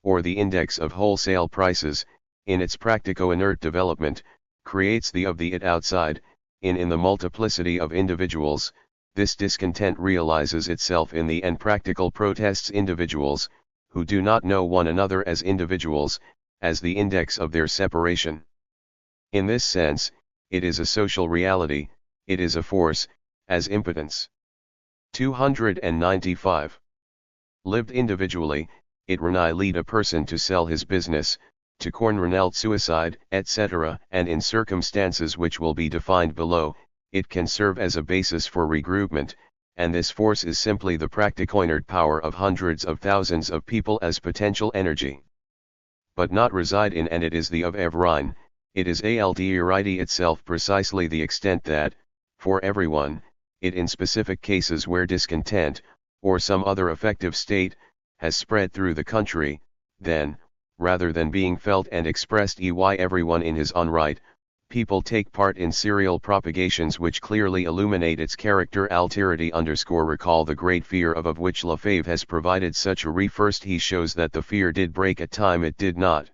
or the index of wholesale prices, in its practico-inert development, creates the of the it outside, in the multiplicity of individuals. This discontent realizes itself in the and practical protests individuals, who do not know one another as individuals, as the index of their separation. In this sense, it is a social reality, it is a force, as impotence. 295. Lived individually, it renai lead a person to sell his business, to cornrenelt suicide, etc., and in circumstances which will be defined below, it can serve as a basis for regroupment, and this force is simply the practico-inert power of hundreds of thousands of people as potential energy. But not reside in, and it is the of everyone, it is ALDERID itself precisely the extent that, for everyone, it in specific cases where discontent, or some other affective state, has spread through the country, then, rather than being felt and expressed everyone in his own right, people take part in serial propagations which clearly illuminate its character alterity recall the great fear of which Lefebvre has provided such a first he shows that the fear did break at time it did not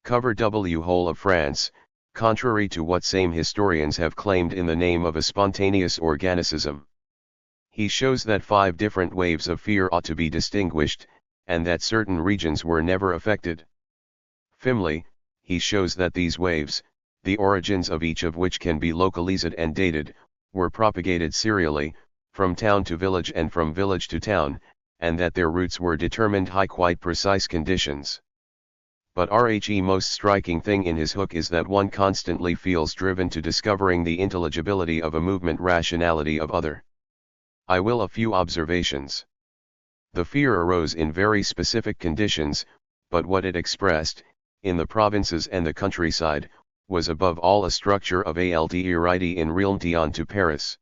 cover whole of France, contrary to what same historians have claimed in the name of a spontaneous organicism. He shows that 5 different waves of fear ought to be distinguished, and that certain regions were never affected. Fifthly, he shows that these waves, the origins of each of which can be localized and dated, were propagated serially, from town to village and from village to town, and that their roots were determined by quite precise conditions. But the most striking thing in his hook is that one constantly feels driven to discovering the intelligibility of a movement rationality of other. I will a few observations. The fear arose in very specific conditions, but what it expressed, in the provinces and the countryside, was above all a structure of ALDERID in realm Dion to Paris.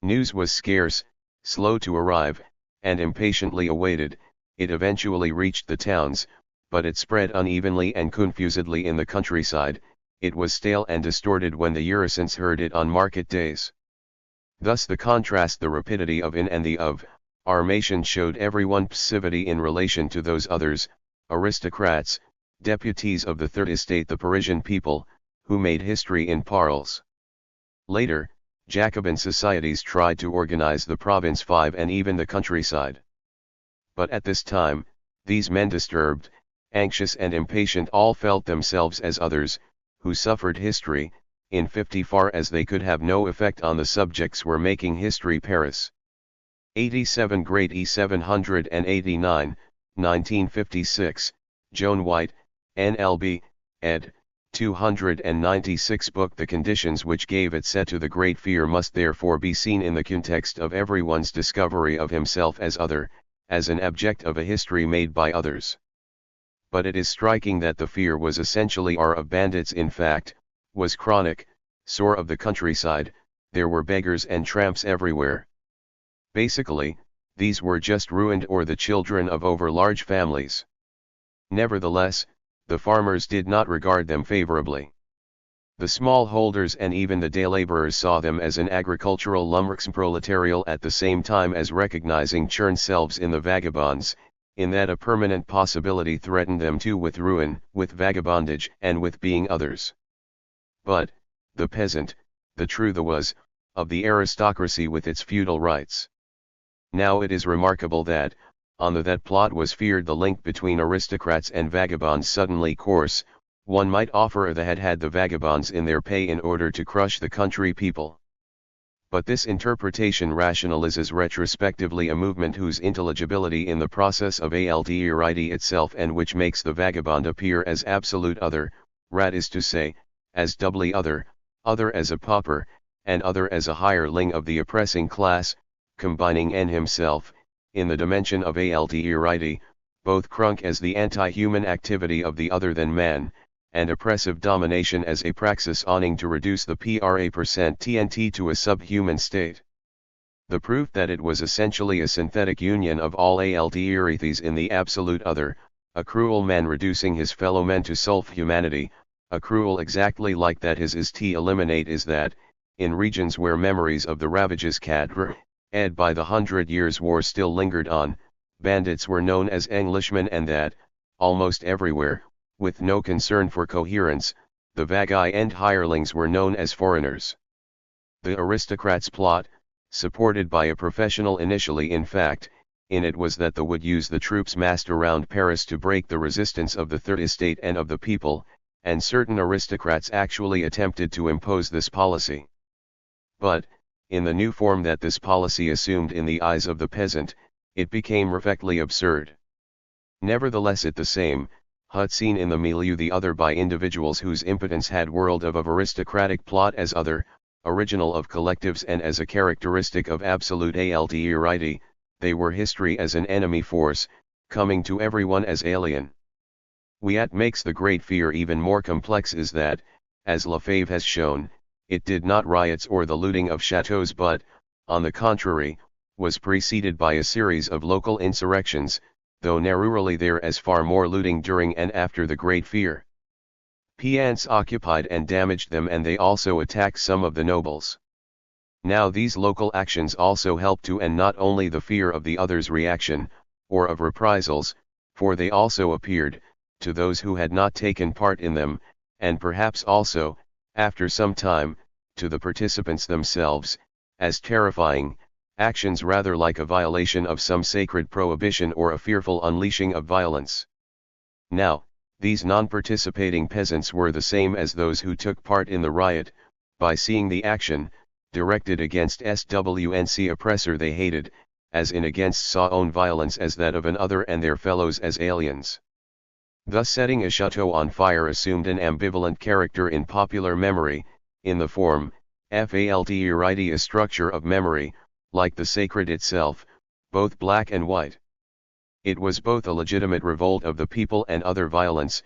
News was scarce, slow to arrive, and impatiently awaited. It eventually reached the towns, but it spread unevenly and confusedly in the countryside. It was stale and distorted when the Eurocents heard it on market days. Thus the contrast, the rapidity of in and the of armation showed everyone passivity in relation to those others, aristocrats, deputies of the Third Estate, the Parisian people, who made history in parles. Later, Jacobin societies tried to organize the province 5 and even the countryside. But at this time, these men disturbed, anxious and impatient all felt themselves as others, who suffered history, in 50 far as they could have no effect on the subjects were making history. Paris. 87 Great E 789, 1956, Joan White, NLB, ed. 296 book. The conditions which gave it set to the great fear must therefore be seen in the context of everyone's discovery of himself as other, as an object of a history made by others. But it is striking that the fear was essentially of bandits, in fact, was chronic, sore of the countryside. There were beggars and tramps everywhere. Basically, these were just ruined or the children of over-large families. Nevertheless, the farmers did not regard them favorably. The smallholders and even the day laborers saw them as an agricultural lumberproletarial at the same time as recognizing themselves in the vagabonds, in that a permanent possibility threatened them too, with ruin, with vagabondage, and with being others. But, the peasant, the truth was, of the aristocracy with its feudal rights. Now it is remarkable that, on that plot was feared the link between aristocrats and vagabonds suddenly coarse, one might offer the had the vagabonds in their pay in order to crush the country people. But this interpretation rationalizes retrospectively a movement whose intelligibility in the process of ALDERID itself, and which makes the vagabond appear as absolute other, rat is to say, as doubly other, other as a pauper, and other as a hireling of the oppressing class, combining in himself, in the dimension of ALDERID, both crunk as the anti-human activity of the other than man, and oppressive domination as a praxis owning to reduce the %TNT to a subhuman state. The proof that it was essentially a synthetic union of all ALDERIDs in the absolute other, a cruel man reducing his fellow men to self-humanity, a cruel exactly like that his is to eliminate, is that, in regions where memories of the ravages cadre, ed by the 100 Years' War still lingered on, bandits were known as Englishmen, and that, almost everywhere, with no concern for coherence, the vagi and hirelings were known as foreigners. The aristocrats' plot, supported by a professional initially in fact, in it was that they would use the troops massed around Paris to break the resistance of the Third Estate and of the people, and certain aristocrats actually attempted to impose this policy. But, in the new form that this policy assumed in the eyes of the peasant, it became perfectly absurd. Nevertheless the same, hut seen in the milieu the other by individuals whose impotence had world of aristocratic plot as other, original of collectives and as a characteristic of absolute alteriority, they were history as an enemy force, coming to everyone as alien. What makes the great fear even more complex is that, as Lefebvre has shown, it did not riots or the looting of chateaux but, on the contrary, was preceded by a series of local insurrections, though narrowly there as far more looting during and after the Great Fear. Peasants occupied and damaged them and they also attacked some of the nobles. Now these local actions also helped to end not only the fear of the others' reaction, or of reprisals, for they also appeared, to those who had not taken part in them, and perhaps also, after some time, to the participants themselves, as terrifying, actions rather like a violation of some sacred prohibition or a fearful unleashing of violence. Now, these non-participating peasants were the same as those who took part in the riot, by seeing the action, directed against SWNC oppressor they hated, as in against saw own violence as that of another and their fellows as aliens. Thus setting a chateau on fire assumed an ambivalent character in popular memory, in the form, falterity a structure of memory, like the sacred itself, both black and white. It was both a legitimate revolt of the people and other violence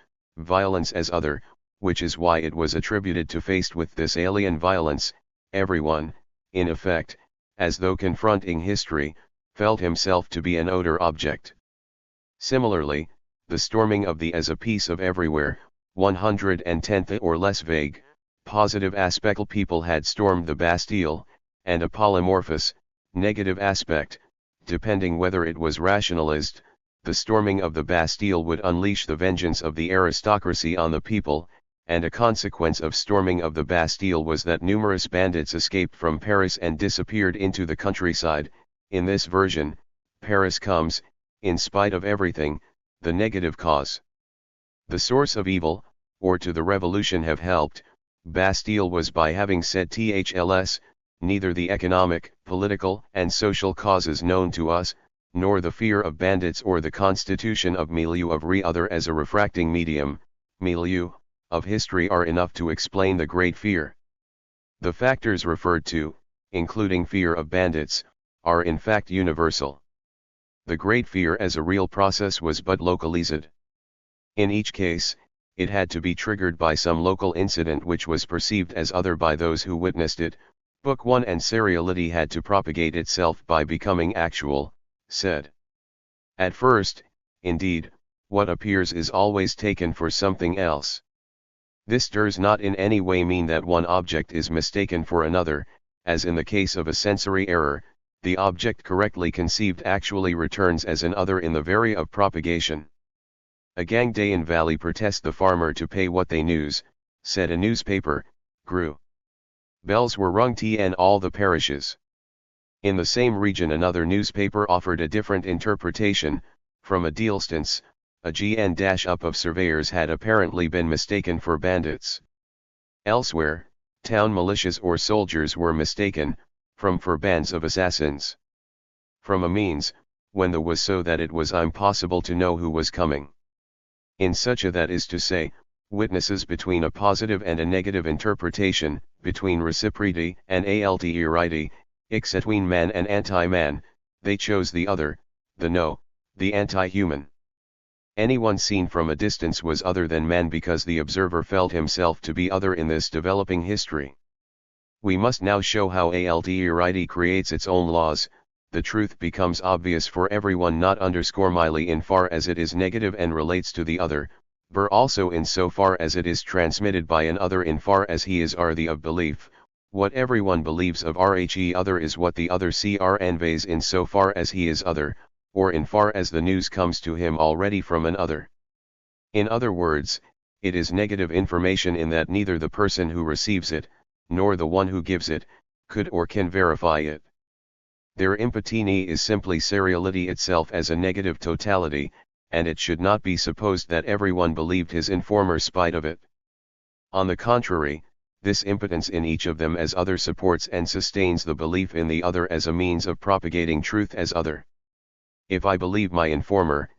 as other, which is why it was attributed to faced with this alien violence, everyone, in effect, as though confronting history, felt himself to be an odor object. Similarly, the storming of the as a piece of everywhere, 110th or less vague, positive aspect people had stormed the Bastille, and a polymorphous, negative aspect, depending whether it was rationalist, the storming of the Bastille would unleash the vengeance of the aristocracy on the people, and a consequence of storming of the Bastille was that numerous bandits escaped from Paris and disappeared into the countryside. In this version, Paris comes, in spite of everything, the negative cause. The source of evil, or to the revolution have helped, Bastille was by having said THLS, neither the economic, political and social causes known to us, nor the fear of bandits or the constitution of milieu of other as a refracting medium, milieu, of history are enough to explain the great fear. The factors referred to, including fear of bandits, are in fact universal. The great fear as a real process was but localized. In each case, it had to be triggered by some local incident which was perceived as other by those who witnessed it. Book 1 and seriality had to propagate itself by becoming actual, said. At first, indeed, what appears is always taken for something else. This does not in any way mean that one object is mistaken for another, as in the case of a sensory error, the object correctly conceived actually returns as an other in the very of propagation. A gang day in valley protest the farmer to pay what they news, said a newspaper, grew. Bells were rung in all the parishes. In the same region another newspaper offered a different interpretation, from a dealstance, a GN-up of surveyors had apparently been mistaken for bandits. Elsewhere, town militias or soldiers were mistaken, for bands of assassins. From a means, when the was so that it was impossible to know who was coming. In such a that is to say, witnesses between a positive and a negative interpretation, between reciprocity and alterity, between man and anti-man, they chose the other, the no, the anti-human. Anyone seen from a distance was other than man because the observer felt himself to be other in this developing history. We must now show how alterity creates its own laws. The truth becomes obvious for everyone not _miley in far as it is negative and relates to the other, but also in so far as it is transmitted by an other in far as he is the of belief. What everyone believes of rhe other is what the other envies in so far as he is other, or in far as the news comes to him already from an other. In other words, it is negative information in that neither the person who receives it, nor the one who gives it, could or can verify it. Their impotini is simply seriality itself as a negative totality, and it should not be supposed that everyone believed his informer spite of it. On the contrary, this impotence in each of them as other supports and sustains the belief in the other as a means of propagating truth as other. If I believe my informer,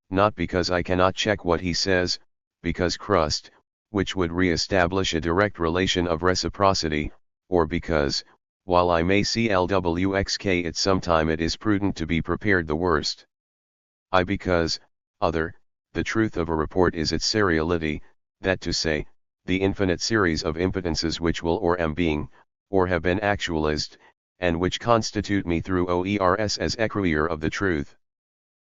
not because I cannot check what he says, because crust, which would re-establish a direct relation of reciprocity, or because, while I may see LWXK at some time it is prudent to be prepared the worst. Because, other, the truth of a report is its seriality, that to say, the infinite series of impotences which will or am being, or have been actualized, and which constitute me through OERS as equerrier of the truth.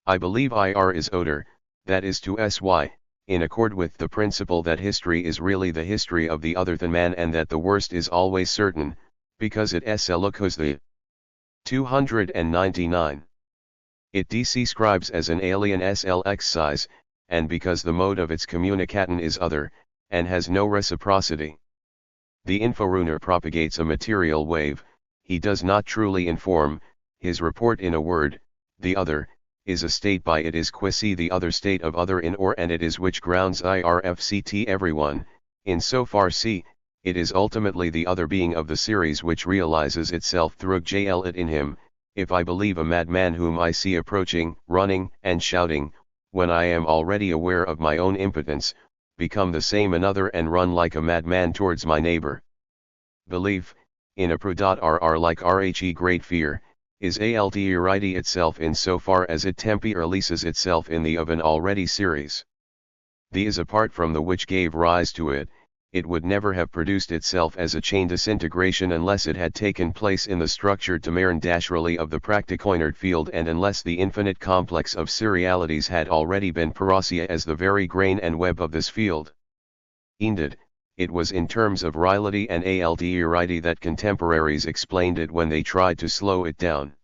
I believe IR is odor, that is to SY, in accord with the principle that history is really the history of the other than man and that the worst is always certain, because it SLOCOS the 299. It describes as an alien SLX size, and because the mode of its communicatin is other, and has no reciprocity. The inforuner propagates a material wave, he does not truly inform, his report in a word, the other, is a state by it is quasi the other state of other in or and it is which grounds IRFCT everyone, in so far c, it is ultimately the other being of the series which realizes itself through JL it in him. If I believe a madman whom I see approaching, running, and shouting, when I am already aware of my own impotence, become the same another and run like a madman towards my neighbor. Belief, in a pro.rr like RHE great fear, is ALTERITY itself in so far as it tempi releases itself in the of an already series. The is apart from the which gave rise to it, it would never have produced itself as a chain disintegration unless it had taken place in the structured Tamarin-Dashrali of the practicoinert field and unless the infinite complex of serialities had already been parousia as the very grain and web of this field. Indeed, it was in terms of reality and ALTERITY that contemporaries explained it when they tried to slow it down.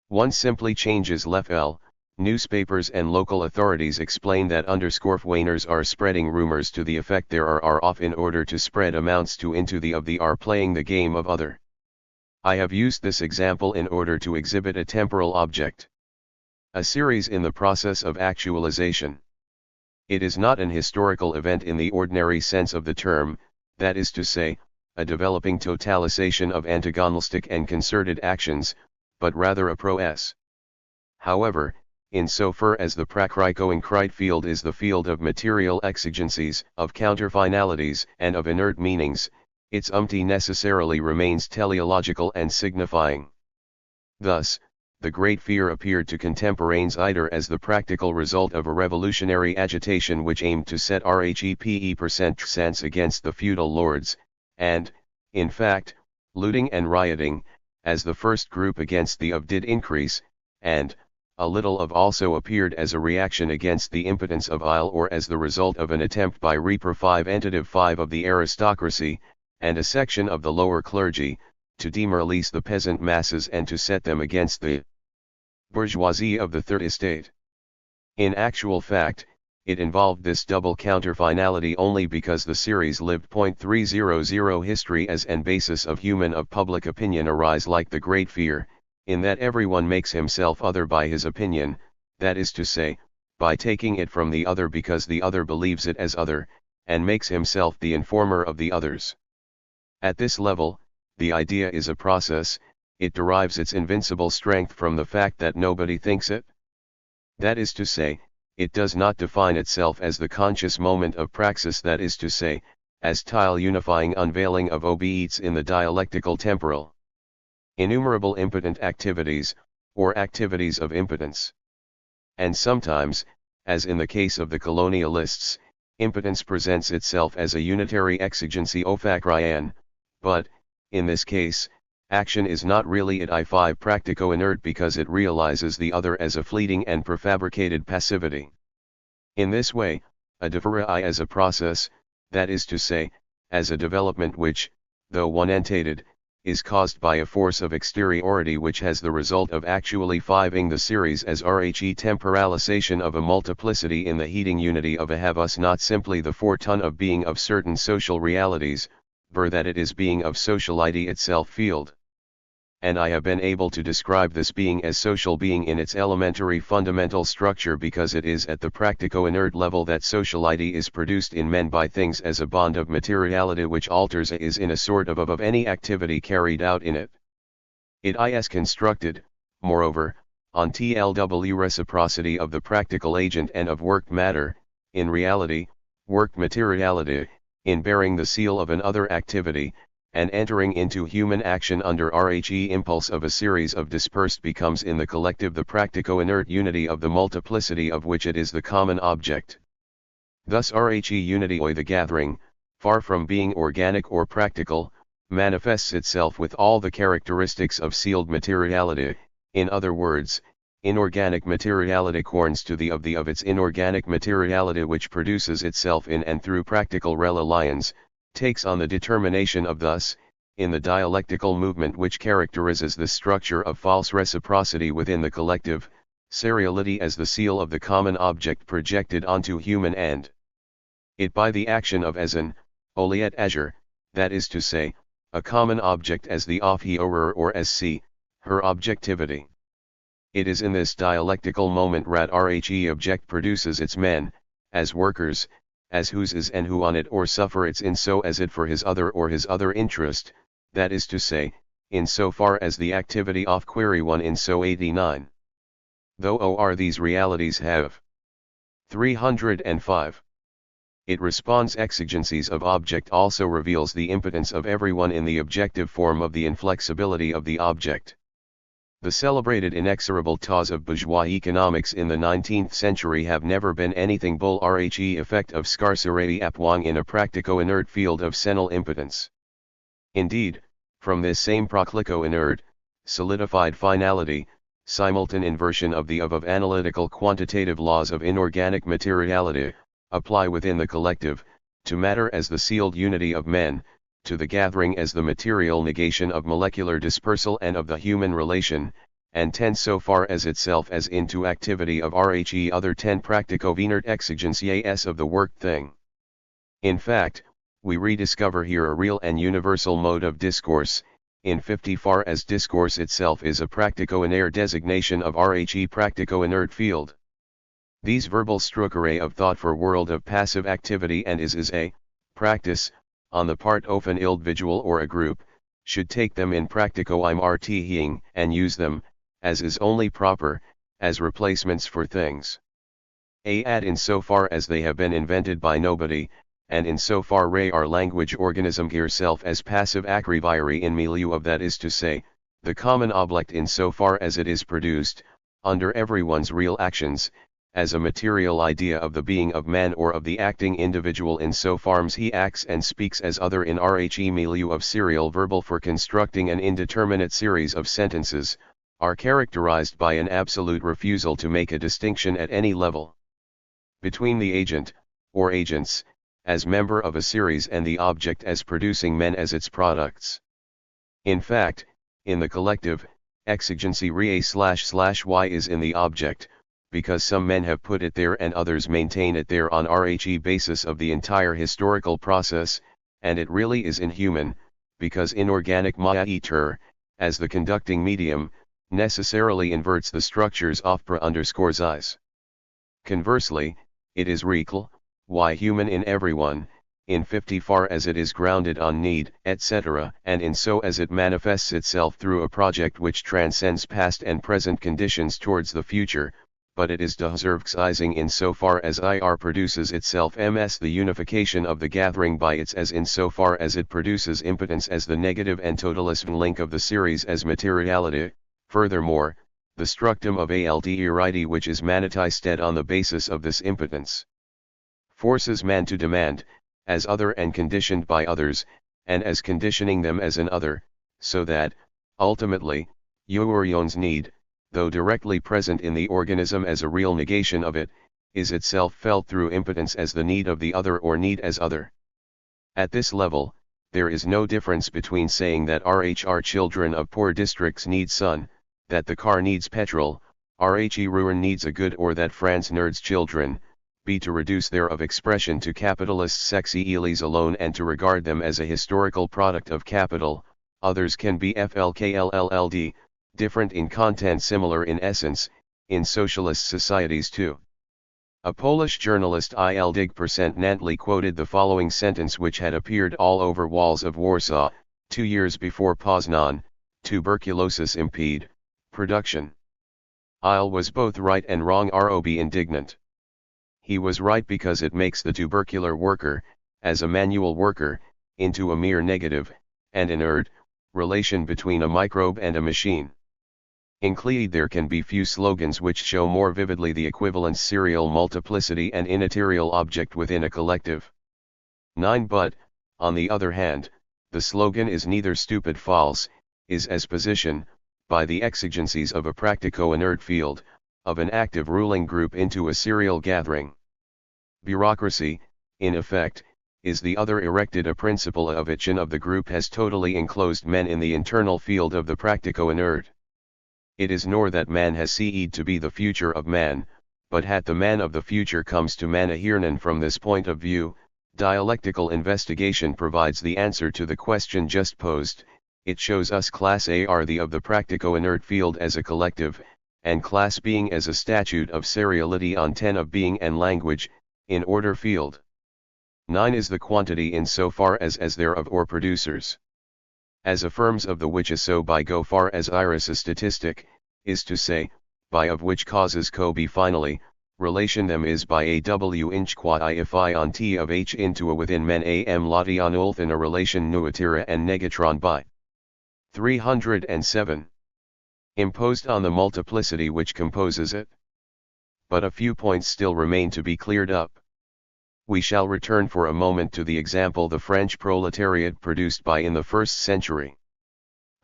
One simply changes L. Newspapers and local authorities explain that _Wainers are spreading rumors to the effect there are off in order to spread amounts to into the of the are playing the game of other. I have used this example in order to exhibit a temporal object. A series in the process of actualization. It is not an historical event in the ordinary sense of the term, that is to say, a developing totalization of antagonistic and concerted actions, but rather a process. However, in so far as the prakriko-inkrite field is the field of material exigencies, of counterfinalities, and of inert meanings, its necessarily remains teleological and signifying. Thus, the great fear appeared to contemporaneous either as the practical result of a revolutionary agitation which aimed to set RHEPE% against the feudal lords, and, in fact, looting and rioting, as the first group against the of did increase, and, a little of also appeared as a reaction against the impotence of Isle or as the result of an attempt by Reaper 5 of the aristocracy, and a section of the lower clergy, to demoralize the peasant masses and to set them against the bourgeoisie of the Third Estate. In actual fact, it involved this double counterfinality only because the series lived. 300 history as an basis of human of public opinion arise like the great fear, in that everyone makes himself other by his opinion, that is to say, by taking it from the other because the other believes it as other, and makes himself the informer of the others. At this level, the idea is a process, it derives its invincible strength from the fact that nobody thinks it. That is to say, it does not define itself as the conscious moment of praxis, that is to say, as tile unifying unveiling of obedience in the dialectical temporal. Innumerable impotent activities, or activities of impotence. And sometimes, as in the case of the colonialists, impotence presents itself as a unitary exigency ofakrian, but, in this case, action is not really it I5 practico-inert because it realizes the other as a fleeting and prefabricated passivity. In this way, a differi as a process, that is to say, as a development which, though one entated, is caused by a force of exteriority which has the result of actually fiving the series as Rhe temporalization of a multiplicity in the heating unity of a have us, not simply the foreton of being of certain social realities, but that it is being of sociality itself field. And I have been able to describe this being as social being in its elementary fundamental structure because it is at the practico-inert level that sociality is produced in men by things as a bond of materiality which alters is in a sort of any activity carried out in it. It is constructed, moreover, on TLW reciprocity of the practical agent and of worked matter, in reality, worked materiality, in bearing the seal of an other activity, and entering into human action under Rhe impulse of a series of dispersed becomes in the collective the practico-inert unity of the multiplicity of which it is the common object. Thus Rhe unity oi the gathering, far from being organic or practical, manifests itself with all the characteristics of sealed materiality, in other words, inorganic materiality corns to the of its inorganic materiality which produces itself in and through practical reliance, takes on the determination of thus, in the dialectical movement which characterizes the structure of false reciprocity within the collective, seriality as the seal of the common object projected onto human and it by the action of as an, oliet azure, that is to say, a common object as the of he or as c, her objectivity. It is in this dialectical moment Rhe object produces its men, as workers, as whose is and who on it or suffer its in so as it for his other or his other interest, that is to say, in so far as the activity of query 1 in so 89. Though or these realities have 305. It responds exigencies of object also reveals the impotence of everyone in the objective form of the inflexibility of the object. The celebrated inexorable laws of bourgeois economics in the 19th century have never been anything but Rhe effect of scarcity apwang in a practico-inert field of senile impotence. Indeed, from this same proclico-inert, solidified finality, simultan inversion of the of analytical quantitative laws of inorganic materiality, apply within the collective, to matter as the sealed unity of men, to the gathering as the material negation of molecular dispersal and of the human relation, and tend so far as itself as into activity of Rhe other 10 practico-inert exigencies of the worked thing. In fact, we rediscover here a real and universal mode of discourse, in 50 far as discourse itself is a practico-inert designation of Rhe practico-inert field. These verbal structure of thought for world of passive activity and is a practice, on the part of an individual or a group, should take them in practico-im rting and use them, as is only proper, as replacements for things. Ad in so far as they have been invented by nobody, and in so far ray our language organism herself as passive acriviri in milieu of that is to say, the common object in so far as it is produced, under everyone's real actions, as a material idea of the being of man or of the acting individual in so far as he acts and speaks as other in Rhe milieu of serial verbal for constructing an indeterminate series of sentences, are characterized by an absolute refusal to make a distinction at any level between the agent, or agents, as member of a series and the object as producing men as its products. In fact, in the collective, exigency Re//y is in the object, because some men have put it there and others maintain it there on Rhe basis of the entire historical process, and it really is inhuman, because inorganic maya as the conducting medium, necessarily inverts the structures of pra_is. Conversely, it is real, human in everyone, in 50 far as it is grounded on need, etc., and in so as it manifests itself through a project which transcends past and present conditions towards the future, but it is deserving in so far as ir produces itself ms the unification of the gathering by its as in so far as it produces impotence as the negative and totalist link of the series as materiality. Furthermore, the structum of aldirity which is manifested on the basis of this impotence forces man to demand, as other and conditioned by others, and as conditioning them as an other, so that, ultimately, Yourion's need, though directly present in the organism as a real negation of it, is itself felt through impotence as the need of the other or need as other. At this level, there is no difference between saying that RHR children of poor districts need sun, that the car needs petrol, RHE ruin needs a good, or that France nerds children, be to reduce their of expression to capitalist sexy elis alone and to regard them as a historical product of capital. Others can be FLKLLLD, different in content, similar in essence, in socialist societies too. A Polish journalist Nantli quoted the following sentence, which had appeared all over walls of Warsaw, 2 years before Poznan: tuberculosis impede production. Il was both right and wrong. Rob indignant. He was right because it makes the tubercular worker, as a manual worker, into a mere negative, and inert, relation between a microbe and a machine. Included there can be few slogans which show more vividly the equivalence, serial multiplicity and immaterial object within a collective. 9. But, on the other hand, the slogan is neither stupid false, is as position, by the exigencies of a practico-inert field, of an active ruling group into a serial gathering. Bureaucracy, in effect, is the other erected a principle of action of the group has totally enclosed men in the internal field of the practico-inert. It is nor that man has seed to be the future of man, but hat the man of the future comes to man ahirnan. From this point of view, dialectical investigation provides the answer to the question just posed. It shows us class A are the of the practico-inert field as a collective, and class being as a statute of seriality on 10 of being and language, in order field. 9 is the quantity in so far as there of or producers. As affirms of the which is so by go far as iris a statistic, is to say, by of which causes co be finally, relation them is by a w inch quad I if I on t of h into a within men am lati on ulthin a relation nuatira and negatron by. 307. Imposed on the multiplicity which composes it. But a few points still remain to be cleared up. We shall return for a moment to the example the French proletariat produced by in the 1st century.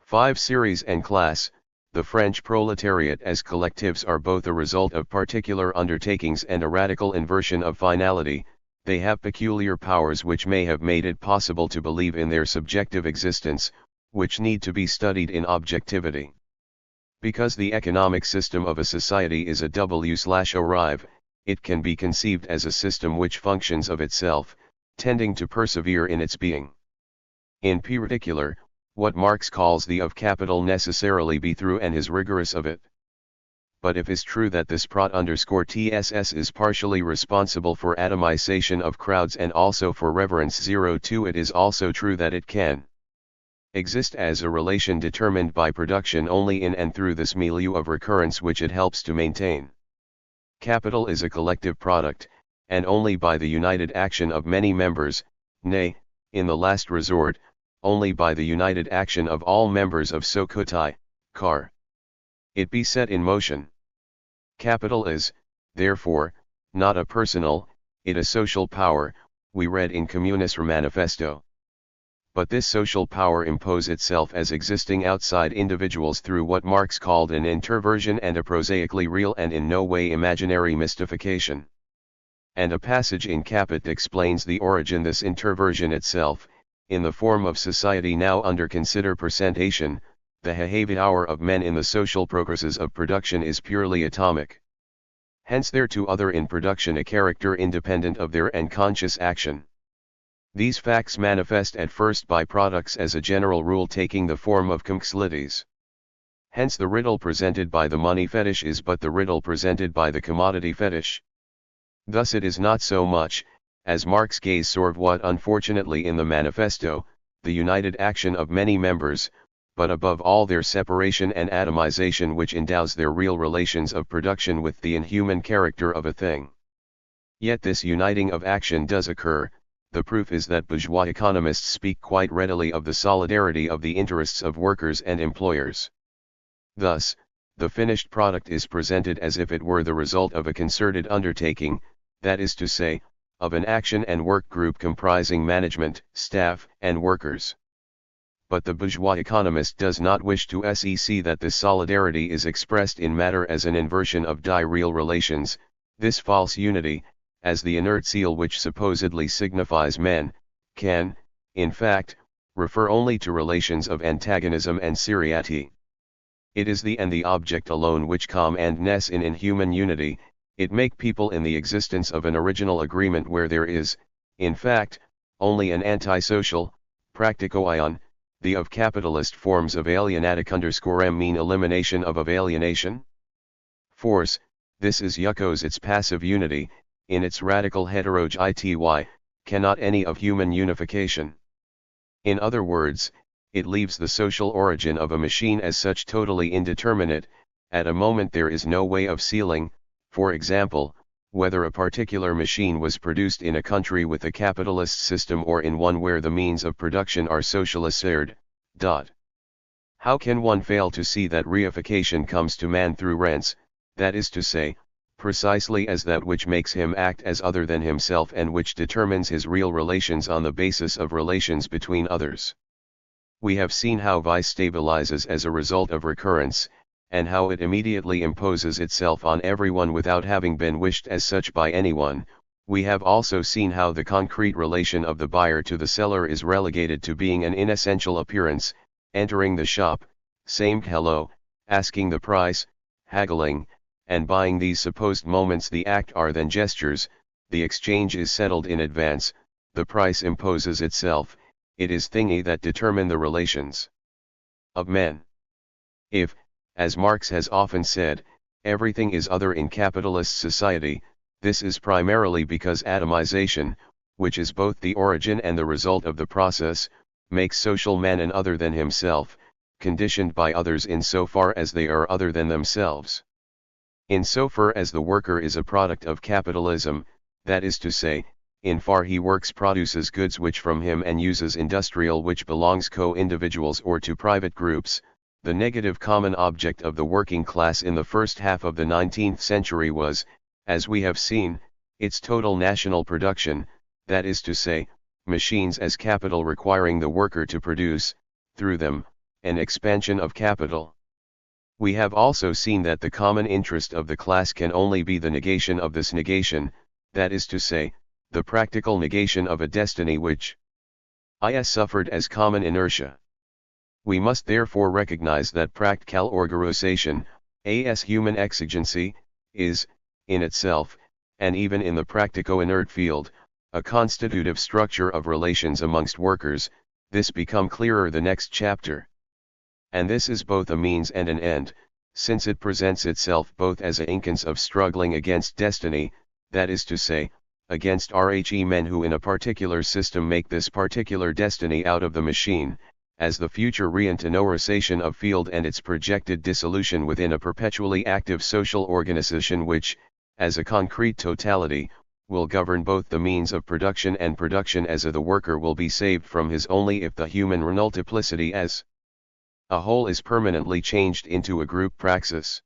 5. Series and class. The French proletariat as collectives are both a result of particular undertakings and a radical inversion of finality. They have peculiar powers which may have made it possible to believe in their subjective existence, which need to be studied in objectivity. Because the economic system of a society is a w/arrive, it can be conceived as a system which functions of itself, tending to persevere in its being. In particular, what Marx calls the of capital necessarily be through and is rigorous of it. But if it is true that this prot_TSS is partially responsible for atomization of crowds and also for reverence 02, it is also true that it can exist as a relation determined by production only in and through this milieu of recurrence which it helps to maintain. Capital is a collective product, and only by the united action of many members, nay, in the last resort, only by the united action of all members of Sokotai, car. It be set in motion. Capital is, therefore, not a personal, it a social power, we read in Communism Manifesto. But this social power imposes itself as existing outside individuals through what Marx called an introversion and a prosaically real and in no way imaginary mystification. And a passage in Caput explains the origin this introversion itself, in the form of society now under consideration. The behavior of men in the social progresses of production is purely atomic. Hence there to other in production a character independent of their and conscious action. These facts manifest at first by products as a general rule taking the form of complicities. Hence the riddle presented by the money fetish is but the riddle presented by the commodity fetish. Thus it is not so much, as Marx gaze sort what unfortunately in the manifesto, the united action of many members, but above all their separation and atomization which endows their real relations of production with the inhuman character of a thing. Yet this uniting of action does occur. The proof is that bourgeois economists speak quite readily of the solidarity of the interests of workers and employers. Thus, the finished product is presented as if it were the result of a concerted undertaking, that is to say, of an action and work group comprising management, staff, and workers. But the bourgeois economist does not wish to see that this solidarity is expressed in matter as an inversion of real relations, this false unity, as the inert seal which supposedly signifies men, can, in fact, refer only to relations of antagonism and seriaty. It is the and the object alone which come and ness in human unity, it make people in the existence of an original agreement where there is, in fact, only an antisocial, practico-ion, the of capitalist forms of alienatic_m mean elimination of alienation. Force, this is yuccos its passive unity, in its radical heterogeity, cannot any of human unification. In other words, it leaves the social origin of a machine as such totally indeterminate, at a moment there is no way of sealing, for example, whether a particular machine was produced in a country with a capitalist system or in one where the means of production are socialised. How can one fail to see that reification comes to man through rents, that is to say, precisely as that which makes him act as other than himself and which determines his real relations on the basis of relations between others. We have seen how vice stabilizes as a result of recurrence, and how it immediately imposes itself on everyone without having been wished as such by anyone. We have also seen how the concrete relation of the buyer to the seller is relegated to being an inessential appearance, entering the shop, saying hello, asking the price, haggling, and buying. These supposed moments the act are then gestures, the exchange is settled in advance, the price imposes itself, it is thingy that determine the relations of men. If, as Marx has often said, everything is other in capitalist society, this is primarily because atomization, which is both the origin and the result of the process, makes social man an other than himself, conditioned by others insofar as they are other than themselves. Insofar as the worker is a product of capitalism, that is to say, in far he works produces goods which from him and uses industrial which belongs co-individuals or to private groups, the negative common object of the working class in the first half of the 19th century was, as we have seen, its total national production, that is to say, machines as capital requiring the worker to produce, through them, an expansion of capital. We have also seen that the common interest of the class can only be the negation of this negation, that is to say, the practical negation of a destiny which is suffered as common inertia. We must therefore recognize that practical organization, as human exigency, is, in itself, and even in the practico-inert field, a constitutive structure of relations amongst workers. This become clearer the next chapter. And this is both a means and an end, since it presents itself both as a instance of struggling against destiny, that is to say, against men who in a particular system make this particular destiny out of the machine, as the future reintenorization of field and its projected dissolution within a perpetually active social organization which, as a concrete totality, will govern both the means of production and production as the worker will be saved from his only if the human multiplicity as a whole is permanently changed into a group praxis.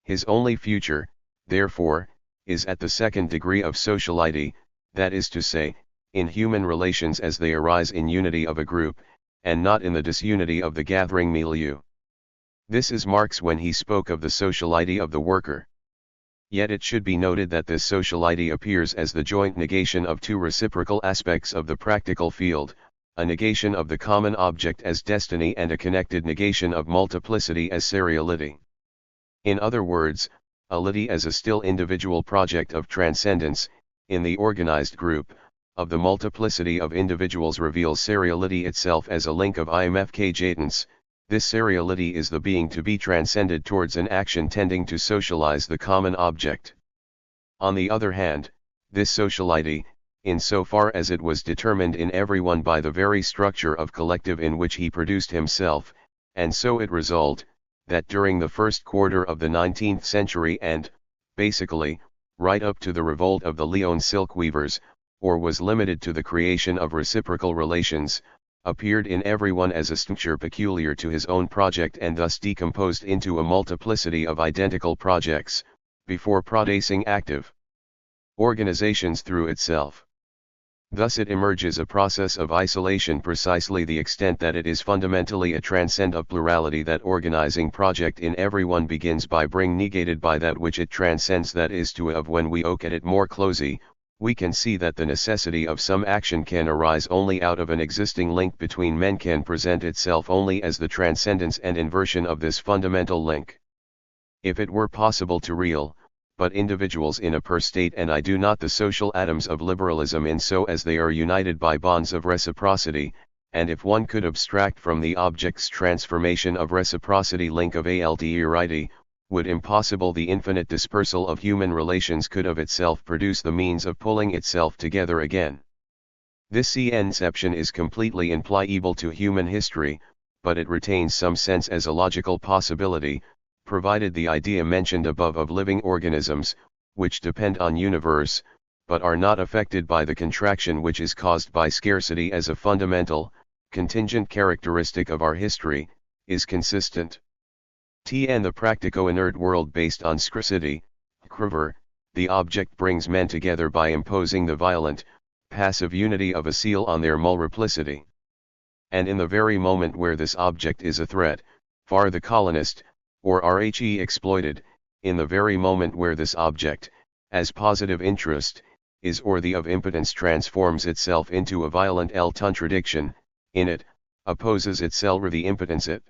His only future, therefore, is at the second degree of sociality, that is to say, in human relations as they arise in unity of a group, and not in the disunity of the gathering milieu. This is Marx when he spoke of the sociality of the worker. Yet it should be noted that this sociality appears as the joint negation of two reciprocal aspects of the practical field, a negation of the common object as destiny and a connected negation of multiplicity as seriality. In other words, ality as a still individual project of transcendence, in the organized group, of the multiplicity of individuals reveals seriality itself as a link of imfkjatance. This seriality is the being to be transcended towards an action tending to socialize the common object. On the other hand, this sociality, in so far as it was determined in everyone by the very structure of collective in which he produced himself, and so it result, that during the first quarter of the 19th century and, basically, right up to the revolt of the Leon silk weavers, or was limited to the creation of reciprocal relations, appeared in everyone as a structure peculiar to his own project and thus decomposed into a multiplicity of identical projects, before producing active organizations through itself. Thus it emerges a process of isolation precisely the extent that it is fundamentally a transcend of plurality. That organizing project in everyone begins by being negated by that which it transcends, that is to of when we look at it more closely, we can see that the necessity of some action can arise only out of an existing link between men can present itself only as the transcendence and inversion of this fundamental link. If it were possible to real, but individuals in a per state, and I do not the social atoms of liberalism in so as they are united by bonds of reciprocity, and if one could abstract from the object's transformation of reciprocity link of alterity, would impossible the infinite dispersal of human relations could of itself produce the means of pulling itself together again. This conception is completely impliable to human history, but it retains some sense as a logical possibility, provided the idea mentioned above of living organisms, which depend on universe, but are not affected by the contraction which is caused by scarcity as a fundamental, contingent characteristic of our history, is consistent. And the practico-inert world based on scarcity, the object brings men together by imposing the violent, passive unity of a seal on their multiplicity. And in the very moment where this object is a threat, for the colonist, or rhe exploited, in the very moment where this object, as positive interest, is or the of impotence transforms itself into a violent contradiction, in it, opposes itself the impotence it.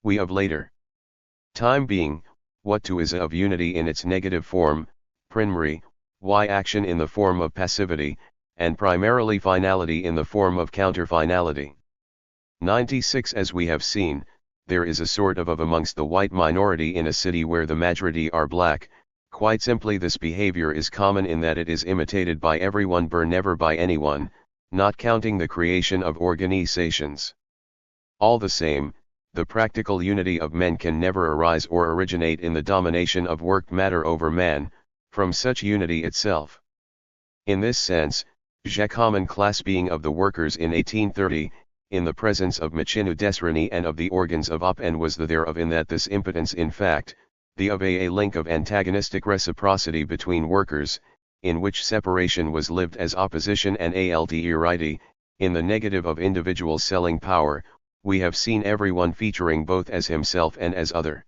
We of later time being, what to is of unity in its negative form, primary, action in the form of passivity, and primarily finality in the form of counter-finality. 96 As we have seen, there is a sort of amongst the white minority in a city where the majority are black. Quite simply this behavior is common in that it is imitated by everyone but never by anyone, not counting the creation of organizations. All the same, the practical unity of men can never arise or originate in the domination of work matter over man, from such unity itself. In this sense, the common class being of the workers in 1830, in the presence of Machinu Desrani and of the organs of Oppen was the thereof in that this impotence in fact, the of a link of antagonistic reciprocity between workers, in which separation was lived as opposition and alterity, in the negative of individual selling power, we have seen everyone featuring both as himself and as other.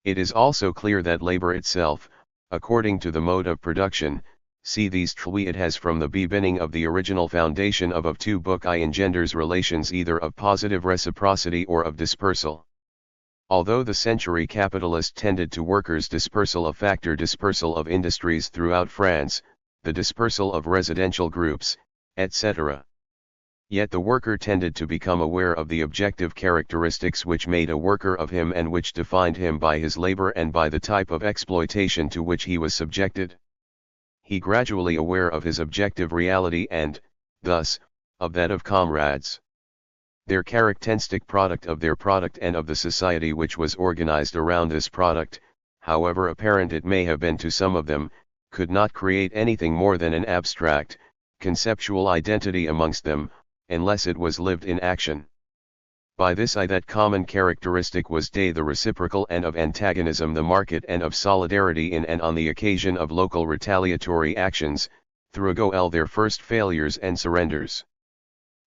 It is also clear that labor itself, according to the mode of production, see these it has from the beginning of the original foundation of two book I engenders relations either of positive reciprocity or of dispersal. Although the century capitalist tended to workers' dispersal of factor dispersal of industries throughout France, the dispersal of residential groups, etc. Yet the worker tended to become aware of the objective characteristics which made a worker of him and which defined him by his labor and by the type of exploitation to which he was subjected. He gradually aware of his objective reality and, thus, of that of comrades. Their characteristic product of their product and of the society which was organized around this product, however apparent it may have been to some of them, could not create anything more than an abstract, conceptual identity amongst them, unless it was lived in action. By this that common characteristic was the reciprocal and of antagonism the market and of solidarity in and on the occasion of local retaliatory actions, through their first failures and surrenders.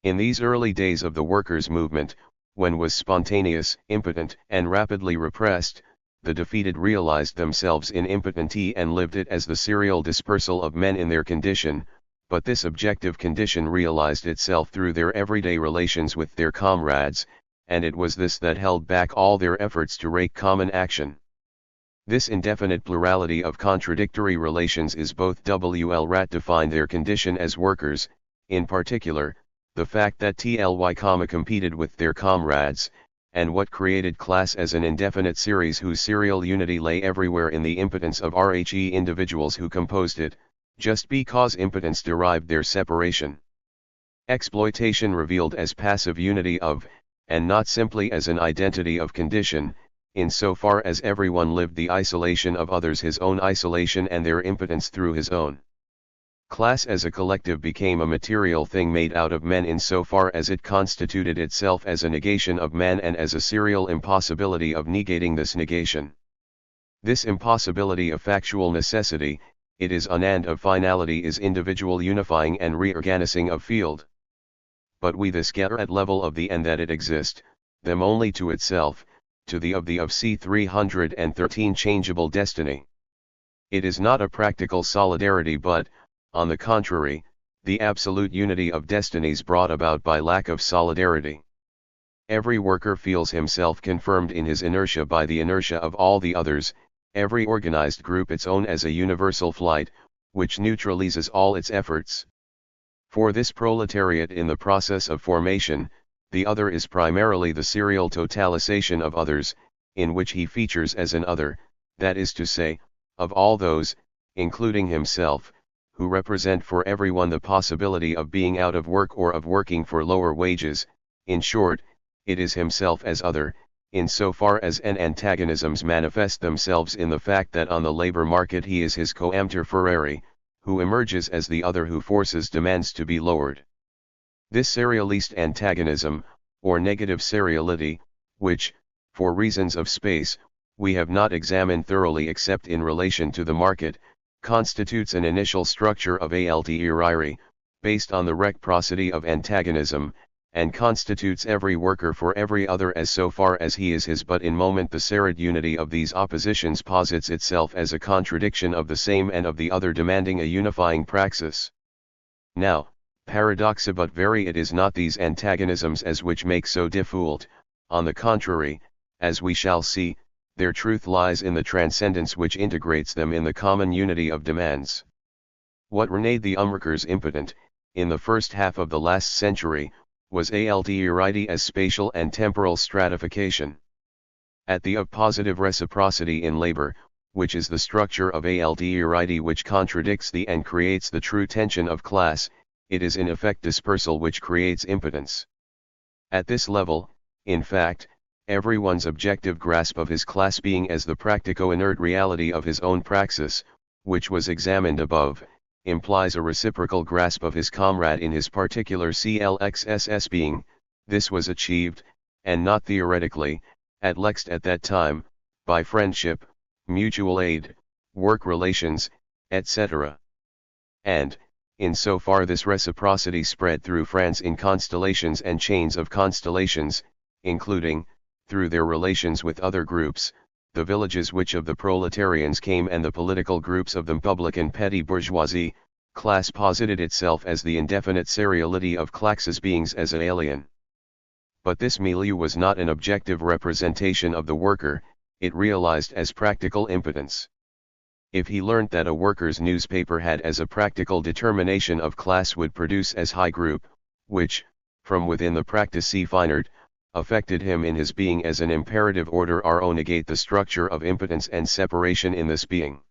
In these early days of the workers' movement, when was spontaneous, impotent, and rapidly repressed, the defeated realized themselves in impotenti and lived it as the serial dispersal of men in their condition, but this objective condition realized itself through their everyday relations with their comrades, and it was this that held back all their efforts to rake common action. This indefinite plurality of contradictory relations is both rat defined their condition as workers, in particular, the fact that competed with their comrades, and what created class as an indefinite series whose serial unity lay everywhere in the impotence of individuals who composed it, just because impotence derived their separation. Exploitation revealed as passive unity of, and not simply as an identity of condition, in so far as everyone lived the isolation of others his own isolation and their impotence through his own. Class as a collective became a material thing made out of men in so far as it constituted itself as a negation of man and as a serial impossibility of negating this negation. This impossibility of factual necessity, it is and of finality is individual unifying and reorganizing of field. But we this get at level of the and that it exist, them only to itself, to the of C313 changeable destiny. It is not a practical solidarity but, on the contrary, the absolute unity of destinies brought about by lack of solidarity. Every worker feels himself confirmed in his inertia by the inertia of all the others, every organized group its own as a universal flight, which neutralizes all its efforts. For this proletariat in the process of formation, the other is primarily the serial totalization of others, in which he features as an other, that is to say, of all those, including himself, who represent for everyone the possibility of being out of work or of working for lower wages. In short, it is himself as other, in so far as antagonisms manifest themselves in the fact that on the labor market he is his coemptor ferrari, who emerges as the other who forces demands to be lowered. This serialist antagonism, or negative seriality, which, for reasons of space, we have not examined thoroughly except in relation to the market, constitutes an initial structure of altruism, based on the reciprocity of antagonism, and constitutes every worker for every other as so far as he is his. But in moment the serried unity of these oppositions posits itself as a contradiction of the same and of the other, demanding a unifying praxis. Now, paradoxa but very, it is not these antagonisms as which make so difficult, on the contrary, as we shall see, their truth lies in the transcendence which integrates them in the common unity of demands. What rendered the workers impotent, in the first half of the last century, was altruism as spatial and temporal stratification. At the of positive reciprocity in labor, which is the structure of altruism which contradicts the and creates the true tension of class, it is in effect dispersal which creates impotence. At this level, in fact, everyone's objective grasp of his class being as the practico-inert reality of his own praxis, which was examined above, implies a reciprocal grasp of his comrade in his particular CLXSS being. This was achieved, and not theoretically, at least at that time, by friendship, mutual aid, work relations, etc. And, in so far this reciprocity spread through France in constellations and chains of constellations, including, through their relations with other groups, the villages which of the proletarians came and the political groups of the public and petty bourgeoisie, class posited itself as the indefinite seriality of classes beings as an alien. But this milieu was not an objective representation of the worker, it realized as practical impotence. If he learnt that a workers' newspaper had as a practical determination of class would produce as high group, which, from within the practice finard, affected him in his being as an imperative order ro negate the structure of impotence and separation in this being.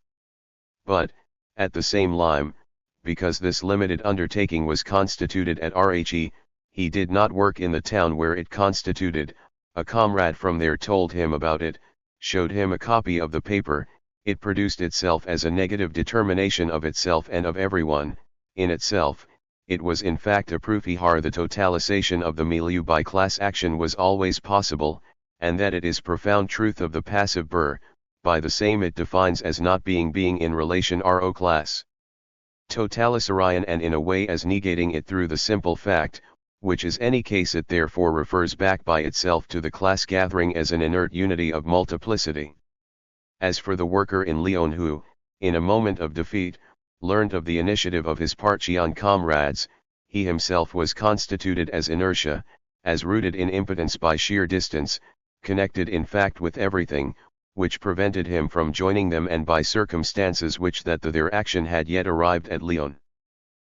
But, at the same time, because this limited undertaking was constituted at Rhe, he did not work in the town where it constituted. A comrade from there told him about it, showed him a copy of the paper. It produced itself as a negative determination of itself and of everyone. In itself, it was in fact a proof the totalization of the milieu by class action was always possible, and that it is profound truth of the passive burr, by the same it defines as not being in relation ro class. Totalitarian, and in a way as negating it through the simple fact, which is any case it therefore refers back by itself to the class gathering as an inert unity of multiplicity. As for the worker in Lyon who, in a moment of defeat, learnt of the initiative of his Parthian comrades, he himself was constituted as inertia, as rooted in impotence by sheer distance, connected in fact with everything, which prevented him from joining them, and by circumstances which that their action had yet arrived at Lyon.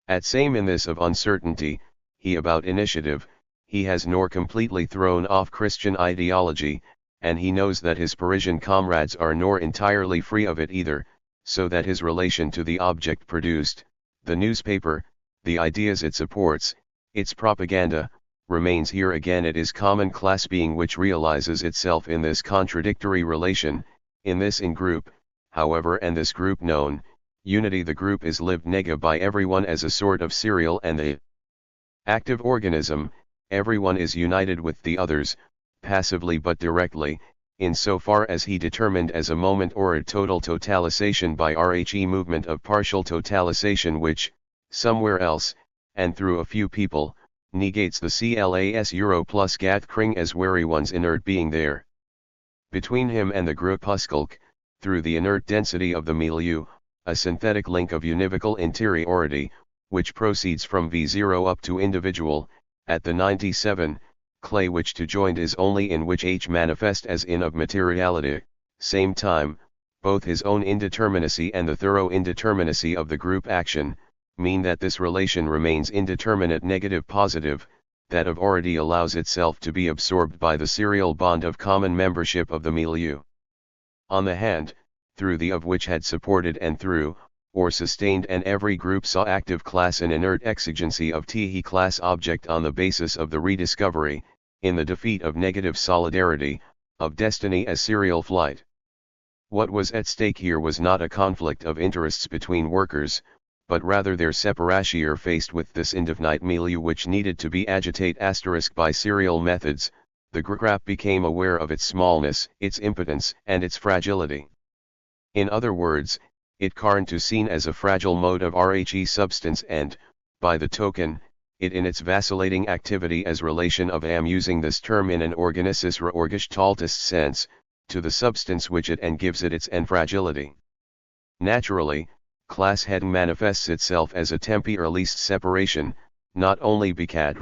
At same in this of uncertainty, he about initiative, he has nor completely thrown off Christian ideology, and he knows that his Parisian comrades are nor entirely free of it either, so that his relation to the object produced, the newspaper, the ideas it supports, its propaganda, remains here again. It is common class being which realizes itself in this contradictory relation, in this in-group, however, and this group known, unity. The group is lived nega by everyone as a sort of serial and the active organism. Everyone is united with the others, passively but directly, in so far as he determined as a moment or a total totalization by Rhe movement of partial totalization which, somewhere else, and through a few people, negates the class euro plus gathering as everyone's inert being there. Between him and the groupusculk, through the inert density of the milieu, a synthetic link of univocal interiority, which proceeds from V0 up to individual, at the 97, clay which to joined is only in which H manifest as in of materiality, same time, both his own indeterminacy and the thorough indeterminacy of the group action, mean that this relation remains indeterminate negative positive, that of ority allows itself to be absorbed by the serial bond of common membership of the milieu. On the hand, through the of which had supported and through, or sustained and every group saw active class an inert exigency of he class object on the basis of the rediscovery, in the defeat of negative solidarity, of destiny as serial flight. What was at stake here was not a conflict of interests between workers, but rather their separatio faced with this indefinite milieu which needed to be agitate by serial methods. The group became aware of its smallness, its impotence, and its fragility. In other words, it came to seen as a fragile mode of Rhe substance and, by the token, it in its vacillating activity as relation of am using this term in an organicis reorgestaltist sense, to the substance which it and gives it its and fragility. Naturally, class head manifests itself as a tempi or least separation, not only because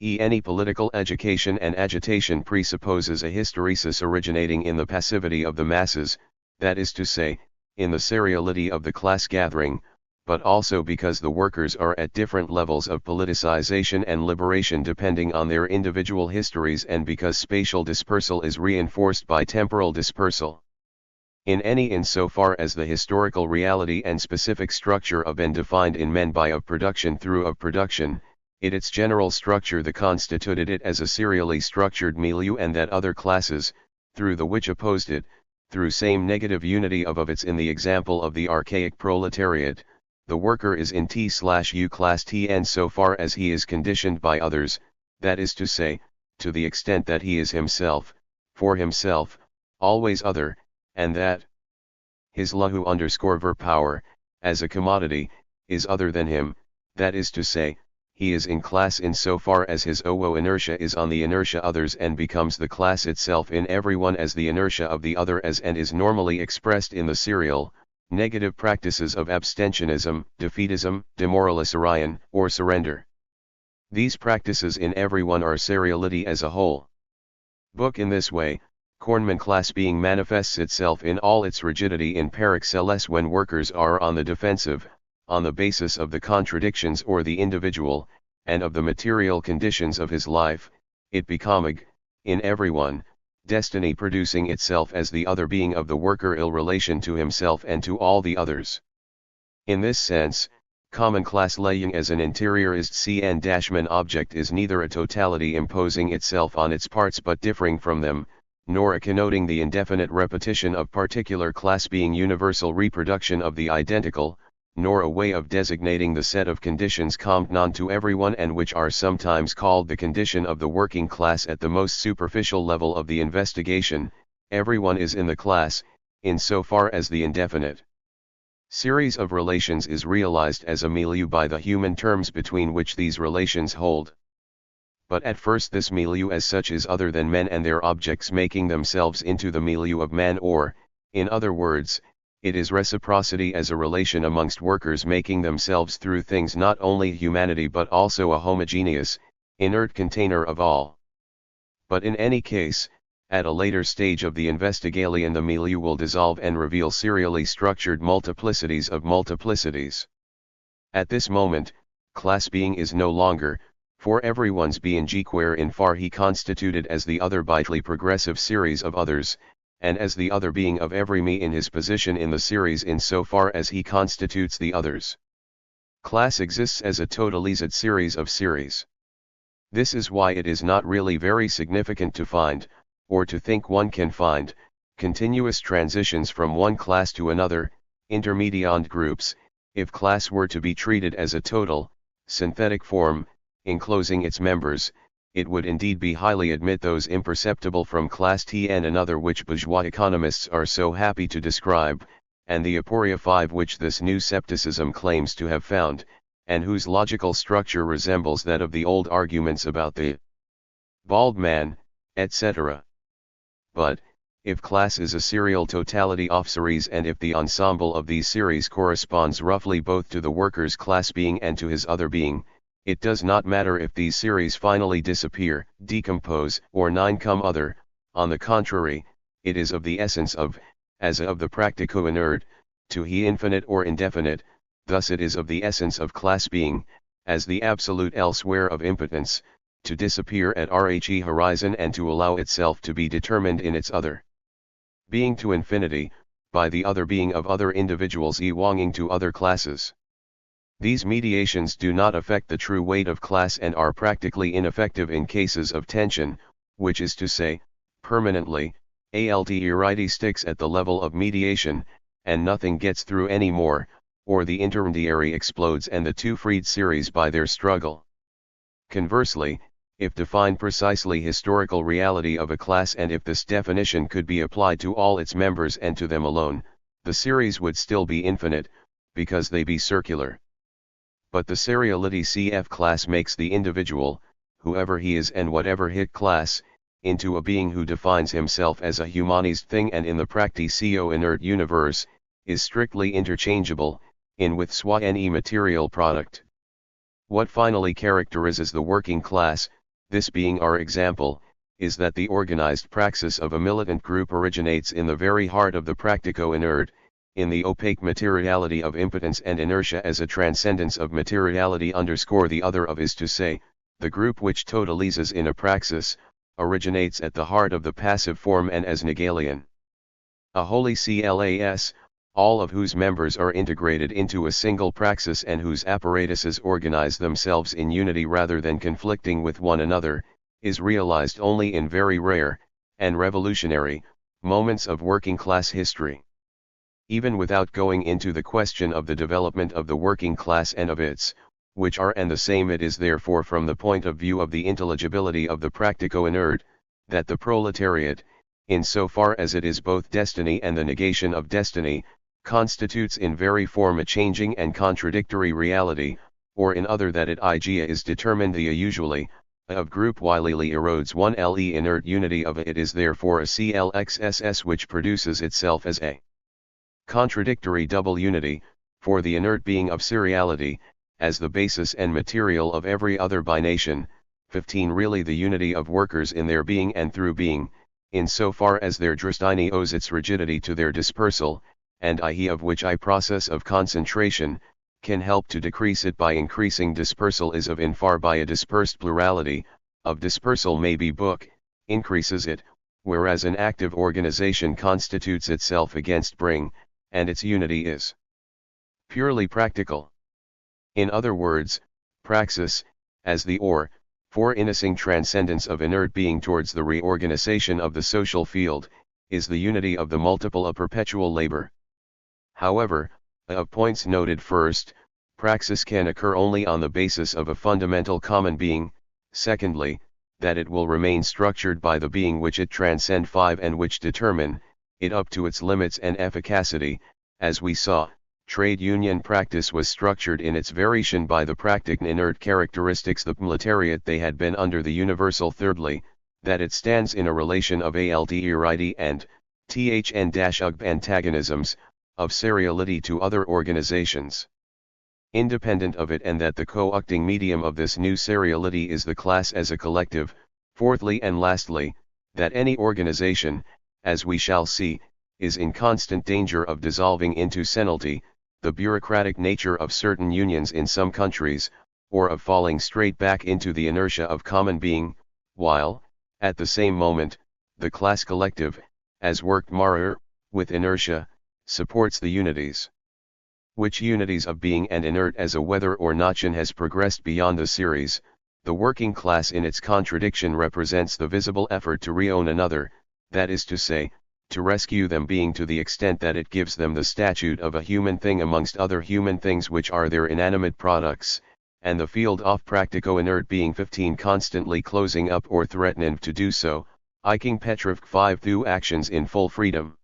any political education and agitation presupposes a hysteresis originating in the passivity of the masses, that is to say, in the seriality of the class gathering, but also because the workers are at different levels of politicization and liberation depending on their individual histories and because spatial dispersal is reinforced by temporal dispersal. In any insofar as the historical reality and specific structure of and defined in men by of production through of production, its general structure the constituted it as a serially structured milieu and that other classes, through the which opposed it, through same negative unity of its in the example of the archaic proletariat, the worker is in T/U class Tn so far as he is conditioned by others, that is to say, to the extent that he is himself, for himself, always other, and that his lahu_ver power, as a commodity, is other than him, that is to say, he is in class in so far as his owo inertia is on the inertia others and becomes the class itself in everyone as the inertia of the other as and is normally expressed in the serial, negative practices of abstentionism, defeatism, demoralisarion, or surrender. These practices in everyone are seriality as a whole. Book in this way, Kornman class being manifests itself in all its rigidity in par excellence when workers are on the defensive, on the basis of the contradictions or the individual, and of the material conditions of his life, it becoming, in everyone, destiny producing itself as the other being of the worker ill relation to himself and to all the others. In this sense, common class laying as an interiorized CN-man object is neither a totality imposing itself on its parts but differing from them, nor a connoting the indefinite repetition of particular class being universal reproduction of the identical, nor a way of designating the set of conditions common non to everyone and which are sometimes called the condition of the working class at the most superficial level of the investigation. Everyone is in the class, in so far as the indefinite series of relations is realized as a milieu by the human terms between which these relations hold. But at first this milieu as such is other than men and their objects making themselves into the milieu of man or, in other words, it is reciprocity as a relation amongst workers making themselves through things not only humanity but also a homogeneous, inert container of all. But in any case, at a later stage of the investigation the milieu will dissolve and reveal serially structured multiplicities of multiplicities. At this moment, class being is no longer, for everyone's being where in far he constituted as the other bitely progressive series of others, and as the other being of every me in his position in the series in so far as he constitutes the others. Class exists as a totalized series of series. This is why it is not really very significant to find, or to think one can find, continuous transitions from one class to another, intermediate groups, if class were to be treated as a total, synthetic form, enclosing its members. It would indeed be highly admit those imperceptible from class T and another which bourgeois economists are so happy to describe, and the aporia 5 which this new scepticism claims to have found, and whose logical structure resembles that of the old arguments about the bald man, etc. But, if class is a serial totality of series and if the ensemble of these series corresponds roughly both to the worker's class being and to his other being, it does not matter if these series finally disappear, decompose, or nine come other. On the contrary, it is of the essence of, as of the practico inert, to he infinite or indefinite, thus it is of the essence of class being, as the absolute elsewhere of impotence, to disappear at Rhe horizon and to allow itself to be determined in its other being to infinity, by the other being of other individuals belonging to other classes. These mediations do not affect the true weight of class and are practically ineffective in cases of tension, which is to say, permanently, Alternity sticks at the level of mediation, and nothing gets through any more, or the intermediary explodes and the two freed series by their struggle. Conversely, if defined precisely historical reality of a class and if this definition could be applied to all its members and to them alone, the series would still be infinite, because they be circular. But the seriality cf class makes the individual, whoever he is and whatever his class, into a being who defines himself as a humanized thing and in the practico inert universe, is strictly interchangeable, in with soi any material product. What finally characterizes the working class, this being our example, is that the organized praxis of a militant group originates in the very heart of the practico inert, in the opaque materiality of impotence and inertia as a transcendence of materiality underscore the other of is to say, the group which totalizes in a praxis, originates at the heart of the passive form and as Hegelian. A holy class, all of whose members are integrated into a single praxis and whose apparatuses organize themselves in unity rather than conflicting with one another, is realized only in very rare, and revolutionary, moments of working class history. Even without going into the question of the development of the working class and of its, which are and the same, it is therefore from the point of view of the intelligibility of the practico inert, that the proletariat, in so far as it is both destiny and the negation of destiny, constitutes in very form a changing and contradictory reality, or in other that it is determined the usually, of group whilely erodes one le inert unity of it is therefore a clxss which produces itself as a contradictory double unity, for the inert being of seriality, as the basis and material of every other bination. 15 Really the unity of workers in their being and through being, in so far as their destiny owes its rigidity to their dispersal, and i.e. of which process of concentration, can help to decrease it by increasing dispersal is of in far by a dispersed plurality, of dispersal may be book, increases it, whereas an active organization constitutes itself against bring, and its unity is purely practical. In other words, praxis, as the foreinissing transcendence of inert being towards the reorganization of the social field, is the unity of the multiple of perpetual labor. However, of points noted first, praxis can occur only on the basis of a fundamental common being, secondly, that it will remain structured by the being which it transcend 5 and which determine it up to its limits and efficacy. As we saw, trade union practice was structured in its variation by the practic inert characteristics the proletariat they had been under the universal. Thirdly, that it stands in a relation of alterity and thn-ug antagonisms, of seriality to other organizations independent of it, and that the co-acting medium of this new seriality is the class as a collective. Fourthly and lastly, that any organization, as we shall see, is in constant danger of dissolving into senility, the bureaucratic nature of certain unions in some countries, or of falling straight back into the inertia of common being, while, at the same moment, the class collective, as worked marrer, with inertia, supports the unities. Which unities of being and inert as a whether or notchen has progressed beyond the series. The working class in its contradiction represents the visible effort to reown another, that is to say, to rescue them being to the extent that it gives them the statute of a human thing amongst other human things which are their inanimate products, and the field of practico inert being 15 constantly closing up or threatening to do so, King Petrov 5 through actions in full freedom.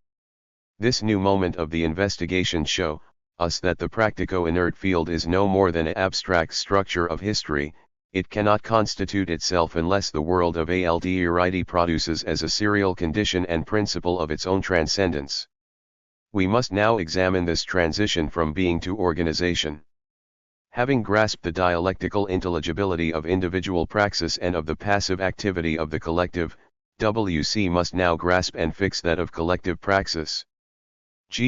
This new moment of the investigation show us that the practico inert field is no more than an abstract structure of history, it cannot constitute itself unless the world of alterity produces as a serial condition and principle of its own transcendence. We must now examine this transition from being to organization. Having grasped the dialectical intelligibility of individual praxis and of the passive activity of the collective, WC must now grasp and fix that of collective praxis.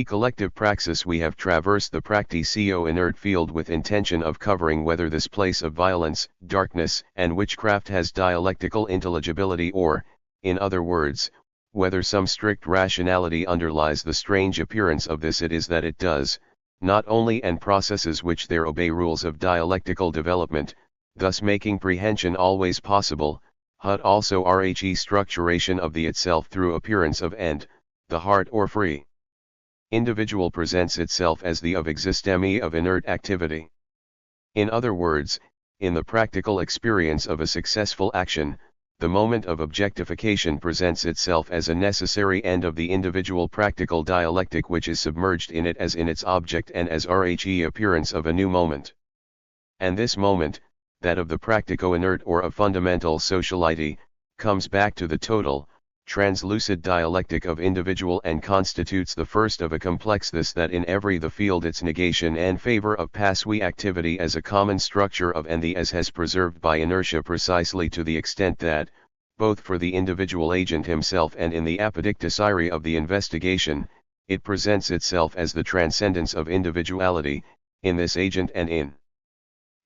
Collective praxis. We have traversed the practicio inert field with intention of covering whether this place of violence, darkness, and witchcraft has dialectical intelligibility or, in other words, whether some strict rationality underlies the strange appearance of this. It is that it does, not only, and processes which there obey rules of dialectical development, thus making prehension always possible, but also RHE structuration of the itself through appearance of end, the heart or free individual presents itself as the of existemi of inert activity. In other words, in the practical experience of a successful action, the moment of objectification presents itself as a necessary end of the individual practical dialectic which is submerged in it as in its object and as RHE appearance of a new moment. And this moment, that of the practico-inert or of fundamental sociality, comes back to the total, translucid dialectic of individual and constitutes the first of a complex this that in every the field its negation and favor of passive activity as a common structure of and the as has preserved by inertia precisely to the extent that, both for the individual agent himself and in the apodicticire of the investigation, it presents itself as the transcendence of individuality, in this agent and in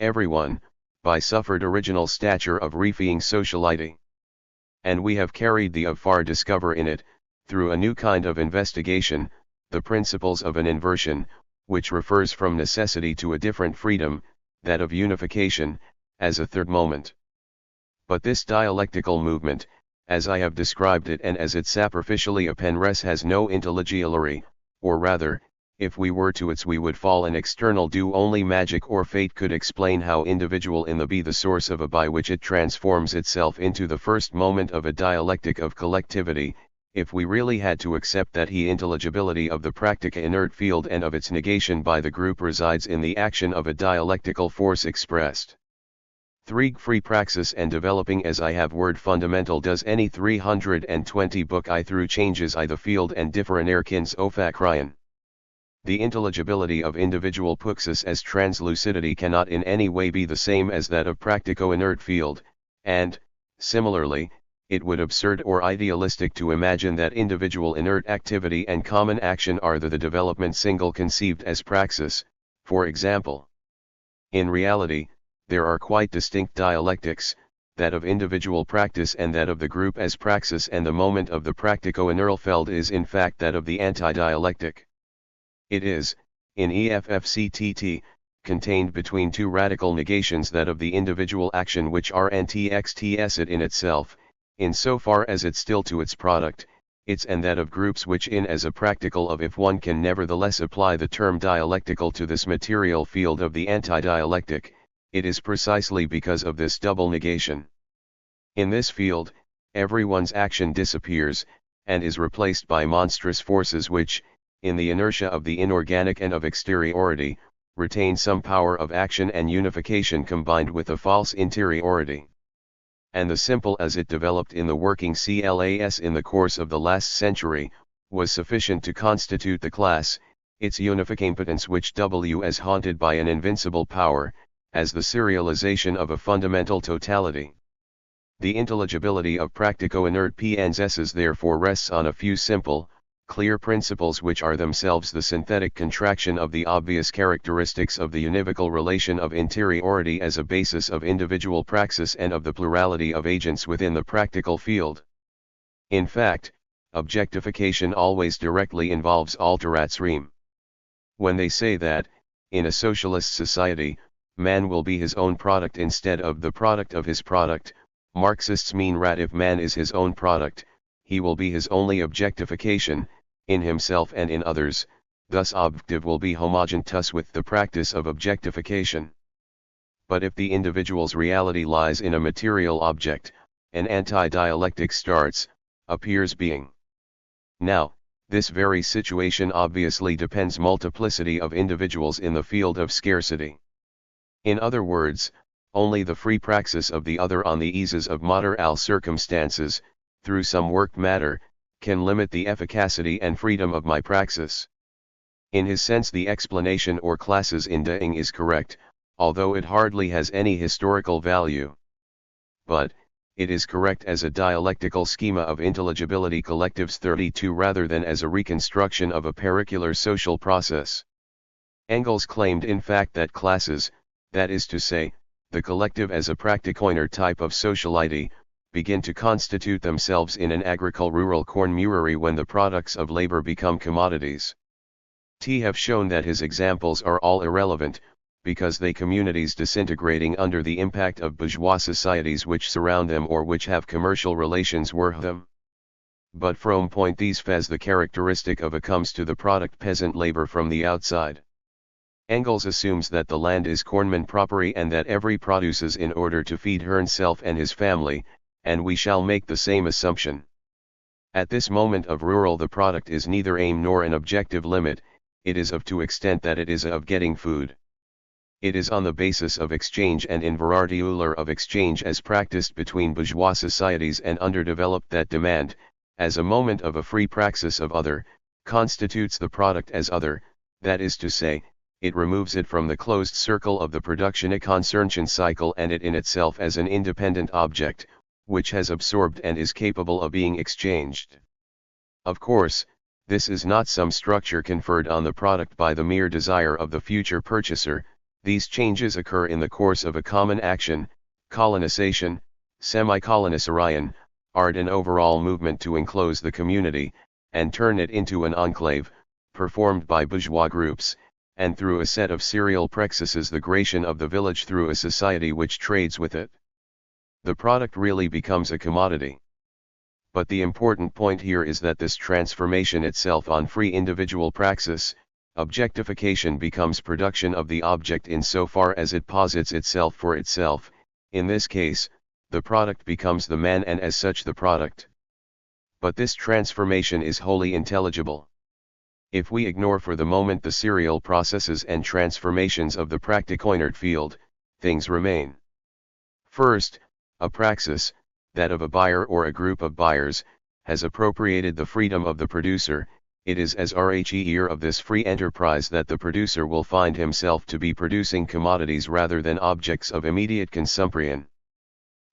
everyone, by suffered original stature of refeeing sociality. And we have carried the of far discover in it, through a new kind of investigation, the principles of an inversion, which refers from necessity to a different freedom, that of unification, as a third moment. But this dialectical movement, as I have described it and as it sacrificially upon res has no intelligibility, or rather, if we were to its we would fall an external do only magic or fate could explain how individual in the be the source of a by which it transforms itself into the first moment of a dialectic of collectivity, if we really had to accept that the intelligibility of the practica inert field and of its negation by the group resides in the action of a dialectical force expressed. 3. Free praxis and developing as I have word fundamental does any 320 book I through changes I the field and differenerkins ofakrian. The intelligibility of individual praxis as translucidity cannot in any way be the same as that of practico-inert field, and, similarly, it would absurd or idealistic to imagine that individual inert activity and common action are the development single conceived as praxis, for example. In reality, there are quite distinct dialectics, that of individual practice and that of the group as praxis, and the moment of the practico-inertfeld is in fact that of the anti-dialectic. It is, in EFFCTT, contained between two radical negations, that of the individual action which are antxts it in itself, in so far as it still to its product, its, and that of groups which in as a practical of if one can nevertheless apply the term dialectical to this material field of the anti-dialectic, it is precisely because of this double negation. In this field, everyone's action disappears, and is replaced by monstrous forces which, in the inertia of the inorganic and of exteriority, retain some power of action and unification combined with a false interiority. And the simple as it developed in the working class in the course of the last century, was sufficient to constitute the class, its unificampotence which W as haunted by an invincible power, as the serialization of a fundamental totality. The intelligibility of practico-inert PNSs therefore rests on a few simple, clear principles which are themselves the synthetic contraction of the obvious characteristics of the univocal relation of interiority as a basis of individual praxis and of the plurality of agents within the practical field. In fact, objectification always directly involves alterationsream. When they say that, in a socialist society, man will be his own product instead of the product of his product, Marxists mean that if man is his own product, he will be his only objectification, in himself and in others, thus objective will be homogeneous with the practice of objectification. But if the individual's reality lies in a material object, an anti-dialectic starts, appears being. Now, this very situation obviously depends multiplicity of individuals in the field of scarcity. In other words, only the free praxis of the other on the eases of material circumstances, through some worked matter, can limit the efficacy and freedom of my praxis. In his sense the explanation or classes in Deing is correct, although it hardly has any historical value. But, it is correct as a dialectical schema of intelligibility collectives 32 rather than as a reconstruction of a pericular social process. Engels claimed in fact that classes, that is to say, the collective as a practicoiner type of sociality, begin to constitute themselves in an agricole-rural cornmurery when the products of labor become commodities. T have shown that his examples are all irrelevant, because they communities disintegrating under the impact of bourgeois societies which surround them or which have commercial relations with them. But from point these as the characteristic of a comes to the product peasant labor from the outside. Engels assumes that the land is cornman property and that every produces in order to feed himself and his family, and we shall make the same assumption. At this moment of rural the product is neither aim nor an objective limit, it is of to extent that it is of getting food. It is on the basis of exchange and in varieté of exchange as practiced between bourgeois societies and underdeveloped that demand, as a moment of a free praxis of other, constitutes the product as other, that is to say, it removes it from the closed circle of the production consumption cycle and it in itself as an independent object, which has absorbed and is capable of being exchanged. Of course, this is not some structure conferred on the product by the mere desire of the future purchaser. These changes occur in the course of a common action, colonization, semi-colonization, art and overall movement to enclose the community, and turn it into an enclave, performed by bourgeois groups, and through a set of serial praxises the gradation of the village through a society which trades with it. The product really becomes a commodity. But the important point here is that this transformation itself on free individual praxis, objectification becomes production of the object in so far as it posits itself for itself, in this case, the product becomes the man and as such the product. But this transformation is wholly intelligible. If we ignore for the moment the serial processes and transformations of the practicoinert field, things remain. First, a praxis, that of a buyer or a group of buyers, has appropriated the freedom of the producer. It is as year of this free enterprise that the producer will find himself to be producing commodities rather than objects of immediate consumption.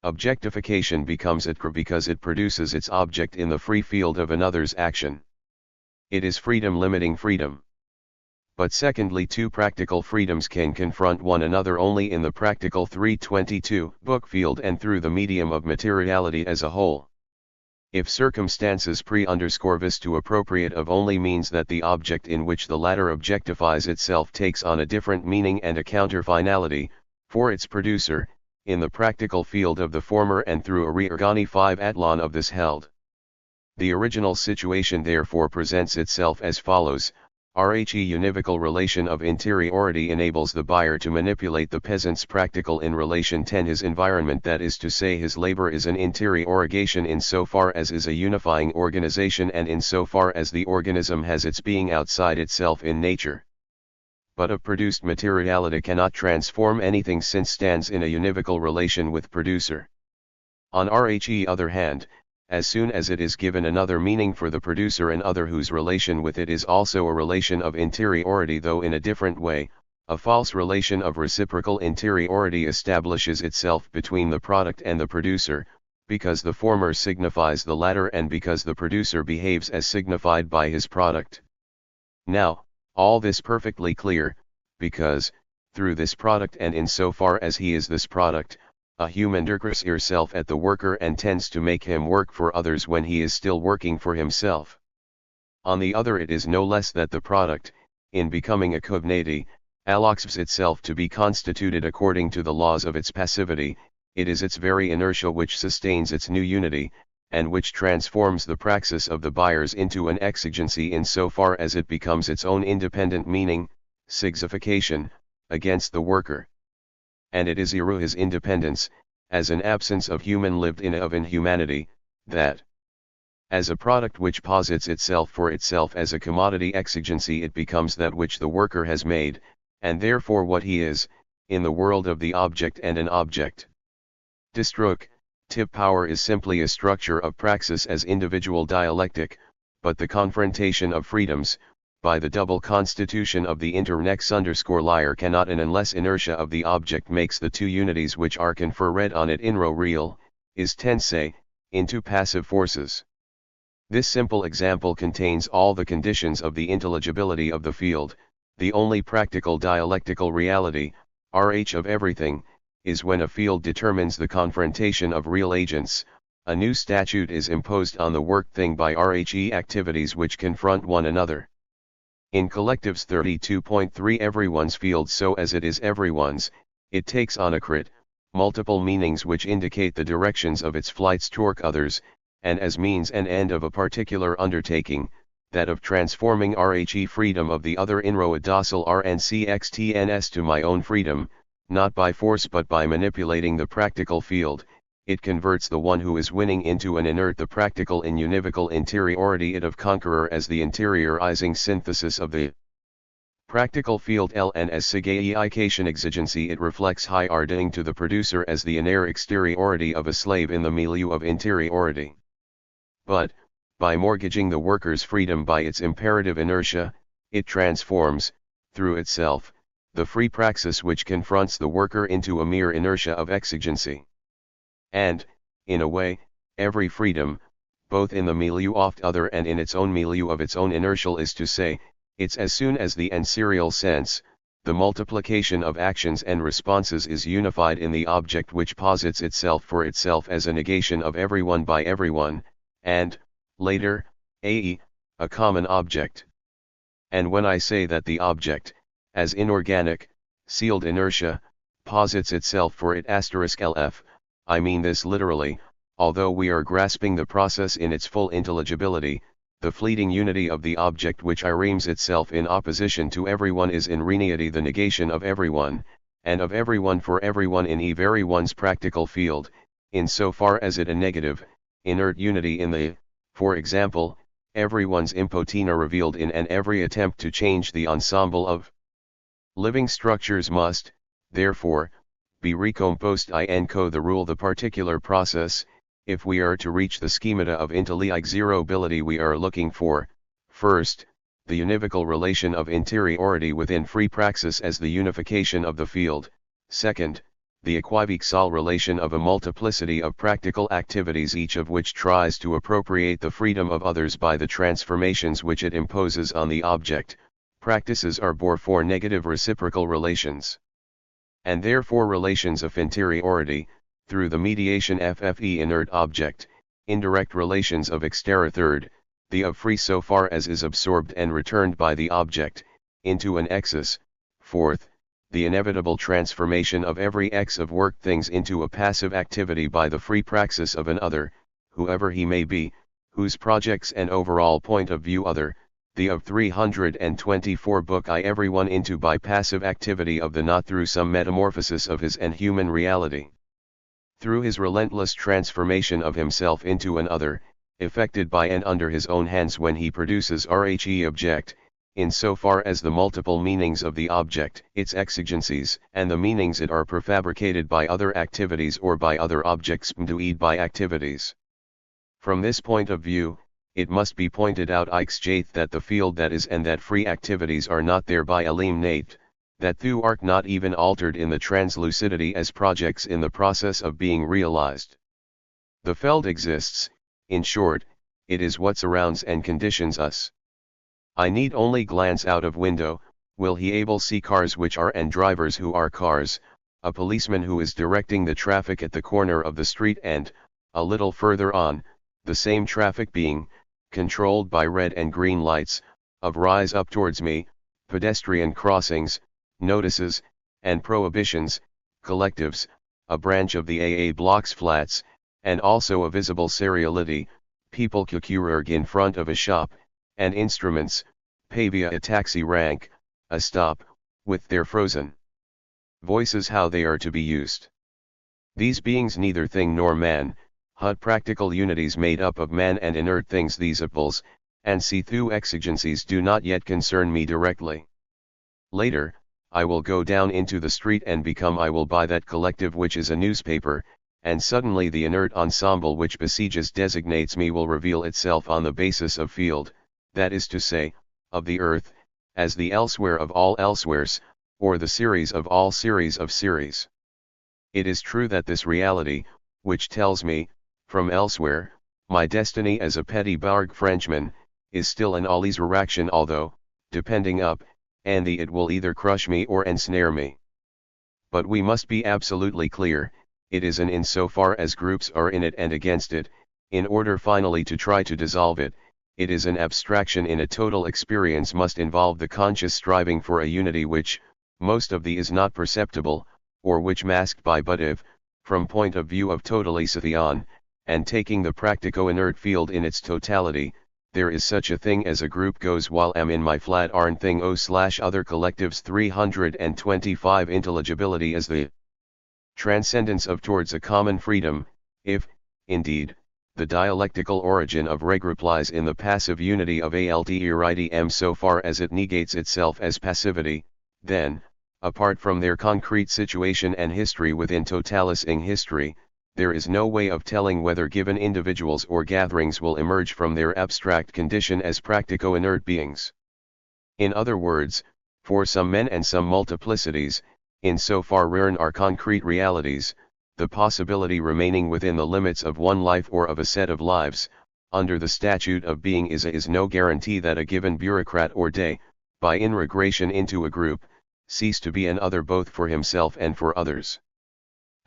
Objectification becomes it because it produces its object in the free field of another's action. It is freedom limiting freedom. But secondly, two practical freedoms can confront one another only in the practical 322 book field and through the medium of materiality as a whole. If circumstances pre-this to appropriate of only means that the object in which the latter objectifies itself takes on a different meaning and a counter-finality, for its producer, in the practical field of the former and through a reorgani 5 athlon of this held. The original situation therefore presents itself as follows. Univocal relation of interiority enables the buyer to manipulate the peasant's practical in relation to his environment, that is to say his labor is an interiorigation insofar as is a unifying organization and insofar as the organism has its being outside itself in nature. But a produced materiality cannot transform anything since stands in a univocal relation with producer. On other hand, as soon as it is given another meaning for the producer, and other whose relation with it is also a relation of interiority though in a different way, a false relation of reciprocal interiority establishes itself between the product and the producer, because the former signifies the latter and because the producer behaves as signified by his product. Now, all this perfectly clear, because, through this product and in so far as he is this product, a human dirks himself at the worker and tends to make him work for others when he is still working for himself. On the other, it is no less that the product, in becoming a cognati, allows itself to be constituted according to the laws of its passivity. It is its very inertia which sustains its new unity, and which transforms the praxis of the buyers into an exigency in so far as it becomes its own independent meaning, signification, against the worker. And it is his independence, as an absence of human lived in of inhumanity, that, as a product which posits itself for itself as a commodity exigency, it becomes that which the worker has made, and therefore what he is, in the world of the object and an object. Distruk, tip power is simply a structure of praxis as individual dialectic, but the confrontation of freedoms, by the double constitution of the internex_liar cannot and unless inertia of the object makes the two unities which are conferred on it inro real, is tense, into passive forces. This simple example contains all the conditions of the intelligibility of the field. The only practical dialectical reality, RH of everything, is when a field determines the confrontation of real agents. A new statute is imposed on the worked thing by RHE activities which confront one another. In Collectives 32.3 everyone's field so as it is everyone's, it takes on a crit, multiple meanings which indicate the directions of its flights toward others, and as means and end of a particular undertaking, that of transforming RHE freedom of the other inro a docile RNCXTNS to my own freedom, not by force but by manipulating the practical field. It converts the one who is winning into an inert the practical in univocal interiority it of conqueror as the interiorizing synthesis of the practical field L and as signification exigency it reflects high arding to the producer as the inner exteriority of a slave in the milieu of interiority. But, by mortgaging the worker's freedom by its imperative inertia, it transforms, through itself, the free praxis which confronts the worker into a mere inertia of exigency. And, in a way, every freedom, both in the milieu of other and in its own milieu of its own inertial is to say, it's as soon as the serial sense, the multiplication of actions and responses is unified in the object which posits itself for itself as a negation of everyone by everyone, and, later, a common object. And when I say that the object, as inorganic, sealed inertia, posits itself for it *LF, I mean this literally, although we are grasping the process in its full intelligibility. The fleeting unity of the object which irremes itself in opposition to everyone is in reality the negation of everyone, and of everyone for everyone in everyone's practical field, in so far as it a negative, inert unity in the, for example, everyone's impotina revealed in and every attempt to change the ensemble of living structures must, therefore, be recomposed in the rule the particular process. If we are to reach the schemata of intelligibility we are looking for, first, the univocal relation of interiority within free praxis as the unification of the field, second, the equivocal relation of a multiplicity of practical activities each of which tries to appropriate the freedom of others by the transformations which it imposes on the object. Practices are bore for negative reciprocal relations, and therefore relations of interiority, through the mediation FFE inert object, indirect relations of extera third, the of free so far as is absorbed and returned by the object, into an exus, fourth, the inevitable transformation of every X of worked things into a passive activity by the free praxis of an other, whoever he may be, whose projects and overall point of view other, the of 324 book I everyone into by passive activity of the not through some metamorphosis of his and human reality. Through his relentless transformation of himself into an other, effected by and under his own hands when he produces RHE object, in so far as the multiple meanings of the object, its exigencies, and the meanings it are prefabricated by other activities or by other objects mdued by activities. From this point of view, it must be pointed out that the field that is and that free activities are not thereby eliminated, that thou art not even altered in the translucidity as projects in the process of being realized. The Feld exists, in short, it is what surrounds and conditions us. I need only glance out of window, will he able see cars which are and drivers who are cars, a policeman who is directing the traffic at the corner of the street and, a little further on, the same traffic being, controlled by red and green lights, of rise up towards me, pedestrian crossings, notices, and prohibitions, collectives, a branch of the AA blocks flats, and also a visible seriality, people kukurerg in front of a shop, and instruments, pavia a taxi rank, a stop, with their frozen voices how they are to be used. These beings neither thing nor man, hut practical unities made up of man and inert things these apples, and see through exigencies do not yet concern me directly. Later, I will go down into the street and become I will buy that collective which is a newspaper, and suddenly the inert ensemble which besieges designates me will reveal itself on the basis of field, that is to say, of the earth, as the elsewhere of all elsewheres, or the series of all series of series. It is true that this reality, which tells me, from elsewhere, my destiny as a petty bourg Frenchman, is still an all-resurrection although, depending up, and it will either crush me or ensnare me. But we must be absolutely clear, it is an insofar as groups are in it and against it, in order finally to try to dissolve it, it is an abstraction in a total experience must involve the conscious striving for a unity which, most of the is not perceptible, or which masked by but if, from point of view of totalisation, and taking the practico-inert field in its totality, there is such a thing as a group goes while am in my flat arn thing o/other collectives 325 intelligibility as the transcendence of towards a common freedom, if, indeed, the dialectical origin of regroup lies in the passive unity of altruidm so far as it negates itself as passivity, then, apart from their concrete situation and history within totalising history, there is no way of telling whether given individuals or gatherings will emerge from their abstract condition as practico-inert beings. In other words, for some men and some multiplicities, in so far rare are concrete realities, the possibility remaining within the limits of one life or of a set of lives, under the statute of being is no guarantee that a given bureaucrat or day, by integration into a group, cease to be an other both for himself and for others.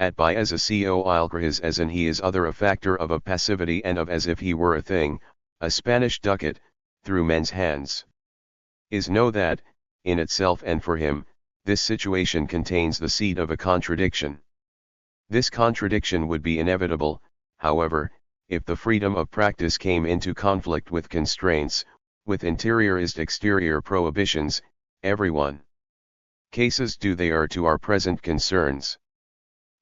At by as a co-ilgras as in he is other a factor of a passivity and of as if he were a thing, a Spanish ducat, through men's hands. Is know that, in itself and for him, this situation contains the seed of a contradiction. This contradiction would be inevitable, however, if the freedom of practice came into conflict with constraints, with interiorist exterior prohibitions, everyone. Cases due they are to our present concerns.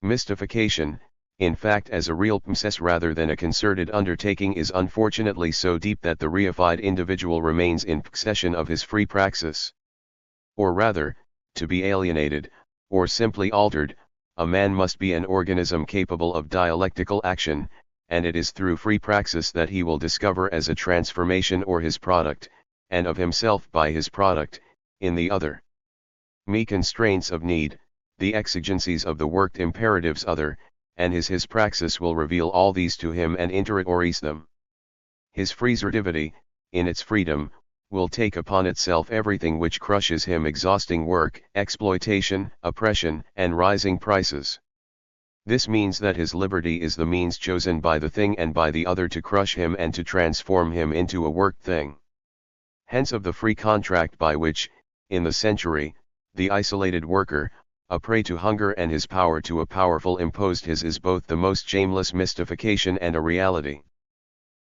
Mystification, in fact as a real process rather than a concerted undertaking is unfortunately so deep that the reified individual remains in possession of his free praxis. Or rather, to be alienated, or simply altered, a man must be an organism capable of dialectical action, and it is through free praxis that he will discover as a transformation or his product, and of himself by his product, in the other. Me constraints of need, the exigencies of the worked imperatives other, and his praxis will reveal all these to him and interiorise them. His freesertivity, in its freedom, will take upon itself everything which crushes him exhausting work, exploitation, oppression, and rising prices. This means that his liberty is the means chosen by the thing and by the other to crush him and to transform him into a worked thing. Hence of the free contract by which, in the century, the isolated worker, a prey to hunger and his power to a powerful imposed his is both the most shameless mystification and a reality.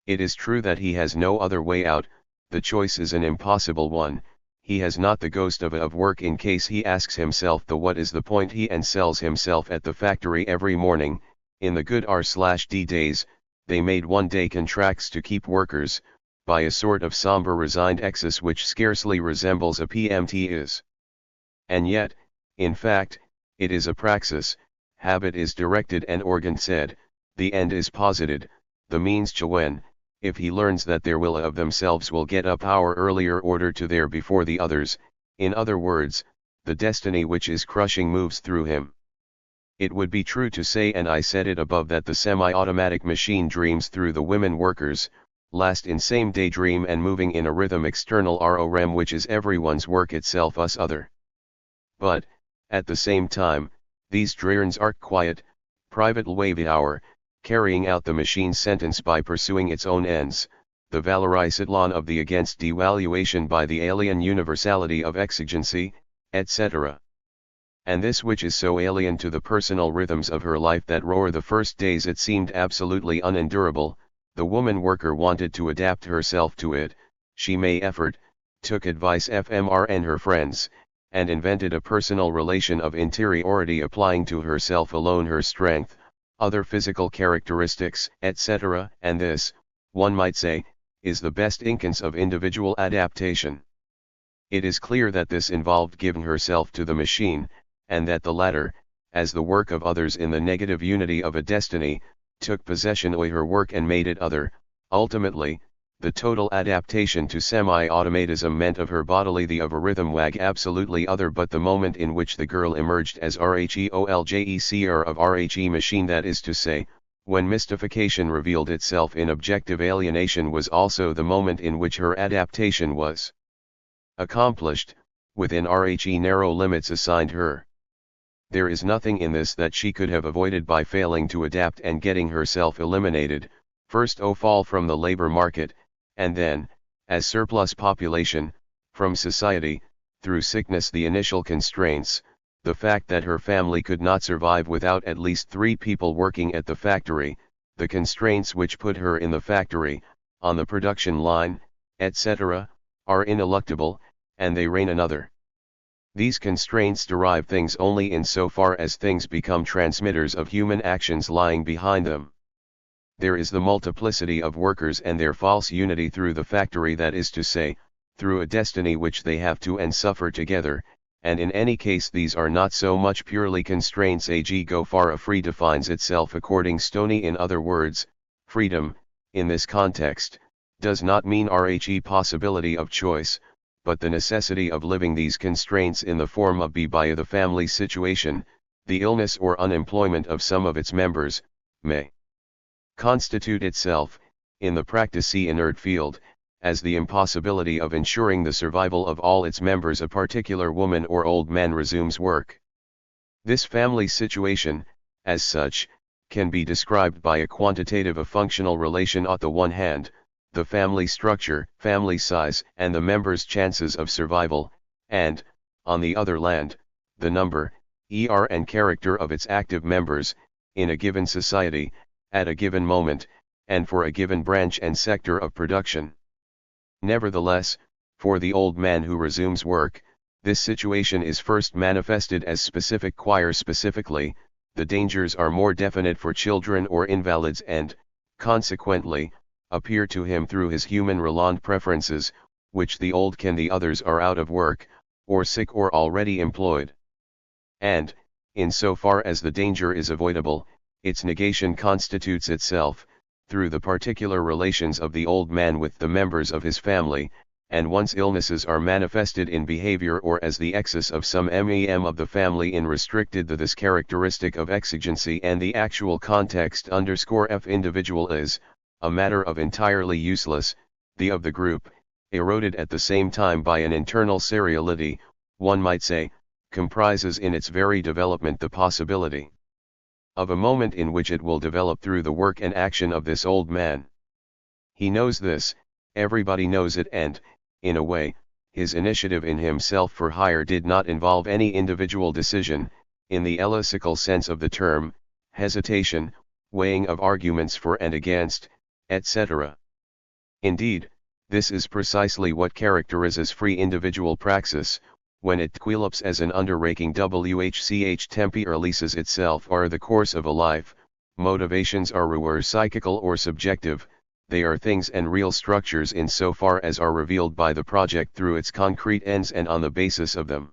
It is true that he has no other way out, the choice is an impossible one, he has not the ghost of work in case he asks himself the what is the point he and sells himself at the factory every morning, in the good R/D days, they made one-day contracts to keep workers, by a sort of somber resigned excess which scarcely resembles a PMT is. And yet, in fact, it is a praxis, habit is directed and organ said, the end is posited, the means chosen, if he learns that their will of themselves will get up our earlier order to their before the others, in other words, the destiny which is crushing moves through him. It would be true to say and I said it above that the semi-automatic machine dreams through the women workers, last in same day dream and moving in a rhythm external ROREM which is everyone's work itself us other. But, at the same time, these dreams are quiet, private wavy hour, carrying out the machine's sentence by pursuing its own ends, the valorization of the against devaluation by the alien universality of exigency, etc. And this which is so alien to the personal rhythms of her life that roar the first days it seemed absolutely unendurable, the woman worker wanted to adapt herself to it, she made effort, took advice FMR and her friends, and invented a personal relation of interiority applying to herself alone her strength, other physical characteristics, etc., and this, one might say, is the best instance of individual adaptation. It is clear that this involved giving herself to the machine, and that the latter, as the work of others in the negative unity of a destiny, took possession of her work and made it other. Ultimately, the total adaptation to semi-automatism meant of her bodily the of a rhythm wag absolutely other, but the moment in which the girl emerged as RHEOLJECR of RHE machine, that is to say, when mystification revealed itself in objective alienation, was also the moment in which her adaptation was accomplished, within RHE narrow limits assigned her. There is nothing in this that she could have avoided by failing to adapt and getting herself eliminated, first fall from the labor market, and then, as surplus population, from society, through sickness. The initial constraints, the fact that her family could not survive without at least 3 people working at the factory, the constraints which put her in the factory, on the production line, etc., are ineluctable, and they reign another. These constraints derive things only in so far as things become transmitters of human actions lying behind them. There is the multiplicity of workers and their false unity through the factory, that is to say, through a destiny which they have to and suffer together, and in any case these are not so much purely constraints. A.g. go far a free defines itself according Stoney. In other words, freedom, in this context, does not mean RHE possibility of choice, but the necessity of living these constraints in the form of by the family situation. The illness or unemployment of some of its members may constitute itself, in the practice inert field, as the impossibility of ensuring the survival of all its members. A particular woman or old man resumes work. This family situation, as such, can be described by a quantitative a functional relation. On the one hand, the family structure, family size, and the members' chances of survival, and, on the other hand, the number, and character of its active members, in a given society, at a given moment, and for a given branch and sector of production. Nevertheless, for the old man who resumes work, this situation is first manifested as specific. Specifically, the dangers are more definite for children or invalids and, consequently, appear to him through his human Roland preferences, which the old can. The others are out of work, or sick or already employed. And, in so far as the danger is avoidable, its negation constitutes itself, through the particular relations of the old man with the members of his family, and once illnesses are manifested in behavior or as the excess of some mem of the family in restricted this characteristic of exigency and the actual context _f individual is, a matter of entirely useless, the of the group, eroded at the same time by an internal seriality, one might say, comprises in its very development the possibility of a moment in which it will develop through the work and action of this old man. He knows this, everybody knows it, and, in a way, his initiative in himself for hire did not involve any individual decision, in the lexical sense of the term, hesitation, weighing of arguments for and against, etc. Indeed, this is precisely what characterizes free individual praxis, when it develops as an underraking WHCH tempi releases itself or the course of a life. Motivations are psychical or subjective, they are things and real structures in so far as are revealed by the project through its concrete ends and on the basis of them.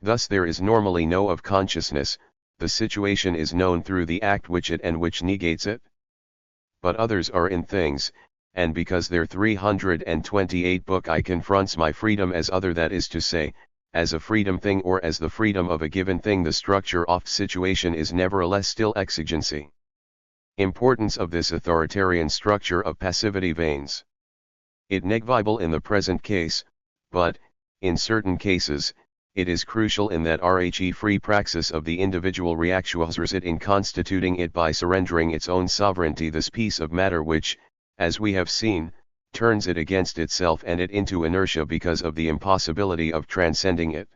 Thus there is normally no of consciousness, the situation is known through the act which it and which negates it. But others are in things, and because their 328 book I confronts my freedom as other, that is to say, as a freedom thing or as the freedom of a given thing, the structure of situation is nevertheless still exigency. Importance of this authoritarian structure of passivity veins. It negligible in the present case, but, in certain cases, it is crucial in that RHE free praxis of the individual reactualizes it in constituting it by surrendering its own sovereignty, this piece of matter which, as we have seen, turns it against itself and it into inertia because of the impossibility of transcending it.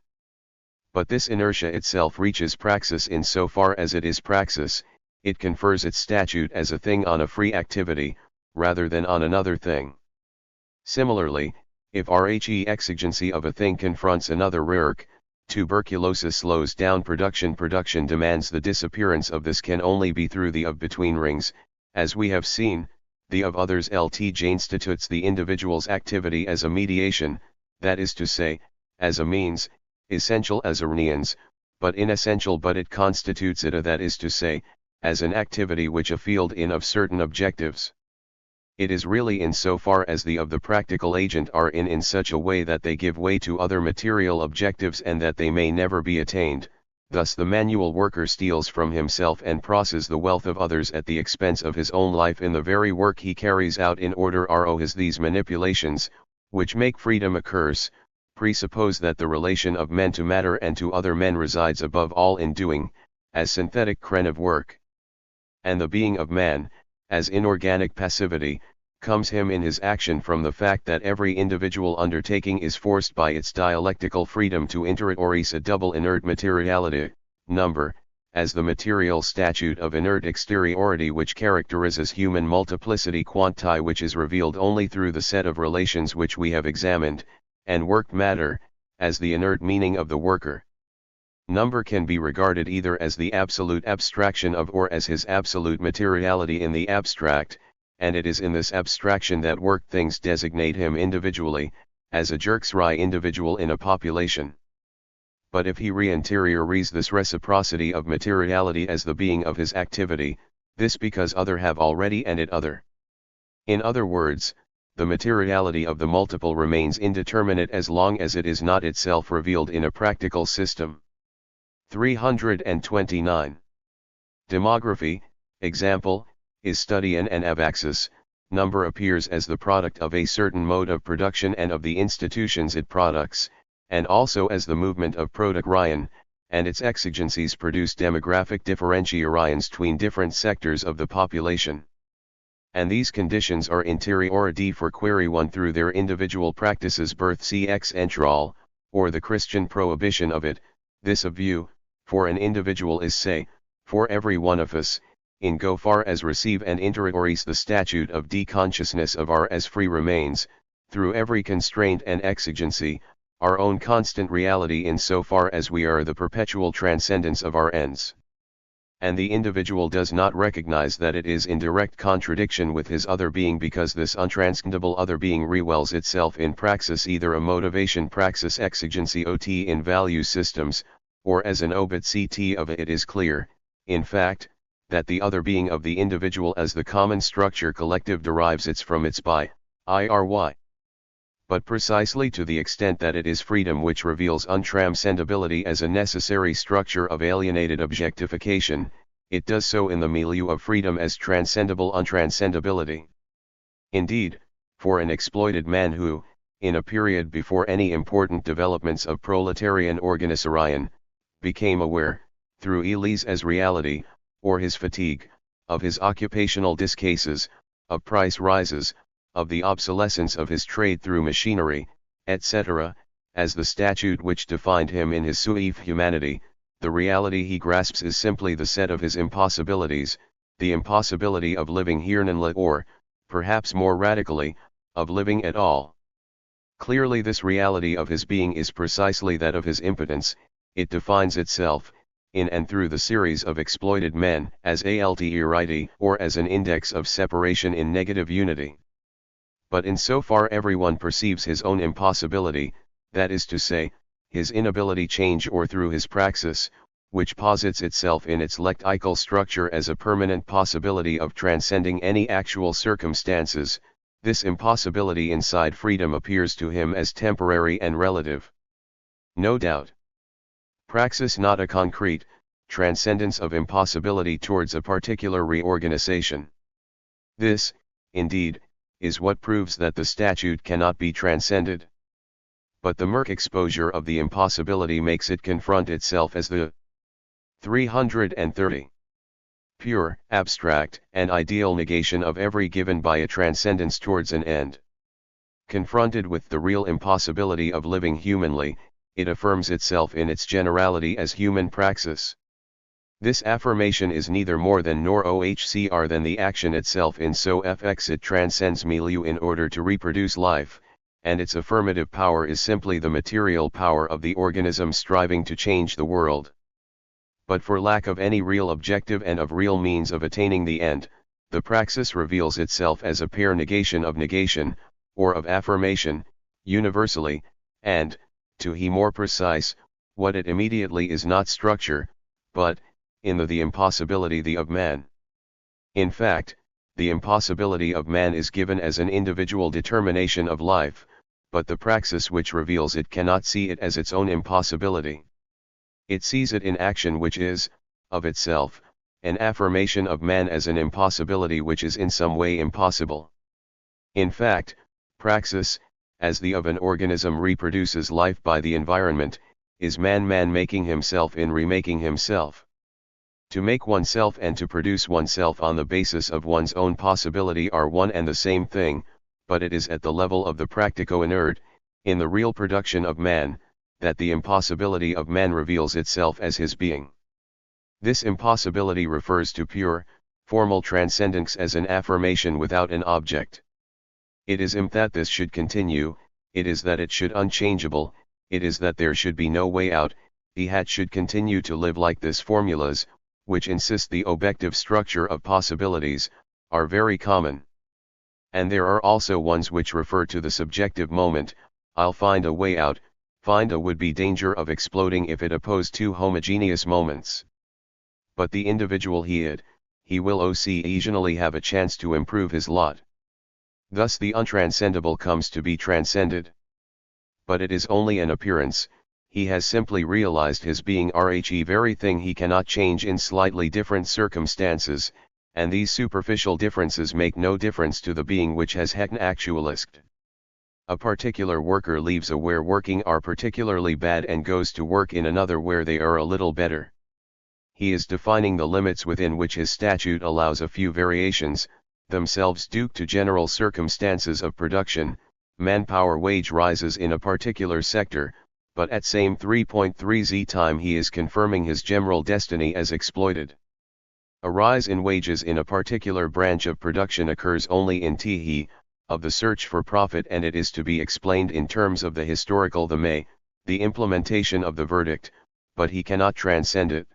But this inertia itself reaches praxis in so far as it is praxis, it confers its statute as a thing on a free activity, rather than on another thing. Similarly, if RHE exigency of a thing confronts another work, tuberculosis slows down production demands the disappearance of this can only be through the of between rings, as we have seen, the of others institutes the individual's activity as a mediation, that is to say, as a means, essential as Arnians, but inessential, but it constitutes it a, that is to say, as an activity which a field in of certain objectives. It is really in so far as the of the practical agent are in such a way that they give way to other material objectives and that they may never be attained. Thus the manual worker steals from himself and processes the wealth of others at the expense of his own life in the very work he carries out in order his these manipulations, which make freedom a curse, presuppose that the relation of men to matter and to other men resides above all in doing, as synthetic kren of work. And the being of man, as inorganic passivity, comes him in his action from the fact that every individual undertaking is forced by its dialectical freedom to enter it or is a double inert materiality, number, as the material statute of inert exteriority which characterizes human multiplicity quanti, which is revealed only through the set of relations which we have examined, and worked matter, as the inert meaning of the worker. Number can be regarded either as the absolute abstraction of or as his absolute materiality in the abstract, and it is in this abstraction that worked things designate him individually, as a jerksry individual in a population. But if he reinteriorize this reciprocity of materiality as the being of his activity, this because other have already and it other. In other words, the materiality of the multiple remains indeterminate as long as it is not itself revealed in a practical system. 329. Demography, example, is study and abaxis. Number appears as the product of a certain mode of production and of the institutions it products, and also as the movement of producrion, and its exigencies produce demographic differentiations between different sectors of the population. And these conditions are interiority for query 1 through their individual practices birth cx entral, or the Christian prohibition of it, this of view, for an individual is say, for every one of us, in go far as receive and interiorize the statute of deconsciousness of our as free remains, through every constraint and exigency, our own constant reality in so far as we are the perpetual transcendence of our ends. And the individual does not recognize that it is in direct contradiction with his other being because this untranscendable other being rewells itself in praxis either a motivation praxis exigency ot in value systems, or as an obit ct of it is clear, in fact, that the other being of the individual as the common structure collective derives its from its by, iry. But precisely to the extent that it is freedom which reveals untranscendability as a necessary structure of alienated objectification, it does so in the milieu of freedom as transcendable untranscendability. Indeed, for an exploited man who, in a period before any important developments of proletarian organization, became aware, through Elise as reality, or his fatigue, of his occupational discases, of price rises, of the obsolescence of his trade through machinery, etc., as the statute which defined him in his suif humanity, the reality he grasps is simply the set of his impossibilities, the impossibility of living hirnanla or, perhaps more radically, of living at all. Clearly this reality of his being is precisely that of his impotence, it defines itself, in and through the series of exploited men, as alterity or as an index of separation in negative unity. But in so far everyone perceives his own impossibility, that is to say, his inability change or through his praxis, which posits itself in its lectical structure as a permanent possibility of transcending any actual circumstances, this impossibility inside freedom appears to him as temporary and relative. No doubt. Praxis not a concrete, transcendence of impossibility towards a particular reorganization. This, indeed, is what proves that the statute cannot be transcended. But the murk exposure of the impossibility makes it confront itself as the 330. Pure, abstract, and ideal negation of every given by a transcendence towards an end. Confronted with the real impossibility of living humanly, it affirms itself in its generality as human praxis. This affirmation is neither more than nor ohcr than the action itself in so fx it transcends milieu in order to reproduce life, and its affirmative power is simply the material power of the organism striving to change the world. But for lack of any real objective and of real means of attaining the end, the praxis reveals itself as a pure negation, or of affirmation, universally, and, to be more precise, what it immediately is not structure, but, in the impossibility of man. In fact, the impossibility of man is given as an individual determination of life, but the praxis which reveals it cannot see it as its own impossibility. It sees it in action which is, of itself, an affirmation of man as an impossibility which is in some way impossible. In fact, praxis, as the of an organism reproduces life by the environment, is man making himself in remaking himself. To make oneself and to produce oneself on the basis of one's own possibility are one and the same thing, but it is at the level of the practico-inert, in the real production of man, that the impossibility of man reveals itself as his being. This impossibility refers to pure, formal transcendence as an affirmation without an object. It is that this should continue, it is that it should unchangeable, it is that there should be no way out, should continue to live like this. Formulas, which insist the objective structure of possibilities, are very common. And there are also ones which refer to the subjective moment, I'll find a way out, find a would be danger of exploding if it oppose two homogeneous moments. But the individual he will occasionally have a chance to improve his lot. Thus the untranscendable comes to be transcended. But it is only an appearance, he has simply realized his being the very thing he cannot change in slightly different circumstances, and these superficial differences make no difference to the being which has actualized. A particular worker leaves a where working are particularly bad and goes to work in another where they are a little better. He is defining the limits within which his statute allows a few variations, themselves due to general circumstances of production. Manpower wage rises in a particular sector, but at same 3.3z time he is confirming his general destiny as exploited. A rise in wages in a particular branch of production occurs only in of the search for profit, and it is to be explained in terms of the historical the implementation of the verdict, but he cannot transcend it.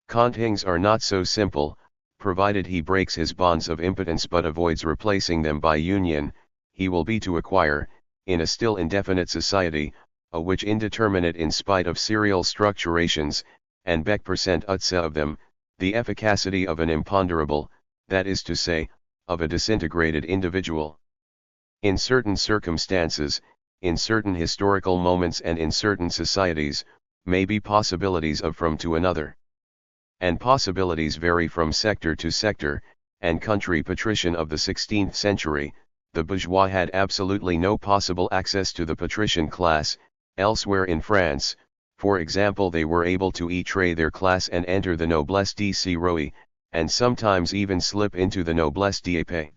Things are not so simple, provided he breaks his bonds of impotence but avoids replacing them by union, he will be to acquire, in a still indefinite society, a which indeterminate in spite of serial structurations, and Beck percent utsa of them, the efficacy of an imponderable, that is to say, of a disintegrated individual. In certain circumstances, in certain historical moments and in certain societies, may be possibilities of from to another. And possibilities vary from sector to sector, and country patrician of the 16th century, the bourgeois had absolutely no possible access to the patrician class. Elsewhere in France, for example, they were able to betray their class and enter the noblesse de Sirois, and sometimes even slip into the noblesse d'épée.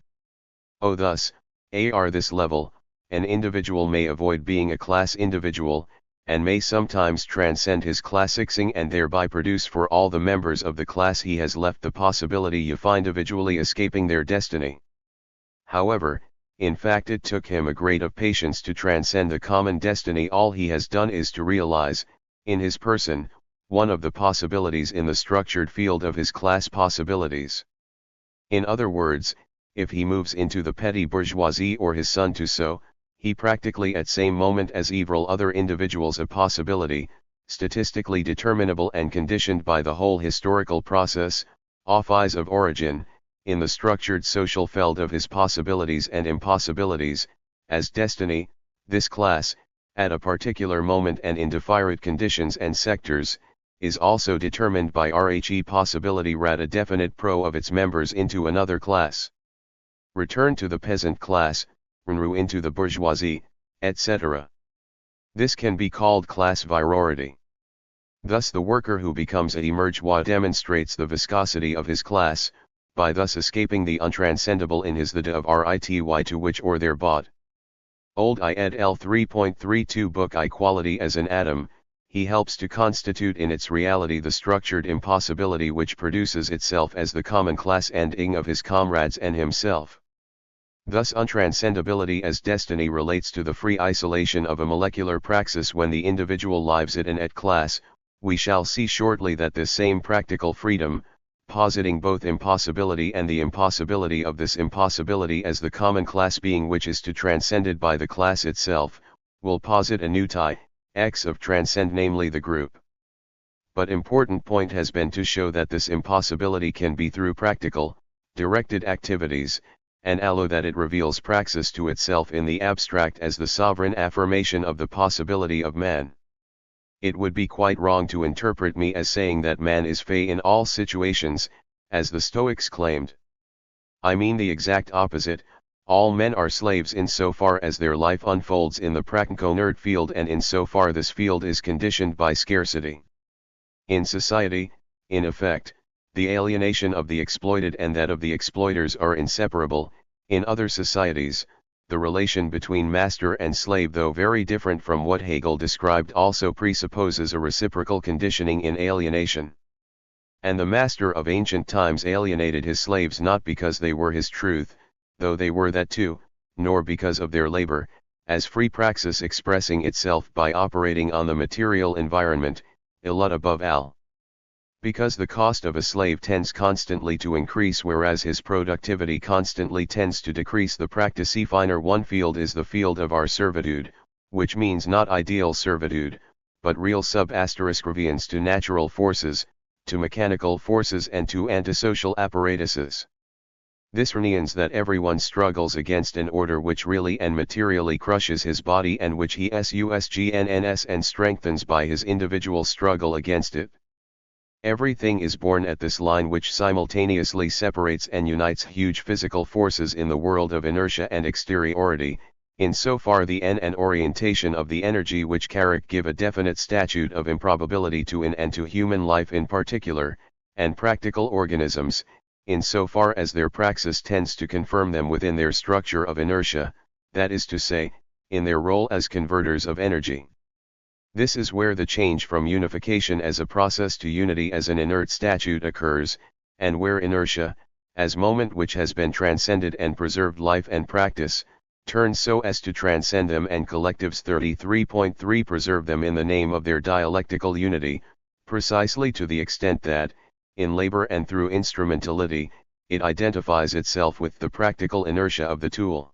Thus, at this level, an individual may avoid being a class individual, and may sometimes transcend his classixing and thereby produce for all the members of the class he has left the possibility of individually escaping their destiny. However, in fact it took him a great of patience to transcend the common destiny. All he has done is to realize, in his person, one of the possibilities in the structured field of his class possibilities. In other words, if he moves into the petty bourgeoisie or his son to so, he practically at same moment as evil other individuals a possibility, statistically determinable and conditioned by the whole historical process, office of origin, in the structured social field of his possibilities and impossibilities, as destiny, this class, at a particular moment and in definite conditions and sectors, is also determined by possibility a definite pro of its members into another class. Return to the peasant class, renru into the bourgeoisie, etc. This can be called class virility. Thus the worker who becomes a bourgeois demonstrates the viscosity of his class, by thus escaping the untranscendable in his the of rity to which or there bought. Old I ed L 3.32 book Equality as an atom, he helps to constitute in its reality the structured impossibility which produces itself as the common class ending of his comrades and himself. Thus untranscendability as destiny relates to the free isolation of a molecular praxis when the individual lives it and at class. We shall see shortly that this same practical freedom, positing both impossibility and the impossibility of this impossibility as the common class being which is to transcended by the class itself, will posit a new X of transcend, namely the group. But important point has been to show that this impossibility can be through practical, directed activities, and allow that it reveals praxis to itself in the abstract as the sovereign affirmation of the possibility of man. It would be quite wrong to interpret me as saying that man is fey in all situations, as the Stoics claimed. I mean the exact opposite. All men are slaves insofar as their life unfolds in the practico-inert field, and insofar this field is conditioned by scarcity. In society, in effect, the alienation of the exploited and that of the exploiters are inseparable. In other societies, the relation between master and slave, though very different from what Hegel described, also presupposes a reciprocal conditioning in alienation. And the master of ancient times alienated his slaves not because they were his truth, though they were that too, nor because of their labor, as free praxis expressing itself by operating on the material environment, illut above al. Because the cost of a slave tends constantly to increase, whereas his productivity constantly tends to decrease. The practice finer one field is the field of our servitude, which means not ideal servitude, but real sub*revience to natural forces, to mechanical forces and to antisocial apparatuses. This means that everyone struggles against an order which really and materially crushes his body, and which he susgns and strengthens by his individual struggle against it. Everything is born at this line which simultaneously separates and unites huge physical forces in the world of inertia and exteriority, insofar the end and orientation of the energy which give a definite statute of improbability to in and to human life in particular, and practical organisms, insofar as their praxis tends to confirm them within their structure of inertia, that is to say, in their role as converters of energy. This is where the change from unification as a process to unity as an inert statute occurs, and where inertia, as moment which has been transcended and preserved life and practice, turns so as to transcend them, and collectives 33.3 preserve them in the name of their dialectical unity, precisely to the extent that, in labor and through instrumentality, it identifies itself with the practical inertia of the tool.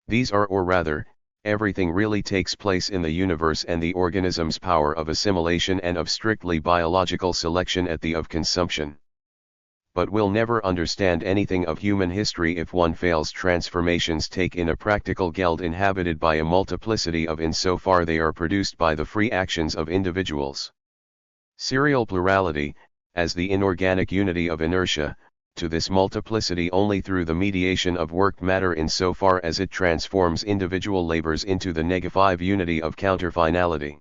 These are, or rather, everything really takes place in the universe, and the organism's power of assimilation and of strictly biological selection at the of consumption. But we'll never understand anything of human history if one fails transformations take in a practical geld inhabited by a multiplicity of insofar they are produced by the free actions of individuals. Serial plurality, as the inorganic unity of inertia, to this multiplicity only through the mediation of worked matter insofar as it transforms individual labors into the negative unity of counterfinality.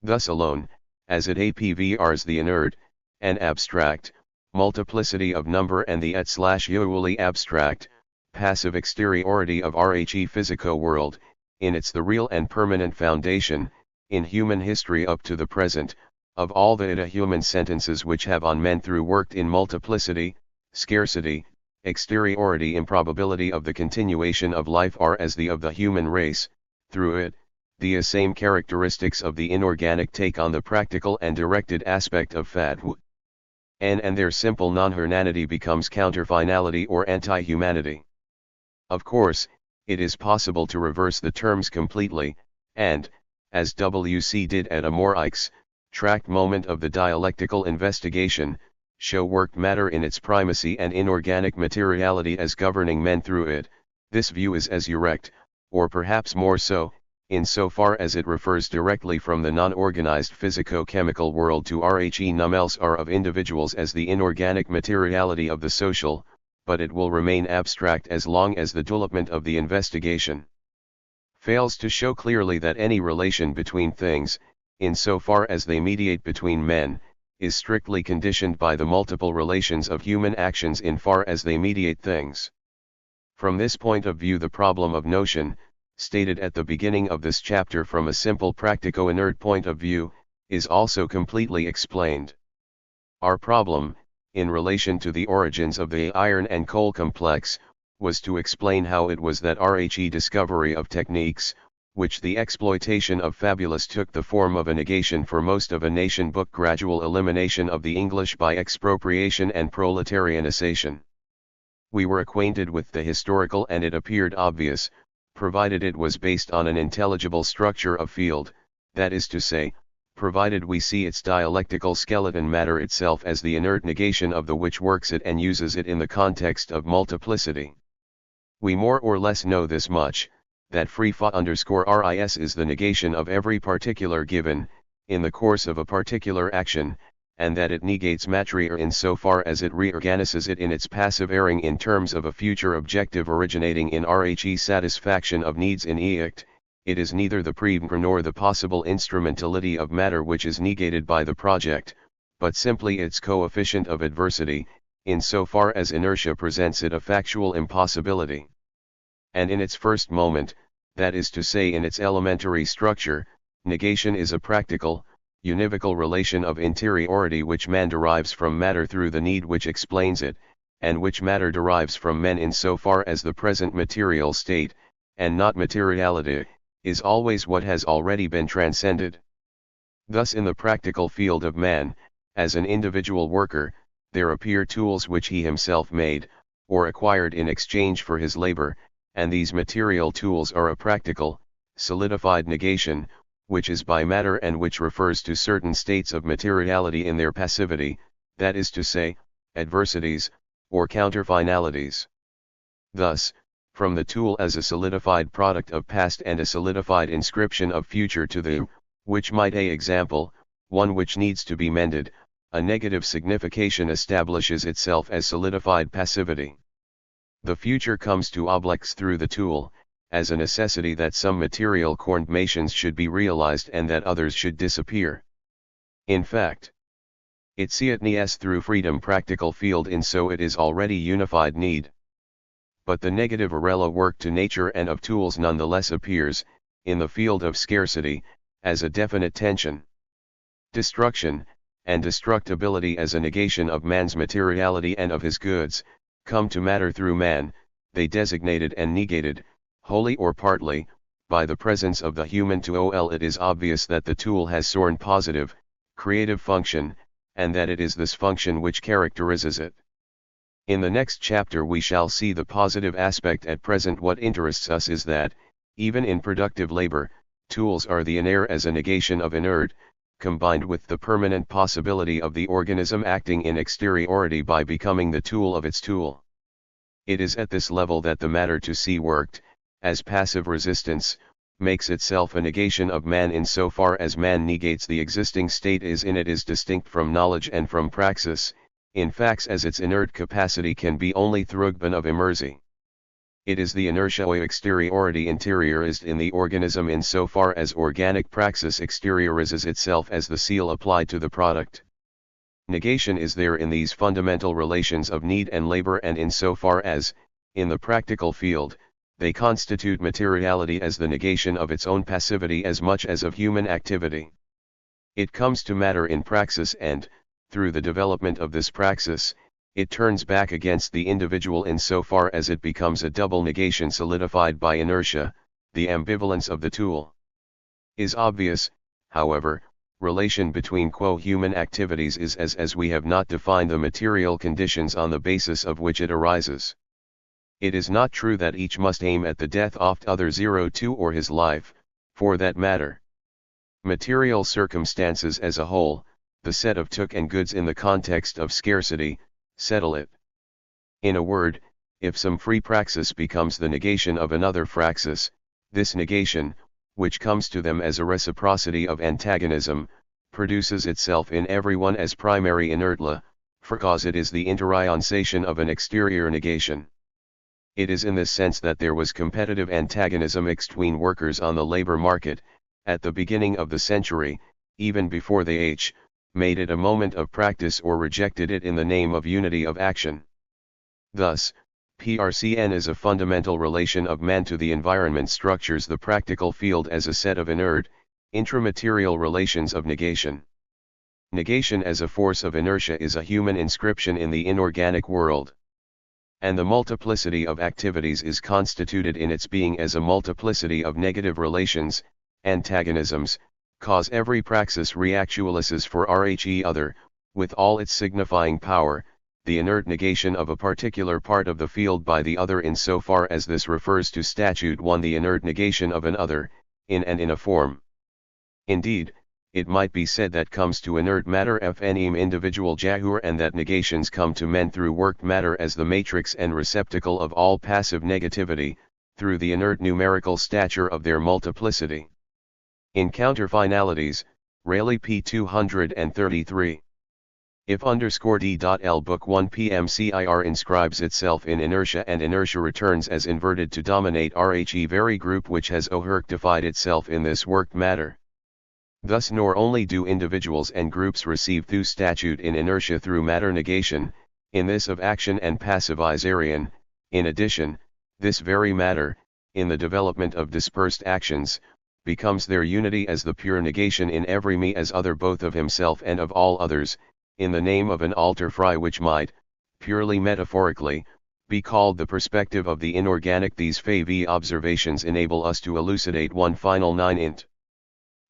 Thus alone, as it apvrs the inert, and abstract, multiplicity of number and the /usually abstract, passive exteriority of RHE physico world, in its the real and permanent foundation, in human history up to the present, of all the human sentences which have on men through worked in multiplicity, scarcity, exteriority, improbability of the continuation of life are as the of the human race. Through it, the same characteristics of the inorganic take on the practical and directed aspect of THIRD-WORLDism, and their simple non-humanity becomes counterfinality or anti-humanity. Of course, it is possible to reverse the terms completely, and, as W.C. did at a more tract moment of the dialectical investigation, show worked matter in its primacy and inorganic materiality as governing men through it. This view is as erect, or perhaps more so, insofar as it refers directly from the non-organized physico-chemical world to RHE nummels are of individuals as the inorganic materiality of the social, but it will remain abstract as long as the development of the investigation fails to show clearly that any relation between things, insofar as they mediate between men, is strictly conditioned by the multiple relations of human actions in far as they mediate things. From this point of view, the problem of notion, stated at the beginning of this chapter from a simple practico-inert point of view, is also completely explained. Our problem, in relation to the origins of the iron and coal complex, was to explain how it was that RHE discovery of techniques, which the exploitation of fabulous took the form of a negation for most of a nation book, gradual elimination of the English by expropriation and proletarianization. We were acquainted with the historical, and it appeared obvious, provided it was based on an intelligible structure of field, that is to say, provided we see its dialectical skeleton matter itself as the inert negation of the which works it and uses it in the context of multiplicity. We more or less know this much, that free phi_ris is the negation of every particular given, in the course of a particular action, and that it negates matter insofar as it reorganizes it in its passive erring in terms of a future objective originating in Rhe satisfaction of needs in eicht. It is neither the prevent nor the possible instrumentality of matter which is negated by the project, but simply its coefficient of adversity, insofar as inertia presents it a factual impossibility. And in its first moment, that is to say in its elementary structure, negation is a practical, univocal relation of interiority which man derives from matter through the need which explains it, and which matter derives from men insofar as the present material state, and not materiality, is always what has already been transcended. Thus in the practical field of man, as an individual worker, there appear tools which he himself made, or acquired in exchange for his labor, and these material tools are a practical, solidified negation, which is by matter and which refers to certain states of materiality in their passivity, that is to say, adversities, or counterfinalities. Thus, from the tool as a solidified product of past and a solidified inscription of future to the, which might a example, one which needs to be mended, a negative signification establishes itself as solidified passivity. The future comes to oblex through the tool, as a necessity that some material conformations should be realized and that others should disappear. In fact, it seetnies through freedom practical field in so it is already unified need. But the negative arella work to nature and of tools nonetheless appears, in the field of scarcity, as a definite tension. Destruction, and destructibility as a negation of man's materiality and of his goods, come to matter through man, they designated and negated, wholly or partly, by the presence of the human tool. It is obvious that the tool has sworn positive, creative function, and that it is this function which characterizes it. In the next chapter we shall see the positive aspect. At present what interests us is that, even in productive labor, tools are the inert as a negation of inert, combined with the permanent possibility of the organism acting in exteriority by becoming the tool of its tool. It is at this level that the matter to see worked, as passive resistance, makes itself a negation of man insofar as man negates the existing state is in it is distinct from knowledge and from praxis, in facts as its inert capacity can be only thrugban of immersi. It is the inertia or exteriority interiorized in the organism insofar as organic praxis exteriorizes itself as the seal applied to the product. Negation is there in these fundamental relations of need and labor and insofar as, in the practical field, they constitute materiality as the negation of its own passivity as much as of human activity. It comes to matter in praxis and, through the development of this praxis, it turns back against the individual insofar as it becomes a double negation solidified by inertia, the ambivalence of the tool. Is obvious, however, relation between human activities is as we have not defined the material conditions on the basis of which it arises. It is not true that each must aim at the death of other 02 or his life, for that matter. Material circumstances as a whole, the set of took and goods in the context of scarcity, settle it. In a word, if some free praxis becomes the negation of another praxis, this negation, which comes to them as a reciprocity of antagonism, produces itself in everyone as primary inertla, because it is the interionization of an exterior negation. It is in this sense that there was competitive antagonism between workers on the labor market, at the beginning of the century, even before they made it a moment of practice or rejected it in the name of unity of action. Thus, PRCN is a fundamental relation of man to the environment structures the practical field as a set of inert, intramaterial relations of negation. Negation as a force of inertia is a human inscription in the inorganic world. And the multiplicity of activities is constituted in its being as a multiplicity of negative relations, antagonisms, every praxis reactualizes for Rhe other, with all its signifying power, the inert negation of a particular part of the field by the other insofar as this refers to statute 1, the inert negation of an other, in and in a form. Indeed, it might be said that comes to inert matter fnem individual jahur, and that negations come to men through worked matter as the matrix and receptacle of all passive negativity, through the inert numerical stature of their multiplicity. In counterfinalities, Rayleigh p. 233. If _d.l book 1 pmcir inscribes itself in inertia and inertia returns as inverted to dominate rhe very group which has oherctified itself in this worked matter. Thus nor only do individuals and groups receive through statute in inertia through matter negation, in this of action and passivizarian, in addition, this very matter, in the development of dispersed actions, becomes their unity as the pure negation in every me as other both of himself and of all others, in the name of an alter fry which might, purely metaphorically, be called the perspective of the inorganic. These Favy observations enable us to elucidate one final 9 int.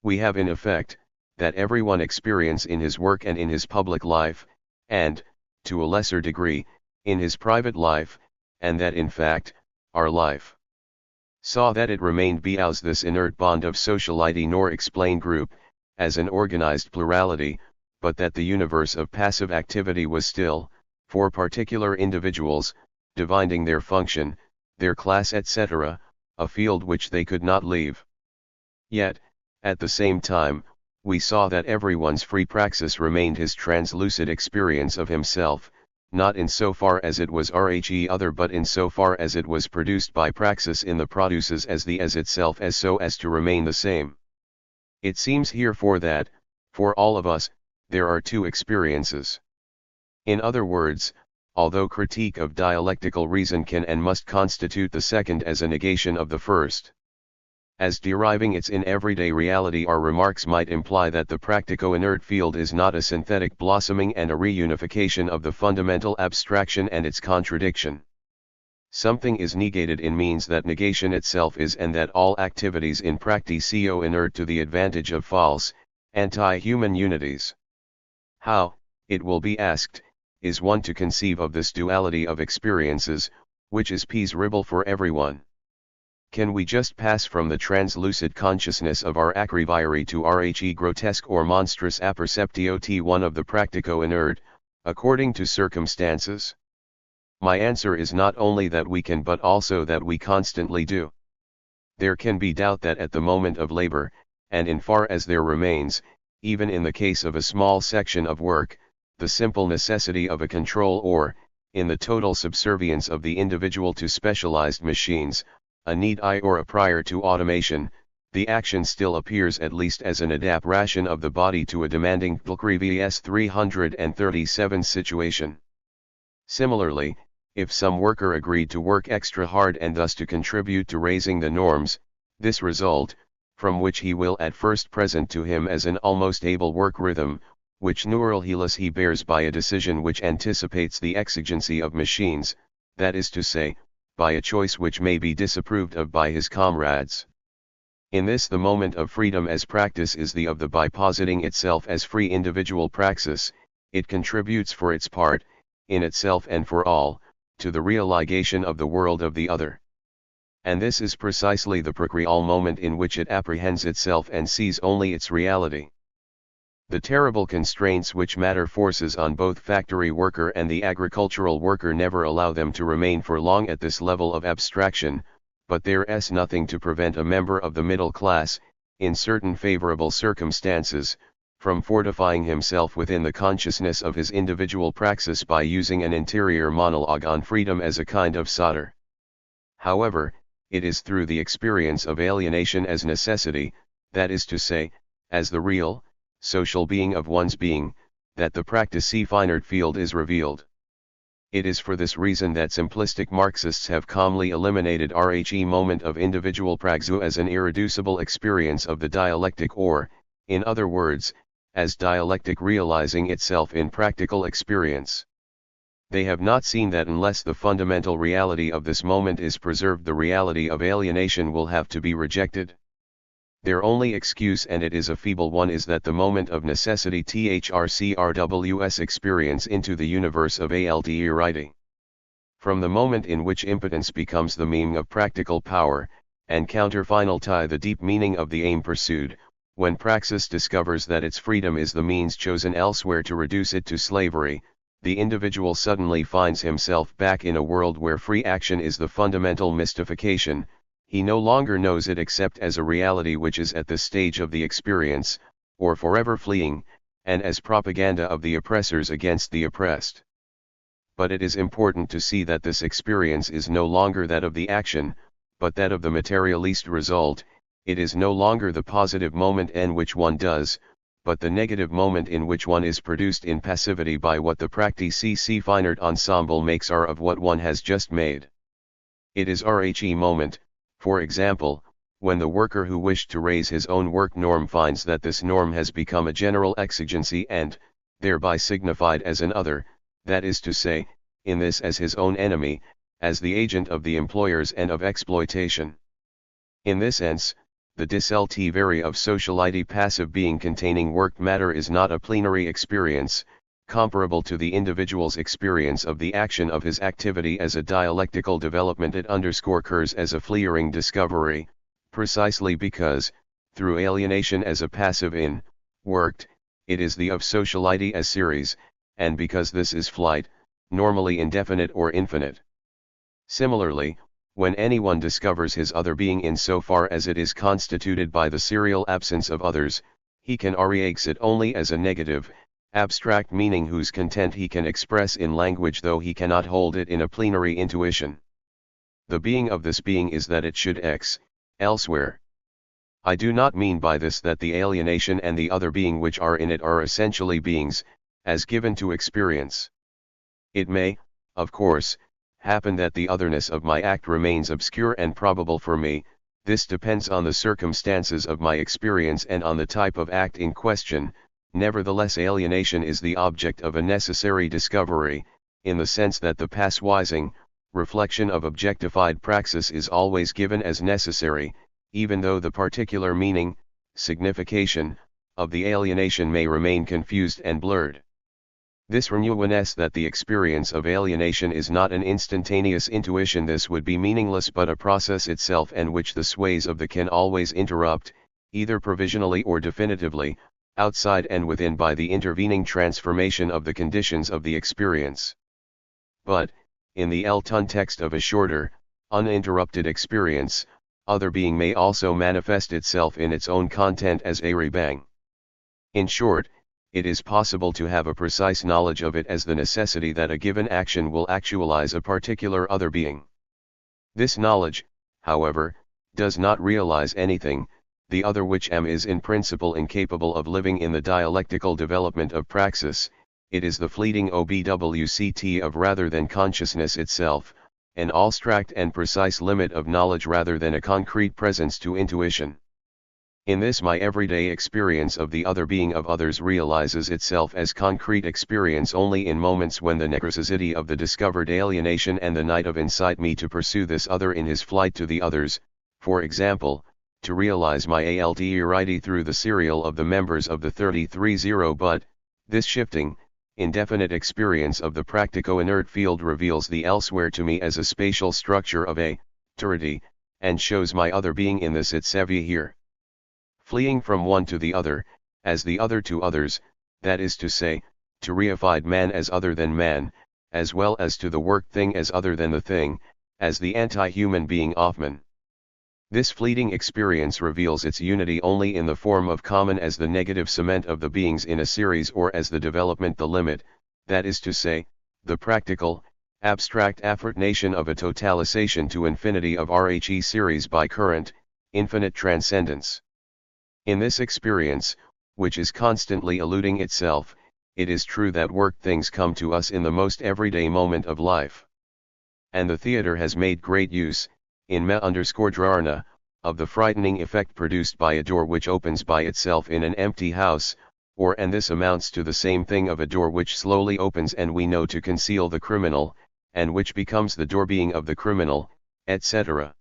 We have in effect, that everyone experience in his work and in his public life, and, to a lesser degree, in his private life, and that in fact, our life saw that it remained behouse this inert bond of sociality nor explain group, as an organized plurality, but that the universe of passive activity was still, for particular individuals, divining their function, their class etc., a field which they could not leave. Yet, at the same time, we saw that everyone's free praxis remained his translucid experience of himself, not in so far as it was rhe other but in so far as it was produced by praxis in the produces as the as itself as so as to remain the same. It seems herefore that, for all of us, there are two experiences. In other words, although critique of dialectical reason can and must constitute the second as a negation of the first, as deriving its in everyday reality, our remarks might imply that the practico-inert field is not a synthetic blossoming and a reunification of the fundamental abstraction and its contradiction. Something is negated in means that negation itself is, and that all activities in practico inert to the advantage of false, anti-human unities. How, it will be asked, is one to conceive of this duality of experiences, which is peaceable for everyone? Can we just pass from the translucid consciousness of our acriviary to rhe grotesque or monstrous apperceptio T1 of the practico-inert, according to circumstances? My answer is not only that we can but also that we constantly do. There can be doubt that at the moment of labor, and in far as there remains, even in the case of a small section of work, the simple necessity of a control or, in the total subservience of the individual to specialized machines, a need or a prior to automation, the action still appears at least as an adaptation of the body to a demanding vs 337 situation. Similarly, if some worker agreed to work extra hard and thus to contribute to raising the norms, this result, from which he will at first present to him as an almost able work rhythm, which neural helix he bears by a decision which anticipates the exigency of machines, that is to say, by a choice which may be disapproved of by his comrades. In this the moment of freedom as practice is the of the by positing itself as free individual praxis, it contributes for its part, in itself and for all, to the realization of the world of the other. And this is precisely the procreal moment in which it apprehends itself and sees only its reality. The terrible constraints which matter forces on both factory worker and the agricultural worker never allow them to remain for long at this level of abstraction, but there is nothing to prevent a member of the middle class, in certain favorable circumstances, from fortifying himself within the consciousness of his individual praxis by using an interior monologue on freedom as a kind of solder. However, it is through the experience of alienation as necessity, that is to say, as the real, social being of one's being, that the practice-finite field is revealed. It is for this reason that simplistic Marxists have calmly eliminated rhe moment of individual praxis as an irreducible experience of the dialectic or, in other words, as dialectic realizing itself in practical experience. They have not seen that unless the fundamental reality of this moment is preserved, the reality of alienation will have to be rejected. Their only excuse, and it is a feeble one, is that the moment of necessity THRCRWS experience into the universe of ALDERITY. From the moment in which impotence becomes the meaning of practical power, and counter-finality the deep meaning of the aim pursued, when praxis discovers that its freedom is the means chosen elsewhere to reduce it to slavery, the individual suddenly finds himself back in a world where free action is the fundamental mystification. He no longer knows it except as a reality which is at this stage of the experience, or forever fleeing, and as propaganda of the oppressors against the oppressed. But it is important to see that this experience is no longer that of the action, but that of the materialist result. It is no longer the positive moment in which one does, but the negative moment in which one is produced in passivity by what the practice finite ensemble makes are of what one has just made. It is RHE moment, for example, when the worker who wished to raise his own work norm finds that this norm has become a general exigency and, thereby signified as an other, that is to say, in this as his own enemy, as the agent of the employers and of exploitation. In this sense, the disaltivary of sociality passive being containing worked matter is not a plenary experience, comparable to the individual's experience of the action of his activity as a dialectical development. It occurs as a fleering discovery, precisely because, through alienation as a passive in, worked, it is the of sociality as series, and because this is flight, normally indefinite or infinite. Similarly, when anyone discovers his other being in so far as it is constituted by the serial absence of others, he can exit only as a negative, abstract meaning whose content he can express in language though he cannot hold it in a plenary intuition. The being of this being is that it should elsewhere. I do not mean by this that the alienation and the other being which are in it are essentially beings, as given to experience. It may, of course, happen that the otherness of my act remains obscure and probable for me. This depends on the circumstances of my experience and on the type of act in question. Nevertheless, alienation is the object of a necessary discovery, in the sense that the passwising, reflection of objectified praxis is always given as necessary, even though the particular meaning, signification, of the alienation may remain confused and blurred. This renews that the experience of alienation is not an instantaneous intuition. This would be meaningless, but a process itself, and which the sways of the can always interrupt, either provisionally or definitively, outside and within by the intervening transformation of the conditions of the experience. But, in the context of a shorter, uninterrupted experience, other being may also manifest itself in its own content as a rebang. In short, it is possible to have a precise knowledge of it as the necessity that a given action will actualize a particular other being. This knowledge, however, does not realize anything. The other which is in principle incapable of living in the dialectical development of praxis. It is the fleeting obwct of rather than consciousness itself, an abstract and precise limit of knowledge rather than a concrete presence to intuition. In this my everyday experience of the other being of others realizes itself as concrete experience only in moments when the necessity of the discovered alienation and the night of incite me to pursue this other in his flight to the others, for example, to realize my ALDERITY through the serial of the members of the 33-0. But, this shifting, indefinite experience of the practico-inert field reveals the elsewhere to me as a spatial structure of a THIRD, and shows my other being in this itself here. Fleeing from one to the other, as the other to others, that is to say, to reified man as other than man, as well as to the worked thing as other than the thing, as the anti-human being Offman. This fleeting experience reveals its unity only in the form of common as the negative cement of the beings in a series, or as the development the limit, that is to say, the practical, abstract affirmation of a totalization to infinity of RHE series by current, infinite transcendence. In this experience, which is constantly eluding itself, it is true that worked things come to us in the most everyday moment of life. And the theater has made great use, in me_drarna, of the frightening effect produced by a door which opens by itself in an empty house, and this amounts to the same thing of a door which slowly opens and we know to conceal the criminal, and which becomes the door being of the criminal, etc.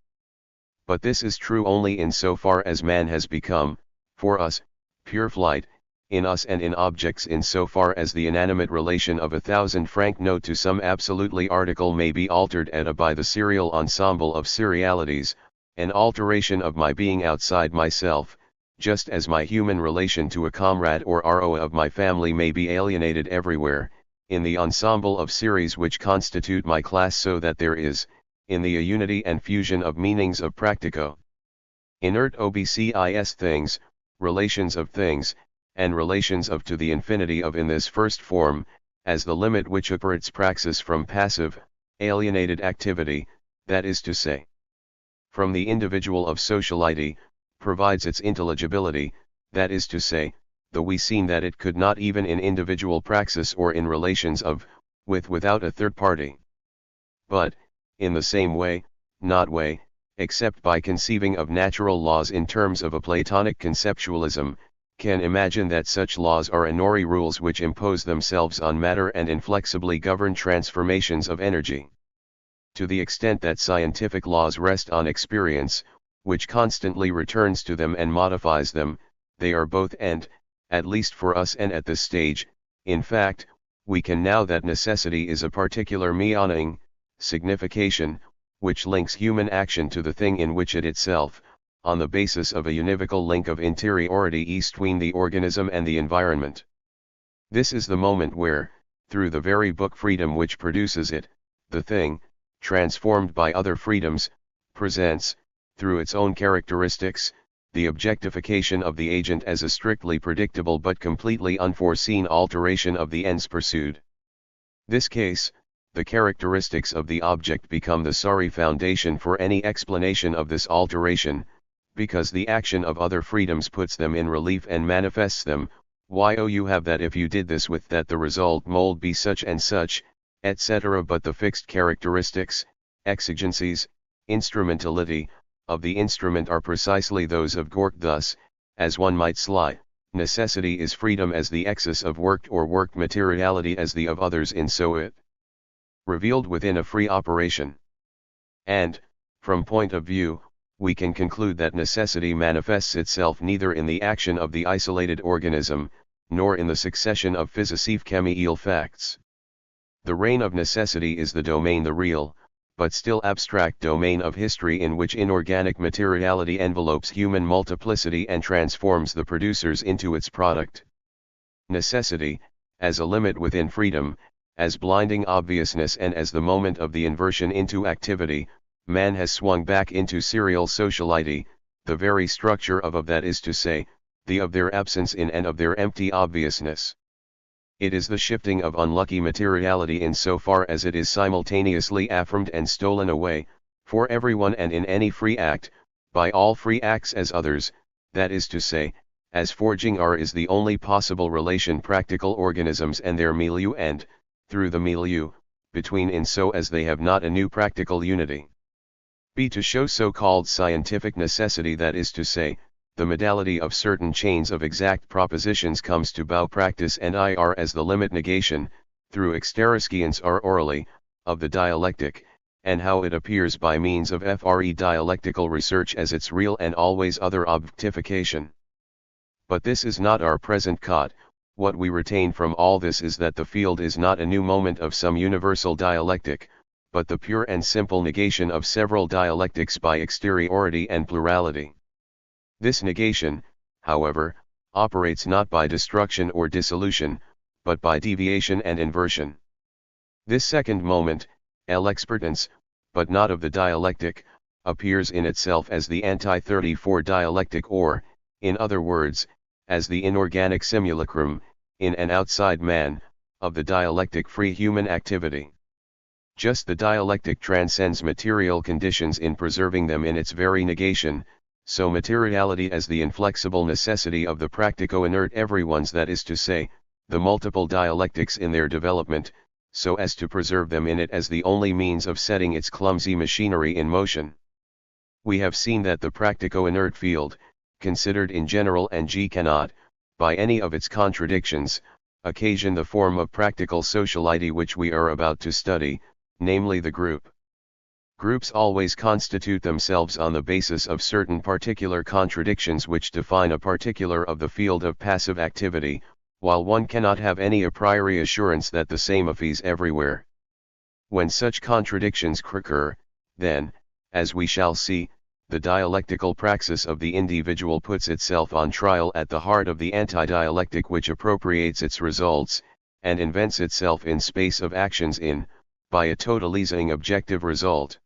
But this is true only in so far as man has become, for us, pure flight, in us and in objects in so far as the inanimate relation of 1,000-franc note to some absolutely article may be altered at a by the serial ensemble of serialities, an alteration of my being outside myself, just as my human relation to a comrade or RO of my family may be alienated everywhere, in the ensemble of series which constitute my class, so that there is, in the a unity and fusion of meanings of practico. Inert obcis things, relations of things, and relations of to the infinity of in this first form, as the limit which separates praxis from passive, alienated activity, that is to say, from the individual of sociality, provides its intelligibility, that is to say, the we seen that it could not even in individual praxis or in relations of, without a third party. But, in the same way, not way, except by conceiving of natural laws in terms of a Platonic conceptualism, can imagine that such laws are a nori rules which impose themselves on matter and inflexibly govern transformations of energy. To the extent that scientific laws rest on experience, which constantly returns to them and modifies them, they are both and, at least for us and at this stage, in fact, we can now that necessity is a particular meaning, signification, which links human action to the thing in which it itself, on the basis of a univocal link of interiority between the organism and the environment. This is the moment where, through the very book freedom which produces it, the thing, transformed by other freedoms, presents, through its own characteristics, the objectification of the agent as a strictly predictable but completely unforeseen alteration of the ends pursued. This case, the characteristics of the object become the sorry foundation for any explanation of this alteration, because the action of other freedoms puts them in relief and manifests them. You have that if you did this with that the result mold be such and such, etc. But the fixed characteristics, exigencies, instrumentality, of the instrument are precisely those of Gork. Thus, as one might sly, necessity is freedom as the excess of worked or worked materiality as the of others in so it revealed within a free operation. And, from point of view, we can conclude that necessity manifests itself neither in the action of the isolated organism, nor in the succession of physical chemical facts. The reign of necessity is the domain, the real, but still abstract domain of history, in which inorganic materiality envelopes human multiplicity and transforms the producers into its product. Necessity, as a limit within freedom, as blinding obviousness, and as the moment of the inversion into activity, man has swung back into serial sociality, the very structure of that is to say, the of their absence in and of their empty obviousness. It is the shifting of unlucky materiality in so far as it is simultaneously affirmed and stolen away, for everyone and in any free act, by all free acts as others, that is to say, as forging is the only possible relation practical organisms and their milieu, and, through the milieu, between in so as they have not a new practical unity. B. To show so-called scientific necessity, that is to say, the modality of certain chains of exact propositions, comes to bow practice and ir as the limit negation, through exteriscience orally, of the dialectic, and how it appears by means of FRE dialectical research as its real and always other objectification. But this is not our present cot. What we retain from all this is that the field is not a new moment of some universal dialectic, but the pure and simple negation of several dialectics by exteriority and plurality. This negation, however, operates not by destruction or dissolution, but by deviation and inversion. This second moment, l'expertance, but not of the dialectic, appears in itself as the anti-34 dialectic, or, in other words, as the inorganic simulacrum, in and outside man, of the dialectic free human activity. Just the dialectic transcends material conditions in preserving them in its very negation, so materiality as the inflexible necessity of the practico-inert everyone's, that is to say, the multiple dialectics in their development, so as to preserve them in it as the only means of setting its clumsy machinery in motion. We have seen that the practico-inert field, considered in general and cannot, by any of its contradictions, occasion the form of practical sociality which we are about to study, namely the group. Groups always constitute themselves on the basis of certain particular contradictions which define a particular of the field of passive activity, while one cannot have any a priori assurance that the same applies everywhere. When such contradictions occur, then, as we shall see, the dialectical praxis of the individual puts itself on trial at the heart of the anti-dialectic which appropriates its results, and invents itself in space of actions by a totalizing objective result.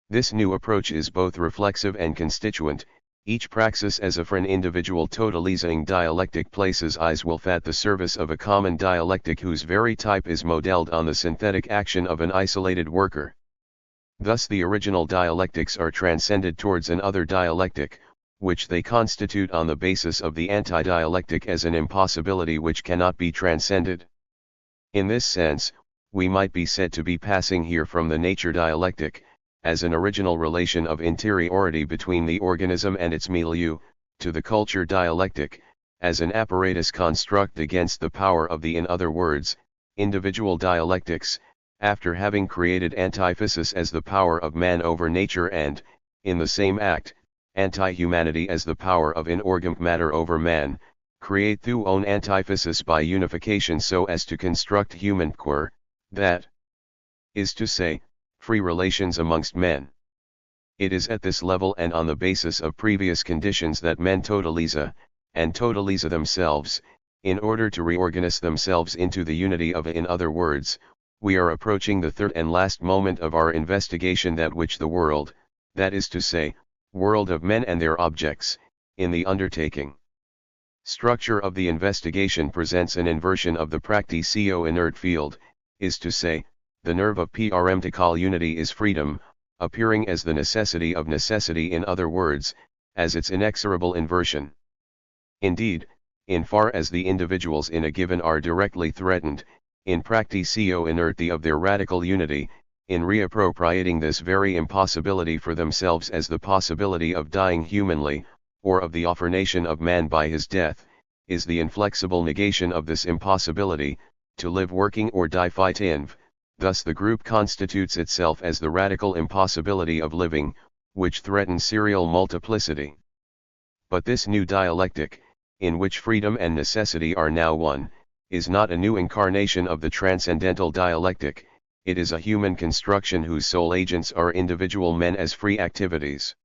This new approach is both reflexive and constituent, each praxis as if an individual totalizing dialectic places Eiswolf at the service of a common dialectic whose very type is modelled on the synthetic action of an isolated worker. Thus the original dialectics are transcended towards an other dialectic, which they constitute on the basis of the anti-dialectic as an impossibility which cannot be transcended. In this sense, we might be said to be passing here from the nature dialectic, as an original relation of interiority between the organism and its milieu, to the culture dialectic, as an apparatus construct against the power of the, in other words, individual dialectics, after having created antithesis as the power of man over nature and, in the same act, anti-humanity as the power of inorganic matter over man, create through own antithesis by unification so as to construct human core, that is to say, free relations amongst men. It is at this level and on the basis of previous conditions that men totalize, and totalize themselves, in order to reorganize themselves into the unity of, in other words, we are approaching the third and last moment of our investigation, that which the world, that is to say, world of men and their objects, in the undertaking. Structure of the investigation presents an inversion of the practicio inert field, is to say, the nerve of practical unity is freedom, appearing as the necessity of necessity, in other words, as its inexorable inversion. Indeed, in far as the individuals in a given are directly threatened, in practicio inerti of their radical unity, in reappropriating this very impossibility for themselves as the possibility of dying humanly, or of the offernation of man by his death, is the inflexible negation of this impossibility, to live working or die fighting. Thus the group constitutes itself as the radical impossibility of living, which threatens serial multiplicity. But this new dialectic, in which freedom and necessity are now one, is not a new incarnation of the transcendental dialectic, it is a human construction whose sole agents are individual men as free activities.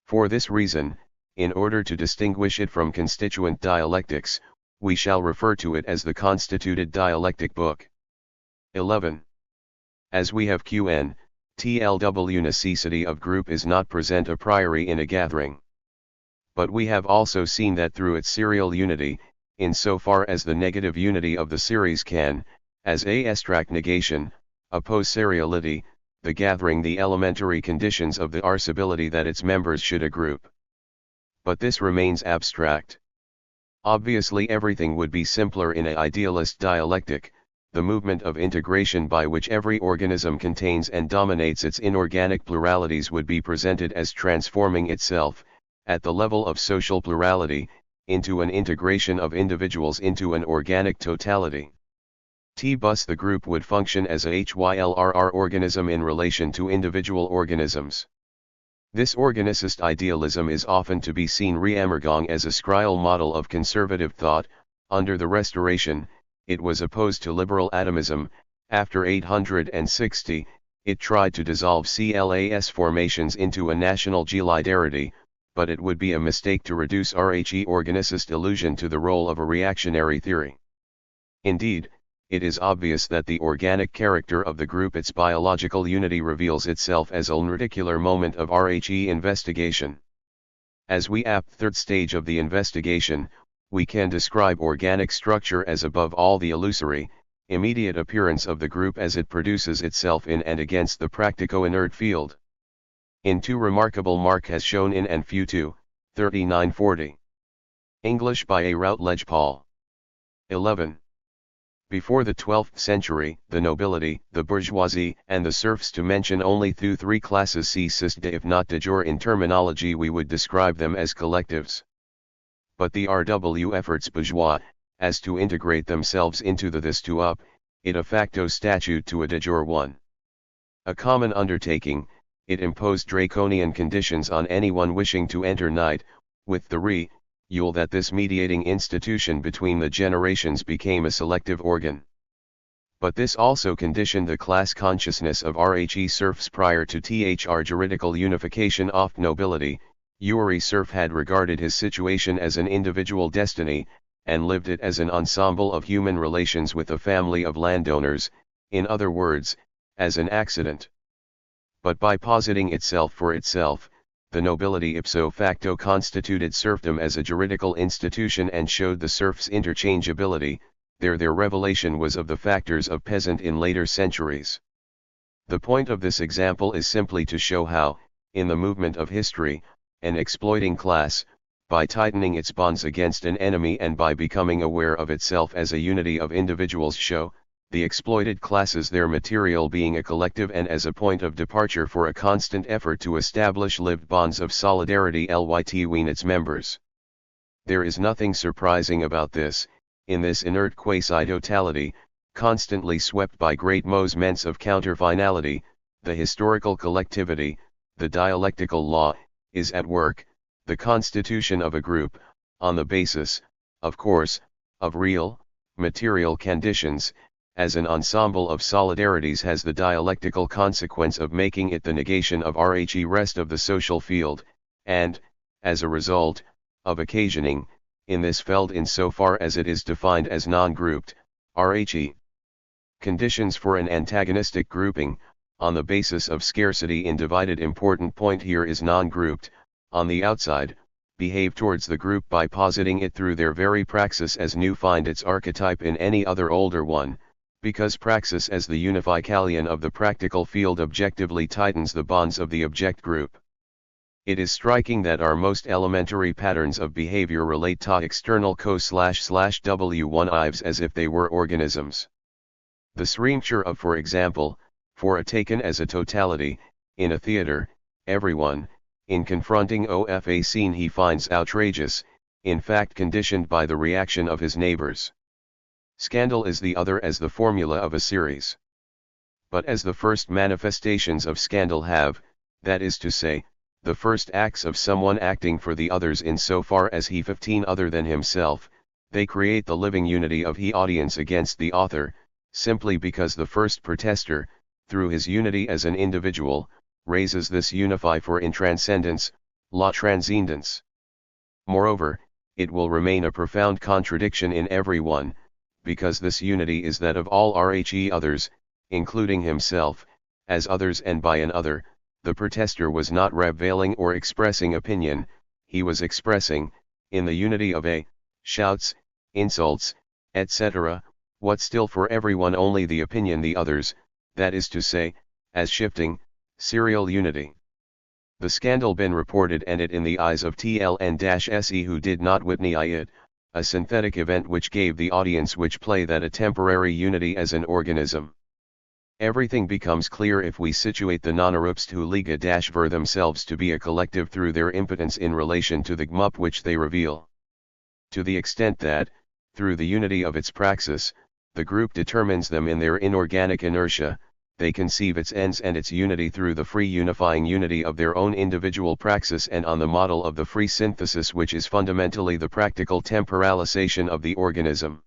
For this reason, in order to distinguish it from constituent dialectics, we shall refer to it as the constituted dialectic book. 11. As we have qn, TLW necessity of group is not present a priori in a gathering. But we have also seen that through its serial unity, in so far as the negative unity of the series can, as a abstract negation, oppose seriality, the gathering the elementary conditions of the arsibility that its members should a group. But this remains abstract. Obviously everything would be simpler in an idealist dialectic, the movement of integration by which every organism contains and dominates its inorganic pluralities would be presented as transforming itself, at the level of social plurality, into an integration of individuals into an organic totality. Thus the group would function as a HYLRR organism in relation to individual organisms. This organicist idealism is often to be seen re-emerging as a scryal model of conservative thought. Under the Restoration, it was opposed to liberal atomism. After 860, it tried to dissolve CLAS formations into a national solidarity, but it would be a mistake to reduce RHE organicist illusion to the role of a reactionary theory. Indeed, it is obvious that the organic character of the group, its biological unity, reveals itself as a particular moment of RHE investigation. As we apt third stage of the investigation, we can describe organic structure as above all the illusory, immediate appearance of the group as it produces itself in and against the practico-inert field. In two remarkable Mark has shown in and few 2, 3940. English by A. Routledge Paul. 11. Before the 12th century, the nobility, the bourgeoisie, and the serfs, to mention only through three classes, ceased if not de jure in terminology we would describe them as collectives. But the RW efforts bourgeois, as to integrate themselves into the this to up, it a facto statute to a de jure one. A common undertaking, it imposed draconian conditions on anyone wishing to enter night, with the rule that this mediating institution between the generations became a selective organ. But this also conditioned the class consciousness of Rhe serfs prior to THR juridical unification of nobility. Uri serf had regarded his situation as an individual destiny, and lived it as an ensemble of human relations with a family of landowners, in other words, as an accident. But by positing itself for itself, the nobility ipso facto constituted serfdom as a juridical institution and showed the serfs' interchangeability. Their revelation was of the factors of peasant in later centuries. The point of this example is simply to show how, in the movement of history, an exploiting class, by tightening its bonds against an enemy and by becoming aware of itself as a unity of individuals, show the exploited classes their material being a collective and as a point of departure for a constant effort to establish lived bonds of solidarity between its members. There is nothing surprising about this. In this inert quasi-totality, constantly swept by great movements of counter-finality, the historical collectivity, the dialectical law, is at work. The constitution of a group, on the basis, of course, of real, material conditions, as an ensemble of solidarities has the dialectical consequence of making it the negation of Rhe rest of the social field, and, as a result, of occasioning, in this field insofar as it is defined as non-grouped, Rhe conditions for an antagonistic grouping, on the basis of scarcity in divided. Important point here is non-grouped, on the outside, behave towards the group by positing it through their very praxis as new find its archetype in any other older one, because praxis as the unificalion of the practical field objectively tightens the bonds of the object group. It is striking that our most elementary patterns of behavior relate to external co//w1 ives as if they were organisms. The srimture of, for example, for a taken as a totality, in a theater, everyone, in confronting a scene he finds outrageous, in fact conditioned by the reaction of his neighbors. Scandal is the other as the formula of a series. But as the first manifestations of scandal have, that is to say, the first acts of someone acting for the others insofar as he 15 other than himself, they create the living unity of he audience against the author, simply because the first protester, through his unity as an individual, raises this unify for in transcendence, la transcendence. Moreover, it will remain a profound contradiction in everyone, because this unity is that of all Rhe others, including himself, as others and by an other. The protester was not revealing or expressing opinion, he was expressing, in the unity of shouts, insults, etc., what still for everyone only the opinion the others, that is to say, as shifting, serial unity. The scandal been reported and it in the eyes of TLN-SE who did not witness it, a synthetic event which gave the audience which play that a temporary unity as an organism. Everything becomes clear if we situate the non-Arupst who liga-ver themselves to be a collective through their impotence in relation to the gmup which they reveal. To the extent that, through the unity of its praxis, the group determines them in their inorganic inertia, they conceive its ends and its unity through the free unifying unity of their own individual praxis and on the model of the free synthesis which is fundamentally the practical temporalization of the organism.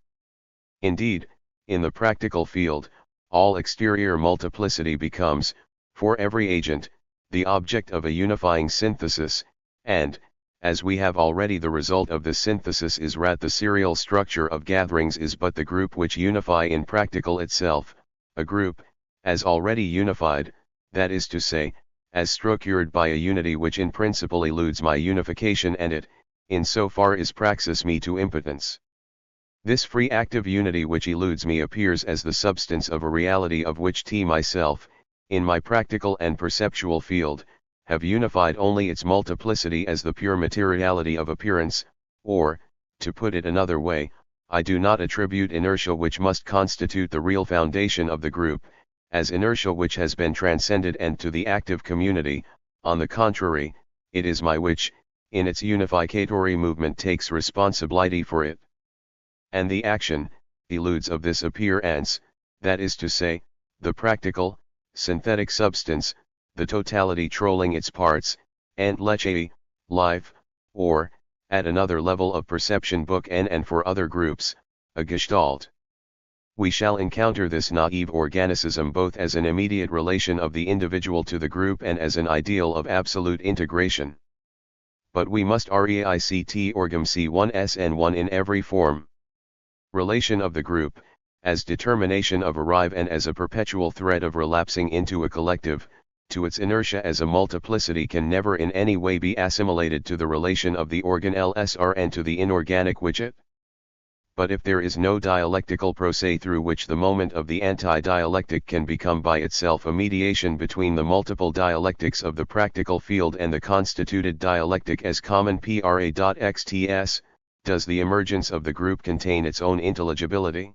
Indeed, in the practical field, all exterior multiplicity becomes, for every agent, the object of a unifying synthesis, and, as we have already the result of this synthesis is the serial structure of gatherings is but the group which unify in practical itself, a group, as already unified, that is to say, as structured by a unity which in principle eludes my unification and it, in so far is praxis me to impotence. This free active unity which eludes me appears as the substance of a reality of which myself, in my practical and perceptual field, have unified only its multiplicity as the pure materiality of appearance, or, to put it another way, I do not attribute inertia which must constitute the real foundation of the group, as inertia which has been transcended and to the active community. On the contrary, it is my which, in its unificatory movement takes responsibility for it. And the action, eludes of this appearance, that is to say, the practical, synthetic substance, the totality trolling its parts, Entleche, life, or, at another level of perception book N and for other groups, a Gestalt. We shall encounter this naive organicism both as an immediate relation of the individual to the group and as an ideal of absolute integration. But we must reict orgum C1SN1 in every form. Relation of the group, as determination of arrive and as a perpetual thread of relapsing into a collective, to its inertia as a multiplicity can never in any way be assimilated to the relation of the organ LSR and to the inorganic widget. But if there is no dialectical process through which the moment of the anti-dialectic can become by itself a mediation between the multiple dialectics of the practical field and the constituted dialectic as common pra.xts, does the emergence of the group contain its own intelligibility?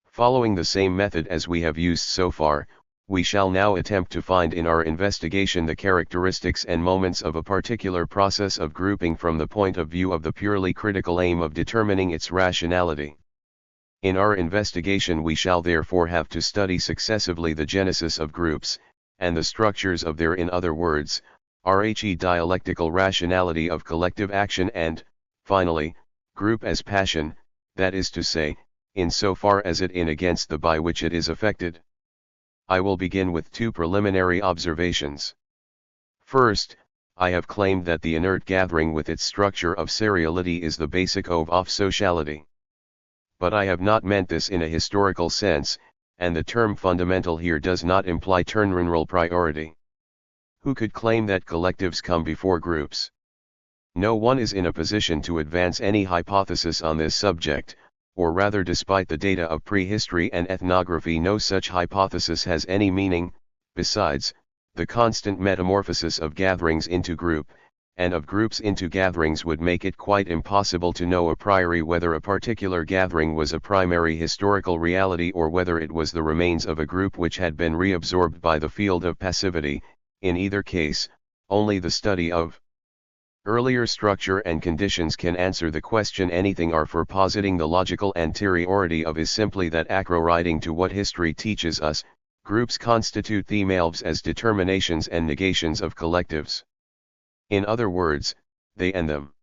Following the same method as we have used so far, we shall now attempt to find in our investigation the characteristics and moments of a particular process of grouping from the point of view of the purely critical aim of determining its rationality. In our investigation we shall therefore have to study successively the genesis of groups, and the structures of their, in other words, RHE dialectical rationality of collective action and, finally, group as passion, that is to say, in so far as it in against the by which it is affected. I will begin with two preliminary observations. First, I have claimed that the inert gathering with its structure of seriality is the basic of sociality. But I have not meant this in a historical sense, and the term fundamental here does not imply terminal priority. Who could claim that collectives come before groups? No one is in a position to advance any hypothesis on this subject, or rather despite the data of prehistory and ethnography no such hypothesis has any meaning. Besides, the constant metamorphosis of gatherings into group, and of groups into gatherings would make it quite impossible to know a priori whether a particular gathering was a primary historical reality or whether it was the remains of a group which had been reabsorbed by the field of passivity. In either case, only the study of earlier structure and conditions can answer the question. Anything are for positing the logical anteriority of is simply that according to what history teaches us, groups constitute themselves as determinations and negations of collectives. In other words, they and them.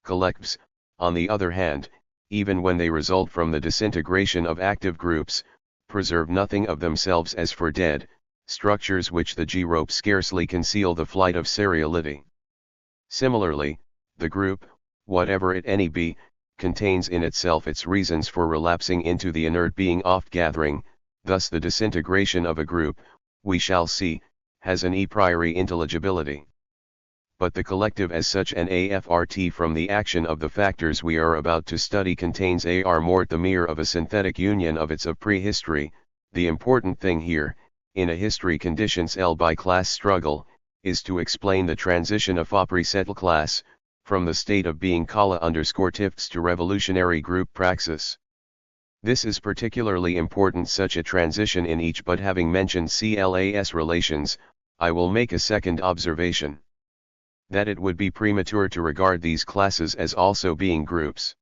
Collectives, on the other hand, even when they result from the disintegration of active groups, preserve nothing of themselves as for dead structures which the G-rope scarcely conceal the flight of seriality. Similarly, the group, whatever it any be, contains in itself its reasons for relapsing into the inert being oft gathering. Thus the disintegration of a group, we shall see, has an a priori intelligibility. But the collective as such an AFRT from the action of the factors we are about to study contains AR mort the mere of a synthetic union of its of prehistory. The important thing here, in a history conditions L by class struggle, is to explain the transition of a presettled class, from the state of being kala_tifts to revolutionary group praxis. This is particularly important such a transition in each, but having mentioned CLAS relations, I will make a second observation. That it would be premature to regard these classes as also being groups.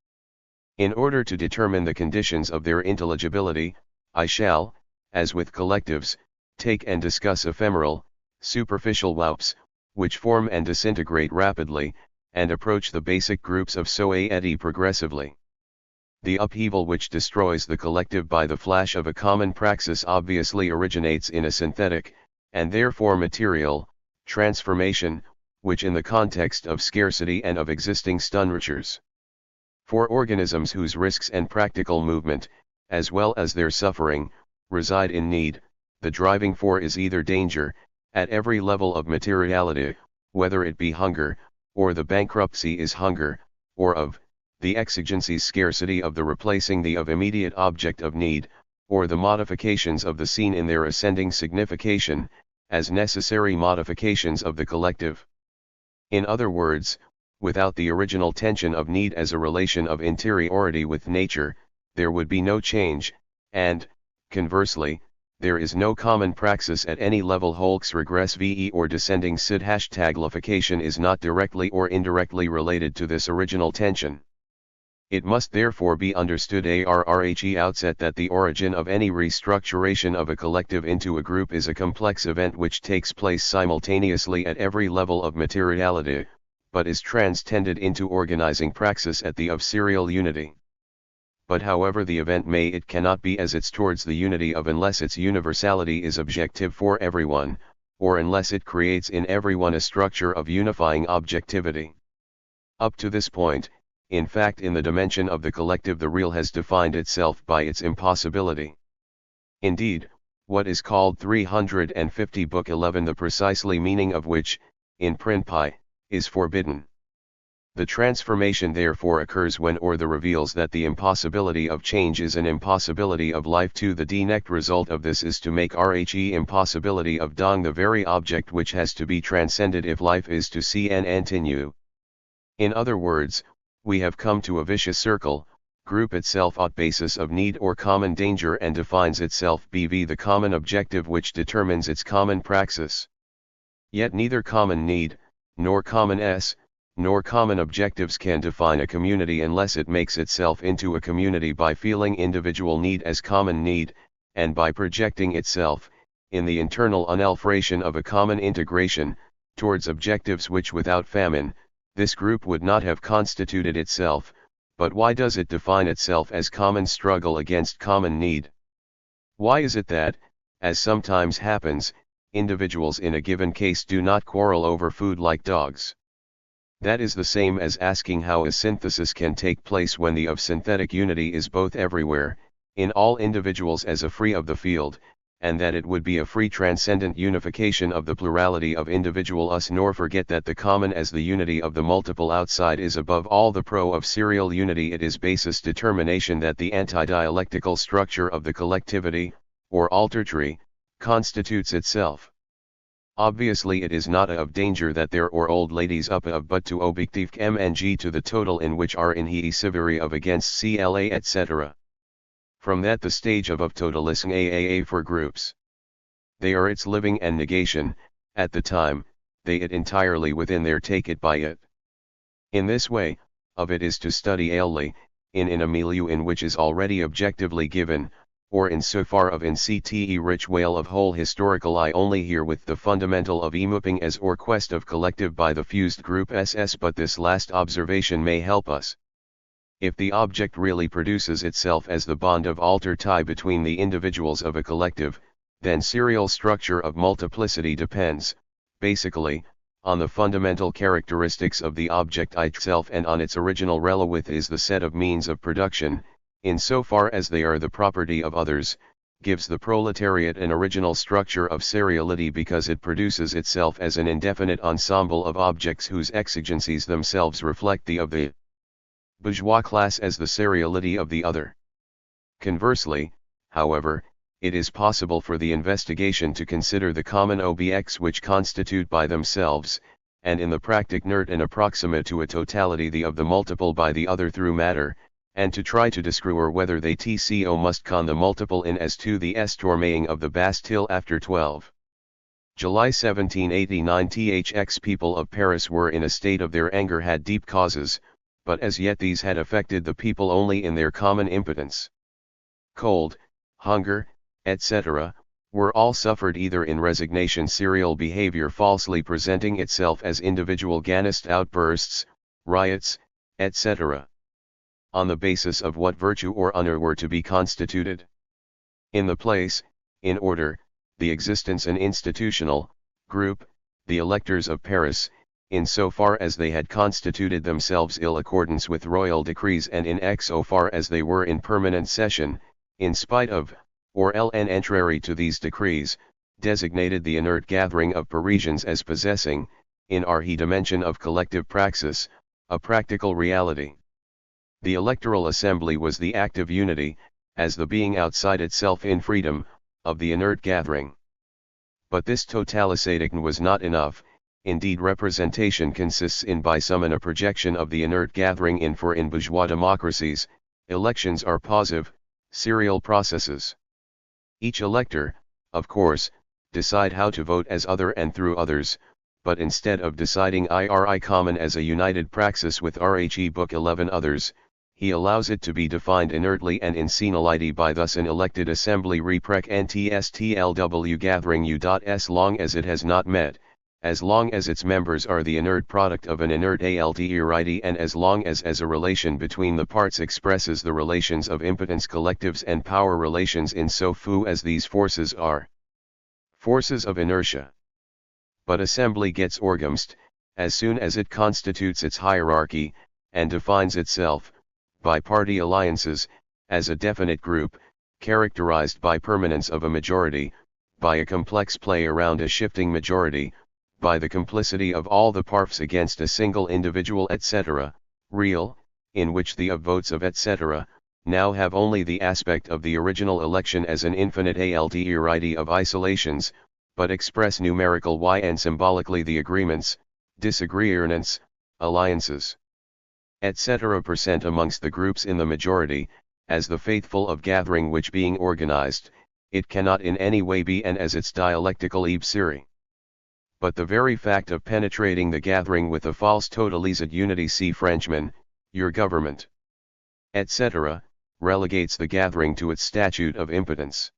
In order to determine the conditions of their intelligibility, I shall, as with collectives, take and discuss ephemeral, superficial whoops, which form and disintegrate rapidly, and approach the basic groups of society progressively. The upheaval which destroys the collective by the flash of a common praxis obviously originates in a synthetic, and therefore material, transformation, which in the context of scarcity and of existing structures. For organisms whose risks and practical movement, as well as their suffering, reside in need, the driving force is either danger, at every level of materiality, whether it be hunger, or the bankruptcy is hunger, or of, the exigencies scarcity of the replacing the of immediate object of need, or the modifications of the scene in their ascending signification, as necessary modifications of the collective. In other words, without the original tension of need as a relation of interiority with nature, there would be no change, and, conversely, there is no common praxis at any level. Holks regress ve or descending sid #taglification is not directly or indirectly related to this original tension. It must therefore be understood ARRHE outset that the origin of any restructuration of a collective into a group is a complex event which takes place simultaneously at every level of materiality, but is transcended into organizing praxis at the of serial unity. But however the event may, it cannot be as it's towards the unity of unless its universality is objective for everyone, or unless it creates in everyone a structure of unifying objectivity. Up to this point, in fact, in the dimension of the collective, the real has defined itself by its impossibility. Indeed, what is called 350 Book 11, the precisely meaning of which, in print pi, is forbidden. The transformation therefore occurs when or the reveals that the impossibility of change is an impossibility of life too. The direct result of this is to make RHE impossibility of dong the very object which has to be transcended if life is to see and continue. In other words, we have come to a vicious circle. Group itself on basis of need or common danger and defines itself bv the common objective which determines its common praxis. Yet neither common need, nor common s, nor common objectives can define a community unless it makes itself into a community by feeling individual need as common need, and by projecting itself, in the internal unalfration of a common integration, towards objectives which without famine, this group would not have constituted itself. But why does it define itself as common struggle against common need? Why is it that, as sometimes happens, individuals in a given case do not quarrel over food like dogs? That is the same as asking how a synthesis can take place when the of synthetic unity is both everywhere, in all individuals as a free of the field, and that it would be a free transcendent unification of the plurality of individual us, nor forget that the common as the unity of the multiple outside is above all the pro of serial unity. It is basis determination that the anti-dialectical structure of the collectivity, or altertry, constitutes itself. Obviously it is not of danger that there or old ladies up of but to objective mng to the total in which are in he severity of against CLA etc. From that the stage of totalism AAA for groups. They are its living and negation, at the time, they it entirely within their take it by it. In this way, of it is to study ailly, in a milieu in which is already objectively given, or in so far of in CTE rich whale of whole historical I only here with the fundamental of emooping as or quest of collective by the fused group SS. But this last observation may help us. If the object really produces itself as the bond of alter tie between the individuals of a collective, then serial structure of multiplicity depends, basically, on the fundamental characteristics of the object itself and on its original relawith is the set of means of production, insofar as they are the property of others, gives the proletariat an original structure of seriality because it produces itself as an indefinite ensemble of objects whose exigencies themselves reflect the of the bourgeois class as the seriality of the other. Conversely, however, it is possible for the investigation to consider the common objects which constitute by themselves, and in the practic nert and approximate to a totality the of the multiple by the other through matter, and to try to discover whether they tco must con the multiple in as to the estormaying of the Bastille after 12 July 1789. Thx people of Paris were in a state of their anger had deep causes, but as yet these had affected the people only in their common impotence. Cold, hunger, etc., were all suffered either in resignation, serial behavior falsely presenting itself as individual ganist outbursts, riots, etc. On the basis of what virtue or honor were to be constituted. In the place, in order, the existence and institutional, group, the electors of Paris, in so far as they had constituted themselves ill accordance with royal decrees and in so far as they were in permanent session, in spite of, or ln contrary to these decrees, designated the inert gathering of Parisians as possessing, in our dimension of collective praxis, a practical reality. The electoral assembly was the active unity, as the being outside itself in freedom, of the inert gathering. But this totalisating was not enough. Indeed, representation consists in by some in a projection of the inert gathering in for in bourgeois democracies, elections are positive, serial processes. Each elector, of course, decide how to vote as other and through others, but instead of deciding IRI common as a united praxis with RHE Book 11 others, he allows it to be defined inertly and in senility by thus an elected assembly reprec ntstlw gathering u. As long as it has not met, as long as its members are the inert product of an inert ALDERIT, and as long as a relation between the parts expresses the relations of impotence collectives and power relations in so far as these forces are forces of inertia. But assembly gets organized, as soon as it constitutes its hierarchy, and defines itself, by party alliances, as a definite group, characterized by permanence of a majority, by a complex play around a shifting majority, by the complicity of all the parts against a single individual etc., real, in which the votes of etc., now have only the aspect of the original election as an infinite ALDERIT of isolations, but express numerical y and symbolically the agreements, disagreements, alliances, etc. % amongst the groups in the majority, as the faithful of gathering which being organized, it cannot in any way be and as its dialectical ibsiri. But the very fact of penetrating the gathering with a false totalized unity, see Frenchman, your government, etc., relegates the gathering to its statute of impotence.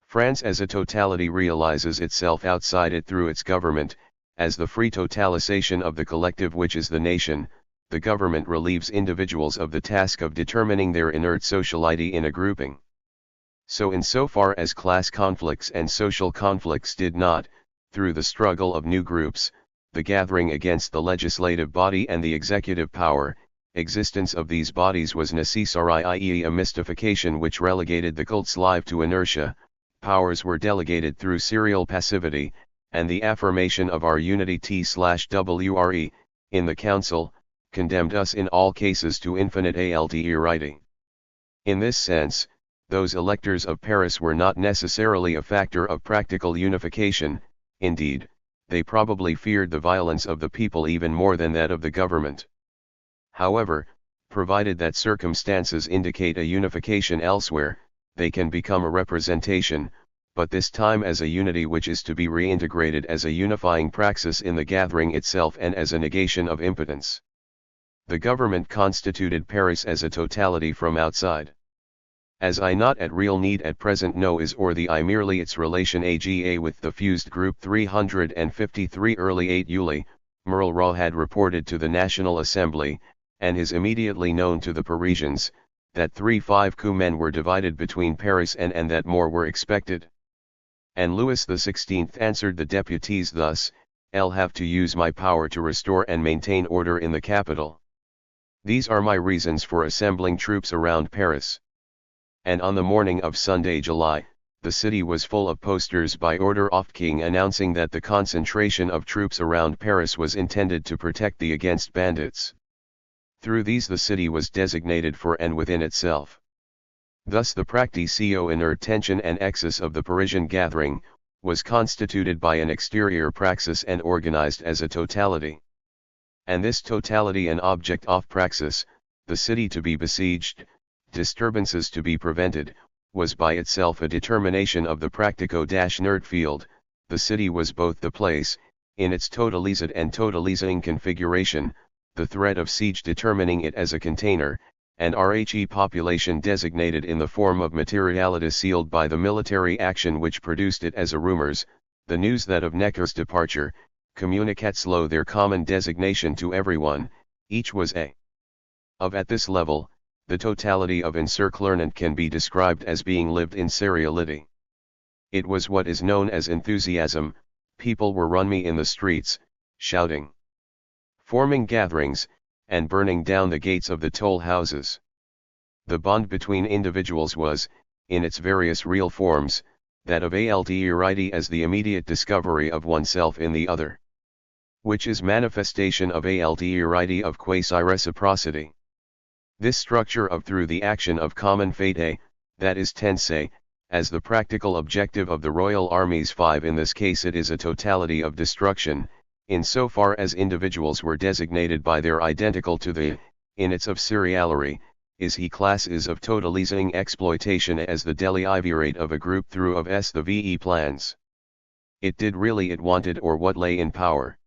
France as a totality realizes itself outside it through its government, as the free totalization of the collective which is the nation. The government relieves individuals of the task of determining their inert sociality in a grouping. So insofar as class conflicts and social conflicts did not, through the struggle of new groups, the gathering against the legislative body and the executive power, existence of these bodies was necessary, i.e. a mystification which relegated the cult's life to inertia, powers were delegated through serial passivity, and the affirmation of our unity T/WRE, in the council, condemned us in all cases to infinite ALDERIT. In this sense, those electors of Paris were not necessarily a factor of practical unification. Indeed, they probably feared the violence of the people even more than that of the government. However, provided that circumstances indicate a unification elsewhere, they can become a representation, but this time as a unity which is to be reintegrated as a unifying praxis in the gathering itself and as a negation of impotence. The government constituted Paris as a totality from outside. As I not at real need at present know is or the I merely its relation AGA with the fused group 353 early 8 Yuli, Merle had reported to the National Assembly, and is immediately known to the Parisians, that 3-5 coup men were divided between Paris and that more were expected. And Louis XVI answered the deputies thus, I'll have to use my power to restore and maintain order in the capital. These are my reasons for assembling troops around Paris. And on the morning of Sunday, July, the city was full of posters by order of King announcing that the concentration of troops around Paris was intended to protect the against bandits. Through these the city was designated for and within itself. Thus the practicio inert tension and excess of the Parisian gathering, was constituted by an exterior praxis and organized as a totality. And this totality an object of praxis, the city to be besieged, disturbances to be prevented, was by itself a determination of the practico-nerd field. The city was both the place, in its totalized and totalizing configuration, the threat of siege determining it as a container, and RHE population designated in the form of materiality sealed by the military action which produced it as a rumors, the news that of Necker's departure, communicates lo their common designation to everyone, each was a of at this level. The totality of encirclement can be described as being lived in seriality. It was what is known as enthusiasm. People were run me in the streets, shouting, forming gatherings, and burning down the gates of the toll houses. The bond between individuals was, in its various real forms, that of ALDERIT as the immediate discovery of oneself in the other, which is manifestation of ALDERIT of quasi-reciprocity. This structure of through the action of common fate, that is tense, as the practical objective of the royal armies 5 in this case it is a totality of destruction, in so far as individuals were designated by their identical to the, in its of seriality, is he class is of totalizing exploitation as the deliberate of a group through of s the VE plans. It did really it wanted or what lay in power.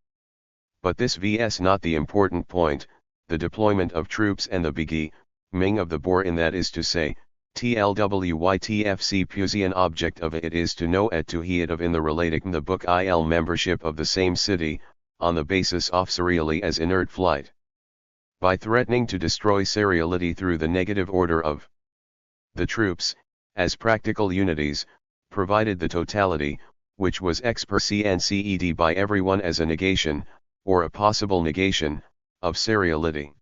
But this vs not the important point. The deployment of troops and the biggie, Ming of the Boer, in that is to say, TLWYTFC Pusian object of it is to know et to he it of in the relating the book il membership of the same city, on the basis of serially as inert flight. By threatening to destroy seriality through the negative order of the troops, as practical unities, provided the totality, which was ex per se conced by everyone as a negation, or a possible negation, of seriality.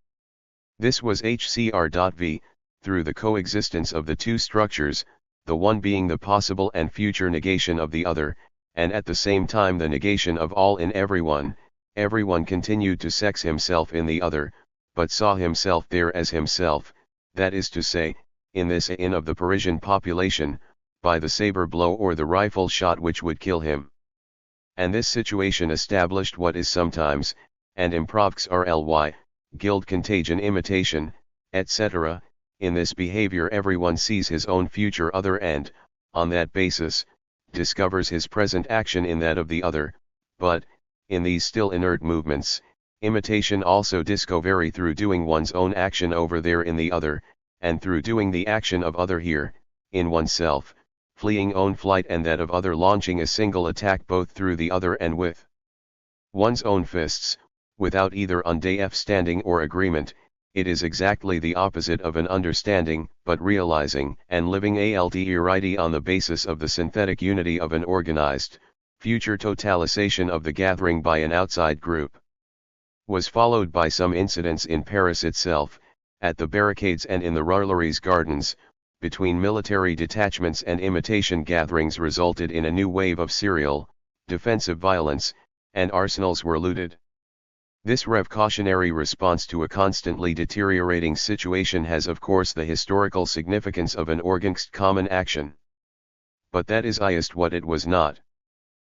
This was HCR.V, through the coexistence of the two structures, the one being the possible and future negation of the other, and at the same time the negation of all in everyone continued to sex himself in the other, but saw himself there as himself, that is to say, in this in of the Parisian population, by the saber blow or the rifle shot which would kill him. And this situation established what is sometimes, and improvx rly, guild contagion imitation, etc., in this behavior everyone sees his own future other and, on that basis, discovers his present action in that of the other, but, in these still inert movements, imitation also discovery through doing one's own action over there in the other, and through doing the action of other here, in oneself, fleeing own flight and that of other launching a single attack both through the other and with one's own fists, without either understanding or agreement. It is exactly the opposite of an understanding, but realizing and living alderity on the basis of the synthetic unity of an organized, future totalization of the gathering by an outside group. Was followed by some incidents in Paris itself, at the barricades and in the Tuileries gardens, between military detachments and imitation gatherings resulted in a new wave of serial, defensive violence, and arsenals were looted. This revolutionary response to a constantly deteriorating situation has of course the historical significance of an organized common action. But that is just what it was not.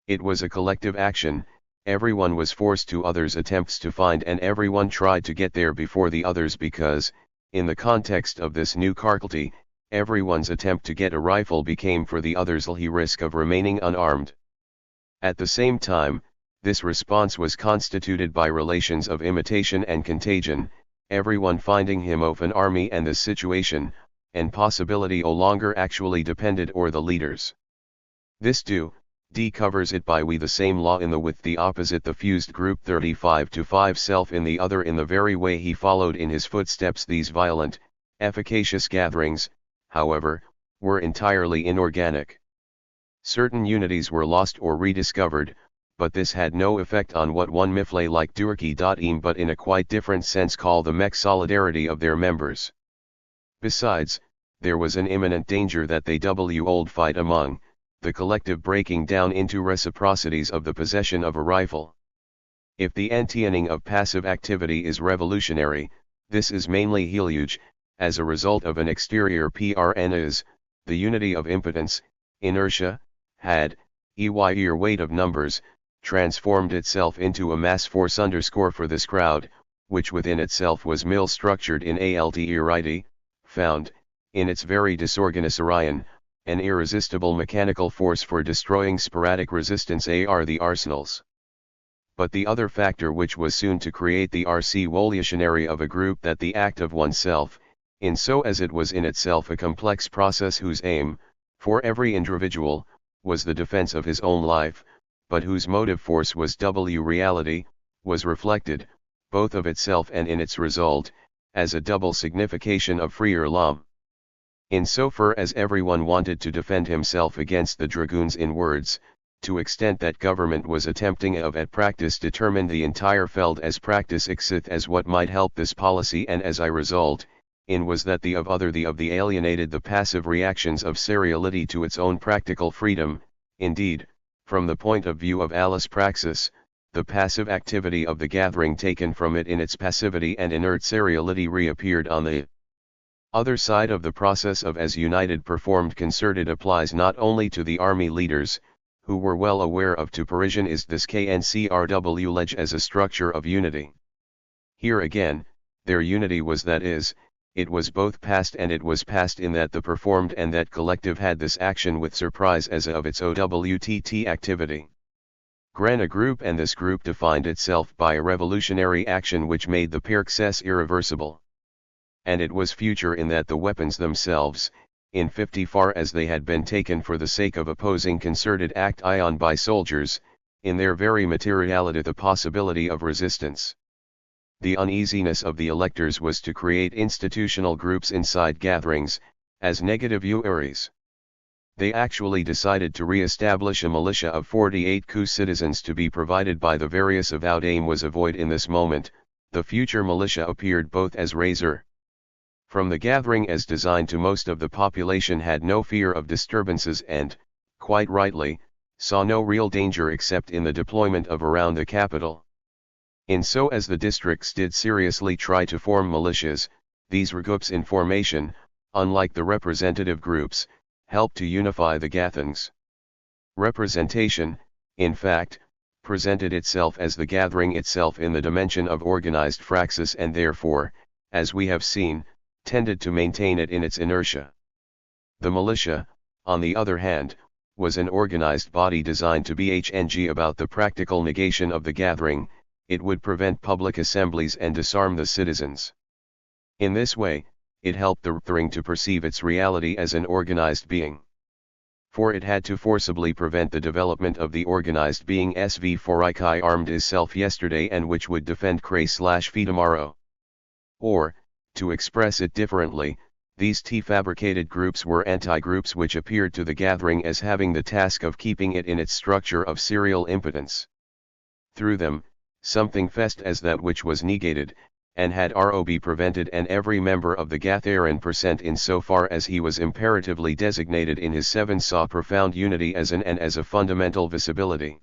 It was a collective action, everyone was forced to others' attempts to find and everyone tried to get there before the others because, in the context of this new carcalty, everyone's attempt to get a rifle became for the others the risk of remaining unarmed. At the same time, this response was constituted by relations of imitation and contagion, everyone finding him of an army and the situation, and possibility no longer actually depended or the leaders. This D covers it by we the same law in the with the opposite the fused group 35-5 self in the other in the very way he followed in his footsteps. These violent, efficacious gatherings, however, were entirely inorganic. Certain unities were lost or rediscovered, but this had no effect on what one mifle like Durkee.im but in a quite different sense call the mech solidarity of their members. Besides, there was an imminent danger that they old fight among, the collective breaking down into reciprocities of the possession of a rifle. If the anti-inning of passive activity is revolutionary, this is mainly huge, as a result of an exterior PRN is, the unity of impotence, inertia, had, weight of numbers, transformed itself into a mass force for this crowd, which within itself was structured in alderity, found, in its very disorganization, an irresistible mechanical force for destroying sporadic resistance are the arsenals. But the other factor which was soon to create the revolutionary of a group that the act of oneself, in so as it was in itself a complex process whose aim, for every individual, was the defense of his own life, but whose motive force was reality, was reflected, both of itself and in its result, as a double signification of freer l'homme. Insofar as everyone wanted to defend himself against the dragoons in words, to extent that government was attempting of at practice determine the entire feld as practice exith as what might help this policy and as a result, in was that the of the alienated the passive reactions of seriality to its own practical freedom. Indeed, from the point of view of Alice praxis, the passive activity of the gathering taken from it in its passivity and inert seriality reappeared on the other side of the process of as united performed concerted applies not only to the army leaders, who were well aware of to Parisian is this KNCRW ledge as a structure of unity. Here again, their unity was that is, it was both past and it was past in that the performed and that collective had this action with surprise as of its OWTT activity. Gran a group and this group defined itself by a revolutionary action which made the percess irreversible. and it was future in that the weapons themselves, in 50 far as they had been taken for the sake of opposing concerted act on by soldiers, in their very materiality the possibility of resistance. The uneasiness of the electors was to create institutional groups inside gatherings, as negative ueries. They actually decided to re-establish a militia of 48 coup citizens to be provided by the various avowed aim was avoid in this moment. The future militia appeared both as razor from the gathering as designed to most of the population had no fear of disturbances and, quite rightly, saw no real danger except in the deployment of around the capital. In so as the districts did seriously try to form militias, these groups in formation, unlike the representative groups, helped to unify the Gathans. Representation, in fact, presented itself as the gathering itself in the dimension of organized praxis and therefore, as we have seen, tended to maintain it in its inertia. The militia, on the other hand, was an organized body designed to bhng about the practical negation of the gathering. It would prevent public assemblies and disarm the citizens. In this way, it helped the gathering to perceive its reality as an organized being. For it had to forcibly prevent the development of the organized being sv for I armed itself yesterday and which would defend Cray/Fee tomorrow. Or, to express it differently, these T-fabricated groups were anti-groups which appeared to the gathering as having the task of keeping it in its structure of serial impotence. Through them, something fest as that which was negated, and had rob prevented and every member of the gathering percent in so far as he was imperatively designated in his seven saw profound unity as an and as a fundamental visibility.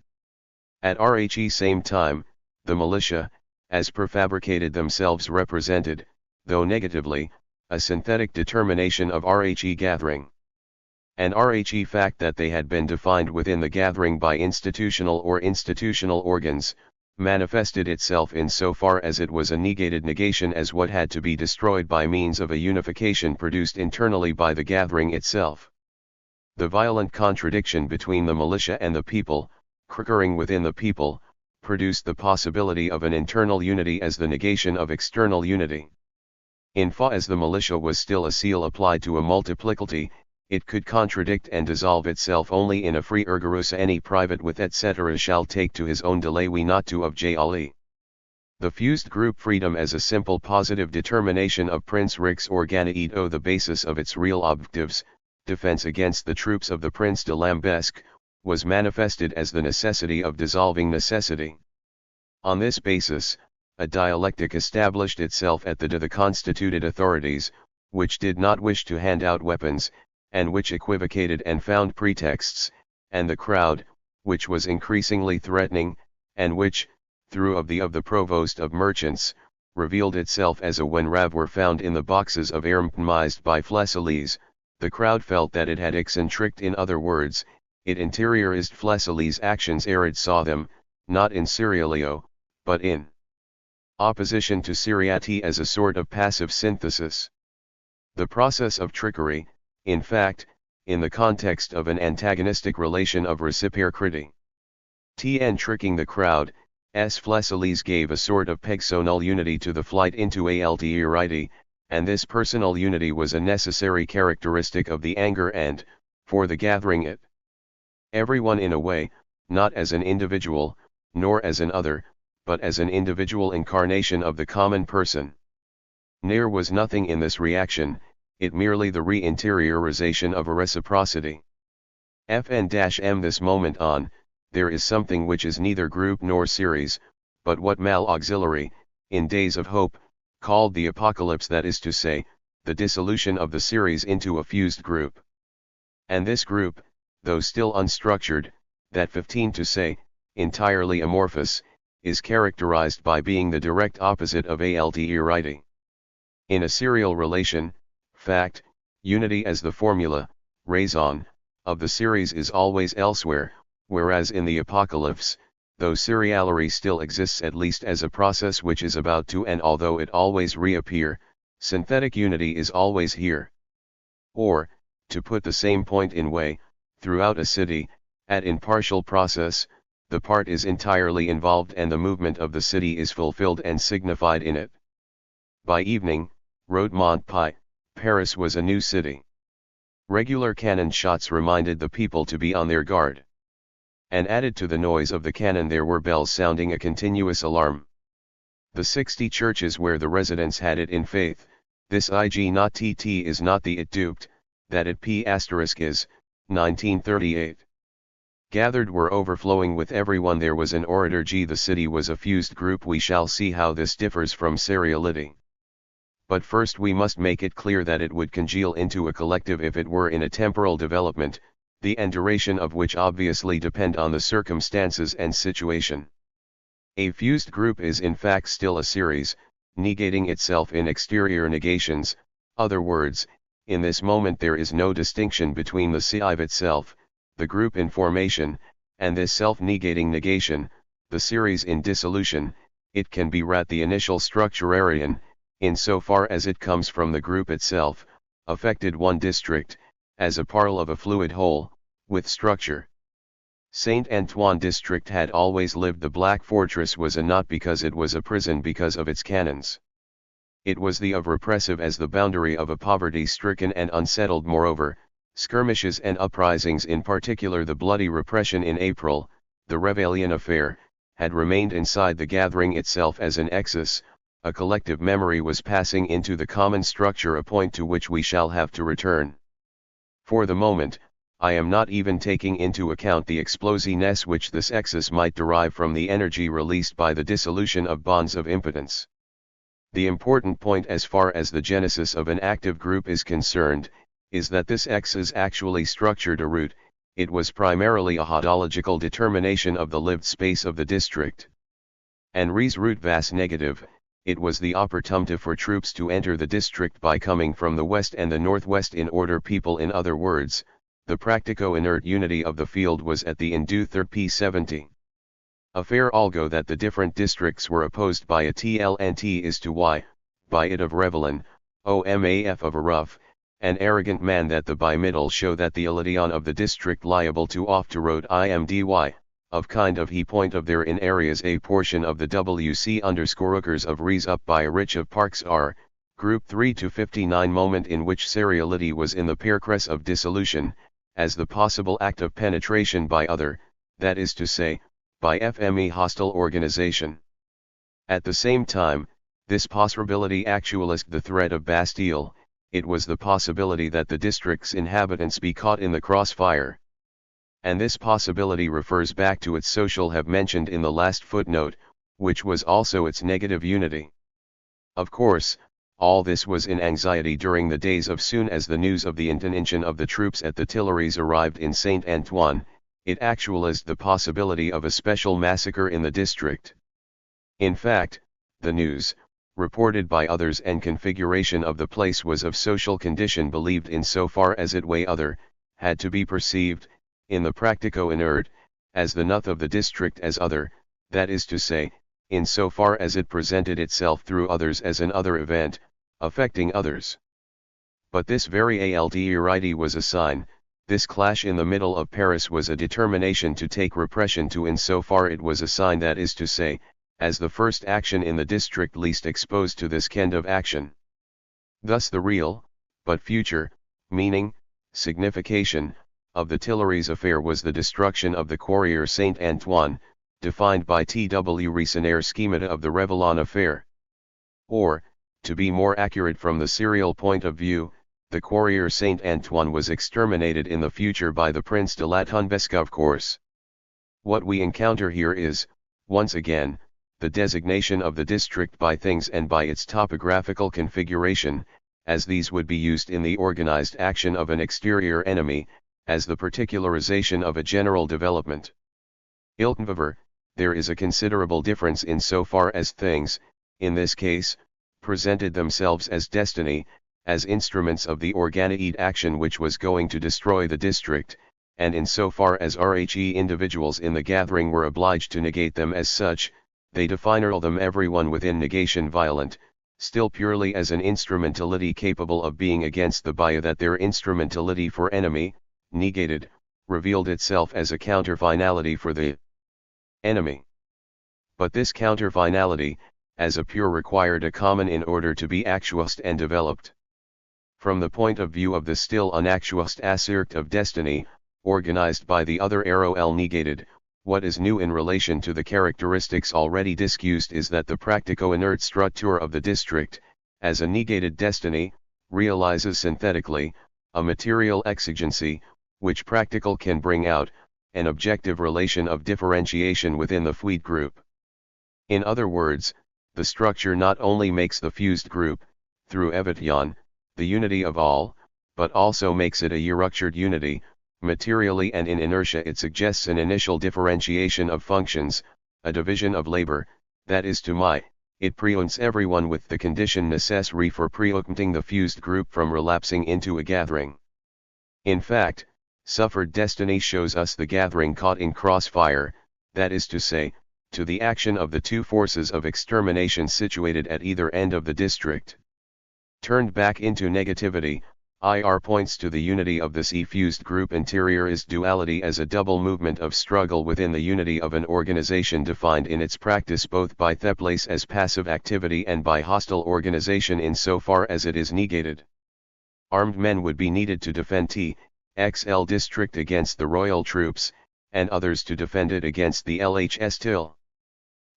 At rhe same time, the militia, as prefabricated themselves represented, though negatively, a synthetic determination of rhe gathering. An rhe fact that they had been defined within the gathering by institutional or institutional organs, manifested itself in so far as it was a negated negation as what had to be destroyed by means of a unification produced internally by the gathering itself. The violent contradiction between the militia and the people, occurring within the people, produced the possibility of an internal unity as the negation of external unity. In fa as the militia was still a seal applied to a multiplicity, it could contradict and dissolve itself only in a free ergarusa any private with etc. shall take to his own delay we not to of J. Ali. The fused group freedom as a simple positive determination of Prince Rix Organito the basis of its real objectives, defense against the troops of the Prince de Lambesc, was manifested as the necessity of dissolving necessity. On this basis, a dialectic established itself at the constituted authorities, which did not wish to hand out weapons, and which equivocated and found pretexts, and the crowd, which was increasingly threatening, and which, through of the provost of merchants, revealed itself as a when rav were found in the boxes of ermized by Flessiles, the crowd felt that it had eccentricked in other words, it interiorized Flessiles' actions ere it saw them, not in serialio, but in opposition to seriati as a sort of passive synthesis. The process of trickery, in fact, in the context of an antagonistic relation of reciprocity. Tn tricking the crowd, S. Flessiles gave a sort of personal unity to the flight into alterity, and this personal unity was a necessary characteristic of the anger and, for the gathering it. Everyone in a way, not as an individual, nor as an other, but as an individual incarnation of the common person. There was nothing in this reaction, it merely the re-interiorization of a reciprocity. Fn-m this moment on, there is something which is neither group nor series, but what auxiliary, in days of hope, called the apocalypse, that is to say, the dissolution of the series into a fused group. And this group, though still unstructured, that 15 to say, entirely amorphous, is characterized by being the direct opposite of alterity. In a serial relation, fact, unity as the formula, raison, of the series is always elsewhere, whereas in the apocalypse, though seriality still exists at least as a process which is about to end, although it always reappear, synthetic unity is always here. Or, to put the same point in way, throughout a city, at in partial process, the part is entirely involved and the movement of the city is fulfilled and signified in it. By evening, wrote Montpie, Paris was a new city. Regular cannon shots reminded the people to be on their guard. And added to the noise of the cannon there were bells sounding a continuous alarm. The 60 churches where the residents had it in faith, this ig not tt is not the it duped, that it p asterisk is, 1938. Gathered were overflowing with everyone there was an orator g the city was a fused group we shall see how this differs from seriality. But first we must make it clear that it would congeal into a collective if it were in a temporal development, the and duration of which obviously depend on the circumstances and situation. A fused group is in fact still a series, negating itself in exterior negations, other words, in this moment there is no distinction between the sieve itself, the group in formation, and this self-negating negation, the series in dissolution. It can be the initial structurarian, insofar as it comes from the group itself, affected one district, as a parle of a fluid whole, with structure. Saint Antoine district had always lived. The Black Fortress was a not because it was a prison because of its cannons. It was the of repressive as the boundary of a poverty-stricken and unsettled. Moreover, skirmishes and uprisings, in particular the bloody repression in April, the Réveillon affair, had remained inside the gathering itself as an excess. A collective memory was passing into the common structure, a point to which we shall have to return. For the moment, I am not even taking into account the explosiveness which this excess might derive from the energy released by the dissolution of bonds of impotence. The important point as far as the genesis of an active group is concerned, is that this excess actually structured a root. It was primarily a hodological determination of the lived space of the district. And res root vas negative, it was the opportunity for troops to enter the district by coming from the west and the northwest in order people. In other words, the practico-inert unity of the field was at the indue third p70. Affair algo that the different districts were opposed by a tlnt is to y, by it of Revelin, omaf of a rough, an arrogant man that the by-middle show that the elition of the district liable to off to road imdy, of kind of he point of there in areas a portion of the wc underscoreukers of res up by a rich of parks are, group 3 to 59 moment in which seriality was in the paircress of dissolution, as the possible act of penetration by other, that is to say, by FME hostile organization. At the same time, this possibility actualized the threat of Bastille. It was the possibility that the district's inhabitants be caught in the crossfire. And this possibility refers back to its social have mentioned in the last footnote, which was also its negative unity. Of course, all this was in anxiety during the days of soon as the news of the intervention of the troops at the Tuileries arrived in Saint Antoine, it actualized the possibility of a special massacre in the district. In fact, the news, reported by others and configuration of the place was of social condition believed in so far as it way other, had to be perceived, in the practico-inert, as the noth of the district as other, that is to say, in so far as it presented itself through others as an other event, affecting others. But this very alterity was a sign, this clash in the middle of Paris was a determination to take repression to in so far it was a sign, that is to say, as the first action in the district least exposed to this kind of action. Thus the real, but future, meaning, signification, of the Tuileries affair was the destruction of the Courrier Saint Antoine, defined by T.W. Resenair's schemata of the Révillon affair. Or, to be more accurate from the serial point of view, the Courrier Saint Antoine was exterminated in the future by the Prince de la Tombesque, of course. What we encounter here is, once again, the designation of the district by things and by its topographical configuration, as these would be used in the organized action of an exterior enemy, as the particularization of a general development. However, there is a considerable difference in so far as things, in this case, presented themselves as destiny, as instruments of the organoid action which was going to destroy the district, and in so far as RHE individuals in the gathering were obliged to negate them as such, they define them everyone within negation violent, still purely as an instrumentality capable of being against the bia that their instrumentality for enemy, negated, revealed itself as a counter-finality for the enemy. But this counter-finality, as a pure required a common in order to be actualized and developed. From the point of view of the still unactualized assert of destiny, organized by the other arrow L negated, what is new in relation to the characteristics already discussed is that the practico-inert structure of the district, as a negated destiny, realizes synthetically, a material exigency, which practical can bring out, an objective relation of differentiation within the fluid group. In other words, the structure not only makes the fused group, through evition, the unity of all, but also makes it a ruptured unity. Materially and in inertia it suggests an initial differentiation of functions, a division of labor, that is to my, it preempts everyone with the condition necessary for preempting the fused group from relapsing into a gathering. In fact, suffered destiny shows us the gathering caught in crossfire, that is to say, to the action of the two forces of extermination situated at either end of the district. Turned back into negativity, IR points to the unity of this fused group. Interior is duality as a double movement of struggle within the unity of an organization defined in its practice both by theples as passive activity and by hostile organization insofar as it is negated. Armed men would be needed to defend TXL district against the royal troops, and others to defend it against the LHS till.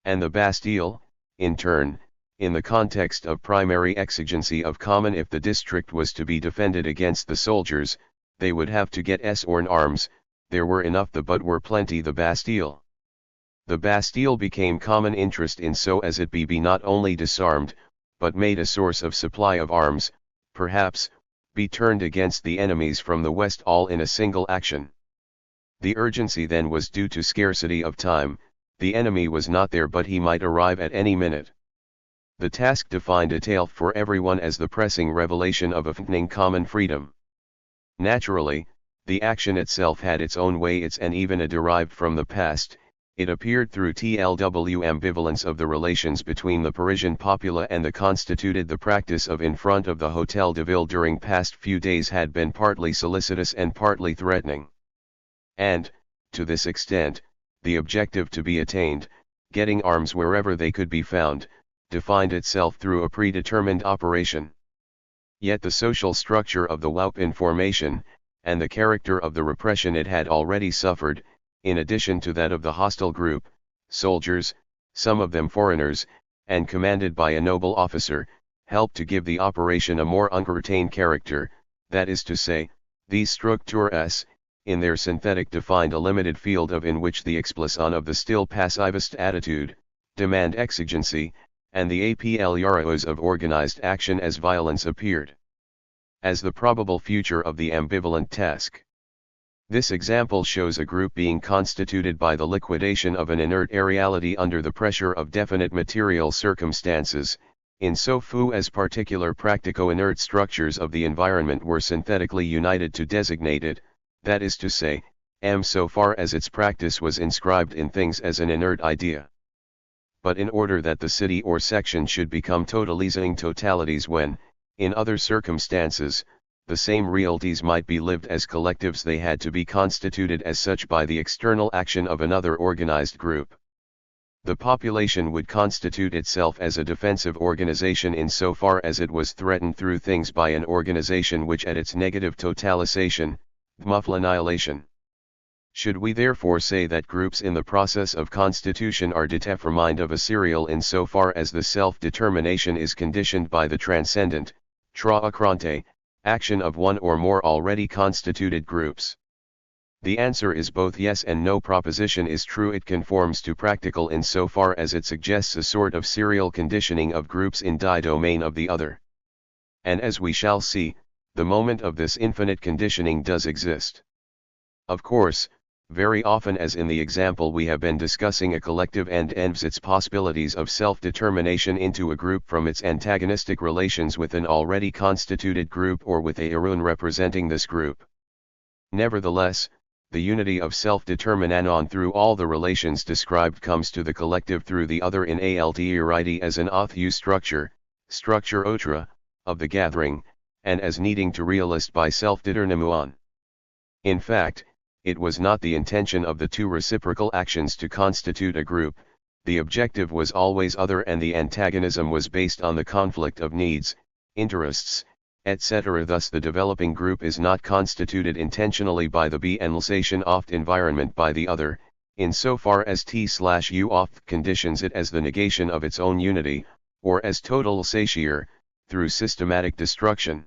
And the Bastille, in turn, in the context of primary exigency of common, if the district was to be defended against the soldiers, they would have to get orn arms, there were enough but were plenty the Bastille. The Bastille became common interest in so as it be not only disarmed, but made a source of supply of arms, perhaps, be turned against the enemies from the west all in a single action. The urgency then was due to scarcity of time, the enemy was not there but he might arrive at any minute. The task defined a tale for everyone as the pressing revelation of a common freedom. Naturally, the action itself had its own way and even a derived from the past. It appeared through TLW ambivalence of the relations between the Parisian popula and the constituted the practice of in front of the Hôtel de Ville during past few days had been partly solicitous and partly threatening. And, to this extent, the objective to be attained, getting arms wherever they could be found, defined itself through a predetermined operation. Yet the social structure of the WAUP in formation, and the character of the repression it had already suffered, in addition to that of the hostile group, soldiers, some of them foreigners, and commanded by a noble officer, helped to give the operation a more uncertain character, that is to say, these structures, in their synthetic defined a limited field in which the explosion of the still passivist attitude, demand exigency, and the APLROs of organized action as violence appeared as the probable future of the ambivalent task. This example shows a group being constituted by the liquidation of an inert areality under the pressure of definite material circumstances, insofar as particular practico-inert structures of the environment were synthetically united to designate it, that is to say, so far as its practice was inscribed in things as an inert idea. But in order that the city or section should become totalizing totalities when, in other circumstances, the same realities might be lived as collectives, they had to be constituted as such by the external action of another organized group. The population would constitute itself as a defensive organization insofar as it was threatened through things by an organization which at its negative totalization, muffle annihilation. Should we therefore say that groups in the process of constitution are determined of a serial insofar as the self-determination is conditioned by the transcendent, tra-acrante, action of one or more already constituted groups? The answer is both yes and no. Proposition is true. It conforms to practical insofar as it suggests a sort of serial conditioning of groups in the domain of the other. And as we shall see, the moment of this infinite conditioning does exist. Of course, very often as in the example we have been discussing, a collective ends its possibilities of self-determination into a group from its antagonistic relations with an already constituted group or with a Arun representing this group. Nevertheless, the unity of self-determination through all the relations described comes to the collective through the other in alterity as an authus structure outre, of the gathering, and as needing to realist by self-determination. In fact, it was not the intention of the two reciprocal actions to constitute a group, the objective was always other and the antagonism was based on the conflict of needs, interests, etc. Thus the developing group is not constituted intentionally by the be-analysation oft environment by the other, insofar as T/U oft conditions it as the negation of its own unity, or as total satiare, through systematic destruction.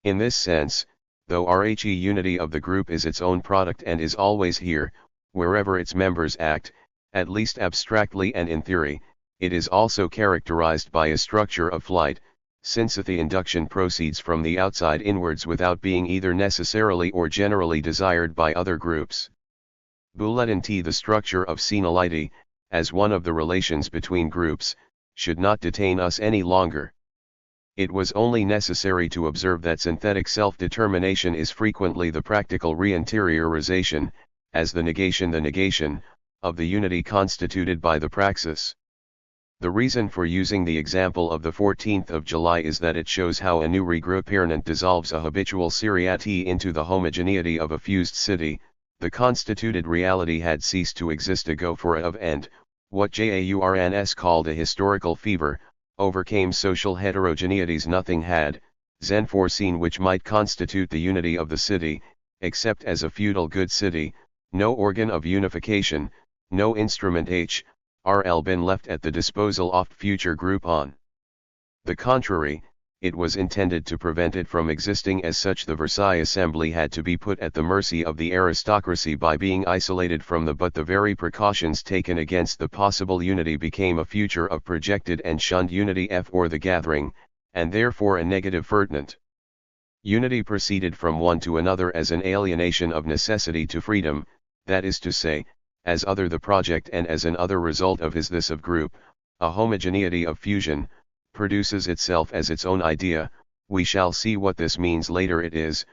In this sense, though RHE unity of the group is its own product and is always here, wherever its members act, at least abstractly and in theory, it is also characterized by a structure of flight, since the induction proceeds from the outside inwards without being either necessarily or generally desired by other groups. Bulletin T. The structure of senility, as one of the relations between groups, should not detain us any longer. It was only necessary to observe that synthetic self-determination is frequently the practical re-interiorization, as the negation, of the unity constituted by the praxis. The reason for using the example of the 14th of July is that it shows how a new regroupement dissolves a habitual seriety into the homogeneity of a fused city. The constituted reality had ceased to exist ago for of and, what Jaurns called a historical fever, overcame social heterogeneities. Nothing had, then foreseen which might constitute the unity of the city, except as a feudal good city, no organ of unification, no instrument H.R.L. been left at the disposal of future group on. The contrary, it was intended to prevent it from existing as such. The Versailles Assembly had to be put at the mercy of the aristocracy by being isolated from but the very precautions taken against the possible unity became a future of projected and shunned unity or the gathering, and therefore a negative ferdinand. Unity proceeded from one to another as an alienation of necessity to freedom, that is to say, as other the project and as an other result of this of group, a homogeneity of fusion, produces itself as its own idea. We shall see what this means later. It is,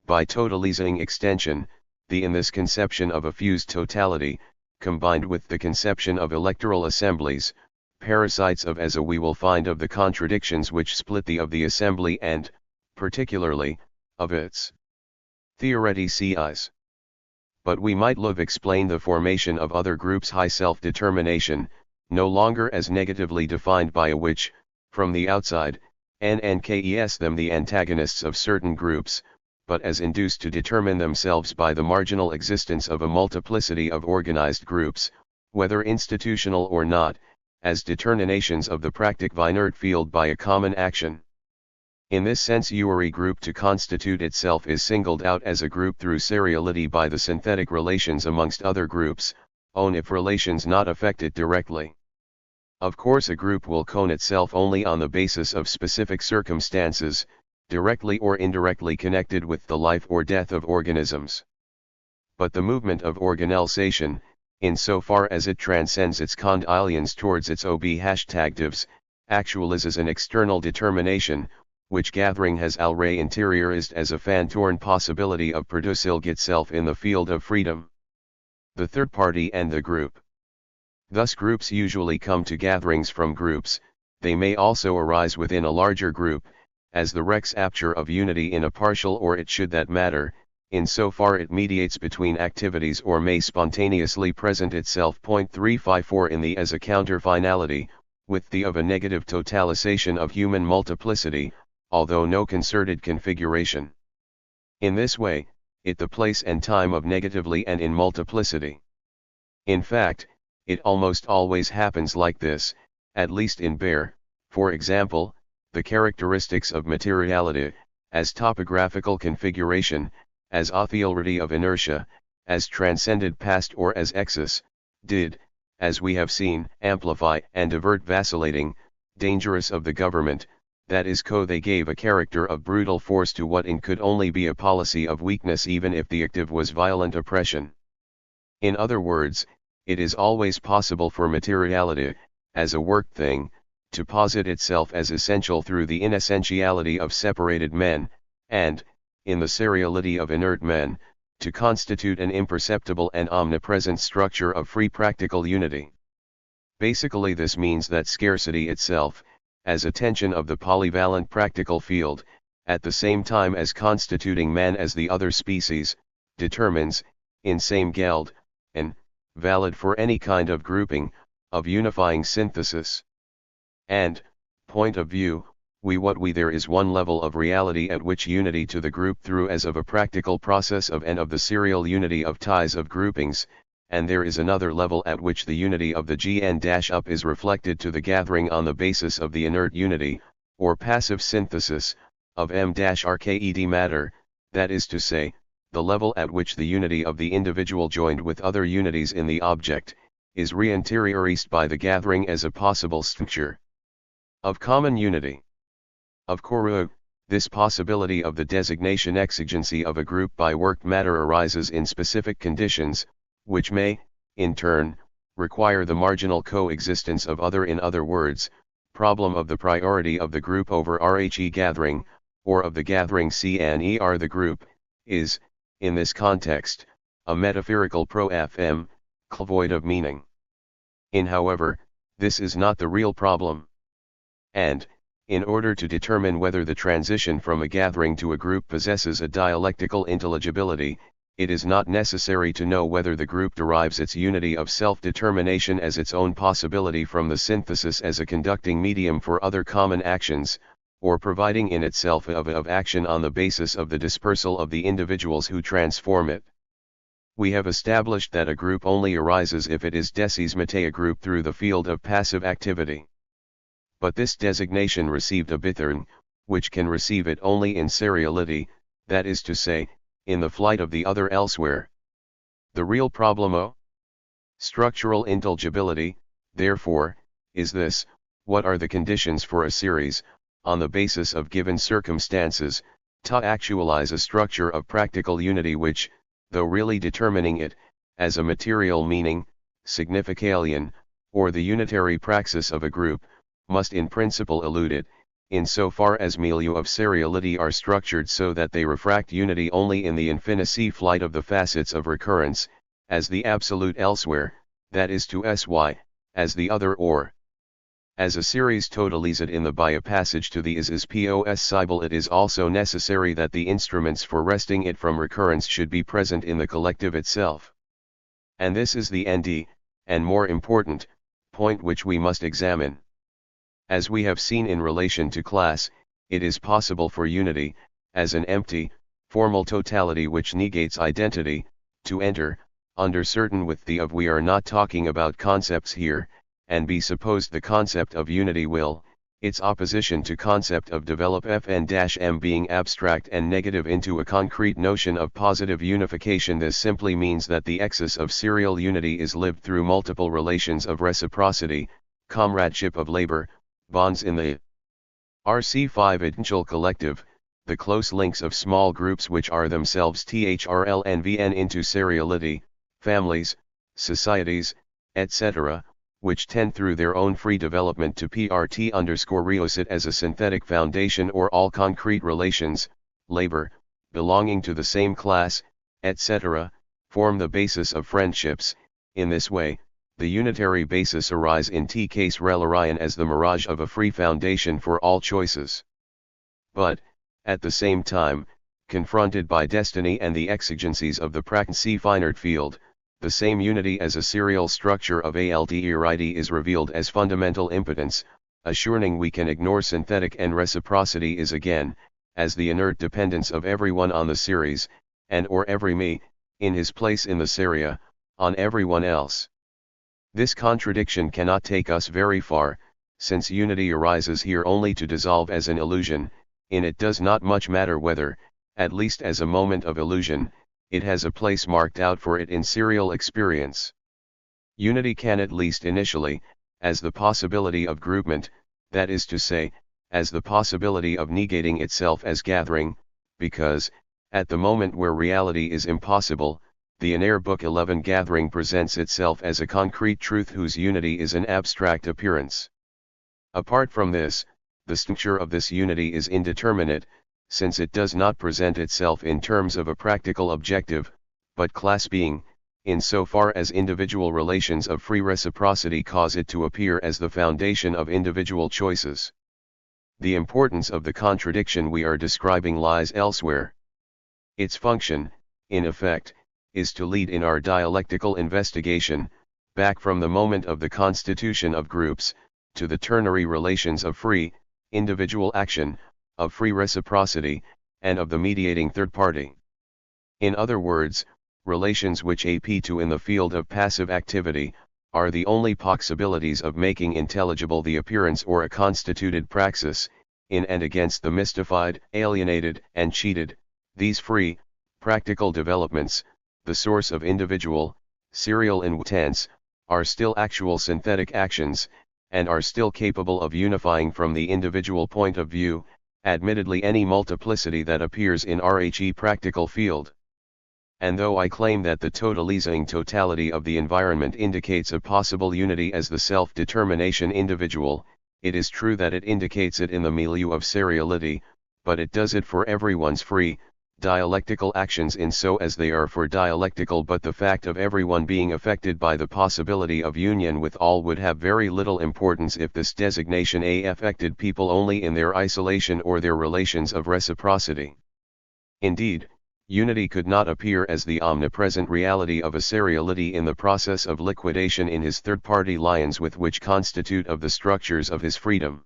by totalizing extension, in this conception of a fused totality, combined with the conception of electoral assemblies, parasites of as we will find of the contradictions which split of the assembly and, particularly, of its theoreticais. But we might explain the formation of other groups high self-determination, no longer as negatively defined by a which, from the outside, NNKES them the antagonists of certain groups, but as induced to determine themselves by the marginal existence of a multiplicity of organized groups, whether institutional or not, as determinations of the practic inert field by a common action. In this sense URI group to constitute itself is singled out as a group through seriality by the synthetic relations amongst other groups, own if relations not affect it directly. Of course a group will cone itself only on the basis of specific circumstances, directly or indirectly connected with the life or death of organisms. But the movement of organalization, insofar as it transcends its conditions towards its objectives, actualizes an external determination, which gathering has already interiorized as a fan-torn possibility of producing itself in the field of freedom. The third party and the group. Thus groups usually come to gatherings from groups, they may also arise within a larger group, as the rex apture of unity in a partial or it should that matter, insofar it mediates between activities or may spontaneously present itself. 354 in the as a counter-finality, with the of a negative totalization of human multiplicity, although no concerted configuration. In this way, it the place and time of negatively and in multiplicity. In fact, it almost always happens like this, at least in bare, for example, the characteristics of materiality, as topographical configuration, as authority of inertia, as transcended past or as excess, did, as we have seen, amplify and divert vacillating, dangerous of the government, that is they gave a character of brutal force to what in could only be a policy of weakness even if the active was violent oppression. In other words, it is always possible for materiality, as a worked thing, to posit itself as essential through the inessentiality of separated men, and, in the seriality of inert men, to constitute an imperceptible and omnipresent structure of free practical unity. Basically this means that scarcity itself, as a tension of the polyvalent practical field, at the same time as constituting man as the other species, determines, in same geld, and, valid for any kind of grouping, of unifying synthesis. And, point of view, there is one level of reality at which unity to the group through as of a practical process of and of the serial unity of ties of groupings, and there is another level at which the unity of the GN-up is reflected to the gathering on the basis of the inert unity, or passive synthesis, of M-RKED matter, that is to say, the level at which the unity of the individual joined with other unities in the object, is re-interiorized by the gathering as a possible structure of common unity. Of course, this possibility of the designation exigency of a group by worked matter arises in specific conditions, which may, in turn, require the marginal coexistence of other. In other words, problem of the priority of the group over RHE gathering, or of the gathering CNER the group, is, in this context, a metaphorical pro-FM, void of meaning. However, this is not the real problem. And, in order to determine whether the transition from a gathering to a group possesses a dialectical intelligibility, it is not necessary to know whether the group derives its unity of self-determination as its own possibility from the synthesis as a conducting medium for other common actions, or providing in itself of action on the basis of the dispersal of the individuals who transform it. We have established that a group only arises if it is a group through the field of passive activity. But this designation received a bithern, which can receive it only in seriality, that is to say, in the flight of the other elsewhere. The real problem of structural intelligibility, therefore, is this: what are the conditions for a series, on the basis of given circumstances, to actualize a structure of practical unity which, though really determining it, as a material meaning, significalion, or the unitary praxis of a group, must in principle elude it, in so far as milieu of seriality are structured so that they refract unity only in the infinity flight of the facets of recurrence, as the absolute elsewhere, that is to sy, as the other or. As a series totalized in the by a passage to the is possible, it is also necessary that the instruments for wresting it from recurrence should be present in the collective itself. And this is the nd, and more important, point which we must examine. As we have seen in relation to class, it is possible for unity, as an empty, formal totality which negates identity, to enter, under certain with the of. We are not talking about concepts here, and be supposed the concept of unity will, its opposition to concept of develop Fn-m being abstract and negative into a concrete notion of positive unification. This simply means that the excess of serial unity is lived through multiple relations of reciprocity, comradeship of labor, bonds in the RC5 essential collective, the close links of small groups which are themselves THRLNVN into seriality, families, societies, etc., which tend through their own free development to PRT_reosit as a synthetic foundation, or all concrete relations, labor, belonging to the same class, etc., form the basis of friendships. In this way, the unitary basis arise in T case relarian as the mirage of a free foundation for all choices. But, at the same time, confronted by destiny and the exigencies of the practice finite field, the same unity as a serial structure of ALDERID is revealed as fundamental impotence, assuring we can ignore synthetic, and reciprocity is again, as the inert dependence of everyone on the series, and or every me, in his place in the seria, on everyone else. This contradiction cannot take us very far, since unity arises here only to dissolve as an illusion. In it does not much matter whether, at least as a moment of illusion, it has a place marked out for it in serial experience. Unity can at least initially, as the possibility of groupment, that is to say, as the possibility of negating itself as gathering, because, at the moment where reality is impossible, the in Book 11 gathering presents itself as a concrete truth whose unity is an abstract appearance. Apart from this, the structure of this unity is indeterminate, since it does not present itself in terms of a practical objective, but class being, in so far as individual relations of free reciprocity cause it to appear as the foundation of individual choices. The importance of the contradiction we are describing lies elsewhere. Its function, in effect, is to lead in our dialectical investigation, back from the moment of the constitution of groups, to the ternary relations of free, individual action, of free reciprocity, and of the mediating third party. In other words, relations which ap to in the field of passive activity, are the only possibilities of making intelligible the appearance or a constituted praxis, in and against the mystified, alienated, and cheated. These free, practical developments, the source of individual, serial intense, are still actual synthetic actions, and are still capable of unifying from the individual point of view, admittedly any multiplicity that appears in RHE practical field. And though I claim that the totalizing totality of the environment indicates a possible unity as the self-determination individual, it is true that it indicates it in the milieu of seriality, but it does it for everyone's free, dialectical actions in so as they are for dialectical, but the fact of everyone being affected by the possibility of union with all would have very little importance if this designation affected people only in their isolation or their relations of reciprocity. Indeed, unity could not appear as the omnipresent reality of a seriality in the process of liquidation in his third-party lions with which constitute of the structures of his freedom.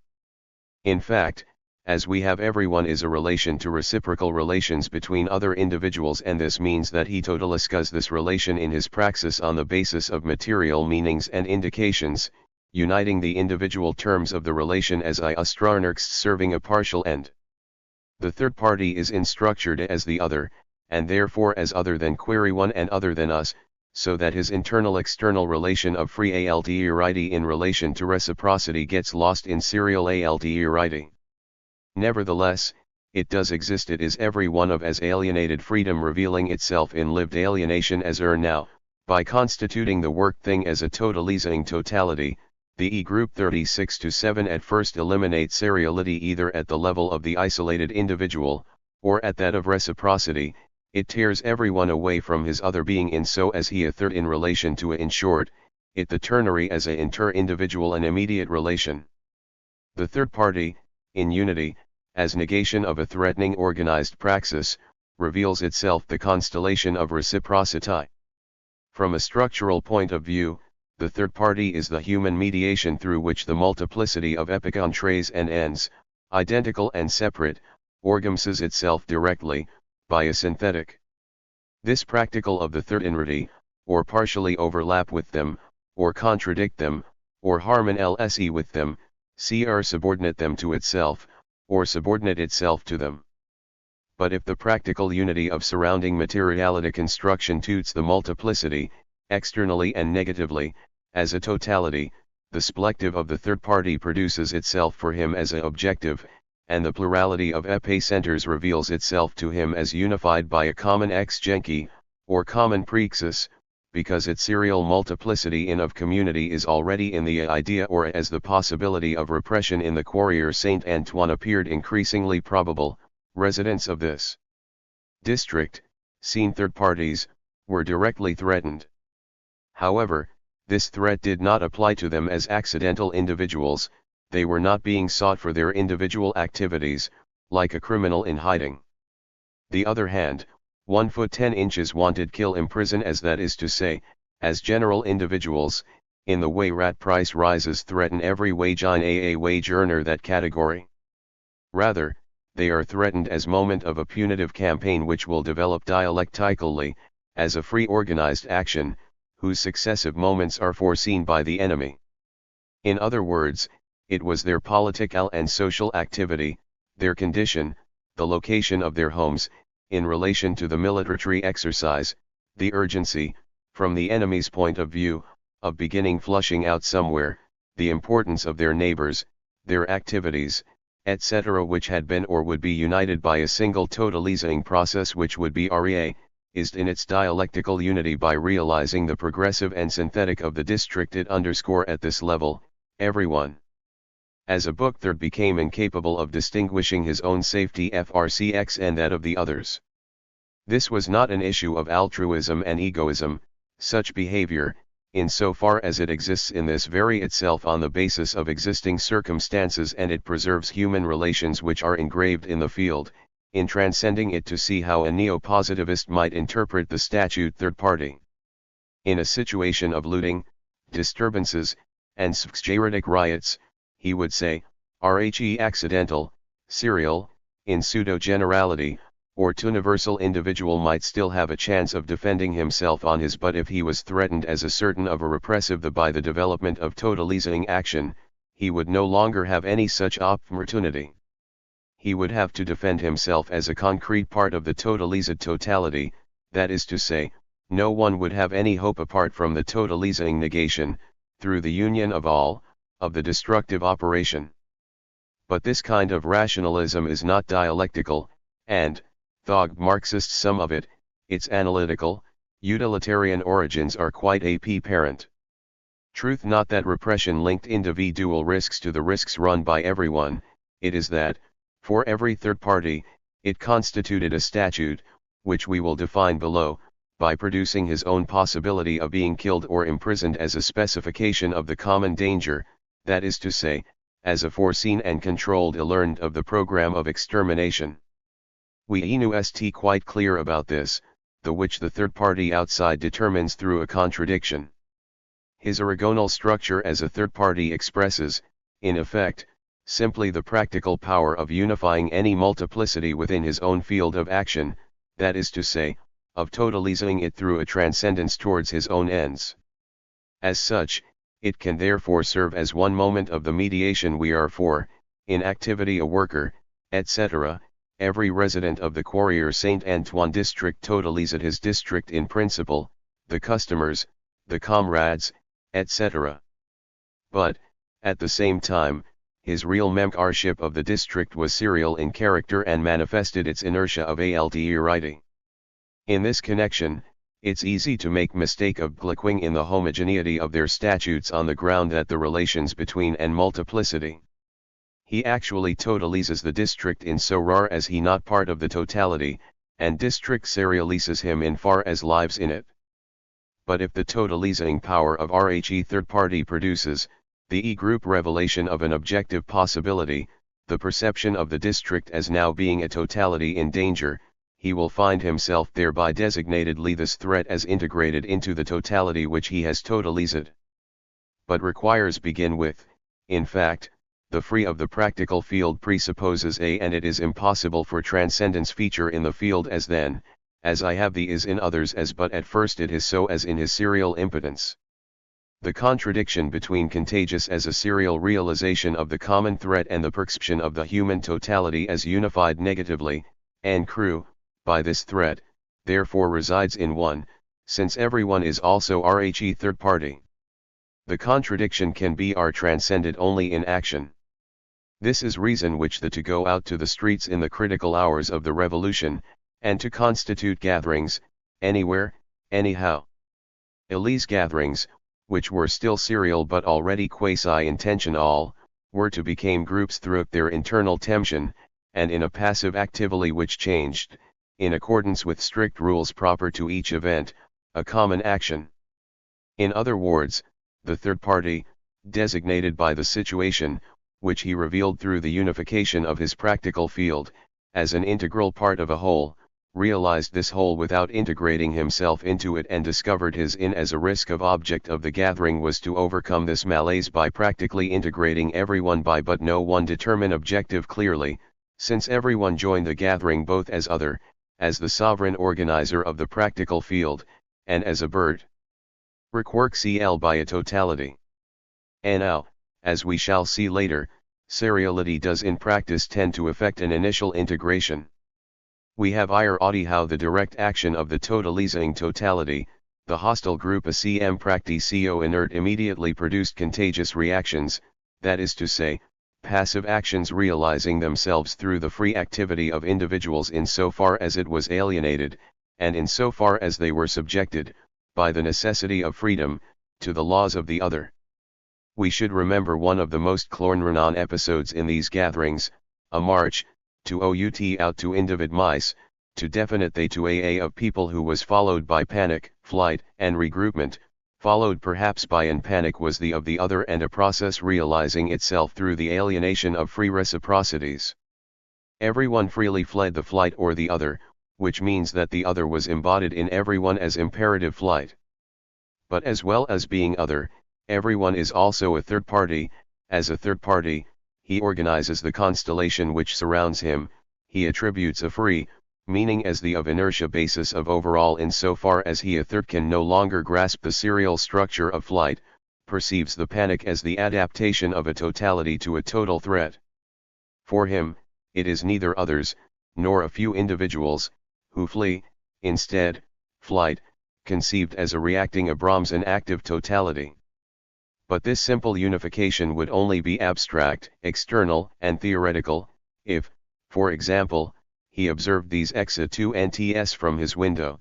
In fact, as we have, everyone is a relation to reciprocal relations between other individuals, and this means that he totaliscas this relation in his praxis on the basis of material meanings and indications, uniting the individual terms of the relation as I astrarnerx serving a partial end. The third party is instructured as the other, and therefore as other than one and other than us, so that his internal-external relation of free alderity in relation to reciprocity gets lost in serial alderity. Nevertheless, it does exist. It is every one of as alienated freedom revealing itself in lived alienation as now, by constituting the work thing as a totalizing totality. The E group 36-7 at first eliminates seriality either at the level of the isolated individual, or at that of reciprocity. It tears everyone away from his other being in so as he a third in relation to a, in short, it the ternary as a inter-individual and immediate relation. The third party, in unity, as negation of a threatening organized praxis, reveals itself the constellation of reciprocity. From a structural point of view, the third party is the human mediation through which the multiplicity of epic entrées and ends, identical and separate, orgasms itself directly, by a synthetic. This practical of the third inrity, or partially overlap with them, or contradict them, or harmon-lse with them, or subordinate them to itself, or subordinate itself to them. But if the practical unity of surrounding materiality constitutes the multiplicity, externally and negatively, as a totality, the splective of the third party produces itself for him as an objective, and the plurality of epicenters reveals itself to him as unified by a common exgenki, or common praxis, because its serial multiplicity in of community is already in the idea, or as the possibility of repression in the Courrier Saint Antoine appeared increasingly probable. Residents of this district, seen third parties, were directly threatened. However, this threat did not apply to them as accidental individuals. They were not being sought for their individual activities, like a criminal in hiding. The other hand, 1 foot 10 inches wanted kill imprison, as that is to say, as general individuals, in the way rat price rises threaten every wage on a wage earner that category. Rather, they are threatened as moment of a punitive campaign which will develop dialectically, as a free organized action, whose successive moments are foreseen by the enemy. In other words, it was their political and social activity, their condition, the location of their homes, in relation to the military exercise, the urgency, from the enemy's point of view, of beginning flushing out somewhere, the importance of their neighbors, their activities, etc., which had been or would be united by a single totalizing process which would be is in its dialectical unity by realizing the progressive and synthetic of the districted _ at this level, everyone. As a book third became incapable of distinguishing his own safety frcx and that of the others. This was not an issue of altruism and egoism. Such behavior, in so far as it exists in this very itself on the basis of existing circumstances, and it preserves human relations which are engraved in the field, in transcending it to see how a neo-positivist might interpret the statute third party. In a situation of looting, disturbances, and spheritic riots, he would say, rhe accidental, serial, in pseudo-generality, or universal individual might still have a chance of defending himself on his butt if he was threatened as a certain of a repressive by the development of totalizing action, he would no longer have any such opportunity. He would have to defend himself as a concrete part of the totalized totality, that is to say, no one would have any hope apart from the totalizing negation, through the union of all, of the destructive operation. But this kind of rationalism is not dialectical, and, though Marxists some of it, its analytical, utilitarian origins are quite apparent. Truth not that repression linked individual risks to the risks run by everyone, it is that, for every third party, it constituted a statute, which we will define below, by producing his own possibility of being killed or imprisoned as a specification of the common danger, that is to say, as a foreseen and controlled element of the program of extermination. We st quite clear about this, the which the third party outside determines through a contradiction. His orthogonal structure as a third party expresses, in effect, simply the practical power of unifying any multiplicity within his own field of action, that is to say, of totalizing it through a transcendence towards his own ends. As such, it can therefore serve as one moment of the mediation we are for, in activity a worker, etc. Every resident of the Quarrier Saint Antoine district totalized his district in principle, the customers, the comrades, etc. But, at the same time, his real membership of the district was serial in character and manifested its inertia of alterity. In this connection, it's easy to make mistake of believing in the homogeneity of their statutes on the ground that the relations between and multiplicity. He actually totalizes the district in so far as he not part of the totality, and district serializes him in far as lives in it. But if the totalizing power of RHE third party produces, the E-group revelation of an objective possibility, the perception of the district as now being a totality in danger, he will find himself thereby designatedly this threat as integrated into the totality which he has totalized. But requires begin with, in fact, the free of the practical field presupposes a and it is impossible for transcendence feature in the field as then, as I have the is in others as but at first it is so as in his serial impotence. The contradiction between contagious as a serial realization of the common threat and the perception of the human totality as unified negatively, and crew, by this threat, therefore resides in one, since everyone is also RHE third party. The contradiction can be transcended only in action. This is reason which to go out to the streets in the critical hours of the revolution, and to constitute gatherings, anywhere, anyhow. Elise gatherings, which were still serial but already quasi-intentional, were to become groups through their internal tension, and in a passive activity which changed, in accordance with strict rules proper to each event, a common action. In other words, the third party, designated by the situation, which he revealed through the unification of his practical field, as an integral part of a whole, realized this whole without integrating himself into it and discovered his in as a risk of object of the gathering was to overcome this malaise by practically integrating everyone by but no one determine objective clearly, since everyone joined the gathering both as other, as the sovereign organizer of the practical field, and as a bird. Requirk CL by a totality. And now, as we shall see later, seriality does in practice tend to effect an initial integration. We have already how the direct action of the totalizing totality, the hostile group a CM practicio inert immediately produced contagious reactions, that is to say, passive actions realizing themselves through the free activity of individuals in so far as it was alienated, and in so far as they were subjected, by the necessity of freedom, to the laws of the other. We should remember one of the most clornrenan episodes in these gatherings, a march, to out out to individ mice, to definite they to AA of people who was followed by panic, flight, and regroupment, followed perhaps by an panic was the of the other and a process realizing itself through the alienation of free reciprocities. Everyone freely fled the flight or the other, which means that the other was embodied in everyone as imperative flight. But as well as being other, everyone is also a third party. As a third party, he organizes the constellation which surrounds him, he attributes a free meaning as the of inertia basis of overall insofar as he a third can no longer grasp the serial structure of flight, perceives the panic as the adaptation of a totality to a total threat. For him, it is neither others, nor a few individuals, who flee, instead, flight, conceived as a reacting Abrams an active totality. But this simple unification would only be abstract, external, and theoretical, if, for example, he observed these exa 2 nts from his window.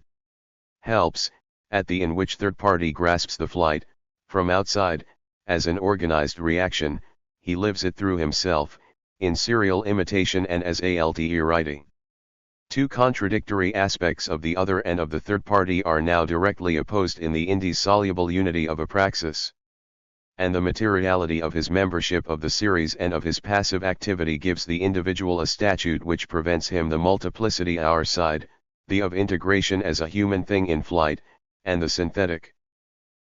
Helps, at the in which third party grasps the flight, from outside, as an organized reaction, he lives it through himself, in serial imitation and as alte writing. Two contradictory aspects of the other and of the third party are now directly opposed in the indissoluble unity of a praxis. And the materiality of his membership of the series and of his passive activity gives the individual a statute which prevents him the multiplicity our side, the of integration as a human thing in flight, and the synthetic,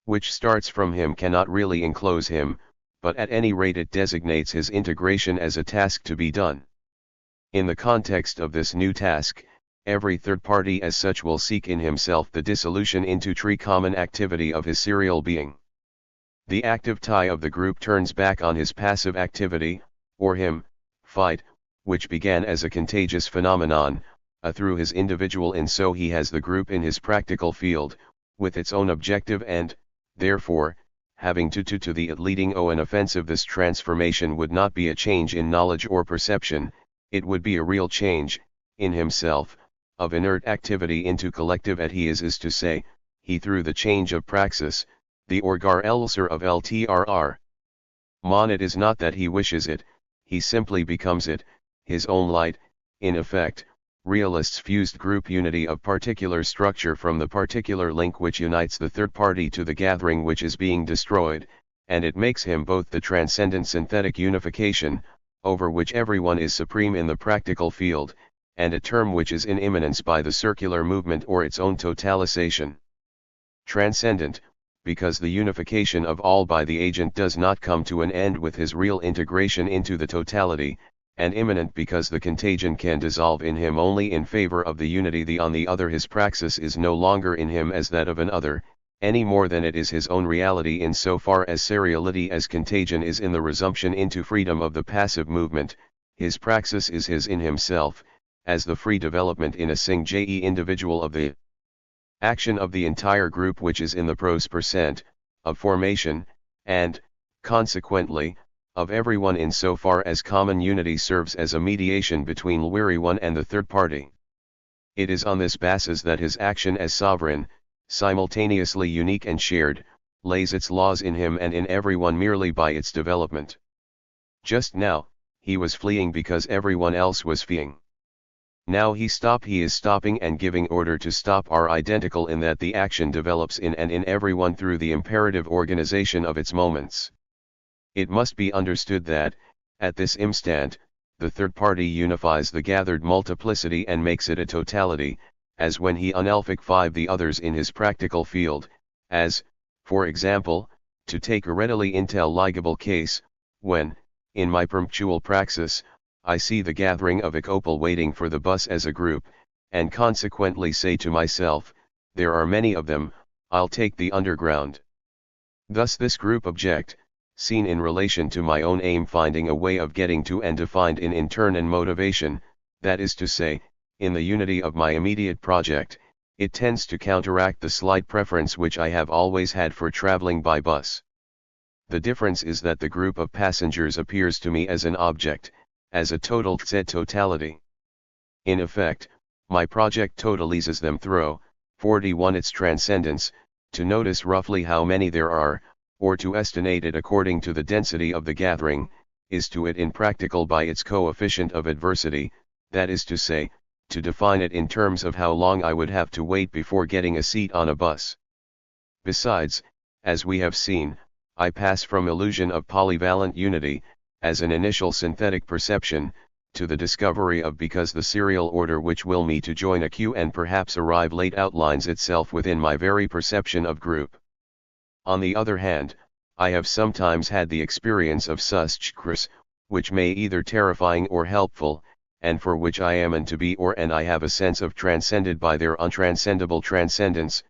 which starts from him cannot really enclose him, but at any rate it designates his integration as a task to be done. In the context of this new task, every third party as such will seek in himself the dissolution into tree common activity of his serial being. The active tie of the group turns back on his passive activity, or him, fight, which began as a contagious phenomenon, through his individual and so he has the group in his practical field, with its own objective and, therefore, having to the it leading an offensive. This transformation would not be a change in knowledge or perception, it would be a real change, in himself, of inert activity into collective at he is to say, he through the change of praxis, the orgar elser of LTRR. Mon it is not that he wishes it, he simply becomes it, his own light, in effect, realists fused group unity of particular structure from the particular link which unites the third party to the gathering which is being destroyed, and it makes him both the transcendent synthetic unification, over which everyone is supreme in the practical field, and a term which is in immanence by the circular movement or its own totalization. Transcendent, because the unification of all by the agent does not come to an end with his real integration into the totality, and immanent because the contagion can dissolve in him only in favor of the unity. On the other his praxis is no longer in him as that of an other, any more than it is his own reality in so far as seriality as contagion is in the resumption into freedom of the passive movement, his praxis is his in himself, as the free development in a sing-je individual of the action of the entire group which is in the pros percent, of formation, and, consequently, of everyone in so far as common unity serves as a mediation between weary one and the third party. It is on this basis that his action as sovereign, simultaneously unique and shared, lays its laws in him and in everyone merely by its development. Just now, he was fleeing because everyone else was fleeing. Now he is stopping and giving order to stop are identical in that the action develops in and in everyone through the imperative organization of its moments. It must be understood that, at this instant, the third party unifies the gathered multiplicity and makes it a totality, as when he unelficify the others in his practical field, as, for example, to take a readily intelligible case, when, in my punctual praxis, I see the gathering of a couple waiting for the bus as a group, and consequently say to myself, there are many of them, I'll take the underground. Thus this group object, seen in relation to my own aim finding a way of getting to and defined in turn and motivation, that is to say, in the unity of my immediate project, it tends to counteract the slight preference which I have always had for traveling by bus. The difference is that the group of passengers appears to me as an object, as a total totality. In effect, my project totalizes them through 41 its transcendence, to notice roughly how many there are, or to estimate it according to the density of the gathering, is to it impractical by its coefficient of adversity, that is to say, to define it in terms of how long I would have to wait before getting a seat on a bus. Besides, as we have seen, I pass from illusion of polyvalent unity, as an initial synthetic perception, to the discovery of because the serial order which will me to join a queue and perhaps arrive late outlines itself within my very perception of group. On the other hand, I have sometimes had the experience of such cris, which may either terrifying or helpful, and for which I am and to be or and I have a sense of transcended by their untranscendable transcendence.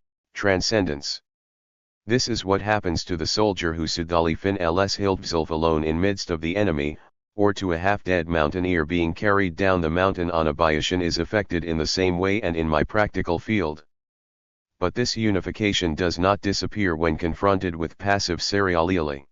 This is what happens to the soldier who sudali fin ls himself alone in midst of the enemy, or to a half-dead mountaineer being carried down the mountain on a biation is affected in the same way and in my practical field. But this unification does not disappear when confronted with passive seriality.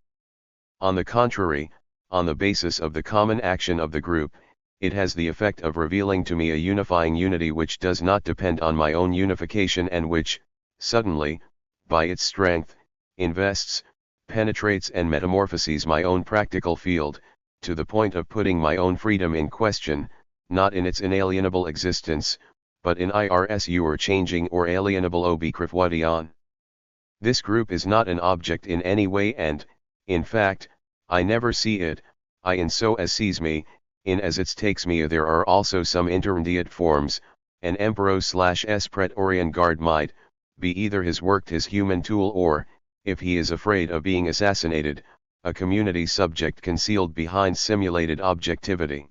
On the contrary, on the basis of the common action of the group, it has the effect of revealing to me a unifying unity which does not depend on my own unification and which, suddenly, by its strength, invests, penetrates and metamorphoses my own practical field, to the point of putting my own freedom in question, not in its inalienable existence, but in irsu or changing or alienable obiquity. This group is not an object in any way and, in fact, I never see it, I in so as sees me, in as it takes me. There are also some intermediate forms, an emperor/espretorian guard might, be either his worked his human tool or, if he is afraid of being assassinated, a community subject concealed behind simulated objectivity.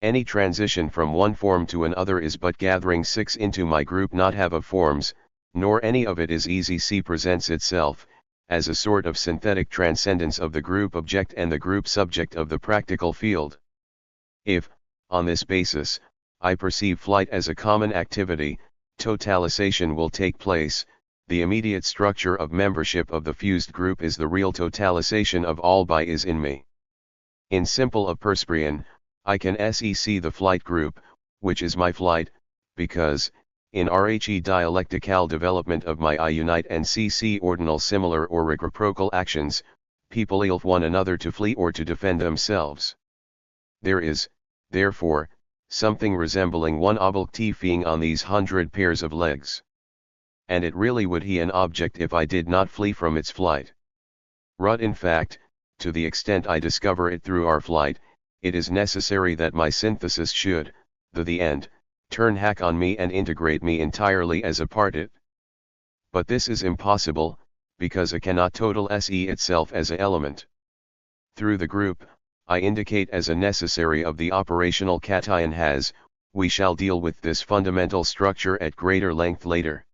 Any transition from one form to another is but gathering six into my group not have of forms, nor any of it is easy. C presents itself, as a sort of synthetic transcendence of the group object and the group subject of the practical field. If, on this basis, I perceive flight as a common activity, totalization will take place. The immediate structure of membership of the fused group is the real totalization of all by is in me. In simple Persprian, I can see the flight group, which is my flight, because, in Rhe dialectical development of my I unite and see ordinal similar or reciprocal actions, people ilf one another to flee or to defend themselves. There is, therefore, something resembling one objectifying on these 100 pairs of legs. And it really would be an object if I did not flee from its flight. Rut in fact, to the extent I discover it through our flight, it is necessary that my synthesis should, the end, turn hack on me and integrate me entirely as a part it. But this is impossible, because it cannot total se itself as a element. Through the group, I indicate as a necessary of the operational cation has, we shall deal with this fundamental structure at greater length later.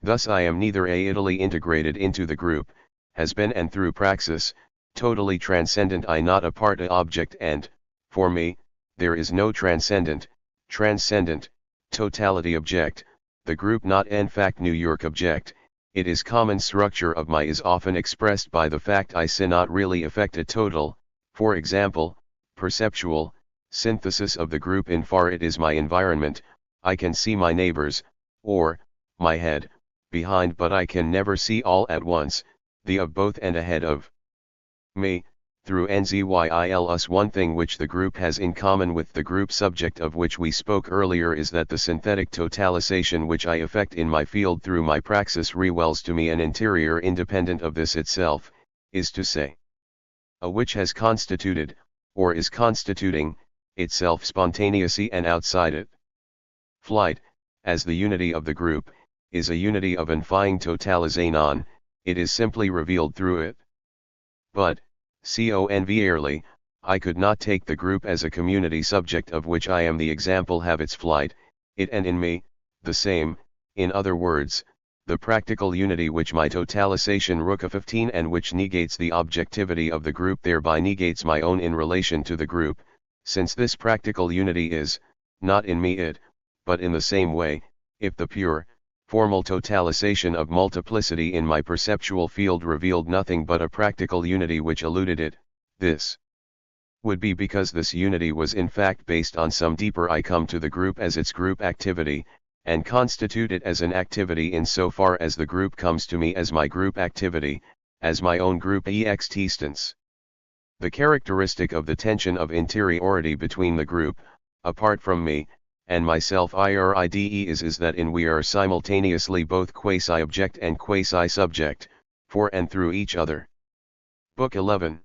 Thus I am neither aidally integrated into the group, has been and through praxis, totally transcendent I not a part a object and, for me, there is no transcendent, totality object, the group not in fact New York object, it is common structure of my is often expressed by the fact I sin not really affect a total, for example, perceptual, synthesis of the group in far it is my environment, I can see my neighbors, or, my head, behind but I can never see all at once, the of both and ahead of me, through nzyl. One thing which the group has in common with the group subject of which we spoke earlier is that the synthetic totalization which I effect in my field through my praxis rewells to me an interior independent of this itself, is to say, a which has constituted, or is constituting, itself spontaneously and outside it. Flight, as the unity of the group, is a unity of infying totalization, it is simply revealed through it. But, conversely, I could not take the group as a community subject of which I am the example have its flight, it and in me, the same, in other words, the practical unity which my totalization Ruka 15 and which negates the objectivity of the group thereby negates my own in relation to the group, since this practical unity is, not in me it, but in the same way, if the pure, formal totalization of multiplicity in my perceptual field revealed nothing but a practical unity which eluded it, this would be because this unity was in fact based on some deeper I come to the group as its group activity, and constitute it as an activity in so far as the group comes to me as my group activity, as my own group existence. The characteristic of the tension of interiority between the group, apart from me, and myself IRIDE is that in we are simultaneously both quasi-object and quasi-subject, for and through each other. Book 11.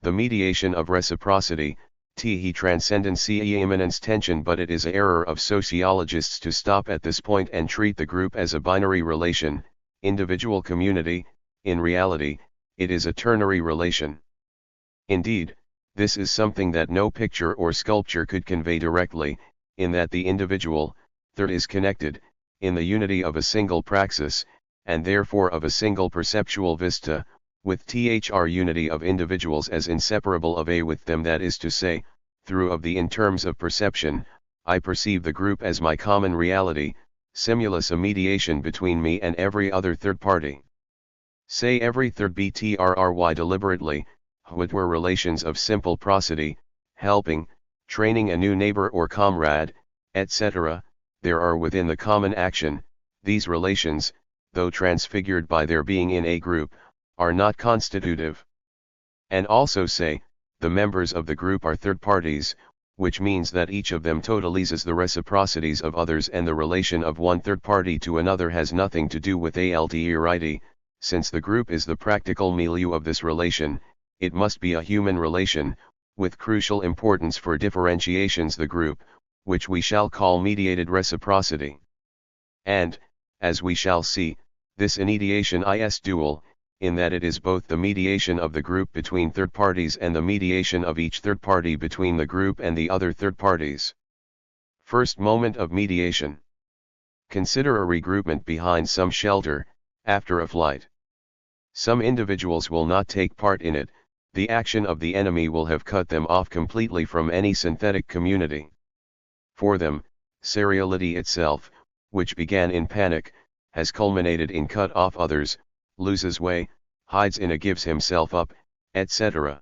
The mediation of reciprocity, he transcendency immanence tension. But it is an error of sociologists to stop at this point and treat the group as a binary relation, individual community. In reality, it is a ternary relation. Indeed, this is something that no picture or sculpture could convey directly, in that the individual, third, is connected, in the unity of a single praxis, and therefore of a single perceptual vista, with thr unity of individuals as inseparable of a with them, that is to say, through of the in terms of perception, I perceive the group as my common reality, simulus a mediation between me and every other third party. Say every third BTRRY deliberately, what were relations of simple prosody, helping, training a new neighbor or comrade, etc., there are within the common action, these relations, though transfigured by their being in a group, are not constitutive. And also say, the members of the group are third parties, which means that each of them totalizes the reciprocities of others, and the relation of one third party to another has nothing to do with alterity, since the group is the practical milieu of this relation. It must be a human relation, with crucial importance for differentiations the group, which we shall call mediated reciprocity. And, as we shall see, this mediation is dual, in that it is both the mediation of the group between third parties and the mediation of each third party between the group and the other third parties. First moment of mediation. Consider a regroupment behind some shelter, after a flight. Some individuals will not take part in it. The action of the enemy will have cut them off completely from any synthetic community. For them, seriality itself, which began in panic, has culminated in cut off others, loses way, hides in a gives himself up, etc.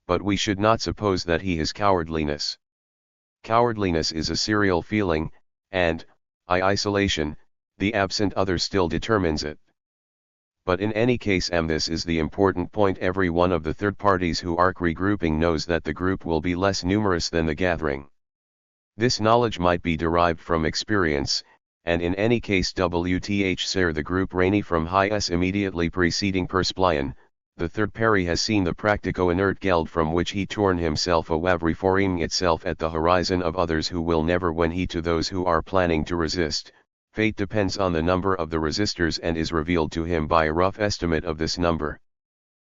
But we should not suppose that he is cowardliness. Cowardliness is a serial feeling, and, isolation, the absent other still determines it. But in any case, this is the important point, every one of the third parties who are regrouping knows that the group will be less numerous than the gathering. This knowledge might be derived from experience, and in any case WTH ser the group reigny from high s immediately preceding persplion, the third peri has seen the practico inert geld from which he torn himself away reforming itself at the horizon of others who will never when he to those who are planning to resist. Fate depends on the number of the resistors and is revealed to him by a rough estimate of this number.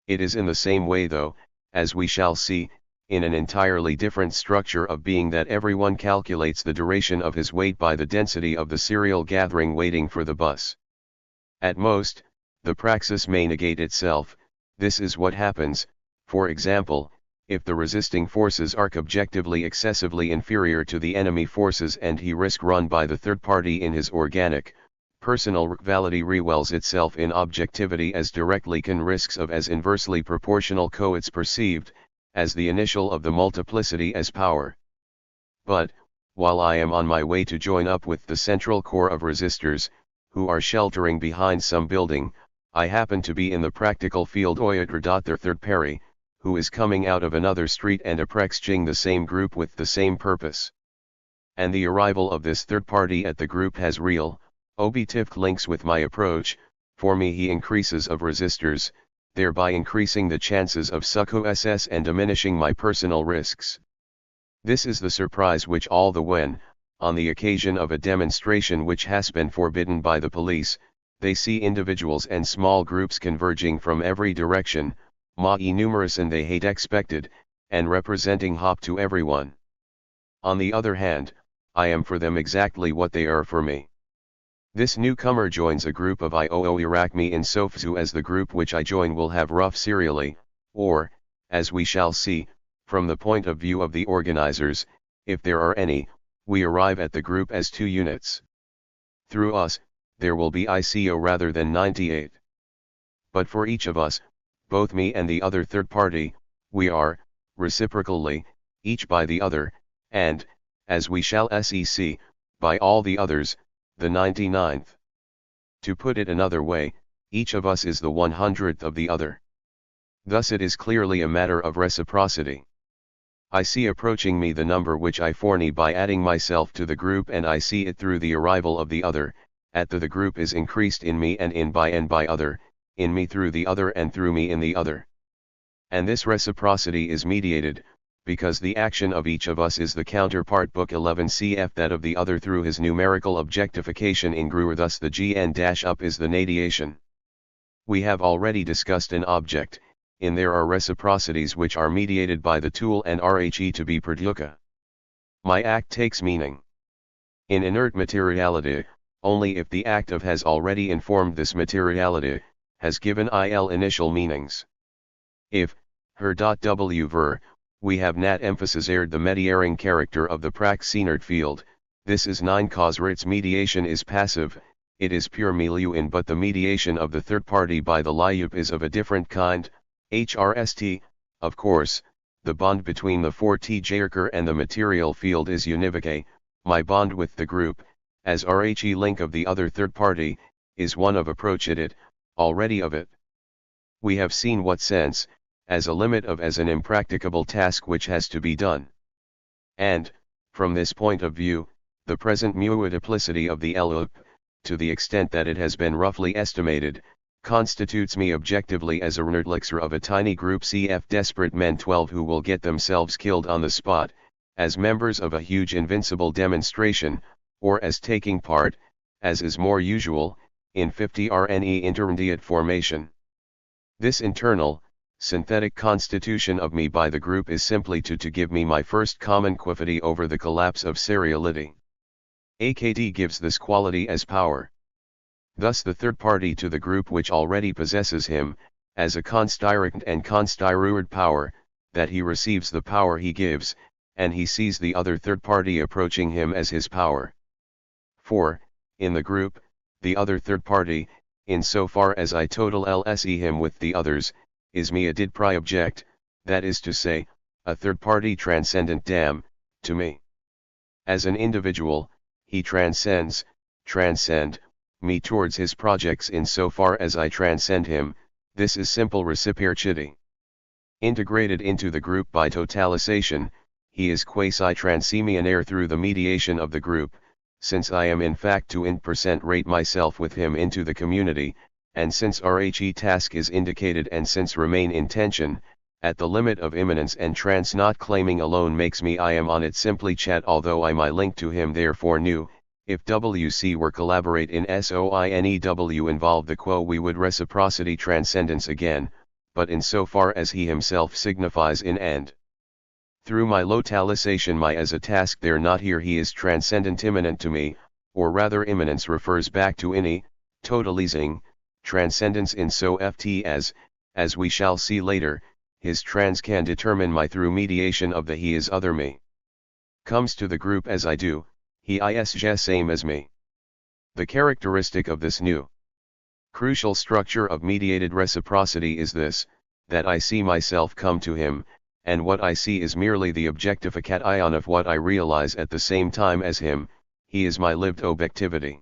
It is in the same way, though, as we shall see, in an entirely different structure of being, that everyone calculates the duration of his wait by the density of the serial gathering waiting for the bus. At most, the praxis may negate itself. This is what happens, for example, if the resisting forces are objectively excessively inferior to the enemy forces and he risk run by the third party in his organic, personal rivalry rewells itself in objectivity as directly can risks of as inversely proportional coits perceived, as the initial of the multiplicity as power. But, while I am on my way to join up with the central core of resistors, who are sheltering behind some building, I happen to be in the practical field their third peri, who is coming out of another street and approaching the same group with the same purpose. And the arrival of this third party at the group has real, objective links with my approach. For me he increases of resistors, thereby increasing the chances of success and diminishing my personal risks. This is the surprise which all the when, on the occasion of a demonstration which has been forbidden by the police, they see individuals and small groups converging from every direction, numerous and they hate expected, and representing hop to everyone. On the other hand, I am for them exactly what they are for me. This newcomer joins a group of Irakmi in Sofzu, as the group which I join will have rough serially, or, as we shall see, from the point of view of the organizers, if there are any, we arrive at the group as 2 units. Through us, there will be ICO rather than 98. But for each of us, both me and the other third party, we are, reciprocally, each by the other, and, as we shall see, by all the others, the 99th. To put it another way, each of us is the 100th of the other. Thus it is clearly a matter of reciprocity. I see approaching me the number which I foreknew by adding myself to the group, and I see it through the arrival of the other, at the group is increased in me and by other, in me through the other and through me in the other. And this reciprocity is mediated, because the action of each of us is the counterpart book 11 cf that of the other through his numerical objectification in Gruer. Thus the gn-up is the nadiation. We have already discussed an object, in there are reciprocities which are mediated by the tool and Rhe to be pratyuka. My act takes meaning. In inert materiality, only if the active has already informed this materiality, has given il initial meanings. If, her.w ver, we have not emphasized the mediating character of the praxenert field, this is 9 cause its mediation is passive, it is pure milieu in, but the mediation of the third party by the liup is of a different kind, HRST, of course, the bond between the 4T Jairker and the material field is univoque, my bond with the group, as Rhe link of the other third party, is one of approach it, already of it. We have seen what sense, as a limit of as an impracticable task which has to be done. And, from this point of view, the present multiplicity of the LUP, to the extent that it has been roughly estimated, constitutes me objectively as a renerdlixer of a tiny group CF desperate men 12 who will get themselves killed on the spot, as members of a huge invincible demonstration, or as taking part, as is more usual, in 50 RNE intermediate formation. This internal, synthetic constitution of me by the group is simply to give me my first common quantity over the collapse of seriality. AKD gives this quality as power. Thus the third party to the group which already possesses him, as a constituent and constituted power, that he receives the power he gives, and he sees the other third party approaching him as his power. For, in the group, the other third party, in so far as I total LSE him with the others, is me a did pri object, that is to say, a third party transcendent dam, to me. As an individual, he transcend, me towards his projects in so far as I transcend him, this is simple reciprocity. Integrated into the group by totalization, he is quasi-transemianaire through the mediation of the group, since I am in fact to rate myself with him into the community, and since Rhe task is indicated and since remain intention, at the limit of immanence and trans not claiming alone makes me I am on it simply chat although I my link to him therefore new. If WC were collaborate in SOINEW involve the quo we would reciprocity transcendence again, but in so far as he himself signifies in and. Through my localization my as a task there not here he is transcendent immanent to me, or rather immanence refers back to ini, totalizing, transcendence in so ft as we shall see later, his trans can determine my through mediation of the he is other me. Comes to the group as I do. He is just same as me. The characteristic of this new, crucial structure of mediated reciprocity is this, that I see myself come to him, and what I see is merely the objectification of what I realize at the same time as him, he is my lived objectivity.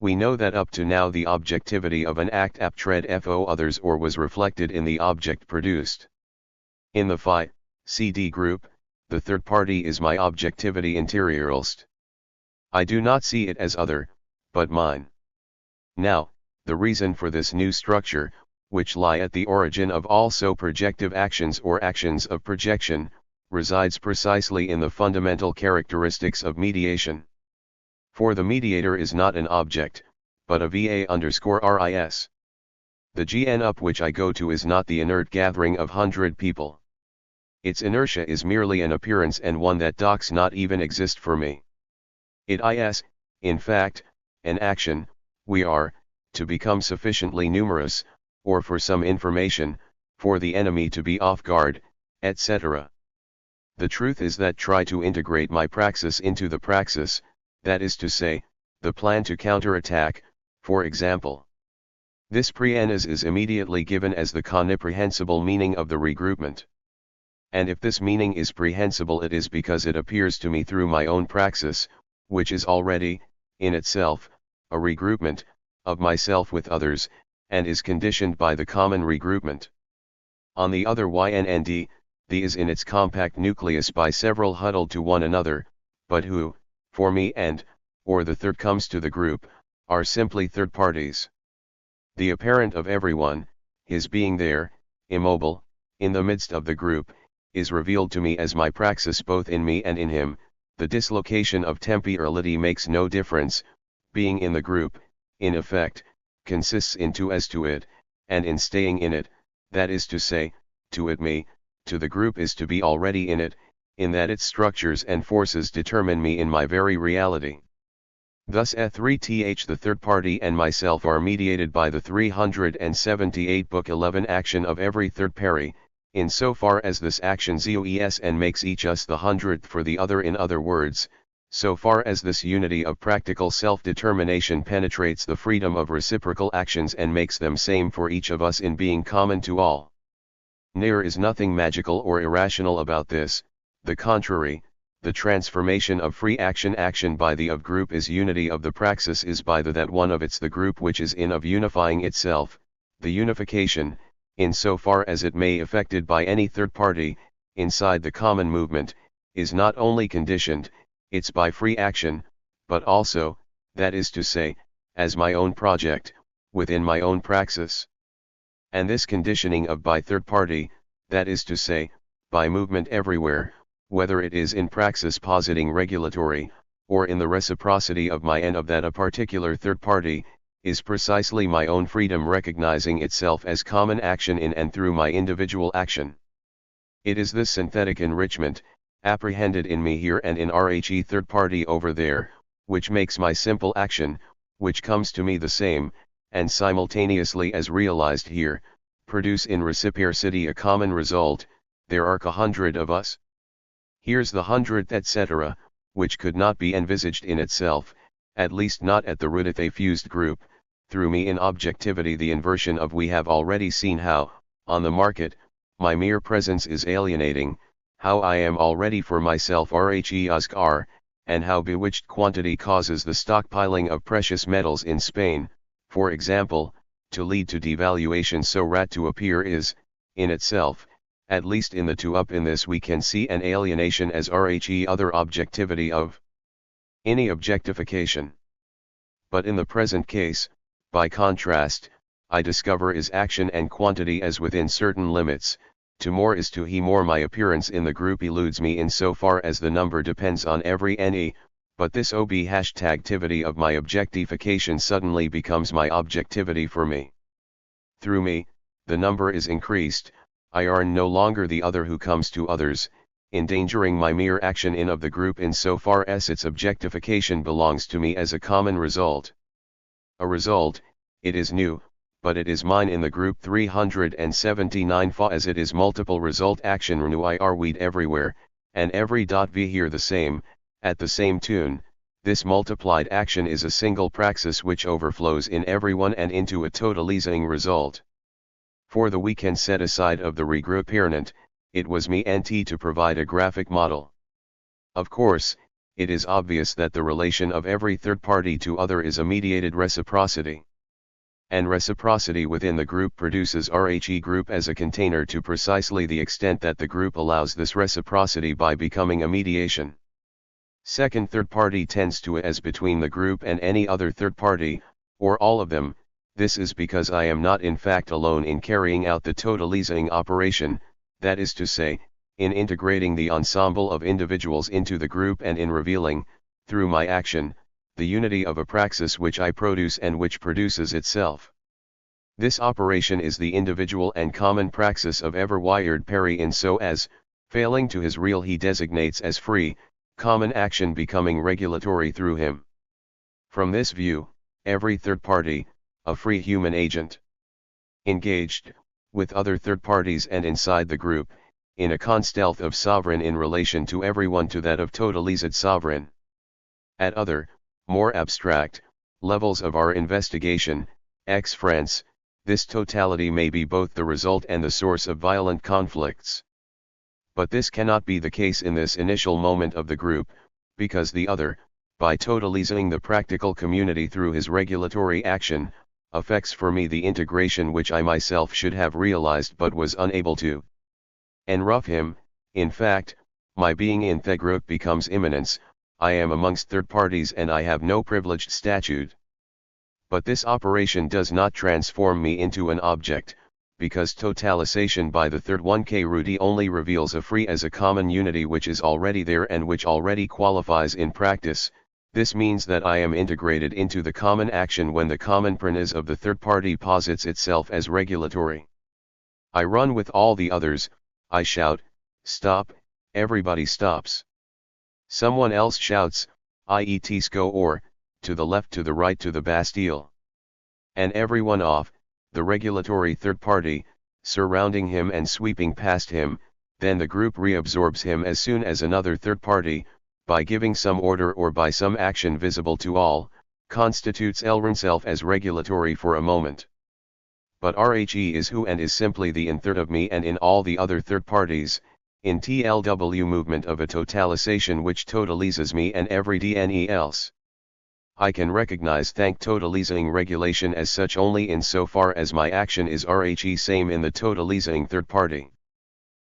We know that up to now the objectivity of an act aptred fo others or was reflected in the object produced. In the phi, CD group, the third party is my objectivity interiorist. I do not see it as other, but mine. Now, the reason for this new structure, which lie at the origin of all so projective actions or actions of projection, resides precisely in the fundamental characteristics of mediation. For the mediator is not an object, but a VA_RIS. The GN up which I go to is not the inert gathering of 100 people. Its inertia is merely an appearance and one that does not even exist for me. It is, in fact, an action, we are, to become sufficiently numerous, or for some information, for the enemy to be off guard, etc. The truth is that try to integrate my praxis into the praxis, that is to say, the plan to counterattack, for example. This preenes is immediately given as the comprehensible meaning of the regroupment. And if this meaning is prehensible it is because it appears to me through my own praxis, which is already, in itself, a regroupment, of myself with others, and is conditioned by the common regroupment. On the other YNND, the is in its compact nucleus by several huddled to one another, but who, for me and, or the third comes to the group, are simply third parties. The apparent of everyone, his being there, immobile, in the midst of the group, is revealed to me as my praxis both in me and in him. The dislocation of temporality makes no difference, being in the group, in effect, consists in two as to it, and in staying in it, that is to say, to it me, to the group is to be already in it, in that its structures and forces determine me in my very reality. Thus th the third party and myself are mediated by the 378 Book 11 action of every third party, in so far as this action zoes and makes each us the hundredth for the other, in other words, so far as this unity of practical self-determination penetrates the freedom of reciprocal actions and makes them same for each of us in being common to all. There is nothing magical or irrational about this, the contrary. The transformation of free action by the of group is unity of the praxis is by the that one of its the group which is in of unifying itself. The unification, in so far as it may effected by any third party, inside the common movement, is not only conditioned, it's by free action, but also, that is to say, as my own project, within my own praxis. And this conditioning of by third party, that is to say, by movement everywhere, whether it is in praxis positing regulatory, or in the reciprocity of my and of that a particular third party, is precisely my own freedom recognizing itself as common action in and through my individual action. It is this synthetic enrichment, apprehended in me here and in RHE third party over there, which makes my simple action, which comes to me the same, and simultaneously as realized here, produce in reciprocity a common result. There are 100 of us. Here's the 100th etc., which could not be envisaged in itself, at least not at the root of a fused group, through me in objectivity the inversion of we have already seen how, on the market, my mere presence is alienating, how I am already for myself rhe and how bewitched quantity causes the stockpiling of precious metals in Spain, for example, to lead to devaluation so rat to appear is, in itself, at least in the two up in this we can see an alienation as rhe other objectivity of any objectification. But in the present case, by contrast, I discover is action and quantity as within certain limits, to more is to he more my appearance in the group eludes me in so far as the number depends on every any, but this #activity of my objectification suddenly becomes my objectivity for me. Through me, the number is increased, I are no longer the other who comes to others, endangering my mere action in of the group in so far as its objectification belongs to me as a common result. A result, it is new, but it is mine in the group 379 fa as it is multiple result action renew I are weed everywhere, and every v here the same, at the same tune. This multiplied action is a single praxis which overflows in everyone and into a totalizing result. For the we can set aside of the regroupernant, it was me and T to provide a graphic model. Of course, it is obvious that the relation of every third party to other is a mediated reciprocity. And reciprocity within the group produces RHE group as a container to precisely the extent that the group allows this reciprocity by becoming a mediation. Second third party tends to as between the group and any other third party, or all of them. This is because I am not in fact alone in carrying out the totalizing operation, that is to say, in integrating the ensemble of individuals into the group and in revealing, through my action, the unity of a praxis which I produce and which produces itself. This operation is the individual and common praxis of ever-wired Perry in so as, failing to his real he designates as free, common action becoming regulatory through him. From this view, every third party, a free human agent, engaged, with other third parties and inside the group, in a constealth of sovereign in relation to everyone to that of totalized sovereign. At other, more abstract, levels of our investigation, ex France, this totality may be both the result and the source of violent conflicts. But this cannot be the case in this initial moment of the group, because the other, by totalizing the practical community through his regulatory action, affects for me the integration which I myself should have realized but was unable to. And rough him, in fact, my being in the group becomes immanence, I am amongst third parties and I have no privileged statute. But this operation does not transform me into an object, because totalization by the third 1k Rudy only reveals a free as a common unity which is already there and which already qualifies in practice, This means that I am integrated into the common action when the common premise of the third party posits itself as regulatory. I run with all the others, I shout, stop, everybody stops. Someone else shouts, ietsco or, to the left to the right to the Bastille. And everyone off, the regulatory third party, surrounding him and sweeping past him, then the group reabsorbs him as soon as another third party, by giving some order or by some action visible to all, constitutes oneself as regulatory for a moment. But RHE is who and is simply the in third of me and in all the other third parties, in TLW movement of a totalization which totalizes me and every DNE else. I can recognize totalizing regulation as such only in so far as my action is RHE same in the totalizing third party.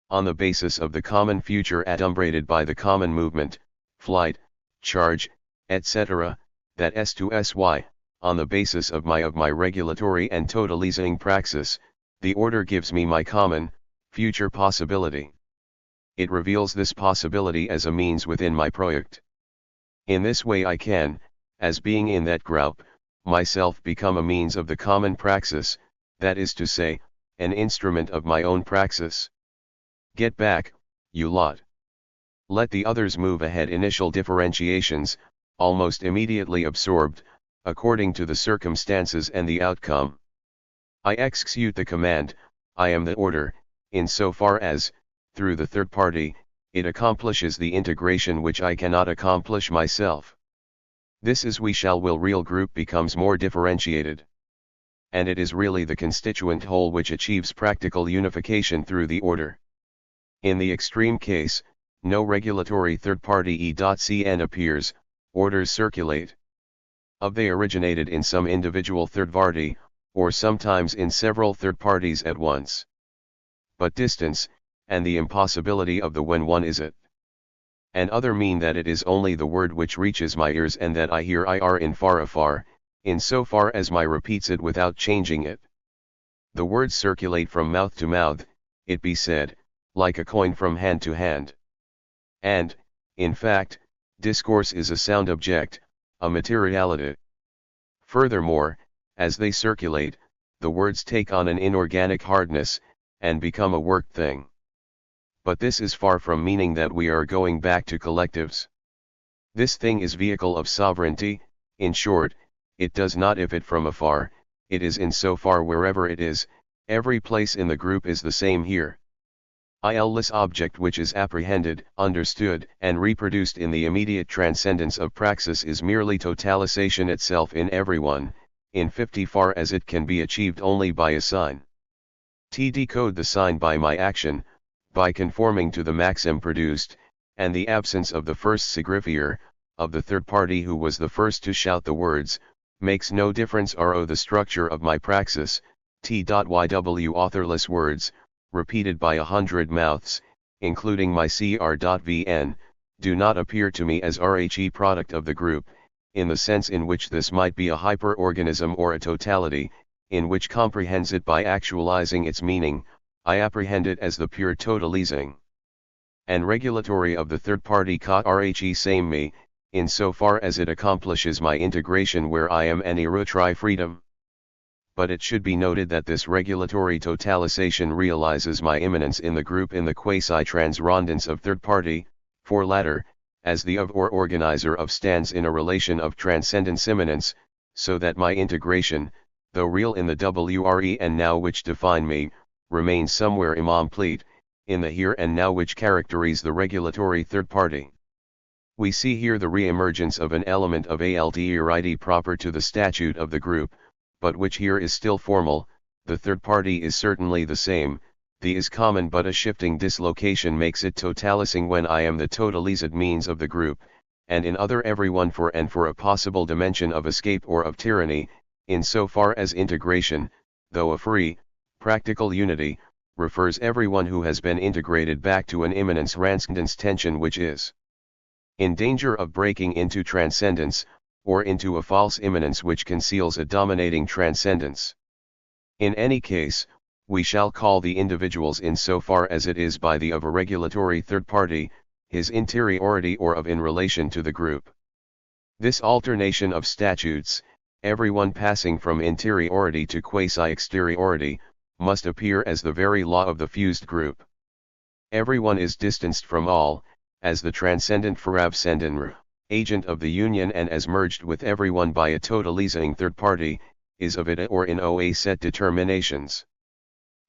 On the basis of the common future adumbrated by the common movement, flight, charge, etc., that S to SY, on the basis of my regulatory and totalizing praxis, the order gives me my common, future possibility. It reveals this possibility as a means within my project. In this way I can, as being in that group, myself become a means of the common praxis, that is to say, an instrument of my own praxis. Get back, you lot. Let the others move ahead. Initial differentiations, almost immediately absorbed, according to the circumstances and the outcome. I execute the command, I am the order, in so far as, through the third party, it accomplishes the integration which I cannot accomplish myself. This is we shall will real group becomes more differentiated. And it is really the constituent whole which achieves practical unification through the order. In the extreme case, no regulatory third party E.cn appears, orders circulate. They originated in some individual third party, or sometimes in several third parties at once. But distance, and the impossibility of the when one is it. And other mean that it is only the word which reaches my ears and that I hear ir in far afar, in so far as my repeats it without changing it. The words circulate from mouth to mouth, it be said, like a coin from hand to hand. And, in fact, discourse is a sound object, a materiality. Furthermore, as they circulate, the words take on an inorganic hardness, and become a worked thing. But this is far from meaning that we are going back to collectives. This thing is vehicle of sovereignty, in short, it does not if it from afar, it is in so far wherever it is, every place in the group is the same here. Il-less object which is apprehended, understood, and reproduced in the immediate transcendence of praxis is merely totalization itself in everyone, in 50 far as it can be achieved only by a sign. Decode the sign by my action, by conforming to the maxim produced, and the absence of the first signifier, of the third party who was the first to shout the words, makes no difference. The structure of my praxis, T.YW authorless words, repeated by 100 mouths, including my CR.VN, do not appear to me as RHE product of the group, in the sense in which this might be a hyperorganism or a totality, in which comprehends it by actualizing its meaning. I apprehend it as the pure totalizing and regulatory of the third party caught RHE same me, in so far as it accomplishes my integration where I am an erotri freedom. But it should be noted that this regulatory totalization realizes my immanence in the group in the quasi-transrondance of third party, for latter, as the of or organizer of stands in a relation of transcendence immanence, so that my integration, though real in the WRE and now which define me, remains somewhere incomplete, in the here and now which characterize the regulatory third party. We see here the re-emergence of an element of alterity proper to the statute of the group, but which here is still formal. The third party is certainly the same, the is common, but a shifting dislocation makes it totalizing when I am the totalized means of the group, and in other everyone for a possible dimension of escape or of tyranny, in so far as integration, though a free, practical unity, refers everyone who has been integrated back to an immanence transcendence tension which is in danger of breaking into transcendence, or into a false immanence which conceals a dominating transcendence. In any case, we shall call the individuals in so far as it is by the of a regulatory third party, his interiority or of in relation to the group. This alternation of statutes, everyone passing from interiority to quasi-exteriority, must appear as the very law of the fused group. Everyone is distanced from all, as the transcendent Verabsenden, agent of the union, and as merged with everyone by a totalizing third party, is of it or in OA set determinations.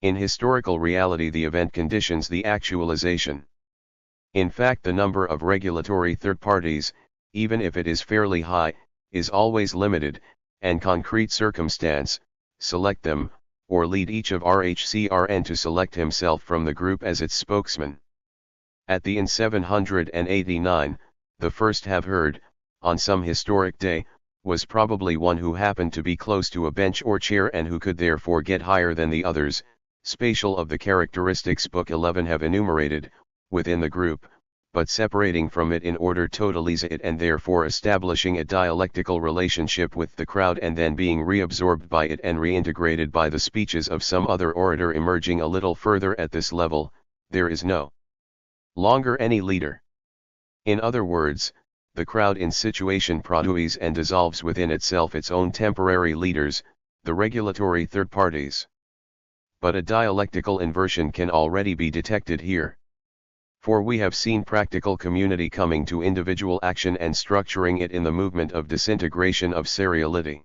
In historical reality, the event conditions the actualization. In fact, the number of regulatory third parties, even if it is fairly high, is always limited, and concrete circumstance, select them, or lead each of RHCRN to select himself from the group as its spokesman. At the in 789, the first have heard, on some historic day, was probably one who happened to be close to a bench or chair and who could therefore get higher than the others, spatial of the characteristics Book 11 have enumerated, within the group, but separating from it in order totalize it and therefore establishing a dialectical relationship with the crowd and then being reabsorbed by it and reintegrated by the speeches of some other orator emerging a little further at this level, there is no longer any leader. In other words, the crowd in situation produces and dissolves within itself its own temporary leaders, the regulatory third parties. But a dialectical inversion can already be detected here. For we have seen practical community coming to individual action and structuring it in the movement of disintegration of seriality.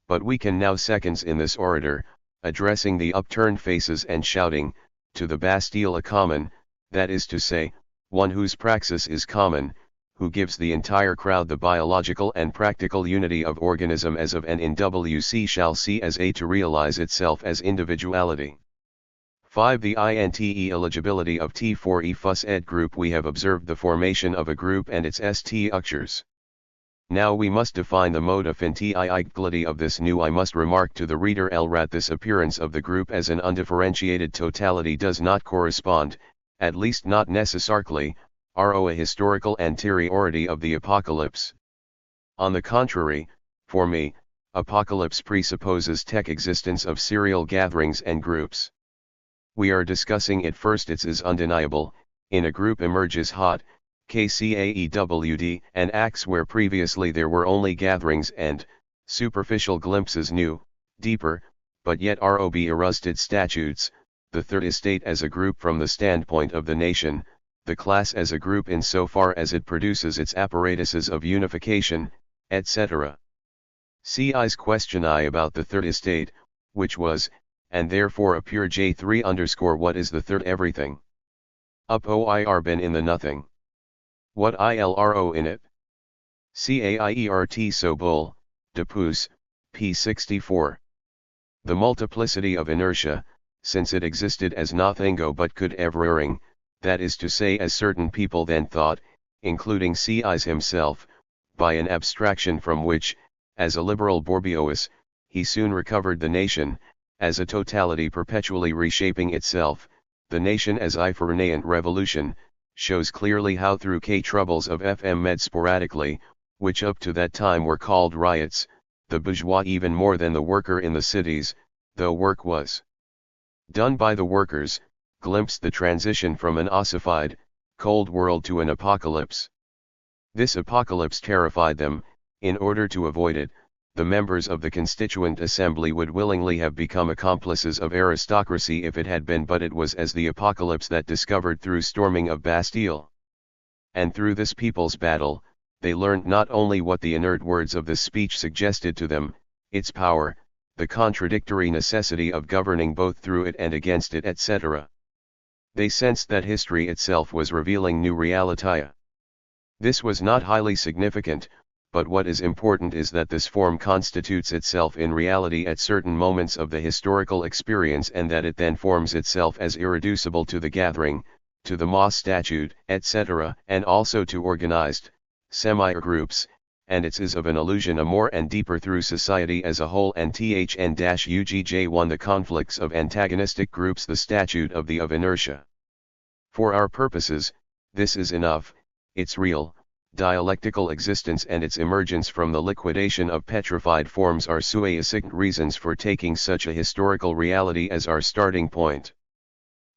But we can now seconds in this orator, addressing the upturned faces and shouting, to the Bastille a common, that is to say, one whose praxis is common, who gives the entire crowd the biological and practical unity of organism as of and in WC shall see as a to realize itself as individuality. 5. The INTE eligibility of T4E FUS ed group. We have observed the formation of a group and its structures. Now we must define the mode of integrity of this new. I must remark to the reader that this appearance of the group as an undifferentiated totality does not correspond, at least not necessarily, to a historical anteriority of the apocalypse. On the contrary, for me, apocalypse presupposes tech existence of serial gatherings and groups. We are discussing it first. It is undeniable, in a group emerges hot, KCAEWD, and acts where previously there were only gatherings and, superficial glimpses new, deeper, but yet ROB arrested statutes, the third estate as a group from the standpoint of the nation, the class as a group insofar as it produces its apparatuses of unification, etc. See I's question I about the third estate, which was, and therefore a pure J3 _ what is the third everything? Up OIR been in the nothing. What ILRO in it? CAIERT so bull, Depus, p. 64. The multiplicity of inertia, since it existed as nothingo but could everering, that is to say as certain people then thought, including CIs himself, by an abstraction from which, as a liberal Bourgeois, he soon recovered the nation, as a totality perpetually reshaping itself, the nation as Ifernaean revolution, shows clearly how through troubles of FM med sporadically, which up to that time were called riots, the bourgeois even more than the worker in the cities, though work was done by the workers, glimpsed the transition from an ossified, cold world to an apocalypse. This apocalypse terrified them. In order to avoid it, the members of the Constituent Assembly would willingly have become accomplices of aristocracy if it had been, but it was as the apocalypse that discovered through storming of Bastille. And through this people's battle, they learned not only what the inert words of this speech suggested to them, its power, the contradictory necessity of governing both through it and against it, etc. They sensed that history itself was revealing new realitae. This was not highly significant, but what is important is that this form constitutes itself in reality at certain moments of the historical experience, and that it then forms itself as irreducible to the gathering, to the Moss statute, etc., and also to organized, semi-groups, and its is of an illusion a more and deeper through society as a whole. And THN-UGJ1 the conflicts of antagonistic groups, the statute of the of inertia. For our purposes, this is enough. Its real, dialectical existence and its emergence from the liquidation of petrified forms are sui assigned reasons for taking such a historical reality as our starting point.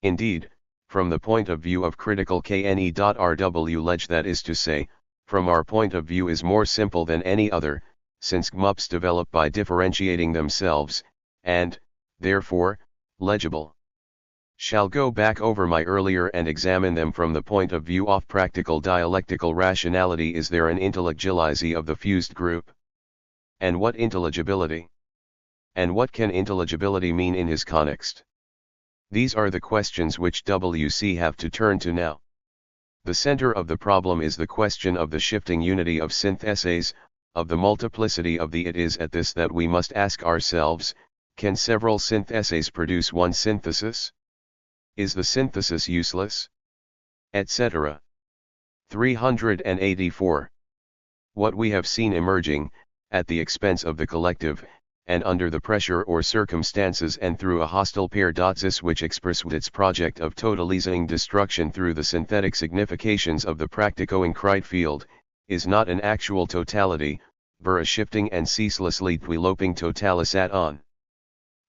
Indeed, from the point of view of critical KNE.RW ledge, that is to say, from our point of view is more simple than any other, since GMUPs develop by differentiating themselves, and, therefore, legible. Shall go back over my earlier and examine them from the point of view of practical dialectical rationality. Is there an intelligibility of the fused group? And what intelligibility? And what can intelligibility mean in his context? These are the questions which WC have to turn to now. The center of the problem is the question of the shifting unity of syntheses, of the multiplicity of the it is at this that we must ask ourselves, can several syntheses produce one synthesis? Is the synthesis useless? Etc. 384. What we have seen emerging, at the expense of the collective, and under the pressure or circumstances and through a hostile paradoxis which expressed its project of totalizing destruction through the synthetic significations of the practico-concrete field, is not an actual totality, but a shifting and ceaselessly developing totalisation.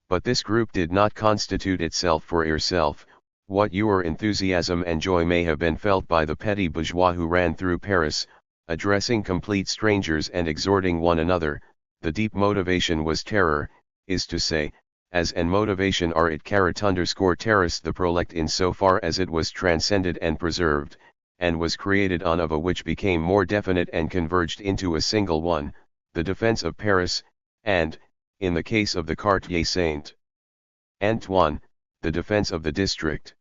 But this group did not constitute itself for itself. What your enthusiasm and joy may have been felt by the petty bourgeois who ran through Paris, addressing complete strangers and exhorting one another, the deep motivation was terror, is to say, as an motivation are it _terrorist the prolect in so far as it was transcended and preserved, and was created on of a which became more definite and converged into a single one, the defense of Paris, and, in the case of the Quartier Saint Antoine, the defense of the district.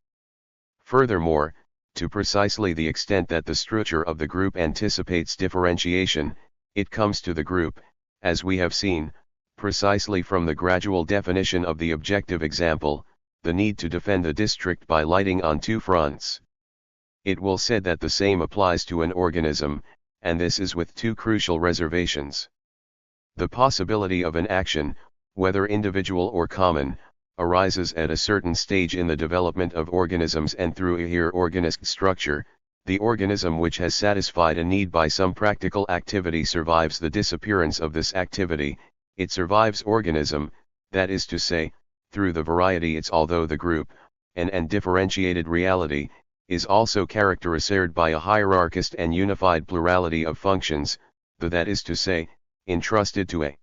Furthermore, to precisely the extent that the structure of the group anticipates differentiation, it comes to the group, as we have seen, precisely from the gradual definition of the objective example, the need to defend the district by lighting on two fronts. It will said that the same applies to an organism, and this is with two crucial reservations. The possibility of an action, whether individual or common, arises at a certain stage in the development of organisms and through a hierarchic structure. The organism which has satisfied a need by some practical activity survives the disappearance of this activity, it survives organism, that is to say, through the variety its although the group, an undifferentiated reality, is also characterized by a hierarchist and unified plurality of functions, that is to say, entrusted to a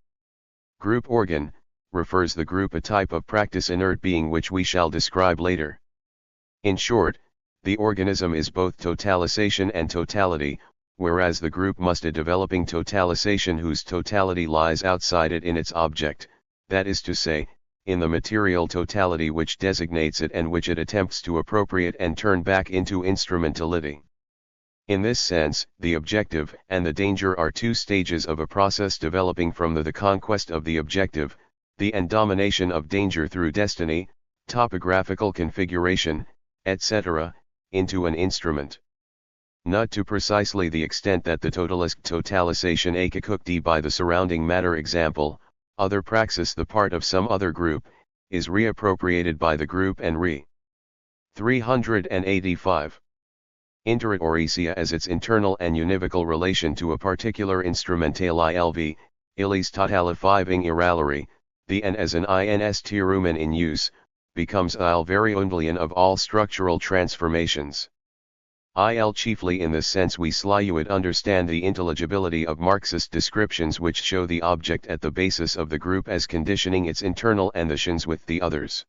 group organ, refers the group a type of practice inert being which we shall describe later. In short, the organism is both totalization and totality, whereas the group must a developing totalization whose totality lies outside it in its object, that is to say, in the material totality which designates it and which it attempts to appropriate and turn back into instrumentality. In this sense, the objective and the danger are two stages of a process developing from the conquest of the objective, the domination of danger through destiny, topographical configuration, etc., into an instrument. Not to precisely the extent that the totalization accooked by the surrounding matter example, other praxis the part of some other group, is reappropriated by the group and 385. Interoresia as its internal and univocal relation to a particular instrumentali lv, illis totalifying irralary, the n as an ins terumen in use, becomes il variundlian of all structural transformations. Chiefly in this sense we would understand the intelligibility of Marxist descriptions which show the object at the basis of the group as conditioning its internal relations with the others.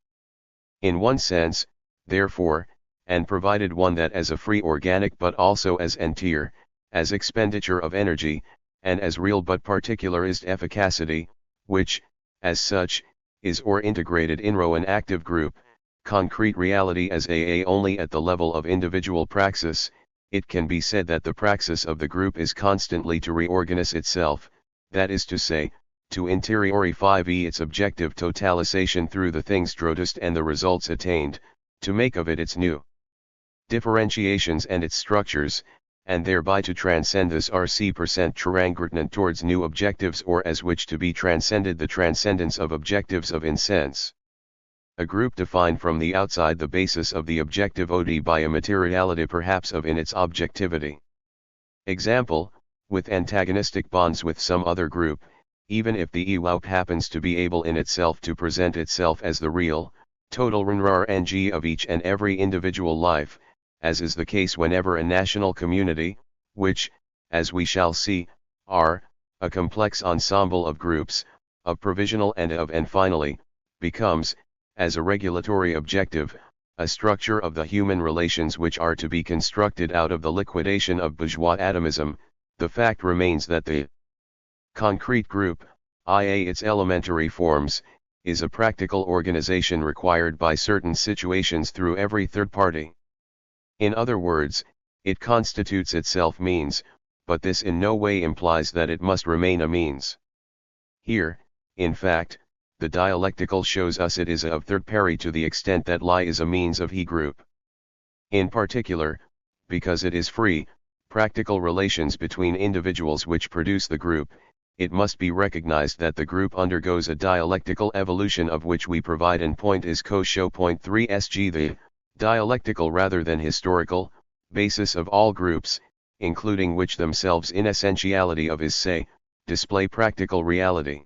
In one sense, therefore, and provided one that as a free organic but also as entier, as expenditure of energy, and as real but particularized efficacity, which, as such, is or integrated in an active group, concrete reality as only at the level of individual praxis, it can be said that the praxis of the group is constantly to reorganize itself, that is to say, to interiorify its objective totalization through the things produced and the results attained, to make of it its new differentiations and its structures, and thereby to transcend this RC% triangulation towards new objectives or as which to be transcended the transcendence of objectives of in sense. A group defined from the outside the basis of the objective OD by a materiality perhaps of in its objectivity. Example, with antagonistic bonds with some other group, even if the EWOP happens to be able in itself to present itself as the real, total RNG of each and every individual life, as is the case whenever a national community, which, as we shall see, are a complex ensemble of groups, of provisional and finally, becomes, as a regulatory objective, a structure of the human relations which are to be constructed out of the liquidation of bourgeois atomism. The fact remains that the concrete group, i.e. its elementary forms, is a practical organization required by certain situations through every third party. In other words, it constitutes itself means, but this in no way implies that it must remain a means. Here, in fact, the dialectical shows us it is of third pari to the extent that lie is a means of he group. In particular, because it is free, practical relations between individuals which produce the group, it must be recognized that the group undergoes a dialectical evolution of which we provide an point is co-show point 3 sg the dialectical rather than historical basis of all groups, including which themselves in essentiality of is say, display practical reality.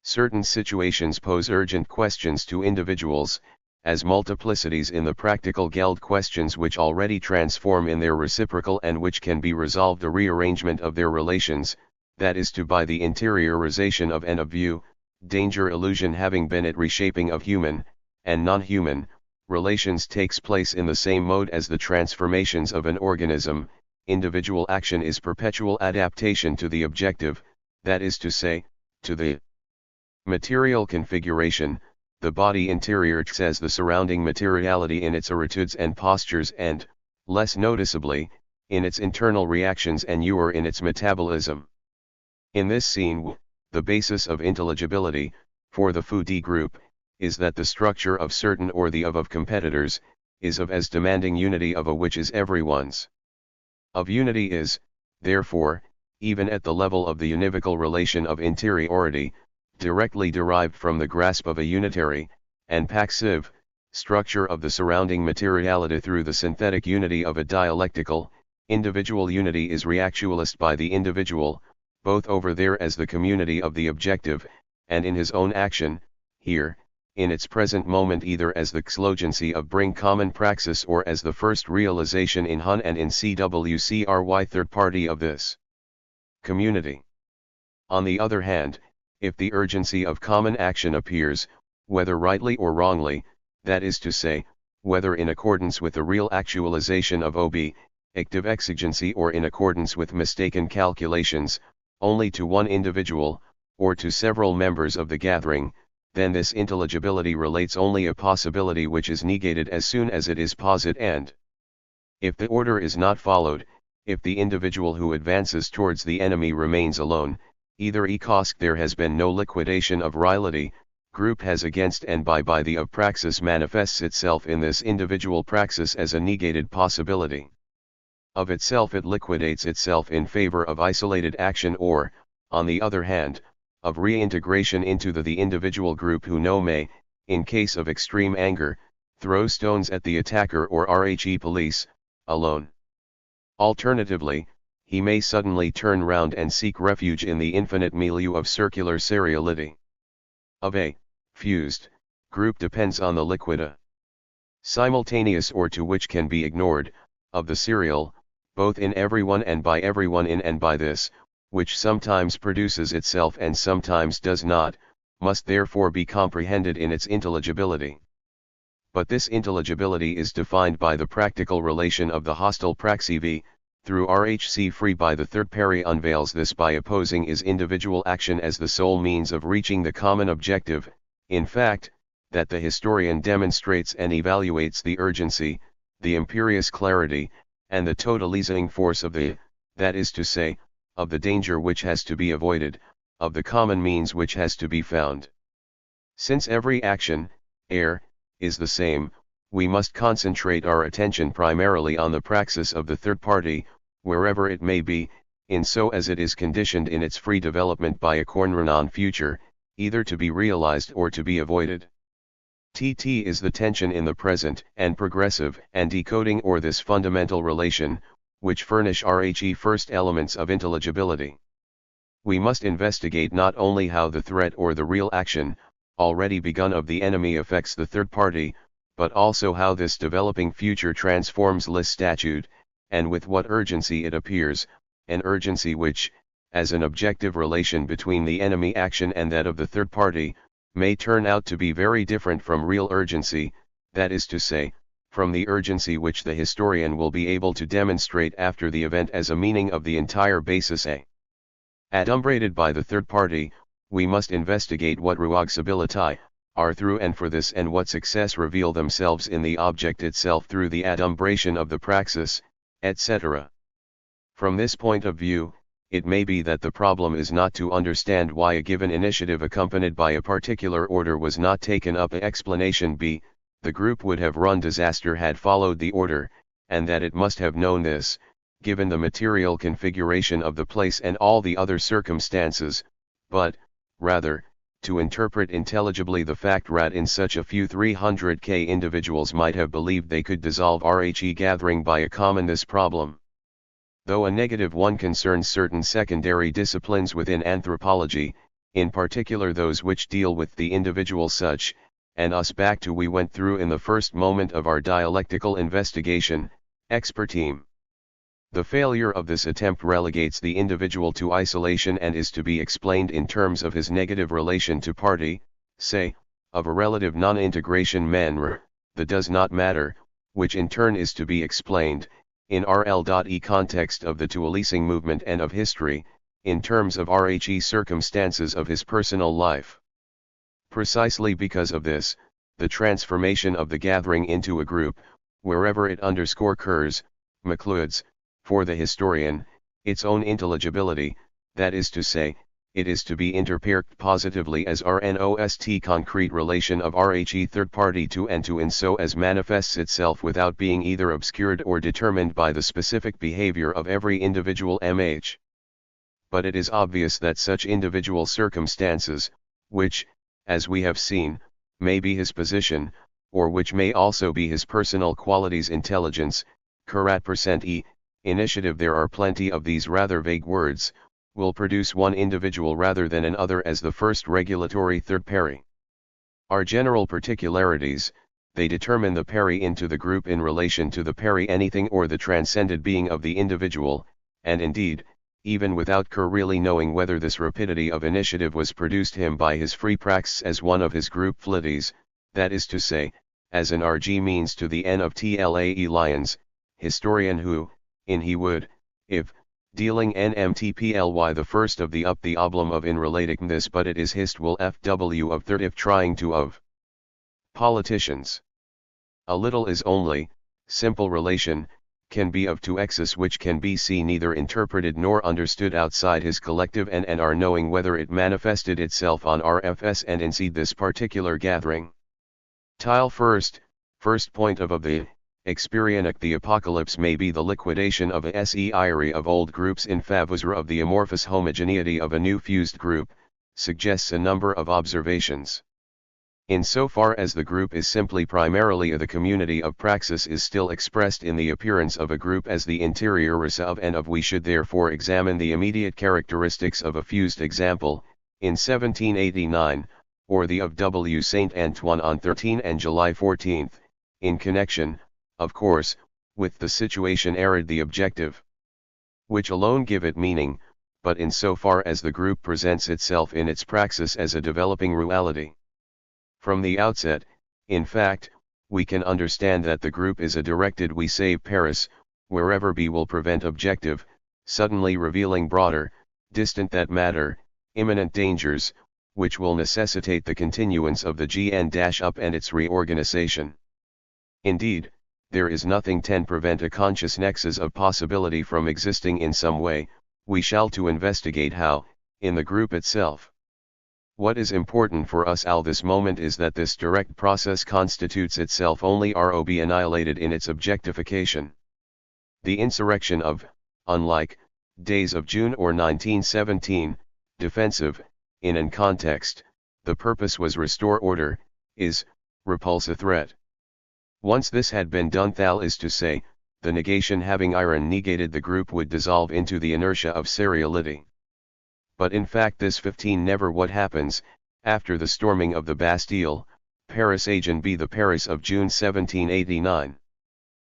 Certain situations pose urgent questions to individuals, as multiplicities in the practical Geld questions which already transform in their reciprocal and which can be resolved a rearrangement of their relations, that is to by the interiorization of and of view, danger illusion having been at reshaping of human, and non-human, relations takes place in the same mode as the transformations of an organism. Individual action is perpetual adaptation to the objective, that is to say, to the material configuration, the body interior says the surrounding materiality in its attitudes and postures and, less noticeably, in its internal reactions and in its metabolism. In this scene, the basis of intelligibility, for the Foudy group, is that the structure of certain or the of competitors, is of as demanding unity of a which is everyone's. Of unity is, therefore, even at the level of the univocal relation of interiority, directly derived from the grasp of a unitary, and passive, structure of the surrounding materiality through the synthetic unity of a dialectical, individual unity is reactualist by the individual, both over there as the community of the objective, and in his own action, here, in its present moment either as the xlogency of bring common praxis or as the first realization in Hun and in CWCRY third party of this community. On the other hand, if the urgency of common action appears, whether rightly or wrongly, that is to say, whether in accordance with the real actualization of active exigency or in accordance with mistaken calculations, only to one individual, or to several members of the gathering, then this intelligibility relates only a possibility which is negated as soon as it is posit and. If the order is not followed, if the individual who advances towards the enemy remains alone, either there has been no liquidation of reality, group has against and by the of praxis manifests itself in this individual praxis as a negated possibility. Of itself it liquidates itself in favor of isolated action or, on the other hand, of reintegration into the individual group who may, in case of extreme anger, throw stones at the attacker or RHE police, alone. Alternatively, he may suddenly turn round and seek refuge in the infinite milieu of circular seriality. Of a fused group depends on the liquida simultaneous or to which can be ignored, of the serial, both in everyone and by everyone in and by this, which sometimes produces itself and sometimes does not, must therefore be comprehended in its intelligibility. But this intelligibility is defined by the practical relation of the hostile praxiv, through RHC free by the third pari unveils this by opposing is individual action as the sole means of reaching the common objective, in fact, that the historian demonstrates and evaluates the urgency, the imperious clarity, and the totalizing force of that is to say, of the danger which has to be avoided, of the common means which has to be found. Since every action, is the same, we must concentrate our attention primarily on the praxis of the third party, wherever it may be, in so as it is conditioned in its free development by a Kornrenan future, either to be realized or to be avoided. TT is the tension in the present and progressive and decoding or this fundamental relation, which furnish RHE first elements of intelligibility. We must investigate not only how the threat or the real action, already begun of the enemy affects the third party, but also how this developing future transforms Lis statute, and with what urgency it appears, an urgency which, as an objective relation between the enemy action and that of the third party, may turn out to be very different from real urgency, that is to say, from the urgency which the historian will be able to demonstrate after the event as a meaning of the entire basis A. Adumbrated by the third party, we must investigate what ruogsability are through and for this, and what success reveal themselves in the object itself through the adumbration of the praxis, etc. From this point of view, it may be that the problem is not to understand why a given initiative accompanied by a particular order was not taken up. Explanation B, the group would have run disaster had followed the order, and that it must have known this, given the material configuration of the place and all the other circumstances, but, rather, to interpret intelligibly the fact that in such a few 300k individuals might have believed they could dissolve RHE gathering by a common this problem. Though a negative one concerns certain secondary disciplines within anthropology, in particular those which deal with the individual such, and us back to we went through in the first moment of our dialectical investigation, expertime. The failure of this attempt relegates the individual to isolation and is to be explained in terms of his negative relation to party, say, of a relative non-integration manner, the does not matter, which in turn is to be explained, in RL.E context of the Tualising movement and of history, in terms of RHE circumstances of his personal life. Precisely because of this, the transformation of the gathering into a group, wherever it occurs, includes, for the historian, its own intelligibility, that is to say, it is to be interpreted positively as RNOST concrete relation of RHE third party to and to in so as manifests itself without being either obscured or determined by the specific behavior of every individual MH. But it is obvious that such individual circumstances, which, as we have seen, may be his position, or which may also be his personal qualities, intelligence, %e, initiative, there are plenty of these rather vague words, will produce one individual rather than another as the first regulatory third pari. Are general particularities, they determine the pari into the group in relation to the pari anything or the transcended being of the individual, and indeed, even without really knowing whether this rapidity of initiative was produced him by his free praxis as one of his group flities, that is to say, as an RG means to the N of TLAE Lyons, historian who, in he would, if, dealing NMTPLY the first of the up the oblum of in relating this, but it is hist will FW of third if trying to of politicians. A little is only, simple relation, can be of two x's which can be seen neither interpreted nor understood outside his collective and are knowing whether it manifested itself on RFS and in see this particular gathering. Tile first point of the Experienic the apocalypse may be the liquidation of a seire of old groups in favor of the amorphous homogeneity of a new fused group, suggests a number of observations. In so far as the group is simply primarily the community of praxis is still expressed in the appearance of a group as the interior of and of, we should therefore examine the immediate characteristics of a fused example, in 1789, or the of W. Saint Antoine on 13 and July 14, in connection, of course, with the situation arid the objective, which alone give it meaning, but in so far as the group presents itself in its praxis as a developing reality. From the outset, in fact, we can understand that the group is a directed we save Paris, wherever B will prevent objective, suddenly revealing broader, distant that matter, imminent dangers, which will necessitate the continuance of the GN-up and its reorganization. Indeed, there is nothing to prevent a conscious nexus of possibility from existing in some way, we shall to investigate how, in the group itself. What is important for us at this moment is that this direct process constitutes itself only ROB annihilated in its objectification. The insurrection of, unlike, days of June or 1917, defensive, in an context, the purpose was restore order, is, repulse a threat. Once this had been done, that is to say, the negation having iron negated, the group would dissolve into the inertia of seriality. But in fact this 15 never what happens, after the storming of the Bastille, Paris agent be the Paris of June 1789.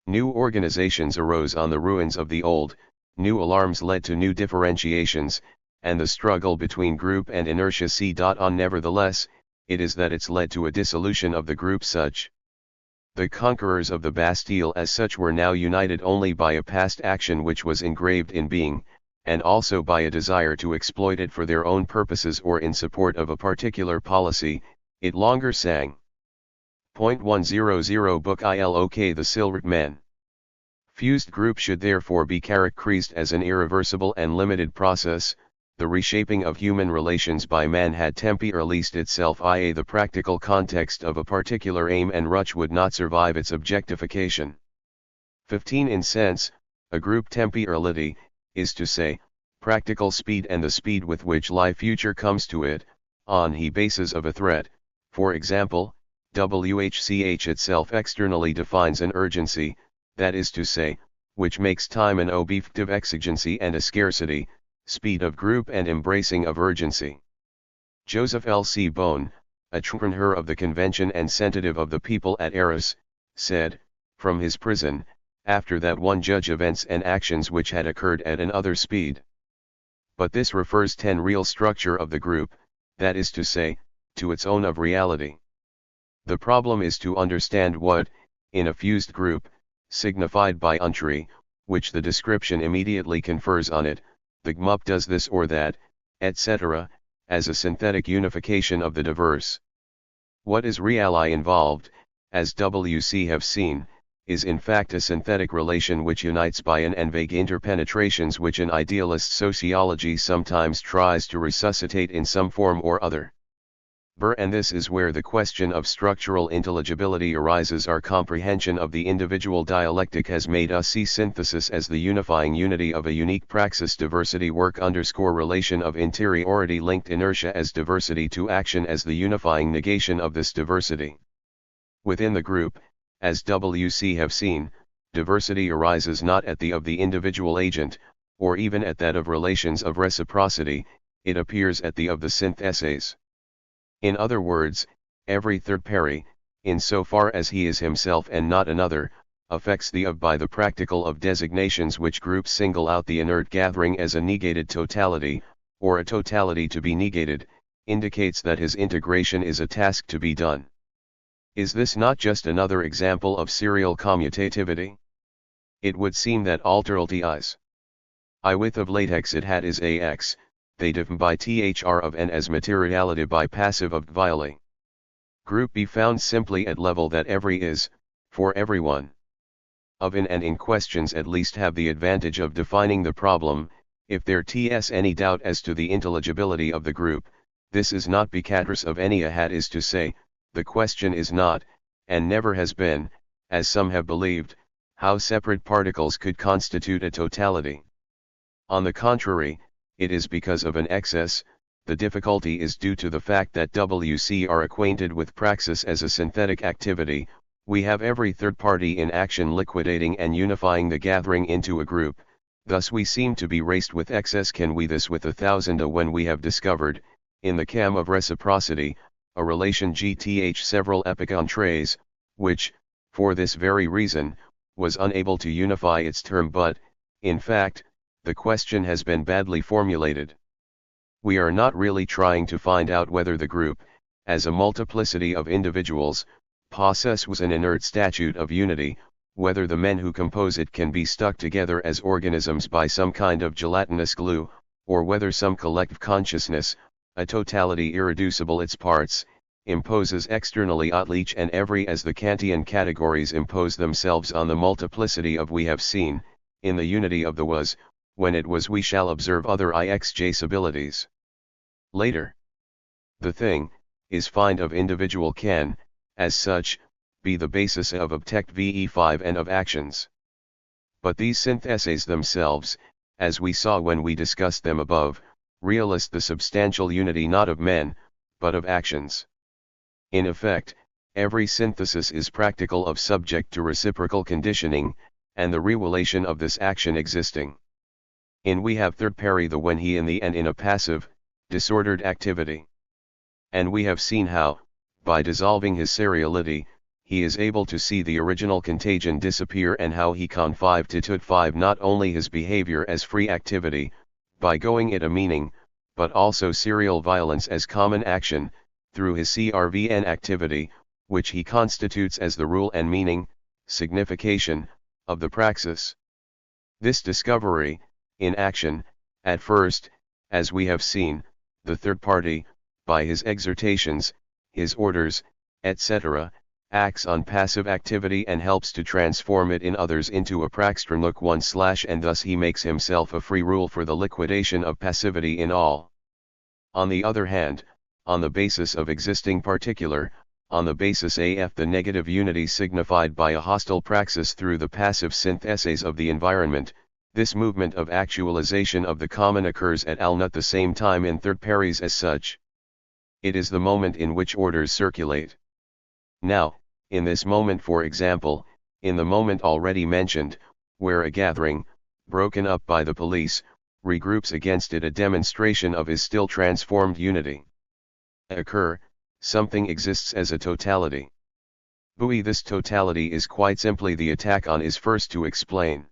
New organizations arose on the ruins of the old, New alarms led to new differentiations, and the struggle between group and inertia c.on. Nevertheless, it is that it's led to a dissolution of the group such. The conquerors of the Bastille as such were now united only by a past action which was engraved in being, and also by a desire to exploit it for their own purposes or in support of a particular policy, it longer sang. Point 100 Book ILOK The Silhouette Men. Fused group should therefore be characterized as an irreversible and limited process. The reshaping of human relations by man had tempi released itself, i.e. the practical context of a particular aim and ruch would not survive its objectification. 15 In sense, a group temporality, is to say, practical speed and the speed with which life future comes to it, on the basis of a threat. For example, WHCH itself externally defines an urgency, that is to say, which makes time an objective exigency and a scarcity, speed of group and embracing of urgency. Joseph L. C. Bone, a trumpeter of the convention and sensitive of the people at Arras, said, from his prison, after that one judge events and actions which had occurred at another speed. But this refers to real structure of the group, that is to say, to its own of reality. The problem is to understand what, in a fused group, signified by untry, which the description immediately confers on it, the GMUP does this or that, etc., as a synthetic unification of the diverse. What is really involved, as WC have seen, is in fact a synthetic relation which unites by an and vague interpenetrations which an idealist sociology sometimes tries to resuscitate in some form or other. And this is where the question of structural intelligibility arises. Our comprehension of the individual dialectic has made us see synthesis as the unifying unity of a unique praxis diversity work relation of interiority linked inertia as diversity to action as the unifying negation of this diversity. Within the group, as WC have seen, diversity arises not at the of the individual agent, or even at that of relations of reciprocity, it appears at the of the syntheses. In other words, every third party, in so far as he is himself and not another, affects the of by the practical of designations which groups single out the inert gathering as a negated totality, or a totality to be negated, indicates that his integration is a task to be done. Is this not just another example of serial commutativity? It would seem that alterality is. I width of latex it had is ax. They div by thr of n as materiality by passive of violae. Group be found simply at level that every is, for everyone. Of in and in questions at least have the advantage of defining the problem. If there ts any doubt as to the intelligibility of the group, this is not because of any had is to say, the question is not, and never has been, as some have believed, how separate particles could constitute a totality. On the contrary, it is because of an excess. The difficulty is due to the fact that WC are acquainted with praxis as a synthetic activity. We have every third party in action liquidating and unifying the gathering into a group, thus we seem to be raced with excess. Can we this with 1,000 when we have discovered, in the cam of reciprocity, a relation GTH several epoch entrées, which, for this very reason, was unable to unify its term but, in fact, the question has been badly formulated. We are not really trying to find out whether the group, as a multiplicity of individuals, possesses an inert statute of unity, whether the men who compose it can be stuck together as organisms by some kind of gelatinous glue, or whether some collective consciousness, a totality irreducible its parts, imposes externally on each and every as the Kantian categories impose themselves on the multiplicity of we have seen, in the unity of the was, when it was we shall observe other ixjabilities. Later, the thing, is find of individual can, as such, be the basis of object VE5 and of actions. But these syntheses themselves, as we saw when we discussed them above, realist the substantial unity not of men, but of actions. In effect, every synthesis is practical of subject to reciprocal conditioning, and the relation of this action existing. In we have third party the when he in the and in a passive, disordered activity. And we have seen how, by dissolving his seriality, he is able to see the original contagion disappear and how he connived to THIRD not only his behavior as free activity, by going it a meaning, but also serial violence as common action, through his CRVN activity, which he constitutes as the rule and meaning, signification, of the praxis. This discovery, in action, at first, as we have seen, the third party, by his exhortations, his orders, etc., acts on passive activity and helps to transform it in others into a praxtranuk one / and thus he makes himself a free rule for the liquidation of passivity in all. On the other hand, on the basis of existing particular, on the basis AF the negative unity signified by a hostile praxis through the passive syntheses of the environment, this movement of actualization of the common occurs at not the same time in third pares as such. It is the moment in which orders circulate. Now, in this moment, for example, in the moment already mentioned, where a gathering, broken up by the police, regroups against it, a demonstration of his still transformed unity occur, something exists as a totality. This totality is quite simply the attack on is first to explain.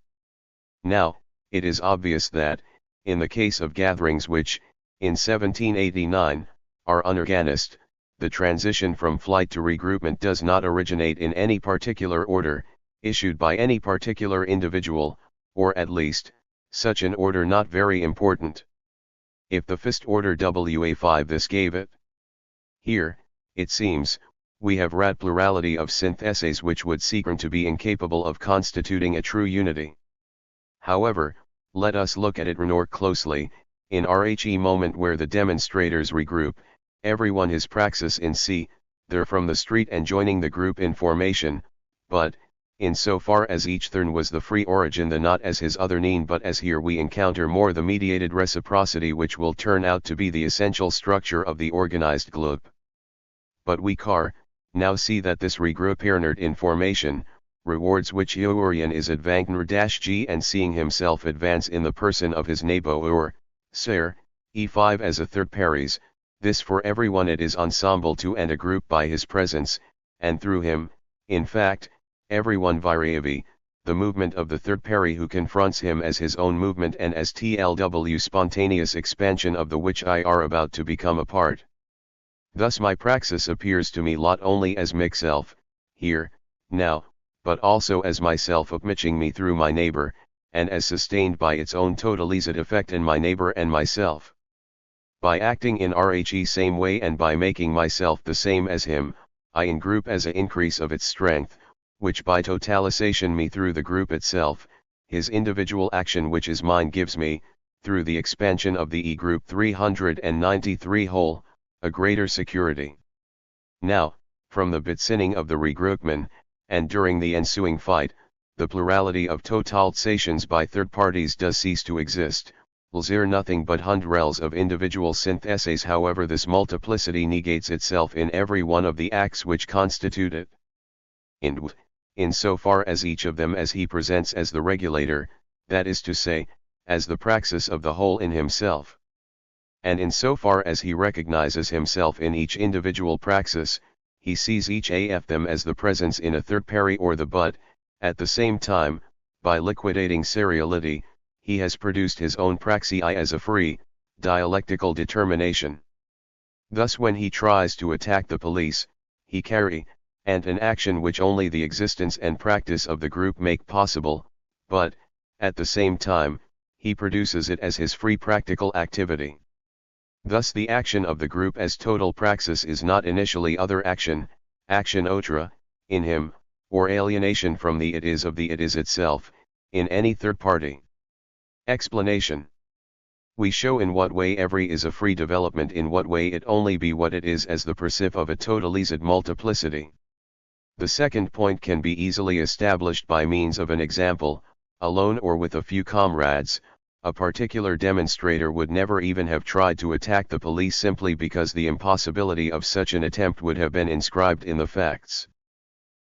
Now, it is obvious that, in the case of gatherings which, in 1789, are unorganized, the transition from flight to regroupment does not originate in any particular order, issued by any particular individual, or at least, such an order not very important. If the first order WA5 this gave it. Here, it seems, we have rad plurality of syntheses which would seem to be incapable of constituting a true unity. However, let us look at it more closely, in RHE moment where the demonstrators regroup, everyone his praxis in C, they're from the street and joining the group in formation, but, in so far as each thirn was the free origin the not as his other neen but as here we encounter more the mediated reciprocity which will turn out to be the essential structure of the organized group. But we now see that this regroupernerd in formation, rewards which Eurian is advanced-G and seeing himself advance in the person of his neighbor, Ser, E5 as a third pares, this for everyone it is ensemble to and a group by his presence, and through him, in fact, everyone variavi, the movement of the third pari who confronts him as his own movement and as TLW spontaneous expansion of the which I are about to become a part. Thus my praxis appears to me not only as myself, here, now, but also as myself upmitching me through my neighbor, and as sustained by its own totalized effect in my neighbor and myself. By acting in RHE same way and by making myself the same as him, I in group as a increase of its strength, which by totalization me through the group itself, his individual action which is mine gives me, through the expansion of the E group 393 whole, a greater security. Now, from the beginning of the regroupment, and during the ensuing fight, the plurality of totalizations by third parties does cease to exist, there nothing but hundreds of individual syntheses. However, this multiplicity negates itself in every one of the acts which constitute it. In so far as each of them as he presents as the regulator, that is to say, as the praxis of the whole in himself. And in so far as he recognizes himself in each individual praxis, he sees each of them as the presence in a third pari or the but, at the same time, by liquidating seriality, he has produced his own praxis as a free, dialectical determination. Thus when he tries to attack the police, he carry, and an action which only the existence and practice of the group make possible, but, at the same time, he produces it as his free practical activity. Thus the action of the group as total praxis is not initially other action, action outre, in him, or alienation from the it is of the it is itself, in any third party. Explanation. We show in what way every is a free development, in what way it only be what it is as the percip of a totalized multiplicity. The second point can be easily established by means of an example. Alone or with a few comrades, a particular demonstrator would never even have tried to attack the police simply because the impossibility of such an attempt would have been inscribed in the facts.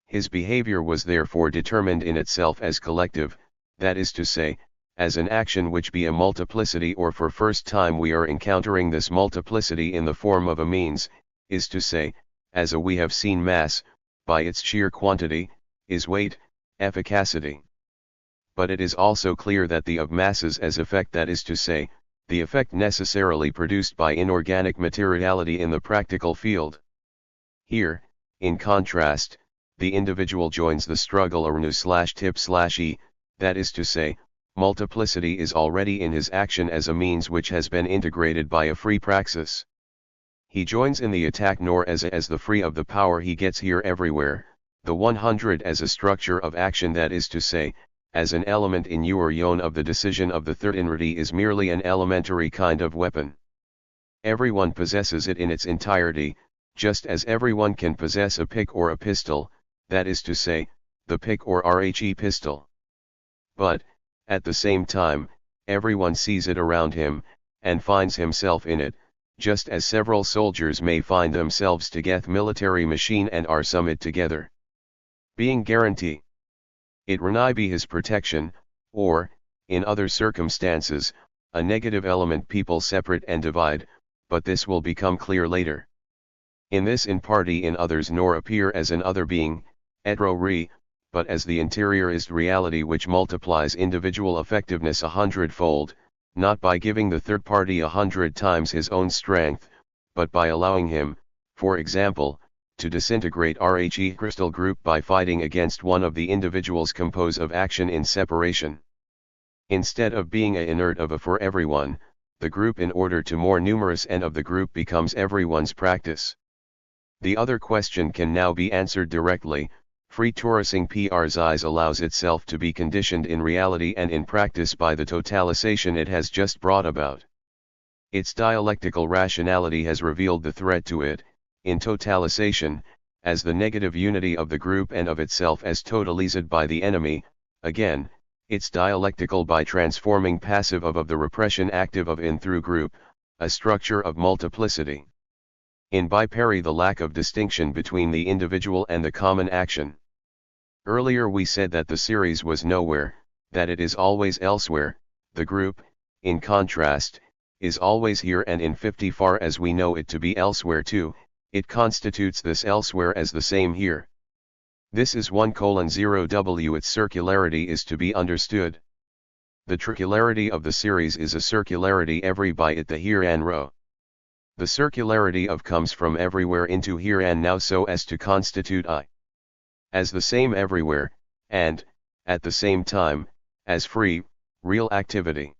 His behavior was therefore determined in itself as collective, that is to say, as an action which be a multiplicity, or for first time we are encountering this multiplicity in the form of a means, is to say, as a we have seen mass, by its sheer quantity, is weight, efficacity. But it is also clear that the of masses as effect, that is to say, the effect necessarily produced by inorganic materiality in the practical field. Here, in contrast, the individual joins the struggle /tip/e, that is to say, multiplicity is already in his action as a means which has been integrated by a free praxis. He joins in the attack nor as the free of the power he gets here everywhere, the 100 as a structure of action, that is to say, as an element in your yon of the decision of the third inrity is merely an elementary kind of weapon. Everyone possesses it in its entirety, just as everyone can possess a pick or a pistol, that is to say, the pick or rhe pistol. But, at the same time, everyone sees it around him, and finds himself in it, just as several soldiers may find themselves together military machine and are summit together. Being guarantee. It renai be his protection, or, in other circumstances, a negative element people separate and divide, but this will become clear later. In this in party in others nor appear as an other being, etro re, but as the interiorized reality which multiplies individual effectiveness 100-fold, not by giving the third party 100 times his own strength, but by allowing him, for example, to disintegrate rhe crystal group by fighting against one of the individuals compose of action in separation. Instead of being a inert of a for everyone, the group in order to more numerous and of the group becomes everyone's practice. The other question can now be answered directly. Free torusing PRs allows itself to be conditioned in reality and in practice by the totalization it has just brought about. Its dialectical rationality has revealed the threat to it, in totalization, as the negative unity of the group and of itself as totalized by the enemy, again, its dialectical by transforming passive of the repression active of in through group, a structure of multiplicity. In biperi the lack of distinction between the individual and the common action. Earlier we said that the series was nowhere, that it is always elsewhere, the group, in contrast, is always here and in 50 far as we know it to be elsewhere too, it constitutes this elsewhere as the same here. This is 1:0 its circularity is to be understood. The tricularity of the series is a circularity every by it the here and rho. The circularity of comes from everywhere into here and now so as to constitute I. As the same everywhere, and, at the same time, as free, real activity.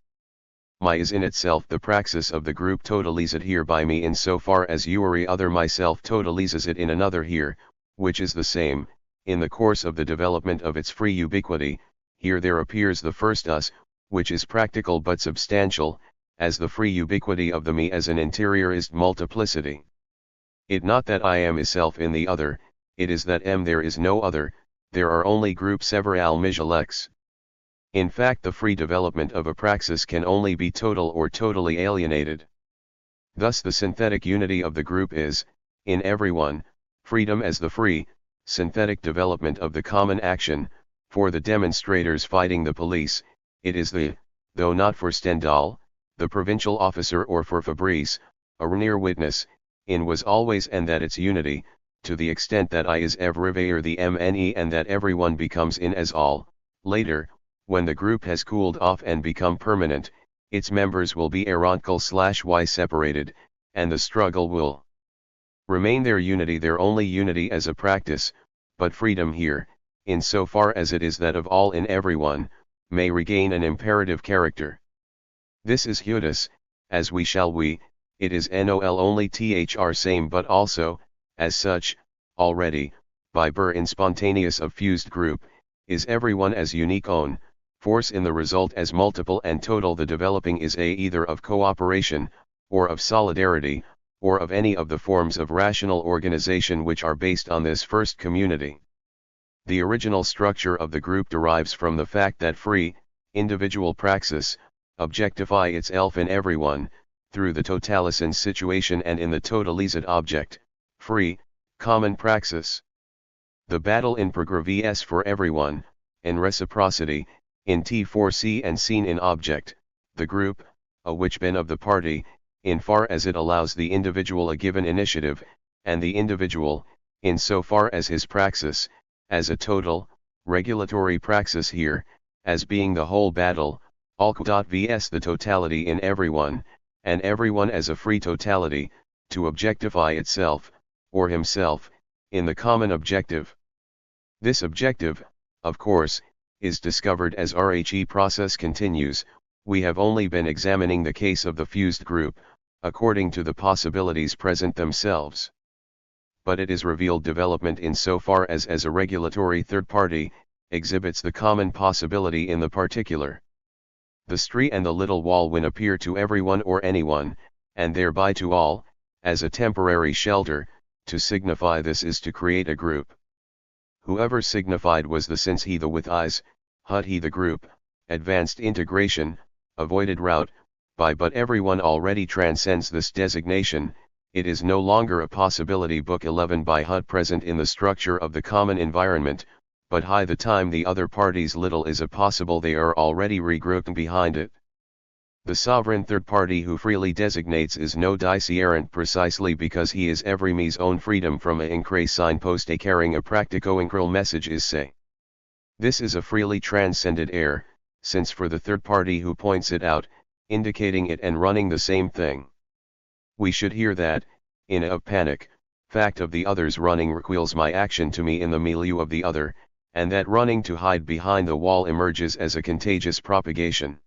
My is in itself the praxis of the group totalized here by me in so far as Uri other myself totalizes it in another here, which is the same, in the course of the development of its free ubiquity, here there appears the first us, which is practical but substantial, as the free ubiquity of the me as an interiorized multiplicity. It not that I am self in the other, it is that there is no other, there are only group several mijalex. In fact the free development of a praxis can only be total or totally alienated. Thus the synthetic unity of the group is, in everyone, freedom as the free, synthetic development of the common action. For the demonstrators fighting the police, it is the, though not for Stendhal, the provincial officer or for Fabrice, a near witness, in was always and that its unity, to the extent that I is everywhere the MNE and that everyone becomes in as all, later, when the group has cooled off and become permanent, its members will be eronkal/y separated, and the struggle will remain their unity, their only unity as a practice, but freedom here, in so far as it is that of all in everyone, may regain an imperative character. This is Hudis, as we, it is NOL only thr same but also, as such, already, by Burr in spontaneous of fused group, is everyone as unique own, force in the result as multiple and total the developing is either of cooperation, or of solidarity, or of any of the forms of rational organization which are based on this first community. The original structure of the group derives from the fact that free, individual praxis, objectify its elf in everyone, through the totalisant situation and in the totalized object, free, common praxis. The battle in progress for everyone, in reciprocity, in T4C and seen in object, the group, a which been of the party, in far as it allows the individual a given initiative, and the individual, in so far as his praxis, as a total, regulatory praxis here, as being the whole battle, vs the totality in everyone, and everyone as a free totality, to objectify itself, or himself, in the common objective. This objective, of course, is discovered as RHE process continues. We have only been examining the case of the fused group, according to the possibilities present themselves. But it is revealed development in so far as a regulatory third party, exhibits the common possibility in the particular. The street and the little wall when appear to everyone or anyone, and thereby to all, as a temporary shelter, to signify this is to create a group. Whoever signified was the since he the with eyes, hut he the group, advanced integration, avoided route, by but everyone already transcends this designation. It is no longer a possibility. Book 11 by hut present in the structure of the common environment, but high the time the other parties little is a possible they are already regrouped behind it. The sovereign third party who freely designates is no dicierent precisely because he is every me's own freedom from a incre signpost a carrying a practico-incral message is say. This is a freely transcended air, since for the third party who points it out, indicating it and running the same thing. We should hear that, in a panic, fact of the other's running reveals my action to me in the milieu of the other, and that running to hide behind the wall emerges as a contagious propagation.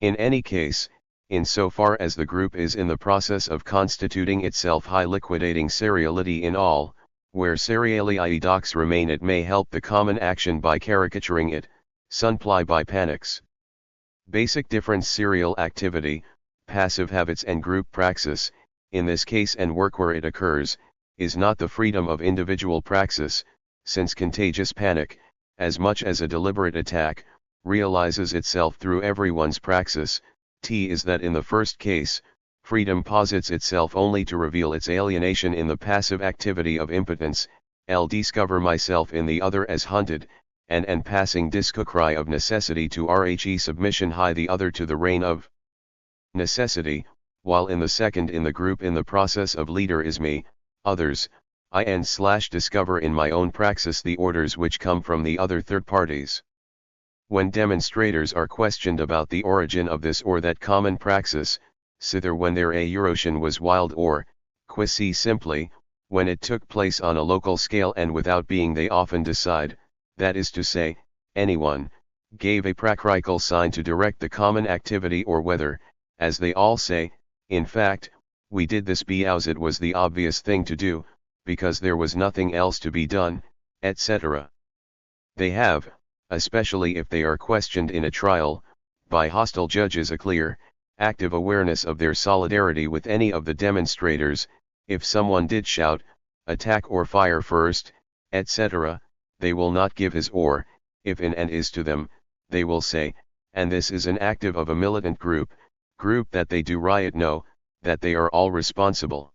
In any case, in so far as the group is in the process of constituting itself high liquidating seriality in all, where seriality docs remain it may help the common action by caricaturing it, sunply by panics. Basic difference serial activity, passive habits and group praxis, in this case and work where it occurs, is not the freedom of individual praxis, since contagious panic, as much as a deliberate attack, realizes itself through everyone's praxis. Is that in the first case, freedom posits itself only to reveal its alienation in the passive activity of impotence. Discover myself in the other as hunted, and passing discocry of necessity to RHE submission high the other to the reign of necessity, while in the second in the group in the process of leader is me, others, discover in my own praxis the orders which come from the other third parties. When demonstrators are questioned about the origin of this or that common praxis, sither when their Eurasian was wild or, quasi simply, when it took place on a local scale and without being they often decide, that is to say, anyone, gave a practical sign to direct the common activity or whether, as they all say, in fact, we did this because it was the obvious thing to do, because there was nothing else to be done, etc. They have, especially if they are questioned in a trial, by hostile judges a clear, active awareness of their solidarity with any of the demonstrators. If someone did shout, attack or fire first, etc., they will not give his or, if in and is to them, they will say, and this is an active of a militant group that they do riot know, that they are all responsible.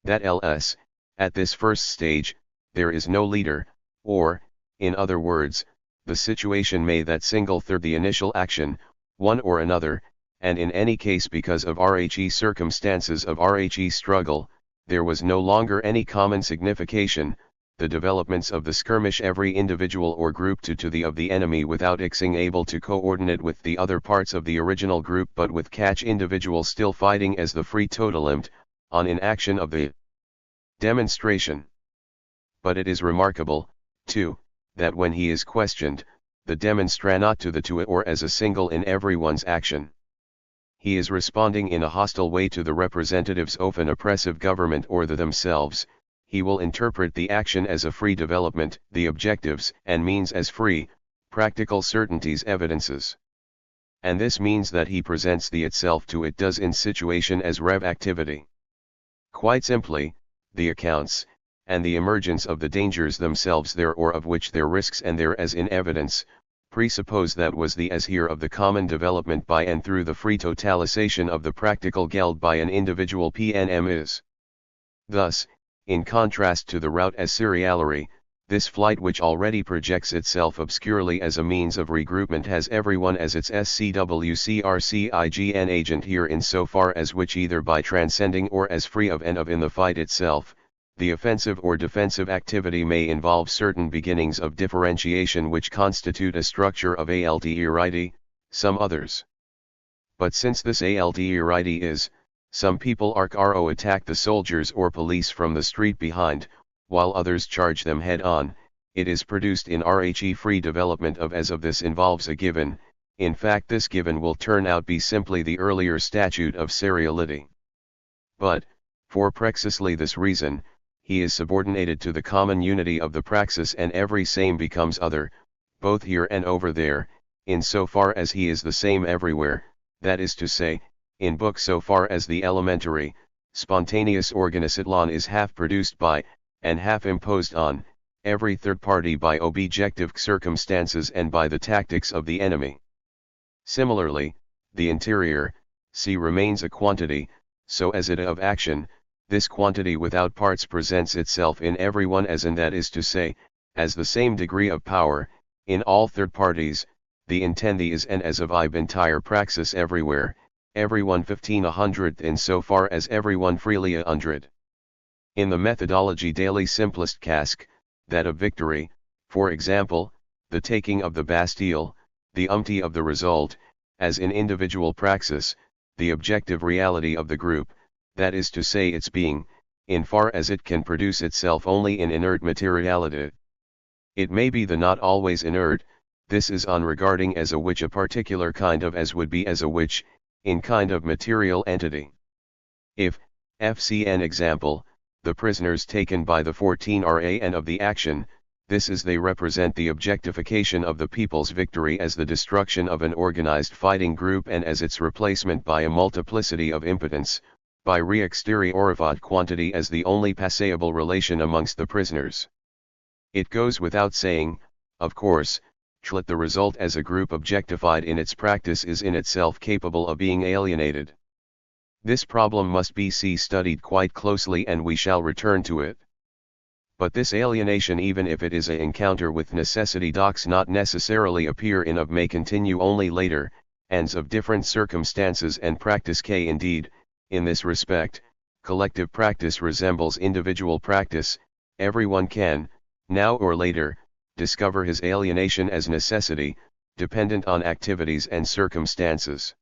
That ls, at this first stage, there is no leader, or, in other words, the situation may that single third the initial action, one or another, and in any case because of RHE circumstances of RHE struggle, there was no longer any common signification, the developments of the skirmish every individual or group to the of the enemy without ixing able to coordinate with the other parts of the original group but with catch individual still fighting as the free totalimt, on in action of the demonstration. But it is remarkable, too, that when he is questioned, the demonstrant not to the two or as a single in everyone's action. He is responding in a hostile way to the representatives of an oppressive government or the themselves. He will interpret the action as a free development, the objectives and means as free, practical certainties evidences. And this means that he presents the itself to it does in situation as rev activity. Quite simply, the accounts, and the emergence of the dangers themselves there or of which their risks and there as in evidence, presuppose that was the as here of the common development by and through the free totalization of the practical geld by an individual PNM is. Thus, in contrast to the route as seriality, this flight which already projects itself obscurely as a means of regroupment has everyone as its SCWCRCIGN agent here in so far as which either by transcending or as free of and of in the fight itself, The offensive or defensive activity may involve certain beginnings of differentiation which constitute a structure of alterity, some others. But since this alterity is, some people ro attack the soldiers or police from the street behind, while others charge them head-on, it is produced in Rhe free development of as of this involves a given. In fact this given will turn out be simply the earlier statute of seriality. But, for precisely this reason, he is subordinated to the common unity of the praxis and every same becomes other, both here and over there, in so far as he is the same everywhere, that is to say, in book so far as the elementary, spontaneous organicitlan is half produced by, and half imposed on, every third party by objective circumstances and by the tactics of the enemy. Similarly, the interior, see remains a quantity, so as it of action, this quantity without parts presents itself in everyone as in that is to say, as the same degree of power, in all third parties, the intendi is and as of entire praxis everywhere, everyone 15/100th in so far as everyone freely 100. In the methodology daily simplest cask, that of victory, for example, the taking of the Bastille, the of the result, as in individual praxis, the objective reality of the group, that is to say its being, in far as it can produce itself only in inert materiality. It may be the not always inert, this is on regarding as a which a particular kind of as would be as a which, in kind of material entity. If, fcn example, the prisoners taken by the 14 RAN of the action, this is they represent the objectification of the people's victory as the destruction of an organized fighting group and as its replacement by a multiplicity of impotence, by re-exteriorified quantity as the only passable relation amongst the prisoners. It goes without saying, of course, that the result as a group objectified in its practice is in itself capable of being alienated. This problem must be studied quite closely and we shall return to it. But this alienation, even if it is an encounter with necessity, does not necessarily appear in of may continue only later, ends of different circumstances and practice k. Indeed, in this respect, collective practice resembles individual practice, everyone can, now or later, discover his alienation as necessity, dependent on activities and circumstances.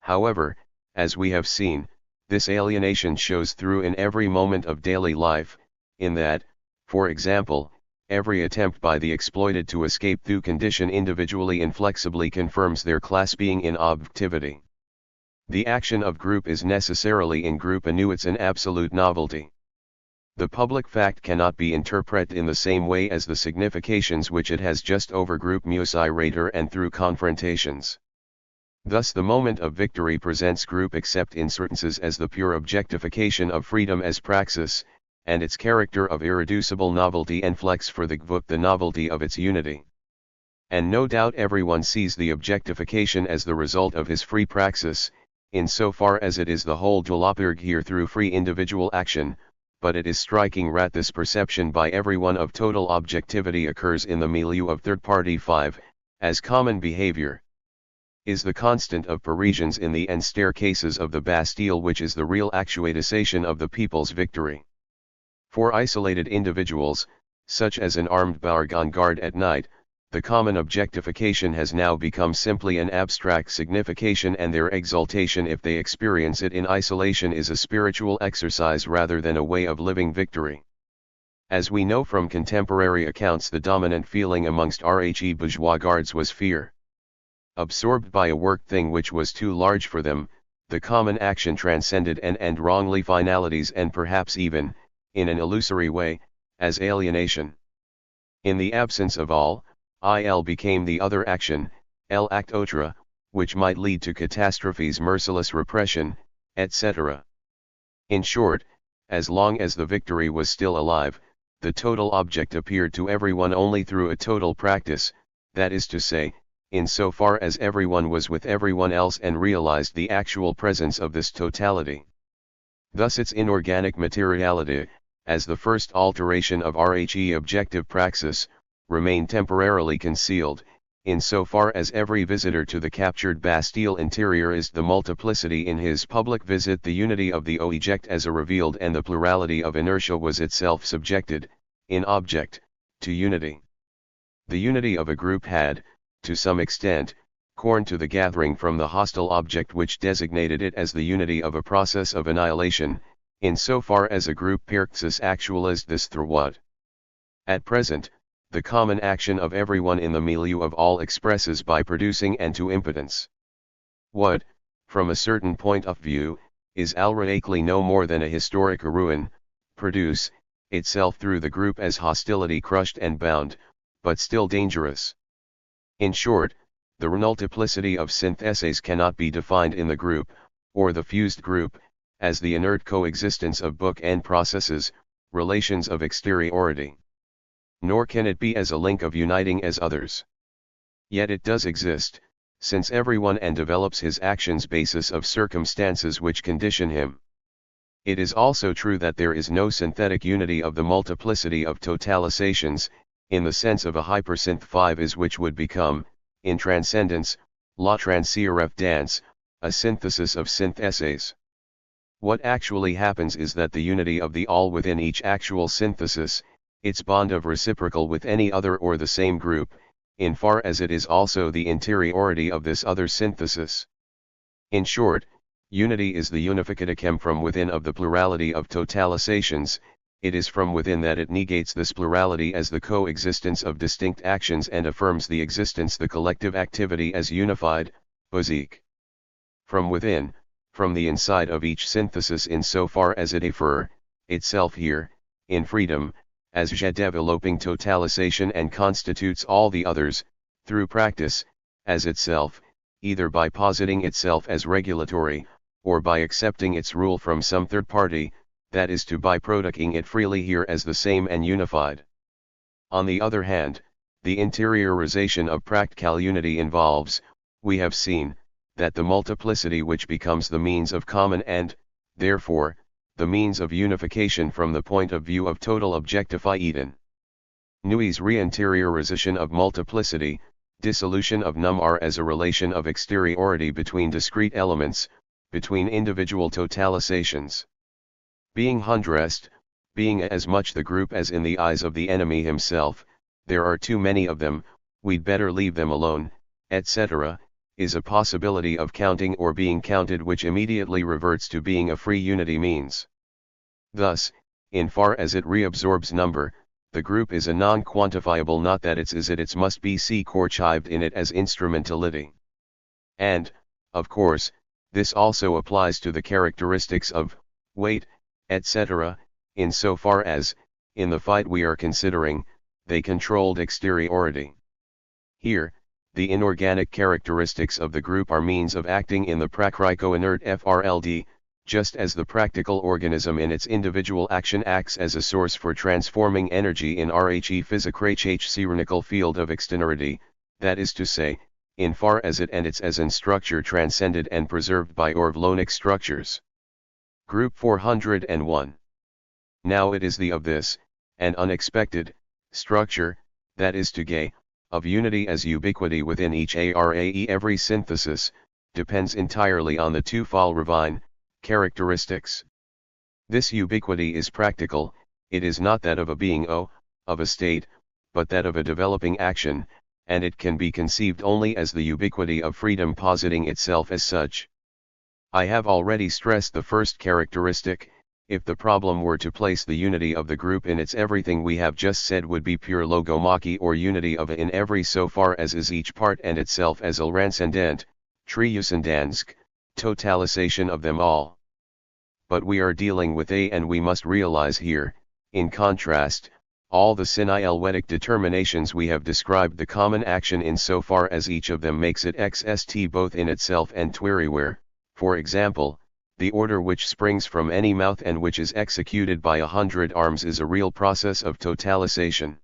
However, as we have seen, this alienation shows through in every moment of daily life, in that, for example, every attempt by the exploited to escape through condition individually inflexibly confirms their class being in objectivity. The action of group is necessarily in group annuits an absolute novelty. The public fact cannot be interpreted in the same way as the significations which it has just over group musirator and through confrontations. Thus the moment of victory presents group except in certain as the pure objectification of freedom as praxis, and its character of irreducible novelty enflex for the gvuk the novelty of its unity. And no doubt everyone sees the objectification as the result of his free praxis, in so far as it is the whole dwellopirg here through free individual action, but it is striking that this perception by everyone of total objectivity occurs in the milieu of third party 5, as common behavior. Is the constant of Parisians in the end staircases of the Bastille, which is the real actuatisation of the people's victory. For isolated individuals, such as an armed barg on guard at night, the common objectification has now become simply an abstract signification, and their exaltation if they experience it in isolation is a spiritual exercise rather than a way of living victory. As we know from contemporary accounts, the dominant feeling amongst Rhe bourgeois guards was fear. Absorbed by a work thing which was too large for them, the common action transcended and wrongly finalities, and perhaps even, in an illusory way, as alienation. In the absence of all, il became the other action, l'acte autre, which might lead to catastrophes, merciless repression, etc. In short, as long as the victory was still alive, the total object appeared to everyone only through a total practice, that is to say, in so far as everyone was with everyone else and realized the actual presence of this totality. Thus its inorganic materiality, as the first alteration of Rhe objective praxis, remained temporarily concealed, insofar as every visitor to the captured Bastille interior is the multiplicity in his public visit, the unity of the object as a revealed and the plurality of inertia was itself subjected, in object, to unity. The unity of a group had, to some extent, corn to the gathering from the hostile object which designated it as the unity of a process of annihilation, insofar as a group Pirxus actualized this through what? At present, the common action of everyone in the milieu of all expresses by producing and to impotence. What, from a certain point of view, is algebraically no more than a historic ruin, produce, itself through the group as hostility crushed and bound, but still dangerous. In short, the renultiplicity of syntheses cannot be defined in the group, or the fused group, as the inert coexistence of book and processes, relations of exteriority. Nor can it be as a link of uniting as others. Yet it does exist, since everyone and develops his actions basis of circumstances which condition him. It is also true that there is no synthetic unity of the multiplicity of totalizations, in the sense of a hypersynth 5 is which would become, in transcendence, la transcendence, a synthesis of syntheses. What actually happens is that the unity of the all within each actual synthesis, its bond of reciprocal with any other or the same group, in far as it is also the interiority of this other synthesis. In short, unity is the unificaticem from within of the plurality of totalizations. It is from within that it negates this plurality as the coexistence of distinct actions and affirms the existence the collective activity as unified, physique. From within, from the inside of each synthesis insofar as it affirms itself here, in freedom, as developing totalization and constitutes all the others, through practice, as itself, either by positing itself as regulatory, or by accepting its rule from some third party, that is to by producing it freely here as the same and unified. On the other hand, the interiorization of practical unity involves, we have seen, that the multiplicity which becomes the means of common and, therefore, the means of unification from the point of view of total objectification. Nui's re-interiorization of multiplicity, dissolution of number as a relation of exteriority between discrete elements, between individual totalizations. Being hundredst, being as much the group as in the eyes of the enemy himself, there are too many of them, we'd better leave them alone, etc., is a possibility of counting or being counted which immediately reverts to being a free unity means. Thus, in far as it reabsorbs number, the group is a non-quantifiable, not that it must be conceived in it as instrumentality. And, of course, this also applies to the characteristics of weight, etc., insofar as, in the fight we are considering, they controlled exteriority. Here, the inorganic characteristics of the group are means of acting in the prakrico-inert FRLD, just as the practical organism in its individual action acts as a source for transforming energy in RHE physical field of extenuity, that is to say, in far as it and its as in structure transcended and preserved by Orvlonic structures. Group 401. Now it is the of this, and unexpected, structure, that is to say, of unity as ubiquity within each ARAE. Every synthesis, depends entirely on the two-fold ravine, characteristics. This ubiquity is practical, it is not that of a being of a state, but that of a developing action, and it can be conceived only as the ubiquity of freedom positing itself as such. I have already stressed the first characteristic. If the problem were to place the unity of the group in its everything, we have just said would be pure logomachy, or unity of a in every so far as is each part and itself as a transcendent, triuscendansk, totalization of them all. But we are dealing with a, and we must realize here, in contrast, all the sine-helvetic determinations we have described the common action in so far as each of them makes it XST both in itself and twirywhere. For example, the order which springs from any mouth and which is executed by 100 arms is a real process of totalization.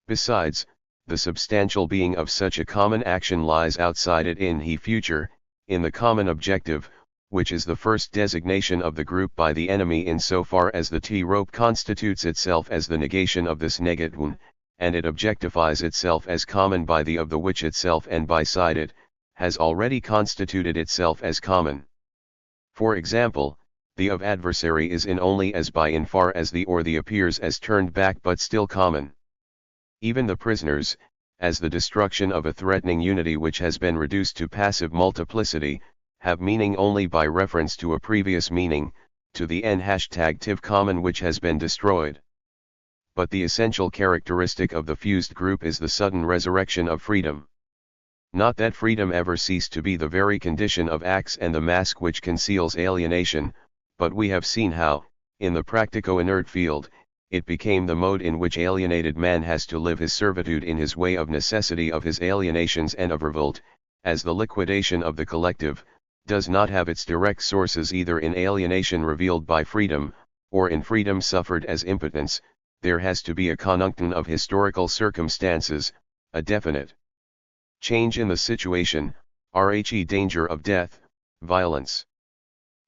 Besides, the substantial being of such a common action lies outside it in he future, in the common objective, which is the first designation of the group by the enemy insofar as the T-rope constitutes itself as the negation of this negatum, and it objectifies itself as common by the of the which itself and beside it, has already constituted itself as common. For example, the of adversary is in only as by in far as the or the appears as turned back but still common. Even the prisoners, as the destruction of a threatening unity which has been reduced to passive multiplicity, have meaning only by reference to a previous meaning, to the n#tiv common which has been destroyed. But the essential characteristic of the fused group is the sudden resurrection of freedom. Not that freedom ever ceased to be the very condition of acts and the mask which conceals alienation, but we have seen how, in the practico-inert field, it became the mode in which alienated man has to live his servitude in his way of necessity of his alienations and of revolt, as the liquidation of the collective, does not have its direct sources either in alienation revealed by freedom, or in freedom suffered as impotence. There has to be a conjunction of historical circumstances, a definite change in the situation, rhe danger of death, violence.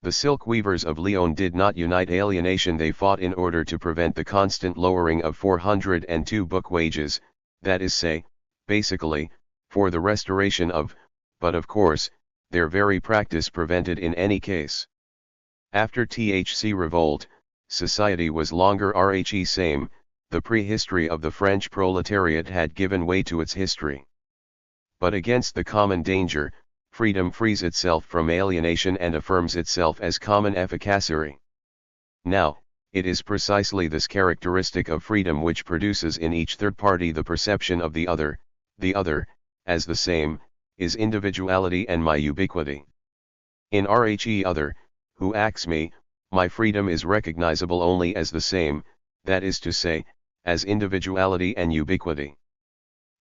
The silk weavers of Lyon did not unite alienation, they fought in order to prevent the constant lowering of 402 book wages, that is say, basically, for the restoration of, but of course, their very practice prevented in any case. After THC revolt, society was longer rhe same, the prehistory of the French proletariat had given way to its history. But against the common danger, freedom frees itself from alienation and affirms itself as common efficacy. Now, it is precisely this characteristic of freedom which produces in each third party the perception of the other, as the same, is individuality and my ubiquity. In rhe other, who acts me, my freedom is recognizable only as the same, that is to say, as individuality and ubiquity.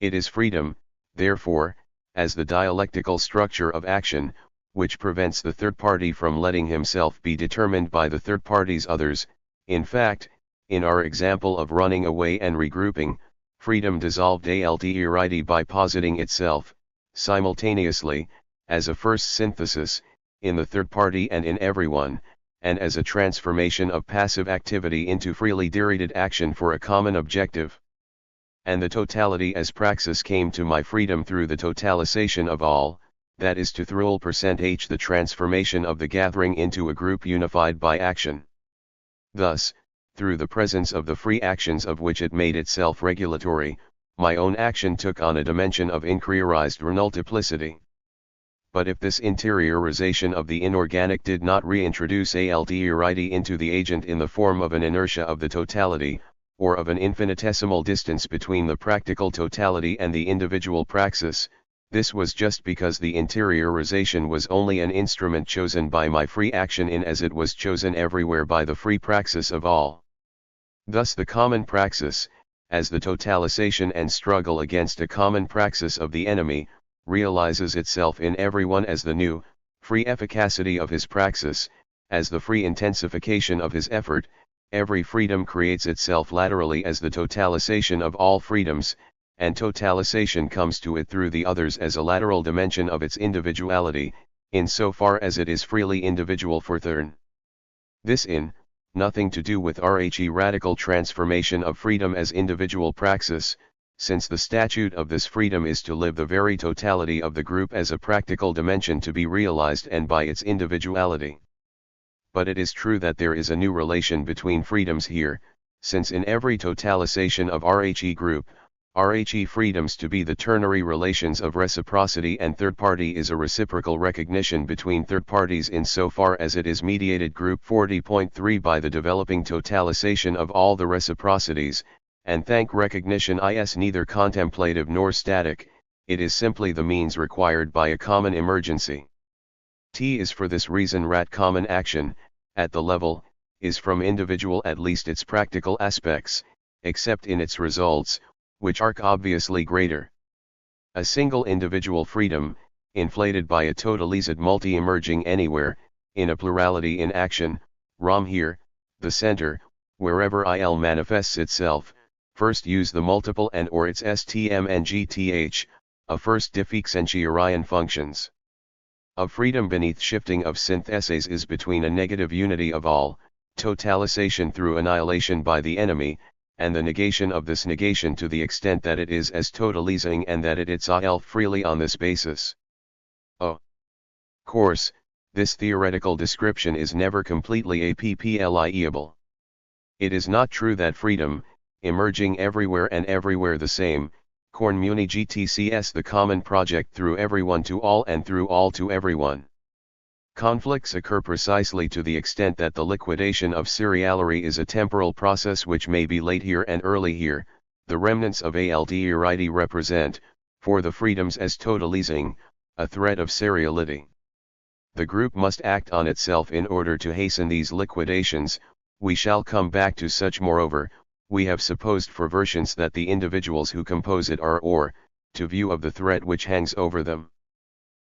It is freedom, therefore, as the dialectical structure of action, which prevents the third party from letting himself be determined by the third party's others. In fact, in our example of running away and regrouping, freedom dissolved alternity by positing itself, simultaneously, as a first synthesis, in the third party and in everyone, and as a transformation of passive activity into freely directed action for a common objective. And the totality as praxis came to my freedom through the totalization of all, that is to through %h the transformation of the gathering into a group unified by action. Thus, through the presence of the free actions of which it made itself regulatory, my own action took on a dimension of interiorized renultiplicity. But if this interiorization of the inorganic did not reintroduce alterity into the agent in the form of an inertia of the totality, or of an infinitesimal distance between the practical totality and the individual praxis, this was just because the interiorization was only an instrument chosen by my free action in as it was chosen everywhere by the free praxis of all. Thus the common praxis, as the totalization and struggle against a common praxis of the enemy, realizes itself in everyone as the new, free efficacy of his praxis, as the free intensification of his effort. Every freedom creates itself laterally as the totalization of all freedoms, and totalization comes to it through the others as a lateral dimension of its individuality, in so far as it is freely individual for thirn. This nothing to do with rhe radical transformation of freedom as individual praxis, since the statute of this freedom is to live the very totality of the group as a practical dimension to be realized and by its individuality. But it is true that there is a new relation between freedoms here, since in every totalization of rhe group, rhe freedoms to be the ternary relations of reciprocity and third party is a reciprocal recognition between third parties in so far as it is mediated group 40.3 by the developing totalization of all the reciprocities, and thank recognition is neither contemplative nor static, it is simply the means required by a common emergency. T is for this reason common action, at the level, is from individual at least its practical aspects, except in its results, which are obviously greater. A single individual freedom, inflated by a totalized multi-emerging anywhere, in a plurality in action, Rom here, the center, wherever il manifests itself, first use the multiple and or its stm and gth, a first differentiation functions. Of freedom beneath shifting of syntheses is between a negative unity of all, totalization through annihilation by the enemy, and the negation of this negation to the extent that it is as totalizing and that it itself freely on this basis. Of course, this theoretical description is never completely applicable. It is not true that freedom, emerging everywhere and everywhere the same, Corn-Muni GTCS the common project through everyone to all and through all to everyone. Conflicts occur precisely to the extent that the liquidation of seriality is a temporal process which may be late here and early here. The remnants of ALDERITY represent, for the freedoms as totalizing, a threat of seriality. The group must act on itself in order to hasten these liquidations. We shall come back to such. Moreover, we have supposed for versions that the individuals who compose it are or, to view of the threat which hangs over them.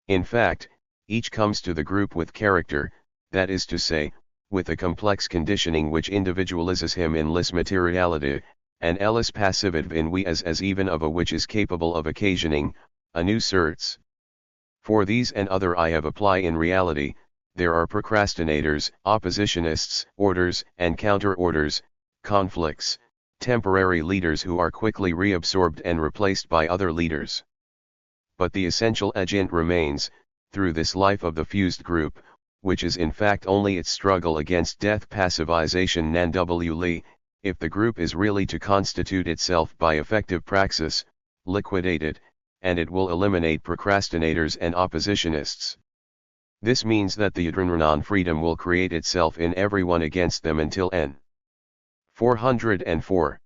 In fact, each comes to the group with character, that is to say, with a complex conditioning which individualizes him in lis materiality, and elis passivative in we as even of a which is capable of occasioning, a new certs. For these and other I have apply in reality, there are procrastinators, oppositionists, orders and counter-orders, conflicts, temporary leaders who are quickly reabsorbed and replaced by other leaders. But the essential agent remains, through this life of the fused group, which is in fact only its struggle against death passivization non-wli, if the group is really to constitute itself by effective praxis, liquidate it, and it will eliminate procrastinators and oppositionists. This means that the non-freedom will create itself in everyone against them until n. 404.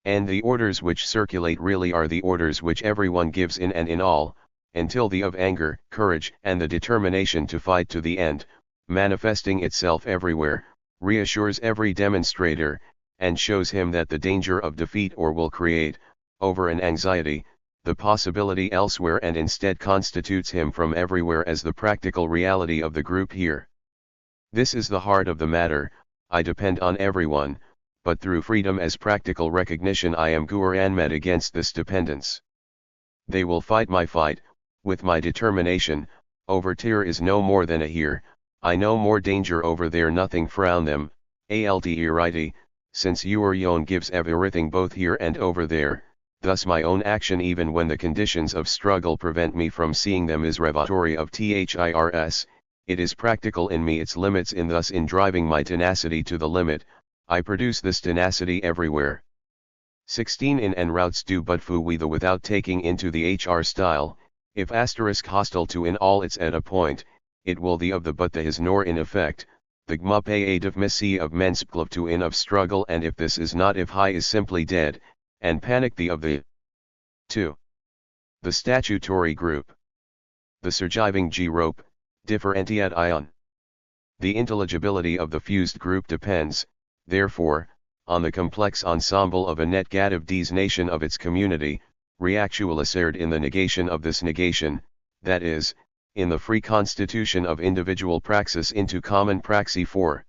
And the orders which circulate really are the orders which everyone gives in and in all, until the of anger, courage and the determination to fight to the end, manifesting itself everywhere, reassures every demonstrator, and shows him that the danger of defeat or will create, over an anxiety, the possibility elsewhere and instead constitutes him from everywhere as the practical reality of the group here. This is the heart of the matter. I depend on everyone, but through freedom as practical recognition I am Guranmed against this dependence. They will fight my fight, with my determination, over here is no more than a here, I no more danger over there nothing frown them, ALDERITY, since your yon gives everything both here and over there, thus my own action even when the conditions of struggle prevent me from seeing them is revelatory of THIRS, it is practical in me its limits in thus in driving my tenacity to the limit, I produce this tenacity everywhere. 16 In en routes do but foo we the without taking into the HR style, if asterisk hostile to in all its at a point, it will the of the but the his nor in effect, the gmup of missi of menspklov to in of struggle and if this is not if high is simply dead, and panic the of the 2. The statutory group. The surviving G-rope, differentiat ion. The intelligibility of the fused group depends, therefore, on the complex ensemble of a negative designation of its community, reactualized in the negation of this negation, that is, in the free constitution of individual praxis into common praxis 4.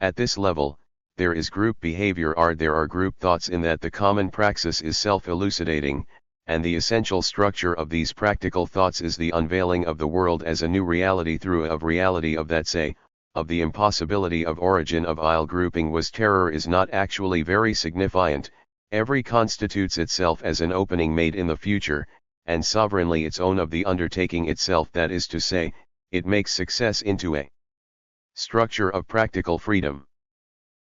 At this level, there is group behavior there are group thoughts in that the common praxis is self-elucidating, and the essential structure of these practical thoughts is the unveiling of the world as a new reality through of reality of that say, of the impossibility of origin of isle grouping was terror is not actually very significant, every constitutes itself as an opening made in the future, and sovereignly its own of the undertaking itself that is to say, it makes success into a structure of practical freedom.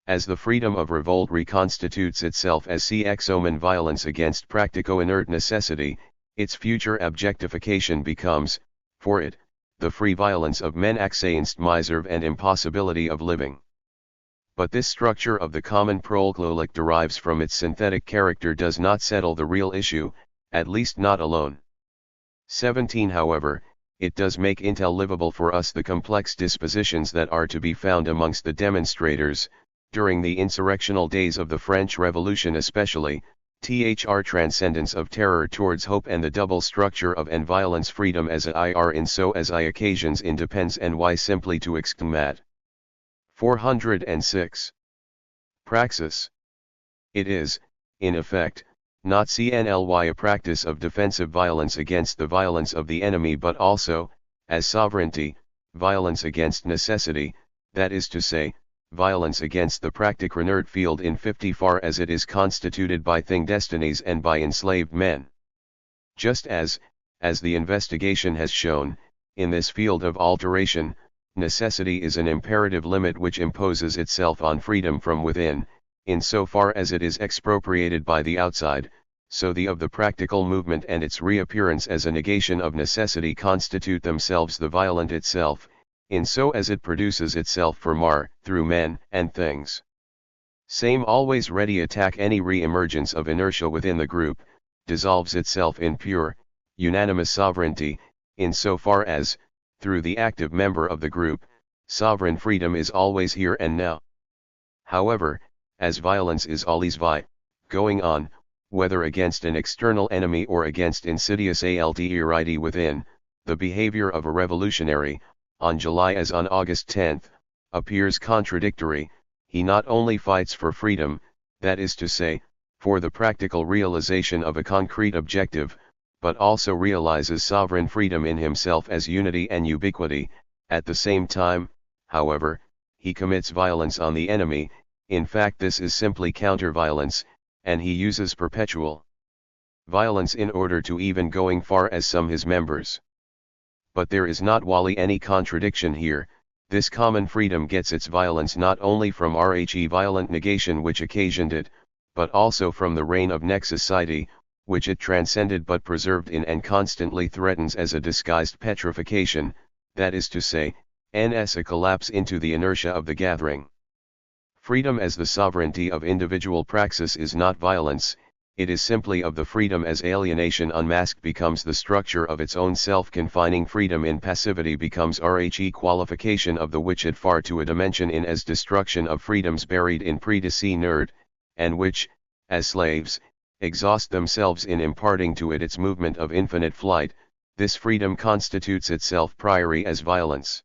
As the freedom of revolt reconstitutes itself as cxomen violence against practico-inert necessity, its future objectification becomes, for it, the free violence of men against miserve and impossibility of living. But this structure of the common prolklolik derives from its synthetic character does not settle the real issue, at least not alone. 17 However, it does make intelligible for us the complex dispositions that are to be found amongst the demonstrators, during the insurrectional days of the French Revolution especially, transcendence of terror towards hope and the double structure of and violence freedom as a ir in so as I occasions in depends and why simply to exclamat. 406. Praxis. It is, in effect, not CNLY a practice of defensive violence against the violence of the enemy but also, as sovereignty, violence against necessity, that is to say, violence against the practic renert field in 50 far as it is constituted by thing destinies and by enslaved men. Just as the investigation has shown, in this field of alteration, necessity is an imperative limit which imposes itself on freedom from within, in so far as it is expropriated by the outside, so the of the practical movement and its reappearance as a negation of necessity constitute themselves the violent itself, in so as it produces itself through men and things. Same always ready attack any re-emergence of inertia within the group, dissolves itself in pure, unanimous sovereignty, in so far as, through the active member of the group, sovereign freedom is always here and now. However, as violence is always going on, whether against an external enemy or against insidious alterity within, the behavior of a revolutionary, on July as on August 10, appears contradictory. He not only fights for freedom, that is to say, for the practical realization of a concrete objective, but also realizes sovereign freedom in himself as unity and ubiquity. At the same time, however, he commits violence on the enemy. In fact, this is simply counter-violence, and he uses perpetual violence in order to even going far as some his members. But there is not wholly any contradiction here. This common freedom gets its violence not only from violent negation which occasioned it, but also from the reign of nexity, which it transcended but preserved in and constantly threatens as a disguised petrification, that is to say, as a collapse into the inertia of the gathering. Freedom as the sovereignty of individual praxis is not violence, it is simply of the freedom as alienation unmasked becomes the structure of its own self-confining freedom in passivity becomes qualification of the which it far to a dimension in as destruction of freedoms buried in nerd, and which, as slaves, exhaust themselves in imparting to it its movement of infinite flight. This freedom constitutes itself priori as violence.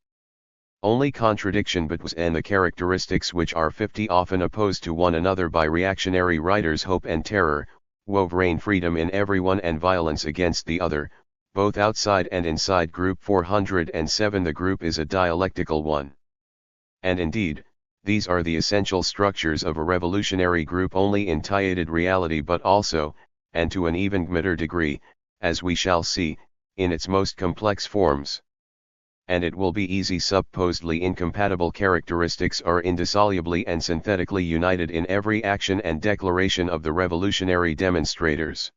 Only contradiction between the characteristics which are 50 often opposed to one another by reactionary writers hope and terror, wove reign freedom in everyone and violence against the other, both outside and inside group 407. The group is a dialectical one. And indeed, these are the essential structures of a revolutionary group only in tiated reality but also, and to an even greater degree, as we shall see, in its most complex forms. And it will be easy supposedly incompatible characteristics are indissolubly and synthetically united in every action and declaration of the revolutionary demonstrators.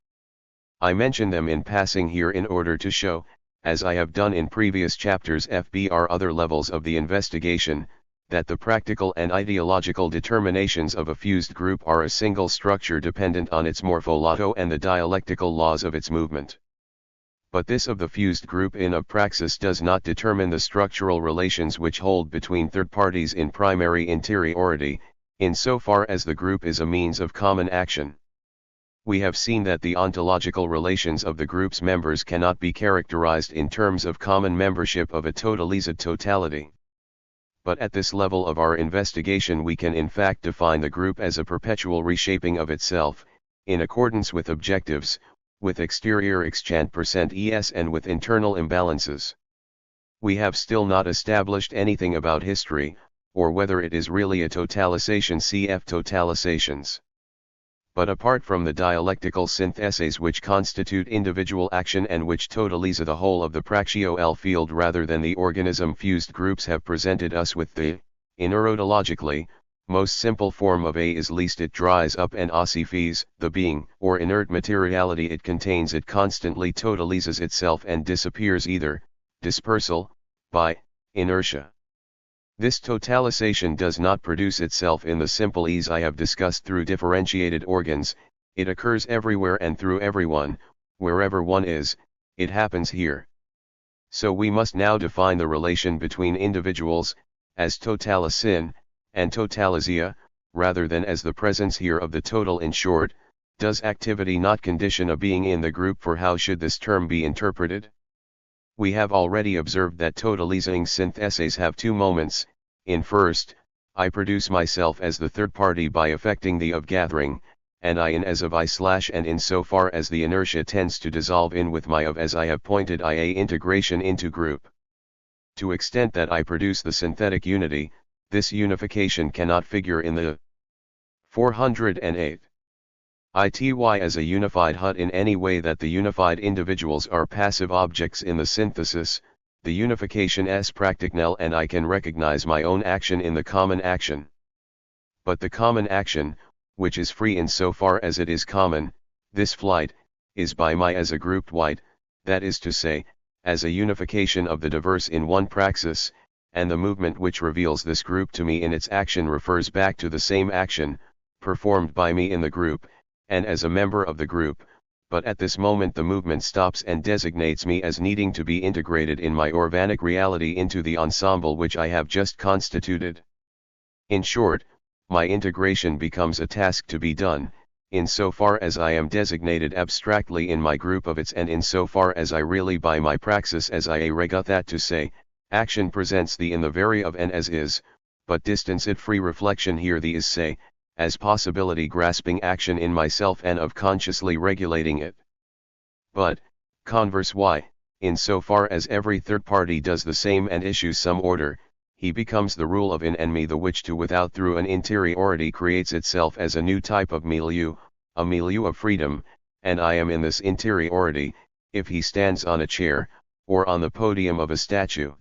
I mention them in passing here in order to show, as I have done in previous chapters FBR other levels of the investigation, that the practical and ideological determinations of a fused group are a single structure dependent on its morphology and the dialectical laws of its movement. But this of the fused group in a praxis does not determine the structural relations which hold between third parties in primary interiority, in so far as the group is a means of common action. We have seen that the ontological relations of the group's members cannot be characterized in terms of common membership of a totalized totality. But at this level of our investigation we can in fact define the group as a perpetual reshaping of itself, in accordance with objectives, with exterior exchange% and with internal imbalances. We have still not established anything about history, or whether it is really a totalization cf. Totalizations. But apart from the dialectical syntheses which constitute individual action and which totalize the whole of the praxio field rather than the organism, fused groups have presented us with the, inerotologically, most simple form of A is least it dries up and ossifies, the being, or inert materiality it contains it constantly totalizes itself and disappears either, dispersal, by, inertia. This totalization does not produce itself in the simple ease I have discussed through differentiated organs, it occurs everywhere and through everyone, wherever one is, it happens here. So we must now define the relation between individuals, as totalisin, and totalizia, rather than as the presence here of the total. In short, does activity not condition a being in the group? For how should this term be interpreted? We have already observed that totalizing syntheses have two moments. In first, I produce myself as the third party by affecting the of gathering, and I in as of I/and in so far as the inertia tends to dissolve in with my of as I have pointed IA integration into group. To extent that I produce the synthetic unity, this unification cannot figure in the 408 ity as a unified hut in any way that the unified individuals are passive objects in the synthesis. The unification is practical and I can recognize my own action in the common action. But the common action, which is free in so far as it is common, this flight, is by me as a grouped white, that is to say, as a unification of the diverse in one praxis, and the movement which reveals this group to me in its action refers back to the same action, performed by me in the group, and as a member of the group, but at this moment the movement stops and designates me as needing to be integrated in my organic reality into the ensemble which I have just constituted. In short, my integration becomes a task to be done, in so far as I am designated abstractly in my group of its and in so far as I really by my praxis as I rega that to say, action presents the in the very of and as is, but distance it free reflection here the is say, as possibility grasping action in myself and of consciously regulating it. But, converse why, in so far as every third party does the same and issues some order, he becomes the rule of in and me the which to without through an interiority creates itself as a new type of milieu, a milieu of freedom, and I am in this interiority, if he stands on a chair, or on the podium of a statue,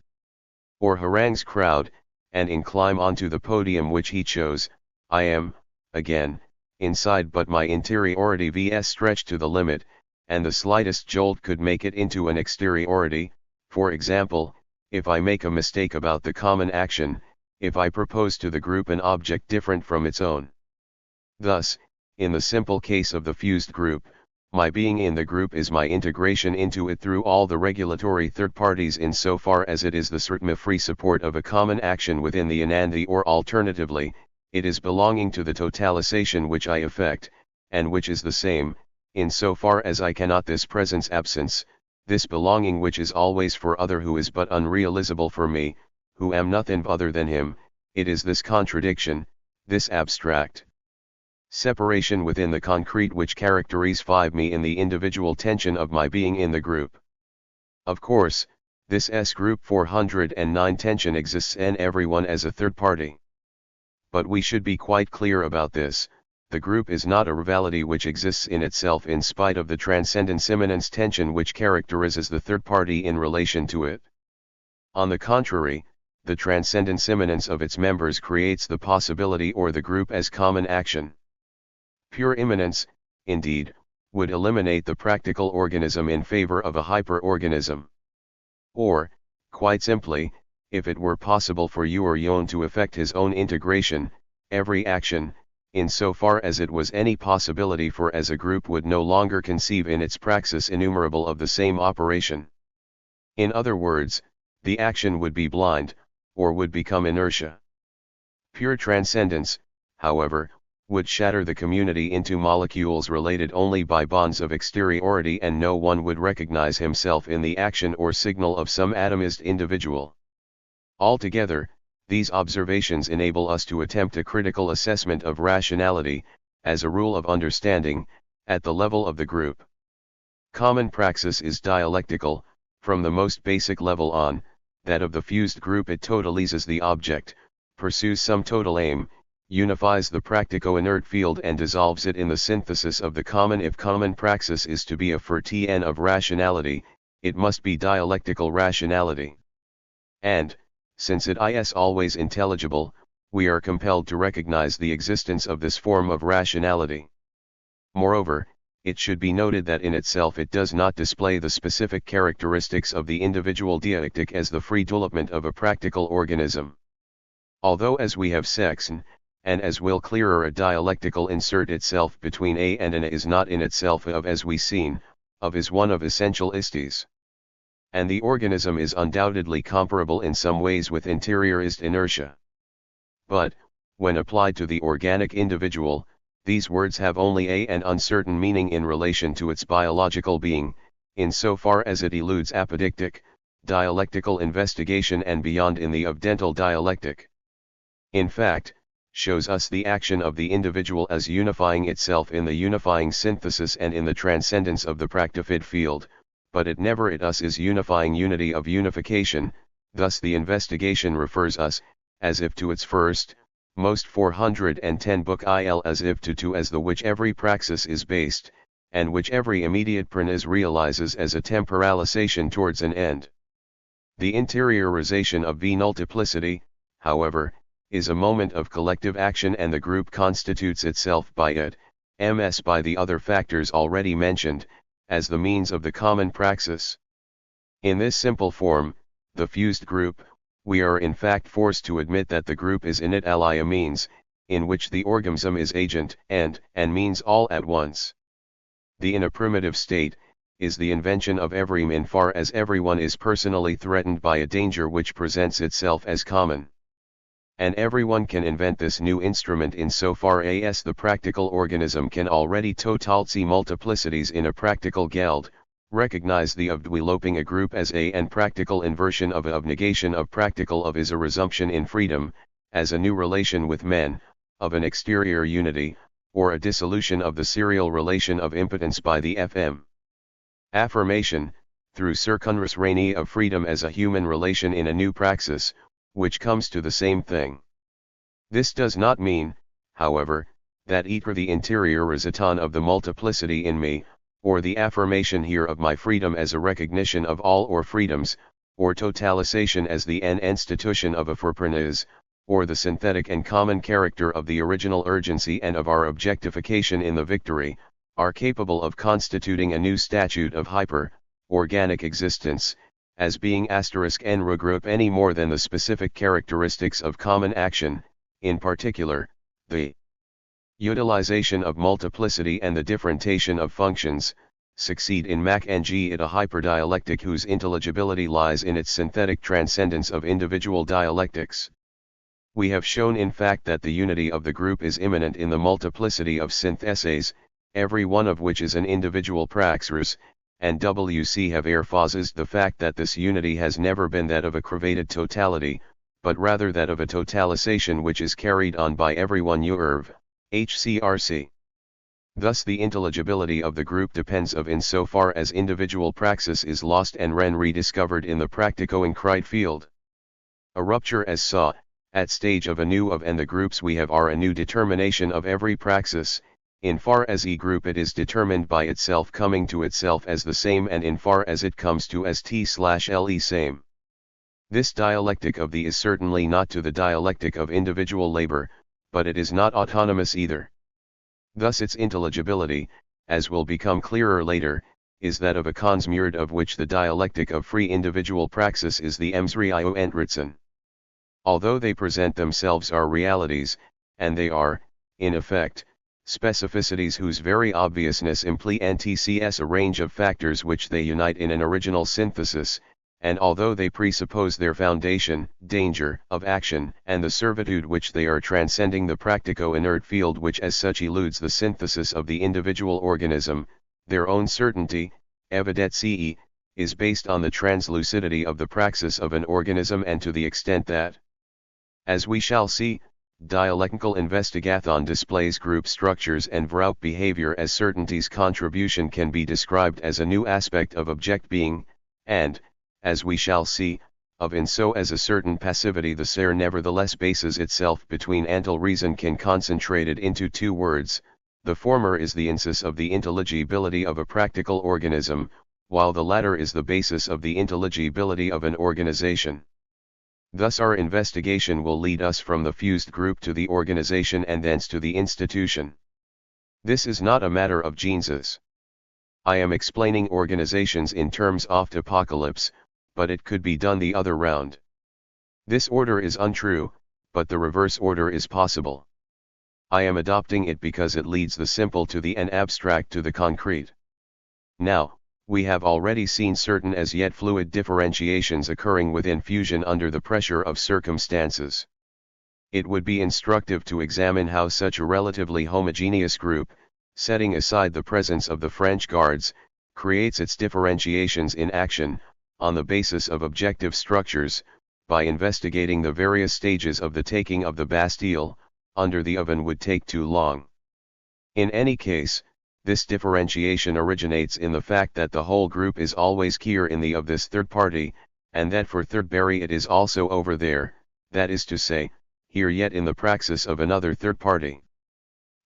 or harangues crowd, and climb onto the podium which he chose, I am, again, inside but my interiority vs stretched to the limit, and the slightest jolt could make it into an exteriority. For example, if I make a mistake about the common action, if I propose to the group an object different from its own. Thus, in the simple case of the fused group, my being in the group is my integration into it through all the regulatory third parties in so far as it is the certain free support of a common action within the and or alternatively, it is belonging to the totalization which I effect, and which is the same, in so far as I cannot this presence absence, this belonging which is always for other who is but unrealizable for me, who am nothing other than him, it is this contradiction, this abstract separation within the concrete which characterizes me in the individual tension of my being in the group. Of course, this S group 409 tension exists in everyone as a third party. But we should be quite clear about this, the group is not a rivalry which exists in itself in spite of the transcendence immanence tension which characterizes the third party in relation to it. On the contrary, the transcendence immanence of its members creates the possibility or the group as common action. Pure immanence, indeed, would eliminate the practical organism in favor of a hyperorganism. Or, quite simply, if it were possible for you or yon to effect his own integration, every action, in so far as it was any possibility for as a group would no longer conceive in its praxis innumerable of the same operation. In other words, the action would be blind, or would become inertia. Pure transcendence, however, would shatter the community into molecules related only by bonds of exteriority and no one would recognize himself in the action or signal of some atomized individual. Altogether, these observations enable us to attempt a critical assessment of rationality, as a rule of understanding, at the level of the group. Common praxis is dialectical, from the most basic level on, that of the fused group it totalizes the object, pursues some total aim, unifies the practico-inert field and dissolves it in the synthesis of the common. If common praxis is to be a Tn of rationality, it must be dialectical rationality. And, since it is always intelligible, we are compelled to recognize the existence of this form of rationality. Moreover, it should be noted that in itself it does not display the specific characteristics of the individual dialectic as the free development of a practical organism. Although as we have seen, and as will clearer a dialectical insert itself between a and an is not in itself of as we seen, of is one of essential istes. And the organism is undoubtedly comparable in some ways with interiorist inertia. But, when applied to the organic individual, these words have only a an uncertain meaning in relation to its biological being, in so far as it eludes apodictic, dialectical investigation and beyond in the of dental dialectic. In fact, shows us the action of the individual as unifying itself in the unifying synthesis and in the transcendence of the practified field, but it never it us is unifying unity of unification, thus the investigation refers us, as if to its first, most 410 book il as if to as the which every praxis is based, and which every immediate pranas realizes as a temporalization towards an end. The interiorization of V-multiplicity, however, is a moment of collective action, and the group constitutes itself by it, ms by the other factors already mentioned, as the means of the common praxis. In this simple form, the fused group, we are in fact forced to admit that the group is in it alia means, in which the organism is agent and means all at once. The in a primitive state, is the invention of every in far as everyone is personally threatened by a danger which presents itself as common. And everyone can invent this new instrument in so far as the practical organism can already totality multiplicities in a practical geld, recognize the of developing a group as a and practical inversion of negation of practical of is a resumption in freedom, as a new relation with men, of an exterior unity, or a dissolution of the serial relation of impotence by the FM. Affirmation, through circumrus reini of freedom as a human relation in a new praxis, which comes to the same thing. This does not mean, however, that either the interiorization of the multiplicity in me, or the affirmation here of my freedom as a recognition of all or freedoms, or totalization as the institution of a forpranas, or the synthetic and common character of the original urgency and of our objectification in the victory, are capable of constituting a new statute of organic existence, as being *n regroup any more than the specific characteristics of common action, in particular, the utilization of multiplicity and the differentiation of functions, succeed in Mach and G it a hyperdialectic whose intelligibility lies in its synthetic transcendence of individual dialectics. We have shown in fact that the unity of the group is immanent in the multiplicity of syntheses, every one of which is an individual praxis, and WC have emphasized the fact that this unity has never been that of a cravated totality, but rather that of a totalization which is carried on by everyone HCRC. Thus the intelligibility of the group depends of insofar as individual praxis is lost and rediscovered in the practico-concrete field. A rupture as saw, at stage of a new of and the groups we have are a new determination of every praxis, in far as e group it is determined by itself coming to itself as the same and in far as it comes to as t/le same. This dialectic of the is certainly not to the dialectic of individual labor, but it is not autonomous either. Thus its intelligibility, as will become clearer later, is that of a consmurd of which the dialectic of free individual praxis is the emsrio entritzen. Although they present themselves are realities, and they are, in effect, specificities whose very obviousness imply NTCS a range of factors which they unite in an original synthesis, and although they presuppose their foundation, danger, of action, and the servitude which they are transcending the practico-inert field which as such eludes the synthesis of the individual organism, their own certainty, evidetcie, is based on the translucidity of the praxis of an organism and to the extent that, as we shall see, dialectical investigathon displays group structures and Vroup behavior as certainty's contribution can be described as a new aspect of object being, and, as we shall see, of in so as a certain passivity the ser nevertheless bases itself between until reason can concentrate it into two words, the former is the insis of the intelligibility of a practical organism, while the latter is the basis of the intelligibility of an organization. Thus our investigation will lead us from the fused group to the organization and thence to the institution. This is not a matter of genesis. I am explaining organizations in terms of apocalypse, but it could be done the other round. This order is untrue, but the reverse order is possible. I am adopting it because it leads the simple to the and abstract to the concrete. Now, we have already seen certain as yet fluid differentiations occurring within fusion under the pressure of circumstances. It would be instructive to examine how such a relatively homogeneous group, setting aside the presence of the French guards, creates its differentiations in action, on the basis of objective structures, by investigating the various stages of the taking of the Bastille, under the oven would take too long. In any case, this differentiation originates in the fact that the whole group is always here in the of this third party, and that for third Barry it is also over there, that is to say, here yet in the praxis of another third party.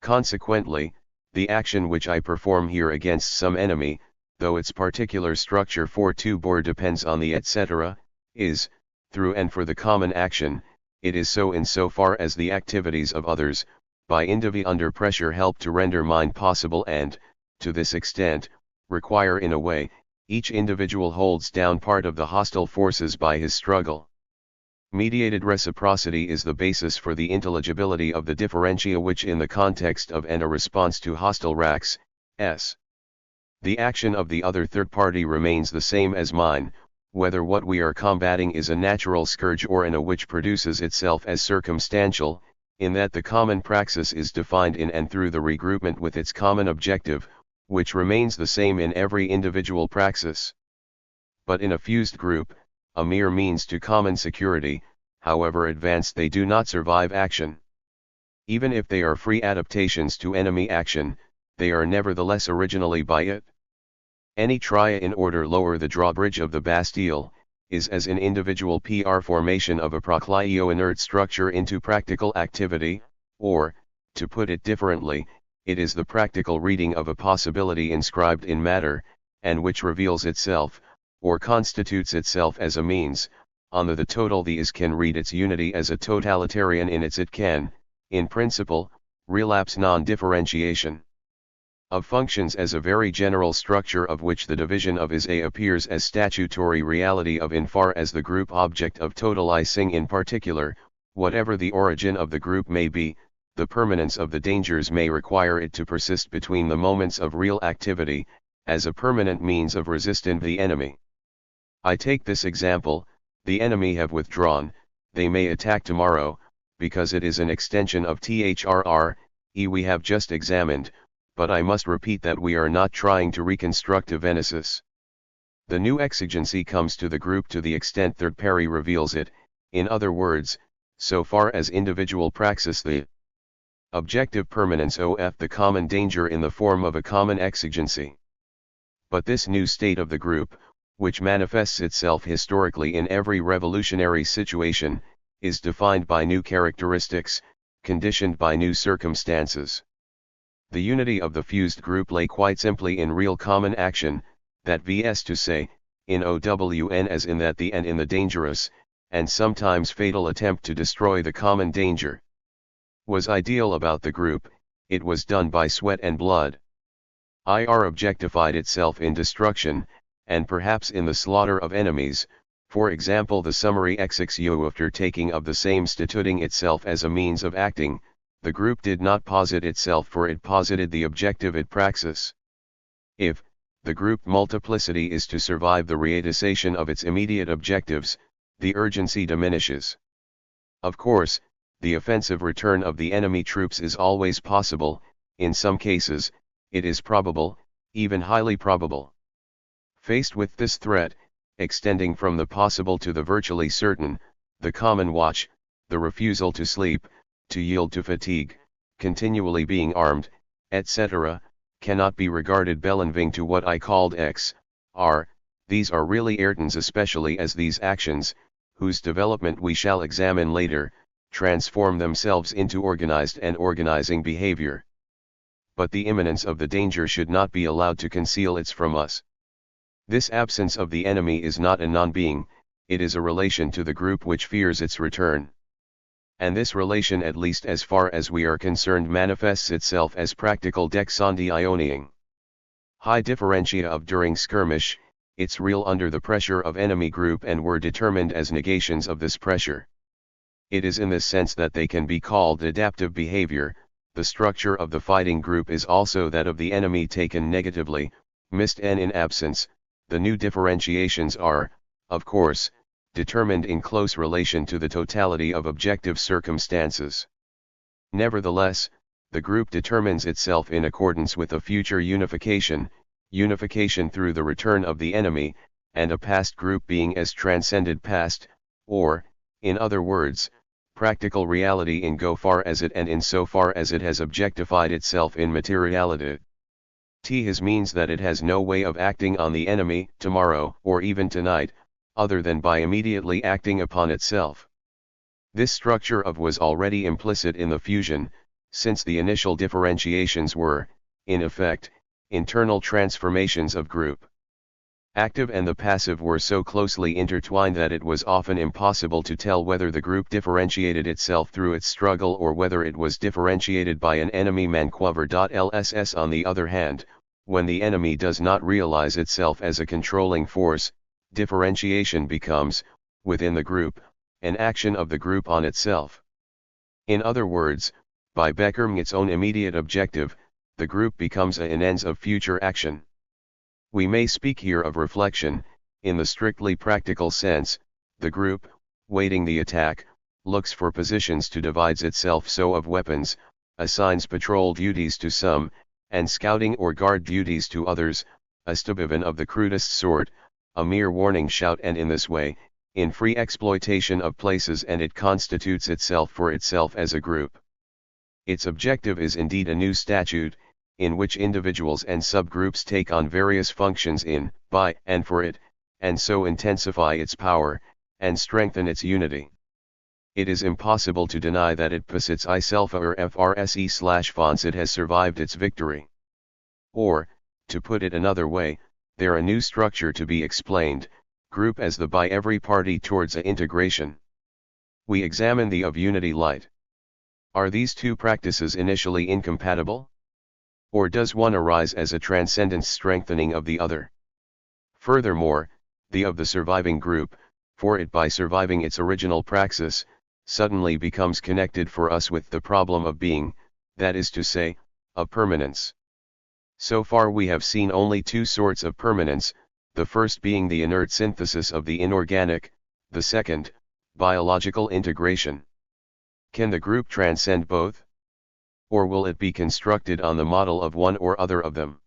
Consequently, the action which I perform here against some enemy, though its particular structure for to bore depends on the etc., is, through and for the common action, it is so in so far as the activities of others, by indivi under pressure help to render mine possible and, to this extent, require in a way, each individual holds down part of the hostile forces by his struggle. Mediated reciprocity is the basis for the intelligibility of the differentia which in the context of and a response to hostile racks, s. The action of the other third party remains the same as mine, whether what we are combating is a natural scourge or a which produces itself as circumstantial, in that the common praxis is defined in and through the regroupment with its common objective, which remains the same in every individual praxis. But in a fused group, a mere means to common security, however advanced they do not survive action. Even if they are free adaptations to enemy action, they are nevertheless originally by it. Any tria in order lower the drawbridge of the Bastille, is as an individual PR formation of a proclio inert structure into practical activity, or, to put it differently, it is the practical reading of a possibility inscribed in matter, and which reveals itself, or constitutes itself as a means, on the total the is can read its unity as a totalitarian in its it can, in principle, relapse non-differentiation. Of functions as a very general structure of which the division of is a appears as statutory reality of in far as the group object of totalizing in particular, whatever the origin of the group may be, the permanence of the dangers may require it to persist between the moments of real activity, as a permanent means of resisting the enemy. I take this example: the enemy have withdrawn, they may attack tomorrow, because it is an extension of THRR, we have just examined, but I must repeat that we are not trying to reconstruct a Venesis. The new exigency comes to the group to the extent third peri reveals it, in other words, so far as individual praxis the objective permanence of the common danger in the form of a common exigency. But this new state of the group, which manifests itself historically in every revolutionary situation, is defined by new characteristics, conditioned by new circumstances. The unity of the fused group lay quite simply in real common action, that vs to say, in OWN as in that the and in the dangerous, and sometimes fatal attempt to destroy the common danger was ideal about the group. It was done by sweat and blood. IR objectified itself in destruction, and perhaps in the slaughter of enemies, for example the summary exixio after taking of the same statuting itself as a means of acting. The group did not posit itself, for it posited the objective it praxis. If the group multiplicity is to survive the realization of its immediate objectives, the urgency diminishes. Of course, the offensive return of the enemy troops is always possible. In some cases, it is probable, even highly probable. Faced with this threat, extending from the possible to the virtually certain, the common watch, the refusal to sleep, to yield to fatigue, continually being armed, etc., cannot be regarded belonging to what I called X, R. These are really Ayrton's, especially as these actions, whose development we shall examine later, transform themselves into organized and organizing behavior. But the imminence of the danger should not be allowed to conceal its from us. This absence of the enemy is not a non-being, it is a relation to the group which fears its return. And this relation, at least as far as we are concerned, manifests itself as practical dexandioning. High differentia of during skirmish, its real under the pressure of enemy group and were determined as negations of this pressure. It is in this sense that they can be called adaptive behavior. The structure of the fighting group is also that of the enemy taken negatively, missed and in absence. The new differentiations are, of course, determined in close relation to the totality of objective circumstances. Nevertheless, the group determines itself in accordance with a future unification through the return of the enemy, and a past group being as transcended past, or, in other words, practical reality in go far as it and in so far as it has objectified itself in materiality. His means that it has no way of acting on the enemy tomorrow or even tonight, other than by immediately acting upon itself. This structure of was already implicit in the fusion, since the initial differentiations were, in effect, internal transformations of group. Active and the passive were so closely intertwined that it was often impossible to tell whether the group differentiated itself through its struggle or whether it was differentiated by an enemy manquover.lss. On the other hand, when the enemy does not realize itself as a controlling force, differentiation becomes, within the group, an action of the group on itself. In other words, by becoming its own immediate objective, the group becomes an ends of future action. We may speak here of reflection. In the strictly practical sense, the group, waiting the attack, looks for positions to divide itself so of weapons, assigns patrol duties to some, and scouting or guard duties to others, a stabbivan of the crudest sort, a mere warning shout, and in this way, in free exploitation of places, and it constitutes itself for itself as a group. Its objective is indeed a new statute, in which individuals and subgroups take on various functions in, by, and for it, and so intensify its power, and strengthen its unity. It is impossible to deny that it posits itself or frse/fonts it has survived its victory. Or, to put it another way, there a new structure to be explained, group as the by every party towards a integration. We examine the of unity light. Are these two practices initially incompatible? Or does one arise as a transcendence strengthening of the other? Furthermore, the of the surviving group, for it by surviving its original praxis, suddenly becomes connected for us with the problem of being, that is to say, of permanence. So far we have seen only two sorts of permanence, the first being the inert synthesis of the inorganic, the second, biological integration. Can the group transcend both? Or will it be constructed on the model of one or other of them?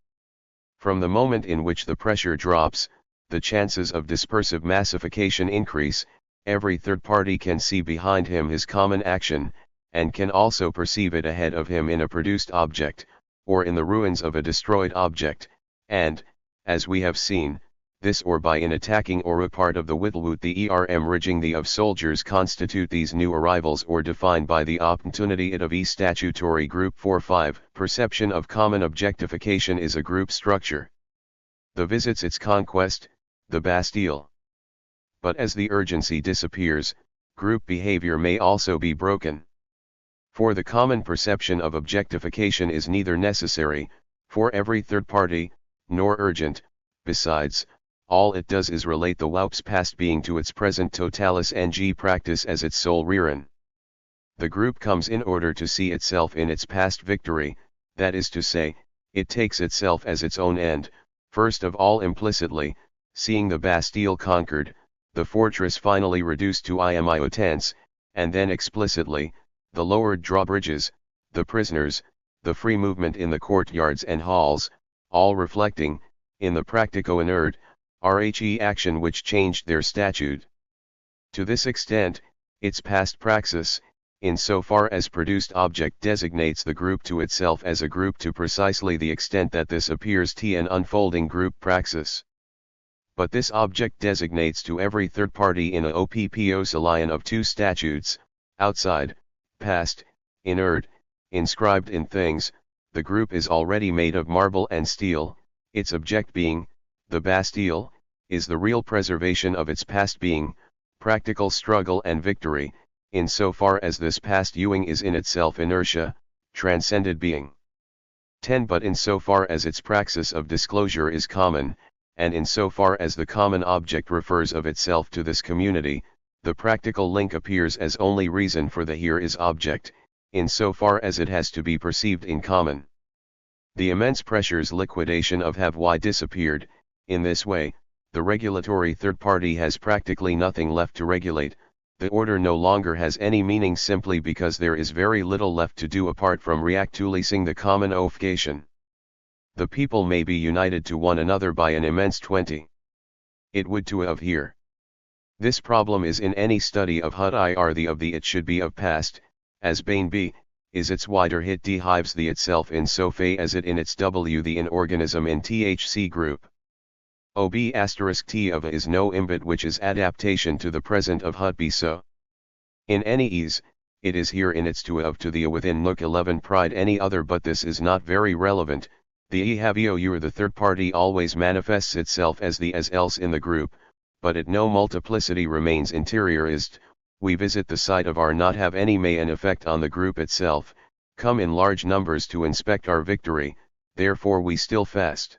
From the moment in which the pressure drops, the chances of dispersive massification increase. Every third party can see behind him his common action, and can also perceive it ahead of him in a produced object, or in the ruins of a destroyed object, and, as we have seen, this or by in attacking or a part of the Whittlewoot the rigging the of soldiers constitute these new arrivals or defined by the opportunity it of e statutory group 4-5. Perception of common objectification is a group structure. The visits its conquest, the Bastille. But as the urgency disappears, group behavior may also be broken. For the common perception of objectification is neither necessary, for every third party, nor urgent. Besides, all it does is relate the WAUP's past being to its present totalis ng practice as its sole reason. The group comes in order to see itself in its past victory, that is to say, it takes itself as its own end, first of all implicitly, seeing the Bastille conquered, the fortress finally reduced to impotence, and then explicitly, the lowered drawbridges, the prisoners, the free movement in the courtyards and halls, all reflecting, in the practico-inert, RHE action which changed their statute. To this extent, its past praxis, in so far as produced object designates the group to itself as a group to precisely the extent that this appears an unfolding group praxis. But this object designates to every third party in a OPPOS alliance of two statutes, outside, past, inert, inscribed in things. The group is already made of marble and steel, its object being, the Bastille, is the real preservation of its past being, practical struggle and victory, in so far as this past doing is in itself inertia, transcended being. 10. But in so far as its praxis of disclosure is common, and in so far as the common object refers of itself to this community, the practical link appears as only reason for the here is object, in so far as it has to be perceived in common. The immense pressures liquidation of have disappeared. In this way, the regulatory third party has practically nothing left to regulate. The order no longer has any meaning simply because there is very little left to do apart from reactualizing the common obfuscation. The people may be united to one another by an immense 20. It would to of here. This problem is in any study of HUD the of the it should be of past, as Bain b, is its wider hit d hives the itself in so far as it in its w the in organism in THC group. OB *t of is no imbit which is adaptation to the present of HUD be so. In any ease, it is here in its to the within Nook 11 pride any other, but this is not very relevant. The ehavio the third party always manifests itself as the as else in the group, but it no multiplicity remains interiorist. We visit the site of our not have any may an effect on the group itself, come in large numbers to inspect our victory, therefore we still fast.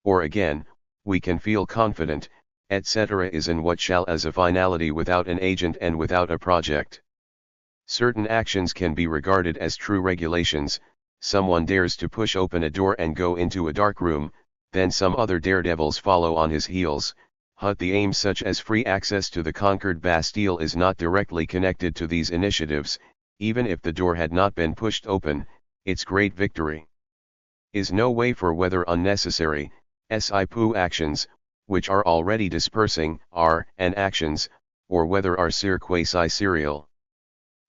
Or again, we can feel confident, etc. is in what shall as a finality without an agent and without a project. Certain actions can be regarded as true regulations. Someone dares to push open a door and go into a dark room, then some other daredevils follow on his heels. The aim such as free access to the conquered Bastille is not directly connected to these initiatives. Even if the door had not been pushed open, its great victory is no way for whether unnecessary, SIPU actions, which are already dispersing, are, and actions, or whether are quasi-serial.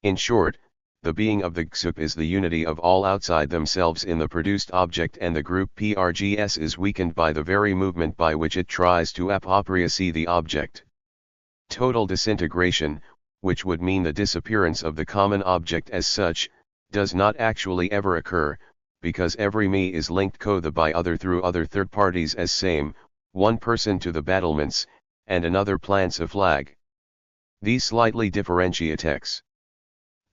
In short, the being of the GSUP is the unity of all outside themselves in the produced object, and the group PRGS is weakened by the very movement by which it tries to appropriate the object. Total disintegration, which would mean the disappearance of the common object as such, does not actually ever occur, because every me is linked by other through other third parties as same, one person to the battlements, and another plants a flag. These slightly differentiatex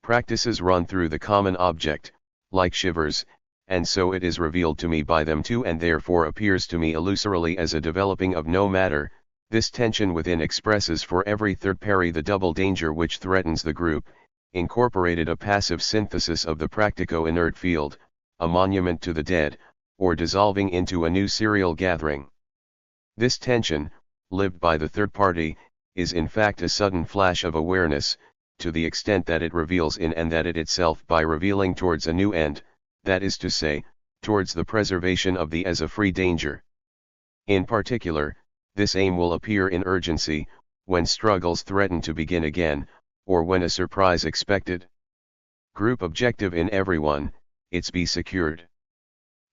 practices run through the common object, like shivers, and so it is revealed to me by them too, and therefore appears to me illusorily as a developing of no matter. This tension within expresses for every third party the double danger which threatens the group, incorporated a passive synthesis of the practico-inert field, a monument to the dead, or dissolving into a new serial gathering. This tension, lived by the third party, is in fact a sudden flash of awareness, to the extent that it reveals in and that it itself by revealing towards a new end, that is to say, towards the preservation of the as a free danger. In particular, this aim will appear in urgency, when struggles threaten to begin again, or when a surprise expected. Group objective in everyone, it's be secured.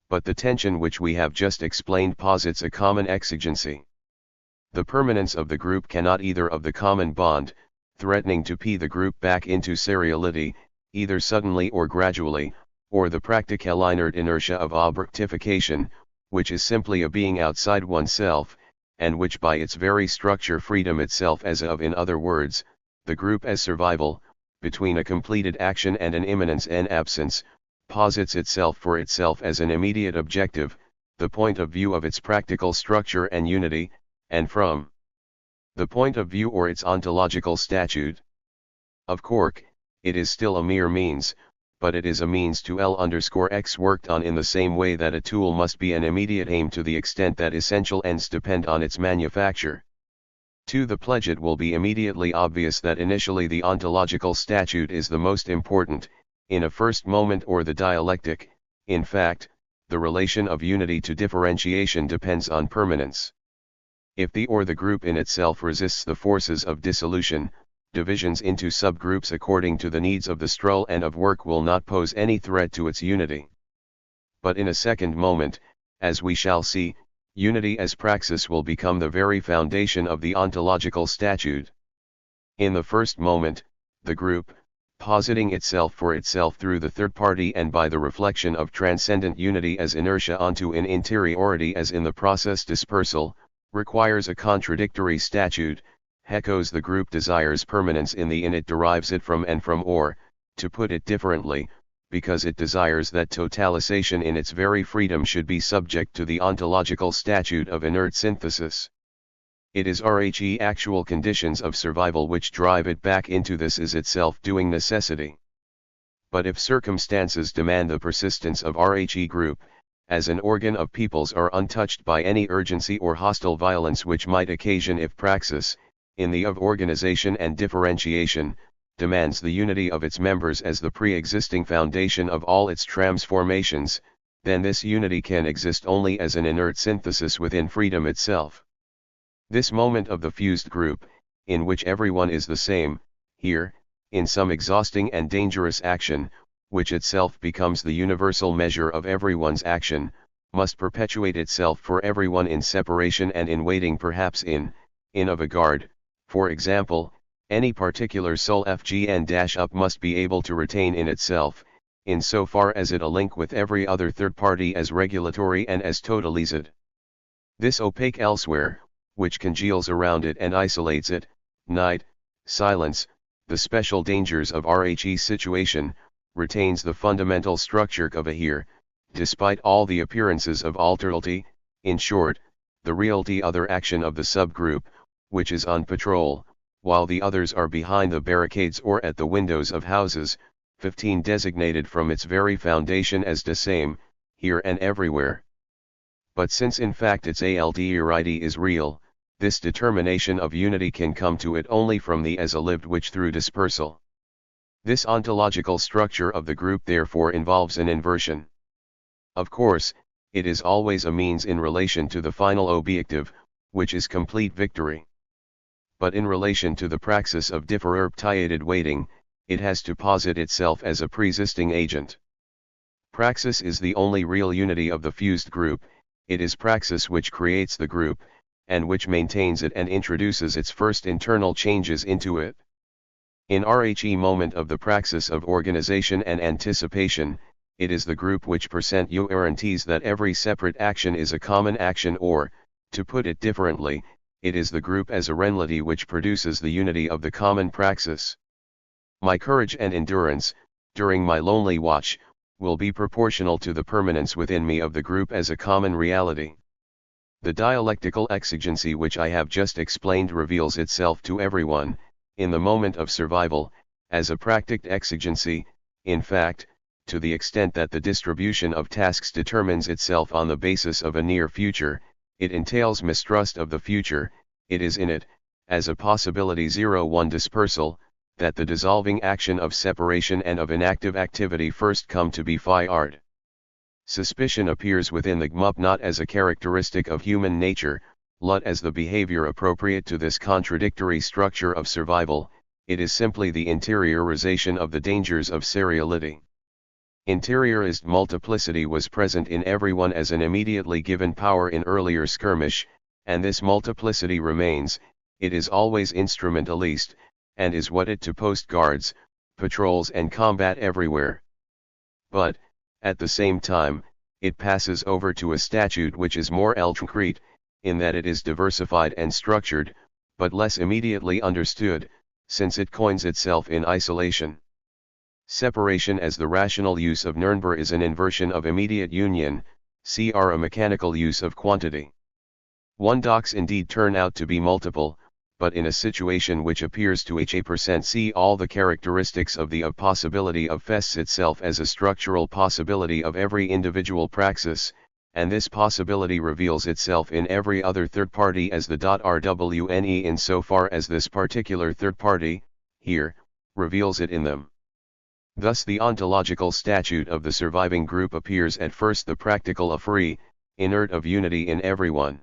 But the tension which we have just explained posits a common exigency. The permanence of the group cannot either of the common bond, threatening to pee the group back into seriality, either suddenly or gradually, or the practical inert inertia of objectification, which is simply a being outside oneself, and which by its very structure freedom itself as of, in other words, the group as survival, between a completed action and an immanence and absence, posits itself for itself as an immediate objective, the point of view of its practical structure and unity, and from the point of view or its ontological statute. Of course, it is still a mere means, but it is a means to L_X worked on in the same way that a tool must be an immediate aim to the extent that essential ends depend on its manufacture. To the pledge it will be immediately obvious that initially the ontological statute is the most important, in a first moment, or the dialectic. In fact, the relation of unity to differentiation depends on permanence. If the or the group in itself resists the forces of dissolution, divisions into subgroups according to the needs of the stroll and of work will not pose any threat to its unity. But in a second moment, as we shall see, unity as praxis will become the very foundation of the ontological statute. In the first moment, the group, positing itself for itself through the third party and by the reflection of transcendent unity as inertia onto an interiority as in the process dispersal, requires a contradictory statute. Hecos the group desires permanence in the in it derives it from and from, or, to put it differently, because it desires that totalization in its very freedom should be subject to the ontological statute of inert synthesis. It is RHE actual conditions of survival which drive it back into this is itself doing necessity. But if circumstances demand the persistence of RHE group, as an organ of peoples are untouched by any urgency or hostile violence which might occasion if praxis, in the of organization and differentiation, demands the unity of its members as the pre-existing foundation of all its transformations, then this unity can exist only as an inert synthesis within freedom itself. This moment of the fused group, in which everyone is the same, here, in some exhausting and dangerous action, which itself becomes the universal measure of everyone's action, must perpetuate itself for everyone in separation and in waiting, perhaps in of a guard, for example, Any particular soul FGN-up must be able to retain in itself, insofar as it a link with every other third party as regulatory and as totalized. This opaque elsewhere, which congeals around it and isolates it, night, silence, the special dangers of RHE situation, retains the fundamental structure of a here, despite all the appearances of alterity, in short, the realty other action of the subgroup, which is on patrol, while the others are behind the barricades or at the windows of houses, 15 designated from its very foundation as the same, here and everywhere. But since in fact its alterity is real, this determination of unity can come to it only from the as a lived which through dispersal. This ontological structure of the group therefore involves an inversion. Of course, it is always a means in relation to the final objective, which is complete victory. But in relation to the praxis of differentiated weighting, it has to posit itself as a pre-existing agent. Praxis is the only real unity of the fused group, it is praxis which creates the group, and which maintains it and introduces its first internal changes into it. In RHE moment of the praxis of organization and anticipation, it is the group which guarantees that every separate action is a common action or, to put it differently, it is the group as a reality which produces the unity of the common praxis. My courage and endurance, during my lonely watch, will be proportional to the permanence within me of the group as a common reality. The dialectical exigency which I have just explained reveals itself to everyone, in the moment of survival, as a practic exigency, in fact, to the extent that the distribution of tasks determines itself on the basis of a near future, it entails mistrust of the future, it is in it, as a possibility 01 dispersal, that the dissolving action of separation and of inactive activity first come to be fired. Suspicion appears within the GMUP not as a characteristic of human nature, but as the behavior appropriate to this contradictory structure of survival, it is simply the interiorization of the dangers of seriality. Interiorized multiplicity was present in everyone as an immediately given power in earlier skirmish, and this multiplicity remains, it is always instrumentalist, and is what it to post guards, patrols and combat everywhere. But, at the same time, it passes over to a statute which is more concrete, in that it is diversified and structured, but less immediately understood, since it coins itself in isolation. Separation as the rational use of Nuremberg is an inversion of immediate union, cr a mechanical use of quantity. One docs indeed turn out to be multiple, but in a situation which appears to ha% see all the characteristics of the possibility of fests itself as a structural possibility of every individual praxis, and this possibility reveals itself in every other third party as the .rwne insofar as this particular third party, here, reveals it in them. Thus the ontological statute of the surviving group appears at first the practical of free, inert of unity in everyone.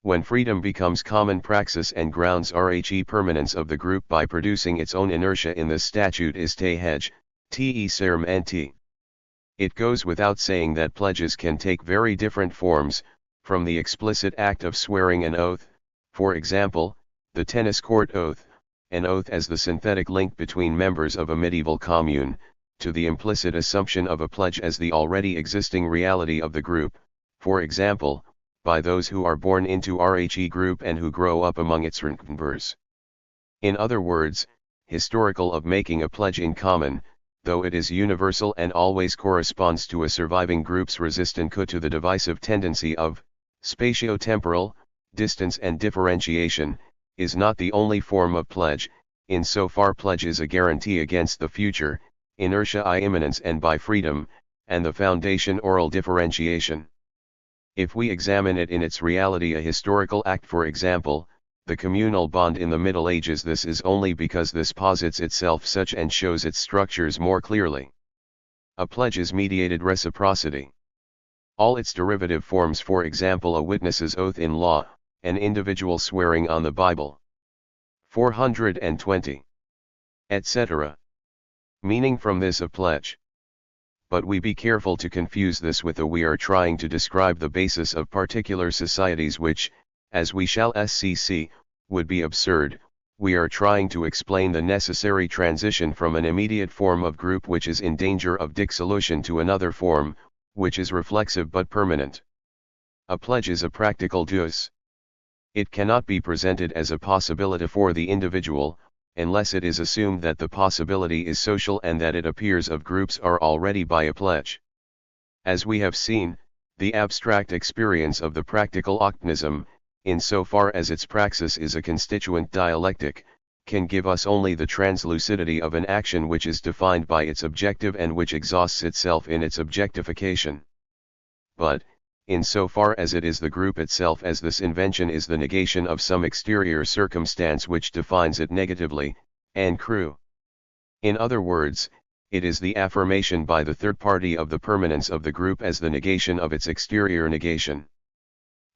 When freedom becomes common praxis and grounds RHE permanence of the group by producing its own inertia in this statute is te hedge, te serm and te. It goes without saying that pledges can take very different forms, from the explicit act of swearing an oath, for example, the tennis court oath, an oath as the synthetic link between members of a medieval commune, to the implicit assumption of a pledge as the already existing reality of the group, for example, by those who are born into RHE group and who grow up among its members. In other words, historical of making a pledge in common, though it is universal and always corresponds to a surviving group's resistance to the divisive tendency of spatio-temporal, distance and differentiation, is not the only form of pledge, insofar pledge is a guarantee against the future, inertia I immanence and by freedom, and the foundation oral differentiation. If we examine it in its reality a historical act for example, the communal bond in the Middle Ages this is only because this posits itself such and shows its structures more clearly. A pledge is mediated reciprocity. All its derivative forms for example a witness's oath in law, an individual swearing on the Bible. 420. Etc. Meaning from this of pledge. But we be careful to confuse this with we are trying to describe the basis of particular societies which, as we shall see, would be absurd, we are trying to explain the necessary transition from an immediate form of group which is in danger of dissolution to another form, which is reflexive but permanent. A pledge is a practical dues. It cannot be presented as a possibility for the individual, unless it is assumed that the possibility is social and that it appears of groups are already by a pledge. As we have seen, the abstract experience of the practical octonism, insofar as its praxis is a constituent dialectic, can give us only the translucidity of an action which is defined by its objective and which exhausts itself in its objectification. But, insofar as it is the group itself, as this invention is the negation of some exterior circumstance which defines it negatively, and cru. In other words, it is the affirmation by the third party of the permanence of the group as the negation of its exterior negation.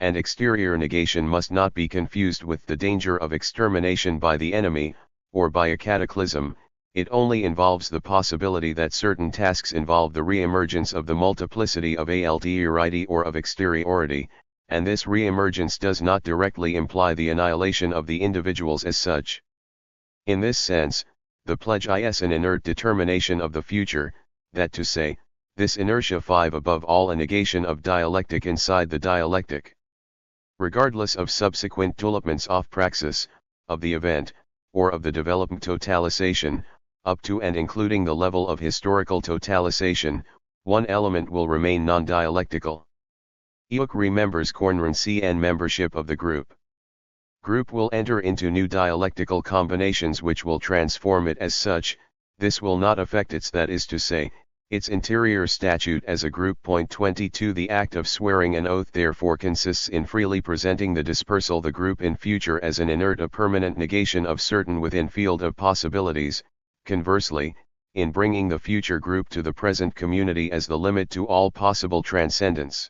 And exterior negation must not be confused with the danger of extermination by the enemy, or by a cataclysm. It only involves the possibility that certain tasks involve the re-emergence of the multiplicity of alterity or of exteriority, and this re-emergence does not directly imply the annihilation of the individuals as such. In this sense, the pledge is an inert determination of the future, that to say, this inertia 5 above all a negation of dialectic inside the dialectic. Regardless of subsequent developments of praxis, of the event, or of the development totalization, up to and including the level of historical totalization, one element will remain non-dialectical. Eok remembers cornrency and membership of the group. Group will enter into new dialectical combinations which will transform it as such. This will not affect its, that is to say, its interior statute as a group. 22 The act of swearing an oath therefore consists in freely presenting the dispersal the group in future as an inert a permanent negation of certain within field of possibilities, conversely, in bringing the future group to the present community as the limit to all possible transcendence.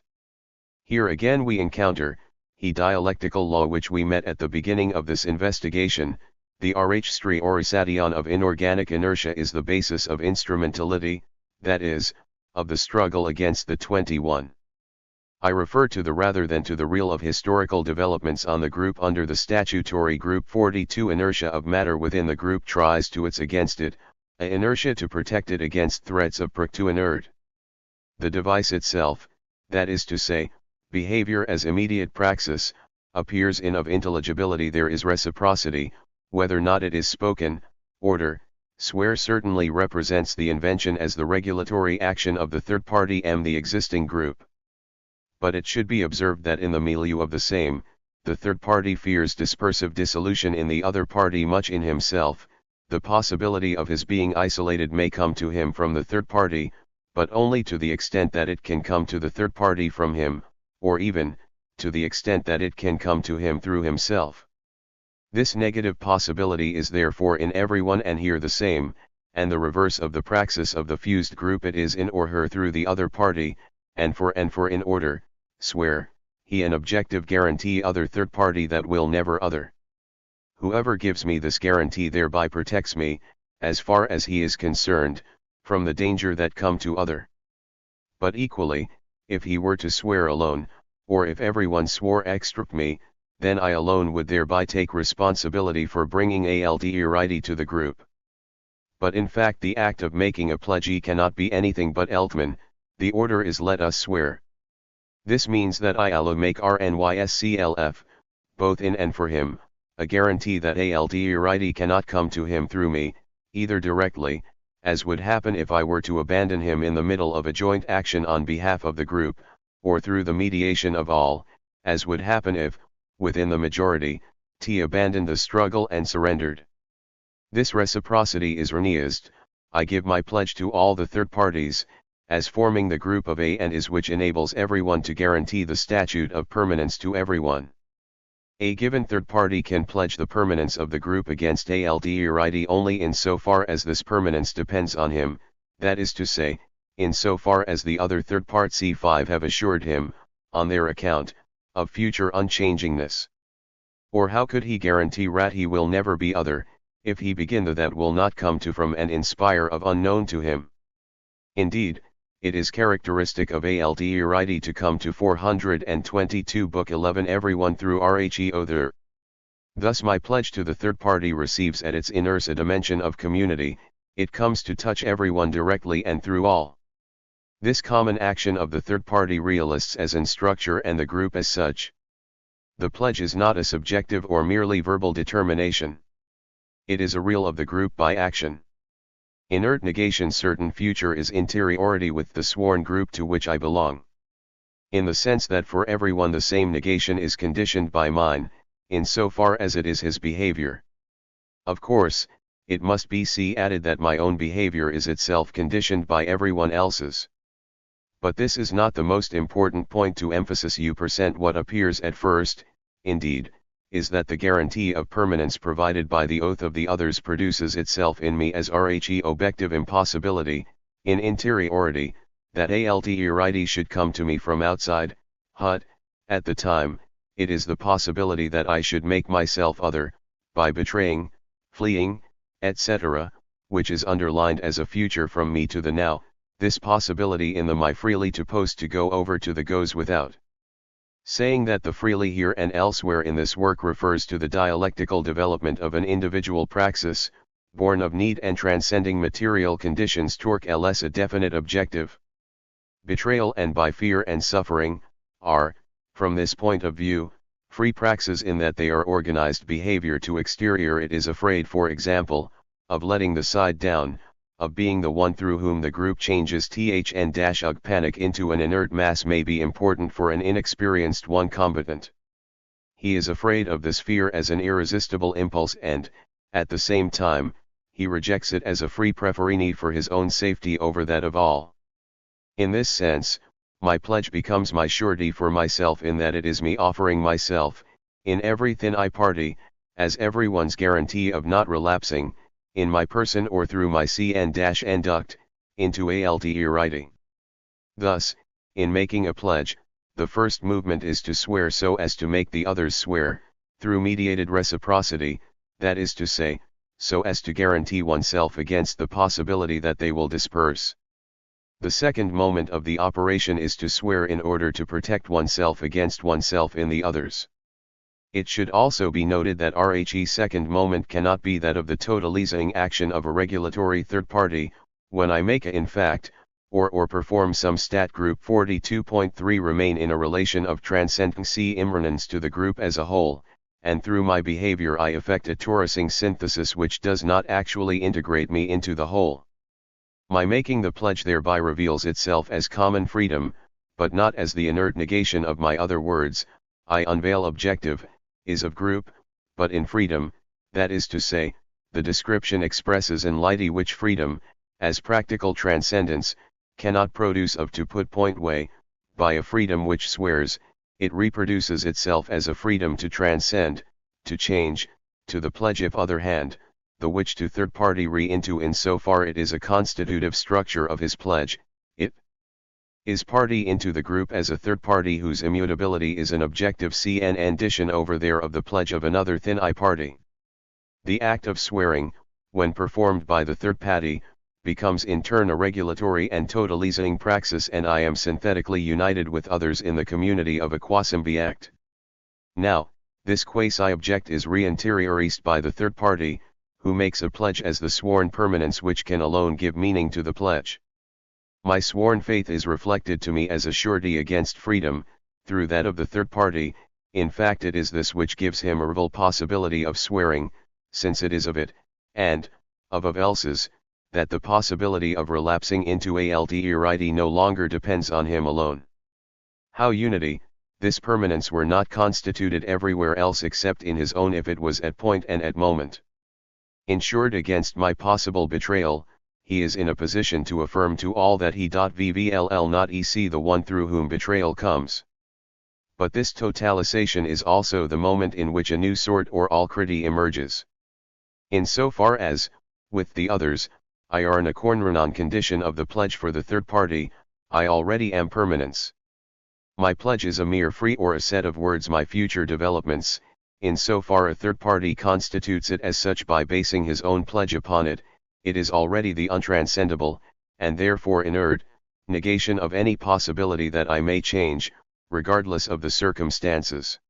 Here again we encounter, the dialectical law which we met at the beginning of this investigation. The rh3 of inorganic inertia is the basis of instrumentality, that is, of the struggle against the 21. I refer to the rather than to the real of historical developments on the group under the statutory group. 42 Inertia of matter within the group tries to its against it, a inertia to protect it against threats of to inert. The device itself, that is to say, behavior as immediate praxis, appears in of intelligibility. There is reciprocity, whether not it is spoken. Order, swear certainly represents the invention as the regulatory action of the third party the existing group. But it should be observed that in the milieu of the same, the third party fears dispersive dissolution in the other party much in himself. The possibility of his being isolated may come to him from the third party, but only to the extent that it can come to the third party from him, or even, to the extent that it can come to him through himself. This negative possibility is therefore in everyone and here the same, and the reverse of the praxis of the fused group. It is in or her through the other party, and for in order, swear, he an objective guarantee other third party that will never other. Whoever gives me this guarantee thereby protects me, as far as he is concerned, from the danger that come to other. But equally, if he were to swear alone, or if everyone swore except me, then I alone would thereby take responsibility for bringing alterity to the group. But in fact the act of making a pledge cannot be anything but Eltman. The order is let us swear. This means that I'll make RNYSCLF, both in and for him, a guarantee that alterity cannot come to him through me, either directly, as would happen if I were to abandon him in the middle of a joint action on behalf of the group, or through the mediation of all, as would happen if, within the majority, abandoned the struggle and surrendered. This reciprocity is realized. I give my pledge to all the third parties, as forming the group of and is which enables everyone to guarantee the statute of permanence to everyone. A given third party can pledge the permanence of the group against alterity only insofar as this permanence depends on him, that is to say, insofar as the other third part C5 have assured him, on their account, of future unchangingness. Or how could he guarantee he will never be other, if he begin the that will not come to from and inspire of unknown to him? Indeed, it is characteristic of alterity to come to 422 Book 11 everyone through rheo there. Thus my pledge to the third party receives at its inverse a dimension of community, it comes to touch everyone directly and through all. This common action of the third party realists as in structure and the group as such. The pledge is not a subjective or merely verbal determination. It is a real of the group by action. Inert negation certain future is interiority with the sworn group to which I belong. In the sense that for everyone the same negation is conditioned by mine, in so far as it is his behavior. Of course, it must be added that my own behavior is itself conditioned by everyone else's. But this is not the most important point to emphasize. What appears at first, indeed, is that the guarantee of permanence provided by the oath of the others produces itself in me as objective impossibility, in interiority, that alternity should come to me from outside, at the time, it is the possibility that I should make myself other, by betraying, fleeing, etc., which is underlined as a future from me to the now, this possibility in the my freely to post to go over to the goes without. Saying that the freely here and elsewhere in this work refers to the dialectical development of an individual praxis, born of need and transcending material conditions ls a definite objective. Betrayal and by fear and suffering, are, from this point of view, free praxis in that they are organized behavior to exterior. It is afraid, for example, of letting the side down, of being the one through whom the group changes thn-ug. Panic into an inert mass may be important for an inexperienced one combatant. He is afraid of this fear as an irresistible impulse and, at the same time, he rejects it as a free preference for his own safety over that of all. In this sense, my pledge becomes my surety for myself in that it is me offering myself, in every thin I party, as everyone's guarantee of not relapsing, in my person or through my cn-induct, into alternity. Thus, in making a pledge, the first movement is to swear so as to make the others swear, through mediated reciprocity, that is to say, so as to guarantee oneself against the possibility that they will disperse. The second moment of the operation is to swear in order to protect oneself against oneself in the others. It should also be noted that RHE second moment cannot be that of the totalizing action of a regulatory third party, when I make a in fact, or perform some stat. Group 42.3 remain in a relation of transcendency immanence to the group as a whole, and through my behavior I effect a torusing synthesis which does not actually integrate me into the whole. My making the pledge thereby reveals itself as common freedom, but not as the inert negation of my other words. I unveil objective, is of group, but in freedom, that is to say, the description expresses enlightenment which freedom, as practical transcendence, cannot produce of. To put point way, by a freedom which swears, it reproduces itself as a freedom to transcend, to change, to the pledge if other hand, the which to third party into in so far it is a constitutive structure of his pledge, it is party into the group as a third party whose immutability is an objective cn addition over there of the pledge of another thin I party. The act of swearing, when performed by the third party, becomes in turn a regulatory and totalizing praxis and I am synthetically united with others in the community of a quasi-act. Now, this quasi-object is re-interiorized by the third party, who makes a pledge as the sworn permanence which can alone give meaning to the pledge. My sworn faith is reflected to me as a surety against freedom, through that of the third party. In fact it is this which gives him a real possibility of swearing, since it is of it, and, of else's, that the possibility of relapsing into alternity no longer depends on him alone. How unity, this permanence were not constituted everywhere else except in his own if it was at point and at moment. Insured against my possible betrayal, he is in a position to affirm to all that he vvll not ec the one through whom betrayal comes. But this totalization is also the moment in which a new sort or alcrity emerges. In so far as, with the others, I are in a cornrenon condition of the pledge for the third party, I already am permanence. My pledge is a mere free or a set of words my future developments, in so far a third party constitutes it as such by basing his own pledge upon it, it is already the untranscendable, and therefore inert, negation of any possibility that I may change, regardless of the circumstances.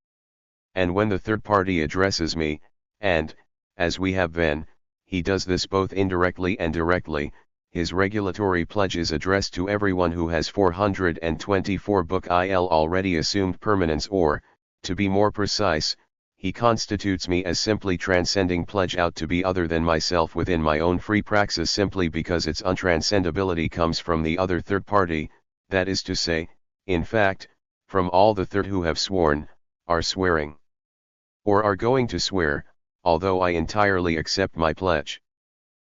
And when the third party addresses me, and, as we have been, he does this both indirectly and directly, his regulatory pledge is addressed to everyone who has 424 book il already assumed permanence, or, to be more precise, he constitutes me as simply transcending pledge out to be other than myself within my own free praxis, simply because its untranscendability comes from the other third party, that is to say, in fact, from all the third who have sworn, are swearing, or are going to swear, although I entirely accept my pledge.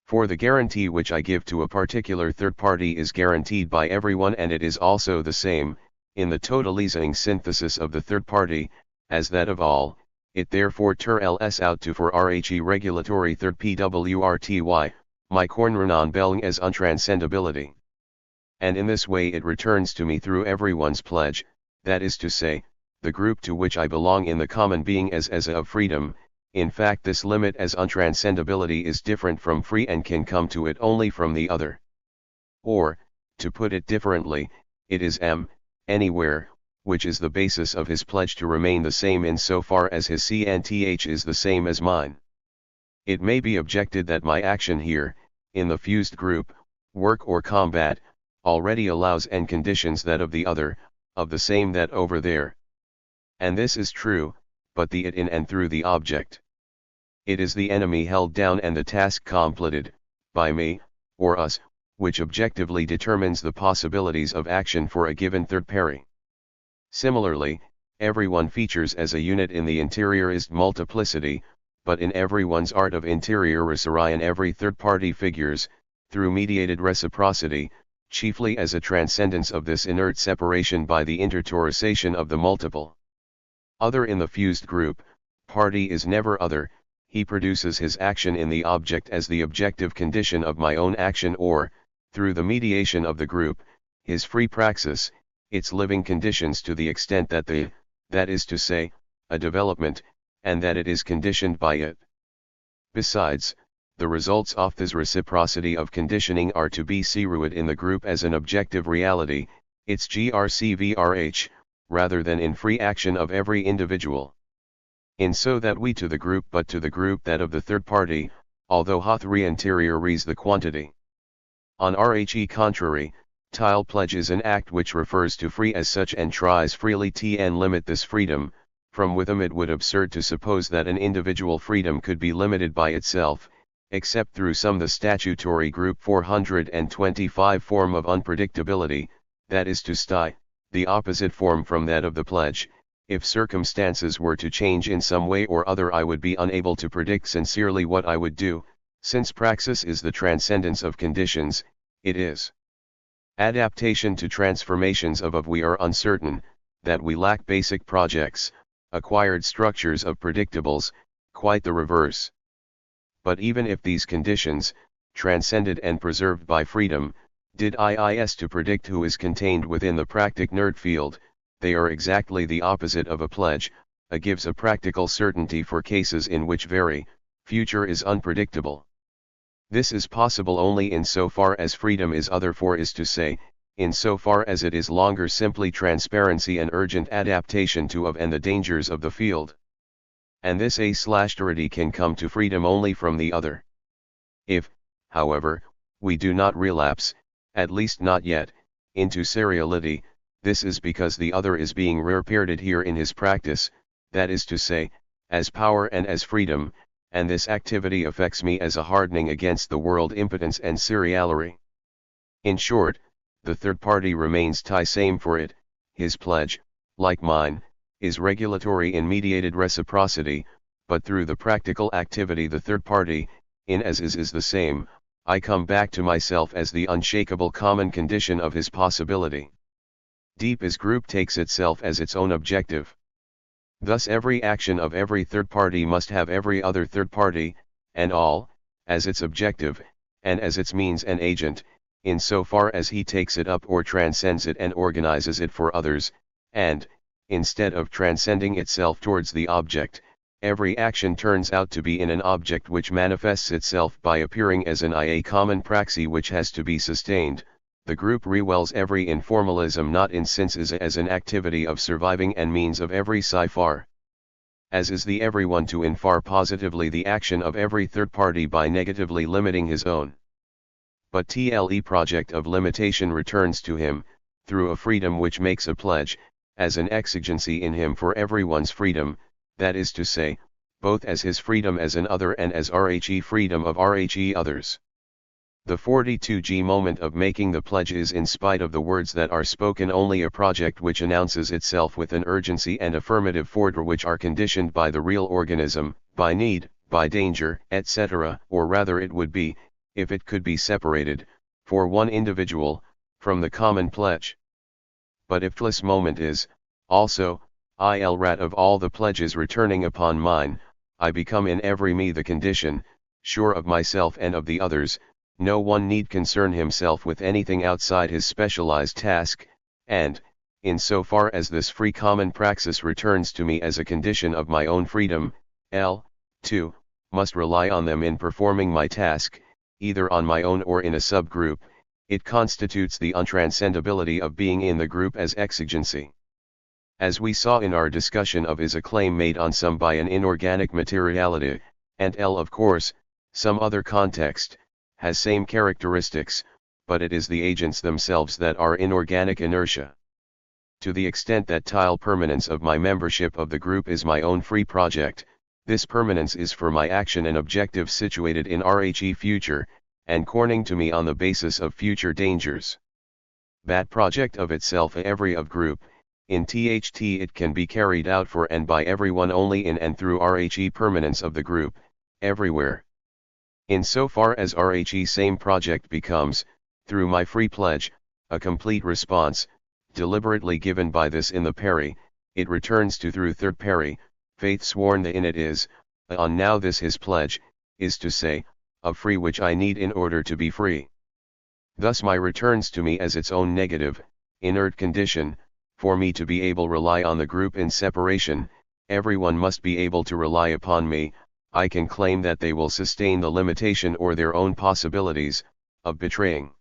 For the guarantee which I give to a particular third party is guaranteed by everyone, and it is also the same, in the totalizing synthesis of the third party, as that of all. It therefore turns out to for RHE regulatory third PWRTY, my Kornrenan Belng as untranscendability. And in this way it returns to me through everyone's pledge, that is to say, the group to which I belong in the common being as a of freedom. In fact, this limit as untranscendability is different from free and can come to it only from the other. Or, to put it differently, it is anywhere, which is the basis of his pledge to remain the same in so far as his CNTH is the same as mine. It may be objected that my action here, in the fused group, work or combat, already allows and conditions that of the other, of the same that over there. And this is true, but the it in and through the object. It is the enemy held down and the task completed, by me, or us, which objectively determines the possibilities of action for a given third party. Similarly, everyone features as a unit in the interiorist multiplicity, but in everyone's art of interiorisarion every third party figures, through mediated reciprocity, chiefly as a transcendence of this inert separation by the intertorisation of the multiple. Other in the fused group, party is never other, he produces his action in the object as the objective condition of my own action, or, through the mediation of the group, his free praxis, its living conditions to the extent that that is to say, a development, and that it is conditioned by it. Besides, the results of this reciprocity of conditioning are to be serued in the group as an objective reality, its GRCVRH, rather than in free action of every individual. In so that we to the group but to the group that of the third party, although hath re-interiorize the quantity. On RHE contrary, tile pledge is an act which refers to free as such and tries freely to limit this freedom. From within it would absurd to suppose that an individual freedom could be limited by itself, except through some the statutory group 425 form of unpredictability, that is to say, the opposite form from that of the pledge. If circumstances were to change in some way or other, I would be unable to predict sincerely what I would do, since praxis is the transcendence of conditions, it is adaptation to transformations of we are uncertain, that we lack basic projects, acquired structures of predictables, quite the reverse. But even if these conditions, transcended and preserved by freedom, did is to predict who is contained within the practic nerd field, they are exactly the opposite of a pledge. A gives a practical certainty for cases in which future is unpredictable. This is possible only in so far as freedom is other, for is to say, in so far as it is longer simply transparency and urgent adaptation to and the dangers of the field. And this a/terity can come to freedom only from the other. If, however, we do not relapse, at least not yet, into seriality, this is because the other is being repaired here in his practice, that is to say, as power and as freedom, and this activity affects me as a hardening against the world impotence and seriality. In short, the third party remains same for it, his pledge, like mine, is regulatory in mediated reciprocity, but through the practical activity the third party, in as is the same, I come back to myself as the unshakable common condition of his possibility. Deep as group takes itself as its own objective. Thus every action of every third party must have every other third party, and all, as its objective, and as its means and agent, in so far as he takes it up or transcends it and organizes it for others, and, instead of transcending itself towards the object, every action turns out to be in an object which manifests itself by appearing as an IA common praxis which has to be sustained. The group rewells every informalism not in sense as an activity of surviving and means of every sci-far. as is the everyone to infer positively the action of every third party by negatively limiting his own. But TLE project of limitation returns to him, through a freedom which makes a pledge, as an exigency in him for everyone's freedom, that is to say, both as his freedom as an other and as RHE freedom of RHE others. The 42G moment of making the pledge is, in spite of the words that are spoken, only a project which announces itself with an urgency and affirmative fordra which are conditioned by the real organism, by need, by danger, etc., or rather it would be, if it could be separated, for one individual, from the common pledge. But if this moment is, also, rat of all the pledges returning upon mine, I become in every me the condition, sure of myself and of the others. No one need concern himself with anything outside his specialized task, and, in so far as this free common praxis returns to me as a condition of my own freedom, too, must rely on them in performing my task, either on my own or in a subgroup. It constitutes the untranscendability of being in the group as exigency. As we saw in our discussion of is a claim made on some by an inorganic materiality, and of course, some other context, has same characteristics, but it is the agents themselves that are inorganic inertia. To the extent that tile permanence of my membership of the group is my own free project, this permanence is for my action an objective situated in RHE future, and corning to me on the basis of future dangers. That project of itself every of group, in THT it can be carried out for and by everyone only in and through RHE permanence of the group, everywhere. In so far as RHE same project becomes, through my free pledge, a complete response, deliberately given by this in the peri, it returns to through third peri, faith sworn in it is, on now this his pledge, is to say, of free which I need in order to be free. Thus my returns to me as its own negative, inert condition, for me to be able rely on the group in separation, everyone must be able to rely upon me. I can claim that they will sustain the limitation or their own possibilities, of betraying,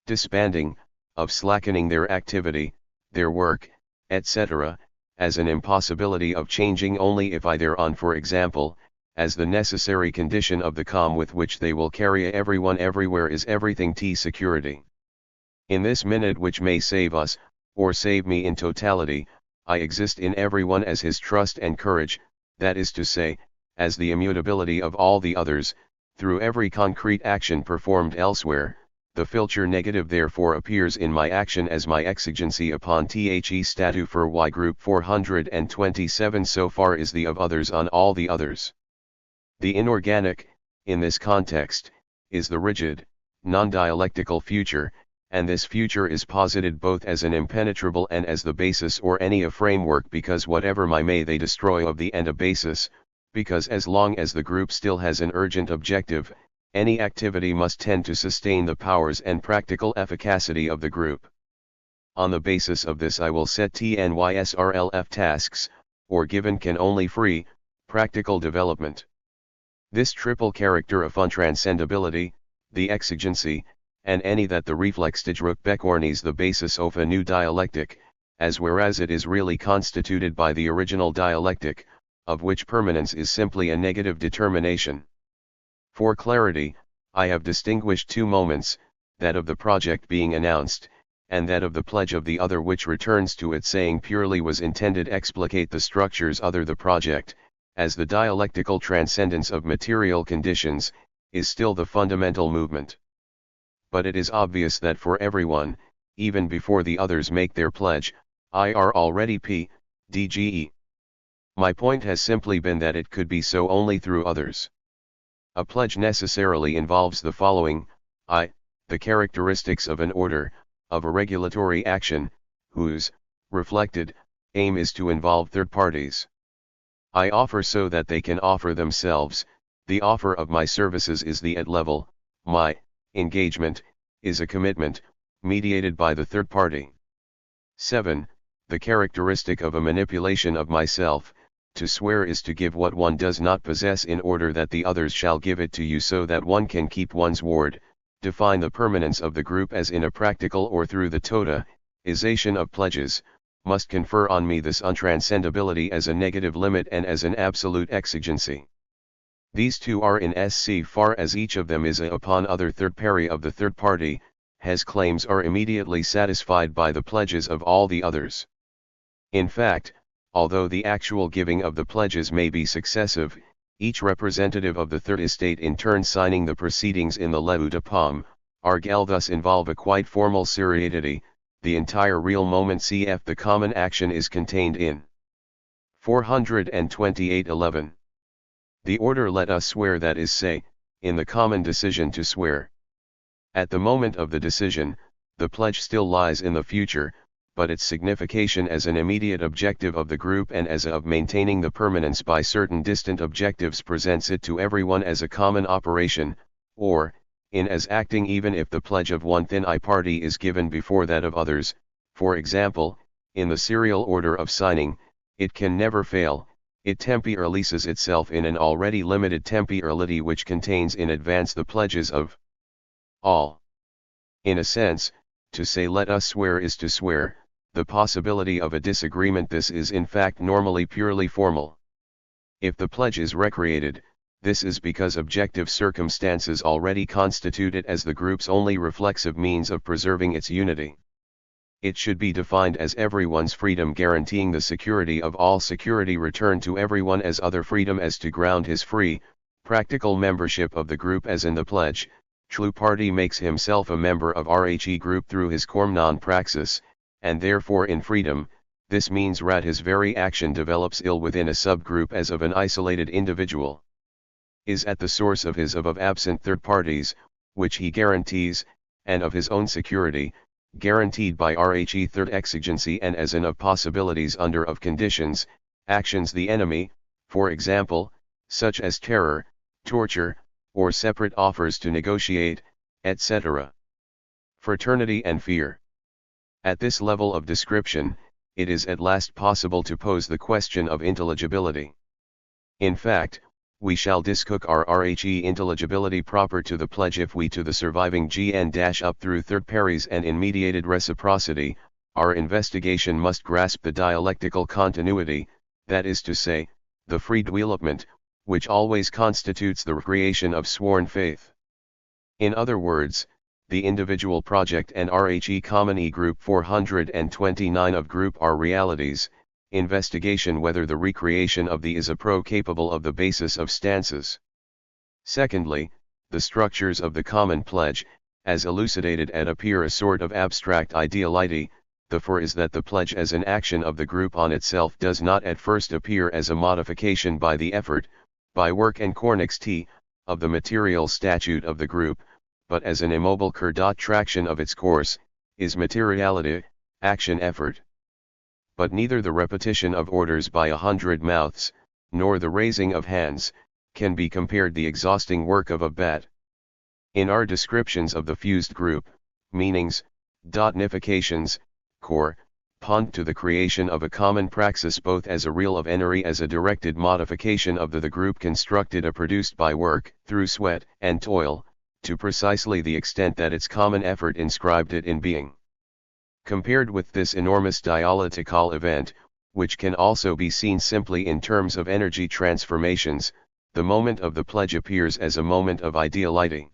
disbanding, of slackening their activity, their work, etc., as an impossibility of changing only if I thereon, for example, as the necessary condition of the calm with which they will carry everyone everywhere is everything security. In this minute which may save us, or save me in totality, I exist in everyone as his trust and courage, that is to say, as the immutability of all the others, through every concrete action performed elsewhere. The filter negative therefore appears in my action as my exigency upon The statu for Y group 427 so far is the of others on all the others. The inorganic, in this context, is the rigid, non-dialectical future, and this future is posited both as an impenetrable and as the basis or any a framework, because whatever may they destroy of the and a basis, because as long as the group still has an urgent objective, any activity must tend to sustain the powers and practical efficacy of the group. On the basis of this I will set TNYSRLF tasks, or given can only free, practical development. This triple character of untranscendability, the exigency, and any that the reflextijrukbekornis the basis of a new dialectic, as whereas it is really constituted by the original dialectic, of which permanence is simply a negative determination. For clarity, I have distinguished two moments, that of the project being announced, and that of the pledge of the other which returns to it saying purely was intended explicate the structures other the project, as the dialectical transcendence of material conditions, is still the fundamental movement. But it is obvious that for everyone, even before the others make their pledge, I are already DGE. My point has simply been that it could be so only through others. A pledge necessarily involves the following: the characteristics of an order, of a regulatory action, whose, reflected, aim is to involve third parties. I offer so that they can offer themselves. The offer of my services is the at level. My engagement is a commitment, mediated by the third party. 7. The characteristic of a manipulation of myself. To swear is to give what one does not possess in order that the others shall give it to you so that one can keep one's word. Define the permanence of the group as in a practical or through the tota-ization of pledges, must confer on me this untranscendability as a negative limit and as an absolute exigency. These two are in sc far as each of them is a upon other third pari of the third party, has claims are immediately satisfied by the pledges of all the others. In fact, although the actual giving of the pledges may be successive, each representative of the third estate in turn signing the proceedings in the levu de pomme, argel thus involve a quite formal seriatim, the entire real moment cf the common action is contained in 428:11. The order let us swear, that is say, in the common decision to swear. At the moment of the decision, the pledge still lies in the future, but its signification as an immediate objective of the group and as of maintaining the permanence by certain distant objectives presents it to everyone as a common operation, or, in as acting even if the pledge of one thin I party is given before that of others. For example, in the serial order of signing, it can never fail, it temporalises itself in an already limited temporality which contains in advance the pledges of all. In a sense, to say let us swear is to swear, the possibility of a disagreement this is in fact normally purely formal. If the pledge is recreated, this is because objective circumstances already constitute it as the group's only reflexive means of preserving its unity. It should be defined as everyone's freedom guaranteeing the security of all, security returned to everyone as other freedom as to ground his free, practical membership of the group as in the pledge. True party makes himself a member of RHE group through his corm non praxis, and therefore in freedom, this means rat his very action develops ill within a subgroup as of an isolated individual. Is at the source of his of absent third parties, which he guarantees, and of his own security, guaranteed by RHE third exigency and as in of possibilities under of conditions, actions the enemy, for example, such as terror, torture, or separate offers to negotiate, etc. Fraternity and fear. At this level of description, it is at last possible to pose the question of intelligibility. In fact, we shall discook our RHE intelligibility proper to the pledge if we to the surviving GN- up through third paries and in mediated reciprocity, our investigation must grasp the dialectical continuity, that is to say, the free development, which always constitutes the recreation of sworn faith. In other words, the individual project and RHE common E group 429 of group are realities, investigation whether the recreation of the is a pro capable of the basis of stances. Secondly, the structures of the common pledge, as elucidated at appear a sort of abstract ideality. The for is that the pledge as an action of the group on itself does not at first appear as a modification by the effort, by work and cornixty, of the material statute of the group, but as an immobile traction of its course, is materiality, action effort. But neither the repetition of orders by 100 mouths, nor the raising of hands, can be compared the exhausting work of a bat. In our descriptions of the fused group, meanings, dotnifications, correspond to the creation of a common praxis both as a real of energy as a directed modification of the group constructed or produced by work, through sweat and toil, to precisely the extent that its common effort inscribed it in being. Compared with this enormous dialectical event, which can also be seen simply in terms of energy transformations, the moment of the pledge appears as a moment of ideality.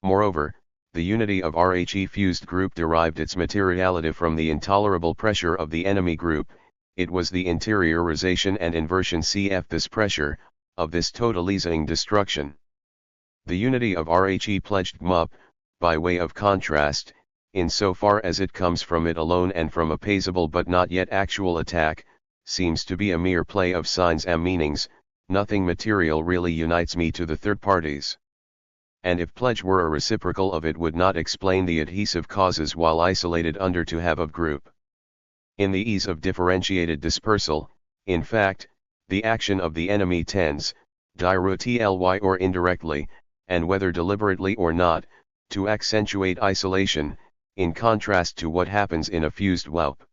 Moreover, the unity of RHE fused group derived its materiality from the intolerable pressure of the enemy group. It was the interiorization and inversion cf this pressure, of this totalizing destruction. The unity of RHE pledged MUP, by way of contrast, in so far as it comes from it alone and from a paisible but not yet actual attack, seems to be a mere play of signs and meanings. Nothing material really unites me to the third parties. And if pledge were a reciprocal of it would not explain the adhesive causes while isolated under to have of group. In the ease of differentiated dispersal, in fact, the action of the enemy tends, directly or indirectly, and whether deliberately or not, to accentuate isolation, in contrast to what happens in a fused whelp.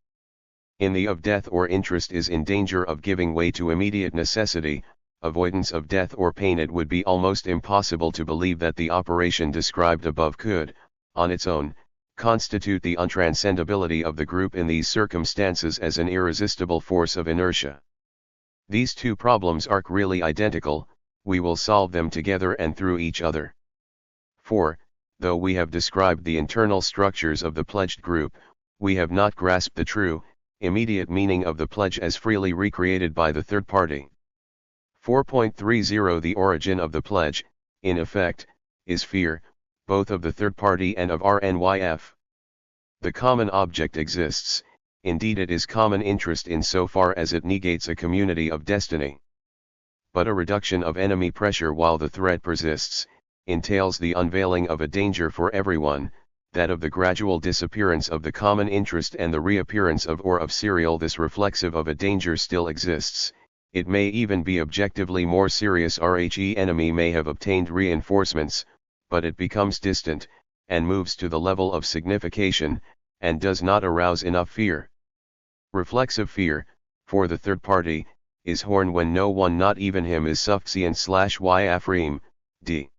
In the of death or interest is in danger of giving way to immediate necessity, avoidance of death or pain, it would be almost impossible to believe that the operation described above could, on its own, constitute the untranscendability of the group in these circumstances as an irresistible force of inertia. These two problems are really identical, we will solve them together and through each other. For, though we have described the internal structures of the pledged group, we have not grasped the true, immediate meaning of the pledge as freely recreated by the third party. 4.30 The origin of the pledge, in effect, is fear, both of the third party and of RNYF. The common object exists, indeed it is common interest in so far as it negates a community of destiny. But a reduction of enemy pressure while the threat persists, entails the unveiling of a danger for everyone, that of the gradual disappearance of the common interest and the reappearance of or of serial this reflexive of a danger still exists. It may even be objectively more serious. RHE enemy may have obtained reinforcements, but it becomes distant, and moves to the level of signification, and does not arouse enough fear. Reflexive fear, for the third party, is horn when no one not even him is sufficient/y-afreem, d.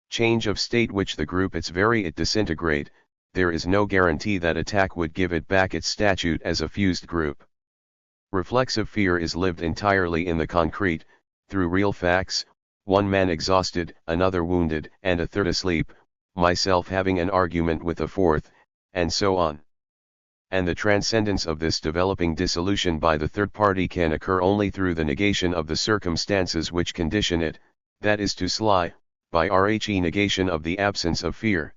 Change of state which the group it disintegrate, there is no guarantee that attack would give it back its statute as a fused group. Reflexive fear is lived entirely in the concrete, through real facts, one man exhausted, another wounded, and a third asleep, myself having an argument with a fourth, and so on. And the transcendence of this developing dissolution by the third party can occur only through the negation of the circumstances which condition it, that is to say, by RHE negation of the absence of fear.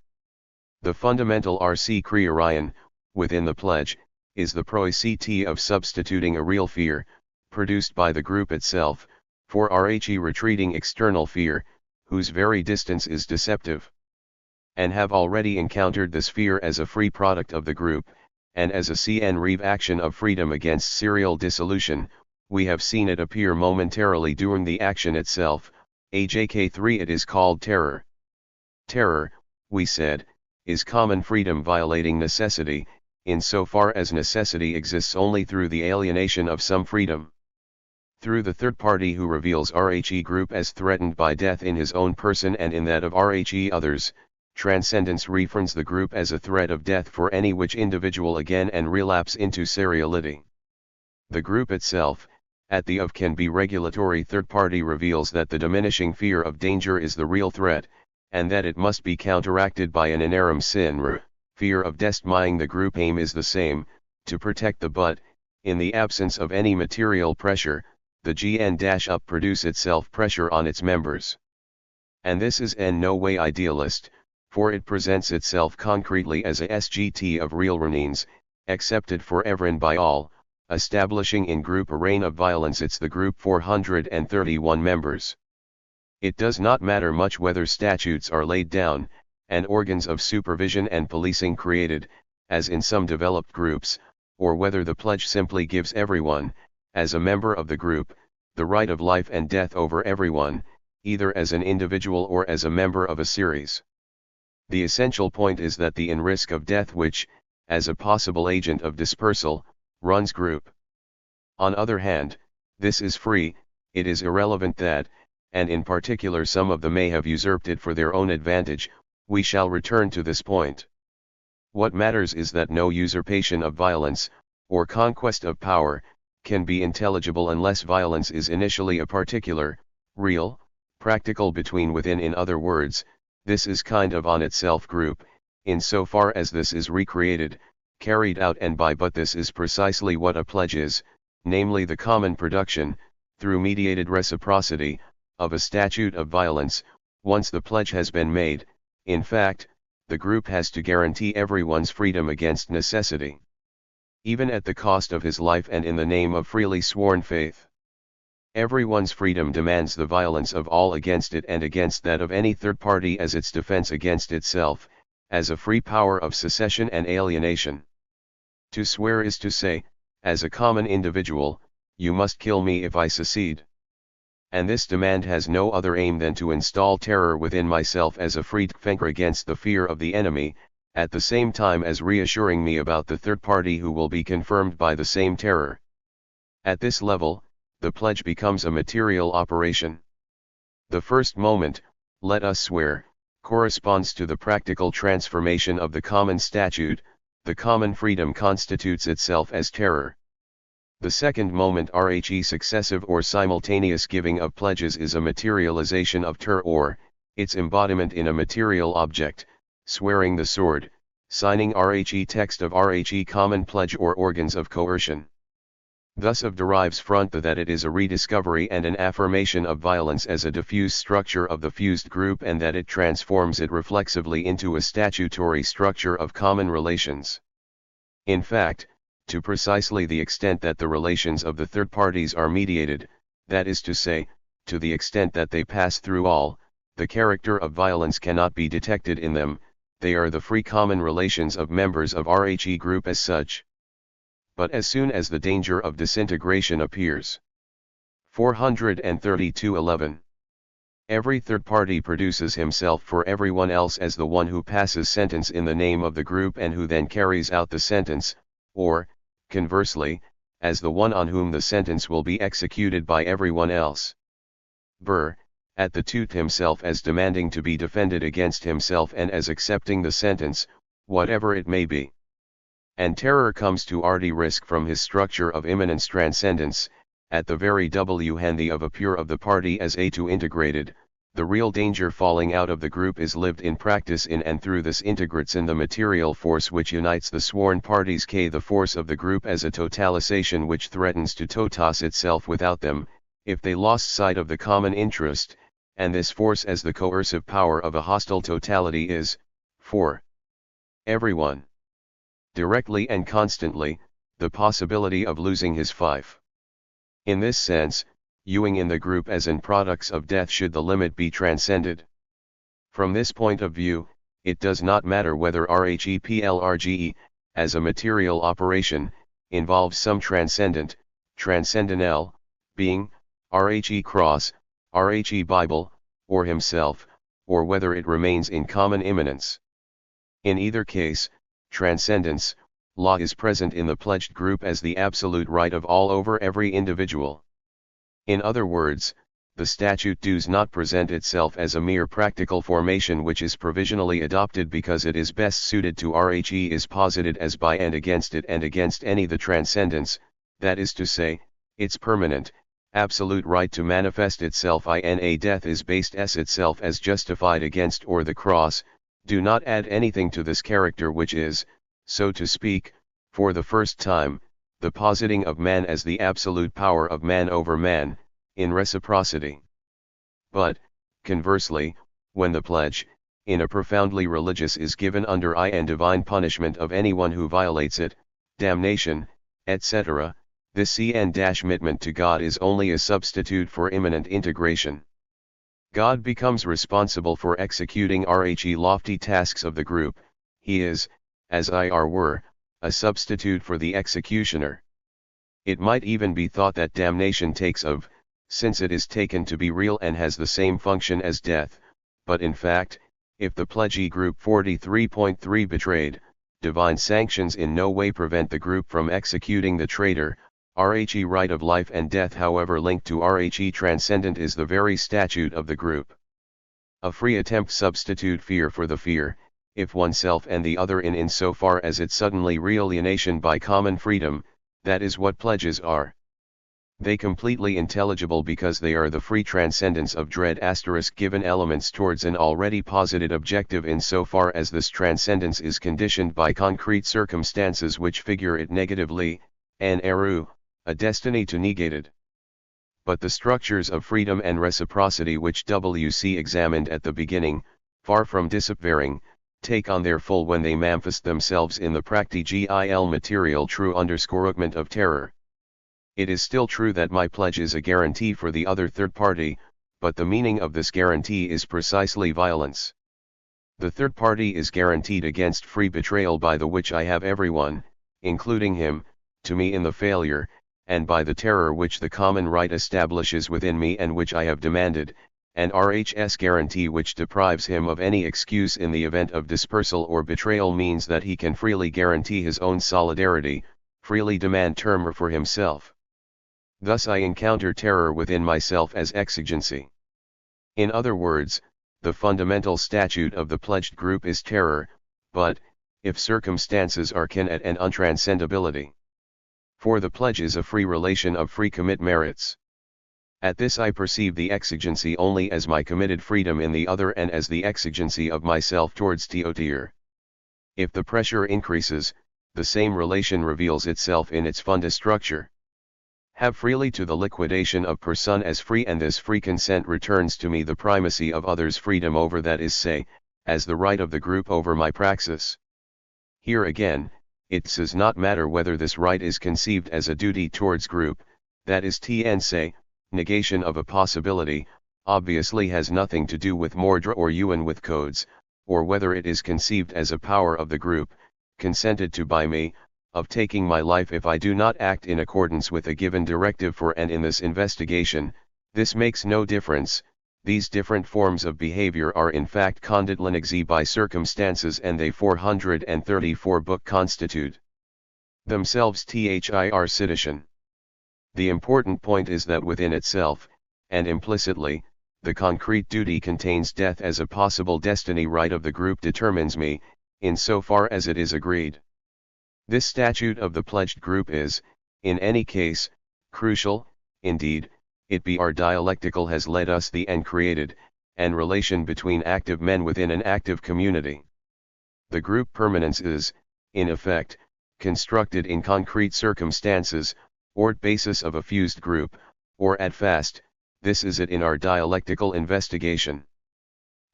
The fundamental RC Krierion, within the pledge, is the process of substituting a real fear, produced by the group itself, for RHE retreating external fear, whose very distance is deceptive. And have already encountered this fear as a free product of the group, and as a CN-Reeve action of freedom against serial dissolution, we have seen it appear momentarily during the action itself. AJK3 It is called terror. Terror, we said, is common freedom violating necessity, insofar as necessity exists only through the alienation of some freedom. Through the third party who reveals RHE group as threatened by death in his own person and in that of RHE others, transcendence refrains the group as a threat of death for any which individual again and relapse into seriality. The group itself, at the of can be regulatory third party reveals that the diminishing fear of danger is the real threat, and that it must be counteracted by an interim sin. Fear of destroying the group aim is the same, to protect the but, in the absence of any material pressure, the GN-up produce itself pressure on its members. And this is in no way idealist, for it presents itself concretely as a SGT of real renines, accepted forever and by all, establishing in group a reign of violence. It's the group 431 members. It does not matter much whether statutes are laid down, and organs of supervision and policing created, as in some developed groups, or whether the pledge simply gives everyone, as a member of the group, the right of life and death over everyone, either as an individual or as a member of a series. The essential point is that the in risk of death which, as a possible agent of dispersal, runs group. On other hand, this is free, it is irrelevant that, and in particular some of them may have usurped it for their own advantage, we shall return to this point. What matters is that no usurpation of violence, or conquest of power, can be intelligible unless violence is initially a particular, real, practical between within. In other words, this is kind of on itself group, insofar as this is recreated, carried out and by, but this is precisely what a pledge is, namely the common production, through mediated reciprocity, of a statute of violence. Once the pledge has been made, in fact, the group has to guarantee everyone's freedom against necessity, even at the cost of his life and in the name of freely sworn faith. Everyone's freedom demands the violence of all against it and against that of any third party as its defense against itself, as a free power of secession and alienation. To swear is to say, as a common individual, you must kill me if I secede. And this demand has no other aim than to install terror within myself as a free defender against the fear of the enemy, at the same time as reassuring me about the third party who will be confirmed by the same terror. At this level, the pledge becomes a material operation. The first moment, let us swear, corresponds to the practical transformation of the common statute. The common freedom constitutes itself as terror. The second moment rhe successive or simultaneous giving of pledges is a materialization of ter, or its embodiment in a material object, swearing the sword, signing rhe text of rhe common pledge or organs of coercion. Thus of derives front that it is a rediscovery and an affirmation of violence as a diffuse structure of the fused group, and that it transforms it reflexively into a statutory structure of common relations. In fact, to precisely the extent that the relations of the third parties are mediated, that is to say, to the extent that they pass through all, the character of violence cannot be detected in them, they are the free common relations of members of rhe group as such. But as soon as the danger of disintegration appears. 432-11. Every third party produces himself for everyone else as the one who passes sentence in the name of the group and who then carries out the sentence, or, conversely, as the one on whom the sentence will be executed by everyone else. Ver, at the tout himself as demanding to be defended against himself and as accepting the sentence, whatever it may be. And terror comes to RD risk from his structure of immanence transcendence, at the very handy of a pure of the party as a to integrated, the real danger falling out of the group is lived in practice in and through this integrates in the material force which unites the sworn parties k the force of the group as a totalization which threatens to totas itself without them, if they lost sight of the common interest, and this force as the coercive power of a hostile totality is, for everyone, directly and constantly, the possibility of losing his fief. In this sense, Ewing in the group as in products of death should the limit be transcended. From this point of view, it does not matter whether RHEPLRGE, as a material operation, involves some transcendent, transcendental, being, RHE cross, RHE Bible, or himself, or whether it remains in common immanence. In either case, transcendence, law is present in the pledged group as the absolute right of all over every individual. In other words, the statute does not present itself as a mere practical formation which is provisionally adopted because it is best suited to RHE is posited as by and against it and against any the transcendence, that is to say, its permanent, absolute right to manifest itself in a death is based s itself as justified against or the cross, do not add anything to this character which is, so to speak, for the first time, the positing of man as the absolute power of man over man, in reciprocity. But, conversely, when the pledge, in a profoundly religious is given under and divine punishment of anyone who violates it, damnation, etc., this commitment to God is only a substitute for immanent integration. God becomes responsible for executing RHE lofty tasks of the group, he is, as were, a substitute for the executioner. It might even be thought that damnation takes of, since it is taken to be real and has the same function as death, but in fact, if the pledgee group 43.3 betrayed, divine sanctions in no way prevent the group from executing the traitor. RHE right of life and death however linked to RHE transcendent is the very statute of the group. A free attempt substitute fear for the fear, if oneself and the other in so far as its suddenly realienation by common freedom, that is what pledges are. They completely intelligible because they are the free transcendence of dread * given elements towards an already posited objective in so far as this transcendence is conditioned by concrete circumstances which figure it negatively, an eru, a destiny to negated. But the structures of freedom and reciprocity which WC examined at the beginning, far from disappearing, take on their full when they manifest themselves in the practical material true _ment of terror. It is still true that my pledge is a guarantee for the other third party, but the meaning of this guarantee is precisely violence. The third party is guaranteed against free betrayal by the which I have everyone, including him, to me in the failure, and by the terror which the common right establishes within me and which I have demanded, and RHS guarantee which deprives him of any excuse in the event of dispersal or betrayal means that he can freely guarantee his own solidarity, freely demand terror for himself. Thus I encounter terror within myself as exigency. In other words, the fundamental statute of the pledged group is terror, but, if circumstances are kin at an untranscendability. For the pledge is a free relation of free commit merits. At this I perceive the exigency only as my committed freedom in the other and as the exigency of myself towards THIRD. If the pressure increases, the same relation reveals itself in its funda structure. Have freely to the liquidation of person as free, and this free consent returns to me the primacy of others' freedom over, that is say, as the right of the group over my praxis. Here again, it does not matter whether this right is conceived as a duty towards group, that is say, negation of a possibility, obviously has nothing to do with Mordre or Ewan with codes, or whether it is conceived as a power of the group, consented to by me, of taking my life if I do not act in accordance with a given directive for, and in this investigation, this makes no difference. These different forms of behavior are in fact conditioned by circumstances, and they 434 book constitute themselves THIR situation. The important point is that within itself, and implicitly, the concrete duty contains death as a possible destiny right of the group determines me, in so far as it is agreed. This statute of the pledged group is, in any case, crucial. Indeed, it be our dialectical has led us the and created, and relation between active men within an active community. The group permanence is, in effect, constructed in concrete circumstances, or basis of a fused group, or at fast, this is it in our dialectical investigation.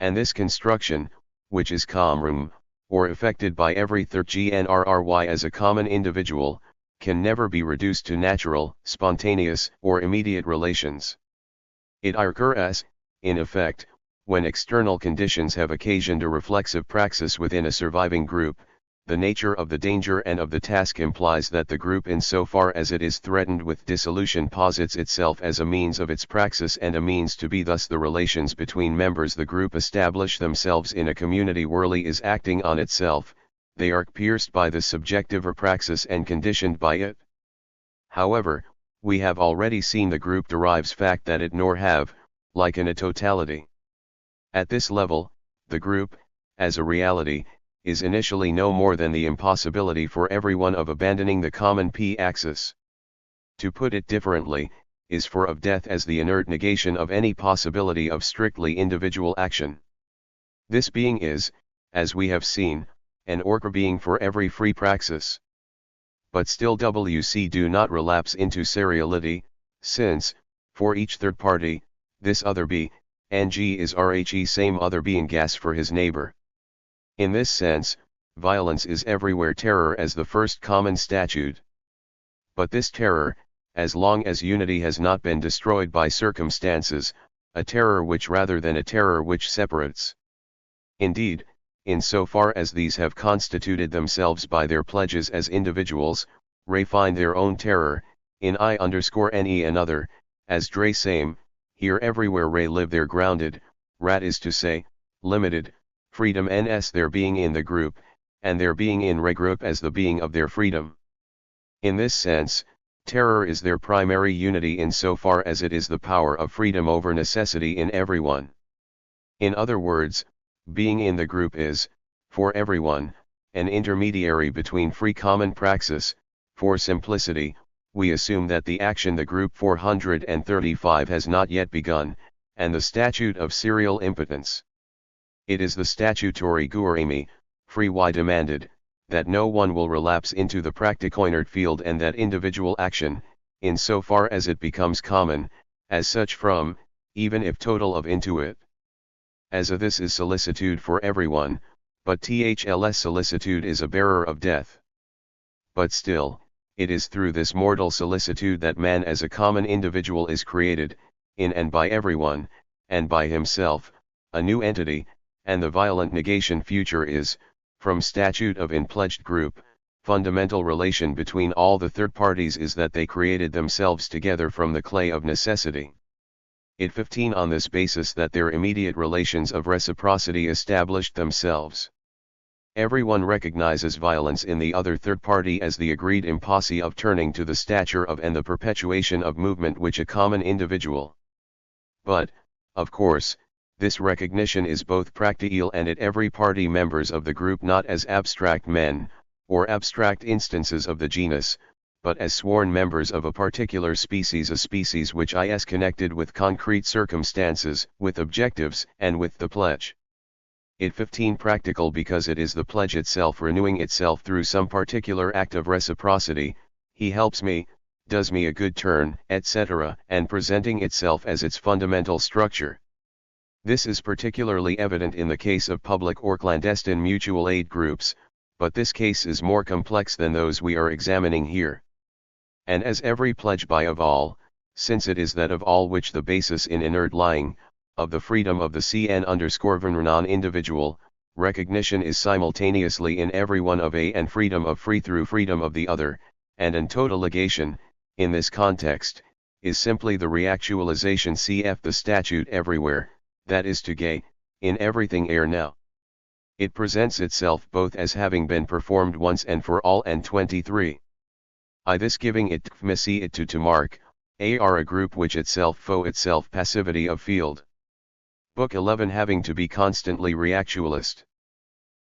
And this construction, which is common, or effected by every third GNRRY as a common individual, can never be reduced to natural, spontaneous, or immediate relations. It occurs, in effect, when external conditions have occasioned a reflexive praxis within a surviving group. The nature of the danger and of the task implies that the group, in so far as it is threatened with dissolution, posits itself as a means of its praxis and a means to be. Thus the relations between members the group establish themselves in a community whirly is acting on itself, they are pierced by the subjective praxis and conditioned by it. However, we have already seen the group derives fact that it nor have, like in a totality. At this level, the group, as a reality, is initially no more than the impossibility for everyone of abandoning the common p-axis. To put it differently, is for of death as the inert negation of any possibility of strictly individual action. This being is, as we have seen, an orca being for every free praxis. But still WC do not relapse into seriality, since, for each third party, this other be, and G is RHE same other being gas for his neighbor. In this sense, violence is everywhere terror as the first common statute. But this terror, as long as unity has not been destroyed by circumstances, a terror which rather than a terror which separates. Indeed, in so far as these have constituted themselves by their pledges as individuals, refine their own terror, in I_NE another, as Dre same, here everywhere live their grounded, rat is to say, limited, freedom ns their being in the group, and their being in regroup as the being of their freedom. In this sense, terror is their primary unity in so far as it is the power of freedom over necessity in everyone. In other words, being in the group is, for everyone, an intermediary between free common praxis. For simplicity, we assume that the action the group 435 has not yet begun, and the statute of serial impotence. It is the statutory guerami, free y demanded, that no one will relapse into the practicoinert field, and that individual action, in so far as it becomes common, as such from, even if total of into it. As a this is solicitude for everyone, but THLS solicitude is a bearer of death. But still, it is through this mortal solicitude that man as a common individual is created, in and by everyone, and by himself, a new entity, and the violent negation future is, from statute of in pledged group, fundamental relation between all the third parties is that they created themselves together from the clay of necessity. It 15 on this basis that their immediate relations of reciprocity established themselves. Everyone recognizes violence in the other third party as the agreed impossibility of turning to the stature of and the perpetuation of movement which a common individual. But, of course, This recognition is both practical and at every party members of the group, not as abstract men, or abstract instances of the genus, but as sworn members of a particular species, a species which is connected with concrete circumstances, with objectives, and with the pledge. It 15 practical because it is the pledge itself renewing itself through some particular act of reciprocity, he helps me, does me a good turn, etc., and presenting itself as its fundamental structure. This is particularly evident in the case of public or clandestine mutual aid groups, but this case is more complex than those we are examining here. And as every pledge by of all, since it is that of all which the basis in inert lying, of the freedom of the CN_ non-individual, recognition is simultaneously in every one of a and freedom of free through freedom of the other, and in total legation, in this context, is simply the reactualization cf. The statute everywhere, that is to gay, in everything ere now. It presents itself both as having been performed once and for all and 23. I this giving it tmisi it to mark, are a group which itself fo itself passivity of field. Book 11 having to be constantly reactualist.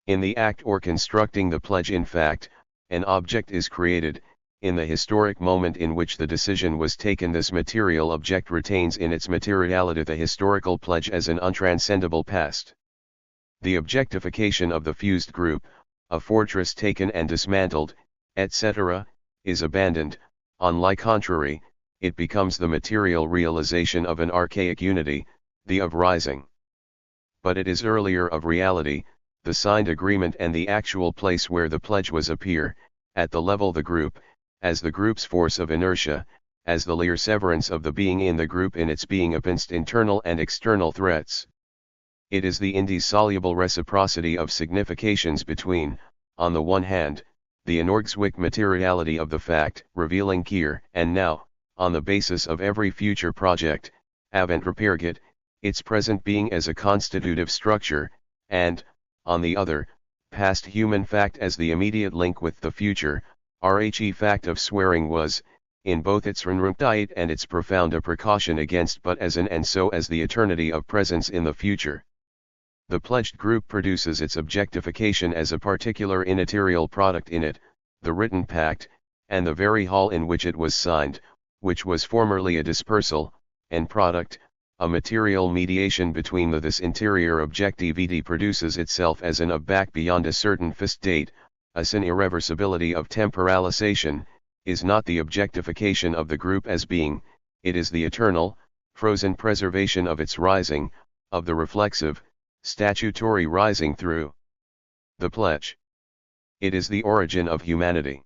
In the act or constructing the pledge, in fact, an object is created. In the historic moment in which the decision was taken, this material object retains in its materiality the historical pledge as an untranscendable past. The objectification of the fused group, a fortress taken and dismantled, etc., is abandoned. On the contrary, it becomes the material realization of an archaic unity, the of rising. But it is earlier of reality, the signed agreement and the actual place where the pledge was appear, at the level the group, as the group's force of inertia, as the lier severance of the being in the group in its being against internal and external threats. It is the indissoluble reciprocity of significations between, on the one hand, the inorgswick materiality of the fact, revealing here and now, on the basis of every future project, avant repergit, its present being as a constitutive structure, and, on the other, past human fact as the immediate link with the future. Rhe fact of swearing was, in both its renrumtite and its profound a precaution against but as an and so as the eternity of presence in the future. The pledged group produces its objectification as a particular immaterial product in it, the written pact, and the very hall in which it was signed, which was formerly a dispersal, and product, a material mediation between this interior objectivity produces itself as an of back beyond a certain fixed date, as an irreversibility of temporalization, is not the objectification of the group as being, it is the eternal, frozen preservation of its rising, of the reflexive, statutory rising through the pledge. It is the origin of humanity.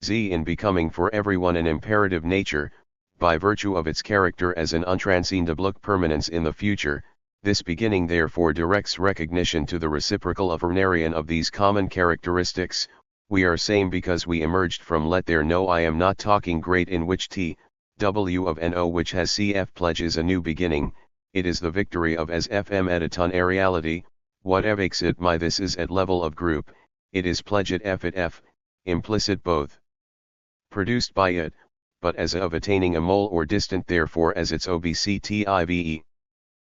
In becoming for everyone an imperative nature, by virtue of its character as an untranscendable permanence in the future, this beginning therefore directs recognition to the reciprocal of vernarian of these common characteristics. We are same because we emerged from let there know I am not talking great in which T.W. of no which has cf pledge is a new beginning, it is the victory of as fm editon areality, what evoques it my this is at level of group, it is pledge at f, implicit both. Produced by it, but as of attaining a mole or distant therefore as its obctive.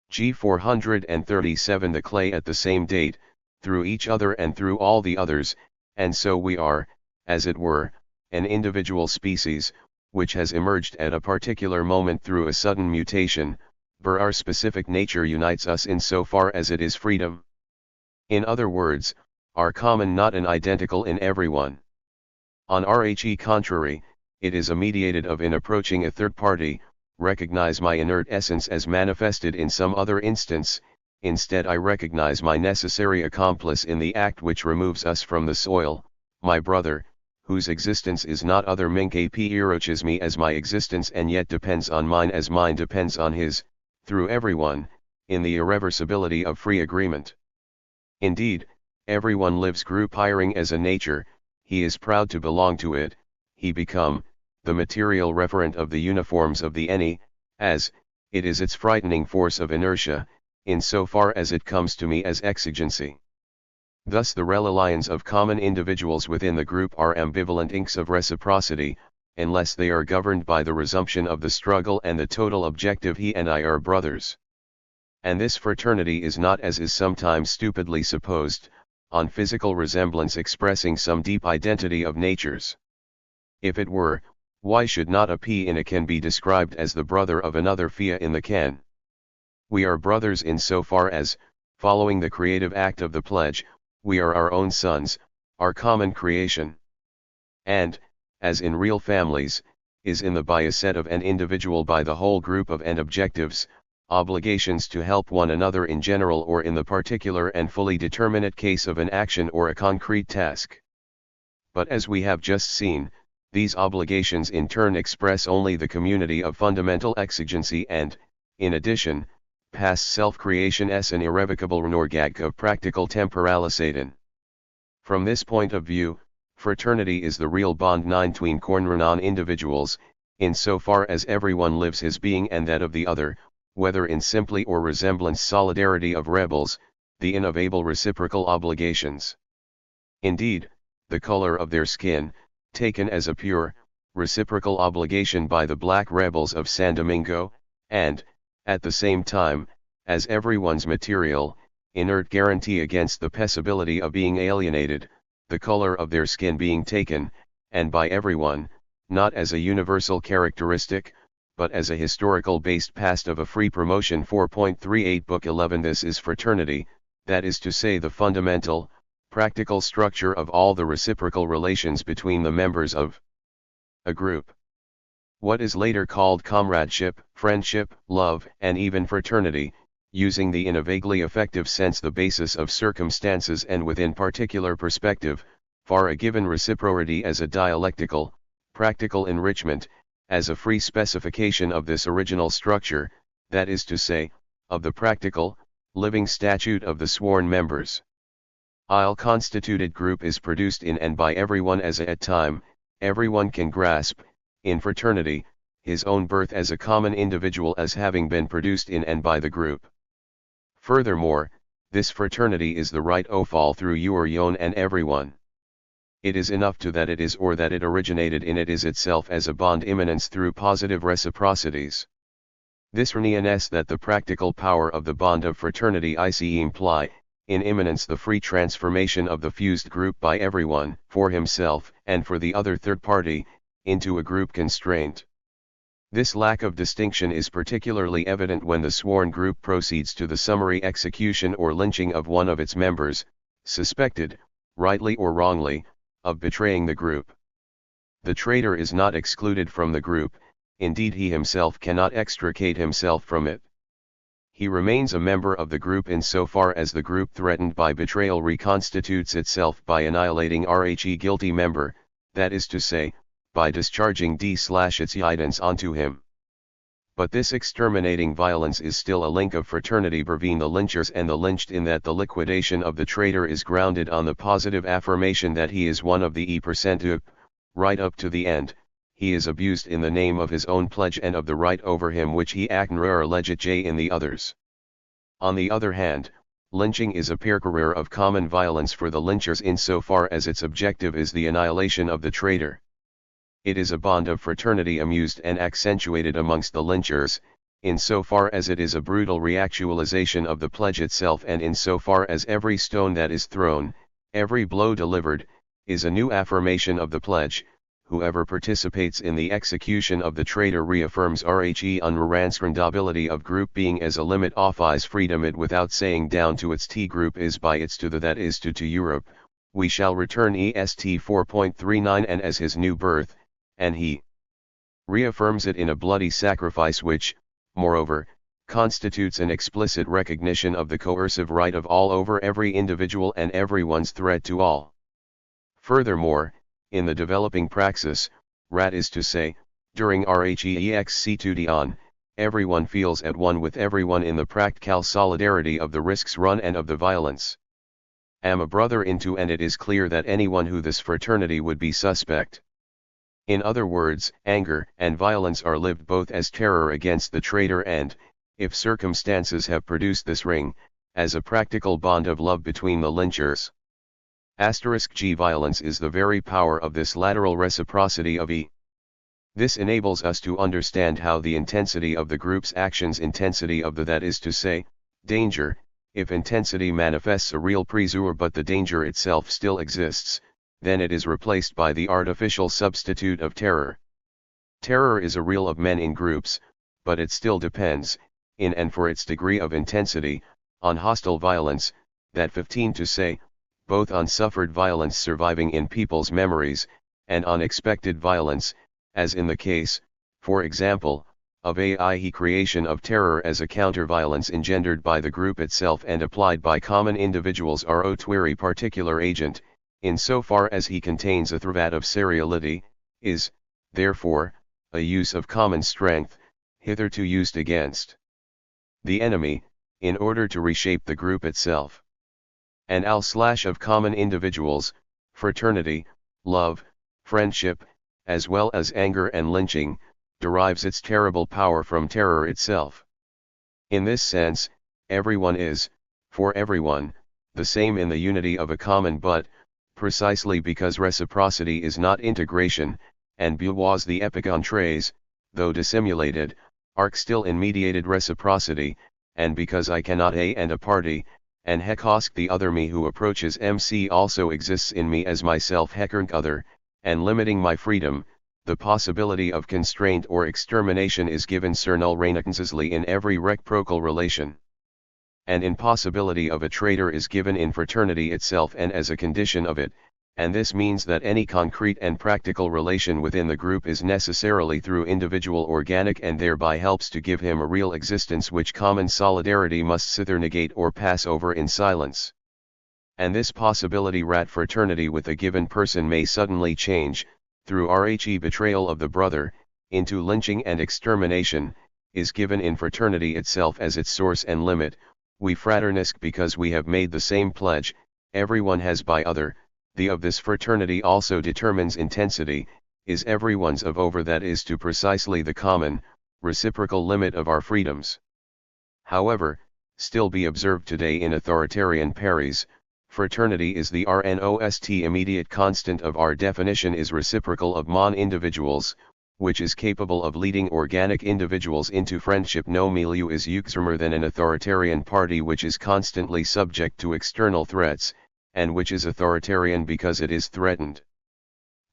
G 437 the clay at the same date, through each other and through all the others, and so we are, as it were, an individual species, which has emerged at a particular moment through a sudden mutation, but our specific nature unites us in so far as it is freedom. In other words, are common not an identical in everyone. On Rhe contrary, it is a mediated of in approaching a third party, recognize my inert essence as manifested in some other instance, instead I recognize my necessary accomplice in the act which removes us from the soil, my brother, whose existence is not other minke eroches me as my existence and yet depends on mine as mine depends on his, through everyone, in the irreversibility of free agreement. Indeed, everyone lives group hiring as a nature, he is proud to belong to it, he become, the material referent of the uniforms of the any, as, it is its frightening force of inertia, in so far as it comes to me as exigency. Thus the relations of common individuals within the group are ambivalent inks of reciprocity, unless they are governed by the resumption of the struggle and the total objective he and I are brothers. And this fraternity is not, as is sometimes stupidly supposed, on physical resemblance expressing some deep identity of natures. If it were, why should not a pea in a can be described as the brother of another fia in the can? We are brothers in so far as, following the creative act of the pledge, we are our own sons, our common creation. And, as in real families, is in the biaset of an individual by the whole group of and objectives, obligations to help one another in general or in the particular and fully determinate case of an action or a concrete task. But as we have just seen, these obligations in turn express only the community of fundamental exigency and, in addition, past self-creation as an irrevocable renorgag of practical temporalisatin. From this point of view, fraternity is the real bond between cornrenon individuals, in so far as everyone lives his being and that of the other, whether in simply or resemblance solidarity of rebels, the innovable reciprocal obligations. Indeed, the color of their skin, taken as a pure, reciprocal obligation by the black rebels of San Domingo, and, at the same time, as everyone's material, inert guarantee against the possibility of being alienated, the color of their skin being taken, and by everyone, not as a universal characteristic, but as a historical-based past of a free promotion 4.38 Book 11. This is fraternity, that is to say the fundamental, practical structure of all the reciprocal relations between the members of a group. What is later called comradeship, friendship, love, and even fraternity, using the in a vaguely effective sense the basis of circumstances and within particular perspective, for a given reciprocity as a dialectical, practical enrichment, as a free specification of this original structure, that is to say, of the practical, living statute of the sworn members. A constituted group is produced in and by everyone as at time, everyone can grasp, in fraternity, his own birth as a common individual as having been produced in and by the group. Furthermore, this fraternity is the right o fall through you or yon and everyone. It is enough to that it is or that it originated in it is itself as a bond immanence through positive reciprocities. This renianes that the practical power of the bond of fraternity ic imply, in immanence the free transformation of the fused group by everyone, for himself, and for the other third party, into a group constraint. This lack of distinction is particularly evident when the sworn group proceeds to the summary execution or lynching of one of its members, suspected, rightly or wrongly, of betraying the group. The traitor is not excluded from the group, indeed he himself cannot extricate himself from it. He remains a member of the group in so far as the group threatened by betrayal reconstitutes itself by annihilating the guilty member, that is to say, by discharging its guidance onto him. But this exterminating violence is still a link of fraternity between the lynchers and the lynched in that the liquidation of the traitor is grounded on the positive affirmation that he is one of the %, right up to the end, he is abused in the name of his own pledge and of the right over him which he acnrer alleged in the others. On the other hand, lynching is a percareer of common violence for the lynchers in so far as its objective is the annihilation of the traitor. It is a bond of fraternity amused and accentuated amongst the lynchers, in so far as it is a brutal reactualization of the pledge itself and in so far as every stone that is thrown, every blow delivered, is a new affirmation of the pledge. Whoever participates in the execution of the traitor reaffirms the unranskrandability of group being as a limit of his freedom it without saying down to its T group is by its to the that is to Europe, we shall return est 4.39 and as his new birth, and he reaffirms it in a bloody sacrifice which, moreover, constitutes an explicit recognition of the coercive right of all over every individual and everyone's threat to all. Furthermore, in the developing praxis, rat is to say, during rhexc2dion, everyone feels at one with everyone in the practical solidarity of the risks run and of the violence. Am a brother into and it is clear that anyone who this fraternity would be suspect. In other words, anger and violence are lived both as terror against the traitor and, if circumstances have produced this ring, as a practical bond of love between the lynchers. G violence is the very power of this lateral reciprocity of E. This enables us to understand how the intensity of the group's actions intensity of the that is to say, Danger: if intensity manifests a real pressure but the danger itself still exists, then it is replaced by the artificial substitute of terror. Terror is a real of men in groups, but it still depends, in and for its degree of intensity, on hostile violence, that 15 to say, both on suffered violence surviving in people's memories, and on expected violence, as in the case, for example, of AI creation of terror as a counter-violence engendered by the group itself and applied by common individuals ro twiri particular agent, in so far as he contains a threat of seriality, is, therefore, a use of common strength, hitherto used against the enemy, in order to reshape the group itself. An of common individuals, fraternity, love, friendship, as well as anger and lynching, derives its terrible power from terror itself. In this sense, everyone is, for everyone, the same in the unity of a common but, precisely because reciprocity is not integration, and Beauvois the epicontres, though dissimulated, are still in mediated reciprocity, and because I cannot a and a party, and Hekosk the other me who approaches MC also exists in me as myself Hekernk other, and limiting my freedom, the possibility of constraint or extermination is given cernal renacansesly in every reciprocal relation. An impossibility of a traitor is given in fraternity itself and as a condition of it, and this means that any concrete and practical relation within the group is necessarily through individual organic and thereby helps to give him a real existence which common solidarity must sither negate or pass over in silence. And this possibility rat fraternity with a given person may suddenly change, through RHE betrayal of the brother, into lynching and extermination, is given in fraternity itself as its source and limit. We fraternisk because we have made the same pledge, everyone has by other, the of this fraternity also determines intensity, is everyone's of over that is to precisely the common, reciprocal limit of our freedoms. However, still be observed today in authoritarian Paris, fraternity is the RNOST immediate constant of our definition is reciprocal of mon-individuals, which is capable of leading organic individuals into friendship. No milieu is uxermer than an authoritarian party which is constantly subject to external threats, and which is authoritarian because it is threatened.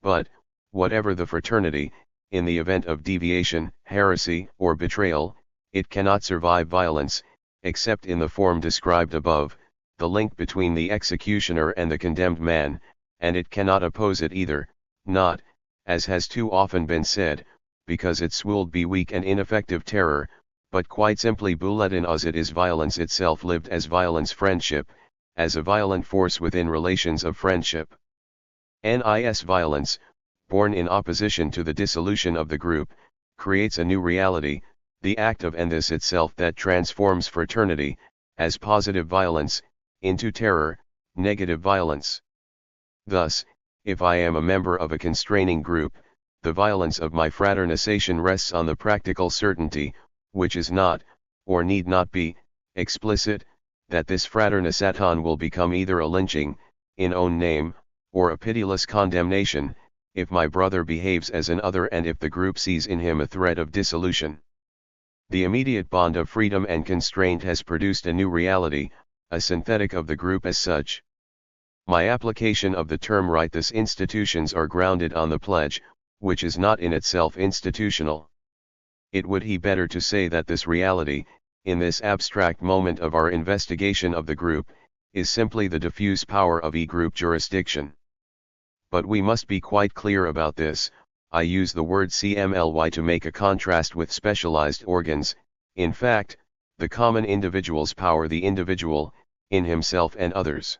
But, whatever the fraternity, in the event of deviation, heresy, or betrayal, it cannot survive violence, except in the form described above, the link between the executioner and the condemned man, and it cannot oppose it either, not, as has too often been said, because it would be weak and ineffective terror, but quite simply bulletin as it is violence itself lived as violence friendship, as a violent force within relations of friendship. NIS violence, born in opposition to the dissolution of the group, creates a new reality, the act of and this itself that transforms fraternity, as positive violence, into terror, negative violence. Thus, if I am a member of a constraining group, the violence of my fraternization rests on the practical certainty, which is not, or need not be, explicit, that this fraternizaton will become either a lynching, in own name, or a pitiless condemnation, if my brother behaves as an other and if the group sees in him a threat of dissolution. The immediate bond of freedom and constraint has produced a new reality, a synthetic of the group as such. My application of the term righteous institutions are grounded on the pledge, which is not in itself institutional. It would be better to say that this reality, in this abstract moment of our investigation of the group, is simply the diffuse power of group jurisdiction. But we must be quite clear about this. I use the word CMLY to make a contrast with specialized organs. In fact, the common individual's power, the individual, in himself and others.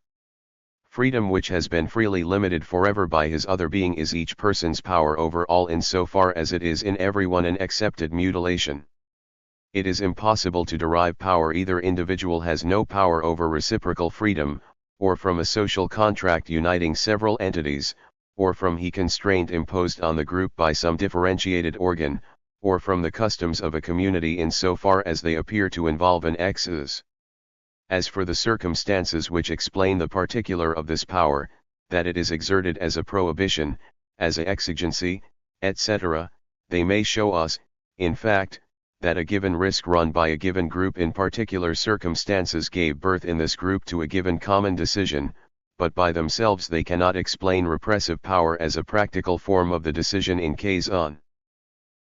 Freedom which has been freely limited forever by his other being is each person's power over all insofar as it is in everyone an accepted mutilation. It is impossible to derive power either individual has no power over reciprocal freedom, or from a social contract uniting several entities, or from he constraint imposed on the group by some differentiated organ, or from the customs of a community insofar as they appear to involve an excess. As for the circumstances which explain the particular of this power, that it is exerted as a prohibition, as a exigency, etc., they may show us, in fact, that a given risk run by a given group in particular circumstances gave birth in this group to a given common decision, but by themselves they cannot explain repressive power as a practical form of the decision in Kazan.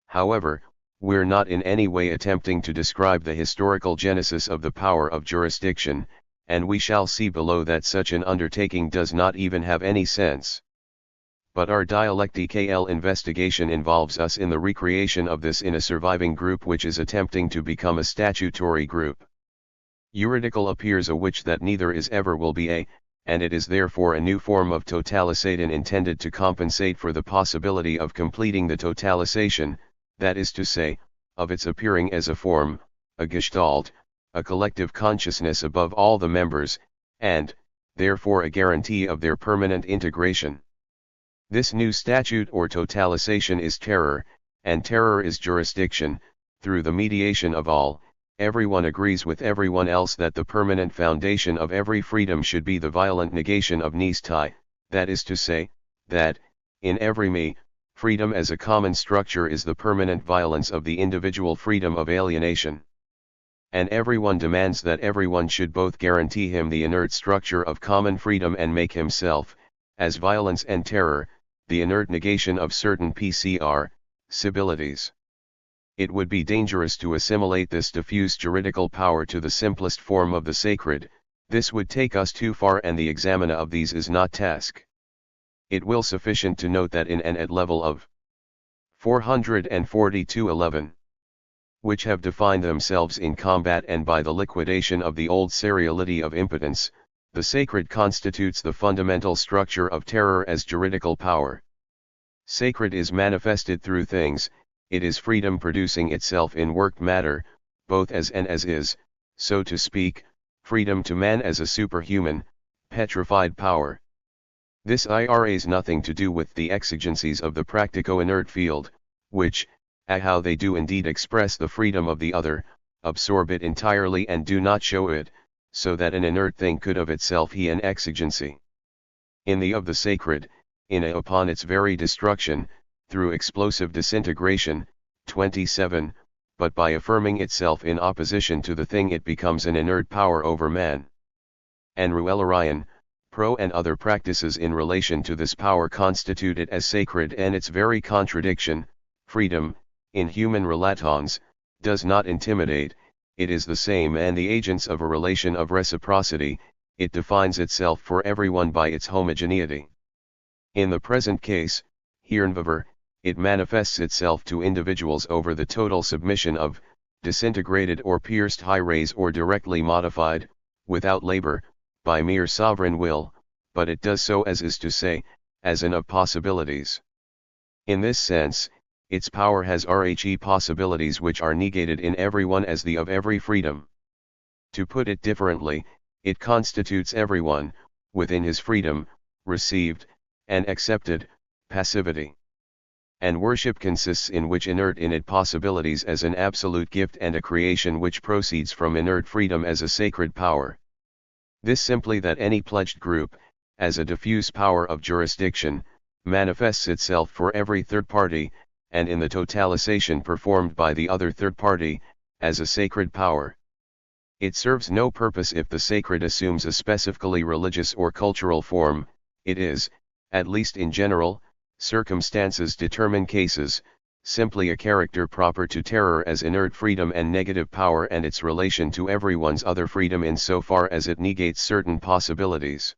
However, we're not in any way attempting to describe the historical genesis of the power of jurisdiction, and we shall see below that such an undertaking does not even have any sense. But our dialectical investigation involves us in the recreation of this in a surviving group which is attempting to become a statutory group. Juridical appears a which that neither is ever will be a, and it is therefore a new form of totalization intended to compensate for the possibility of completing the totalization, that is to say, of its appearing as a form, a gestalt, a collective consciousness above all the members, and, therefore a guarantee of their permanent integration. This new statute or totalization is terror, and terror is jurisdiction. Through the mediation of all, everyone agrees with everyone else that the permanent foundation of every freedom should be the violent negation of nistai, that is to say, that, in every me, freedom as a common structure is the permanent violence of the individual freedom of alienation. And everyone demands that everyone should both guarantee him the inert structure of common freedom and make himself, as violence and terror, the inert negation of certain PCR, civilities. It would be dangerous to assimilate this diffuse juridical power to the simplest form of the sacred. This would take us too far, and the examiner of these is not task. It will sufficient to note that in and at level of 442.11, which have defined themselves in combat and by the liquidation of the old seriality of impotence, the sacred constitutes the fundamental structure of terror as juridical power. Sacred is manifested through things, it is freedom producing itself in worked matter, both as and as is, so to speak, freedom to man as a superhuman, petrified power. This has nothing to do with the exigencies of the practico-inert field, which, how they do indeed express the freedom of the other, absorb it entirely and do not show it, so that an inert thing could of itself be an exigency. In the of the sacred, upon its very destruction, through explosive disintegration, 27, but by affirming itself in opposition to the thing it becomes an inert power over man. And Ruellerian, Pro and other practices in relation to this power constitute it as sacred, and its very contradiction, freedom, in human relatons, does not intimidate, it is the same and the agents of a relation of reciprocity, it defines itself for everyone by its homogeneity. In the present case, however, it manifests itself to individuals over the total submission of, disintegrated or pierced high rays or directly modified, without labor, by mere sovereign will, but it does so as is to say, as an of possibilities. In this sense, its power has RHE possibilities which are negated in everyone as the of every freedom. To put it differently, it constitutes everyone, within his freedom, received, and accepted, passivity. And worship consists in which inert in it possibilities as an absolute gift and a creation which proceeds from inert freedom as a sacred power. This simply that any pledged group, as a diffuse power of jurisdiction, manifests itself for every third party, and in the totalization performed by the other third party, as a sacred power. It serves no purpose if the sacred assumes a specifically religious or cultural form, it is, at least in general, circumstances determine cases, simply a character proper to terror as inert freedom and negative power and its relation to everyone's other freedom in so far as it negates certain possibilities.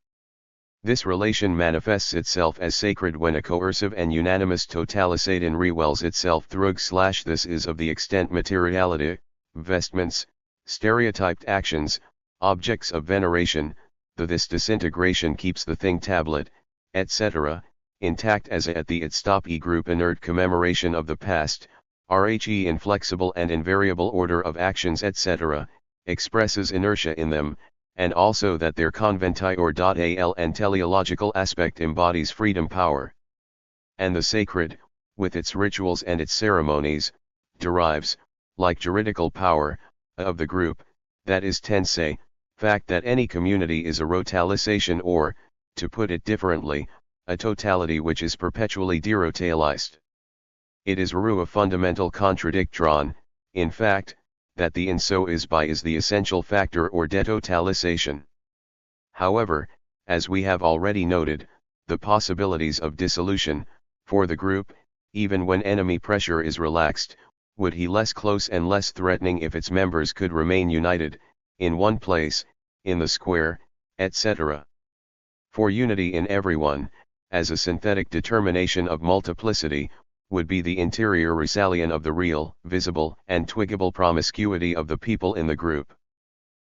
This relation manifests itself as sacred when a coercive and unanimous totalization rewells itself through this is of the extent materiality, vestments, stereotyped actions, objects of veneration, this disintegration keeps the thing tablet, etc., intact as at the Itstopi group inert commemoration of the past, RHE inflexible and invariable order of actions etc., expresses inertia in them, and also that their conventi or .al and teleological aspect embodies freedom power. And the sacred, with its rituals and its ceremonies, derives, like juridical power, of the group, that is tense, fact that any community is a rotalization or, to put it differently, a totality which is perpetually derotalized. It is a fundamental contradiction, in fact, that the in so is by is the essential factor or detotalization. However, as we have already noted, the possibilities of dissolution, for the group, even when enemy pressure is relaxed, would be less close and less threatening if its members could remain united, in one place, in the square, etc. For unity in everyone, as a synthetic determination of multiplicity, would be the interior resalience of the real, visible, and twiggable promiscuity of the people in the group.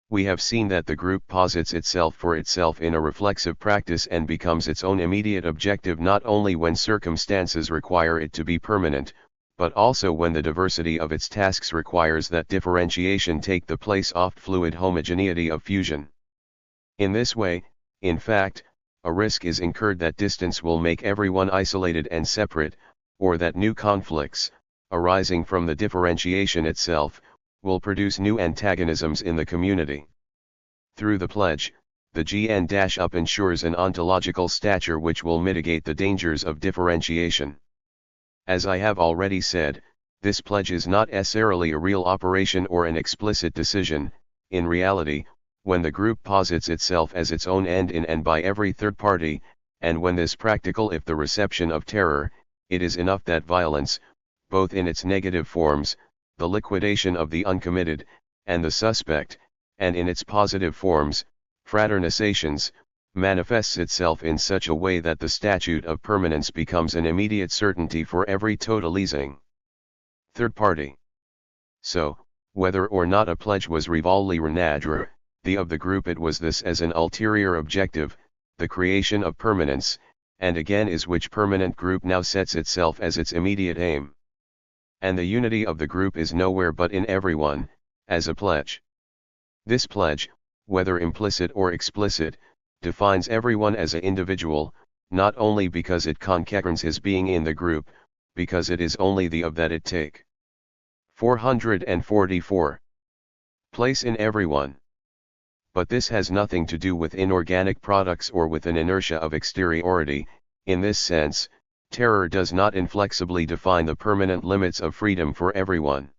We have seen that the group posits itself for itself in a reflexive practice and becomes its own immediate objective not only when circumstances require it to be permanent, but also when the diversity of its tasks requires that differentiation take the place of fluid homogeneity of fusion. In this way, in fact, a risk is incurred that distance will make everyone isolated and separate, or that new conflicts, arising from the differentiation itself, will produce new antagonisms in the community. Through the pledge, the GN-up ensures an ontological stature which will mitigate the dangers of differentiation. As I have already said, this pledge is not necessarily a real operation or an explicit decision. In reality, when the group posits itself as its own end in and by every third party, and when this practical if the reception of terror, it is enough that violence, both in its negative forms, the liquidation of the uncommitted, and the suspect, and in its positive forms, fraternizations, manifests itself in such a way that the statute of permanence becomes an immediate certainty for every totalizing third party. So, whether or not a pledge was rivalry renadre, the of the group it was this as an ulterior objective, the creation of permanence, and again is which permanent group now sets itself as its immediate aim. And the unity of the group is nowhere but in everyone, as a pledge. This pledge, whether implicit or explicit, defines everyone as an individual, not only because it concerns his being in the group, because it is only the of that it take. 444. Place in everyone. But this has nothing to do with inorganic products or with an inertia of exteriority. In this sense, terror does not inflexibly define the permanent limits of freedom for everyone.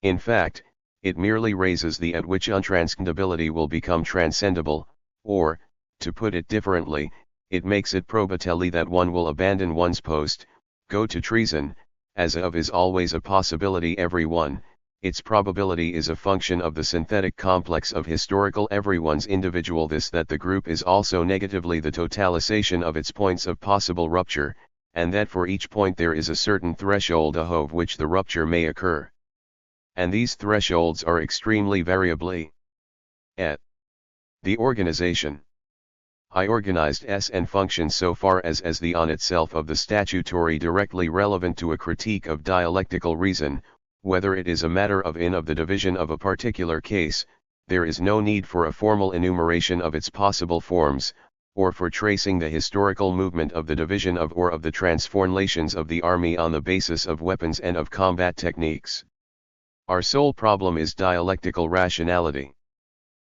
In fact, it merely raises the at which untranscendability will become transcendable, or, to put it differently, it makes it probability that one will abandon one's post, go to treason, as of is always a possibility everyone. Its probability is a function of the synthetic complex of historical everyone's individual this that the group is also negatively the totalization of its points of possible rupture, and that for each point there is a certain threshold above which the rupture may occur. And these thresholds are extremely variably at the organization. I organized S and functions so far as the on itself of the statutory directly relevant to a critique of dialectical reason. Whether it is a matter of the division of a particular case, there is no need for a formal enumeration of its possible forms, or for tracing the historical movement of the division of or of the transformations of the army on the basis of weapons and of combat techniques. Our sole problem is dialectical rationality.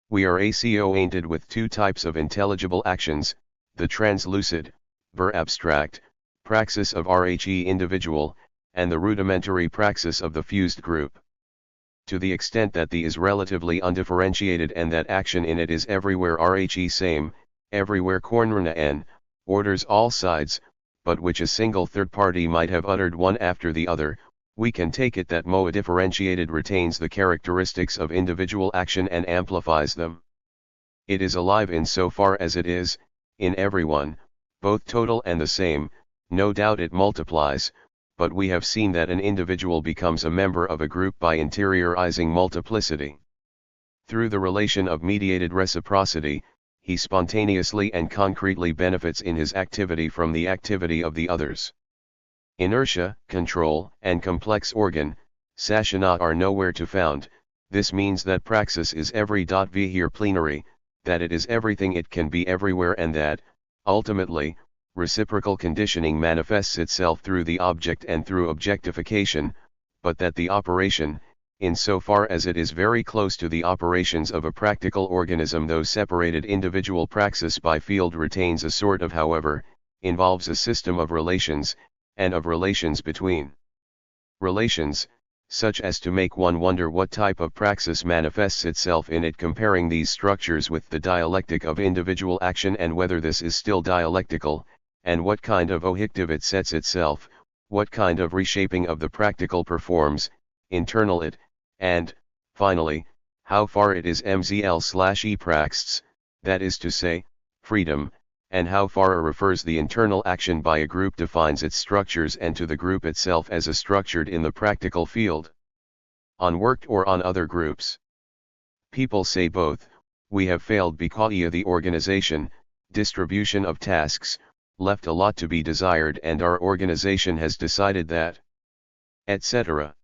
We are acquainted with two types of intelligible actions, the translucid, abstract, praxis of RHE individual, and the rudimentary praxis of the fused group. To the extent that the is relatively undifferentiated and that action in it is everywhere RHE same, everywhere cornerna n, orders all sides, but which a single third party might have uttered one after the other, we can take it that MOA differentiated retains the characteristics of individual action and amplifies them. It is alive in so far as it is, in everyone, both total and the same. No doubt it multiplies, but we have seen that an individual becomes a member of a group by interiorizing multiplicity. Through the relation of mediated reciprocity, he spontaneously and concretely benefits in his activity from the activity of the others. Inertia, control, and complex organ, sashana are nowhere to found. This means that praxis is every v here plenary, that it is everything it can be everywhere and that, ultimately, reciprocal conditioning manifests itself through the object and through objectification, but that the operation, in so far as it is very close to the operations of a practical organism though separated individual praxis by field retains a sort of however, involves a system of relations, and of relations between relations, such as to make one wonder what type of praxis manifests itself in it, comparing these structures with the dialectic of individual action, and whether this is still dialectical, and what kind of ohictive it sets itself, what kind of reshaping of the practical performs, internal it, and, finally, how far it is MZL/E-praxis, that is to say, freedom, and how far it refers the internal action by a group defines its structures and to the group itself as a structured in the practical field. On worked or on other groups. People say both, we have failed because the organization, distribution of tasks, left a lot to be desired, and our organization has decided that, etc.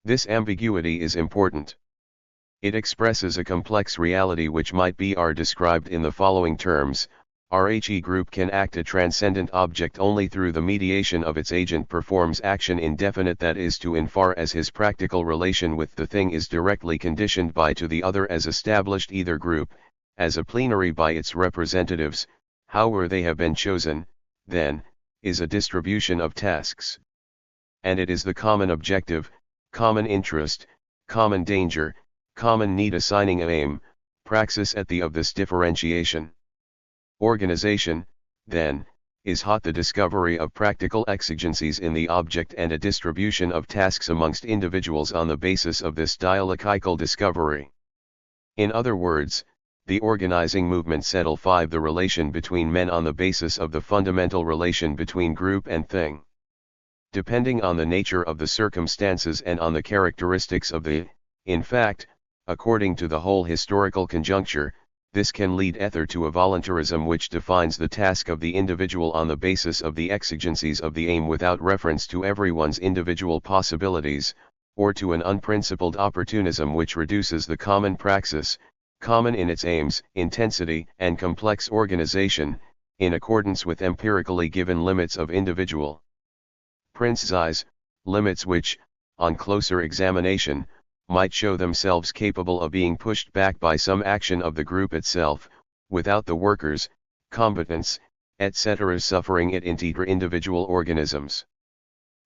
This ambiguity is important. It expresses a complex reality which might be described in the following terms. RHE group can act a transcendent object only through the mediation of its agent, performs action indefinite, that is to infar as his practical relation with the thing is directly conditioned by to the other as established either group, as a plenary by its representatives, however they have been chosen, then, is a distribution of tasks. And it is the common objective, common interest, common danger, common need assigning an aim, praxis at the of this differentiation. Organization, then, is the discovery of practical exigencies in the object and a distribution of tasks amongst individuals on the basis of this dialectical discovery. In other words, the organizing movement settle 5 the relation between men on the basis of the fundamental relation between group and thing. Depending on the nature of the circumstances and on the characteristics of the, in fact, according to the whole historical conjuncture, this can lead either to a voluntarism which defines the task of the individual on the basis of the exigencies of the aim without reference to everyone's individual possibilities, or to an unprincipled opportunism which reduces the common praxis, common in its aims, intensity, and complex organization, in accordance with empirically given limits of individual principes, limits which, on closer examination, might show themselves capable of being pushed back by some action of the group itself, without the workers, combatants, etc. suffering it into individual organisms.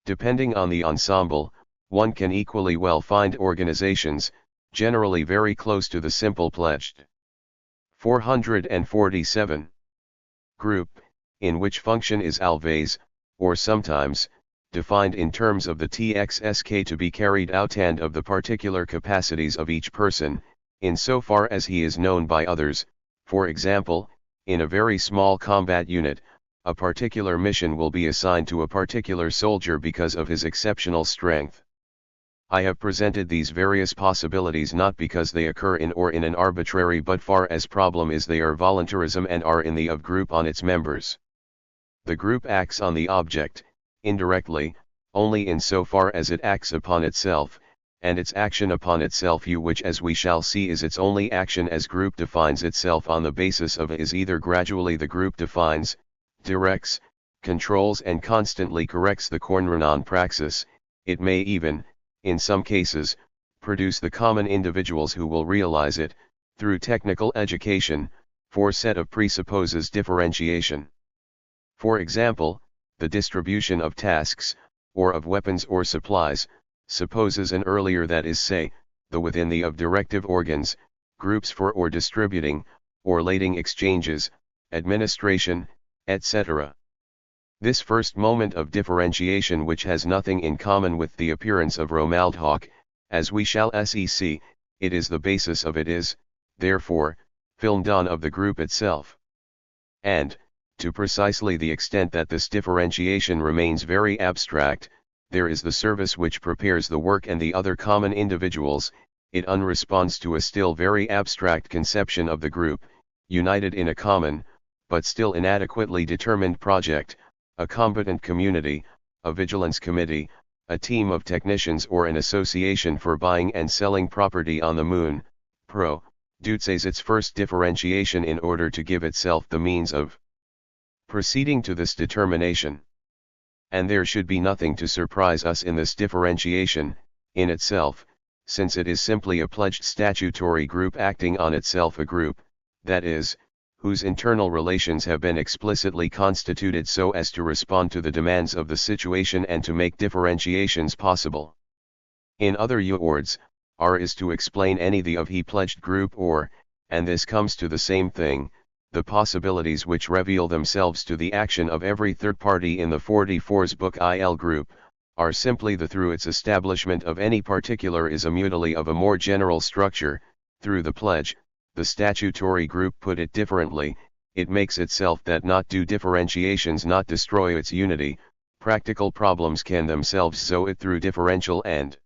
Depending on the ensemble, one can equally well find organizations, generally very close to the simple pledged. 447. Group, in which function is always, or sometimes, defined in terms of the TXSK to be carried out and of the particular capacities of each person, in so far as he is known by others. For example, in a very small combat unit, a particular mission will be assigned to a particular soldier because of his exceptional strength. I have presented these various possibilities not because they occur in or in an arbitrary but far as problem is they are voluntarism and are in the of group on its members. The group acts on the object, indirectly, only in so far as it acts upon itself, and its action upon itself which as we shall see is its only action as group defines itself on the basis of is either gradually the group defines, directs, controls and constantly corrects the Kornrenan praxis, it may even, in some cases, produce the common individuals who will realize it, through technical education, for set of presupposes differentiation. For example, the distribution of tasks, or of weapons or supplies, supposes an earlier, that is say, the within the of directive organs, groups for or distributing, or lading exchanges, administration, etc. This first moment of differentiation, which has nothing in common with the appearance of Romaldhoch, as we shall see, it is the basis of it is, therefore, filmed on of the group itself. And, to precisely the extent that this differentiation remains very abstract, there is the service which prepares the work and the other common individuals, it unresponds to a still very abstract conception of the group, united in a common, but still inadequately determined project, a combatant community, a vigilance committee, a team of technicians or an association for buying and selling property on the moon, produces its first differentiation in order to give itself the means of proceeding to this determination. And there should be nothing to surprise us in this differentiation, in itself, since it is simply a pledged statutory group acting on itself, a group, that is, whose internal relations have been explicitly constituted so as to respond to the demands of the situation and to make differentiations possible. In other words, R is to explain any the of he pledged group or, and this comes to the same thing, the possibilities which reveal themselves to the action of every third party in the 44's book IL group, are simply the through its establishment of any particular is immutability of a more general structure, through the pledge, the statutory group put it differently, it makes itself that not do differentiations not destroy its unity, practical problems can themselves sow it through differential and.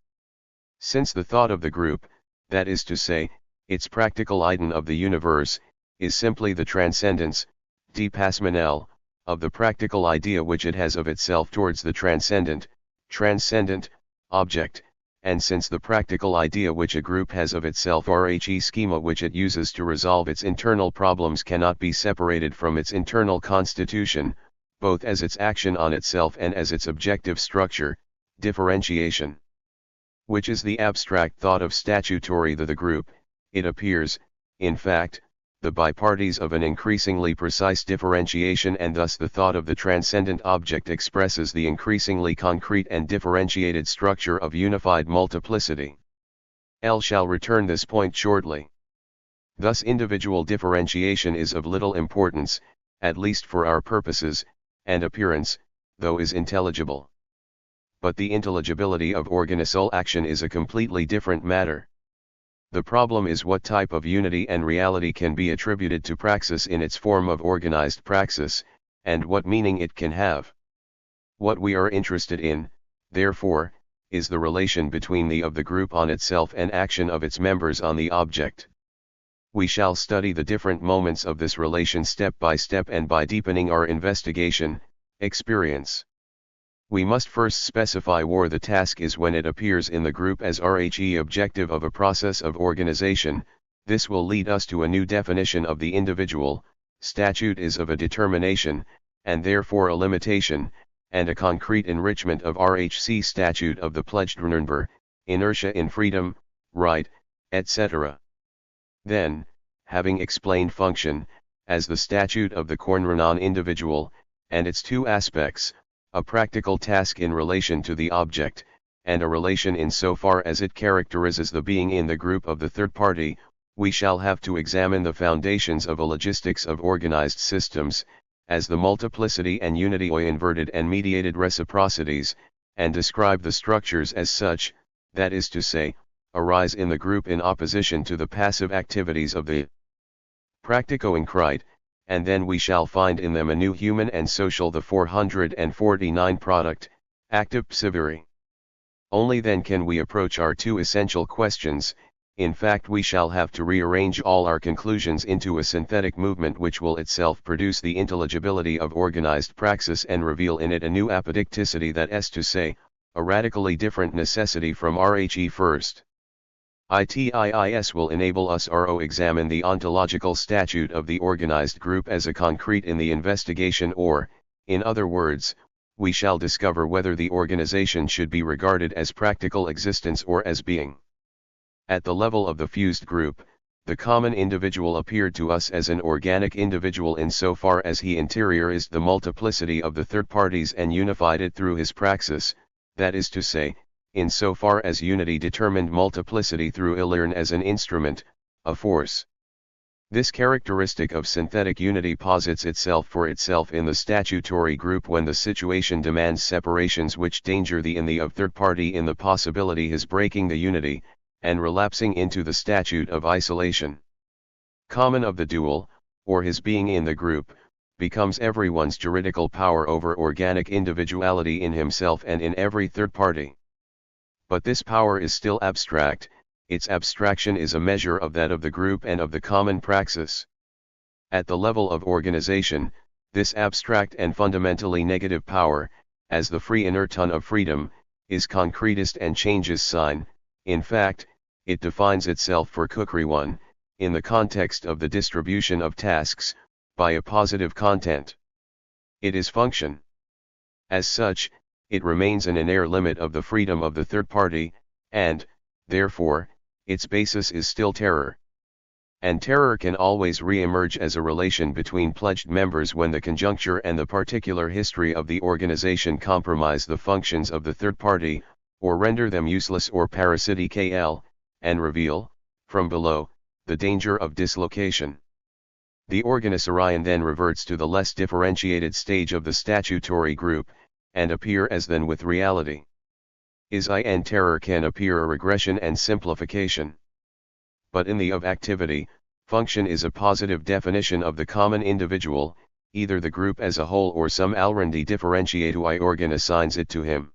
Since the thought of the group, that is to say, its practical ident of the universe, is simply the transcendence, dépassement, of the practical idea which it has of itself towards the transcendent object, and since the practical idea which a group has of itself RHE schema which it uses to resolve its internal problems cannot be separated from its internal constitution, both as its action on itself and as its objective structure, differentiation, which is the abstract thought of statutory the group, it appears, in fact, the biparties of an increasingly precise differentiation, and thus the thought of the transcendent object expresses the increasingly concrete and differentiated structure of unified multiplicity. L shall return this point shortly. Thus individual differentiation is of little importance, at least for our purposes, and appearance, though is intelligible. But the intelligibility of organisal action is a completely different matter. The problem is what type of unity and reality can be attributed to praxis in its form of organized praxis, and what meaning it can have. What we are interested in, therefore, is the relation between the of the group on itself and action of its members on the object. We shall study the different moments of this relation step by step and by deepening our investigation, experience. We must first specify where the task is when it appears in the group as RHE objective of a process of organization. This will lead us to a new definition of the individual. Statute is of a determination, and therefore a limitation, and a concrete enrichment of RHC statute of the pledged number, inertia in freedom, right, etc. Then, having explained function, as the statute of the Kornrenan individual, and its two aspects, a practical task in relation to the object, and a relation in so far as it characterizes the being in the group of the third party, we shall have to examine the foundations of a logistics of organized systems, as the multiplicity and unity or inverted and mediated reciprocities, and describe the structures as such, that is to say, arise in the group in opposition to the passive activities of the practico-concrete, and then we shall find in them a new human and social the 449 product, active psiviri. Only then can we approach our two essential questions. In fact, we shall have to rearrange all our conclusions into a synthetic movement which will itself produce the intelligibility of organized praxis and reveal in it a new apodicticity, that is to say, a radically different necessity from RHE first. ITIIS will enable us to examine the ontological statute of the organized group as a concrete in the investigation, or, in other words, we shall discover whether the organization should be regarded as practical existence or as being. At the level of the fused group, the common individual appeared to us as an organic individual in so far as he interiorized the multiplicity of the third parties and unified it through his praxis, that is to say, in so far as unity determined multiplicity through Ilern as an instrument, a force. This characteristic of synthetic unity posits itself for itself in the statutory group when the situation demands separations which danger the in the of third party in the possibility his breaking the unity, and relapsing into the statute of isolation. Common of the dual, or his being in the group, becomes everyone's juridical power over organic individuality in himself and in every third party. But this power is still abstract, its abstraction is a measure of that of the group and of the common praxis. At the level of organization, this abstract and fundamentally negative power, as the free inner ton of freedom, is concretist and changes sign. In fact, it defines itself for Kukri 1, in the context of the distribution of tasks, by a positive content. It is function. As such, it remains an inner limit of the freedom of the third party, and, therefore, its basis is still terror. And terror can always re-emerge as a relation between pledged members when the conjuncture and the particular history of the organization compromise the functions of the third party, or render them useless or parasitic, and reveal, from below, the danger of dislocation. The Organisaurian then reverts to the less differentiated stage of the statutory group, and appear as then with reality. Is I and terror can appear a regression and simplification. But in the of activity, function is a positive definition of the common individual, either the group as a whole or some already differentiated organ assigns it to him.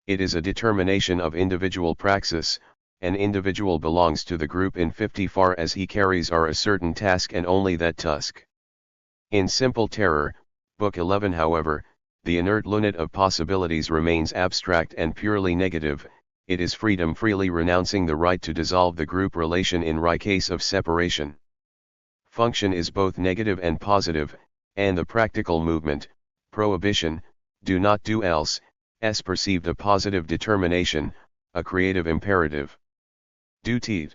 It is a determination of individual praxis. An individual belongs to the group in 50 far as he carries a certain task and only that task. In simple terror, Book 11 however, the inert lunate of possibilities remains abstract and purely negative. It is freedom freely renouncing the right to dissolve the group relation in case of separation. Function is both negative and positive, and the practical movement, prohibition, do not do else, is perceived a positive determination, a creative imperative. Duty.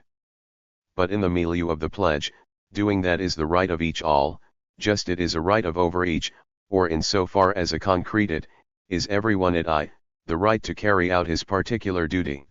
But in the milieu of the pledge, doing that is the right of each all, just it is a right of over each, or in so far as a concrete it, is everyone it the right to carry out his particular duty.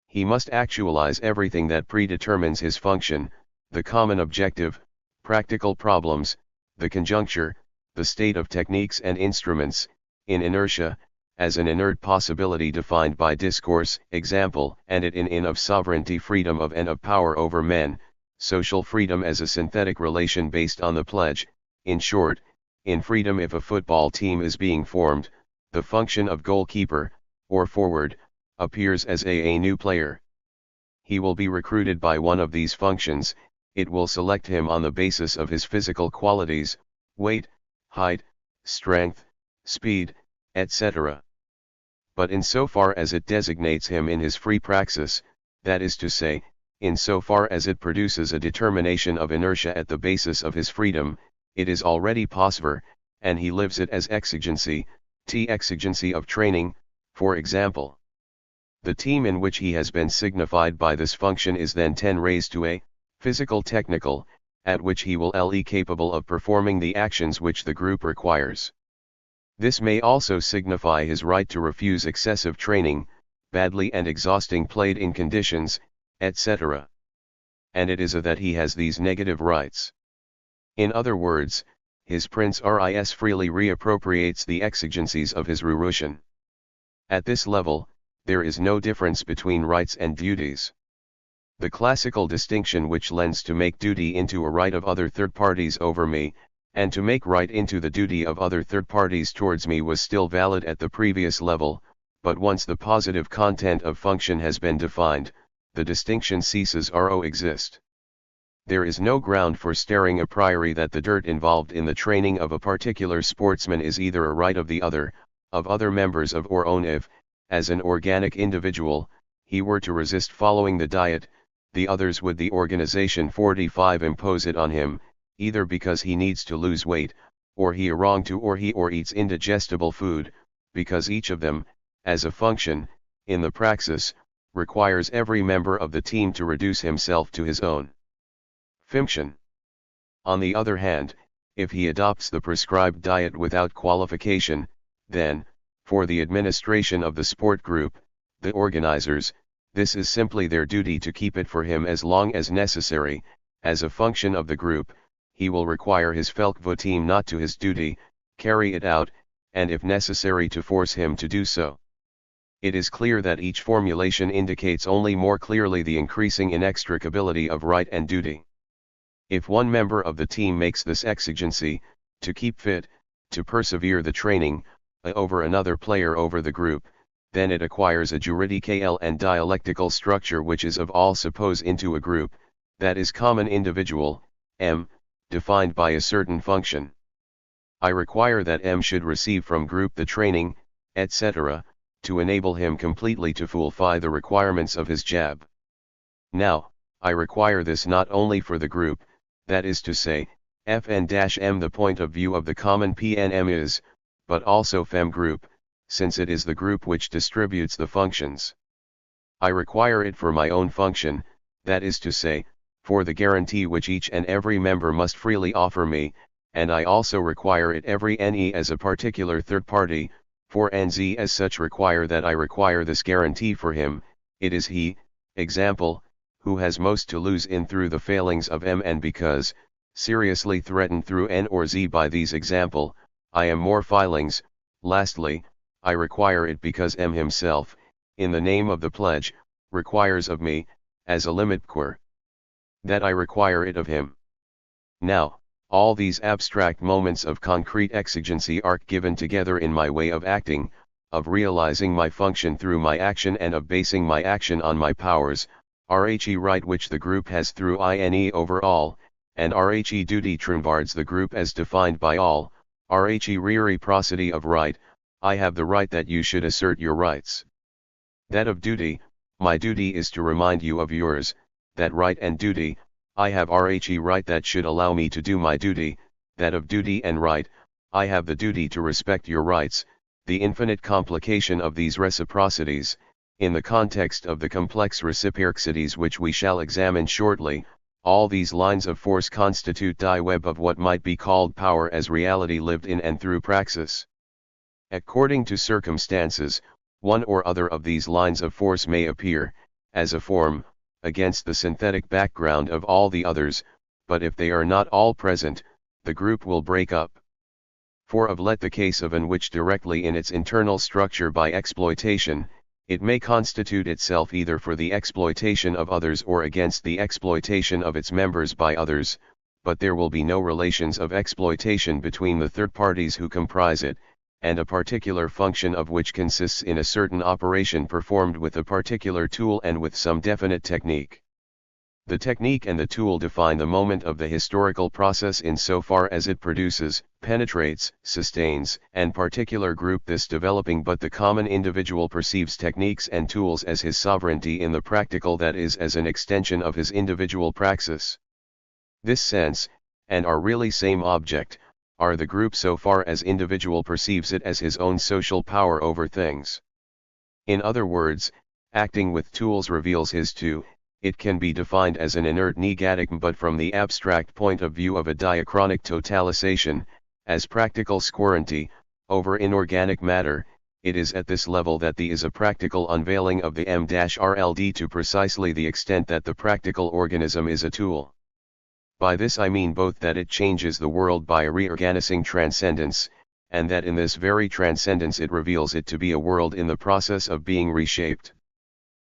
He must actualize everything that predetermines his function, the common objective, practical problems, the conjuncture, the state of techniques and instruments, in inertia, as an inert possibility defined by discourse, example, and it in of sovereignty freedom of and of power over men, social freedom as a synthetic relation based on the pledge, in short, in freedom if a football team is being formed, the function of goalkeeper, or forward, appears as a new player. He will be recruited by one of these functions, it will select him on the basis of his physical qualities, weight, height, strength, speed, etc. But in so far as it designates him in his free praxis, that is to say, in so far as it produces a determination of inertia at the basis of his freedom, it is already possible, and he lives it as exigency, exigency of training, for example. The team in which he has been signified by this function is then 10 raised to a, physical technical, at which he will be capable of performing the actions which the group requires. This may also signify his right to refuse excessive training, badly and exhausting played in conditions, etc. And it is that he has these negative rights. In other words, his prince RIS freely reappropriates the exigencies of his Rurushan. At this level, there is no difference between rights and duties. The classical distinction which lends to make duty into a right of other third parties over me, and to make right into the duty of other third parties towards me was still valid at the previous level, but once the positive content of function has been defined, the distinction ceases to exist. There is no ground for staring a priori that the dirt involved in the training of a particular sportsman is either a right of other members of or own if, as an organic individual, he were to resist following the diet, the others would the organization 45 impose it on him, either because he needs to lose weight, or he wrong to or he or eats indigestible food, because each of them, as a function, in the praxis, requires every member of the team to reduce himself to his own function. On the other hand, if he adopts the prescribed diet without qualification, then, for the administration of the sport group, the organizers, this is simply their duty to keep it for him as long as necessary, as a function of the group, he will require his Felkvu team not to his duty, carry it out, and if necessary to force him to do so. It is clear that each formulation indicates only more clearly the increasing inextricability of right and duty. If one member of the team makes this exigency, to keep fit, to persevere the training, over another player over the group, then it acquires a juridical and dialectical structure which is of all suppose into a group, that is common individual, M, defined by a certain function. I require that M should receive from group the training, etc., to enable him completely to fulfill the requirements of his job. Now, I require this not only for the group, that is to say, Fn-M the point of view of the common PNM is, but also Fem group, since it is the group which distributes the functions. I require it for my own function, that is to say, for the guarantee which each and every member must freely offer me, and I also require it every NE as a particular third party, For NZ as such require that I require this guarantee for him, it is he, example, who has most to lose in through the failings of M, and because, seriously threatened through N or Z by these example, I am more filings. Lastly, I require it because M himself, in the name of the pledge, requires of me, as a limit quer, that I require it of him. Now, all these abstract moments of concrete exigency are given together in my way of acting, of realizing my function through my action and of basing my action on my powers, RHE right which the group has through INE over all, and RHE duty trumvards the group as defined by all, RHE reciprocity of right, I have the right that you should assert your rights. That of duty, my duty is to remind you of yours, that right and duty, I have RHE right that should allow me to do my duty, that of duty and right, I have the duty to respect your rights, the infinite complication of these reciprocities, in the context of the complex reciprocities which we shall examine shortly, all these lines of force constitute the web of what might be called power as reality lived in and through praxis. According to circumstances, one or other of these lines of force may appear, as a form, against the synthetic background of all the others, but if they are not all present, the group will break up. For of let the case of an which directly in its internal structure by exploitation, it may constitute itself either for the exploitation of others or against the exploitation of its members by others, but there will be no relations of exploitation between the third parties who comprise it, and a particular function of which consists in a certain operation performed with a particular tool and with some definite technique. The technique and the tool define the moment of the historical process in so far as it produces, penetrates, sustains, and particular group this developing, but the common individual perceives techniques and tools as his sovereignty in the practical, that is, as an extension of his individual praxis. This sense, and are really same object, are the group so far as individual perceives it as his own social power over things. In other words, acting with tools reveals his to, it can be defined as an inert negatic, but from the abstract point of view of a diachronic totalization, as practical squarrenty, over inorganic matter, it is at this level that the is a practical unveiling of the M-RLD to precisely the extent that the practical organism is a tool. By this I mean both that it changes the world by a reorganizing transcendence, and that in this very transcendence it reveals it to be a world in the process of being reshaped.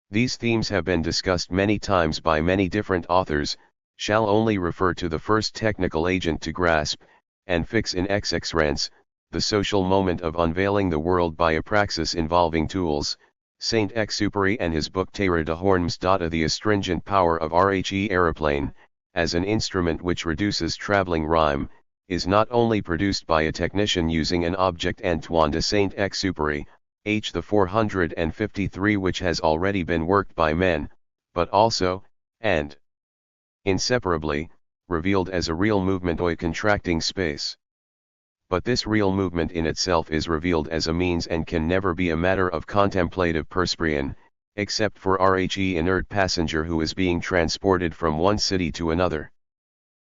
These themes have been discussed many times by many different authors, shall only refer to the first technical agent to grasp, and fix in XX-rents, the social moment of unveiling the world by a praxis involving tools. Saint-Exupéry and his book Terre de Hormes data the astringent power of RHE aeroplane, as an instrument which reduces traveling rhyme, is not only produced by a technician using an object Antoine de Saint-Exupéry, H. the 453 which has already been worked by men, but also, and inseparably, revealed as a real movement or contracting space. But this real movement in itself is revealed as a means and can never be a matter of contemplative perspiration, except for RHE inert passenger who is being transported from one city to another.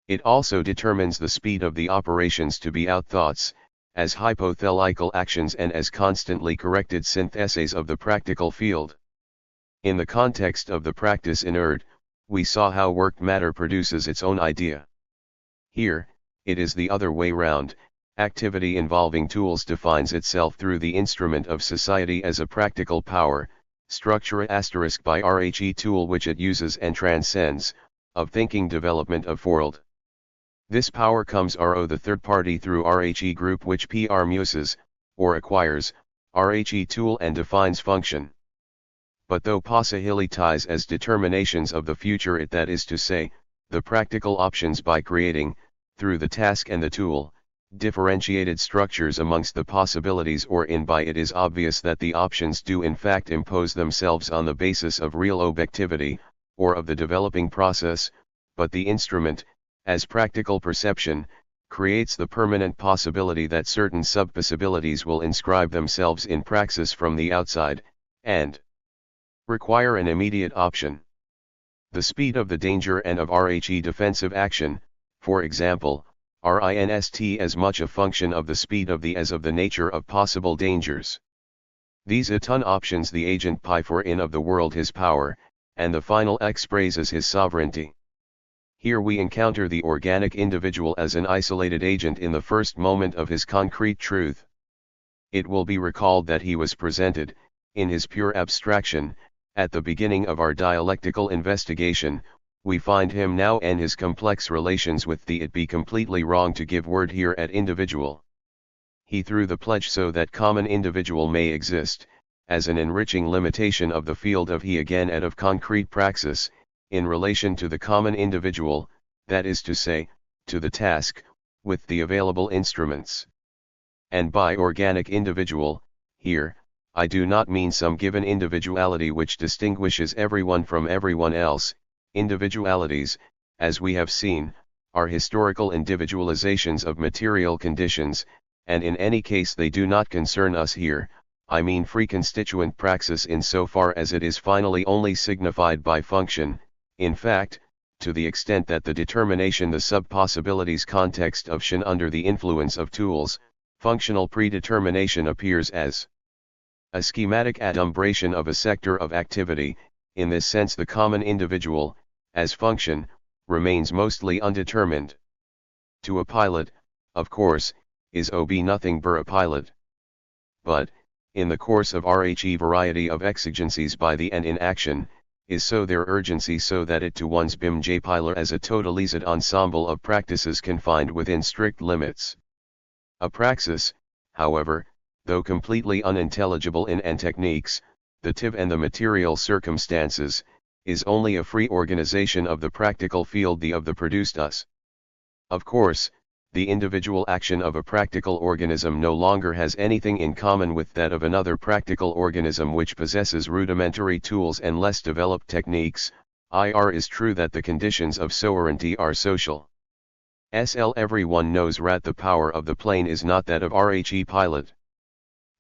It also determines the speed of the operations to be out thoughts, as hypothetical actions and as constantly corrected syntheses of the practical field. In the context of the practice inert, we saw how worked matter produces its own idea. Here, it is the other way round. Activity involving tools defines itself through the instrument of society as a practical power, structure * by RHE tool which it uses and transcends, of thinking development of world. This power comes ro the third party through RHE group which PR muses, or acquires, RHE tool and defines function. But though possibilities as determinations of the future, it that is to say, the practical options by creating, through the task and the tool, differentiated structures amongst the possibilities or in by it is obvious that the options do in fact impose themselves on the basis of real objectivity, or of the developing process, but the instrument, as practical perception, creates the permanent possibility that certain subpossibilities will inscribe themselves in praxis from the outside, and require an immediate option. The speed of the danger and of RHE defensive action, for example, RINST as much a function of the speed of the as of the nature of possible dangers. These aton options the agent pi for in of the world his power, and the final x praises his sovereignty. Here we encounter the organic individual as an isolated agent in the first moment of his concrete truth. It will be recalled that he was presented, in his pure abstraction, at the beginning of our dialectical investigation. We find him now and his complex relations with the it be completely wrong to give word here at individual. He threw the pledge so that common individual may exist, as an enriching limitation of the field of he again and of concrete praxis, in relation to the common individual, that is to say, to the task, with the available instruments. And by organic individual, here, I do not mean some given individuality which distinguishes everyone from everyone else. Individualities, as we have seen, are historical individualizations of material conditions, and in any case they do not concern us here. I mean free constituent praxis in so far as it is finally only signified by function. In fact, to the extent that the determination the sub-possibilities context of Shen under the influence of tools, functional predetermination appears as a schematic adumbration of a sector of activity. In this sense the common individual, as function, remains mostly undetermined. To a pilot, of course, is ob nothing but a pilot. But, in the course of rhe variety of exigencies by the end in action, is so their urgency so that it to one's bim j pilot as a totalized ensemble of practices confined within strict limits. A praxis, however, though completely unintelligible in and techniques, the tiv and the material circumstances, is only a free organization of the practical field the of the produced us. Of course, the individual action of a practical organism no longer has anything in common with that of another practical organism which possesses rudimentary tools and less developed techniques. It is true that the conditions of sovereignty are social. Everyone knows the power of the plane is not that of rhe pilot.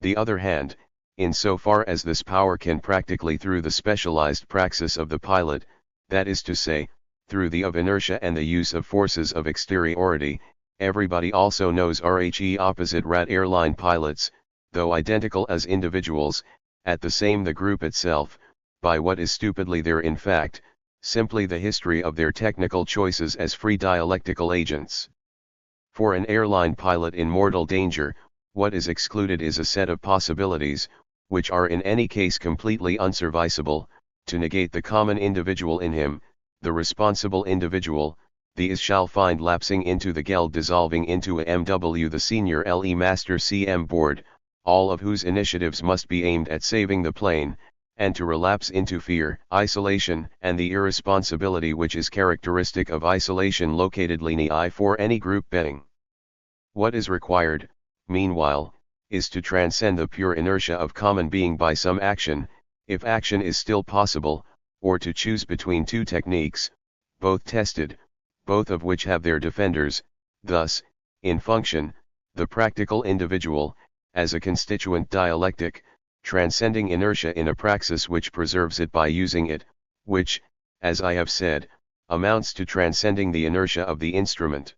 The other hand, in so far as this power can practically through the specialized praxis of the pilot, that is to say, through the of inertia and the use of forces of exteriority, everybody also knows rhe opposite airline pilots, though identical as individuals, at the same the group itself, by what is stupidly there in fact, simply the history of their technical choices as free dialectical agents. For an airline pilot in mortal danger, what is excluded is a set of possibilities, which are in any case completely unserviceable, to negate the common individual in him, the responsible individual. These shall find lapsing into the Geld dissolving into a MW the senior LE master CM board, all of whose initiatives must be aimed at saving the plane, and to relapse into fear, isolation, and the irresponsibility which is characteristic of isolation located linii for any group betting. What is required, meanwhile, is to transcend the pure inertia of common being by some action, if action is still possible, or to choose between two techniques, both tested, both of which have their defenders. Thus, in function, the practical individual, as a constituent dialectic, transcending inertia in a praxis which preserves it by using it, which, as I have said, amounts to transcending the inertia of the instrument.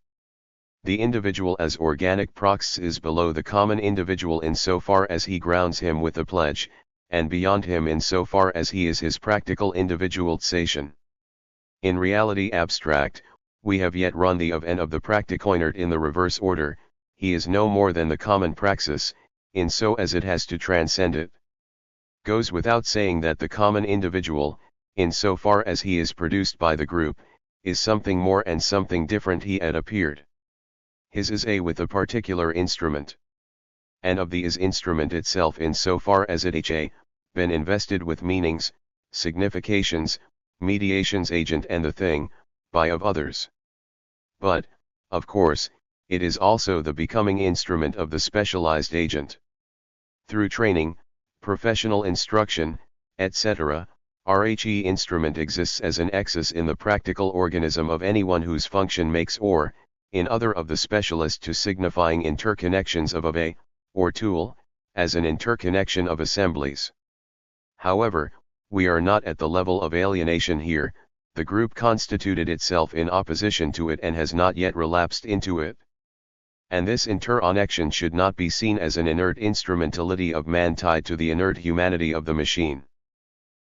The individual as organic praxis is below the common individual in so far as he grounds him with a pledge, and beyond him in so far as he is his practical individualization. In reality abstract, we have yet run the of and of the practicoinert in the reverse order. He is no more than the common praxis, in so as it has to transcend it. Goes without saying that the common individual, in so far as he is produced by the group, is something more and something different he had appeared. His is a with a particular instrument. And of the is instrument itself in so far as it been invested with meanings, significations, mediations agent and the thing, by of others. But, of course, it is also the becoming instrument of the specialized agent. Through training, professional instruction, etc., RHE instrument exists as an excess in the practical organism of anyone whose function makes or, in other of the specialist to signifying interconnections of a, or tool, as an interconnection of assemblies. However, we are not at the level of alienation here. The group constituted itself in opposition to it and has not yet relapsed into it. And this interonection should not be seen as an inert instrumentality of man tied to the inert humanity of the machine.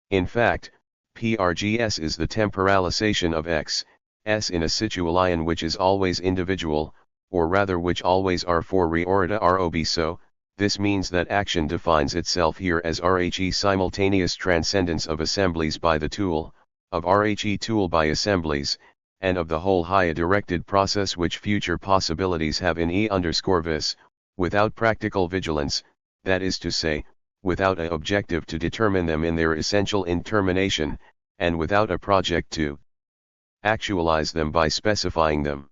In fact, PRGS is the temporalization of X, S in a situalion which is always individual, or rather which always are for reorita ROB. So, this means that action defines itself here as RHE simultaneous transcendence of assemblies by the tool, of RHE tool by assemblies, and of the whole higher directed process which future possibilities have in E_vis, without practical vigilance, that is to say, without a objective to determine them in their essential intermination, and without a project to actualize them by specifying them.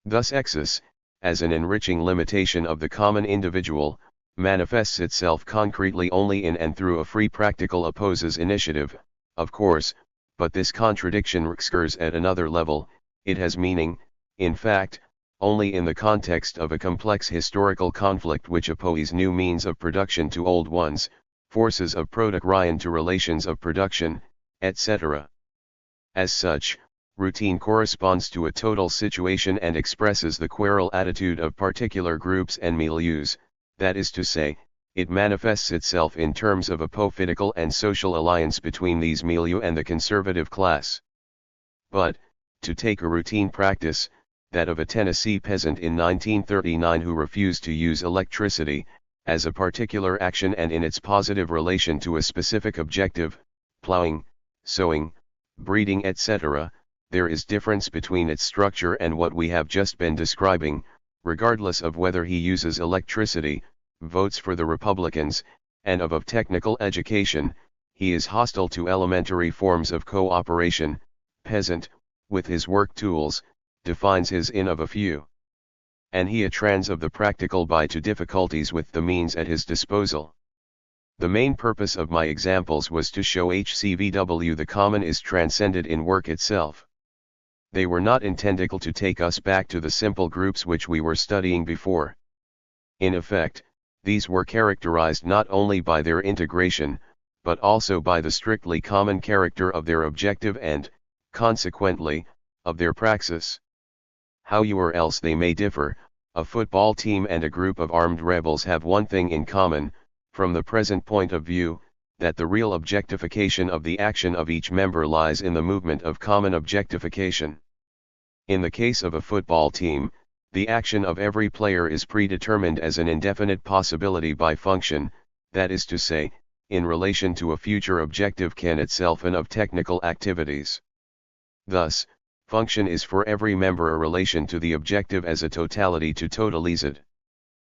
Thus Exis, as an enriching limitation of the common individual, manifests itself concretely only in and through a free practical opposes initiative, of course, but this contradiction occurs at another level. It has meaning, in fact, only in the context of a complex historical conflict which opposes new means of production to old ones, forces of production to relations of production, etc. As such, routine corresponds to a total situation and expresses the quarrel attitude of particular groups and milieus, that is to say, it manifests itself in terms of a political and social alliance between these milieux and the conservative class. But, to take a routine practice, that of a Tennessee peasant in 1939 who refused to use electricity, as a particular action and in its positive relation to a specific objective, plowing, sowing, breeding etc., there is difference between its structure and what we have just been describing, regardless of whether he uses electricity, votes for the Republicans, and of technical education, he is hostile to elementary forms of cooperation. Peasant, with his work tools, defines his in of a few. And he trans of the practical by to difficulties with the means at his disposal. The main purpose of my examples was to show HCVW the common is transcended in work itself. They were not intended to take us back to the simple groups which we were studying before. In effect, these were characterized not only by their integration, but also by the strictly common character of their objective and, consequently, of their praxis. How you or else they may differ, a football team and a group of armed rebels have one thing in common, from the present point of view, that the real objectification of the action of each member lies in the movement of common objectification. In the case of a football team, the action of every player is predetermined as an indefinite possibility by function, that is to say, in relation to a future objective can itself and of technical activities. Thus, function is for every member a relation to the objective as a totality to totalized.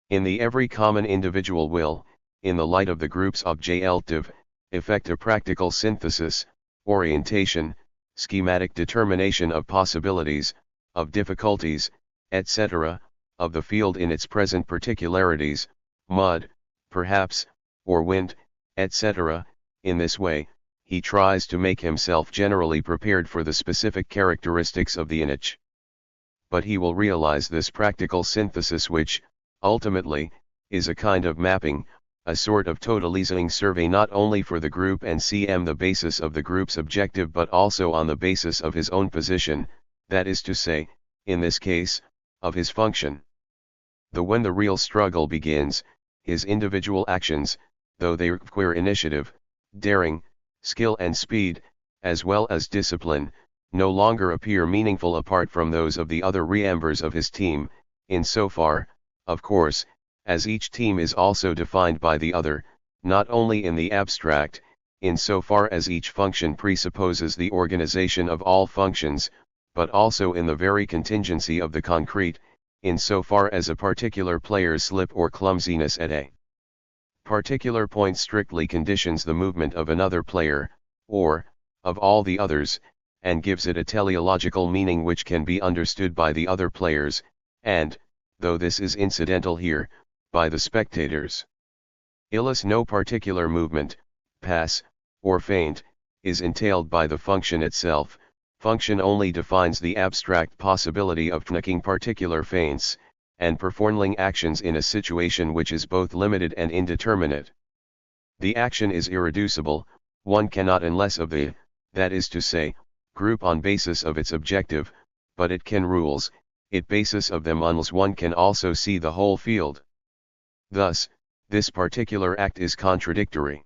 In the every common individual will, in the light of the group's objective, effect a practical synthesis, orientation, schematic determination of possibilities, of difficulties, etc., of the field in its present particularities, mud, perhaps, or wind, etc. In this way, he tries to make himself generally prepared for the specific characteristics of the inich. But he will realize this practical synthesis which, ultimately, is a kind of mapping, a sort of totalizing survey not only for the group and cm the basis of the group's objective but also on the basis of his own position, that is to say, in this case, of his function. When the real struggle begins, his individual actions, though they require initiative, daring, skill and speed, as well as discipline, no longer appear meaningful apart from those of the other members of his team, insofar, of course, as each team is also defined by the other, not only in the abstract, insofar as each function presupposes the organization of all functions, but also in the very contingency of the concrete, insofar as a particular player's slip or clumsiness at a particular point strictly conditions the movement of another player, or, of all the others, and gives it a teleological meaning which can be understood by the other players, and, though this is incidental here, by the spectators. Illis no particular movement, pass, or feint, is entailed by the function itself. Function only defines the abstract possibility of making particular feints, and performing actions in a situation which is both limited and indeterminate. The action is irreducible, one cannot unless of the, that is to say, group on basis of its objective, but it can rules, it basis of them unless one can also see the whole field. Thus, this particular act is contradictory.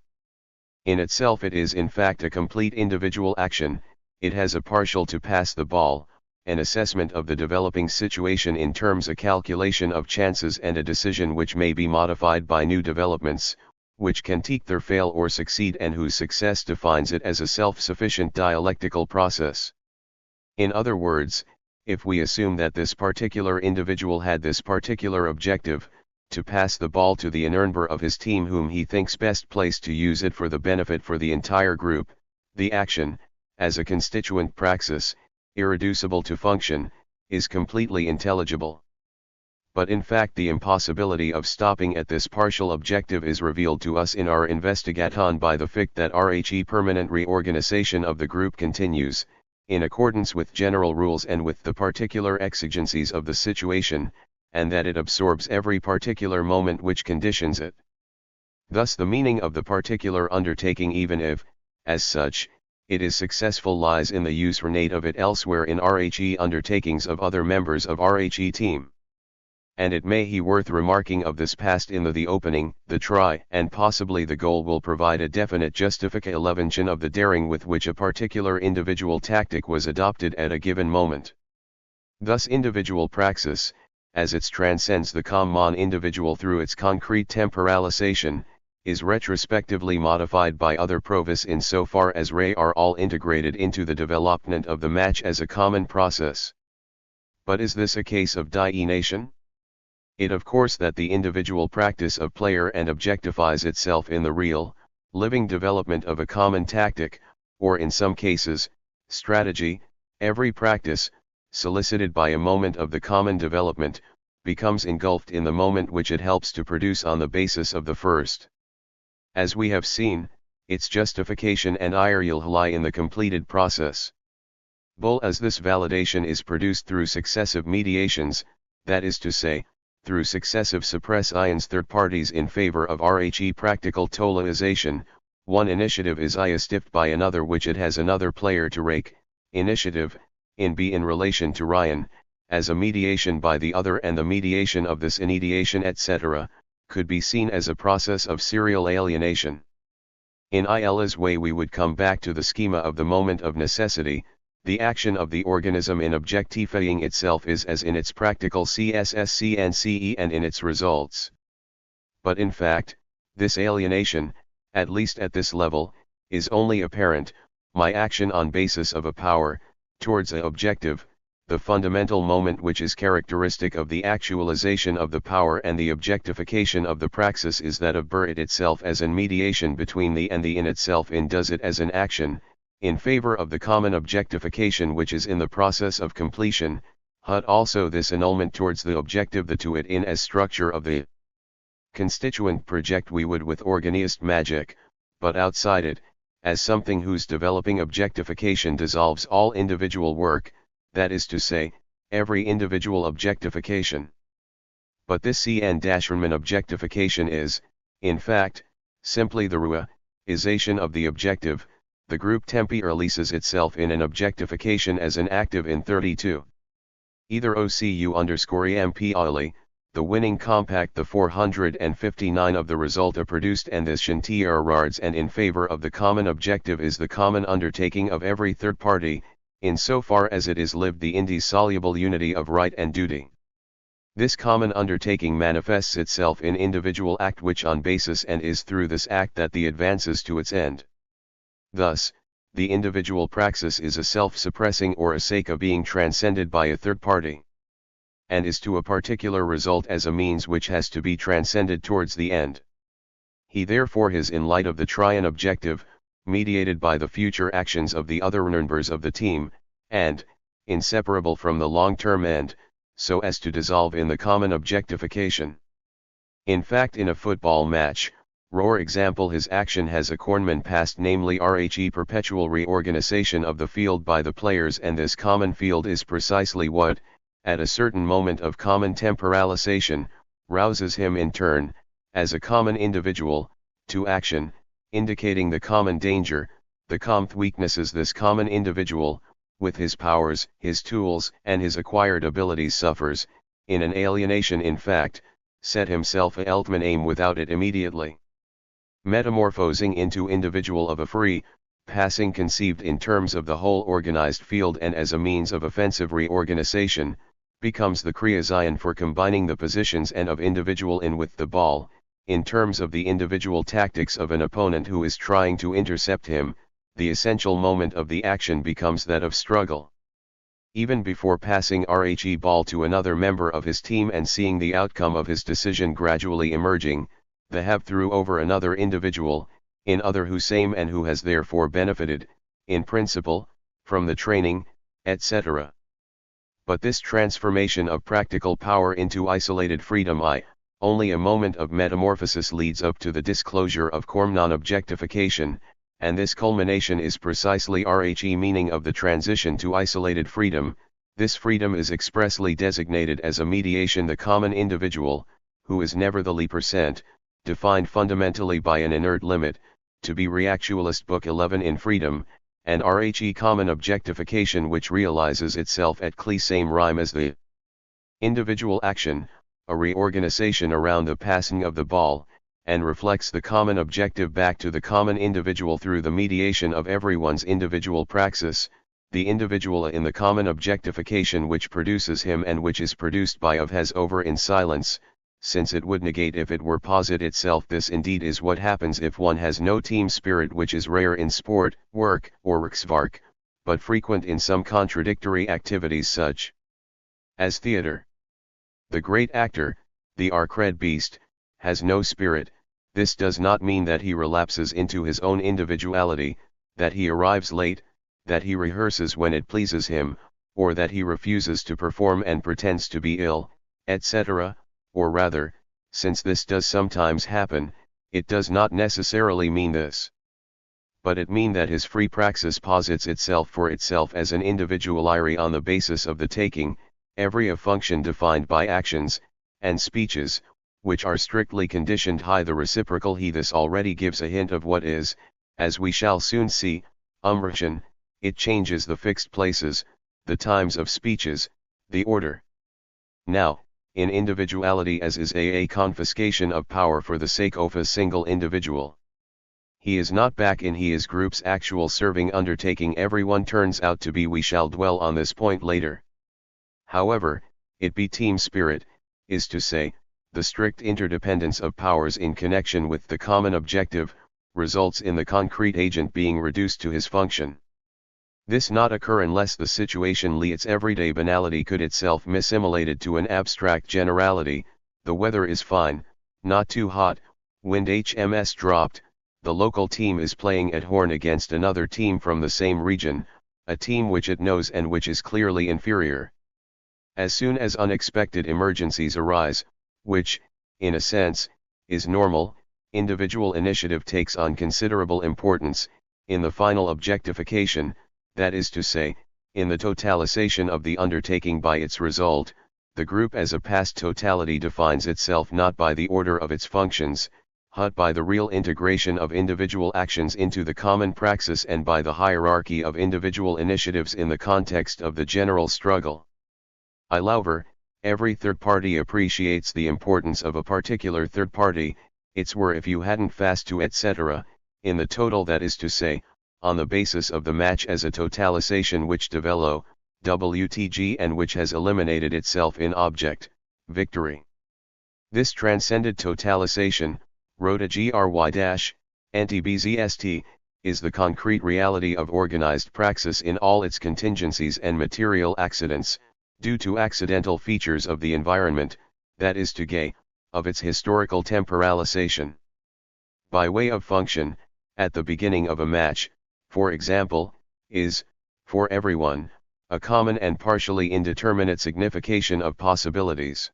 In itself it is in fact a complete individual action, it has a partial to pass the ball, an assessment of the developing situation in terms a calculation of chances and a decision which may be modified by new developments, which can either fail or succeed and whose success defines it as a self-sufficient dialectical process. In other words, if we assume that this particular individual had this particular objective, to pass the ball to the member of his team whom he thinks best placed to use it for the benefit for the entire group, the action, as a constituent praxis, irreducible to function, is completely intelligible. But in fact the impossibility of stopping at this partial objective is revealed to us in our investigation by the fact that RHE permanent reorganization of the group continues, in accordance with general rules and with the particular exigencies of the situation, and that it absorbs every particular moment which conditions it. Thus the meaning of the particular undertaking, even if, as such, it is successful, lies in the use renate of it elsewhere in RHE undertakings of other members of RHE team. And it may be worth remarking of this past in the opening, the try and possibly the goal will provide a definite justification of the daring with which a particular individual tactic was adopted at a given moment. Thus individual praxis, as it transcends the common individual through its concrete temporalization, is retrospectively modified by other provis in so far as they are all integrated into the development of the match as a common process. But is this a case of alienation? It of course that the individual practice of player and objectifies itself in the real, living development of a common tactic, or in some cases, strategy. Every practice, solicited by a moment of the common development, becomes engulfed in the moment which it helps to produce on the basis of the first. As we have seen, its justification and ideal lie in the completed process. But as this validation is produced through successive mediations, that is to say, through successive suppressions third parties in favor of RHE practical totalization, one initiative is stiffed by another which it has another player to rake, initiative, in B in relation to Ryan, as a mediation by the other, and the mediation of this initiation etc., could be seen as a process of serial alienation. In IL's way we would come back to the schema of the moment of necessity. The action of the organism in objectifying itself is as in its practical CSSC and CE and in its results. But in fact, this alienation, at least at this level, is only apparent, my action on basis of a power, towards a objective, the fundamental moment which is characteristic of the actualization of the power and the objectification of the praxis is that of it itself as an mediation between the and the in itself in does it as an action, in favor of the common objectification which is in the process of completion, but also this annulment towards the objective the to it in as structure of the constituent project we would with organist magic, but outside it, as something whose developing objectification dissolves all individual work, that is to say, every individual objectification. But this CN-Riemann objectification is, in fact, simply the realization of the objective. The group tempi releases itself in an objectification as an active in 32. Either OCU_EMP the winning compact the 459 of the result produced and this Shantiarards and in favor of the common objective is the common undertaking of every third party, in so far as it is lived the indissoluble unity of right and duty. This common undertaking manifests itself in individual act which on basis and is through this act that the advances to its end. Thus, the individual praxis is a self-suppressing or a sake of being transcended by a third party, and is to a particular result as a means which has to be transcended towards the end. He therefore is in light of the triune objective, mediated by the future actions of the other members of the team, and, inseparable from the long-term end, so as to dissolve in the common objectification. In fact in a football match, for example his action has a cornman past namely RHE perpetual reorganization of the field by the players and this common field is precisely what, at a certain moment of common temporalization, rouses him in turn, as a common individual, to action, indicating the common danger, the common weaknesses this common individual, with his powers, his tools, and his acquired abilities suffers, in an alienation in fact, set himself a ultimate aim without it immediately. Metamorphosing into individual of a free, passing conceived in terms of the whole organized field and as a means of offensive reorganization, becomes the Kriyazion for combining the positions and of individual in with the ball, in terms of the individual tactics of an opponent who is trying to intercept him. The essential moment of the action becomes that of struggle. Even before passing RHE ball to another member of his team and seeing the outcome of his decision gradually emerging, the have through over another individual, in other who same and who has therefore benefited, in principle, from the training, etc. But this transformation of practical power into isolated freedom only a moment of metamorphosis leads up to the disclosure of Korm non-objectification, and this culmination is precisely RHE meaning of the transition to isolated freedom. This freedom is expressly designated as a mediation the common individual, who is never the %, defined fundamentally by an inert limit, to be Reactualist Book 11 in freedom, and RHE common objectification which realizes itself at same rhyme as the individual action, a reorganization around the passing of the ball, and reflects the common objective back to the common individual through the mediation of everyone's individual praxis, the individual in the common objectification which produces him and which is produced by of has over in silence, since it would negate if it were posit itself. This indeed is what happens if one has no team spirit, which is rare in sport, work, or Riksvark, but frequent in some contradictory activities such as theater. The great actor, the Arcred beast, has no spirit. This does not mean that he relapses into his own individuality, that he arrives late, that he rehearses when it pleases him, or that he refuses to perform and pretends to be ill, etc., or rather, since this does sometimes happen, it does not necessarily mean this. But it means that his free praxis posits itself for itself as an individuality on the basis of the taking, every a function defined by actions, and speeches, which are strictly conditioned high the reciprocal. He this already gives a hint of what is, as we shall soon see, umbration. It changes the fixed places, the times of speeches, the order. Now, in individuality as is a confiscation of power for the sake of a single individual. He is not back in he is group's actual serving undertaking everyone turns out to be. We shall dwell on this point later. However, it be team spirit, is to say, the strict interdependence of powers in connection with the common objective, results in the concrete agent being reduced to his function. This not occur unless the situation its everyday banality could itself missimulated to an abstract generality. The weather is fine, not too hot, wind HMS dropped, the local team is playing at horn against another team from the same region, a team which it knows and which is clearly inferior. As soon as unexpected emergencies arise, which, in a sense, is normal, individual initiative takes on considerable importance, in the final objectification, that is to say, in the totalization of the undertaking by its result. The group as a past totality defines itself not by the order of its functions, but by the real integration of individual actions into the common praxis and by the hierarchy of individual initiatives in the context of the general struggle. However, every third party appreciates the importance of a particular third party, it's were if you hadn't fast to etc., in the total, that is to say, on the basis of the match as a totalization which develop, WTG, and which has eliminated itself in object, victory. This transcended totalization, rota gry-anti-bzst, is the concrete reality of organized praxis in all its contingencies and material accidents, due to accidental features of the environment, that is to say, of its historical temporalization. By way of function, at the beginning of a match, for example, is, for everyone, a common and partially indeterminate signification of possibilities.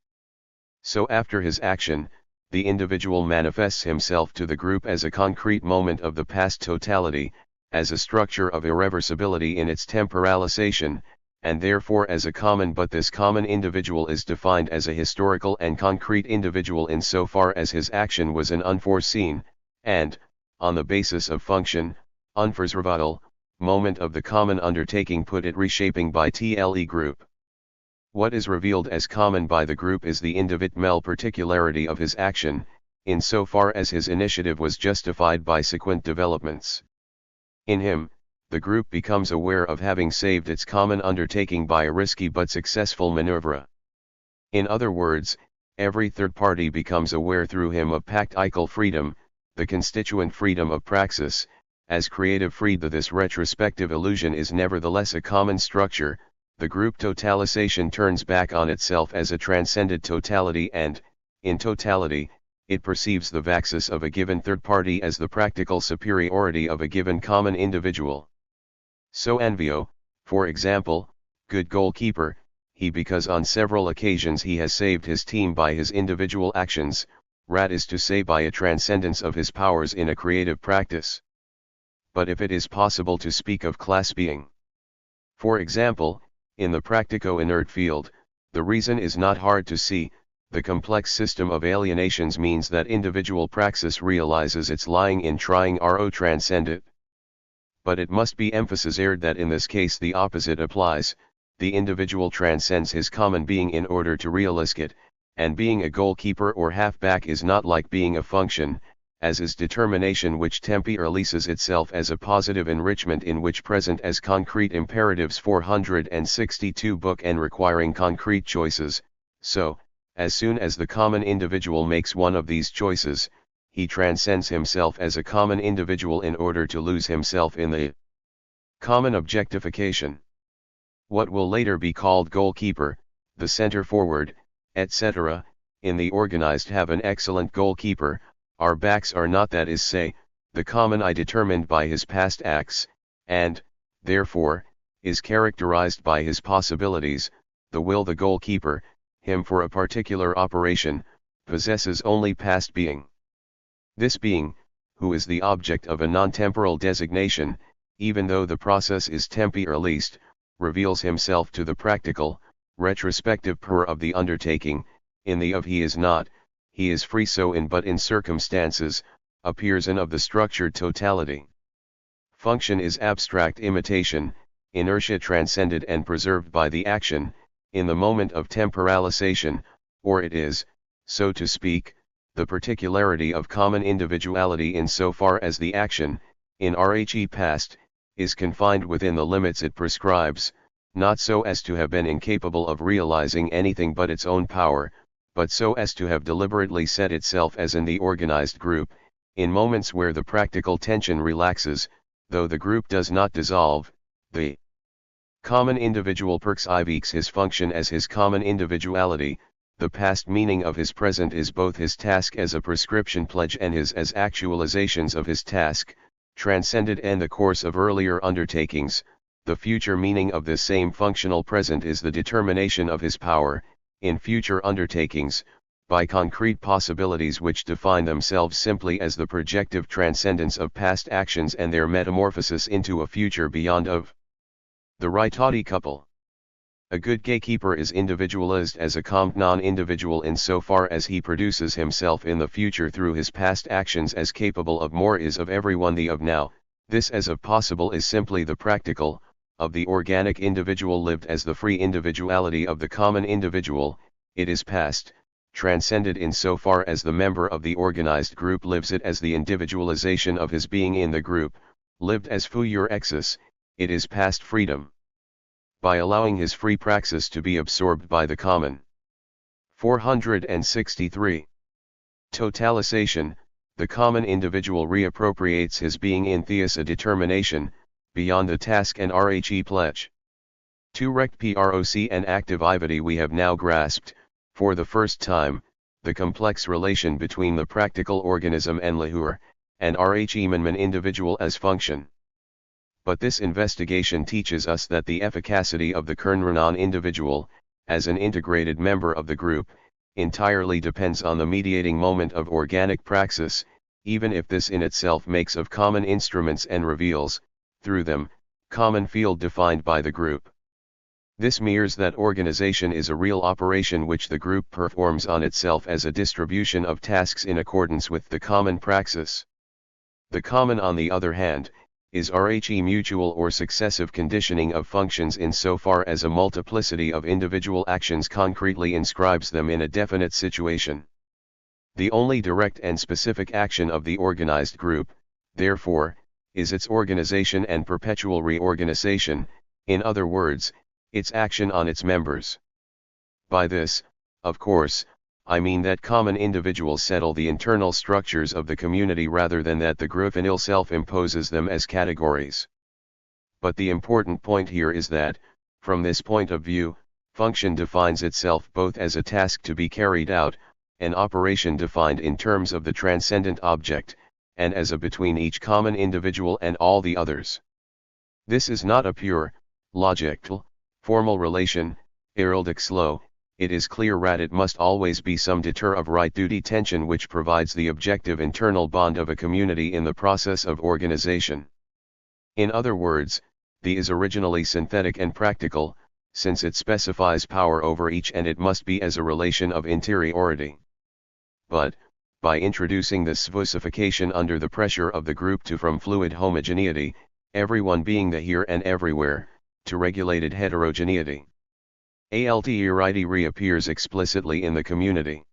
So after his action, the individual manifests himself to the group as a concrete moment of the past totality, as a structure of irreversibility in its temporalization, and therefore as a common, but this common individual is defined as a historical and concrete individual insofar as his action was an unforeseen, and, on the basis of function, unverservatel, moment of the common undertaking put it reshaping by TLE group. What is revealed as common by the group is the individual particularity of his action, insofar as his initiative was justified by sequent developments. In him, the group becomes aware of having saved its common undertaking by a risky but successful maneuver. In other words, every third party becomes aware through him of practical freedom, the constituent freedom of praxis, as creative freedom. This retrospective illusion is nevertheless a common structure. The group totalization turns back on itself as a transcended totality and, in totality, it perceives the praxis of a given third party as the practical superiority of a given common individual. So Anvio, for example, good goalkeeper, he because on several occasions he has saved his team by his individual actions, that is to say by a transcendence of his powers in a creative practice. But if it is possible to speak of class being, for example, in the practico-inert field, the reason is not hard to see. The complex system of alienations means that individual praxis realizes its lying in trying to transcend it. But it must be emphasized that in this case the opposite applies. The individual transcends his common being in order to realize it, and being a goalkeeper or halfback is not like being a function, as is determination which tempi releases itself as a positive enrichment in which present as concrete imperatives 462 book and requiring concrete choices. So, as soon as the common individual makes one of these choices, he transcends himself as a common individual in order to lose himself in the common objectification. What will later be called goalkeeper, the center forward, etc., in the organized have an excellent goalkeeper. Our backs are not, that is say, the common I determined by his past acts, and, therefore, is characterized by his possibilities. The will, the goalkeeper, him for a particular operation, possesses only past being. This being, who is the object of a non-temporal designation, even though the process is tempi released, reveals himself to the practical, retrospective per of the undertaking. In the of he is not, he is free, so in but in circumstances, appears in of the structured totality. Function is abstract imitation, inertia transcended and preserved by the action, in the moment of temporalization, or it is, so to speak, the particularity of common individuality insofar as the action, in RHE past, is confined within the limits it prescribes, not so as to have been incapable of realizing anything but its own power, but so as to have deliberately set itself as in the organized group, in moments where the practical tension relaxes, though the group does not dissolve. The common individual perceives his function as his common individuality. The past meaning of his present is both his task as a prescription pledge and his as actualizations of his task, transcended and the course of earlier undertakings. The future meaning of this same functional present is the determination of his power, in future undertakings, by concrete possibilities which define themselves simply as the projective transcendence of past actions and their metamorphosis into a future beyond of the righty couple. A good gatekeeper is individualized as a calm non-individual insofar as he produces himself in the future through his past actions as capable of more is of everyone the of now. This as of possible is simply the practical, of the organic individual lived as the free individuality of the common individual. It is past, transcended insofar as the member of the organized group lives it as the individualization of his being in the group, lived as futur exis. It is past freedom, by allowing his free praxis to be absorbed by the common. 463. Totalization, the common individual reappropriates his being in theos a determination, beyond the task and RHE pledge. To rect proc and activity we have now grasped, for the first time, the complex relation between the practical organism and lahur, and RHE manman individual as function. But this investigation teaches us that the efficacy of the Kernrenan individual, as an integrated member of the group, entirely depends on the mediating moment of organic praxis, even if this in itself makes of common instruments and reveals, through them, common field defined by the group. This means that organization is a real operation which the group performs on itself as a distribution of tasks in accordance with the common praxis. The common, on the other hand, is RHE mutual or successive conditioning of functions insofar as a multiplicity of individual actions concretely inscribes them in a definite situation. The only direct and specific action of the organized group, therefore, is its organization and perpetual reorganization, in other words, its action on its members. By this, of course, I mean that common individuals settle the internal structures of the community rather than that the group in itself imposes them as categories. But the important point here is that, from this point of view, function defines itself both as a task to be carried out, an operation defined in terms of the transcendent object, and as a between each common individual and all the others. This is not a pure, logical, formal relation, Dialectical. It is clear that it must always be some deter of right-duty tension which provides the objective internal bond of a community in the process of organization. In other words, the is originally synthetic and practical, since it specifies power over each and it must be as a relation of interiority. But, by introducing this specification under the pressure of the group to from fluid homogeneity, everyone being the here and everywhere, to regulated heterogeneity, alterity reappears explicitly in the community.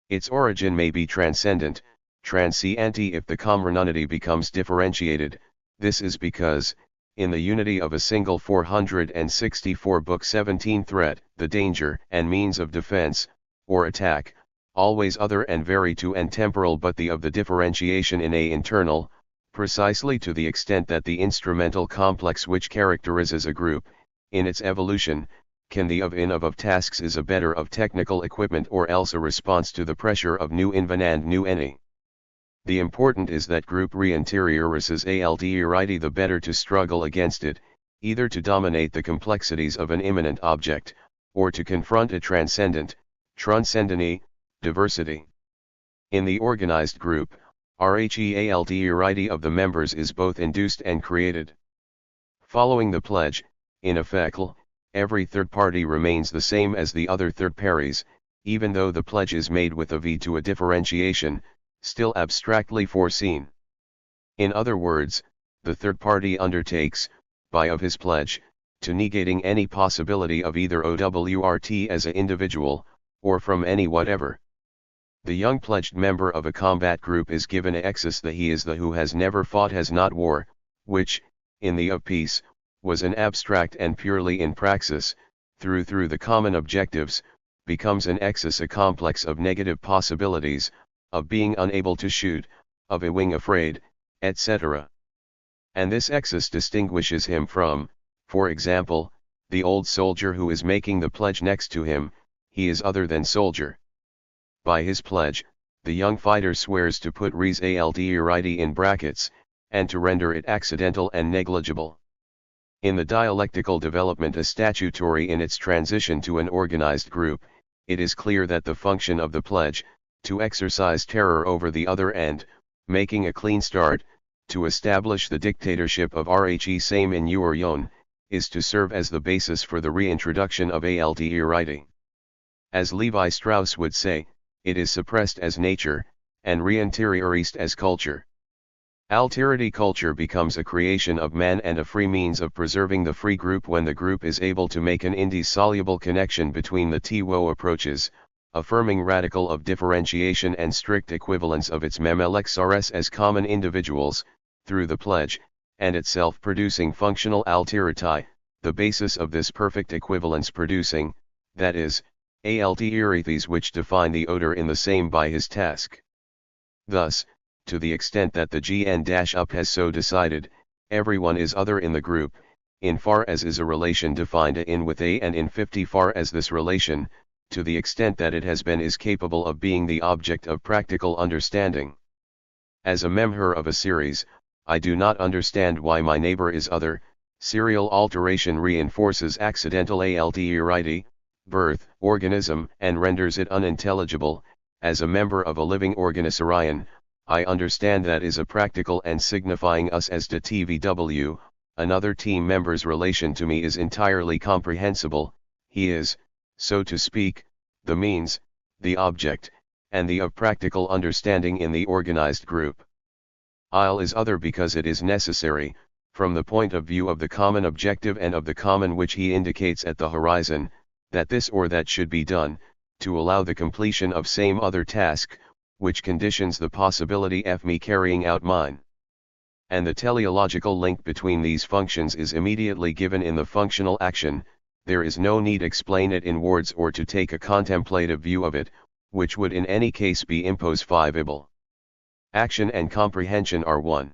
Its origin may be transcendent, transiente if the community becomes differentiated. This is because, in the unity of a single 464 book 17 threat, the danger and means of defense, or attack, always other and vary to and temporal but the of the differentiation in a internal, precisely to the extent that the instrumental complex which characterizes a group, in its evolution, can the of tasks is a better of technical equipment or else a response to the pressure of new inven and new any. The important is that group reinteriorizes alterity the better to struggle against it, either to dominate the complexities of an immanent object, or to confront a transcendent, transcendent diversity. In the organized group, alterity of the members is both induced and created. Following the pledge, in effect, every third party remains the same as the other third parties, even though the pledge is made with a view to a differentiation, still abstractly foreseen. In other words, the third party undertakes, by of his pledge, to negating any possibility of either OWRT as an individual, or from any whatever. The young pledged member of a combat group is given a exus that he is the who has never fought has not war, which, in the of peace, was an abstract and purely in praxis, through the common objectives, becomes an exus a complex of negative possibilities, of being unable to shoot, of a wing afraid, etc. And this exus distinguishes him from, for example, the old soldier who is making the pledge next to him. He is other than soldier. By his pledge, the young fighter swears to put res alterity in brackets, and to render it accidental and negligible. In the dialectical development as statutory in its transition to an organized group, it is clear that the function of the pledge, to exercise terror over the other and, making a clean start, to establish the dictatorship of Rhe same in your yon, is to serve as the basis for the reintroduction of alterity. As Levi Strauss would say, it is suppressed as nature, and reinteriorized as culture. Alterity culture becomes a creation of man and a free means of preserving the free group when the group is able to make an indissoluble connection between the TWO approaches, affirming radical of differentiation and strict equivalence of its memlxrs as common individuals, through the pledge, and itself producing functional alterity, the basis of this perfect equivalence producing, that is, alterities which define the odor in the same by his task. Thus, to the extent that the GN-up has so decided, everyone is other in the group, in far as is a relation defined in with a and in 50 far as this relation, to the extent that it has been is capable of being the object of practical understanding. As a member of a series, I do not understand why my neighbor is other. Serial alteration reinforces accidental alterity, birth, organism, and renders it unintelligible. As a member of a living organisarion, I understand that is a practical and signifying us as to TVW, another team member's relation to me is entirely comprehensible. He is, so to speak, the means, the object, and the of practical understanding in the organized group. Il is other because it is necessary, from the point of view of the common objective and of the common which he indicates at the horizon, that this or that should be done, to allow the completion of same other task, which conditions the possibility of me carrying out mine. And the teleological link between these functions is immediately given in the functional action. There is no need explain it in words or to take a contemplative view of it, which would in any case be impossible. Action and comprehension are one.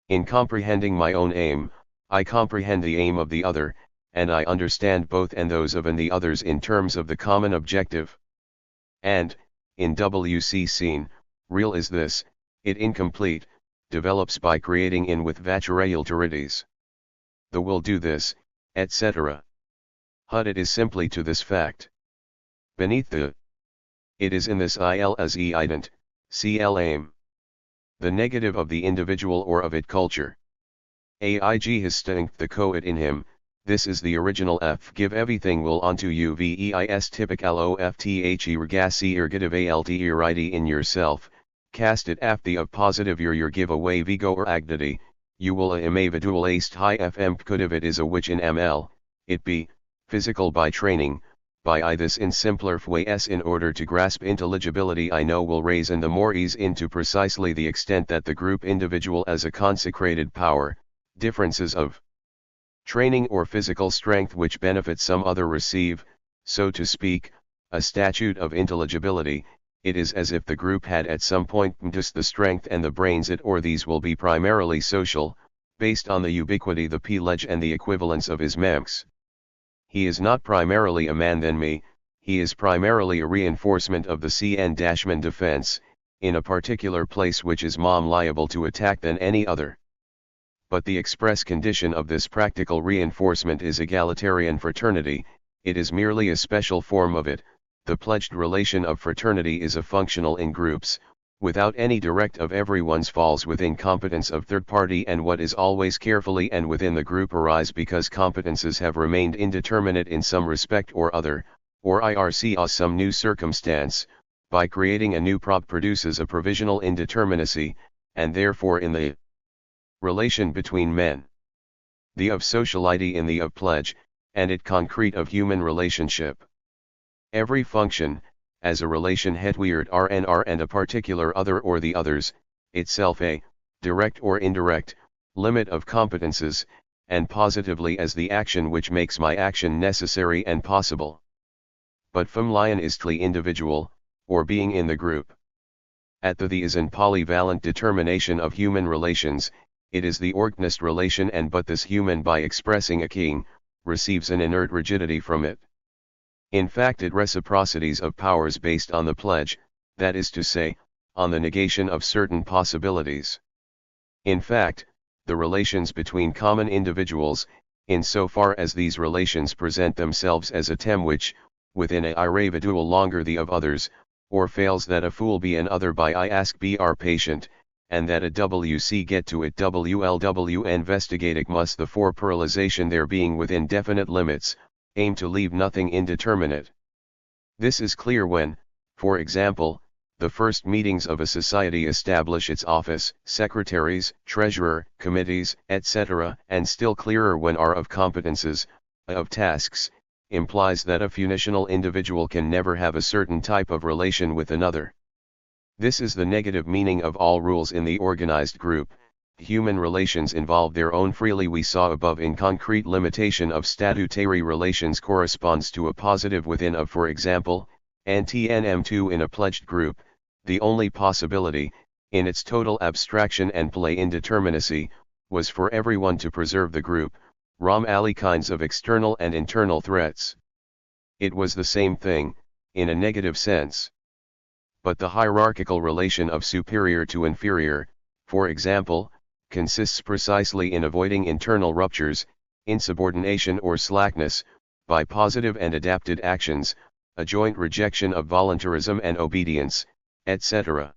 In comprehending my own aim, I comprehend the aim of the other, and I understand both and those of and the others in terms of the common objective. And, in W.C. Scene, real is this, it incomplete, develops by creating in with ulteriorities. The will do this, etc. Hud it is simply to this fact. Beneath the it is in this il as e ident, cl aim. The negative of the individual or of it culture. Aig histinct the coit in him, this is the original f give everything will onto you veis typical ofthe regasi ergative alt eridi in yourself, cast it af the of positive your give away vigo or agnity, you will a imavidual aist high fm could it is a which in ml, it be, physical by training, by I this in simpler ways in order to grasp intelligibility I know will raise and the more ease into precisely the extent that the group individual as a consecrated power, differences of training or physical strength which benefit some other receive, so to speak, a statute of intelligibility, it is as if the group had at some point just the strength and the brains it or these will be primarily social, based on the ubiquity the p-ledge and the equivalence of his mems. He is not primarily a man than me, he is primarily a reinforcement of the CN-man defense, in a particular place which is more liable to attack than any other. But the express condition of this practical reinforcement is egalitarian fraternity, it is merely a special form of it, the pledged relation of fraternity is a functional in groups, without any direct of everyone's falls within competence of third party and what is always carefully and within the group arise because competences have remained indeterminate in some respect or other, or irc some new circumstance, by creating a new prop produces a provisional indeterminacy, and therefore in the relation between men. The of sociality in the of pledge, and it concrete of human relationship. Every function, as a relation hetweird RNR and a particular other or the others, itself a, direct or indirect, limit of competences, and positively as the action which makes my action necessary and possible. But lion is tli individual, or being in the group. At the is an polyvalent determination of human relations, it is the organist relation and but this human by expressing a king, receives an inert rigidity from it. In fact it reciprocities of powers based on the pledge, that is to say, on the negation of certain possibilities. In fact, the relations between common individuals, in so far as these relations present themselves as a tem which, within a irrevidual longer the of others, or fails that a fool be an other by I ask be our patient, and that a wc get to it wlw investigating must the for pluralization there being within definite limits, aim to leave nothing indeterminate. This is clear when, for example, the first meetings of a society establish its office, secretaries, treasurer, committees, etc., and still clearer when are of competences, of tasks, implies that a funitional individual can never have a certain type of relation with another. This is the negative meaning of all rules in the organized group. Human relations involve their own freely we saw above in concrete limitation of statutary relations corresponds to a positive within of for example, NTNM2 in a pledged group, the only possibility, in its total abstraction and play indeterminacy, was for everyone to preserve the group, rom ali kinds of external and internal threats. It was the same thing, in a negative sense. But the hierarchical relation of superior to inferior, for example, consists precisely in avoiding internal ruptures, insubordination or slackness, by positive and adapted actions, a joint rejection of voluntarism and obedience, etc.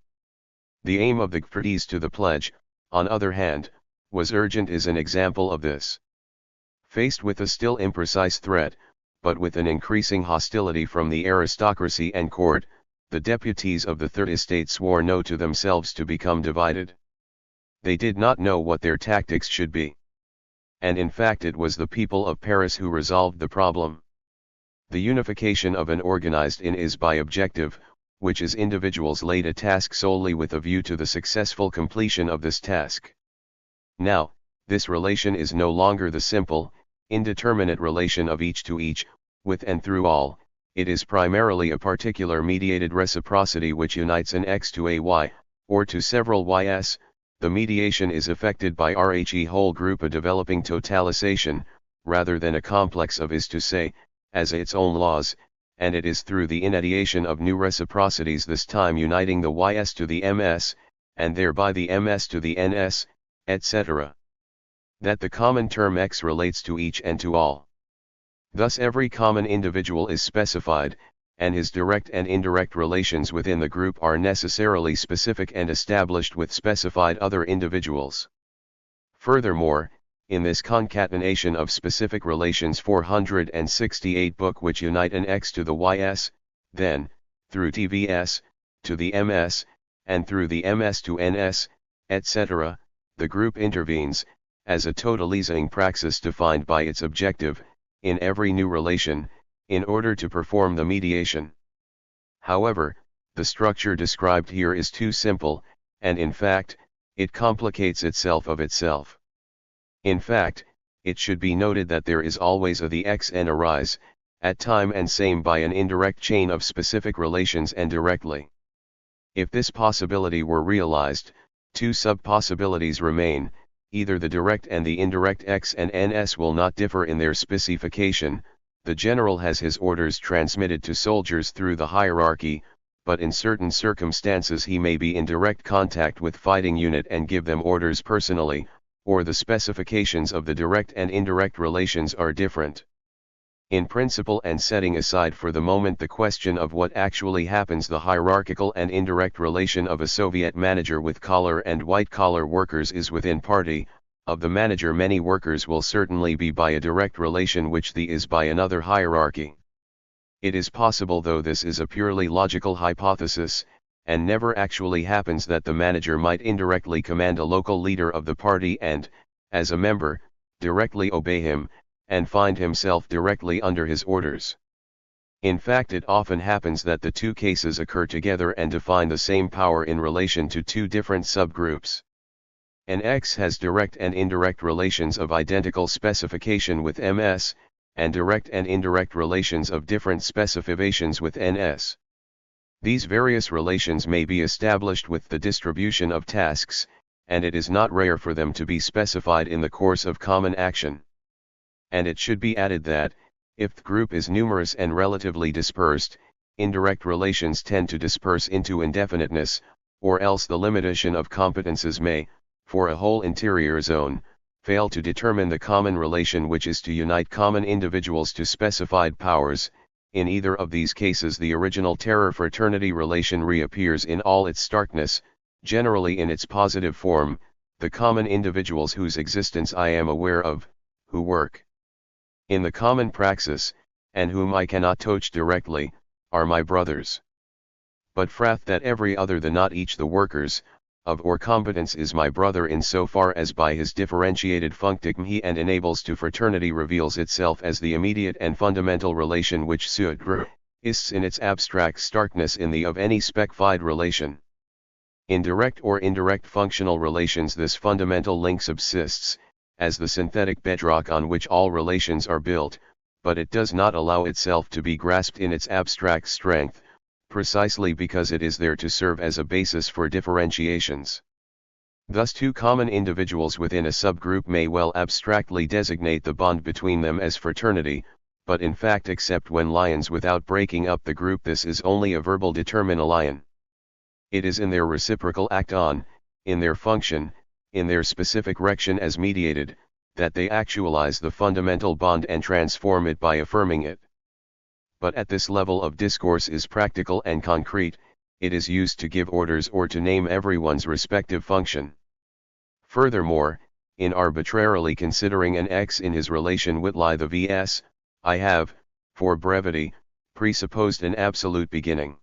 The aim of the parties to the pledge, on other hand, was urgent is an example of this. Faced with a still imprecise threat, but with an increasing hostility from the aristocracy and court, the deputies of the Third Estate swore no to themselves to become divided. They did not know what their tactics should be. And in fact it was the people of Paris who resolved the problem. The unification of an organized in is by objective, which is individuals laid a task solely with a view to the successful completion of this task. Now, this relation is no longer the simple, indeterminate relation of each to each, with and through all. It is primarily a particular mediated reciprocity which unites an X to a Y, or to several Ys. The mediation is effected by RHE whole group a developing totalization, rather than a complex of is to say, as its own laws, and it is through the initiation of new reciprocities this time uniting the Ys to the Ms, and thereby the Ms to the Ns, etc. that the common term X relates to each and to all. Thus every common individual is specified, and his direct and indirect relations within the group are necessarily specific and established with specified other individuals. Furthermore, in this concatenation of specific relations 468 book which unite an X to the Ys, then, through TVS, to the MS, and through the MS to NS, etc., the group intervenes, as a totalizing praxis defined by its objective, in every new relation, in order to perform the mediation. However, the structure described here is too simple, and in fact, it complicates itself of itself. In fact, it should be noted that there is always a the X and arise, at time and same by an indirect chain of specific relations and directly. If this possibility were realized, two sub-possibilities remain. Either the direct and the indirect X and NS will not differ in their specification, the general has his orders transmitted to soldiers through the hierarchy, but in certain circumstances he may be in direct contact with fighting unit and give them orders personally, or the specifications of the direct and indirect relations are different. In principle and setting aside for the moment the question of what actually happens, the hierarchical and indirect relation of a Soviet manager with collar and white-collar workers is within party, of the manager many workers will certainly be by a direct relation which the is by another hierarchy. It is possible, though this is a purely logical hypothesis, and never actually happens, that the manager might indirectly command a local leader of the party and, as a member, directly obey him, and find himself directly under his orders. In fact, it often happens that the two cases occur together and define the same power in relation to two different subgroups. An X has direct and indirect relations of identical specification with MS, and direct and indirect relations of different specifications with NS. These various relations may be established with the distribution of tasks, and it is not rare for them to be specified in the course of common action. And it should be added that, if the group is numerous and relatively dispersed, indirect relations tend to disperse into indefiniteness, or else the limitation of competences may, for a whole interior zone, fail to determine the common relation which is to unite common individuals to specified powers. In either of these cases the original terror-fraternity relation reappears in all its starkness, generally in its positive form, the common individuals whose existence I am aware of, who work in the common praxis, and whom I cannot touch directly, are my brothers. But frath that every other than not each the workers, of or competence is my brother in so far as by his differentiated functicum he and enables to fraternity reveals itself as the immediate and fundamental relation which ists in its abstract starkness in the of any specified relation. In direct or indirect functional relations this fundamental link subsists, as the synthetic bedrock on which all relations are built, but it does not allow itself to be grasped in its abstract strength, precisely because it is there to serve as a basis for differentiations. Thus two common individuals within a subgroup may well abstractly designate the bond between them as fraternity, but in fact except when lions without breaking up the group this is only a verbal determinalion. It is in their reciprocal act on, in their function, in their specific rection as mediated, that they actualize the fundamental bond and transform it by affirming it. But at this level of discourse is practical and concrete, it is used to give orders or to name everyone's respective function. Furthermore, in arbitrarily considering an X in his relation with lie the vs, I have, for brevity, presupposed an absolute beginning.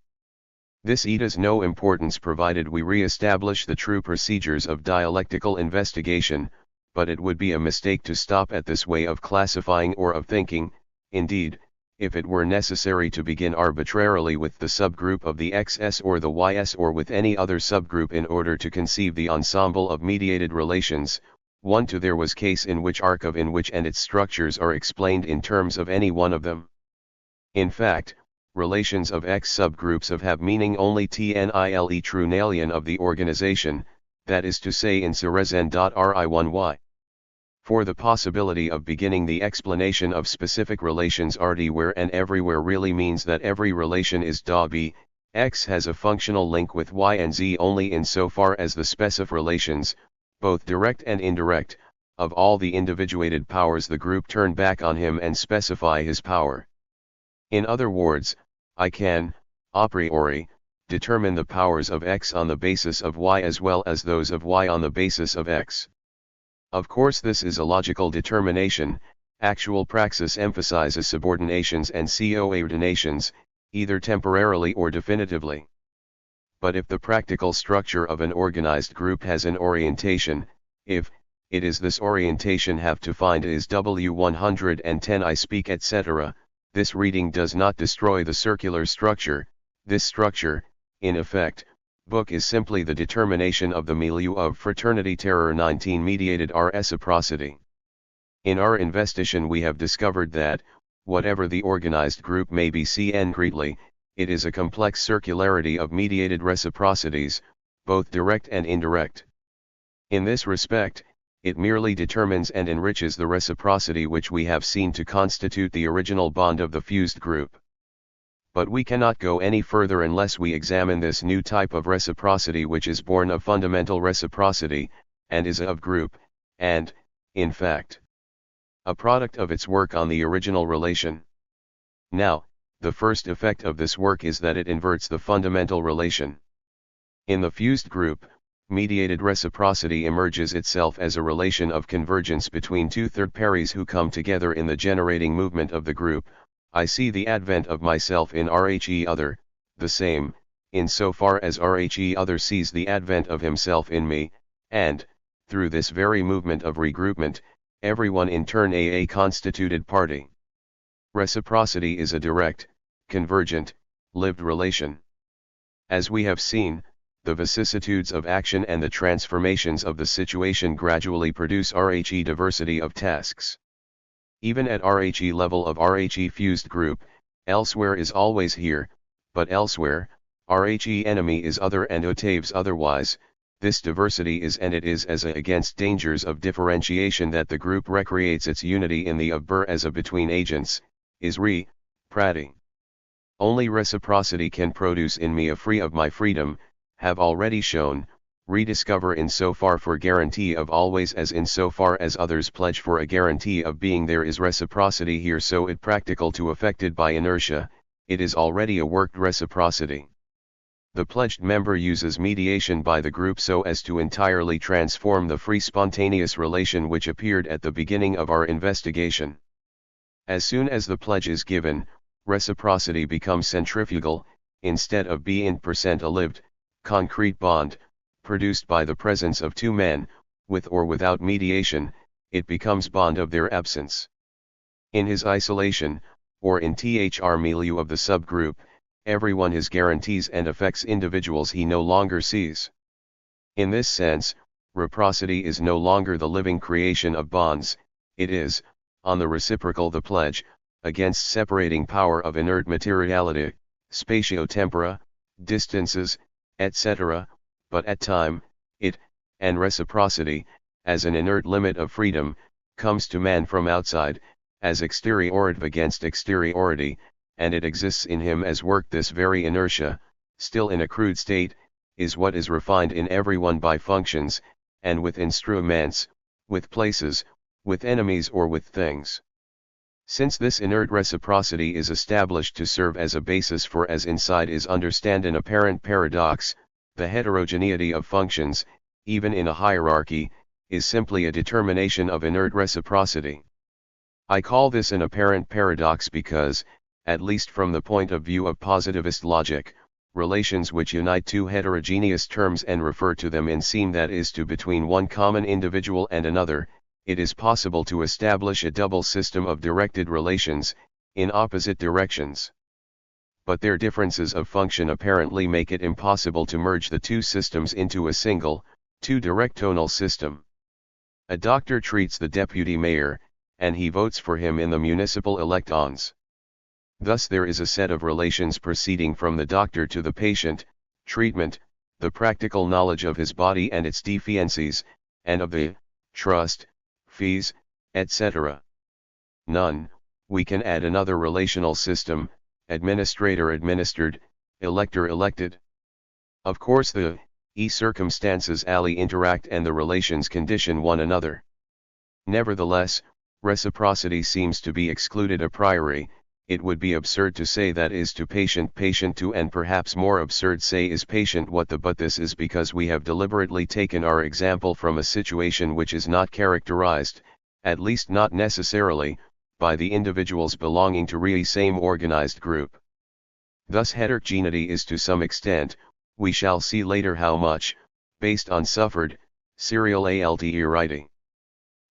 This has no importance provided we re-establish the true procedures of dialectical investigation, but it would be a mistake to stop at this way of classifying or of thinking. Indeed, if it were necessary to begin arbitrarily with the subgroup of the XS or the YS or with any other subgroup in order to conceive the ensemble of mediated relations, there was case in which Archive in which and its structures are explained in terms of any one of them. In fact, relations of X subgroups have meaning only TNILE true Nalian of the organization, that is to say in Cerezen.ri1y. For the possibility of beginning the explanation of specific relations where and everywhere really means that every relation is da-B, X has a functional link with Y and Z only insofar as the specific relations, both direct and indirect, of all the individuated powers the group turn back on him and specify his power. In other words, I can, a priori, determine the powers of X on the basis of Y as well as those of Y on the basis of X. Of course this is a logical determination. Actual praxis emphasizes subordinations and coordinations, either temporarily or definitively. But if the practical structure of an organized group has an orientation, if it is this orientation have to find is W110 I speak etc., this reading does not destroy the circular structure. This structure, in effect, book is simply the determination of the milieu of Fraternity Terror 19 mediated reciprocity. In our investigation we have discovered that, whatever the organized group may be concretely, it is a complex circularity of mediated reciprocities, both direct and indirect. In this respect, it merely determines and enriches the reciprocity which we have seen to constitute the original bond of the fused group. But we cannot go any further unless we examine this new type of reciprocity which is born of fundamental reciprocity, and is of group, and, in fact, a product of its work on the original relation. Now, the first effect of this work is that it inverts the fundamental relation. In the fused group, mediated reciprocity emerges itself as a relation of convergence between two third pares who come together in the generating movement of the group. I see the advent of myself in Rhe other, the same, in so far as Rhe other sees the advent of himself in me, and, through this very movement of regroupment, everyone in turn a constituted party. Reciprocity is a direct, convergent, lived relation. As we have seen, the vicissitudes of action and the transformations of the situation gradually produce Rhe diversity of tasks. Even at Rhe level of Rhe fused group, elsewhere is always here, but elsewhere, Rhe enemy is other and Otaves otherwise. This diversity is and it is as against dangers of differentiation that the group recreates its unity in the of Bur as a between agents, is prati. Only reciprocity can produce in me a free of my freedom, have already shown, rediscover in so far for guarantee of always as in so far as others pledge for a guarantee of being there is reciprocity here so it practical to affected by inertia, it is already a worked reciprocity. The pledged member uses mediation by the group so as to entirely transform the free spontaneous relation which appeared at the beginning of our investigation. As soon as the pledge is given, reciprocity becomes centrifugal, instead of being a lived, concrete bond, produced by the presence of two men, with or without mediation, it becomes bond of their absence. In his isolation, or in thr milieu of the subgroup, everyone has guarantees and affects individuals he no longer sees. In this sense, reciprocity is no longer the living creation of bonds, it is, on the reciprocal the pledge, against separating power of inert materiality, spatio-tempora, distances, etc., but at time, it, and reciprocity, as an inert limit of freedom, comes to man from outside, as exteriority against exteriority, and it exists in him as work. This very inertia, still in a crude state, is what is refined in everyone by functions, and with instruments, with places, with enemies or with things. Since this inert reciprocity is established to serve as a basis for as inside is understand an apparent paradox, the heterogeneity of functions, even in a hierarchy, is simply a determination of inert reciprocity. I call this an apparent paradox because, at least from the point of view of positivist logic, relations which unite two heterogeneous terms and refer to them in seem that is to between one common individual and another, it is possible to establish a double system of directed relations, in opposite directions. But their differences of function apparently make it impossible to merge the two systems into a single, two-directional system. A doctor treats the deputy mayor, and he votes for him in the municipal elections. Thus there is a set of relations proceeding from the doctor to the patient, treatment, the practical knowledge of his body and its deficiencies, and of the trust, fees, etc. None, we can add another relational system, administrator administered, elector elected. Of course the circumstances alley interact and the relations condition one another. Nevertheless, reciprocity seems to be excluded a priori. It would be absurd to say that is to patient to, and perhaps more absurd say is patient what the, but this is because we have deliberately taken our example from a situation which is not characterized, at least not necessarily, by the individuals belonging to the same organized group. Thus heterogeneity is to some extent, we shall see later how much, based on suffered, serial alterity.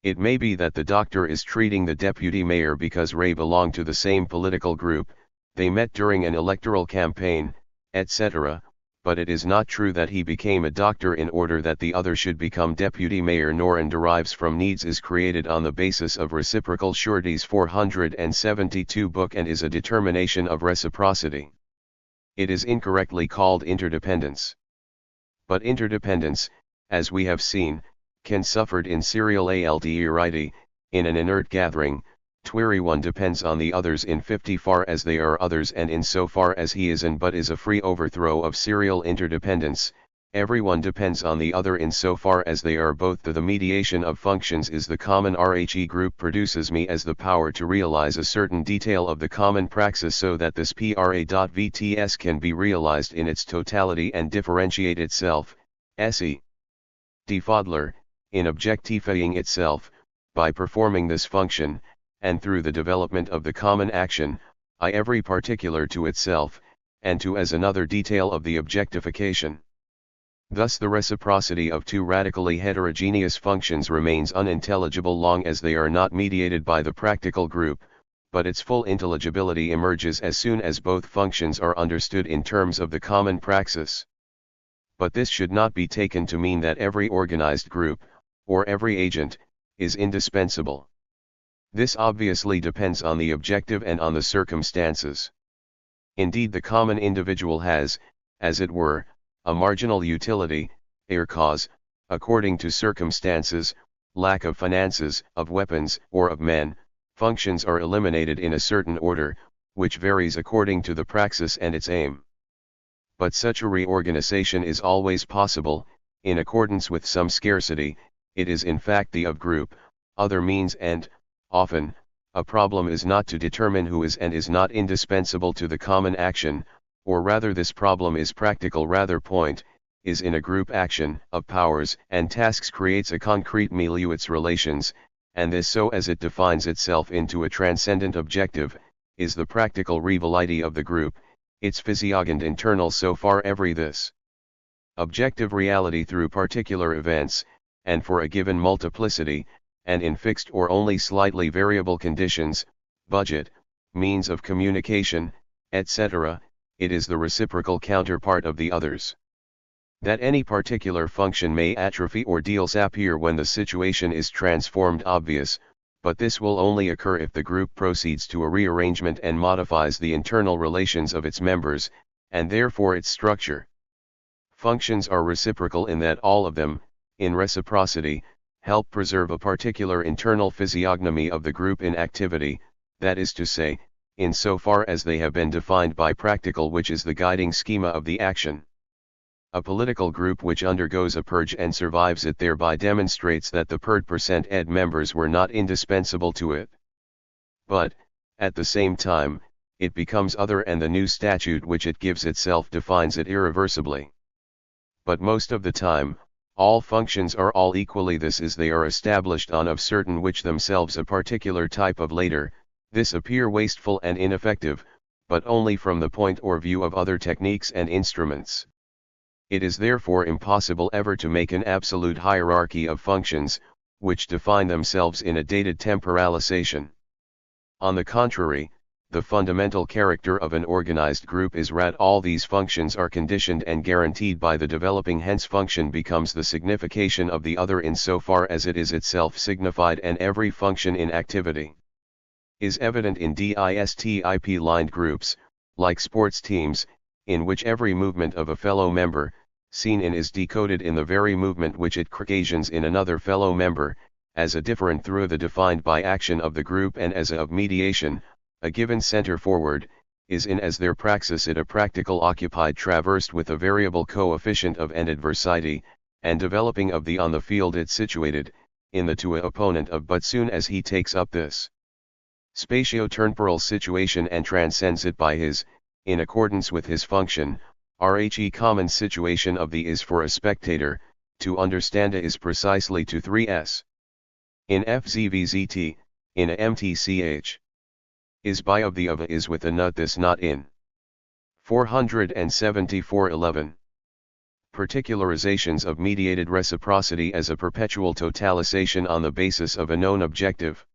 It may be that the doctor is treating the deputy mayor because they belong to the same political group, they met during an electoral campaign, etc., but it is not true that he became a doctor in order that the other should become deputy mayor, nor and derives from needs is created on the basis of reciprocal sureties 472 book and is a determination of reciprocity. It is incorrectly called interdependence. But interdependence, as we have seen, can suffered in serial alterity, in an inert gathering, twiri one depends on the others in 50 far as they are others and in so far as he is and but is a free overthrow of serial interdependence, everyone depends on the other in so far as they are both. The mediation of functions is the common RHE group produces me as the power to realize a certain detail of the common praxis so that this PRA.VTS can be realized in its totality and differentiate itself, se. Defodler, in objectifying itself, by performing this function, and through the development of the common action, every particular to itself, and to as another detail of the objectification. Thus the reciprocity of two radically heterogeneous functions remains unintelligible long as they are not mediated by the practical group, but its full intelligibility emerges as soon as both functions are understood in terms of the common praxis. But this should not be taken to mean that every organized group, or every agent, is indispensable. This obviously depends on the objective and on the circumstances. Indeed, the common individual has, as it were, a marginal utility, cause, according to circumstances, lack of finances, of weapons, or of men, functions are eliminated in a certain order, which varies according to the praxis and its aim. But such a reorganization is always possible, in accordance with some scarcity. It is in fact the of group, other means and, often, a problem is not to determine who is and is not indispensable to the common action, or rather this problem is practical rather point, is in a group action, of powers and tasks creates a concrete milieu its relations, and this so as it defines itself into a transcendent objective, is the practical reality of the group, its physiogend internal so far every this objective reality through particular events, and for a given multiplicity, and in fixed or only slightly variable conditions, budget, means of communication, etc., it is the reciprocal counterpart of the others. That any particular function may atrophy or disappear when the situation is transformed obvious, but this will only occur if the group proceeds to a rearrangement and modifies the internal relations of its members, and therefore its structure. Functions are reciprocal in that all of them, in reciprocity, help preserve a particular internal physiognomy of the group in activity, that is to say, in so far as they have been defined by practical which is the guiding schema of the action. A political group which undergoes a purge and survives it thereby demonstrates that the %ed members were not indispensable to it. But, at the same time, it becomes other and the new statute which it gives itself defines it irreversibly. But most of the time, all functions are all equally this is they are established on of certain which themselves a particular type of later, this appear wasteful and ineffective, but only from the point or view of other techniques and instruments. It is therefore impossible ever to make an absolute hierarchy of functions, which define themselves in a dated temporalization. On the contrary, the fundamental character of an organized group is that all these functions are conditioned and guaranteed by the developing, hence function becomes the signification of the other insofar as it is itself signified, and every function in activity is evident in DISTIP-lined groups, like sports teams, in which every movement of a fellow member, seen in, is decoded in the very movement which it occasions in another fellow member, as a different through the defined by action of the group, and as a of mediation. A given center forward, is in as their praxis it a practical occupied traversed with a variable coefficient of an adversity, and developing of the on the field it situated, in the to a opponent of, but soon as he takes up this spatio-temporal situation and transcends it by his, in accordance with his function, rhe common situation of the is for a spectator, to understand a is precisely to 3s. In FZVZT, in a MTCH. Is by of the of a is with a nut this not in. 474-11. Particularizations of mediated reciprocity as a perpetual totalization on the basis of a known objective.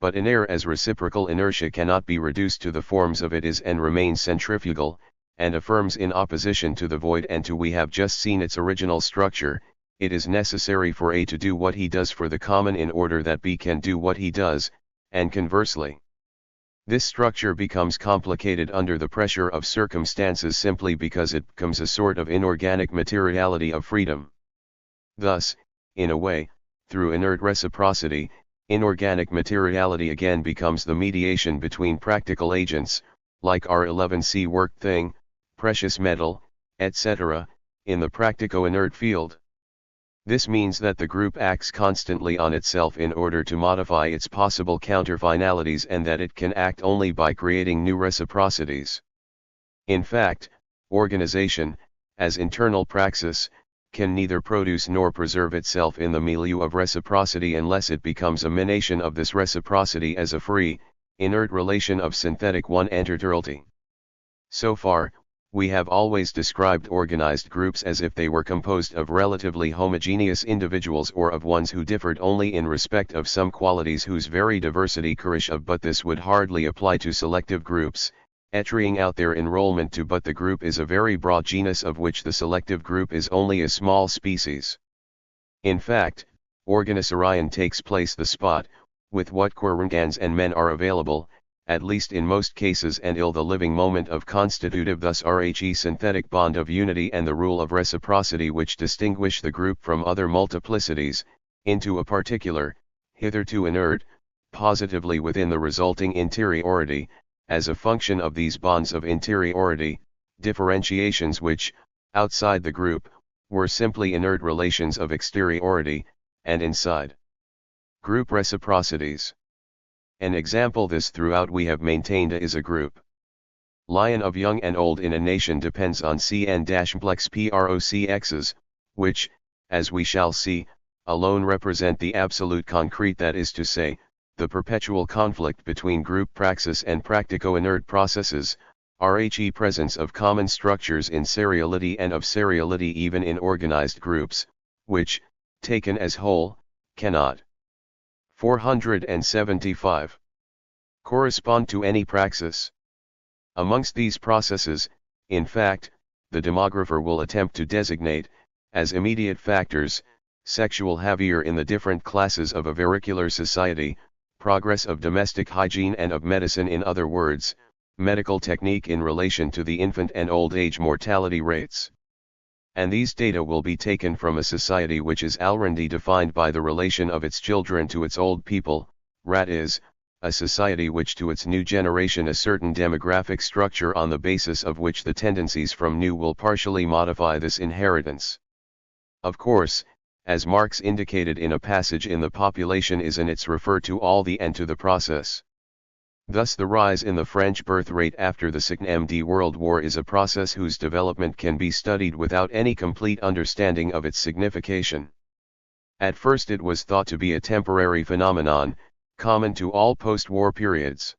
But inerr as reciprocal inertia cannot be reduced to the forms of it is and remains centrifugal, and affirms in opposition to the void and to we have just seen its original structure. It is necessary for A to do what he does for the common in order that B can do what he does, and conversely. This structure becomes complicated under the pressure of circumstances simply because it becomes a sort of inorganic materiality of freedom. Thus, in a way, through inert reciprocity, inorganic materiality again becomes the mediation between practical agents, like R11C work thing, precious metal, etc., in the practico-inert field. This means that the group acts constantly on itself in order to modify its possible counterfinalities, and that it can act only by creating new reciprocities. In fact, organization, as internal praxis, can neither produce nor preserve itself in the milieu of reciprocity unless it becomes a emanation of this reciprocity as a free, inert relation of synthetic one-entity. So far, we have always described organized groups as if they were composed of relatively homogeneous individuals or of ones who differed only in respect of some qualities whose very diversity of, but this would hardly apply to selective groups, etching out their enrollment to, but the group is a very broad genus of which the selective group is only a small species. In fact, organization takes place the spot, with what organs and men are available, at least in most cases, and the living moment of constitutive, thus rhe synthetic bond of unity and the rule of reciprocity which distinguish the group from other multiplicities, into a particular, hitherto inert, positively within the resulting interiority, as a function of these bonds of interiority, differentiations which, outside the group, were simply inert relations of exteriority, and inside group reciprocities. An example this throughout we have maintained is a group. Lion of young and old in a nation depends on CN-plex PROCXs, which, as we shall see, alone represent the absolute concrete, that is to say, the perpetual conflict between group praxis and practico-inert processes, rhe presence of common structures in seriality and of seriality even in organized groups, which, taken as whole, cannot 475. Correspond to any praxis. Amongst these processes, in fact, the demographer will attempt to designate, as immediate factors, sexual behavior in the different classes of a avicular society, progress of domestic hygiene and of medicine, in other words, medical technique in relation to the infant and old age mortality rates. And these data will be taken from a society which is already defined by the relation of its children to its old people, that is, a society which to its new generation a certain demographic structure on the basis of which the tendencies from new will partially modify this inheritance. Of course, as Marx indicated in a passage in The Population is in its refer to all the and to the process. Thus the rise in the French birth rate after the Second World War is a process whose development can be studied without any complete understanding of its signification. At first it was thought to be a temporary phenomenon, common to all post-war periods.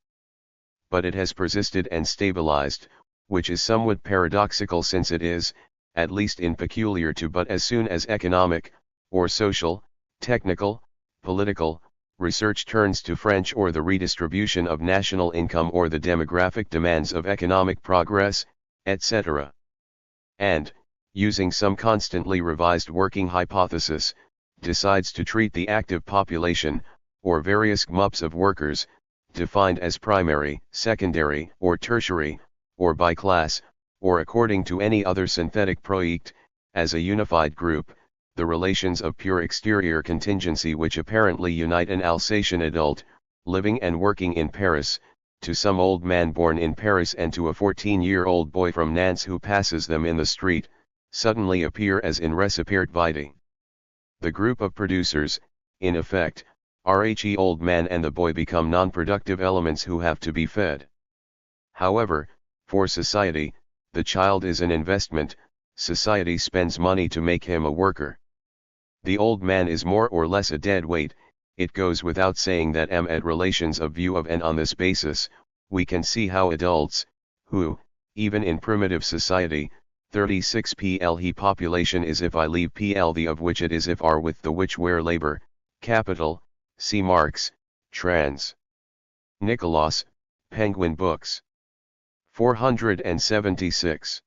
but it has persisted and stabilized, which is somewhat paradoxical since it is, at least in peculiar to but as soon as economic, or social, technical, political, research turns to French or the redistribution of national income or the demographic demands of economic progress, etc. And, using some constantly revised working hypothesis, decides to treat the active population, or various groups of workers, defined as primary, secondary, or tertiary, or by class, or according to any other synthetic project, as a unified group, the relations of pure exterior contingency which apparently unite an Alsatian adult, living and working in Paris, to some old man born in Paris and to a 14-year-old boy from Nantes who passes them in the street, suddenly appear as in recipient vitae. The group of producers, in effect, RHE old man and the boy become non-productive elements who have to be fed. However, for society, the child is an investment, society spends money to make him a worker. The old man is more or less a dead weight. It goes without saying that at relations of view of and on this basis, we can see how adults, who, even in primitive society, 36 pl he population is if I leave pl the of which it is if are with the which where labor, capital, see Marx, trans. Nicholas, Penguin Books. 476.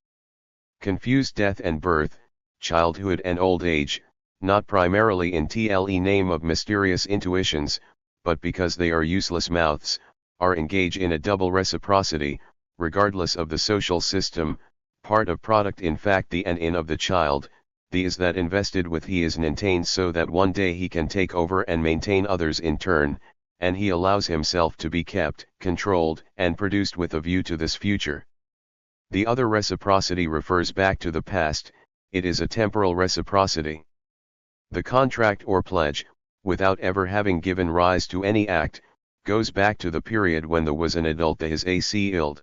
Confuse death and birth, childhood and old age, not primarily in tle name of mysterious intuitions, but because they are useless mouths, are engaged in a double reciprocity, regardless of the social system, part of product in fact the and in of the child, the is that invested with he is maintained so that one day he can take over and maintain others in turn, and he allows himself to be kept, controlled, and produced with a view to this future. The other reciprocity refers back to the past, it is a temporal reciprocity. The contract or pledge, without ever having given rise to any act, goes back to the period when there was an adult that is sealed.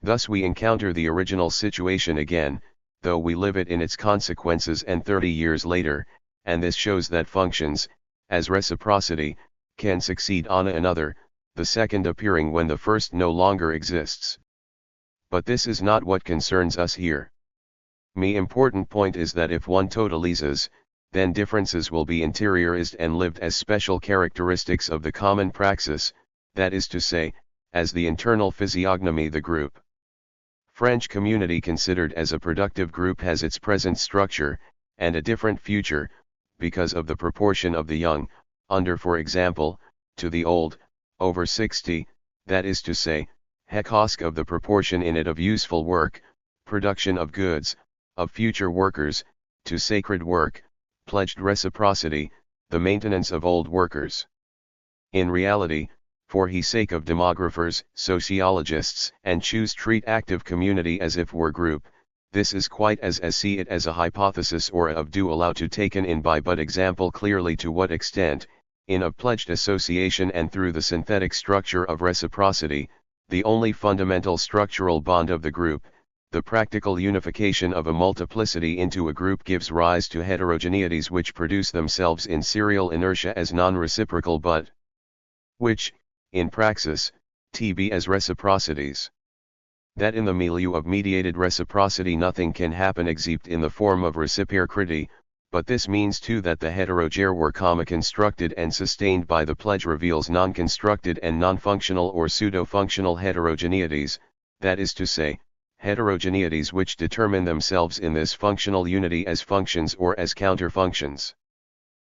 Thus we encounter the original situation again, though we live it in its consequences and 30 years later, and this shows that functions, as reciprocity, can succeed on another, the second appearing when the first no longer exists. But this is not what concerns us here. My important point is that if one totalizes, then differences will be interiorized and lived as special characteristics of the common praxis, that is to say, as the internal physiognomy the group. French community considered as a productive group has its present structure, and a different future, because of the proportion of the young, under for example, to the old, over 60, that is to say, hecosk of the proportion in it of useful work, production of goods, of future workers, to sacred work, pledged reciprocity, the maintenance of old workers. In reality, for the sake of demographers, sociologists, and choose treat active community as if were group, this is quite as see it as a hypothesis or of do allow to taken in by but example clearly to what extent, in a pledged association and through the synthetic structure of reciprocity, the only fundamental structural bond of the group, the practical unification of a multiplicity into a group gives rise to heterogeneities which produce themselves in serial inertia as non-reciprocal but which, in praxis, be as reciprocities. That in the milieu of mediated reciprocity nothing can happen except in the form of reciprocity, but this means too that the heterogeneity were constructed and sustained by the pledge reveals non-constructed and non-functional or pseudo-functional heterogeneities, that is to say, heterogeneities which determine themselves in this functional unity as functions or as counter-functions.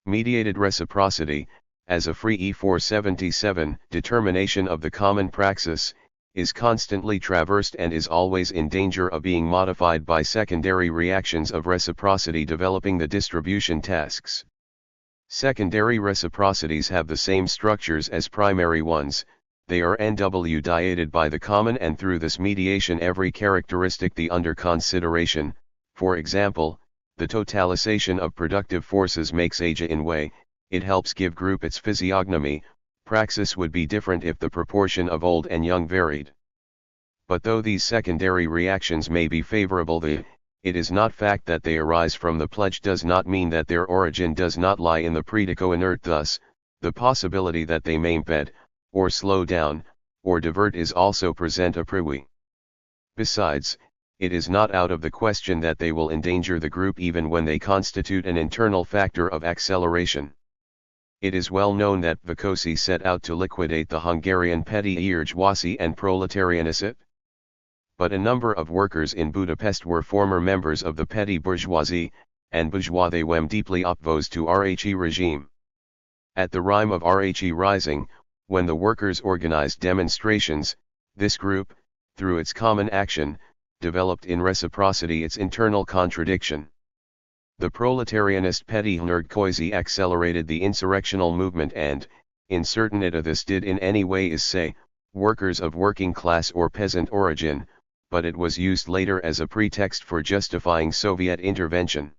Mediated reciprocity, as a free E477 determination of the common praxis, is constantly traversed and is always in danger of being modified by secondary reactions of reciprocity developing the distribution tasks. Secondary reciprocities have the same structures as primary ones, they are NW diated by the common and through this mediation every characteristic the under consideration, for example, the totalization of productive forces makes age in way, it helps give group its physiognomy, praxis would be different if the proportion of old and young varied. But though these secondary reactions may be favorable it is not fact that they arise from the pledge does not mean that their origin does not lie in the predico inert thus, the possibility that they may impede, or slow down, or divert is also present a priori. Besides, it is not out of the question that they will endanger the group even when they constitute an internal factor of acceleration. It is well known that Vicosi set out to liquidate the Hungarian petty bourgeoisie and proletarianism. But a number of workers in Budapest were former members of the petty bourgeoisie, and bourgeois they were deeply opposed to RHE regime. At the rime of RHE rising, when the workers organized demonstrations, this group, through its common action, developed in reciprocity its internal contradiction. The proletarianist petty Nerdkoisi accelerated the insurrectional movement and, in certain it this did in any way is say, workers of working class or peasant origin, but it was used later as a pretext for justifying Soviet intervention.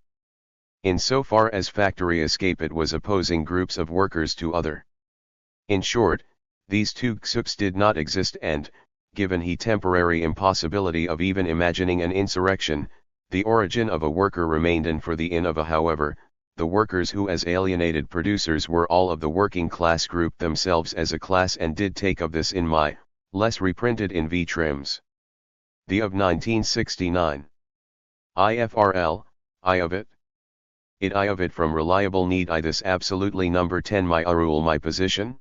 In so far as factory escape it was opposing groups of workers to other. In short, these two groups did not exist and, given the temporary impossibility of even imagining an insurrection, the origin of a worker remained and for the in of a however, the workers who as alienated producers were all of the working class group themselves as a class and did take of this in my, less reprinted in V. Trims. The of 1969. IFRL, I of it. I of it from reliable need I this absolutely number 10 my rule my position.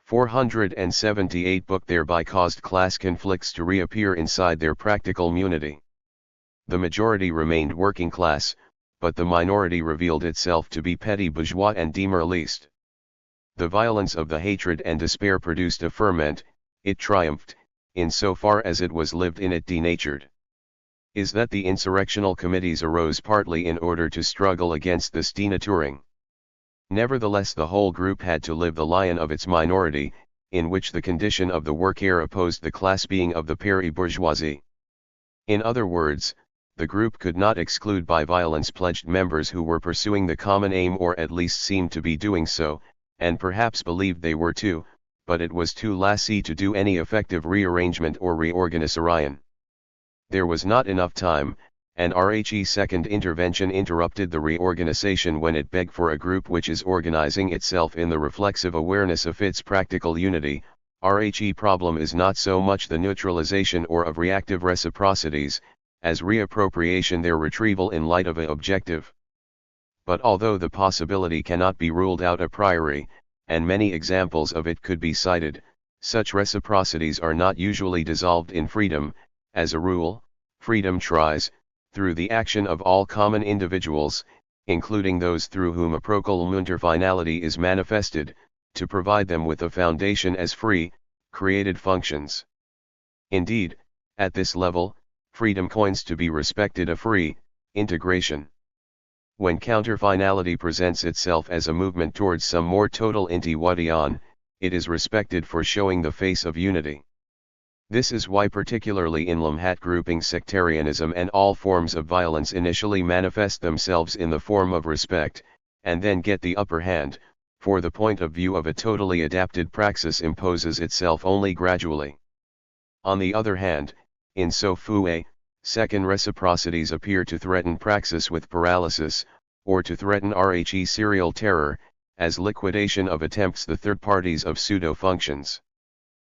478 book thereby caused class conflicts to reappear inside their practical unity. The majority remained working class, but the minority revealed itself to be petty bourgeois and demoralized. The violence of the hatred and despair produced a ferment, it triumphed, in so far as it was lived in it denatured. Is that the insurrectional committees arose partly in order to struggle against this denaturing. Nevertheless the whole group had to live the lion of its minority, in which the condition of the worker opposed the class being of the peri-bourgeoisie. In other words, the group could not exclude by violence pledged members who were pursuing the common aim or at least seemed to be doing so, and perhaps believed they were too, but it was too lazy to do any effective rearrangement or reorganization. There was not enough time, and RHE's second intervention interrupted the reorganization when it begged for a group which is organizing itself in the reflexive awareness of its practical unity. RHE problem is not so much the neutralization or of reactive reciprocities, as reappropriation their retrieval in light of an objective. But although the possibility cannot be ruled out a priori, and many examples of it could be cited, such reciprocities are not usually dissolved in freedom. As a rule, freedom tries, through the action of all common individuals, including those through whom a procul-munter finality is manifested, to provide them with a foundation as free, created functions. Indeed, at this level, freedom coins to be respected a free, integration. When counter-finality presents itself as a movement towards some more total individuation, it is respected for showing the face of unity. This is why particularly in Lamhat grouping sectarianism and all forms of violence initially manifest themselves in the form of respect, and then get the upper hand, for the point of view of a totally adapted praxis imposes itself only gradually. On the other hand, in so fue, second reciprocities appear to threaten praxis with paralysis, or to threaten RHE serial terror, as liquidation of attempts the third parties of pseudo-functions.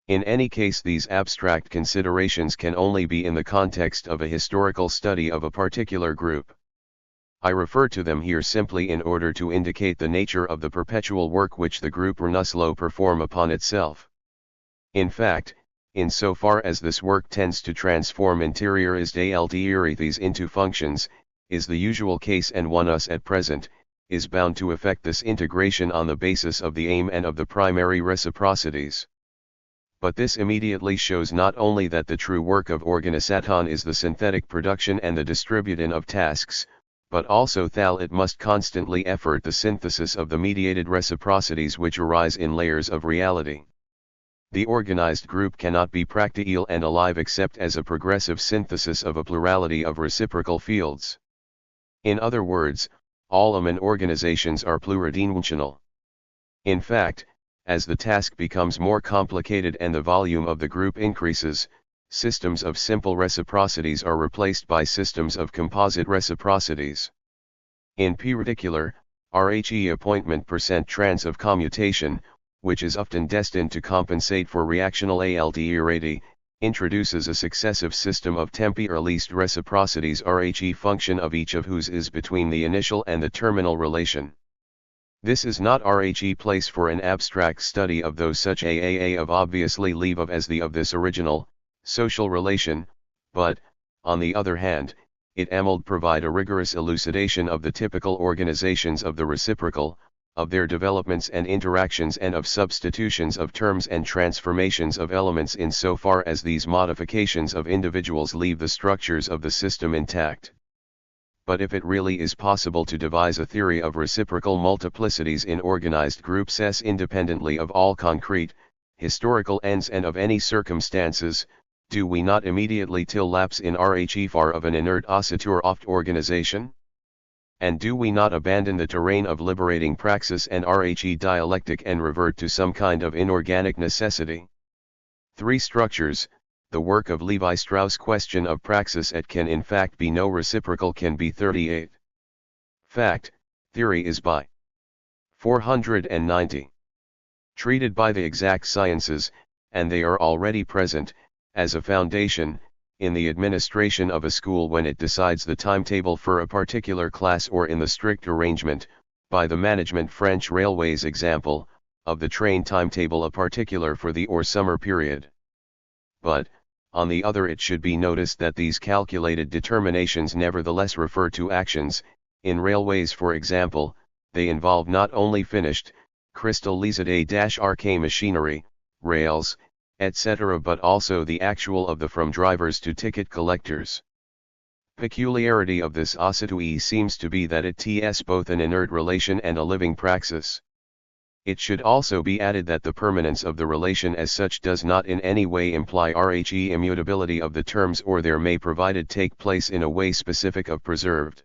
In any case these abstract considerations can only be in the context of a historical study of a particular group. I refer to them here simply in order to indicate the nature of the perpetual work which the group Renuslo perform upon itself. In fact, in so far as this work tends to transform interioris deeltierities into functions, is the usual case and one us at present, is bound to effect this integration on the basis of the aim and of the primary reciprocities. But this immediately shows not only that the true work of organization is the synthetic production and the distribution of tasks, but also that it must constantly effort the synthesis of the mediated reciprocities which arise in layers of reality. The organized group cannot be practical and alive except as a progressive synthesis of a plurality of reciprocal fields. In other words, all human organizations are pluridimensional. In fact, as the task becomes more complicated and the volume of the group increases, systems of simple reciprocities are replaced by systems of composite reciprocities. In particular, RHE appointment % trans of commutation, which is often destined to compensate for reactional alterity, introduces a successive system of tempi or least reciprocities Rhe function of each of whose is between the initial and the terminal relation. This is not Rhe place for an abstract study of those such AAA of obviously leave of as the of this original, social relation, but, on the other hand, it amuld provide a rigorous elucidation of the typical organizations of the reciprocal, of their developments and interactions and of substitutions of terms and transformations of elements in so far as these modifications of individuals leave the structures of the system intact. But if it really is possible to devise a theory of reciprocal multiplicities in organized groups S independently of all concrete, historical ends and of any circumstances, do we not immediately lapse in Rhe far of an inert oscitur oft organization? And do we not abandon the terrain of liberating praxis and Rhe dialectic and revert to some kind of inorganic necessity? Three structures, the work of Levi-Strauss. Question of praxis et can in fact be no reciprocal can be 38. Fact, theory is by 490. Treated by the exact sciences, and they are already present, as a foundation, in the administration of a school when it decides the timetable for a particular class or in the strict arrangement, by the management French railways example, of the train timetable a particular for the or summer period. But, on the other it should be noticed that these calculated determinations nevertheless refer to actions. In railways for example, they involve not only finished, crystallized-RK machinery, rails, etc. but also the actual of the from drivers to ticket collectors. Peculiarity of this oscitui seems to be that it is both an inert relation and a living praxis. It should also be added that the permanence of the relation as such does not in any way imply Rhe immutability of the terms or there may provided take place in a way specific of preserved.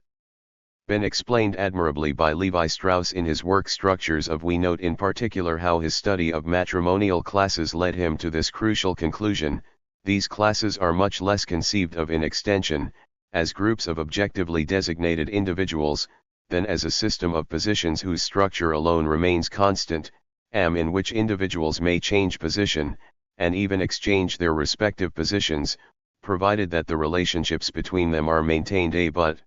Been explained admirably by Levi-Strauss in his work Structures of. We note in particular how his study of matrimonial classes led him to this crucial conclusion: these classes are much less conceived of in extension, as groups of objectively designated individuals, than as a system of positions whose structure alone remains constant, in which individuals may change position, and even exchange their respective positions, provided that the relationships between them are maintained. But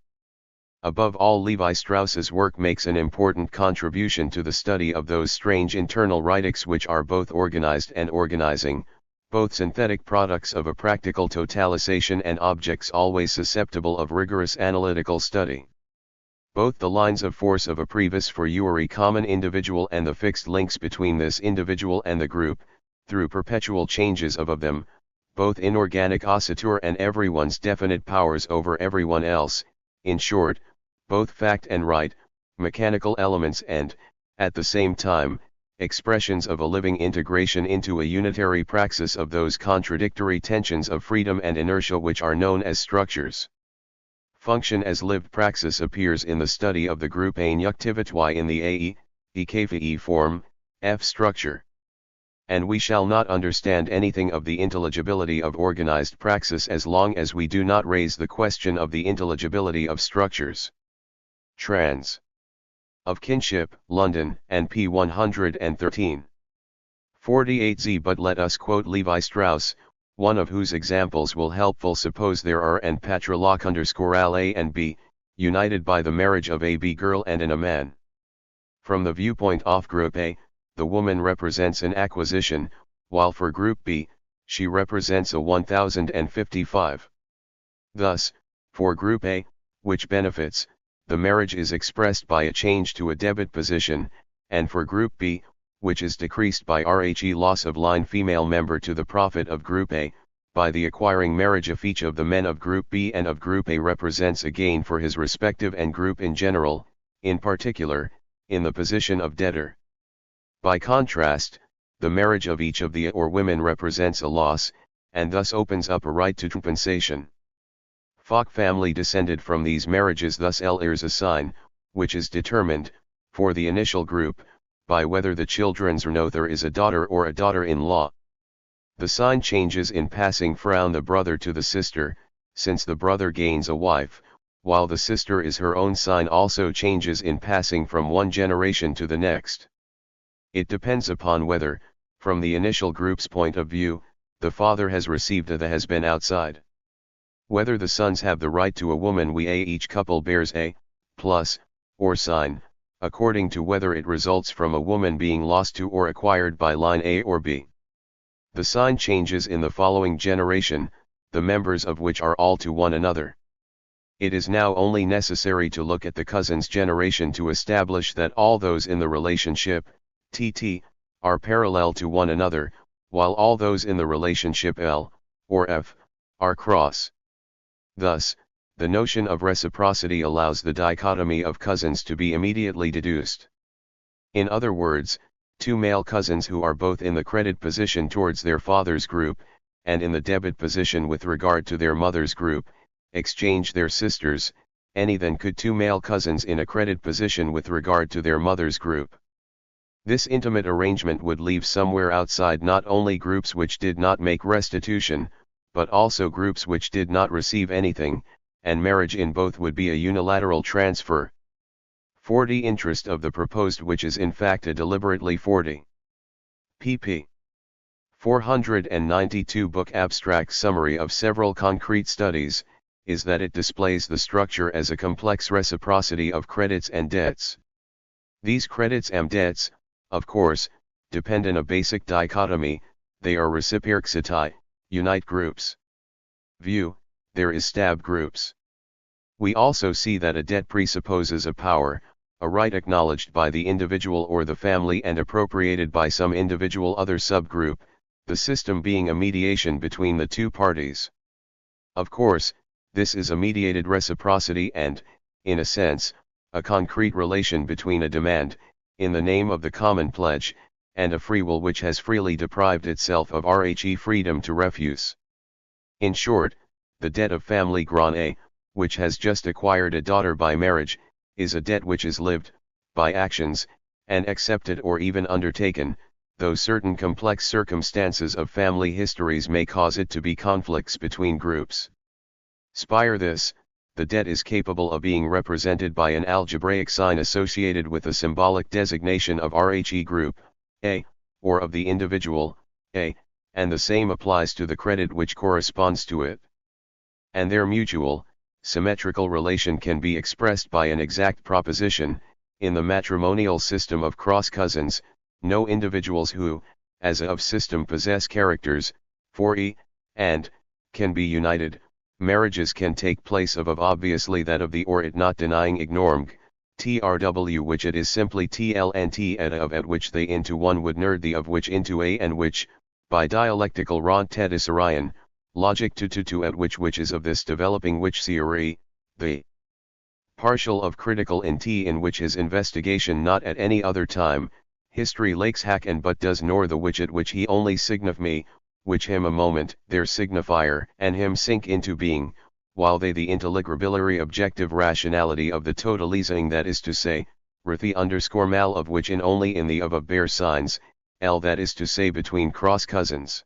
above all, Levi-Strauss's work makes an important contribution to the study of those strange internal ridics which are both organized and organizing, both synthetic products of a practical totalization and objects always susceptible of rigorous analytical study. Both the lines of force of a previs for your common individual and the fixed links between this individual and the group, through perpetual changes of them, both inorganic oscitur and everyone's definite powers over everyone else, in short, both fact and right, mechanical elements and, at the same time, expressions of a living integration into a unitary praxis of those contradictory tensions of freedom and inertia which are known as structures. Function as lived praxis appears in the study of the group Nuctivitui in the EKFE form, F structure. And we shall not understand anything of the intelligibility of organized praxis as long as we do not raise the question of the intelligibility of structures. Trans. Of Kinship, London, and p. 113. 48z. But let us quote Levi-Strauss, one of whose examples will helpful. Suppose there are and patriloch _al A and B, united by the marriage of a B girl and a man. From the viewpoint of group A, the woman represents an acquisition, while for group B, she represents a 1055. Thus, for group A, which benefits, the marriage is expressed by a change to a debit position, and for group B, which is decreased by Rhe loss of line female member to the profit of group A, by the acquiring marriage of each of the men of group B and of group A represents a gain for his respective and group in general, in particular, in the position of debtor. By contrast, the marriage of each of the or women represents a loss, and thus opens up a right to compensation. Fock family descended from these marriages, thus L heirs a sign, which is determined, for the initial group, by whether the children's nother is a daughter or a daughter-in-law. The sign changes in passing from the brother to the sister, since the brother gains a wife, while the sister is her own sign also changes in passing from one generation to the next. It depends upon whether, from the initial group's point of view, the father has received a that has been outside. Whether the sons have the right to a woman each couple bears a, plus, or sign, according to whether it results from a woman being lost to or acquired by line A or B. The sign changes in the following generation, the members of which are all to one another. It is now only necessary to look at the cousins' generation to establish that all those in the relationship, TT, are parallel to one another, while all those in the relationship L, or F, are cross. Thus, the notion of reciprocity allows the dichotomy of cousins to be immediately deduced. In other words, two male cousins who are both in the credit position towards their father's group, and in the debit position with regard to their mother's group, exchange their sisters, any then could two male cousins in a credit position with regard to their mother's group. This intimate arrangement would leave somewhere outside not only groups which did not make restitution, but also groups which did not receive anything, and marriage in both would be a unilateral transfer. 40 Interest of the proposed, which is in fact a deliberately 40. pp. 492 book abstract summary of several concrete studies, is that it displays the structure as a complex reciprocity of credits and debts. These credits and debts, of course, depend on a basic dichotomy, they are reciprocity, unite groups. View, there is stab groups. We also see that a debt presupposes a power, a right acknowledged by the individual or the family and appropriated by some individual other subgroup, the system being a mediation between the two parties. Of course, this is a mediated reciprocity and, in a sense, a concrete relation between a demand, in the name of the common pledge, and a free will which has freely deprived itself of freedom to refuse. In short, the debt of family Grand A, which has just acquired a daughter by marriage, is a debt which is lived, by actions, and accepted or even undertaken, though certain complex circumstances of family histories may cause it to be conflicts between groups. Spire this, the debt is capable of being represented by an algebraic sign associated with a symbolic designation of group, A, or of the individual, A, and the same applies to the credit which corresponds to it. And their mutual, symmetrical relation can be expressed by an exact proposition: in the matrimonial system of cross cousins, no individuals who, as a of system possess characters, for E, and, can be united. Marriages can take place of obviously that of the or it not denying ignorm, TRW which it is simply TL and T at which they into one would nerd the of which into A and which, by dialectical ront tedisarian, logic to at which is of this developing which theory, the partial of critical in T in which his investigation not at any other time, history lakes hack and but does nor the which at which he only signif me, which him a moment, their signifier, and him sink into being, while they the intelligibility objective rationality of the totalizing that is to say, mal of which in only in the of bear signs, L that is to say between cross cousins.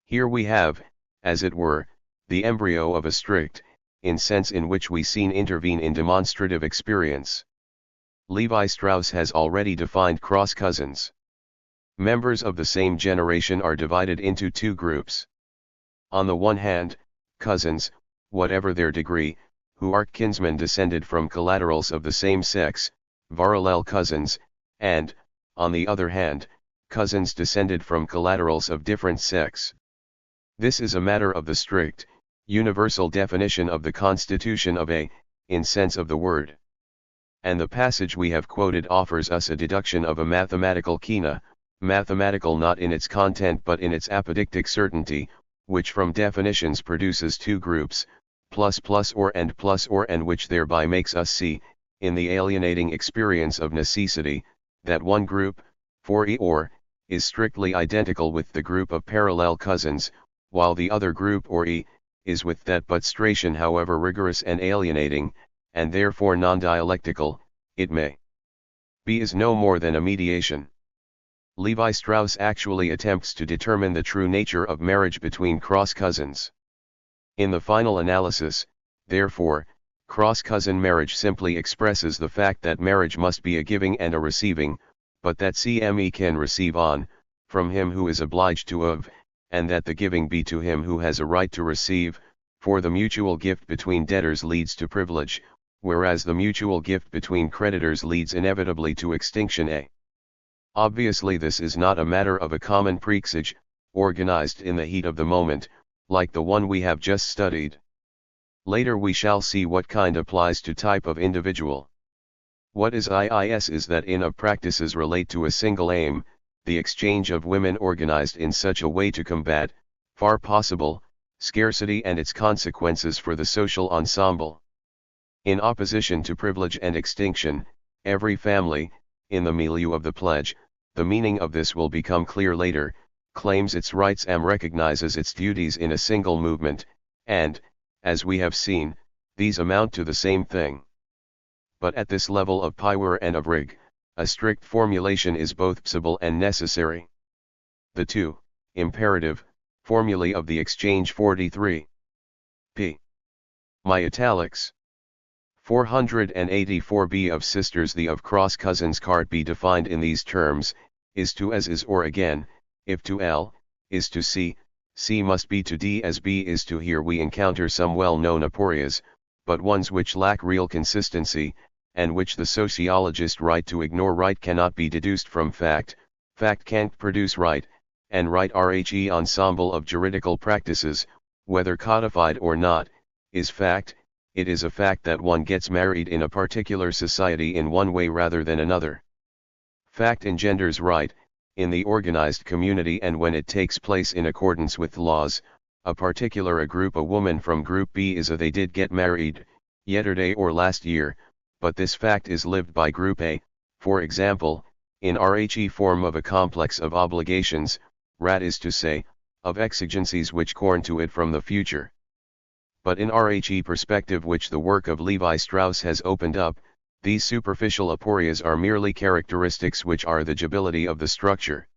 Here we have, as it were, the embryo of a strict, in sense in which we seen intervene in demonstrative experience. Levi-Strauss has already defined cross cousins. Members of the same generation are divided into two groups. On the one hand, cousins, whatever their degree, who are kinsmen descended from collaterals of the same sex, parallel cousins, and, on the other hand, cousins descended from collaterals of different sex. This is a matter of the strict, universal definition of the constitution of a, in sense of the word. And the passage we have quoted offers us a deduction of a mathematical kina, mathematical not in its content but in its apodictic certainty, which from definitions produces two groups, plus or and which thereby makes us see, in the alienating experience of necessity, that one group, for E or, is strictly identical with the group of parallel cousins, while the other group or E, is with that but stration however rigorous and alienating, and therefore non-dialectical, it may be is no more than a mediation. Levi-Strauss actually attempts to determine the true nature of marriage between cross-cousins. In the final analysis, therefore, cross-cousin marriage simply expresses the fact that marriage must be a giving and a receiving, but that CME can receive on, from him who is obliged to of, and that the giving be to him who has a right to receive, for the mutual gift between debtors leads to privilege, whereas the mutual gift between creditors leads inevitably to extinction. Obviously this is not a matter of a common praxis, organized in the heat of the moment, like the one we have just studied. Later we shall see what kind applies to type of individual. What is IIS is that in of practices relate to a single aim, the exchange of women organized in such a way to combat, far possible, scarcity and its consequences for the social ensemble. In opposition to privilege and extinction, every family, in the milieu of the pledge, the meaning of this will become clear later, claims its rights and recognizes its duties in a single movement, and, as we have seen, these amount to the same thing. But at this level of power and of rig, a strict formulation is both possible and necessary. The two, imperative, formulae of the exchange 43. p. My italics. 484b of sisters. The of cross cousins card be defined in these terms, is to as is or again, if to L, is to C, C must be to D as B is to. Here we encounter some well-known aporias, but ones which lack real consistency, and which the sociologist right to ignore. Right cannot be deduced from fact, fact can't produce right, and right RHE ensemble of juridical practices, whether codified or not, is fact. It is a fact that one gets married in a particular society in one way rather than another. Fact engenders right, in the organized community, and when it takes place in accordance with laws, a particular a group a woman from group B is a they did get married, yesterday or last year, but this fact is lived by group A, for example, in RHE form of a complex of obligations, rat is to say, of exigencies which corn to it from the future. But in RHE perspective which the work of Levi Strauss has opened up, these superficial aporias are merely characteristics which are the debility of the structure.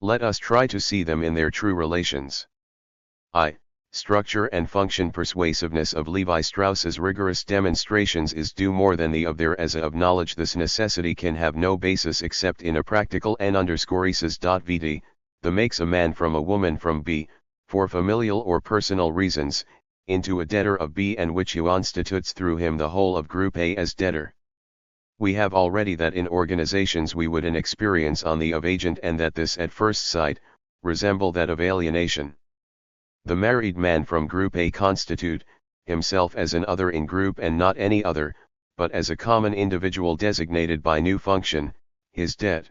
Let us try to see them in their true relations. Structure and function. Persuasiveness of Levi Strauss's rigorous demonstrations is due more than the of their as a of knowledge. This necessity can have no basis except in a practical n_isis.vd, the makes a man from a woman from B, for familial or personal reasons, into a debtor of B, and which constitutes through him the whole of group A as debtor. We have already that in organizations we would an experience on the of agent, and that this at first sight, resemble that of alienation. The married man from group A constitute, himself as an other in group and not any other, but as a common individual designated by new function, his debt.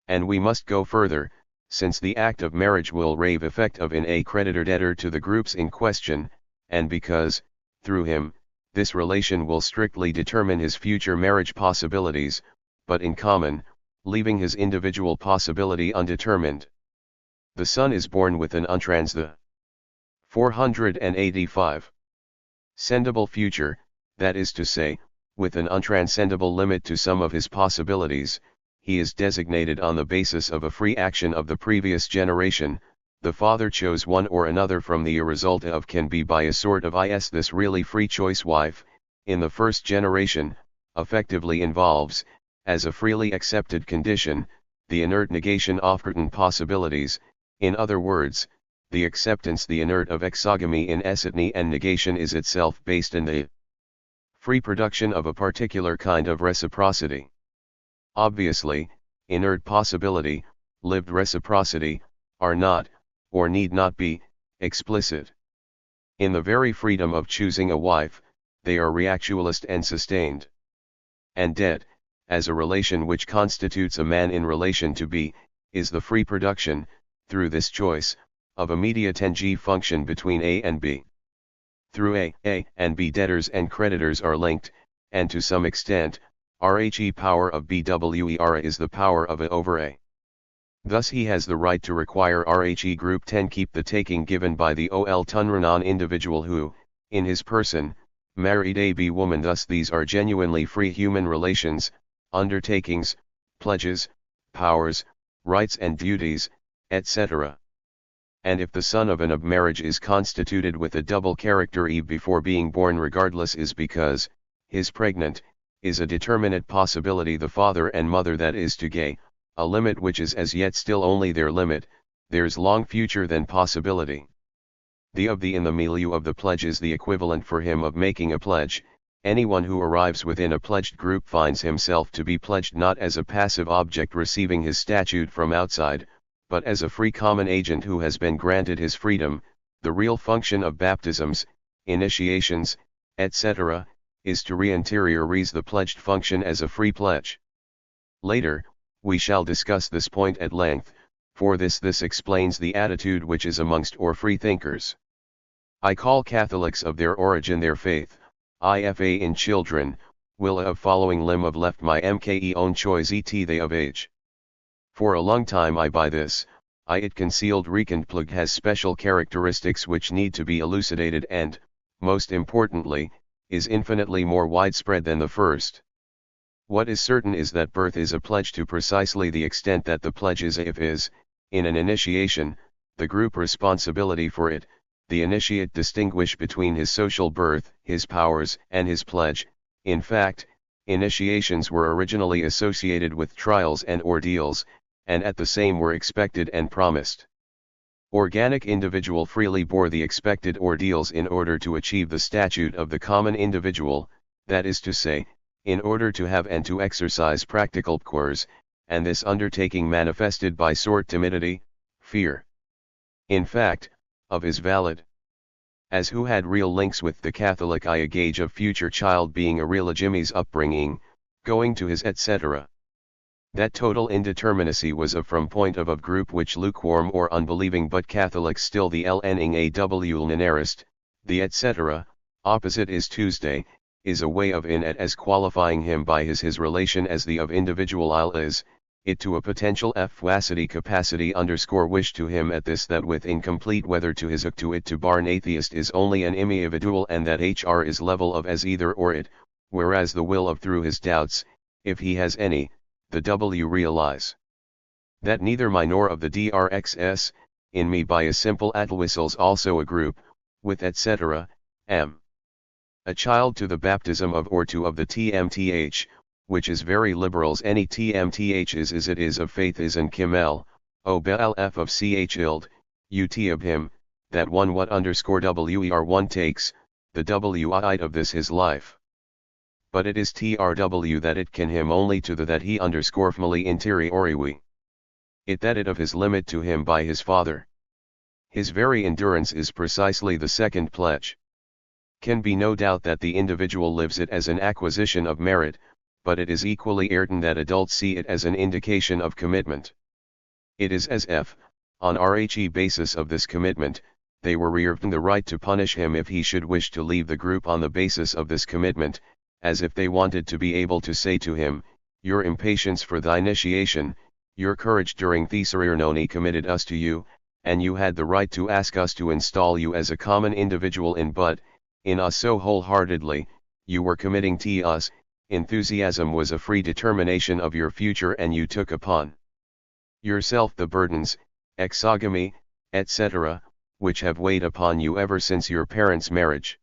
And we must go further, since the act of marriage will rave effect of in a creditor-debtor to the groups in question, and because, through him, this relation will strictly determine his future marriage possibilities, but in common, leaving his individual possibility undetermined. The son is born with an untrans the 485. Sendable future, that is to say, with an untranscendable limit to some of his possibilities. He is designated on the basis of a free action of the previous generation. The father chose one or another from the result of can be by a sort of this really free choice. Wife, in the first generation, effectively involves, as a freely accepted condition, the inert negation of certain possibilities. In other words, the acceptance the inert of exogamy in esoteny, and negation is itself based in the free production of a particular kind of reciprocity. Obviously, inert possibility, lived reciprocity, are not, or need not be, explicit. In the very freedom of choosing a wife, they are reactualist and sustained. And debt, as a relation which constitutes a man in relation to B, is the free production, through this choice, of a mediatenge function between A and B. Through A and B debtors and creditors are linked, and to some extent, RHE power of BWER is the power of A over A. Thus he has the right to require RHE group 10 keep the taking given by the OL Tunranon individual who, in his person, married a B woman. Thus these are genuinely free human relations, undertakings, pledges, powers, rights and duties, etc. And if the son of an of marriage is constituted with a double character E before being born, regardless is because, his pregnant, is a determinate possibility, the father and mother that is to gay, a limit which is as yet still only their limit, there's long future than possibility. The in the milieu of the pledge is the equivalent for him of making a pledge. Anyone who arrives within a pledged group finds himself to be pledged not as a passive object receiving his statute from outside, but as a free common agent who has been granted his freedom. The real function of baptisms, initiations, etc., is to reinteriorize the pledged function as a free pledge. Later, we shall discuss this point at length, for this explains the attitude which is amongst or free thinkers. I call Catholics of their origin their faith, IFA in children, will of following limb of left my MKE own choice et they of age. For a long time I by this, it concealed reckoned plug has special characteristics which need to be elucidated and, most importantly, is infinitely more widespread than the first. What is certain is that birth is a pledge to precisely the extent that the pledge is in an initiation, the group responsibility for it. The initiate distinguish between his social birth, his powers, and his pledge. In fact, initiations were originally associated with trials and ordeals, and at the same were expected and promised. Organic individual freely bore the expected ordeals in order to achieve the statute of the common individual, that is to say, in order to have and to exercise practical powers, and this undertaking manifested by sort timidity, fear. In fact, of is valid. As who had real links with the Catholic a gauge of future child being a real Jimmy's upbringing, going to his etc. That total indeterminacy was a from point of group which lukewarm or unbelieving but Catholics still the lning aw linearist, the etc., opposite is Tuesday, is a way of in at as qualifying him by his relation as the of individual is, it to a potential fwacity capacity underscore wish to him at this that with incomplete whether to his to it to bar an atheist is only an individual and that hr is level of as either or it, whereas the will of through his doubts, if he has any, the w realize that neither my nor of the drxs, in me by a simple whistles also a group, with etc., m. A child to the baptism of or to of the tmth, which is very liberals any tmth is it is of faith is and kimel, o belf of ch ild, ut of him, that one what underscore wer one takes, the wit of this his life. But it is trw that it can him only to the that he underscore fmally interioriwi. It that it of his limit to him by his father. His very endurance is precisely the second pledge. Can be no doubt that the individual lives it as an acquisition of merit, but it is equally certain that adults see it as an indication of commitment. It is as if, on RHE basis of this commitment, they were reserving the right to punish him if he should wish to leave the group on the basis of this commitment, as if they wanted to be able to say to him, your impatience for thy initiation, your courage during the ceremony committed us to you, and you had the right to ask us to install you as a common individual but, in us so wholeheartedly, you were committing to us. Enthusiasm was a free determination of your future and you took upon yourself the burdens, exogamy, etc., which have weighed upon you ever since your parents' marriage.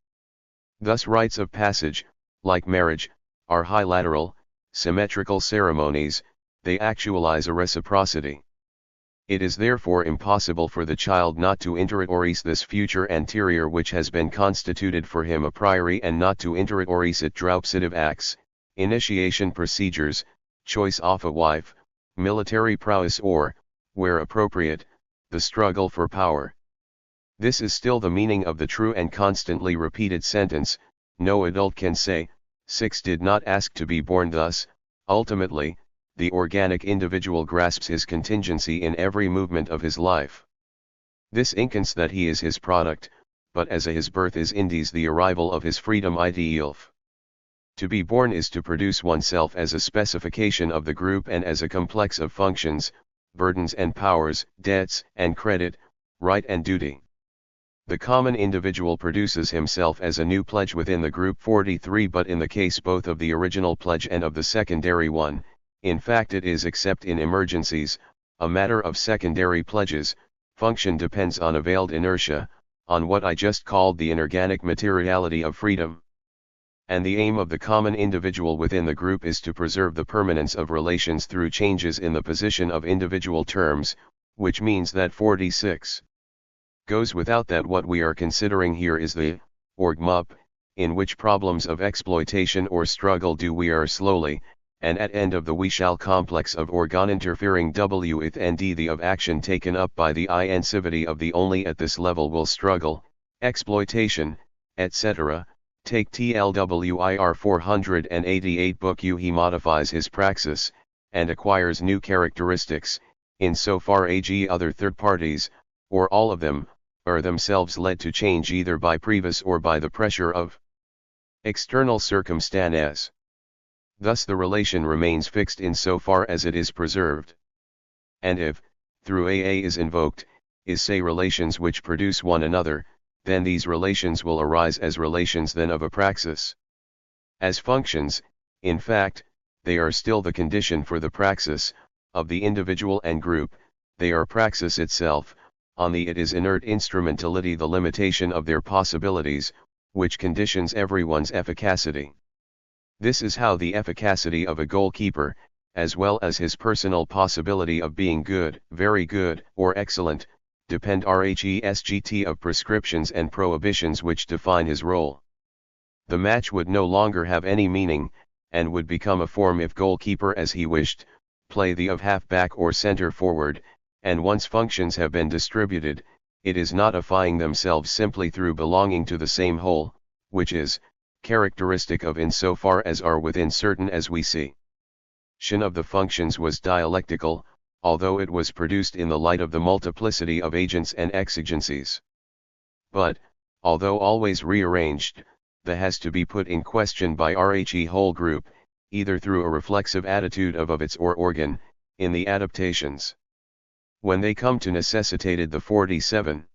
Thus rites of passage, like marriage, are hilateral, symmetrical ceremonies, they actualize a reciprocity. It is therefore impossible for the child not to interiorize this future anterior which has been constituted for him a priori and not to interiorize it droupositive acts, initiation procedures, choice of a wife, military prowess or, where appropriate, the struggle for power. This is still the meaning of the true and constantly repeated sentence, no adult can say, 6 did not ask to be born thus. Ultimately, the organic individual grasps his contingency in every movement of his life. This inconce that he is his product, but as his birth is indeed the arrival of his freedom idealf. To be born is to produce oneself as a specification of the group and as a complex of functions, burdens and powers, debts and credit, right and duty. The common individual produces himself as a new pledge within the group 43 but in the case both of the original pledge and of the secondary one, in fact it is except in emergencies, a matter of secondary pledges, function depends on a veiled inertia, on what I just called the inorganic materiality of freedom. And the aim of the common individual within the group is to preserve the permanence of relations through changes in the position of individual terms, which means that 46 goes without that what we are considering here is the org-mup, in which problems of exploitation or struggle do we are slowly, and at end of the we shall complex of organ interfering with and the of action taken up by the intensivity of the only at this level will struggle, exploitation, etc. Take TLWIR 488 book U. He modifies his praxis, and acquires new characteristics, insofar as other third parties, or all of them, are themselves led to change either by previous or by the pressure of external circumstances. Thus the relation remains fixed insofar as it is preserved. And if, through AA is invoked, is say relations which produce one another, then these relations will arise as relations then of a praxis. As functions, in fact, they are still the condition for the praxis, of the individual and group, they are praxis itself, on the it is inert instrumentality the limitation of their possibilities, which conditions everyone's efficacity. This is how the efficacity of a goalkeeper, as well as his personal possibility of being good, very good, or excellent, depend rhesgt of prescriptions and prohibitions which define his role. The match would no longer have any meaning, and would become a form if goalkeeper as he wished, play the of half-back or center forward, and once functions have been distributed, it is not notifying themselves simply through belonging to the same whole, which is characteristic of insofar as are within certain as we see. Of the functions was dialectical, although it was produced in the light of the multiplicity of agents and exigencies. But, although always rearranged, the has to be put in question by RHE whole group, either through a reflexive attitude of its or organ, in the adaptations. When they come to necessitated the 47.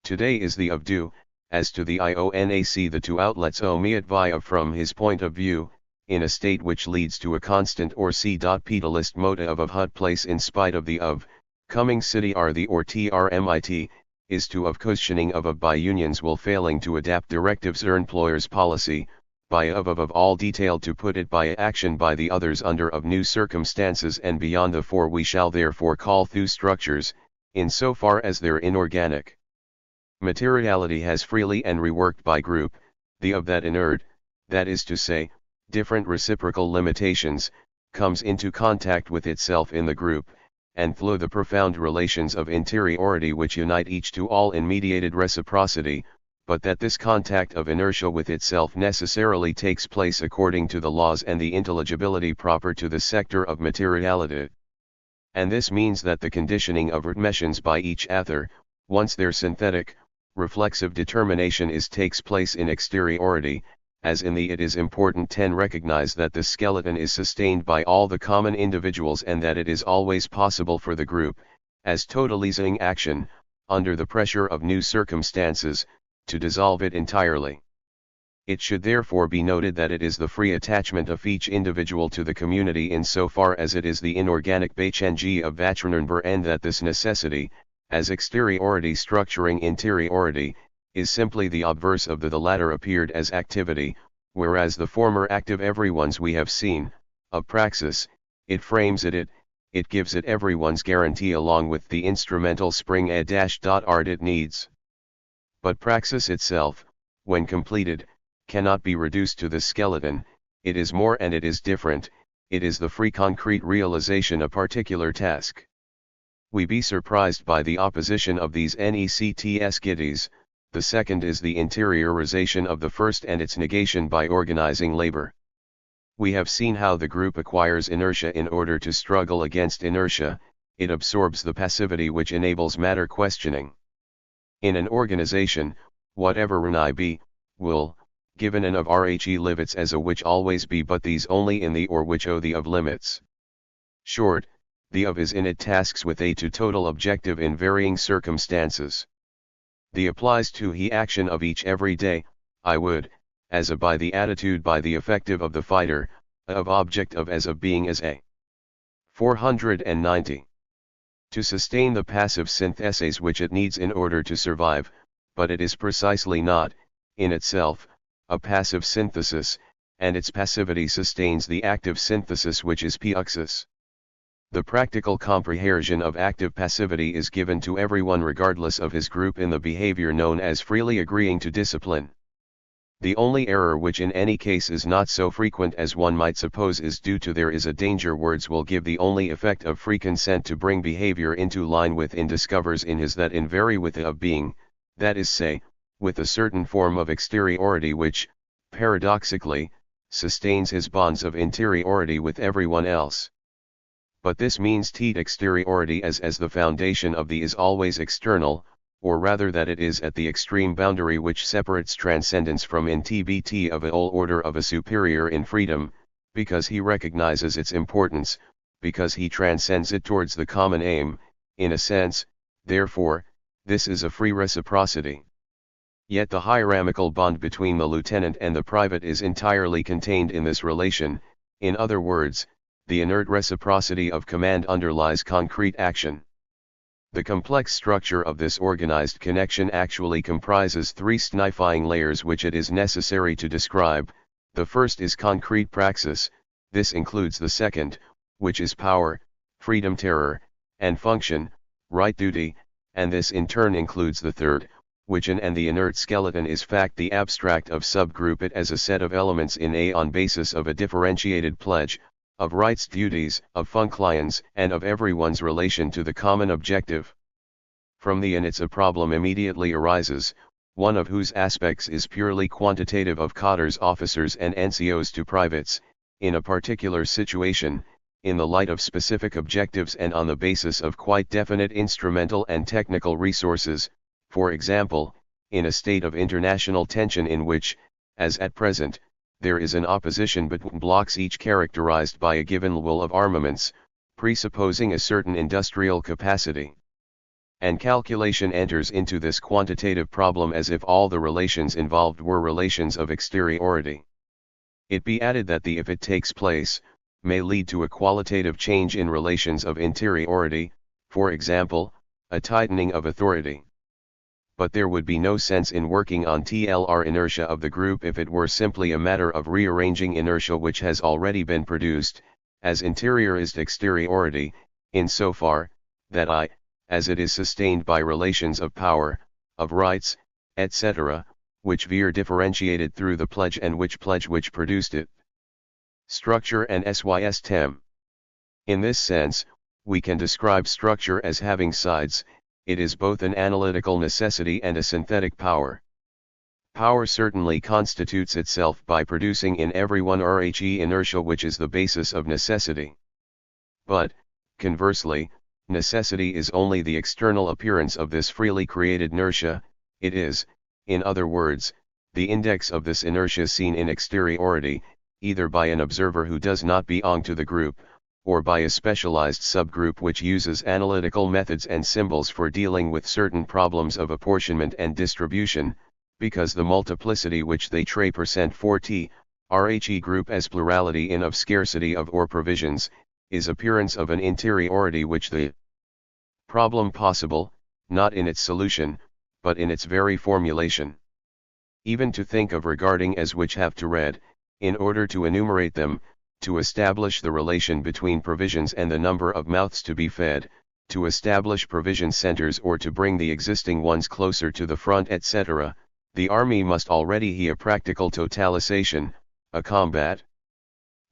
Today is the of do, as to the IONAC the two outlets omiat via from his point of view, in a state which leads to a constant or c.pedalist motive of hut place in spite of the of, coming city are the or trmit, is to of cushioning of by unions will failing to adapt directives employer's policy, by of all detailed to put it by action by the others under of new circumstances and beyond the four we shall therefore call through structures, in so far as their inorganic materiality has freely and reworked by group, the of that inert, that is to say, different reciprocal limitations, comes into contact with itself in the group, and through the profound relations of interiority which unite each to all in mediated reciprocity, but that this contact of inertia with itself necessarily takes place according to the laws and the intelligibility proper to the sector of materiality. And this means that the conditioning of remessions by each ether, once their synthetic, reflexive determination takes place in exteriority, as in the it is important 10 recognize that the skeleton is sustained by all the common individuals and that it is always possible for the group, as totalizing action, under the pressure of new circumstances, to dissolve it entirely. It should therefore be noted that it is the free attachment of each individual to the community insofar as it is the inorganic Bachengi of Vatranernber and that this necessity, as exteriority structuring interiority, is simply the obverse of the latter appeared as activity, whereas the former active everyone's we have seen, of praxis, it frames it gives it everyone's guarantee along with the instrumental spring a-art it needs. But praxis itself, when completed, cannot be reduced to the skeleton, it is more and it is different, it is the free concrete realization of particular task. We be surprised by the opposition of these nects giddies. The second is the interiorization of the first and its negation by organizing labor. We have seen how the group acquires inertia in order to struggle against inertia, it absorbs the passivity which enables matter questioning. In an organization, whatever Renai be, will, given an of Rhe limits as a which always be but these only in the or which o the of limits. Short, the of is in it tasks with a to total objective in varying circumstances. The applies to he action of each every day, I would, as a by the attitude by the effective of the fighter, of object of as of being as a. 490. To sustain the passive syntheses which it needs in order to survive, but it is precisely not, in itself, a passive synthesis, and its passivity sustains the active synthesis which is peuxis. The practical comprehension of active passivity is given to everyone regardless of his group in the behavior known as freely agreeing to discipline. The only error which in any case is not so frequent as one might suppose is due to there is a danger words will give the only effect of free consent to bring behavior into line with in discovers in his that in vary with the of being, that is say, with a certain form of exteriority which, paradoxically, sustains his bonds of interiority with everyone else. But this means exteriority as the foundation of the is always external, or rather that it is at the extreme boundary which separates transcendence from intbt of a whole order of a superior in freedom, because he recognizes its importance, because he transcends it towards the common aim, in a sense, therefore, this is a free reciprocity. Yet the hierarchical bond between the lieutenant and the private is entirely contained in this relation, in other words, the inert reciprocity of command underlies concrete action. The complex structure of this organized connection actually comprises three signifying layers which it is necessary to describe. The first is concrete praxis, this includes the second, which is power, freedom terror, and function, right duty, and this in turn includes the third, which and the inert skeleton is fact the abstract of subgroup it as a set of elements in A on basis of a differentiated pledge, of rights duties, of functions, and of everyone's relation to the common objective. From the and it's a problem immediately arises, one of whose aspects is purely quantitative of cadres officers and NCOs to privates, in a particular situation, in the light of specific objectives and on the basis of quite definite instrumental and technical resources, for example, in a state of international tension in which, as at present, there is an opposition between blocks each characterized by a given level of armaments, presupposing a certain industrial capacity. And calculation enters into this quantitative problem as if all the relations involved were relations of exteriority. It be added that the if it takes place, may lead to a qualitative change in relations of interiority, for example, a tightening of authority. But there would be no sense in working on TLR inertia of the group if it were simply a matter of rearranging inertia which has already been produced, as interiorized exteriority, insofar, that I, as it is sustained by relations of power, of rights, etc., which veer differentiated through the pledge and which produced it. Structure and sys tem. In this sense, we can describe structure as having sides. It is both an analytical necessity and a synthetic power. Power certainly constitutes itself by producing in everyone RHE inertia which is the basis of necessity. But, conversely, necessity is only the external appearance of this freely created inertia, it is, in other words, the index of this inertia seen in exteriority, either by an observer who does not belong to the group, or by a specialized subgroup which uses analytical methods and symbols for dealing with certain problems of apportionment and distribution, because the multiplicity which they represent for RHE group as plurality in of scarcity of or provisions, is appearance of an interiority which the problem possible, not in its solution, but in its very formulation. Even to think of regarding as which have to read, in order to enumerate them, to establish the relation between provisions and the number of mouths to be fed, to establish provision centers or to bring the existing ones closer to the front etc., the army must already he a practical totalization, a combat.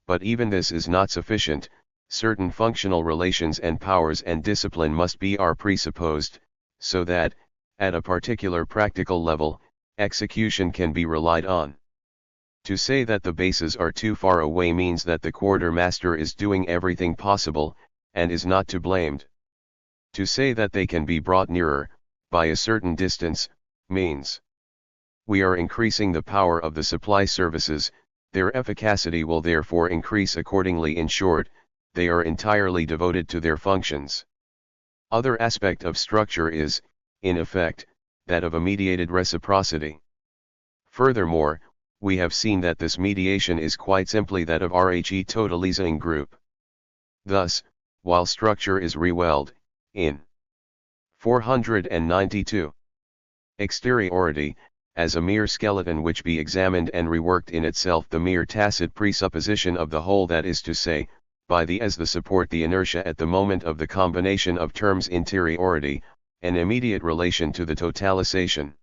But even this is not sufficient, certain functional relations and powers and discipline must be presupposed, so that, at a particular practical level, execution can be relied on. To say that the bases are too far away means that the quartermaster is doing everything possible, and is not to blamed. To say that they can be brought nearer, by a certain distance, means we are increasing the power of the supply services, their efficacy will therefore increase accordingly. In short, they are entirely devoted to their functions. Other aspect of structure is, in effect, that of a mediated reciprocity. Furthermore, we have seen that this mediation is quite simply that of RHE totalizing group. Thus, while structure is reweld, in 492, exteriority, as a mere skeleton which be examined and reworked in itself, the mere tacit presupposition of the whole, that is to say, by the as the support, the inertia at the moment of the combination of terms interiority, an immediate relation to the totalization.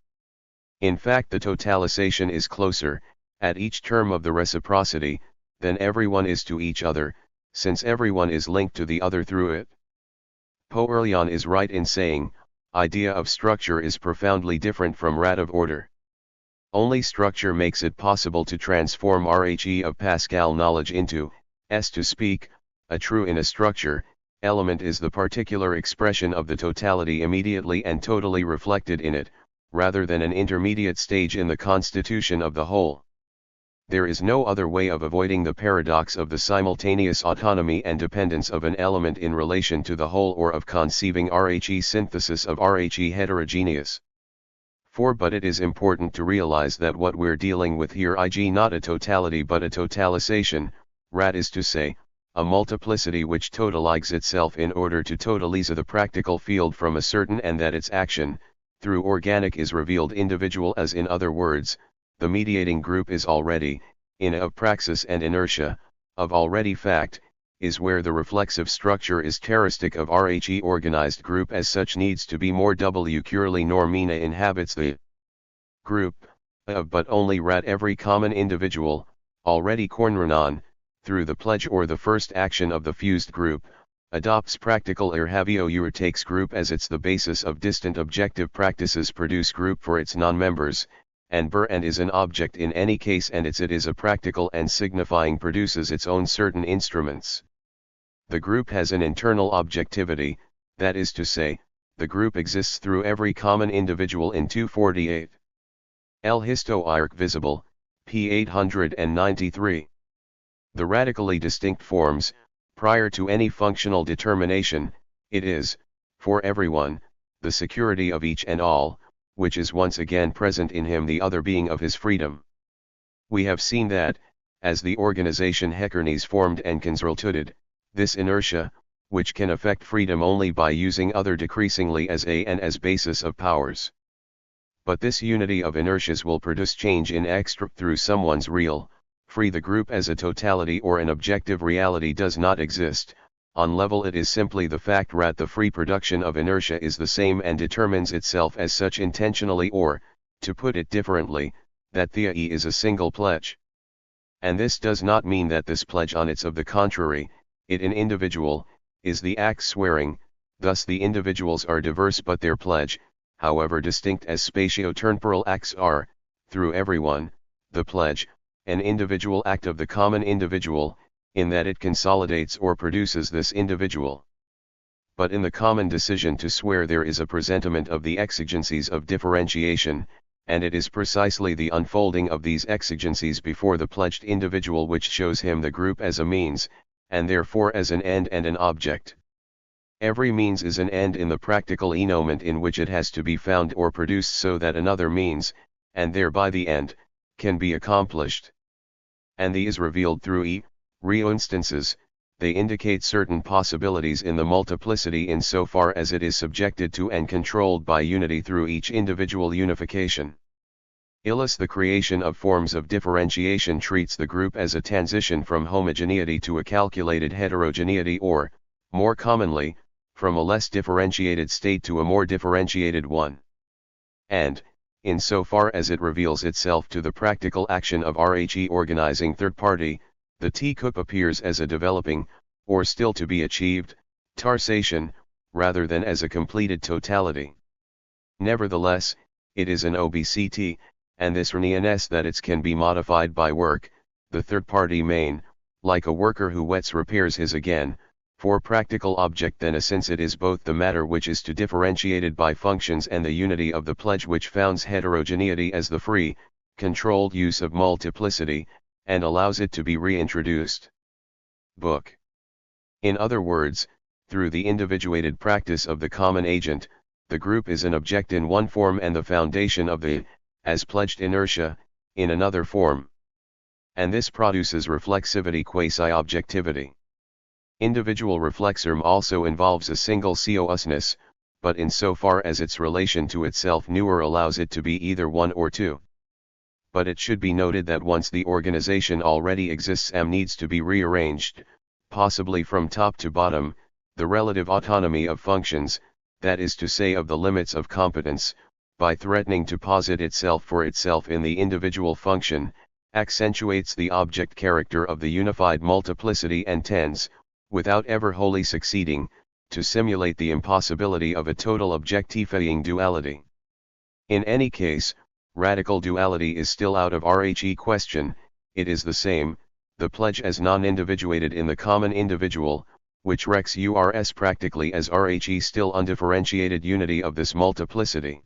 In fact, the totalization is closer, at each term of the reciprocity, than everyone is to each other, since everyone is linked to the other through it. Poehrlian is right in saying, idea of structure is profoundly different from rat of order. Only structure makes it possible to transform Rhe of Pascal knowledge into, to speak, a true in a structure. Element is the particular expression of the totality immediately and totally reflected in it, rather than an intermediate stage in the constitution of the whole. There is no other way of avoiding the paradox of the simultaneous autonomy and dependence of an element in relation to the whole, or of conceiving Rhe synthesis of Rhe heterogeneous. But it is important to realize that what we're dealing with here is not a totality but a totalization, rat is to say, a multiplicity which totalizes itself in order to totalize the practical field from a certain, and that its action, through organic, is revealed individual, as in other words, the mediating group is already, in of praxis and inertia, of already fact, is where the reflexive structure is characteristic of Rhe organized group as such needs to be more purely normina inhabits the group, but only rat every common individual, already kornrenan, through the pledge or the first action of the fused group, adopts practical erhavio takes group as its the basis of distant objective practices produce group for its non-members, and is an object in any case, and it is a practical and signifying produces its own certain instruments. The group has an internal objectivity, that is to say, the group exists through every common individual in 248. El histo irk visible, p. 893. The radically distinct forms, prior to any functional determination, it is, for everyone, the security of each and all, which is once again present in him, the other being of his freedom. We have seen that, as the organization Hekernes formed and consulted, this inertia, which can affect freedom only by using other decreasingly as a and as basis of powers. But this unity of inertias will produce change in extract through someone's real, free. The group as a totality or an objective reality does not exist, on level it is simply the fact that the free production of inertia is the same and determines itself as such intentionally, or, to put it differently, that the E is a single pledge. And this does not mean that this pledge on its of the contrary, it an individual, is the act swearing, thus the individuals are diverse but their pledge, however distinct as spatio-temporal acts are, through everyone, the pledge, an individual act of the common individual, in that it consolidates or produces this individual. But in the common decision to swear there is a presentiment of the exigencies of differentiation, and it is precisely the unfolding of these exigencies before the pledged individual which shows him the group as a means, and therefore as an end and an object. Every means is an end in the practical enouement in which it has to be found or produced so that another means, and thereby the end, can be accomplished. And the is revealed through re-instances, they indicate certain possibilities in the multiplicity in so far as it is subjected to and controlled by unity through each individual unification. Illis, the creation of forms of differentiation, treats the group as a transition from homogeneity to a calculated heterogeneity, or, more commonly, from a less differentiated state to a more differentiated one. And, in so far as it reveals itself to the practical action of Rhe organizing third party, the T-cup appears as a developing, or still to be achieved, tarsation, rather than as a completed totality. Nevertheless, it is an OBCT, and this renearness that it can be modified by work, the third party main, like a worker who wets repairs his again, for practical object then, since it is both the matter which is to differentiated by functions and the unity of the pledge which founds heterogeneity as the free, controlled use of multiplicity, and allows it to be reintroduced. Book. In other words, through the individuated practice of the common agent, the group is an object in one form and the foundation of the, as pledged inertia, in another form. And this produces reflexivity quasi-objectivity. Individual reflexorm also involves a single cousness, but insofar as its relation to itself newer allows it to be either one or two. But it should be noted that once the organization already exists and needs to be rearranged, possibly from top to bottom, the relative autonomy of functions, that is to say of the limits of competence, by threatening to posit itself for itself in the individual function, accentuates the object character of the unified multiplicity and tends, without ever wholly succeeding, to simulate the impossibility of a total objectifying duality. In any case, radical duality is still out of RHE question. It is the same, the pledge as non-individuated in the common individual, which rex urs practically as RHE still undifferentiated unity of this multiplicity.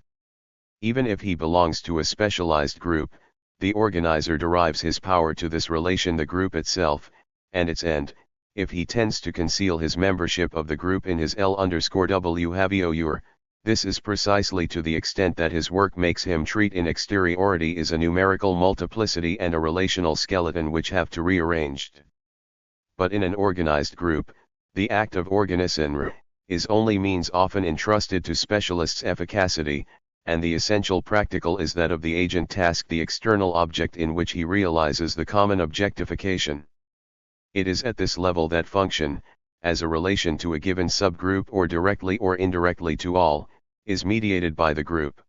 Even if he belongs to a specialized group, the organizer derives his power to this relation the group itself, and its end, if he tends to conceal his membership of the group in his L_W havior, this is precisely to the extent that his work makes him treat in exteriority is a numerical multiplicity and a relational skeleton which have to rearranged. But in an organized group, the act of organization is only means often entrusted to specialists' efficacity, and the essential practical is that of the agent task the external object in which he realizes the common objectification. It is at this level that function, as a relation to a given subgroup or directly or indirectly to all, is mediated by the group.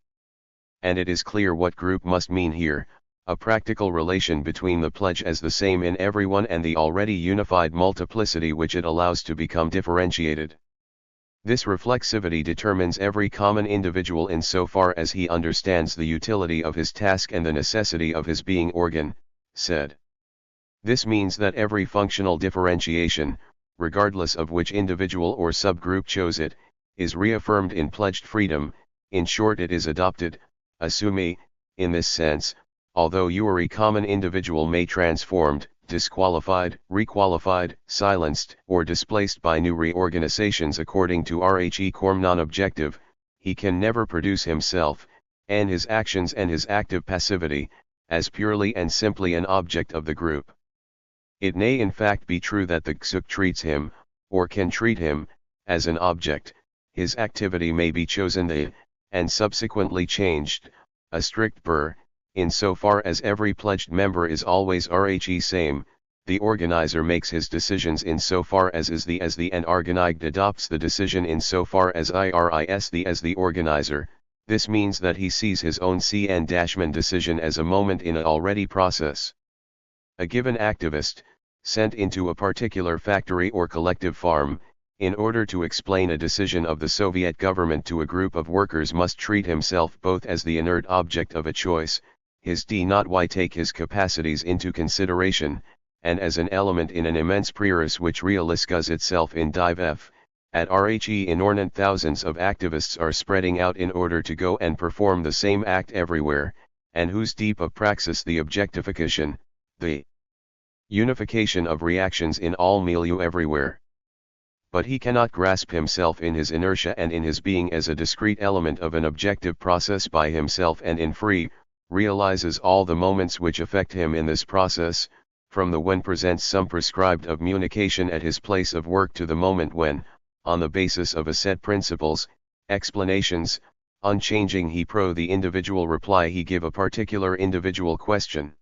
And it is clear what group must mean here, a practical relation between the pledge as the same in everyone and the already unified multiplicity which it allows to become differentiated. This reflexivity determines every common individual insofar as he understands the utility of his task and the necessity of his being organ, said. This means that every functional differentiation, regardless of which individual or subgroup chose it, is reaffirmed in pledged freedom. In short, it is adopted, assumé, in this sense, although your common individual may transformed, disqualified, requalified, silenced, or displaced by new reorganizations according to RHE Corm non-objective, he can never produce himself, and his actions and his active passivity, as purely and simply an object of the group. It may in fact be true that the XUK treats him, or can treat him, as an object. His activity may be chosen and subsequently changed, a strict burr, insofar as every pledged member is always RHE same, the organizer makes his decisions insofar as the and organiged adopts the decision insofar as as the organizer. This means that he sees his own CN-man decision as a moment in an already process. A given activist, sent into a particular factory or collective farm, in order to explain a decision of the Soviet government to a group of workers must treat himself both as the inert object of a choice, his D not take his capacities into consideration, and as an element in an immense prerus which realiscas itself in div f. At RHE inordinate thousands of activists are spreading out in order to go and perform the same act everywhere, and whose deep of praxis the objectification, the unification of reactions in all milieu everywhere. But he cannot grasp himself in his inertia and in his being as a discrete element of an objective process by himself and in free, realizes all the moments which affect him in this process, from the when presents some prescribed of communication at his place of work to the moment when, on the basis of a set principles, explanations, unchanging he the individual reply he give a particular individual question.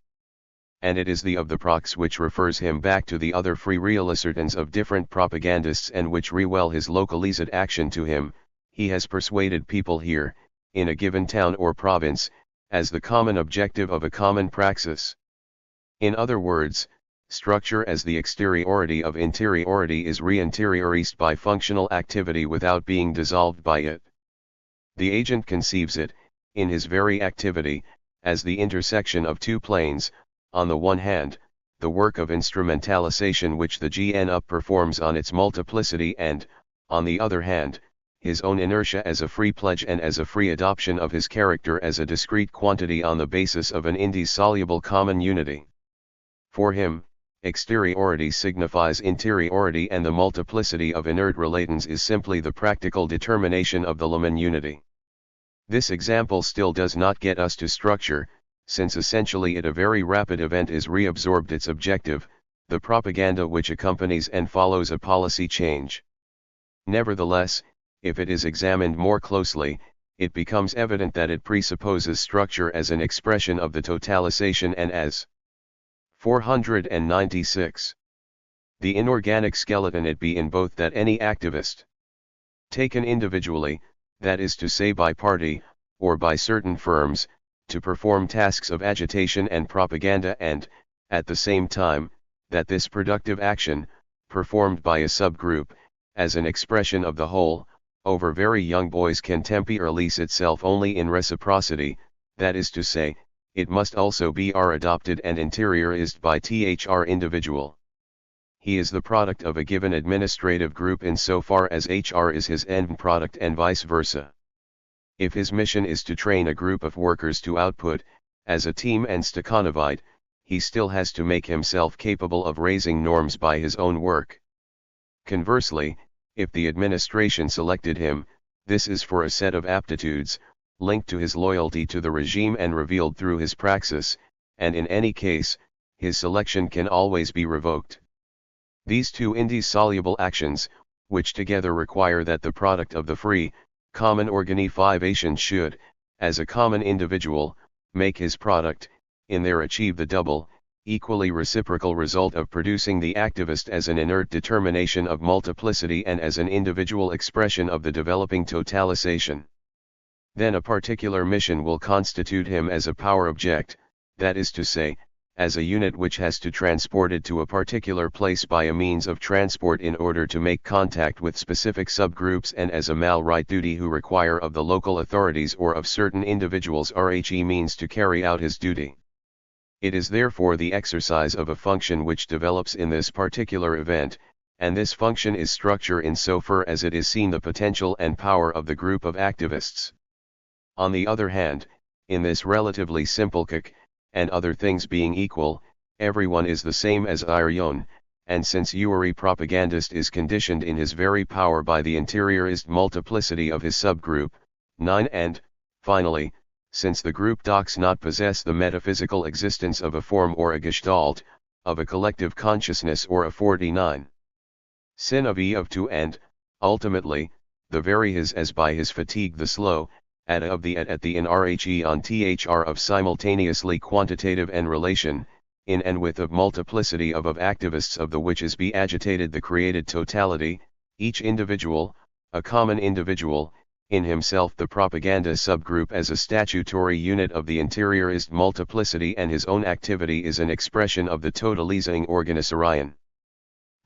And it is the of the prox which refers him back to the other free realisertons of different propagandists and which rewell his localized action to him. He has persuaded people here, in a given town or province, as the common objective of a common praxis. In other words, structure as the exteriority of interiority is re-interiorized by functional activity without being dissolved by it. The agent conceives it, in his very activity, as the intersection of two planes, on the one hand, the work of instrumentalization which the GN performs on its multiplicity and, on the other hand, his own inertia as a free pledge and as a free adoption of his character as a discrete quantity on the basis of an indissoluble common unity. For him, exteriority signifies interiority and the multiplicity of inert relatants is simply the practical determination of the Leman unity. This example still does not get us to structure, since essentially it a very rapid event is reabsorbed its objective, the propaganda which accompanies and follows a policy change. Nevertheless, if it is examined more closely, it becomes evident that it presupposes structure as an expression of the totalization and as 496. The inorganic skeleton it be in both that any activist, taken individually, that is to say by party, or by certain firms, to perform tasks of agitation and propaganda and, at the same time, that this productive action, performed by a subgroup, as an expression of the whole, over very young boys can temporalize itself only in reciprocity, that is to say, it must also be adopted and interiorized by THR individual. He is the product of a given administrative group insofar as HR is his end product and vice versa. If his mission is to train a group of workers to output, as a team and Stakhanovite, he still has to make himself capable of raising norms by his own work. Conversely, if the administration selected him, this is for a set of aptitudes, linked to his loyalty to the regime and revealed through his praxis, and in any case, his selection can always be revoked. These two indissoluble actions, which together require that the product of the free, common organization should, as a common individual, make his product, in there achieve the double, equally reciprocal result of producing the activist as an inert determination of multiplicity and as an individual expression of the developing totalization. Then a particular mission will constitute him as a power object, that is to say, as a unit which has to transport it to a particular place by a means of transport in order to make contact with specific subgroups and as a mal-right duty who require of the local authorities or of certain individuals RHE means to carry out his duty. It is therefore the exercise of a function which develops in this particular event, and this function is structure insofar as it is seen the potential and power of the group of activists. On the other hand, in this relatively simple case, and other things being equal, everyone is the same as Irion, and since Uri propagandist is conditioned in his very power by the interiorized multiplicity of his subgroup, 9 and, finally, since the group does not possess the metaphysical existence of a form or a gestalt, of a collective consciousness or a 49. Sin of E of 2 and, ultimately, the very his as by his fatigue the slow, at the in RHE on THR of simultaneously quantitative and relation, in and with of multiplicity of activists of the which is be agitated the created totality, each individual, a common individual, in himself the propaganda subgroup as a statutory unit of the interiorized multiplicity and his own activity is an expression of the totalizing organization.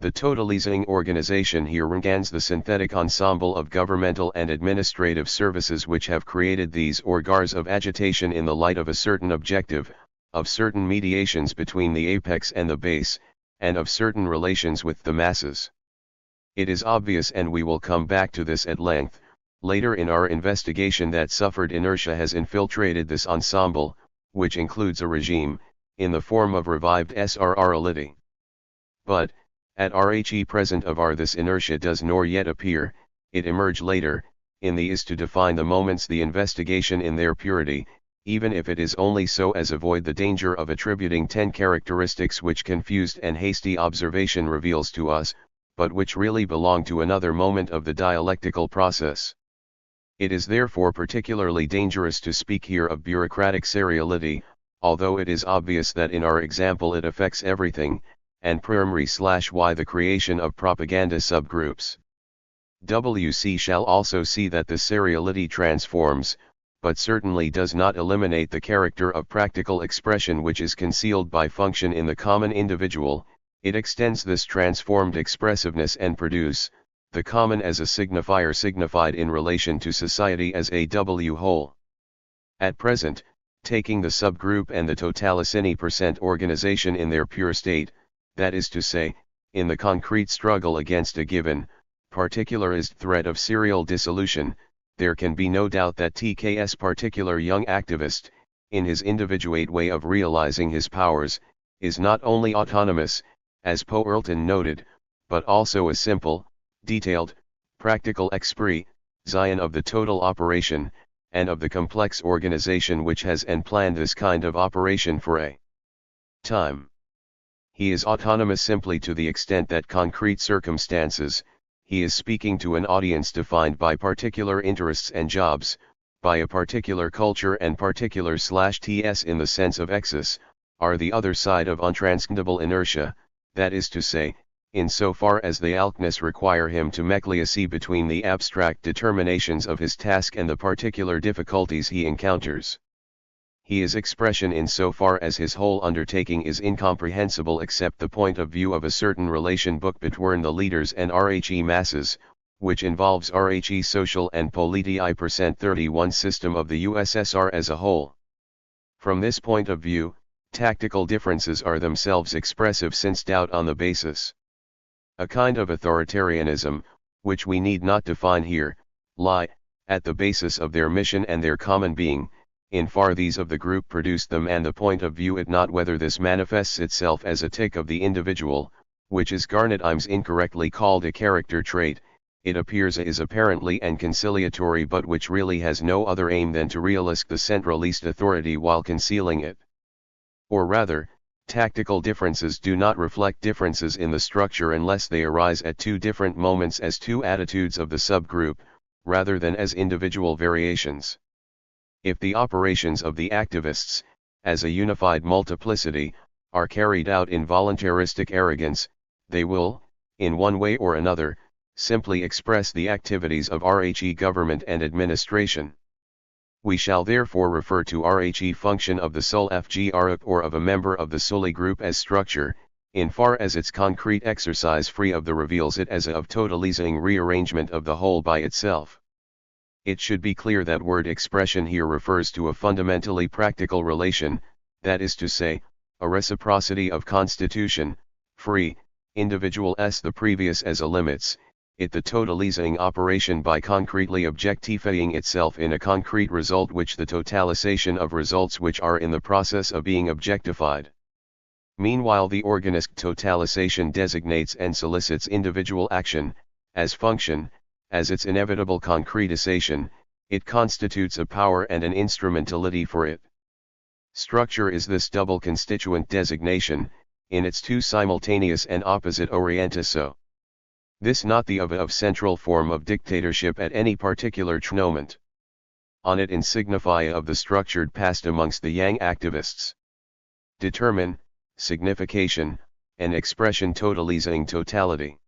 The totalizing organization here regards the synthetic ensemble of governmental and administrative services which have created these organs of agitation in the light of a certain objective, of certain mediations between the apex and the base, and of certain relations with the masses. It is obvious, and we will come back to this at length, later in our investigation, that suffered inertia has infiltrated this ensemble, which includes a regime, in the form of revived srrality. But, at RHE present of R this inertia does nor yet appear, it emerge later, in the is to define the moments the investigation in their purity, even if it is only so as avoid the danger of attributing 10 characteristics which confused and hasty observation reveals to us, but which really belong to another moment of the dialectical process. It is therefore particularly dangerous to speak here of bureaucratic seriality, although it is obvious that in our example it affects everything, and primary/y the creation of propaganda subgroups. WC shall also see that the seriality transforms, but certainly does not eliminate the character of practical expression which is concealed by function in the common individual. It extends this transformed expressiveness and produce, the common as a signifier signified in relation to society as a whole. At present, taking the subgroup and the totalicity% organization in their pure state, that is to say, in the concrete struggle against a given, particularized threat of serial dissolution, there can be no doubt that TK's particular young activist, in his individuate way of realizing his powers, is not only autonomous, as Poerlton noted, but also a simple, detailed, practical expression of the total operation, and of the complex organization which has and planned this kind of operation for a time. He is autonomous simply to the extent that concrete circumstances, he is speaking to an audience defined by particular interests and jobs, by a particular culture and particular/ts in the sense of exis, are the other side of untranscendable inertia, that is to say, insofar as the alkness require him to mechliacy between the abstract determinations of his task and the particular difficulties he encounters. He is expression insofar as his whole undertaking is incomprehensible except the point of view of a certain relation book between the leaders and RHE masses, which involves RHE social and politi %31 system of the USSR as a whole. From this point of view, tactical differences are themselves expressive since doubt on the basis. A kind of authoritarianism, which we need not define here, lie at the basis of their mission and their common being, in far these of the group produce them, and the point of view it not whether this manifests itself as a tic of the individual, which is Garnet-Imes incorrectly called a character trait, it appears is apparently and conciliatory but which really has no other aim than to realize the centralist authority while concealing it. Or rather, tactical differences do not reflect differences in the structure unless they arise at two different moments as two attitudes of the subgroup, rather than as individual variations. If the operations of the activists, as a unified multiplicity, are carried out in voluntaristic arrogance, they will, in one way or another, simply express the activities of RHE government and administration. We shall therefore refer to RHE function of the Sol FGRUP or of a member of the Soli group as structure, in far as its concrete exercise free of the reveals it as a of totalizing rearrangement of the whole by itself. It should be clear that word expression here refers to a fundamentally practical relation, that is to say, a reciprocity of constitution, free, individual s the previous as a limits, it the totalizing operation by concretely objectifying itself in a concrete result which the totalization of results which are in the process of being objectified. Meanwhile the organist totalization designates and solicits individual action, as function, as its inevitable concretization, it constitutes a power and an instrumentality for it. Structure is this double constituent designation, in its two simultaneous and opposite orienta so. This not the of central form of dictatorship at any particular moment. On it insignify of the structured past amongst the Yang activists. Determine, signification, and expression totalizing totality.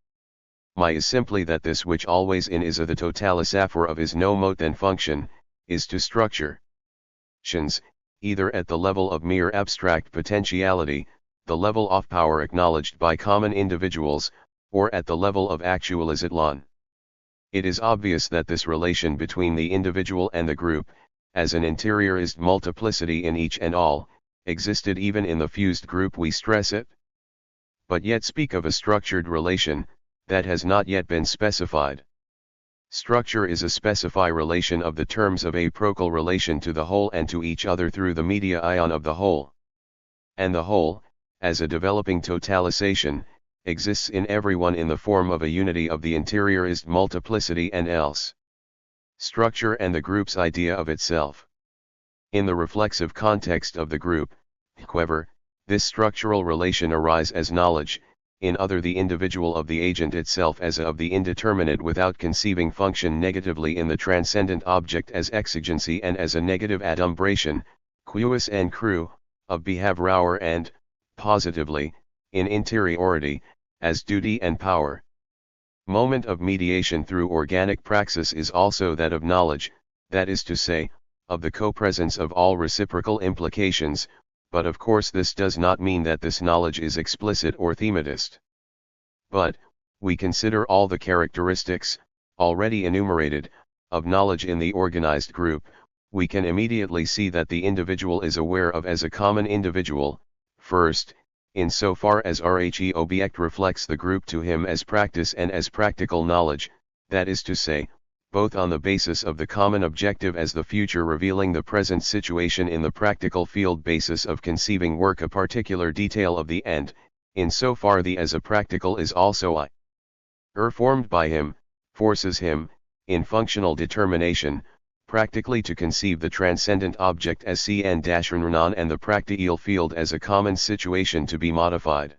My is simply that this which always in is a the totalisaphor of is no mote than function, is to structure. Either at the level of mere abstract potentiality, the level of power acknowledged by common individuals, or at the level of actualizatlan. It is obvious that this relation between the individual and the group, as an interiorized multiplicity in each and all, existed even in the fused group we stress it. But yet speak of a structured relation, that has not yet been specified. Structure is a specify relation of the terms of a procal relation to the whole and to each other through the media ion of the whole. And the whole, as a developing totalization, exists in everyone in the form of a unity of the interiorized multiplicity and else. Structure and the group's idea of itself. In the reflexive context of the group, however, this structural relation arise as knowledge, in other the individual of the agent itself as of the indeterminate without conceiving function negatively in the transcendent object as exigency and as a negative adumbration, quis and cru, of behavior and, positively, in interiority, as duty and power. Moment of mediation through organic praxis is also that of knowledge, that is to say, of the co-presence of all reciprocal implications, but of course this does not mean that this knowledge is explicit or thematist. But, we consider all the characteristics, already enumerated, of knowledge in the organized group, we can immediately see that the individual is aware of as a common individual, first, insofar as RHE object reflects the group to him as practice and as practical knowledge, that is to say, both on the basis of the common objective as the future revealing the present situation in the practical field basis of conceiving work a particular detail of the end, insofar the as a practical is also I. Formed by him, forces him, in functional determination, practically to conceive the transcendent object as Cn-Rnan and the practical field as a common situation to be modified.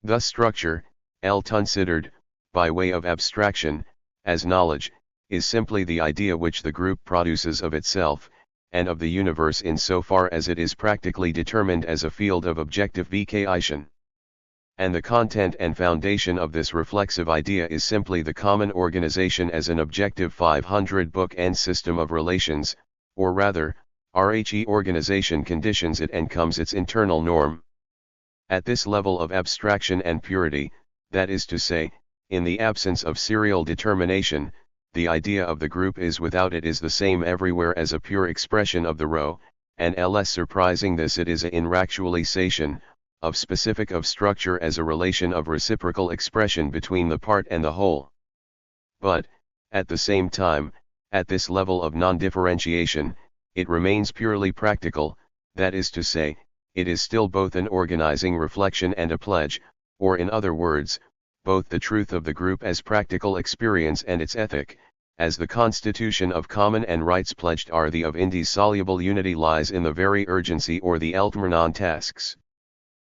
Thus structure, L considered, by way of abstraction, as knowledge, is simply the idea which the group produces of itself, and of the universe in so far as it is practically determined as a field of objective volition. And the content and foundation of this reflexive idea is simply the common organization as an objective 500-book-end system of relations, or rather, RHE organization conditions it and comes its internal norm. At this level of abstraction and purity, that is to say, in the absence of serial determination, the idea of the group is without it is the same everywhere as a pure expression of the rho, and less surprising this it is in actualization, of specific of structure as a relation of reciprocal expression between the part and the whole. But, at the same time, at this level of non-differentiation, it remains purely practical, that is to say, it is still both an organizing reflection and a pledge, or in other words, both the truth of the group as practical experience and its ethic, as the constitution of common and rights pledged are the of indissoluble unity lies in the very urgency or the Eltmernon tasks.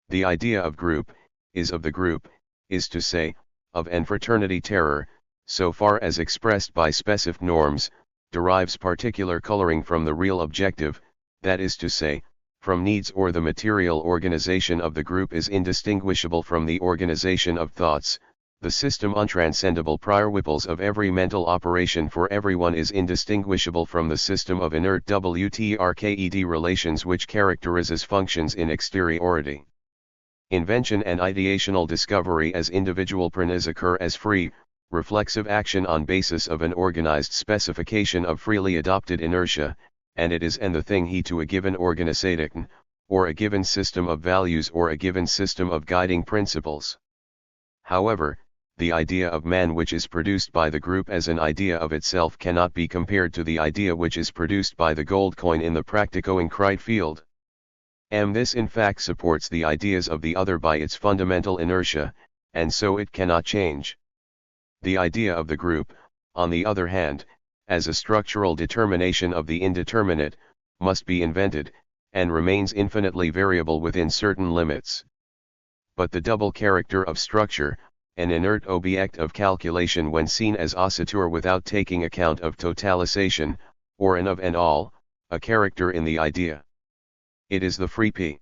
The idea of group, is of the group, is to say, of an fraternity terror, so far as expressed by specific norms, derives particular coloring from the real objective, that is to say, from needs or the material organization of the group is indistinguishable from the organization of thoughts, the system untranscendable prior ripples of every mental operation for everyone is indistinguishable from the system of inert WTRKED relations which characterizes functions in exteriority. Invention and ideational discovery as individual praniz occur as free, reflexive action on basis of an organized specification of freely adopted inertia, and it is and the thing he to a given organization, or a given system of values or a given system of guiding principles. However, the idea of man which is produced by the group as an idea of itself cannot be compared to the idea which is produced by the gold coin in the practico-concrete field. This in fact supports the ideas of the other by its fundamental inertia, and so it cannot change. The idea of the group, on the other hand, as a structural determination of the indeterminate, must be invented, and remains infinitely variable within certain limits. But the double character of structure, an inert object of calculation when seen as oscillator without taking account of totalization, or an of and all, a character in the idea. It is the free p.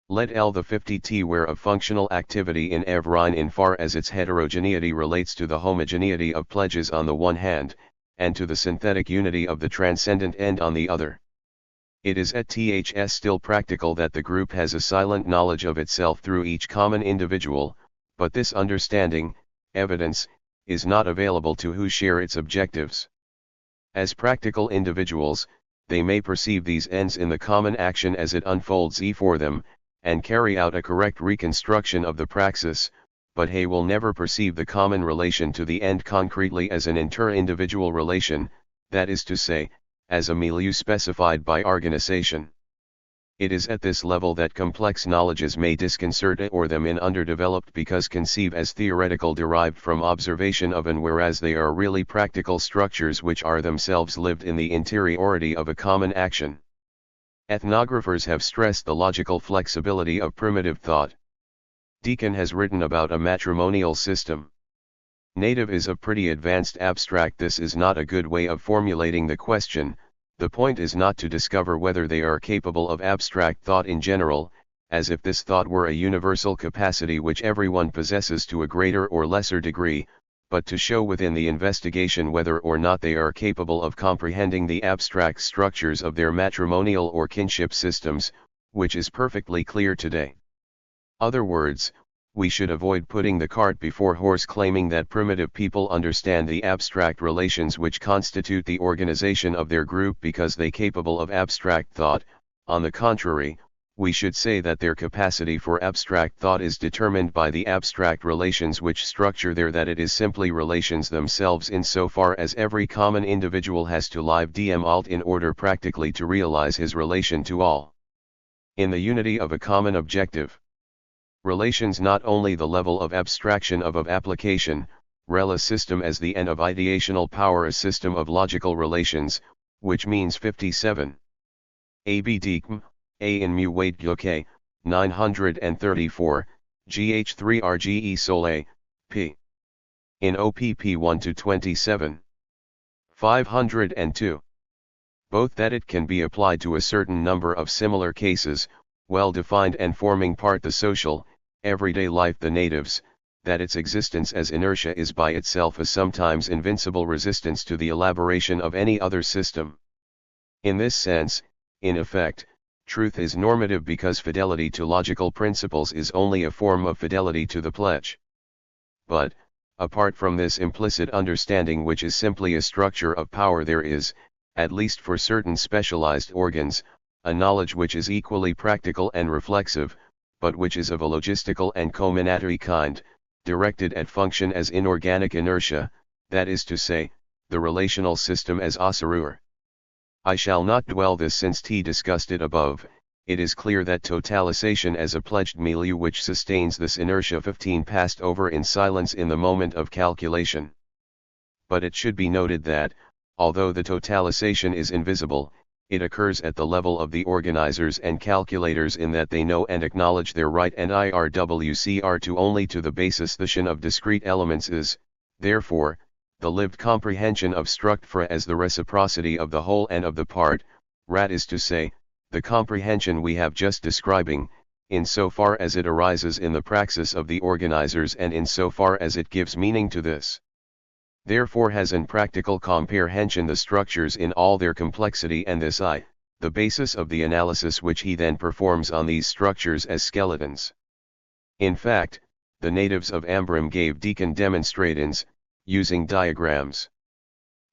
Let L the 50t where of functional activity in Evrein in far as its heterogeneity relates to the homogeneity of pledges on the one hand, and to the synthetic unity of the transcendent end on the other. It is at ths still practical that the group has a silent knowledge of itself through each common individual, but this understanding, evidence, is not available to who share its objectives. As practical individuals, they may perceive these ends in the common action as it unfolds for them, and carry out a correct reconstruction of the praxis, but he will never perceive the common relation to the end concretely as an inter-individual relation, that is to say, as a milieu specified by organization. It is at this level that complex knowledges may disconcert or them in underdeveloped because conceive as theoretical derived from observation of and whereas they are really practical structures which are themselves lived in the interiority of a common action. Ethnographers have stressed the logical flexibility of primitive thought. Deacon has written about a matrimonial system. Native is a pretty advanced abstract. This is not a good way of formulating the question. The point is not to discover whether they are capable of abstract thought in general, as if this thought were a universal capacity which everyone possesses to a greater or lesser degree, but to show within the investigation whether or not they are capable of comprehending the abstract structures of their matrimonial or kinship systems, which is perfectly clear today. Other words, we should avoid putting the cart before horse claiming that primitive people understand the abstract relations which constitute the organization of their group because they are capable of abstract thought. On the contrary, we should say that their capacity for abstract thought is determined by the abstract relations which structure their that it is simply relations themselves insofar as every common individual has to live dm alt in order practically to realize his relation to all. In the unity of a common objective. Relations not only the level of abstraction of application, rel a system as the end of ideational power a system of logical relations, which means 57. Abdkm, A in mu weight UK, 934, GH3 RGE Sol A, P. In OPP 1-27. 502. Both that it can be applied to a certain number of similar cases, well defined and forming part the social, everyday life the natives, that its existence as inertia is by itself a sometimes invincible resistance to the elaboration of any other system. In this sense, in effect, truth is normative because fidelity to logical principles is only a form of fidelity to the pledge. But, apart from this implicit understanding which is simply a structure of power, there is, at least for certain specialized organs, a knowledge which is equally practical and reflexive, but which is of a logistical and combinatory kind, directed at function as inorganic inertia, that is to say, the relational system as Asarur. I shall not dwell this since T discussed it above. It is clear that totalization as a pledged milieu which sustains this inertia 15 passed over in silence in the moment of calculation. But it should be noted that, although the totalization is invisible, it occurs at the level of the organizers and calculators in that they know and acknowledge their right and IRWCR to only to the basis of discrete elements is, therefore, the lived comprehension of structura as the reciprocity of the whole and of the part, rat is to say, the comprehension we have just describing, in so far as it arises in the praxis of the organizers and in so far as it gives meaning to this. Therefore has in practical comprehension the structures in all their complexity, and this the basis of the analysis which he then performs on these structures as skeletons. In fact, the natives of Ambram gave Deacon demonstratins, using diagrams.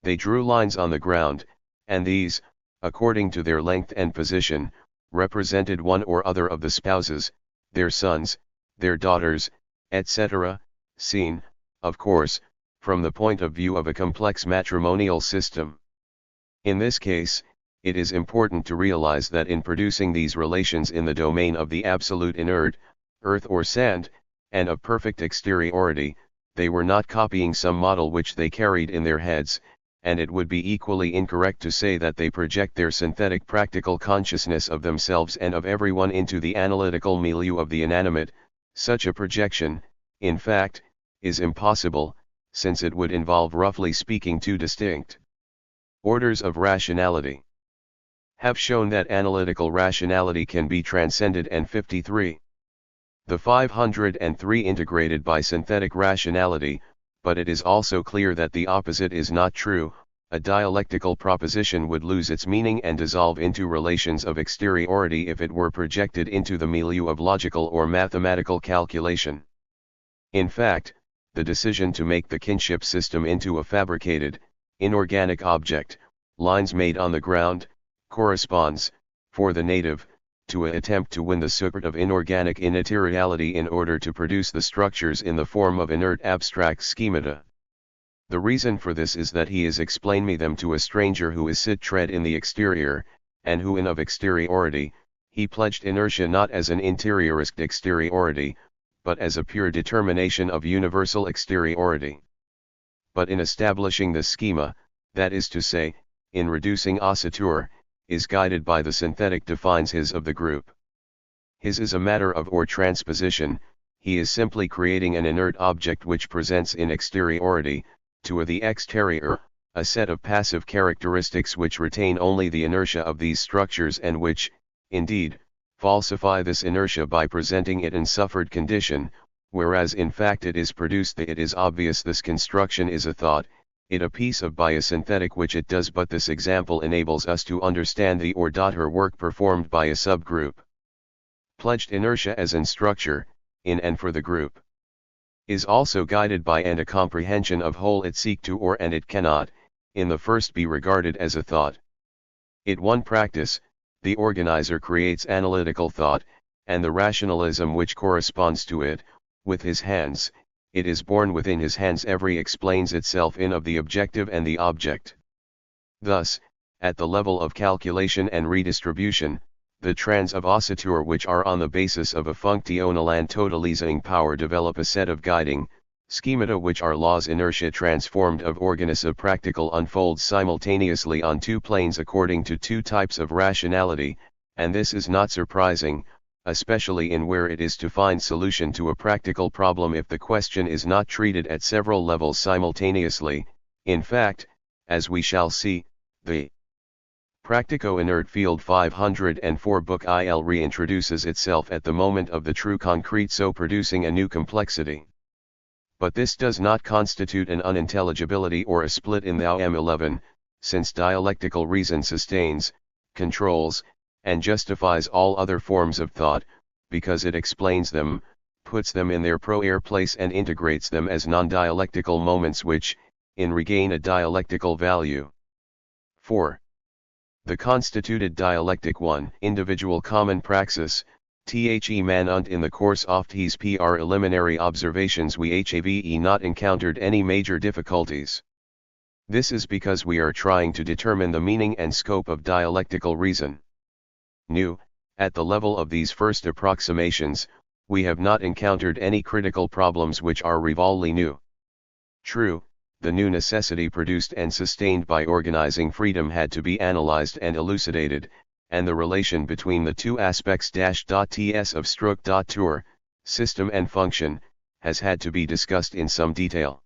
They drew lines on the ground, and these, according to their length and position, represented one or other of the spouses, their sons, their daughters, etc., seen, of course, from the point of view of a complex matrimonial system. In this case, it is important to realize that in producing these relations in the domain of the absolute inert, earth or sand, and of perfect exteriority, they were not copying some model which they carried in their heads, and it would be equally incorrect to say that they project their synthetic practical consciousness of themselves and of everyone into the analytical milieu of the inanimate. Such a projection, in fact, is impossible, since it would involve, roughly speaking, two distinct orders of rationality. Have shown that analytical rationality can be transcended, and 53. The 503 integrated by synthetic rationality, but it is also clear that the opposite is not true. A dialectical proposition would lose its meaning and dissolve into relations of exteriority if it were projected into the milieu of logical or mathematical calculation. In fact, the decision to make the kinship system into a fabricated, inorganic object, lines made on the ground, corresponds, for the native, to an attempt to win the secret of inorganic immateriality in order to produce the structures in the form of inert abstract schemata. The reason for this is that he is explain me them to a stranger who is sit tread in the exterior, and who in of exteriority, he pledged inertia not as an interiorist exteriority, but as a pure determination of universal exteriority. But in establishing the schema, that is to say, in reducing ossature, is guided by the synthetic defines his of the group. His is a matter of or transposition. He is simply creating an inert object which presents in exteriority, to the exterior, a set of passive characteristics which retain only the inertia of these structures and which, indeed, falsify this inertia by presenting it in suffered condition, whereas in fact it is produced. It is obvious this construction is a thought, it a piece of biosynthetic which it does, but this example enables us to understand the or her work performed by a subgroup. Pledged inertia as in structure, in and for the group, is also guided by and a comprehension of whole it seek to or and it cannot, in the first be regarded as a thought. It one practice, the organizer creates analytical thought, and the rationalism which corresponds to it, with his hands. It is born within his hands. Every explains itself in of the objective and the object. Thus, at the level of calculation and redistribution, the trends of ossature which are on the basis of a functional and totalizing power develop a set of guiding schemata which are laws. Inertia transformed of organism practical unfolds simultaneously on two planes according to two types of rationality, and this is not surprising. especially in where it is to find solution to a practical problem if the question is not treated at several levels simultaneously. In fact, as we shall see, the Practico-Inert Field 504 book IL reintroduces itself at the moment of the true concrete, so producing a new complexity. But this does not constitute an unintelligibility or a split in thou M11, since dialectical reason sustains, controls, and justifies all other forms of thought, because it explains them, puts them in their proper place and integrates them as non-dialectical moments which, in regain a dialectical value. 4. The constituted dialectic 1. Individual common praxis, the man und in the course of his preliminary observations we have not encountered any major difficulties. This is because we are trying to determine the meaning and scope of dialectical reason. New, at the level of these first approximations, we have not encountered any critical problems which are rivalry new. True, the new necessity produced and sustained by organizing freedom had to be analyzed and elucidated, and the relation between the two aspects -ts of Struct.Tour, system and function, has had to be discussed in some detail.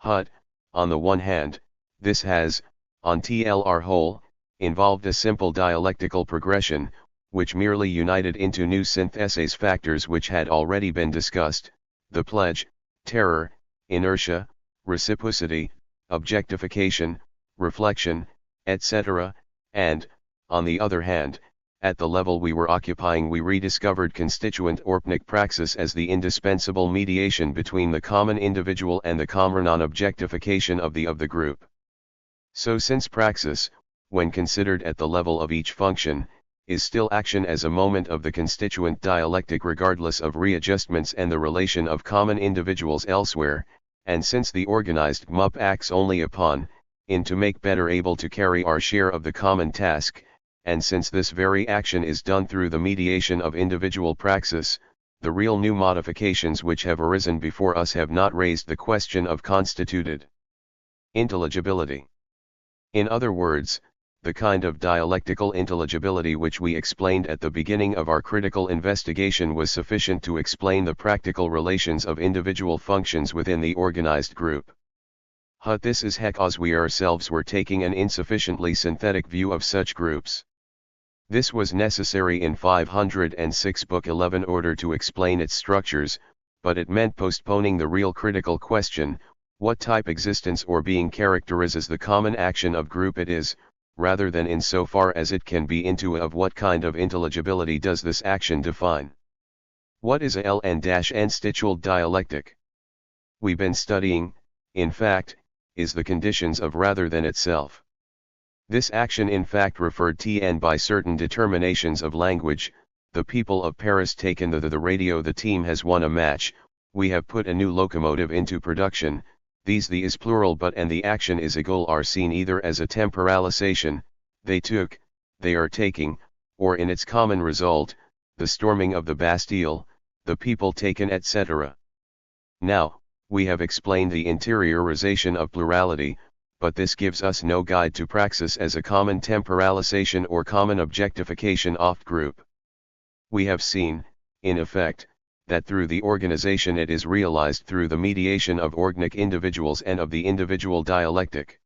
But, on the one hand, this has, on TLR whole, involved a simple dialectical progression, which merely united into new syntheses factors which had already been discussed, the pledge, terror, inertia, reciprocity, objectification, reflection, etc., and, on the other hand, at the level we were occupying we rediscovered constituent Orpnic praxis as the indispensable mediation between the common individual and the common non-objectification of the group. So since praxis, when considered at the level of each function, is still action as a moment of the constituent dialectic regardless of readjustments and the relation of common individuals elsewhere, and since the organized MUP acts only upon, in to make better able to carry our share of the common task, and since this very action is done through the mediation of individual praxis, the real new modifications which have arisen before us have not raised the question of constituted intelligibility. In other words, the kind of dialectical intelligibility which we explained at the beginning of our critical investigation was sufficient to explain the practical relations of individual functions within the organized group. But this is because we ourselves were taking an insufficiently synthetic view of such groups. This was necessary in 506 Book 11 order to explain its structures, but it meant postponing the real critical question, what type existence or being characterizes the common action of group it is, rather than in so far as it can be into of what kind of intelligibility does this action define. What is a LN-N-stitual dialectic? We've been studying, in fact, is the conditions of rather than itself. This action in fact referred to by certain determinations of language, the people of Paris taken the radio, the team has won a match, we have put a new locomotive into production, these the is plural but and the action is a goal are seen either as a temporalization, they took, they are taking, or in its common result, the storming of the Bastille, the people taken etc. Now, we have explained the interiorization of plurality, but this gives us no guide to praxis as a common temporalization or common objectification of group. We have seen, in effect, that through the organization it is realized through the mediation of organic individuals and of the individual dialectic.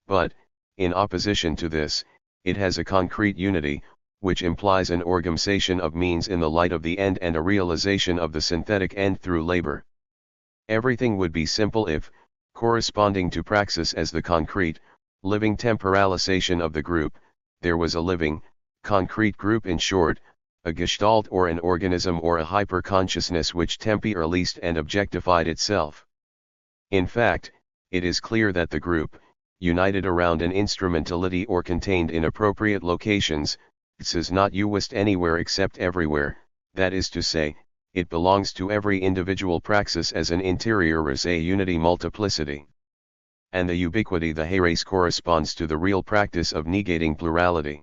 But, in opposition to this, it has a concrete unity, which implies an organization of means in the light of the end and a realization of the synthetic end through labor. Everything would be simple if, corresponding to praxis as the concrete, living temporalization of the group, there was a living, concrete group, in short, a gestalt or an organism or a hyper-consciousness which temporalized and objectified itself. In fact, it is clear that the group, united around an instrumentality or contained in appropriate locations, is not used anywhere except everywhere, that is to say, it belongs to every individual praxis as an interiorized unity multiplicity. And the ubiquity the herace corresponds to the real practice of negating plurality.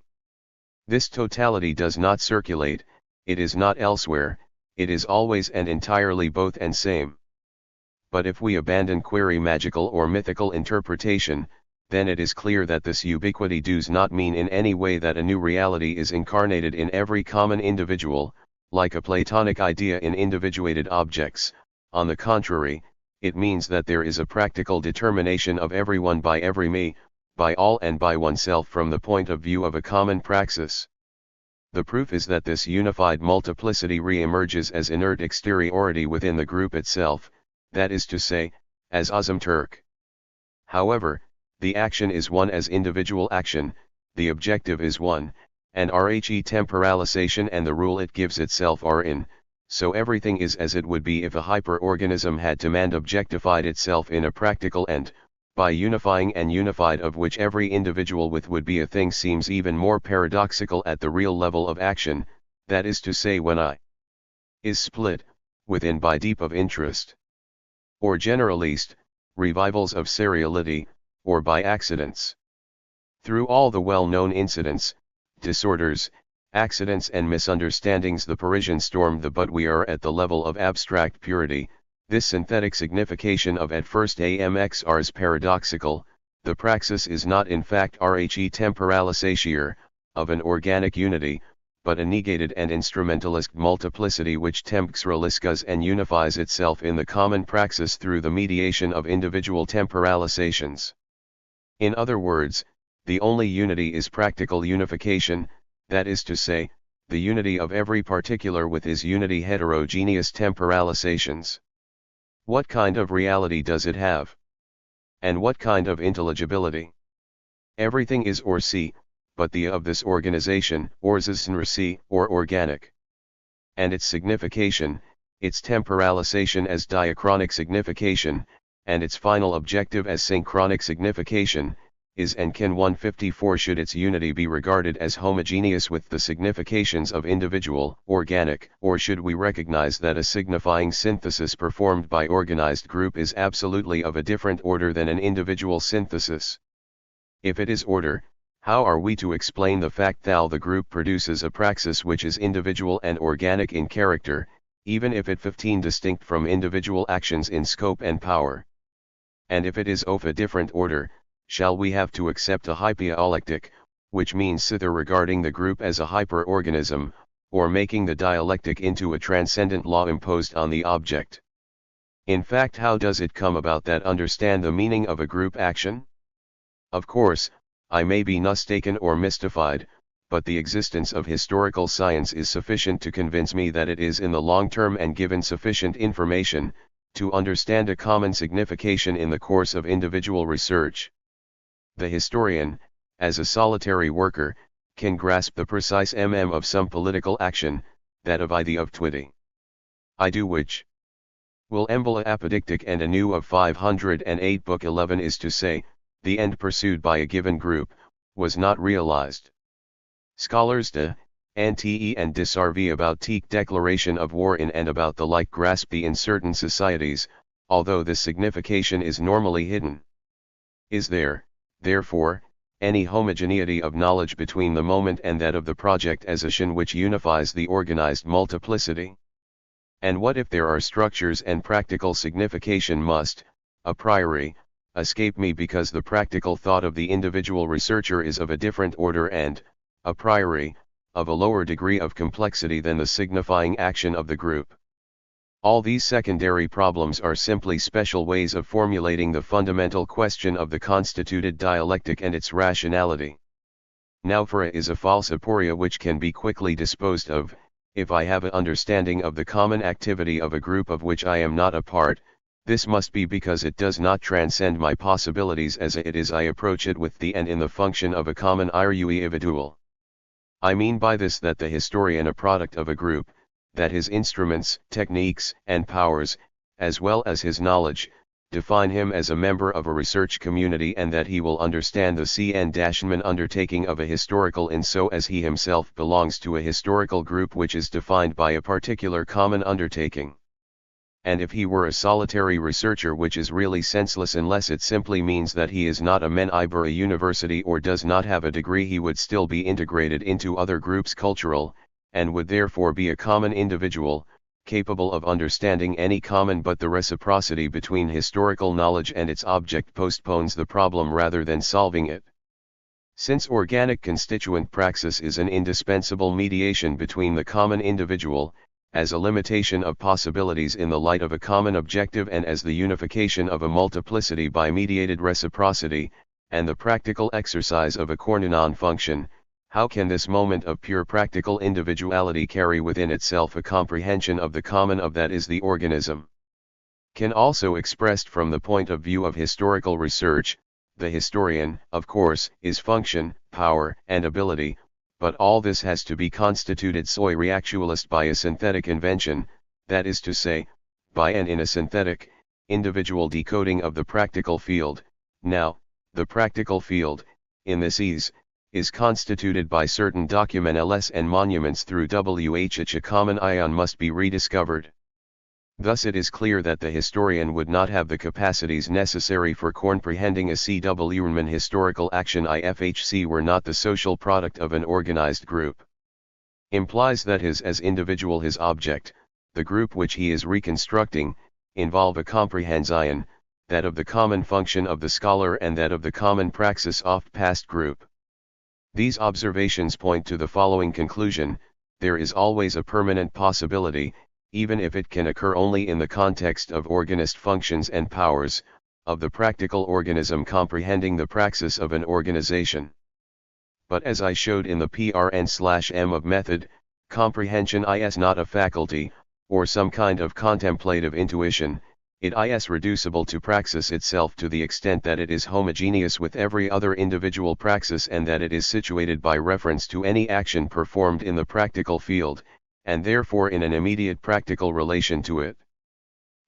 This totality does not circulate, it is not elsewhere, it is always and entirely both and same. But if we abandon query magical or mythical interpretation, then it is clear that this ubiquity does not mean in any way that a new reality is incarnated in every common individual, like a Platonic idea in individuated objects. On the contrary, it means that there is a practical determination of everyone by every me, by all and by oneself from the point of view of a common praxis. The proof is that this unified multiplicity re-emerges as inert exteriority within the group itself, that is to say, as Azam Turk. However, the action is one as individual action, the objective is one, and RHE temporalization and the rule it gives itself are in, so everything is as it would be if a hyperorganism had demand objectified itself in a practical end, by unifying and unified of which every individual with would be a thing seems even more paradoxical at the real level of action, that is to say when I is split, within by deep of interest. Or generalist, revivals of seriality, or by accidents. Through all the well-known incidents, disorders, accidents and misunderstandings the Parisian stormed the but we are at the level of abstract purity, this synthetic signification of at first AMXR's paradoxical, the praxis is not in fact RHE temporalisatio, of an organic unity, but a negated and instrumentalist multiplicity which temporaliscas and unifies itself in the common praxis through the mediation of individual temporalizations. In other words, the only unity is practical unification, that is to say, the unity of every particular with his unity heterogeneous temporalizations. What kind of reality does it have? And what kind of intelligibility? Everything is or see, but the of this organization, or organic. And its signification, its temporalization as diachronic signification, and its final objective as synchronic signification, is and can 154 should its unity be regarded as homogeneous with the significations of individual, organic, or should we recognize that a signifying synthesis performed by organized group is absolutely of a different order than an individual synthesis? If it is order, how are we to explain the fact that the group produces a praxis which is individual and organic in character, even if it 15 distinct from individual actions in scope and power? And if it is of a different order, shall we have to accept a hypoelectic, which means thither regarding the group as a hyperorganism, or making the dialectic into a transcendent law imposed on the object? In fact, how does it come about that understand the meaning of a group action? Of course, I may be mistaken or mystified, but the existence of historical science is sufficient to convince me that it is in the long term and given sufficient information, to understand a common signification in the course of individual research. The historian, as a solitary worker, can grasp the precise of some political action, that of the of twitty. I do which will embla apodictic and anew of 508 book 11 is to say, the end pursued by a given group, was not realized. Scholars de, Anti and Disarvi about teak declaration of war in and about the like grasp the in certain societies, although this signification is normally hidden. Is there, therefore, any homogeneity of knowledge between the moment and that of the project as a shin which unifies the organized multiplicity? And what if there are structures and practical signification must, a priori, escape me because the practical thought of the individual researcher is of a different order and, a priori, of a lower degree of complexity than the signifying action of the group? All these secondary problems are simply special ways of formulating the fundamental question of the constituted dialectic and its rationality. Naufra is a false aporia which can be quickly disposed of, if I have an understanding of the common activity of a group of which I am not a part. This must be because it does not transcend my possibilities as it is I approach it with the end in the function of a common individual. I mean by this that the historian a product of a group, that his instruments, techniques, and powers, as well as his knowledge, define him as a member of a research community and that he will understand the CN-man undertaking of a historical in so as he himself belongs to a historical group which is defined by a particular common undertaking. And if he were a solitary researcher which is really senseless unless it simply means that he is not a men Iber a university or does not have a degree, he would still be integrated into other groups cultural, and would therefore be a common individual, capable of understanding any common, but the reciprocity between historical knowledge and its object postpones the problem rather than solving it. Since organic constituent praxis is an indispensable mediation between the common individual, as a limitation of possibilities in the light of a common objective and as the unification of a multiplicity by mediated reciprocity, and the practical exercise of a Kornanon function, how can this moment of pure practical individuality carry within itself a comprehension of the common of that is the organism? Can also expressed from the point of view of historical research, the historian, of course, is function, power, and ability, but all this has to be constituted soi reactualist by a synthetic invention, that is to say, by and in a synthetic, individual decoding of the practical field. Now, the practical field, in this is constituted by certain documents and monuments through which a common ion must be rediscovered. Thus it is clear that the historian would not have the capacities necessary for comprehending a CW historical action if HC were not the social product of an organized group. Implies that his as individual his object, the group which he is reconstructing, involve a comprehension, that of the common function of the scholar and that of the common praxis of past group. These observations point to the following conclusion: there is always a permanent possibility, even if it can occur only in the context of organist functions and powers, of the practical organism comprehending the praxis of an organization. But as I showed in the PRN/M of method, comprehension is not a faculty, or some kind of contemplative intuition, it is reducible to praxis itself to the extent that it is homogeneous with every other individual praxis and that it is situated by reference to any action performed in the practical field, and therefore in an immediate practical relation to it.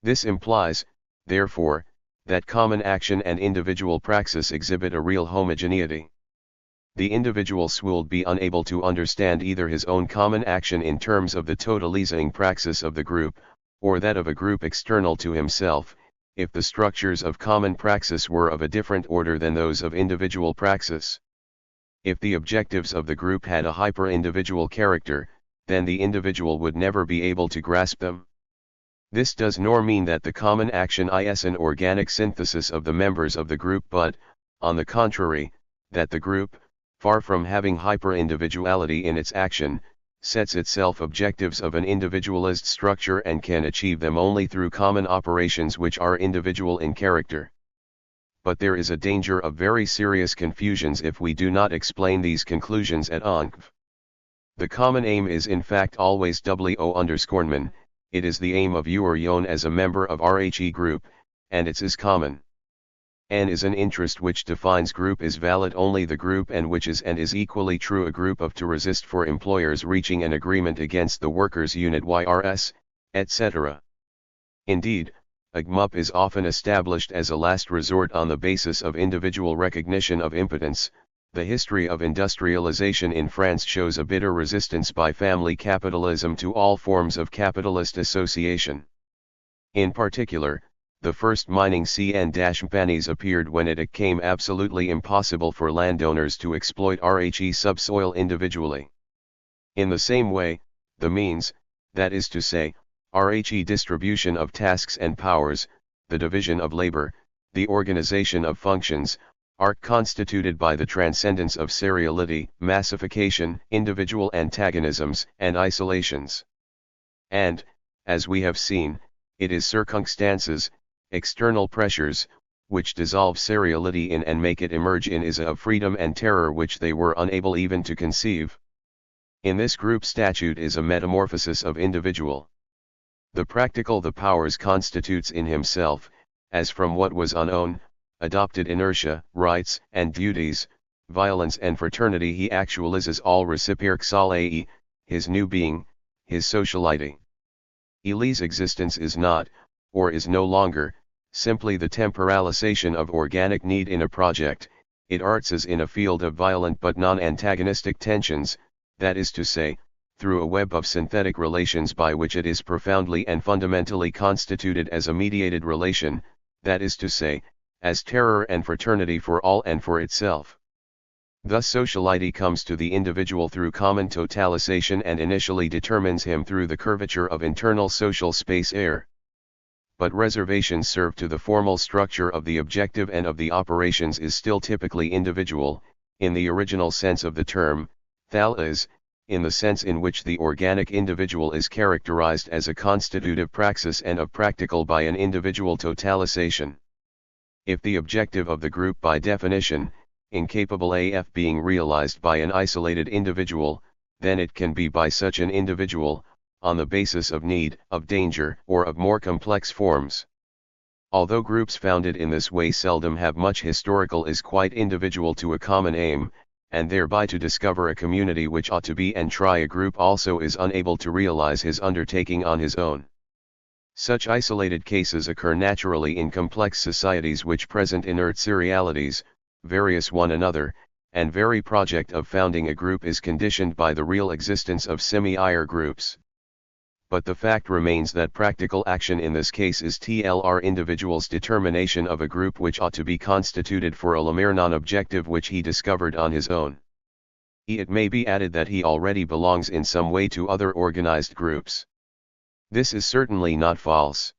This implies, therefore, that common action and individual praxis exhibit a real homogeneity. The individual would be unable to understand either his own common action in terms of the totalizing praxis of the group, or that of a group external to himself, if the structures of common praxis were of a different order than those of individual praxis. If the objectives of the group had a hyper-individual character, then the individual would never be able to grasp them. This does nor mean that the common action is an organic synthesis of the members of the group, but, on the contrary, that the group, far from having hyper-individuality in its action, sets itself objectives of an individualist structure and can achieve them only through common operations which are individual in character. But there is a danger of very serious confusions if we do not explain these conclusions at onct. The common aim is in fact always wo_man, it is the aim of you or yon as a member of RHE group, and its is common. N is an interest which defines group is valid only the group and which is and is equally true a group of to resist for employers reaching an agreement against the workers' unit YRS, etc. Indeed, a GMUP is often established as a last resort on the basis of individual recognition of impotence. The history of industrialization in France shows a bitter resistance by family capitalism to all forms of capitalist association. In particular, the first mining companies appeared when it became absolutely impossible for landowners to exploit RHE subsoil individually. In the same way, the means, that is to say, RHE distribution of tasks and powers, the division of labor, the organization of functions, are constituted by the transcendence of seriality, massification, individual antagonisms, and isolations. And, as we have seen, it is circumstances, external pressures, which dissolve seriality in and make it emerge in is of freedom and terror which they were unable even to conceive. In this group statute is a metamorphosis of individual. The practical the powers constitutes in himself, as from what was unknown, adopted inertia, rights and duties, violence and fraternity he actualizes all reciprocal his new being, his sociality. Elie's existence is not, or is no longer, simply the temporalization of organic need in a project, it arts in a field of violent but non-antagonistic tensions, that is to say, through a web of synthetic relations by which it is profoundly and fundamentally constituted as a mediated relation, that is to say, as terror and fraternity for all and for itself. Thus sociality comes to the individual through common totalization and initially determines him through the curvature of internal social space air. But reservations serve to the formal structure of the objective and of the operations is still typically individual, in the original sense of the term, thal is, in the sense in which the organic individual is characterized as a constitutive praxis and of practical by an individual totalization. If the objective of the group by definition, incapable of being realized by an isolated individual, then it can be by such an individual, on the basis of need, of danger, or of more complex forms. Although groups founded in this way seldom have much historical is quite individual to a common aim, and thereby to discover a community which ought to be and try a group also is unable to realize his undertaking on his own. Such isolated cases occur naturally in complex societies which present inert serialities, various one another, and very project of founding a group is conditioned by the real existence of semi-IR groups. But the fact remains that practical action in this case is TLR individual's determination of a group which ought to be constituted for a mere non-objective which he discovered on his own. It may be added that he already belongs in some way to other organized groups. This is certainly not false.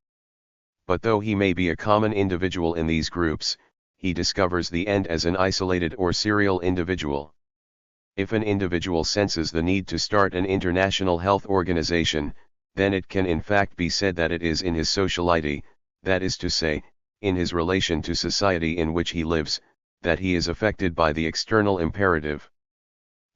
But though he may be a common individual in these groups, he discovers the end as an isolated or serial individual. If an individual senses the need to start an international health organization, then it can in fact be said that it is in his sociality, that is to say, in his relation to society in which he lives, that he is affected by the external imperative.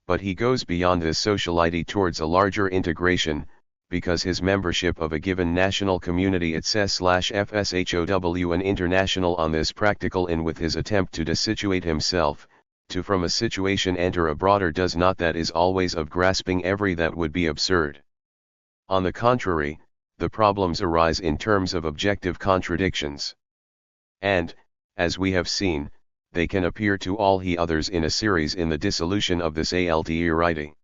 But he goes beyond this sociality towards a larger integration, because his membership of a given national community /FSHOW an international on this practical in with his attempt to desituate himself, to from a situation enter a broader does not that is always of grasping every that would be absurd. On the contrary, the problems arise in terms of objective contradictions. And, as we have seen, they can appear to all he others in a series in the dissolution of this THIRD.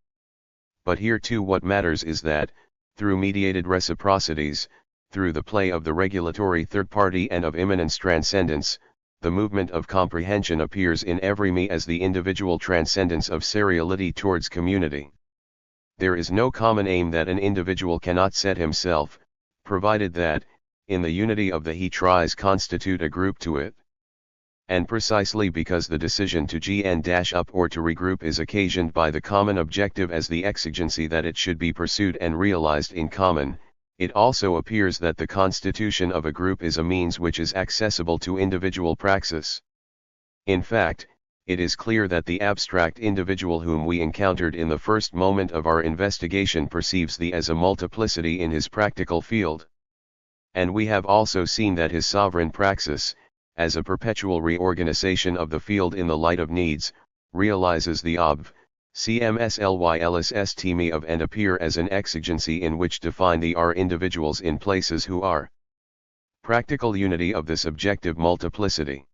But here too what matters is that, through mediated reciprocities, through the play of the regulatory third party and of immanence transcendence, the movement of comprehension appears in every me as the individual transcendence of seriality towards community. There is no common aim that an individual cannot set himself, provided that, in the unity of the he tries constitute a group to it. And precisely because the decision to GN-up or to regroup is occasioned by the common objective as the exigency that it should be pursued and realized in common, it also appears that the constitution of a group is a means which is accessible to individual praxis. In fact, it is clear that the abstract individual whom we encountered in the first moment of our investigation perceives the as a multiplicity in his practical field. And we have also seen that his sovereign praxis, as a perpetual reorganization of the field in the light of needs, realizes the CMSLYLSST me of and appear as an exigency in which define the individuals in places who are practical unity of this objective multiplicity.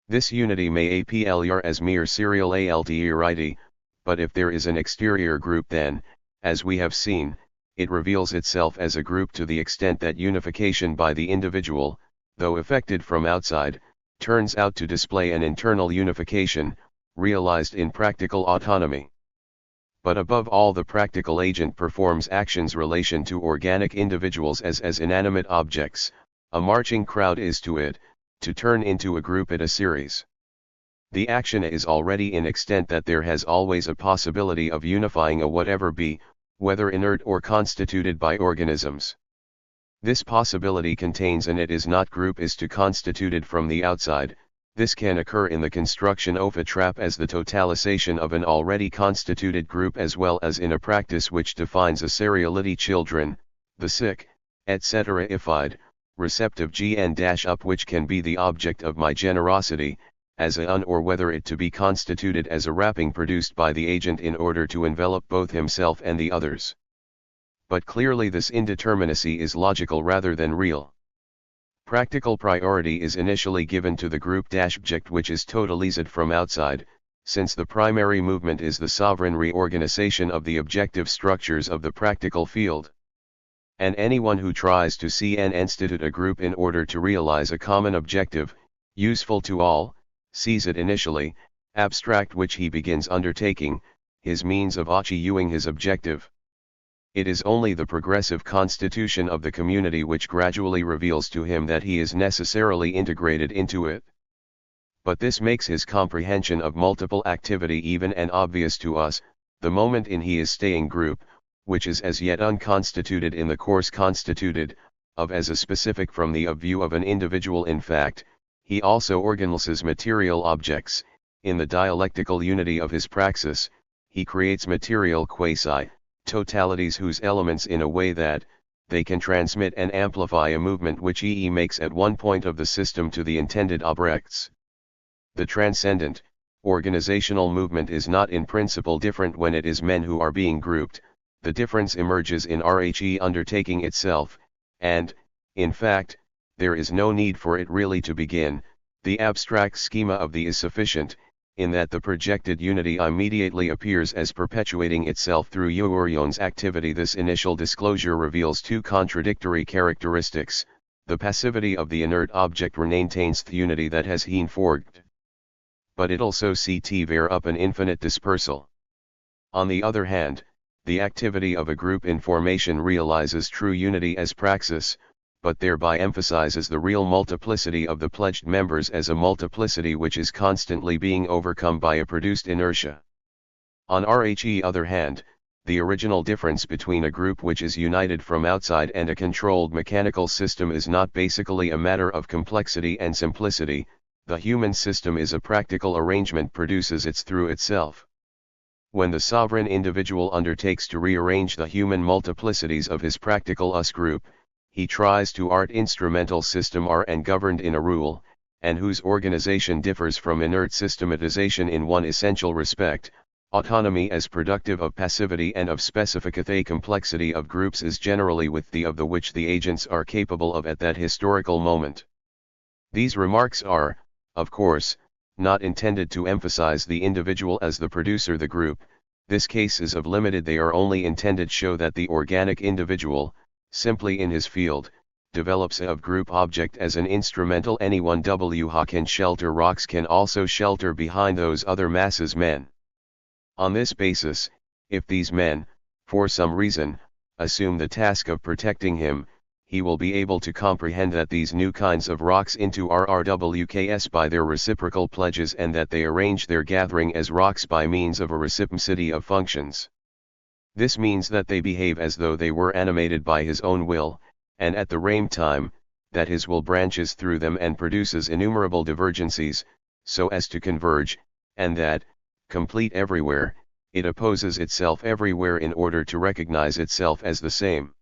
This unity may appear as mere serial THIRD, but if there is an exterior group then, as we have seen, it reveals itself as a group to the extent that unification by the individual, though effected from outside, turns out to display an internal unification, realized in practical autonomy. But above all the practical agent performs actions relation to organic individuals as inanimate objects, a marching crowd is to it, to turn into a group it a series. The action is already in extent that there has always a possibility of unifying a whatever be, whether inert or constituted by organisms. This possibility contains and it is not group is to constituted from the outside. This can occur in the construction of a trap as the totalization of an already constituted group as well as in a practice which defines a seriality children, the sick, etc. ified, receptive GN-up which can be the object of my generosity, as a or whether it to be constituted as a wrapping produced by the agent in order to envelop both himself and the others. But clearly this indeterminacy is logical rather than real. Practical priority is initially given to the group object which is totalized from outside, since the primary movement is the sovereign reorganization of the objective structures of the practical field. And anyone who tries to see and institute a group in order to realize a common objective, useful to all, sees it initially, abstract which he begins undertaking, his means of achieving his objective. It is only the progressive constitution of the community which gradually reveals to him that he is necessarily integrated into it. But this makes his comprehension of multiple activity even and obvious to us, the moment in he is staying group, which is as yet unconstituted in the course constituted, of as a specific from the of view of an individual. In fact, he also organizes material objects, in the dialectical unity of his praxis, he creates material quasi-totalities whose elements in a way that, they can transmit and amplify a movement which he makes at one point of the system to the intended objects. The transcendent, organizational movement is not in principle different when it is men who are being grouped, the difference emerges in RHE undertaking itself, and, in fact, there is no need for it really to begin. The abstract schema of the is sufficient, in that the projected unity immediately appears as perpetuating itself through Eurion's activity. This initial disclosure reveals two contradictory characteristics: the passivity of the inert object maintains the unity that has been forged, but it also ver up an infinite dispersal. On the other hand, the activity of a group in formation realizes true unity as praxis, but thereby emphasizes the real multiplicity of the pledged members as a multiplicity which is constantly being overcome by a produced inertia. On RHE other hand, the original difference between a group which is united from outside and a controlled mechanical system is not basically a matter of complexity and simplicity. The human system is a practical arrangement, produces its through itself. When the sovereign individual undertakes to rearrange the human multiplicities of his practical us group, he tries to art instrumental system are and governed in a rule, and whose organization differs from inert systematization in one essential respect: autonomy as productive of passivity and of specificity. Complexity of groups is generally with the of the which the agents are capable of at that historical moment. These remarks are, of course, not intended to emphasize the individual as the producer the group. This case is of limited. They are only intended to show that the organic individual, simply in his field, develops a of group object as an instrumental. Anyone who can shelter rocks can also shelter behind those other masses men. On this basis, if these men, for some reason, assume the task of protecting him, he will be able to comprehend that these new kinds of rocks into RRWKS by their reciprocal pledges, and that they arrange their gathering as rocks by means of a reciprocity of functions. This means that they behave as though they were animated by his own will, and at the same time, that his will branches through them and produces innumerable divergencies, so as to converge, and that, complete everywhere, it opposes itself everywhere in order to recognize itself as the same.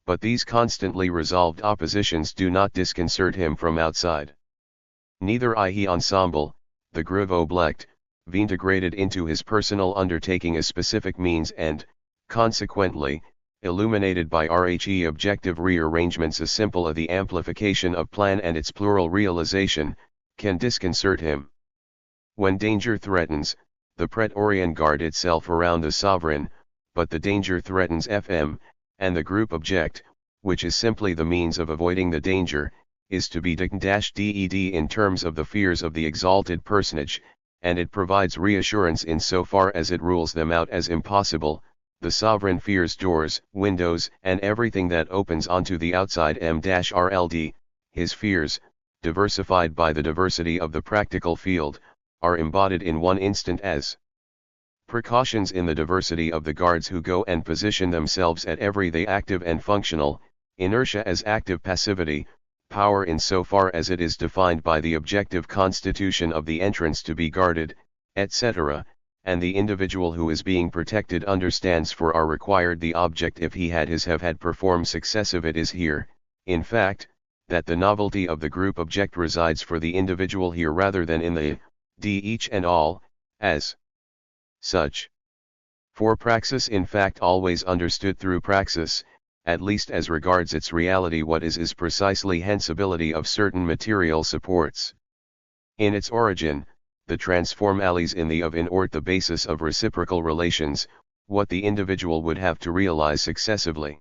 But these constantly resolved oppositions do not disconcert him from outside. Neither he ensemble, the groove oblect, integrated into his personal undertaking a specific means and, consequently, illuminated by RHE objective rearrangements as simple as the amplification of plan and its plural realization, can disconcert him. When danger threatens, the Praetorian Guard itself around the sovereign, but the danger threatens FM, and the group object, which is simply the means of avoiding the danger, is to be -ded in terms of the fears of the exalted personage, and it provides reassurance in so far as it rules them out as impossible. The sovereign fears doors, windows, and everything that opens onto the outside M-RLD. His fears, diversified by the diversity of the practical field, are embodied in one instant as precautions in the diversity of the guards who go and position themselves at every they active and functional, inertia as active passivity, power in so far as it is defined by the objective constitution of the entrance to be guarded, etc., and the individual who is being protected understands for are required the object if he have had performed successive. It is here, in fact, that the novelty of the group object resides for the individual here rather than in the each and all, as such. For praxis in fact always understood through praxis, at least as regards its reality what is precisely hensibility of certain material supports. In its origin, the transformalities in the of in ort the basis of reciprocal relations, what the individual would have to realize successively.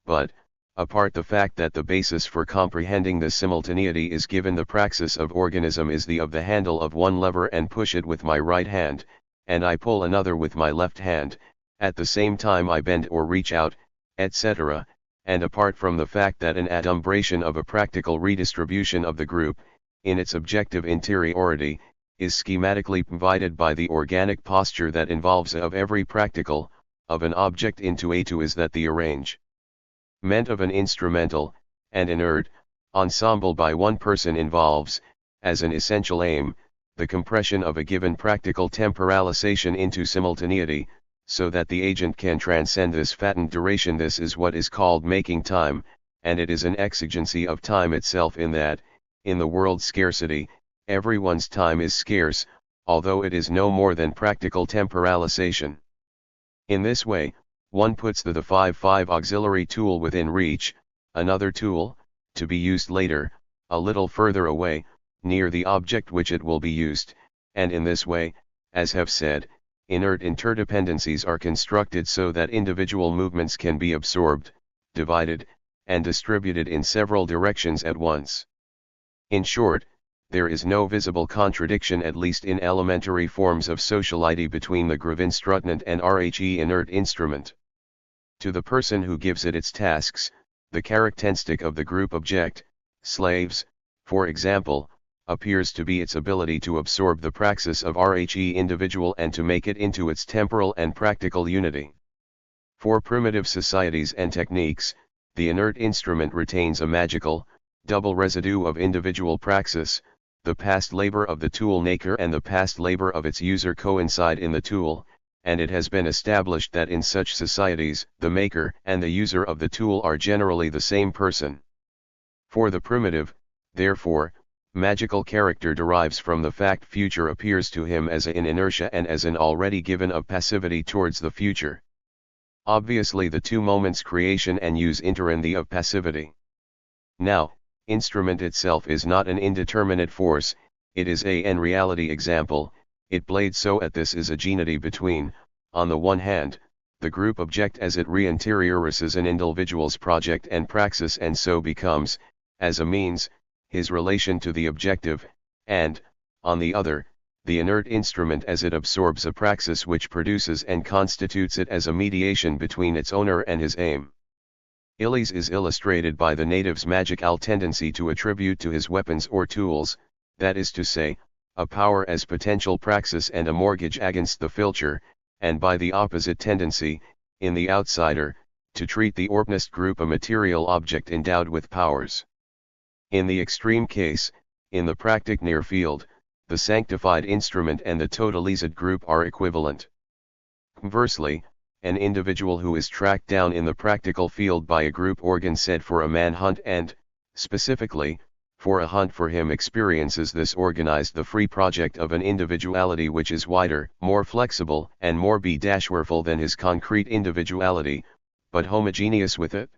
But, apart the fact that the basis for comprehending the simultaneity is given, the praxis of organism is the of the handle of one lever and push it with my right hand, and I pull another with my left hand, at the same time I bend or reach out, etc., and apart from the fact that an adumbration of a practical redistribution of the group, in its objective interiority, is schematically provided by the organic posture that involves of every practical, of an object into a to is that the arrange meant of an instrumental, and inert, ensemble by one person involves, as an essential aim, the compression of a given practical temporalization into simultaneity, so that the agent can transcend this fattened duration. This is what is called making time, and it is an exigency of time itself in that, in the world's scarcity, everyone's time is scarce, although it is no more than practical temporalization. In this way, one puts the 5-5 auxiliary tool within reach, another tool, to be used later, a little further away, near the object which it will be used, and in this way, as have said, inert interdependencies are constructed so that individual movements can be absorbed, divided, and distributed in several directions at once. In short, there is no visible contradiction, at least in elementary forms of sociality, between the Gravinstrument and RHE inert instrument. To the person who gives it its tasks, the characteristic of the group object, slaves, for example, appears to be its ability to absorb the praxis of RHE individual and to make it into its temporal and practical unity. For primitive societies and techniques, the inert instrument retains a magical, double residue of individual praxis. The past labor of the tool maker and the past labor of its user coincide in the tool, and it has been established that in such societies, the maker and the user of the tool are generally the same person. For the primitive, therefore, magical character derives from the fact future appears to him as in inertia and as an already given of passivity towards the future. Obviously the two moments creation and use enter in the of passivity. Now, instrument itself is not an indeterminate force, it is an reality example. It played so at this is a genity between, on the one hand, the group object as it reinteriorizes an individual's project and praxis and so becomes, as a means, his relation to the objective, and, on the other, the inert instrument as it absorbs a praxis which produces and constitutes it as a mediation between its owner and his aim. Illes is illustrated by the native's magical tendency to attribute to his weapons or tools, that is to say, a power as potential praxis and a mortgage against the filcher, and by the opposite tendency, in the outsider, to treat the organist group a material object endowed with powers. In the extreme case, in the practic near field, the sanctified instrument and the totalized group are equivalent. Conversely, an individual who is tracked down in the practical field by a group organ said for a manhunt and, specifically, for a hunt for him experiences this organized the free project of an individuality which is wider, more flexible and more be-werful than his concrete individuality, but homogeneous with it.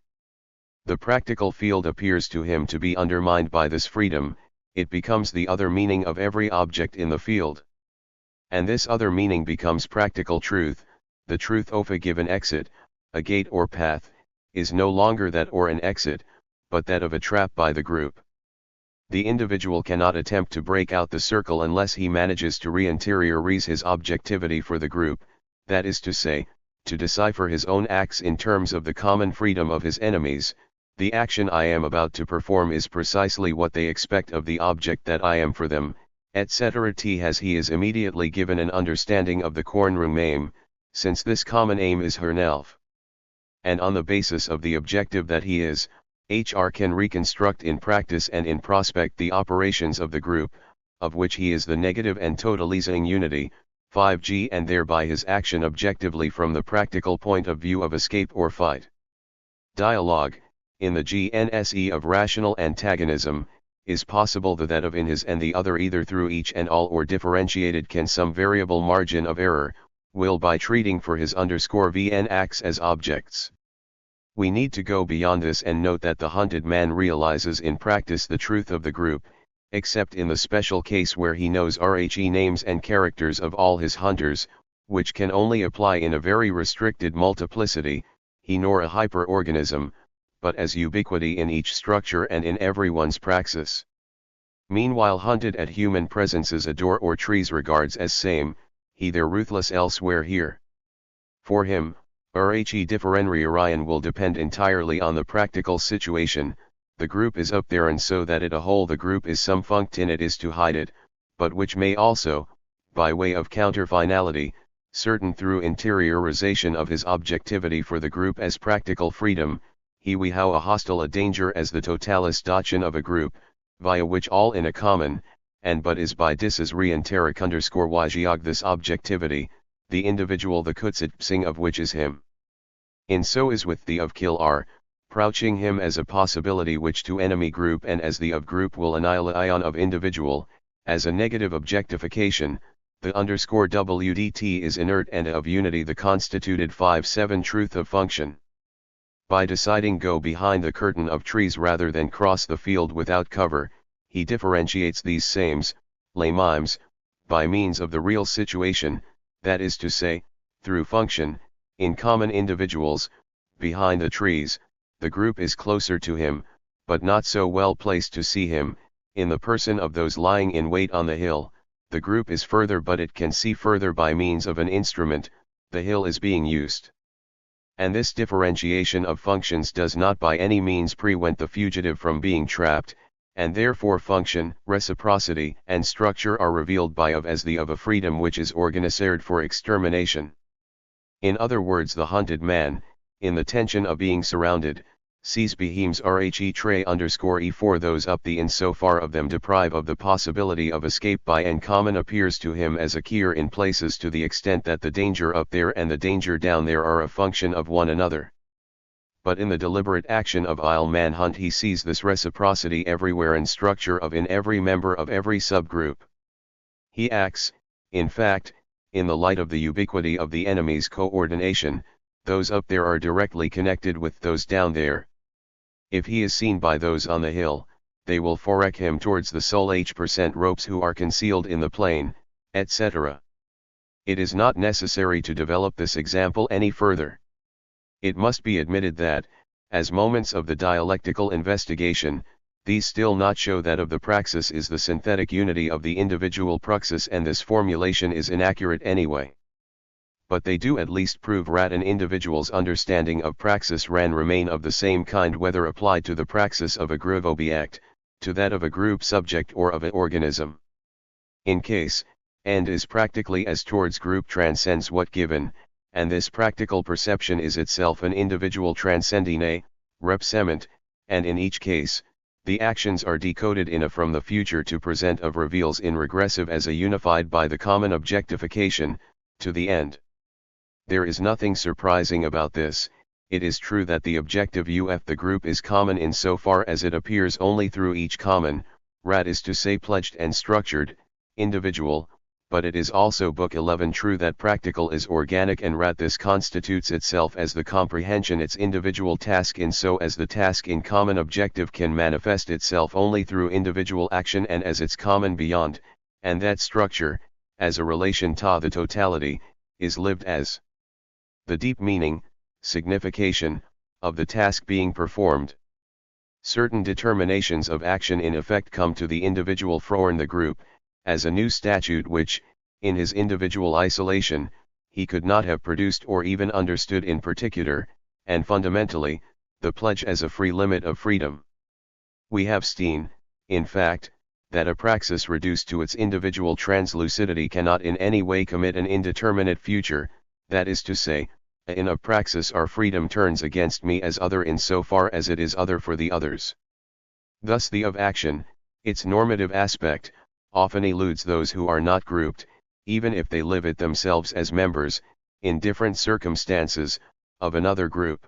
The practical field appears to him to be undermined by this freedom, it becomes the other meaning of every object in the field. And this other meaning becomes practical truth, the truth of a given exit, a gate or path, is no longer that or an exit, but that of a trap by the group. The individual cannot attempt to break out the circle unless he manages to reinteriorize his objectivity for the group, that is to say, to decipher his own acts in terms of the common freedom of his enemies. The action I am about to perform is precisely what they expect of the object that I am for them, etc. He is immediately given an understanding of the cornroom aim, since this common aim is hernelf. And on the basis of the objective that he is, HR can reconstruct in practice and in prospect the operations of the group, of which he is the negative and totalizing unity, 5G, and thereby his action objectively from the practical point of view of escape or fight. Dialogue, in the GNSE of rational antagonism, is possible that of in his and the other either through each and all or differentiated can some variable margin of error, will by treating for his _VN acts as objects. We need to go beyond this and note that the hunted man realizes in practice the truth of the group, except in the special case where he knows RHE names and characters of all his hunters, which can only apply in a very restricted multiplicity, he nor a hyperorganism, but as ubiquity in each structure and in everyone's praxis. Meanwhile hunted at human presences a door or trees regards as same, he there ruthless elsewhere here. For him, RHE differentiation will depend entirely on the practical situation, the group is up there and so that it a whole the group is some funct in it is to hide it, but which may also, by way of counter-finality, certain through interiorization of his objectivity for the group as practical freedom, he we how a hostile a danger as the totalis dachshund of a group, via which all in a common, and but is by dis as re-enteric _ygiog this objectivity, the individual the kutzitsing of which is him. In so is with the of kill are, prouching him as a possibility which to enemy group and as the of group will annihilate ion of individual, as a negative objectification, the _WDT is inert and of unity the constituted 5-7 truth of function. By deciding go behind the curtain of trees rather than cross the field without cover, he differentiates these sames, les mimes, by means of the real situation, that is to say, through function, in common individuals, behind the trees, the group is closer to him, but not so well placed to see him, in the person of those lying in wait on the hill. The group is further but it can see further by means of an instrument, the hill is being used. And this differentiation of functions does not by any means prevent the fugitive from being trapped, and therefore function, reciprocity, and structure are revealed by of as the of a freedom which is organized for extermination. In other words, the hunted man, in the tension of being surrounded, sees behemoths rhe tray _e for those up the in so far of them deprive of the possibility of escape by and common appears to him as a keer in places to the extent that the danger up there and the danger down there are a function of one another. But in the deliberate action of I'll manhunt he sees this reciprocity everywhere and structure of in every member of every subgroup. He acts, in fact, in the light of the ubiquity of the enemy's coordination, those up there are directly connected with those down there. If he is seen by those on the hill, they will forek him towards the sole H% ropes who are concealed in the plain, etc. It is not necessary to develop this example any further. It must be admitted that, as moments of the dialectical investigation, these still not show that of the praxis is the synthetic unity of the individual praxis and this formulation is inaccurate anyway. But they do at least prove that an individual's understanding of praxis ran remain of the same kind whether applied to the praxis of a group object, to that of a group subject or of an organism. In case, and is practically as towards group transcends what given, and this practical perception is itself an individual transcendine, repsement, and in each case, the actions are decoded in a from the future to present of reveals in regressive as a unified by the common objectification, to the end. There is nothing surprising about this. It is true that the objective UF the group is common in so far as it appears only through each common, rat is to say pledged and structured, individual, but it is also Book 11 true that practical is organic and rat this constitutes itself as the comprehension its individual task in so as the task in common objective can manifest itself only through individual action and as its common beyond, and that structure, as a relation to the totality, is lived as the deep meaning, signification, of the task being performed. Certain determinations of action in effect come to the individual from the group, as a new statute which, in his individual isolation, he could not have produced or even understood in particular, and fundamentally, the pledge as a free limit of freedom. We have seen, in fact, that a praxis reduced to its individual translucidity cannot in any way commit an indeterminate future, that is to say, in a praxis our freedom turns against me as other in so far as it is other for the others. Thus the of action, its normative aspect, often eludes those who are not grouped, even if they live it themselves as members, in different circumstances, of another group.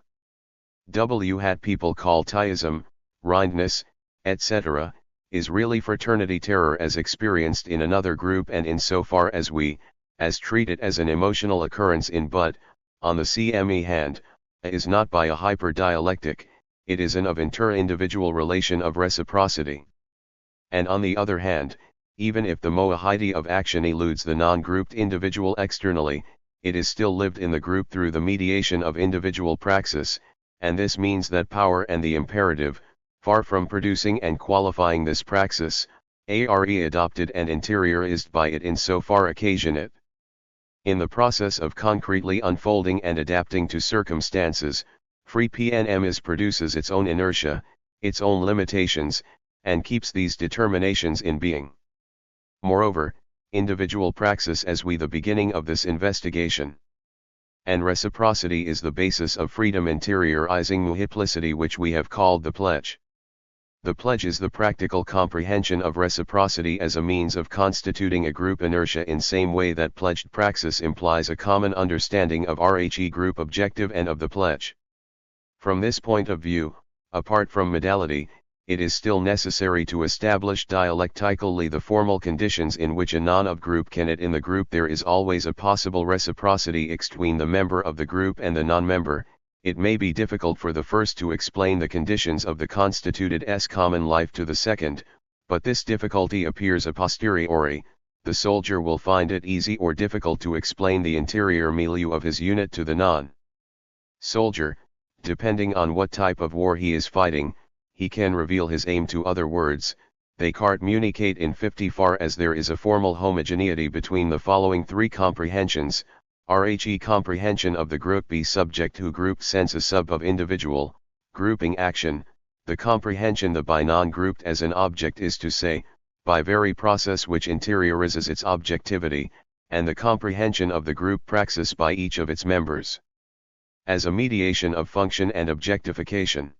People call Theism, Rindness, etc., is really fraternity terror as experienced in another group and in so far as we, as treat it as an emotional occurrence in but, on the CME hand, is not by a hyper-dialectic, it is an of inter-individual relation of reciprocity. And on the other hand, even if the moahity of action eludes the non-grouped individual externally, it is still lived in the group through the mediation of individual praxis, and this means that power and the imperative, far from producing and qualifying this praxis, are adopted and interiorized by it in so far occasion it. In the process of concretely unfolding and adapting to circumstances, free PNM produces its own inertia, its own limitations, and keeps these determinations in being. Moreover, individual praxis as the beginning of this investigation. And reciprocity is the basis of freedom interiorizing multiplicity, which we have called the pledge. The pledge is the practical comprehension of reciprocity as a means of constituting a group inertia, in same way that pledged praxis implies a common understanding of RHE group objective and of the pledge. From this point of view, apart from modality, it is still necessary to establish dialectically the formal conditions in which a non-of group can it in the group. There is always a possible reciprocity between the member of the group and the non-member. It may be difficult for the first to explain the conditions of the constituted common life to the second, but this difficulty appears a posteriori. The soldier will find it easy or difficult to explain the interior milieu of his unit to the non-soldier, depending on what type of war he is fighting. He can reveal his aim. To other words, they communicate in 50 far as there is a formal homogeneity between the following three comprehensions: RHE comprehension of the group, B subject who group sense a sub of individual, grouping action, the comprehension the by non-grouped as an object, is to say, by very process which interiorizes its objectivity, and the comprehension of the group praxis by each of its members, as a mediation of function and objectification.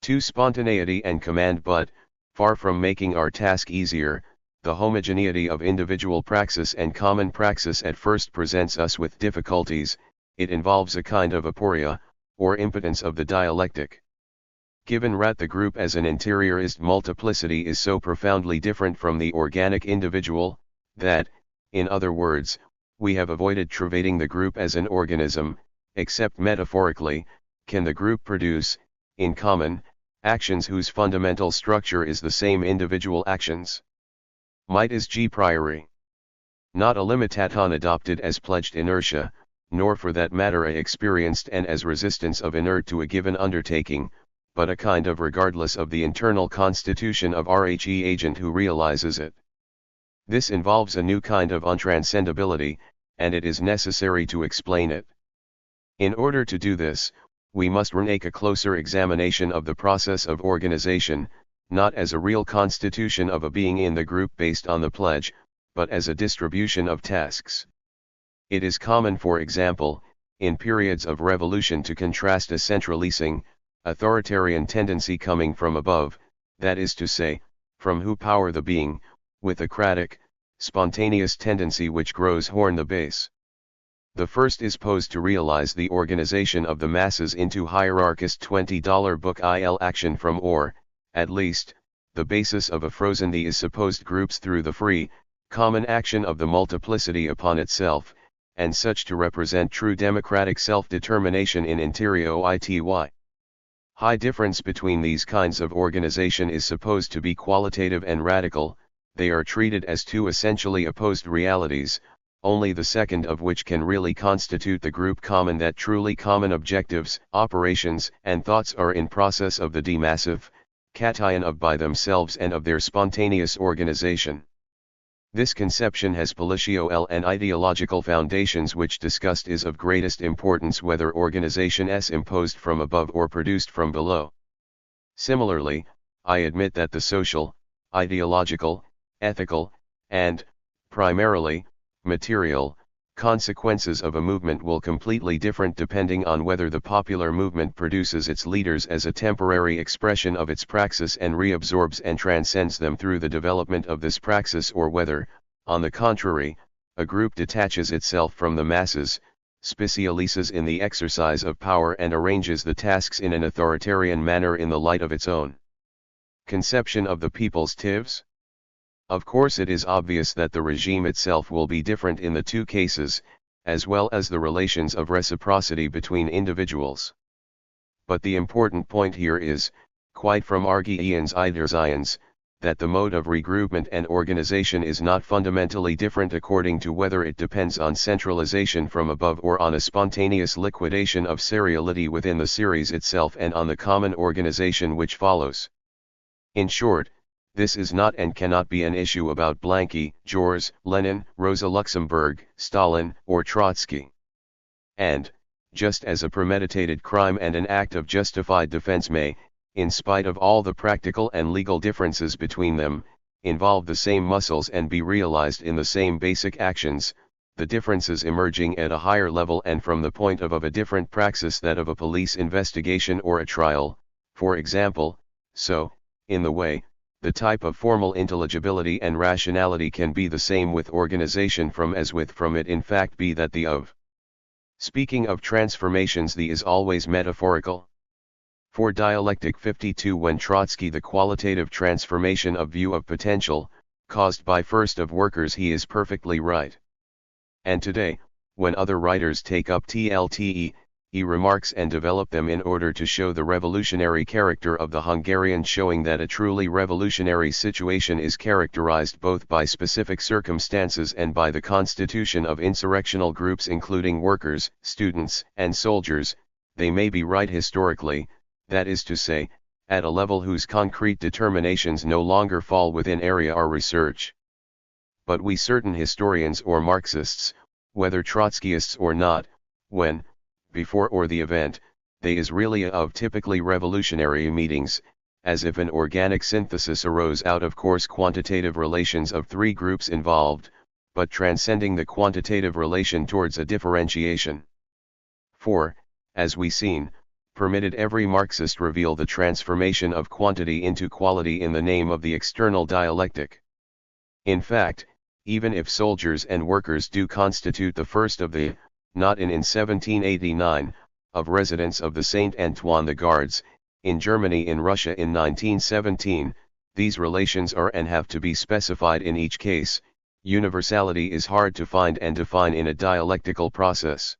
2. Spontaneity and command. But, far from making our task easier, the homogeneity of individual praxis and common praxis at first presents us with difficulties. It involves a kind of aporia, or impotence of the dialectic. Given that the group as an interiorized multiplicity is so profoundly different from the organic individual, that, in other words, we have avoided treating the group as an organism, except metaphorically. Can the group produce, in common, actions whose fundamental structure is the same individual actions? Might is G priori. Not a limitaton adopted as pledged inertia, nor for that matter a experienced and as resistance of inert to a given undertaking, but a kind of regardless of the internal constitution of RHE agent who realizes it. This involves a new kind of untranscendability, and it is necessary to explain it. In order to do this, we must make a closer examination of the process of organization, not as a real constitution of a being in the group based on the pledge, but as a distribution of tasks. It is common, for example, in periods of revolution to contrast a centralizing, authoritarian tendency coming from above, that is to say, from who power the being, with a cratic, spontaneous tendency which grows horn the base. The first is posed to realize the organization of the masses into hierarchist $20 book il action from, or, at least, the basis of a frozen the is supposed groups through the free, common action of the multiplicity upon itself, and such to represent true democratic self-determination in interior ity. High difference between these kinds of organization is supposed to be qualitative and radical. They are treated as two essentially opposed realities, only the second of which can really constitute the group common. That truly common objectives, operations, and thoughts are in process of the demassive, cation of by themselves and of their spontaneous organization. This conception has political and ideological foundations which discussed is of greatest importance whether organization is imposed from above or produced from below. Similarly, I admit that the social, ideological, ethical, and, primarily, material, consequences of a movement will completely different depending on whether the popular movement produces its leaders as a temporary expression of its praxis and reabsorbs and transcends them through the development of this praxis, or whether, on the contrary, a group detaches itself from the masses, specializes in the exercise of power and arranges the tasks in an authoritarian manner in the light of its own conception of the people's tivs. Of course, it is obvious that the regime itself will be different in the two cases, as well as the relations of reciprocity between individuals. But the important point here is, quite from Argeians Iderzians, that the mode of regroupment and organization is not fundamentally different according to whether it depends on centralization from above or on a spontaneous liquidation of seriality within the series itself and on the common organization which follows. In short, this is not and cannot be an issue about Blanky, George, Lenin, Rosa Luxemburg, Stalin, or Trotsky. And, just as a premeditated crime and an act of justified defense may, in spite of all the practical and legal differences between them, involve the same muscles and be realized in the same basic actions, the differences emerging at a higher level and from the point of a different praxis, that of a police investigation or a trial, for example. So, in the way, the type of formal intelligibility and rationality can be the same with organization from as with from it in fact be that the of. Speaking of transformations, the is always metaphorical. For Dialectic 52, when Trotsky, the qualitative transformation of view of potential, caused by first of workers, he is perfectly right. And today, when other writers take up TLTE, he remarks and develop them in order to show the revolutionary character of the Hungarian, showing that a truly revolutionary situation is characterized both by specific circumstances and by the constitution of insurrectional groups including workers, students, and soldiers. They may be right historically, that is to say, at a level whose concrete determinations no longer fall within area our research. But we certain historians or Marxists, whether Trotskyists or not, when, before or the event, they is really of typically revolutionary meetings, as if an organic synthesis arose out of coarse quantitative relations of three groups involved, but transcending the quantitative relation towards a differentiation. For, as we seen, permitted every Marxist reveal the transformation of quantity into quality in the name of the external dialectic. In fact, even if soldiers and workers do constitute the first of the, not in 1789, of residents of the Saint Antoine the Guards, in Germany, in Russia in 1917, these relations are and have to be specified in each case. Universality is hard to find and define in a dialectical process.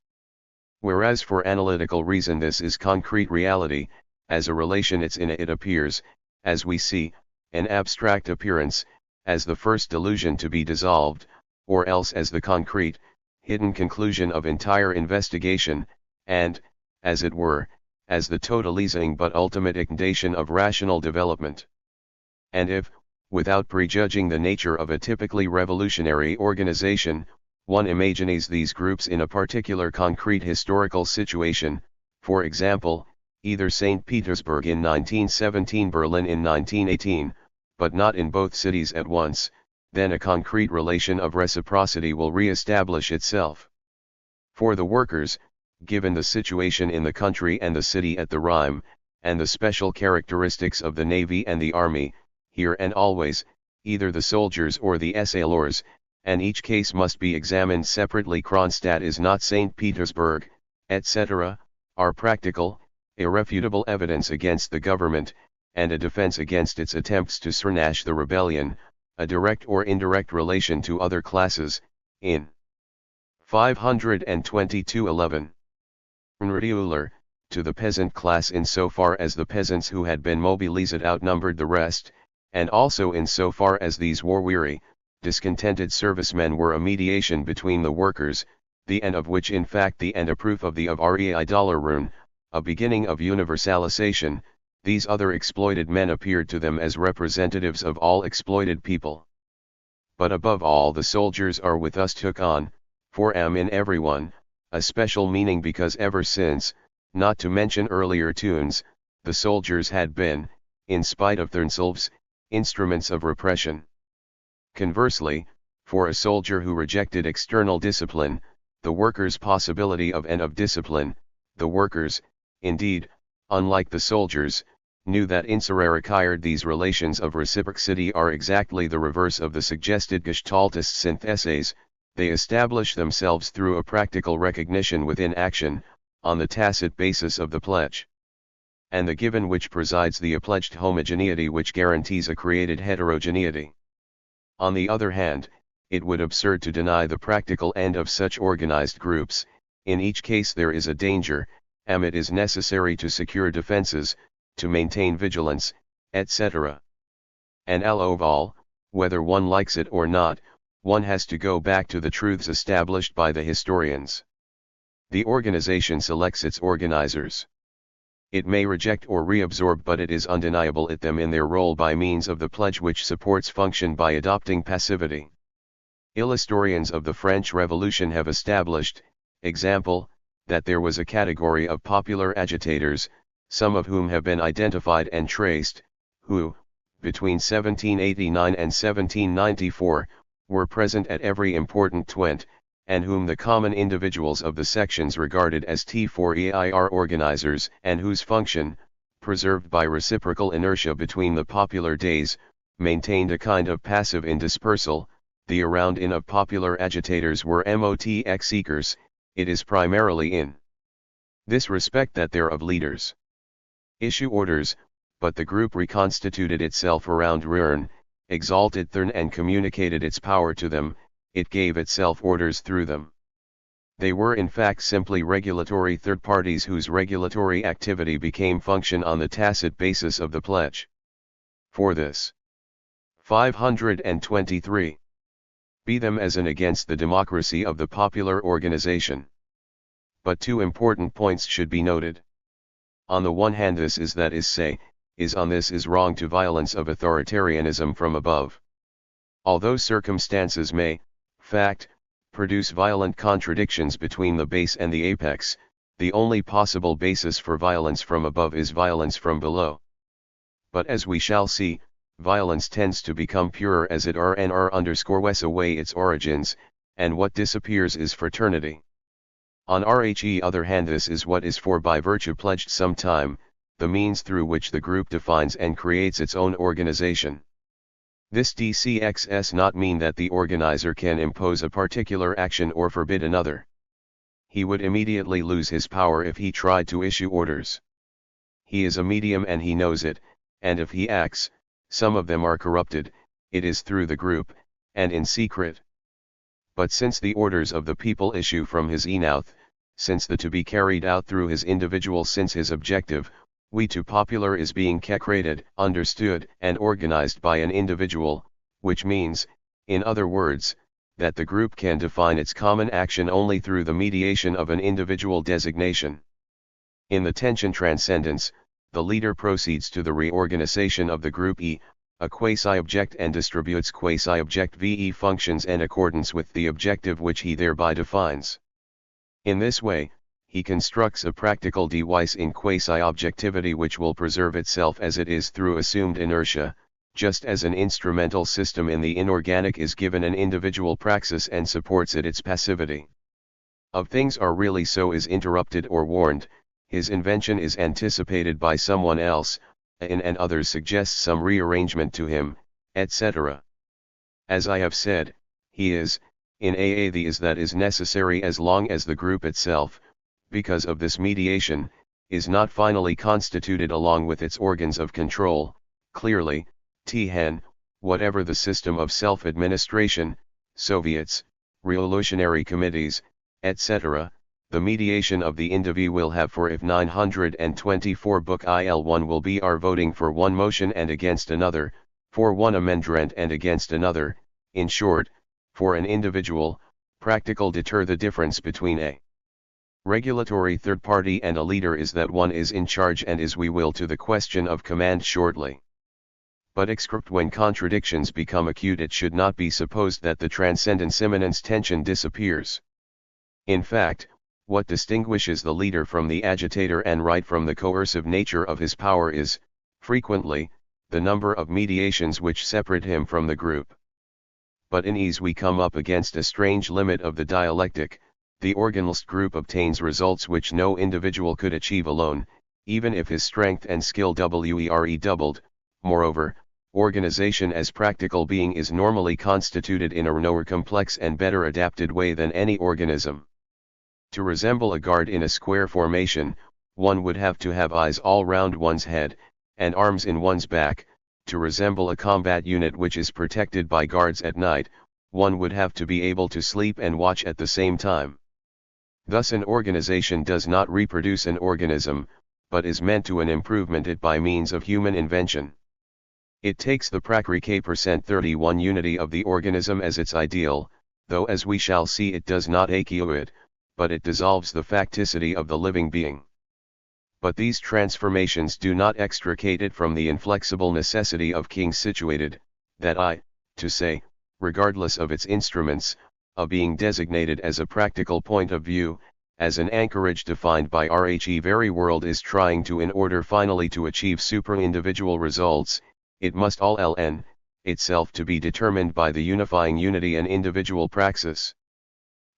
Whereas for analytical reason this is concrete reality, as a relation it appears, as we see, an abstract appearance, as the first delusion to be dissolved, or else as the concrete, hidden conclusion of entire investigation, and, as it were, as the totalizing but ultimate ignition of rational development. And if, without prejudging the nature of a typically revolutionary organization, one imagines these groups in a particular concrete historical situation, for example, either St. Petersburg in 1917, Berlin in 1918, but not in both cities at once, then a concrete relation of reciprocity will re-establish itself. For the workers, given the situation in the country and the city at the Rhine, and the special characteristics of the navy and the army, here and always, either the soldiers or the assailors, and each case must be examined separately. Kronstadt is not St. Petersburg, etc., are practical, irrefutable evidence against the government, and a defense against its attempts to surnash the rebellion, a direct or indirect relation to other classes, in 522:11. Unregular, to the peasant class insofar as the peasants who had been mobilized outnumbered the rest, and also insofar as these war-weary, discontented servicemen were a mediation between the workers, the end of which in fact the end a proof of the of rei dollarun, a beginning of universalization. These other exploited men appeared to them as representatives of all exploited people. But above all the soldiers are with us took on, for in everyone, a special meaning because ever since, not to mention earlier tunes, the soldiers had been, in spite of themselves, instruments of repression. Conversely, for a soldier who rejected external discipline, the workers' possibility of and of discipline, the workers, indeed, unlike the soldiers, knew that insurrectired these relations of reciprocity are exactly the reverse of the suggested Gestaltist syntheses. They establish themselves through a practical recognition within action, on the tacit basis of the pledge. And the given which presides the pledged homogeneity which guarantees a created heterogeneity. On the other hand, it would be absurd to deny the practical end of such organized groups. In each case there is a danger, and it is necessary to secure defenses, to maintain vigilance, etc. And above all, whether one likes it or not, one has to go back to the truths established by the historians. The organization selects its organizers. It may reject or reabsorb, but it is undeniable it them in their role by means of the pledge which supports function by adopting passivity. Historians of the French Revolution have established, example, that there was a category of popular agitators, some of whom have been identified and traced, who, between 1789 and 1794, were present at every important Twent, and whom the common individuals of the sections regarded as T4EIR organizers, and whose function, preserved by reciprocal inertia between the popular days, maintained a kind of passive indispersal. The around-in of popular agitators were MOTX seekers. It is primarily in this respect that they're of leaders issue orders, but the group reconstituted itself around Rurn, exalted Thurn and communicated its power to them. It gave itself orders through them. They were in fact simply regulatory third parties whose regulatory activity became function on the tacit basis of the pledge. For this 523. Be them as an against the democracy of the popular organization. But two important points should be noted. On the one hand, this is that is say, is on this is wrong to violence of authoritarianism from above. Although circumstances may, fact, produce violent contradictions between the base and the apex, the only possible basis for violence from above is violence from below. But as we shall see, violence tends to become purer as it _wes away its origins, and what disappears is fraternity. On the other hand, this is what is for by virtue pledged sometime, the means through which the group defines and creates its own organization. This does not mean that the organizer can impose a particular action or forbid another. He would immediately lose his power if he tried to issue orders. He is a medium and he knows it, and if he acts, some of them are corrupted, it is through the group, and in secret. But since the orders of the people issue from his enouth, since the to be carried out through his individual, since his objective, we to popular is being created, understood, and organized by an individual, which means, in other words, that the group can define its common action only through the mediation of an individual designation. In the tension transcendence, the leader proceeds to the reorganization of the group E, a quasi-object, and distributes quasi-object VE functions in accordance with the objective which he thereby defines. In this way, he constructs a practical device in quasi-objectivity which will preserve itself as it is through assumed inertia, just as an instrumental system in the inorganic is given an individual praxis and supports it its passivity. Of things are really so is interrupted or warned, his invention is anticipated by someone else, and others suggest some rearrangement to him, etc. As I have said, he is, in the is that is necessary as long as the group itself, because of this mediation, is not finally constituted along with its organs of control. Clearly, whatever the system of self-administration, Soviets, revolutionary committees, etc., the mediation of the individual will have for if 924 book IL1 will be our voting for one motion and against another, for one amendment and against another, in short, for an individual, practical deter the difference between a regulatory third party and a leader is that one is in charge and is we will to the question of command shortly. But except when contradictions become acute, it should not be supposed that the transcendence immanence tension disappears. In fact, what distinguishes the leader from the agitator and right from the coercive nature of his power is, frequently, the number of mediations which separate him from the group. But in ease we come up against a strange limit of the dialectic. The organless group obtains results which no individual could achieve alone, even if his strength and skill were doubled. Moreover, organization as practical being is normally constituted in a more complex and better adapted way than any organism. To resemble a guard in a square formation, one would have to have eyes all round one's head, and arms in one's back. To resemble a combat unit which is protected by guards at night, one would have to be able to sleep and watch at the same time. Thus an organization does not reproduce an organism, but is meant to an improvement it by means of human invention. It takes the Prakriti %31 unity of the organism as its ideal, though as we shall see it does not acquire it, but it dissolves the facticity of the living being. But these transformations do not extricate it from the inflexible necessity of kings situated, to say, regardless of its instruments, of being designated as a practical point of view, as an anchorage defined by Rhe very world is trying to in order finally to achieve supra-individual results, it must all ln, itself to be determined by the unifying unity and individual praxis.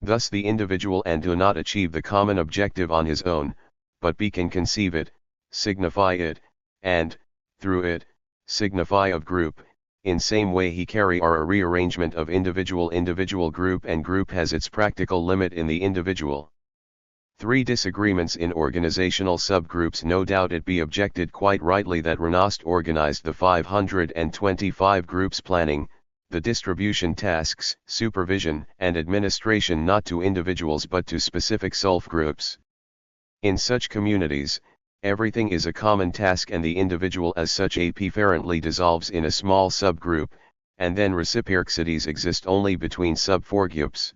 Thus the individual and do not achieve the common objective on his own, but be can conceive it, signify it, and, through it, signify of group, in same way he carry are a rearrangement of individual group and group has its practical limit in the individual. 3 disagreements in organizational subgroups. No doubt it be objected quite rightly that Renost organized the 525 groups planning, the distribution tasks, supervision and administration not to individuals but to specific subgroups. In such communities, everything is a common task and the individual as such apparently dissolves in a small subgroup, and then reciprocities exist only between subgroups.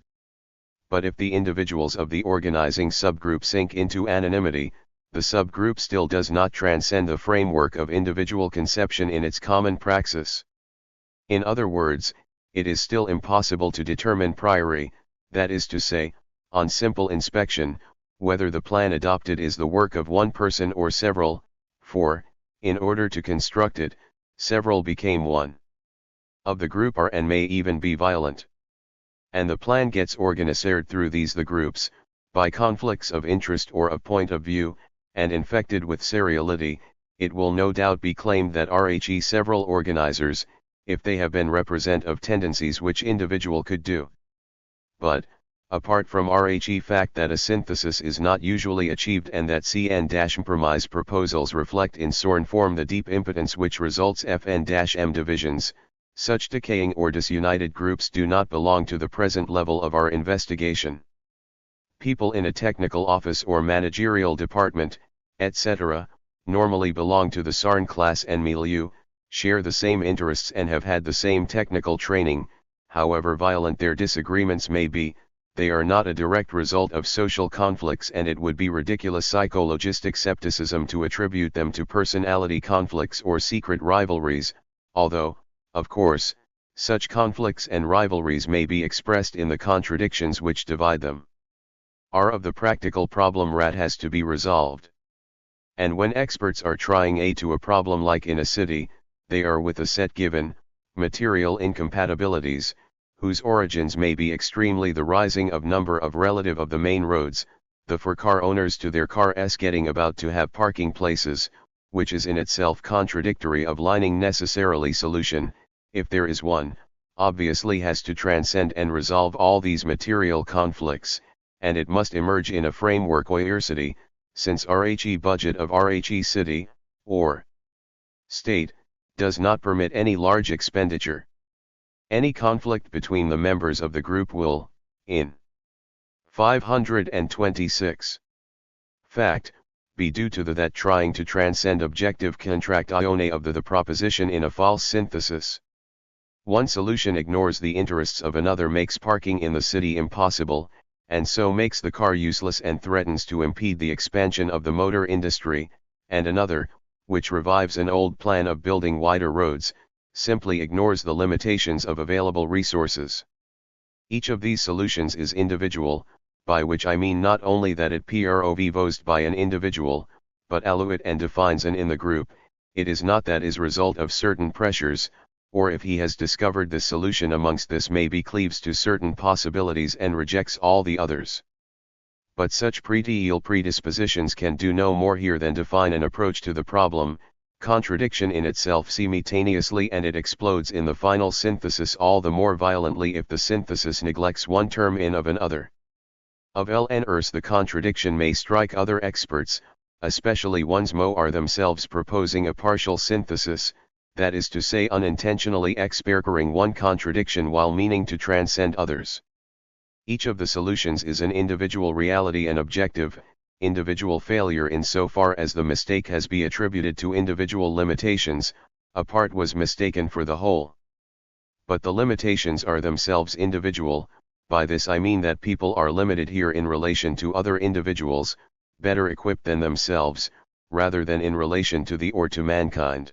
But if the individuals of the organizing subgroup sink into anonymity, the subgroup still does not transcend the framework of individual conception in its common praxis. In other words, it is still impossible to determine priori, that is to say, on simple inspection, whether the plan adopted is the work of one person or several, for, in order to construct it, several became one. Of the group are and may even be violent. And the plan gets organized through these the groups, by conflicts of interest or of point of view, and infected with seriality, it will no doubt be claimed that Rhe several organizers, if they have been represent of tendencies which individual could do. But, apart from Rhe fact that a synthesis is not usually achieved and that CN-compromise proposals reflect in SORN form the deep impotence which results FN-M divisions, such decaying or disunited groups do not belong to the present level of our investigation. People in a technical office or managerial department, etc., normally belong to the SARN class and milieu, share the same interests and have had the same technical training. However violent their disagreements may be, they are not a direct result of social conflicts, and it would be ridiculous psychologistic skepticism to attribute them to personality conflicts or secret rivalries, although, of course, such conflicts and rivalries may be expressed in the contradictions which divide them. Of the practical problem has to be resolved. And when experts are trying to a problem like in a city, they are with a set given, material incompatibilities, whose origins may be extremely the rising of number of relative of the main roads, the for car owners to their cars getting about to have parking places, which is in itself contradictory of lining necessarily solution, if there is one, obviously has to transcend and resolve all these material conflicts, and it must emerge in a framework or city, since Rhe budget of Rhe city, or state, does not permit any large expenditure. Any conflict between the members of the group will, in 526 fact, be due to that trying to transcend objective contraction of the proposition in a false synthesis. One solution ignores the interests of another, makes parking in the city impossible, and so makes the car useless and threatens to impede the expansion of the motor industry, and another, which revives an old plan of building wider roads, simply ignores the limitations of available resources. Each of these solutions is individual, by which I mean not only that it provosed by an individual, but alluit and defines an in the group. It is not that is result of certain pressures, or if he has discovered the solution amongst this may be cleaves to certain possibilities and rejects all the others. But such predispositions can do no more here than define an approach to the problem, contradiction in itself simultaneously, and it explodes in the final synthesis all the more violently if the synthesis neglects one term in of another. Of lners the contradiction may strike other experts, especially ones who are themselves proposing a partial synthesis, that is to say unintentionally expercoring one contradiction while meaning to transcend others. Each of the solutions is an individual reality and objective, individual failure in so far as the mistake has been attributed to individual limitations, a part was mistaken for the whole. But the limitations are themselves individual. By this I mean that people are limited here in relation to other individuals, better equipped than themselves, rather than in relation to the or to mankind.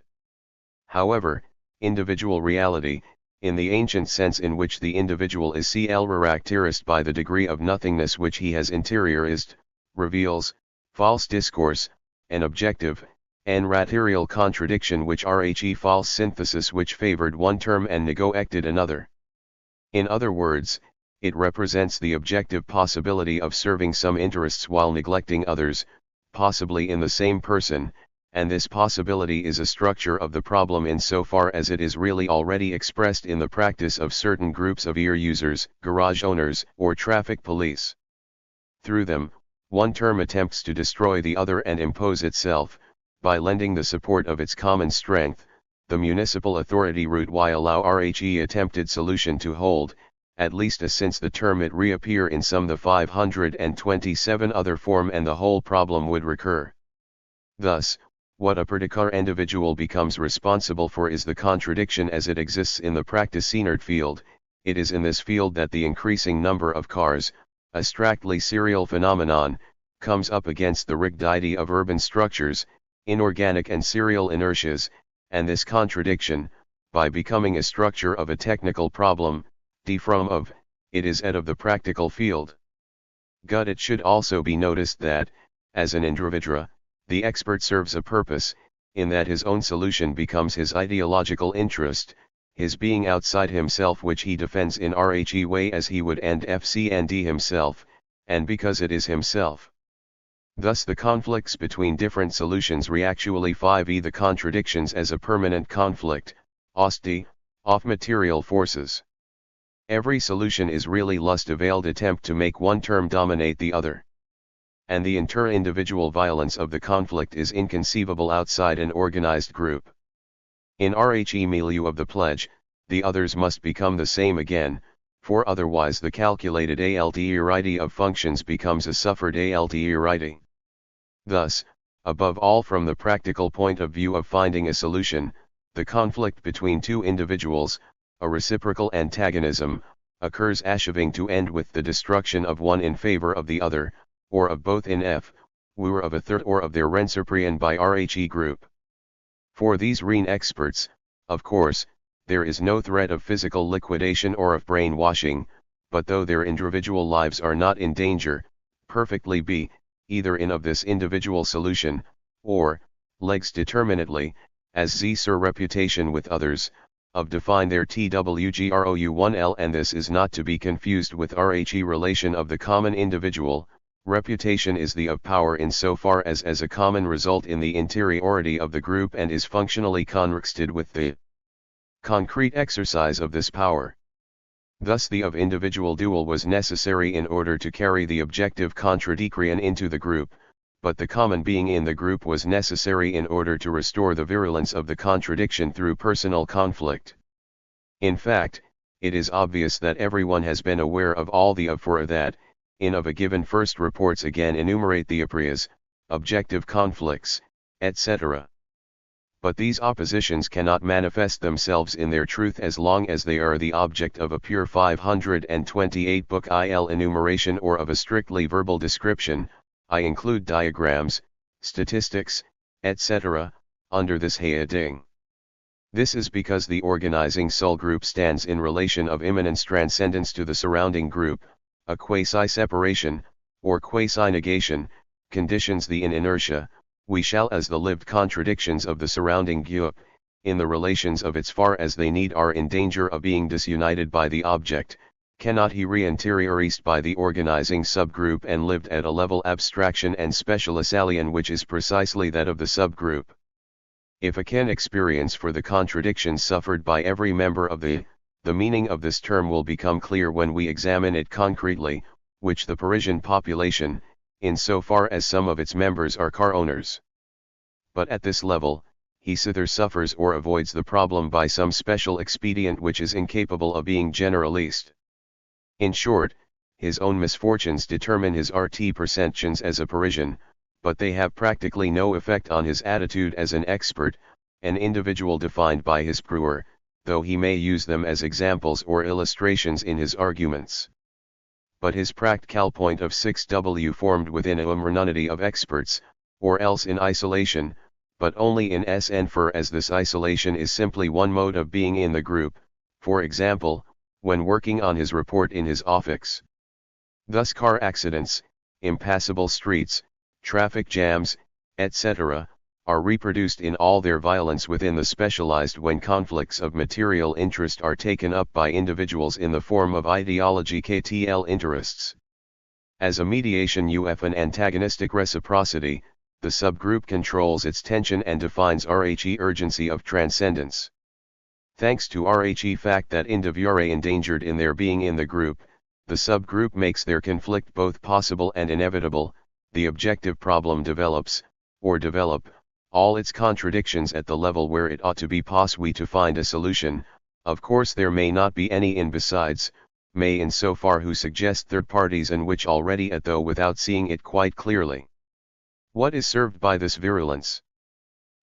However, individual reality, in the ancient sense in which the individual is characterized by the degree of nothingness which he has interiorized, reveals, false discourse, an objective, and material contradiction which rhe false synthesis which favored one term and neglected another. In other words, it represents the objective possibility of serving some interests while neglecting others, possibly in the same person, and this possibility is a structure of the problem insofar as it is really already expressed in the practice of certain groups of ear users, garage owners, or traffic police. Through them, one term attempts to destroy the other and impose itself, by lending the support of its common strength, the municipal authority route while allow rhe attempted solution to hold, at least as since the term it reappear in some the 527 other form and the whole problem would recur. Thus, what a particular individual becomes responsible for is the contradiction as it exists in the practice-centered field. It is in this field that the increasing number of cars, a strictly serial phenomenon, comes up against the rigidity of urban structures, inorganic and serial inertias, and this contradiction, by becoming a structure of a technical problem, it is out of the practical field. It should also be noticed that, as an individual, the expert serves a purpose, in that his own solution becomes his ideological interest, his being outside himself which he defends in rhe way as he would and fcnd himself, and because it is himself. Thus the conflicts between different solutions actually 5e the contradictions as a permanent conflict, of material forces. Every solution is really lust a veiled attempt to make one term dominate the other. And the inter-individual violence of the conflict is inconceivable outside an organized group. In rhe milieu of the pledge, the others must become the same again, for otherwise the calculated alterity of functions becomes a suffered alterity. Thus, above all from the practical point of view of finding a solution, the conflict between two individuals, a reciprocal antagonism, occurs achieving to end with the destruction of one in favor of the other, or of both in favor of a third or of their reciprocal by rhe group. For these experts, of course, there is no threat of physical liquidation or of brainwashing, but though their individual lives are not in danger, perfectly be, either in of this individual solution, or, legs determinately, as their reputation with others, of define their TWGROU1L and this is not to be confused with rhe relation of the common individual. Reputation is the of power insofar as a common result in the interiority of the group and is functionally connected with the concrete exercise of this power. Thus the of individual dual was necessary in order to carry the objective contradiction into the group, but the common being in the group was necessary in order to restore the virulence of the contradiction through personal conflict. In fact, it is obvious that everyone has been aware of all the of for that, in of a given first reports again enumerate the aprias, objective conflicts, etc. But these oppositions cannot manifest themselves in their truth as long as they are the object of a pure 528 book il enumeration or of a strictly verbal description. I include diagrams, statistics, etc., under this heading. This is because the organizing soul group stands in relation of immanence transcendence to the surrounding group, a quasi-separation, or quasi-negation, conditions the in inertia, we shall as the lived contradictions of the surrounding group, in the relations of its far as they need are in danger of being disunited by the object, cannot he re-interiorized by the organizing subgroup and lived at a level abstraction and specialisalion which is precisely that of the subgroup. If a can experience for the contradictions suffered by every member of the meaning of this term will become clear when we examine it concretely, which the Parisian population, in so far as some of its members are car owners. But at this level, he either suffers or avoids the problem by some special expedient which is incapable of being generalized. In short, his own misfortunes determine his perceptions as a Parisian, but they have practically no effect on his attitude as an expert, an individual defined by his proer, though he may use them as examples or illustrations in his arguments. But his practical point of 6W formed within a community of experts, or else in isolation, but only in SN for as this isolation is simply one mode of being in the group, for example, when working on his report in his office. Thus car accidents, impassable streets, traffic jams, etc., are reproduced in all their violence within the specialized when conflicts of material interest are taken up by individuals in the form of ideological interests. As a mediation of an antagonistic reciprocity, the subgroup controls its tension and defines Rhe urgency of transcendence. Thanks to Rhe fact that individuals endangered in their being in the group, the subgroup makes their conflict both possible and inevitable, the objective problem develops, or develop, all its contradictions at the level where it ought to be possible to find a solution. Of course there may not be any in besides, may in so far who suggest third parties and which already at though without seeing it quite clearly. What is served by this virulence?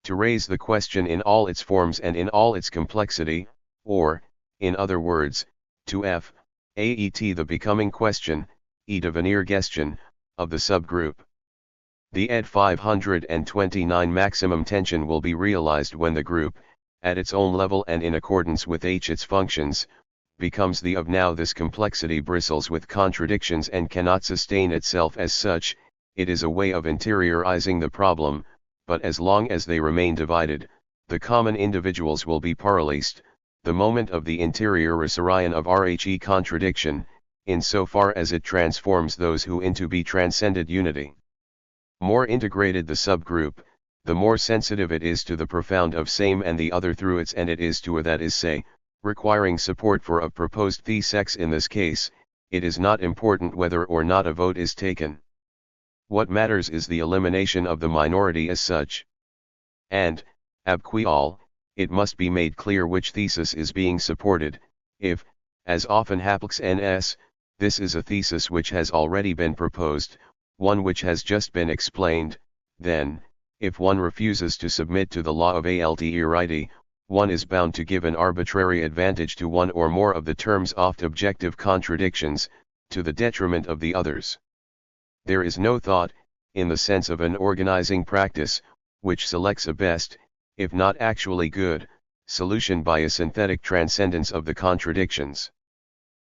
To raise the question in all its forms and in all its complexity, or, in other words, to aet the becoming question, devenir question, of the subgroup. The ed 529 maximum tension will be realized when the group, at its own level and in accordance with its functions, becomes the of now this complexity bristles with contradictions and cannot sustain itself as such. It is a way of interiorizing the problem, but as long as they remain divided, the common individuals will be paralyzed, the moment of the interiorization of Rhe contradiction, in so far as it transforms those who into be transcended unity. More integrated the subgroup, the more sensitive it is to the profound of same and the other through its and it is to a that is say, requiring support for a proposed thesis. In this case, it is not important whether or not a vote is taken. What matters is the elimination of the minority as such. And, above all, it must be made clear which thesis is being supported. If, as often happens ns, this is a thesis which has already been proposed, one which has just been explained, then, if one refuses to submit to the law of alterity, one is bound to give an arbitrary advantage to one or more of the terms oft objective contradictions, to the detriment of the others. There is no thought, in the sense of an organizing practice, which selects a best, if not actually good, solution by a synthetic transcendence of the contradictions.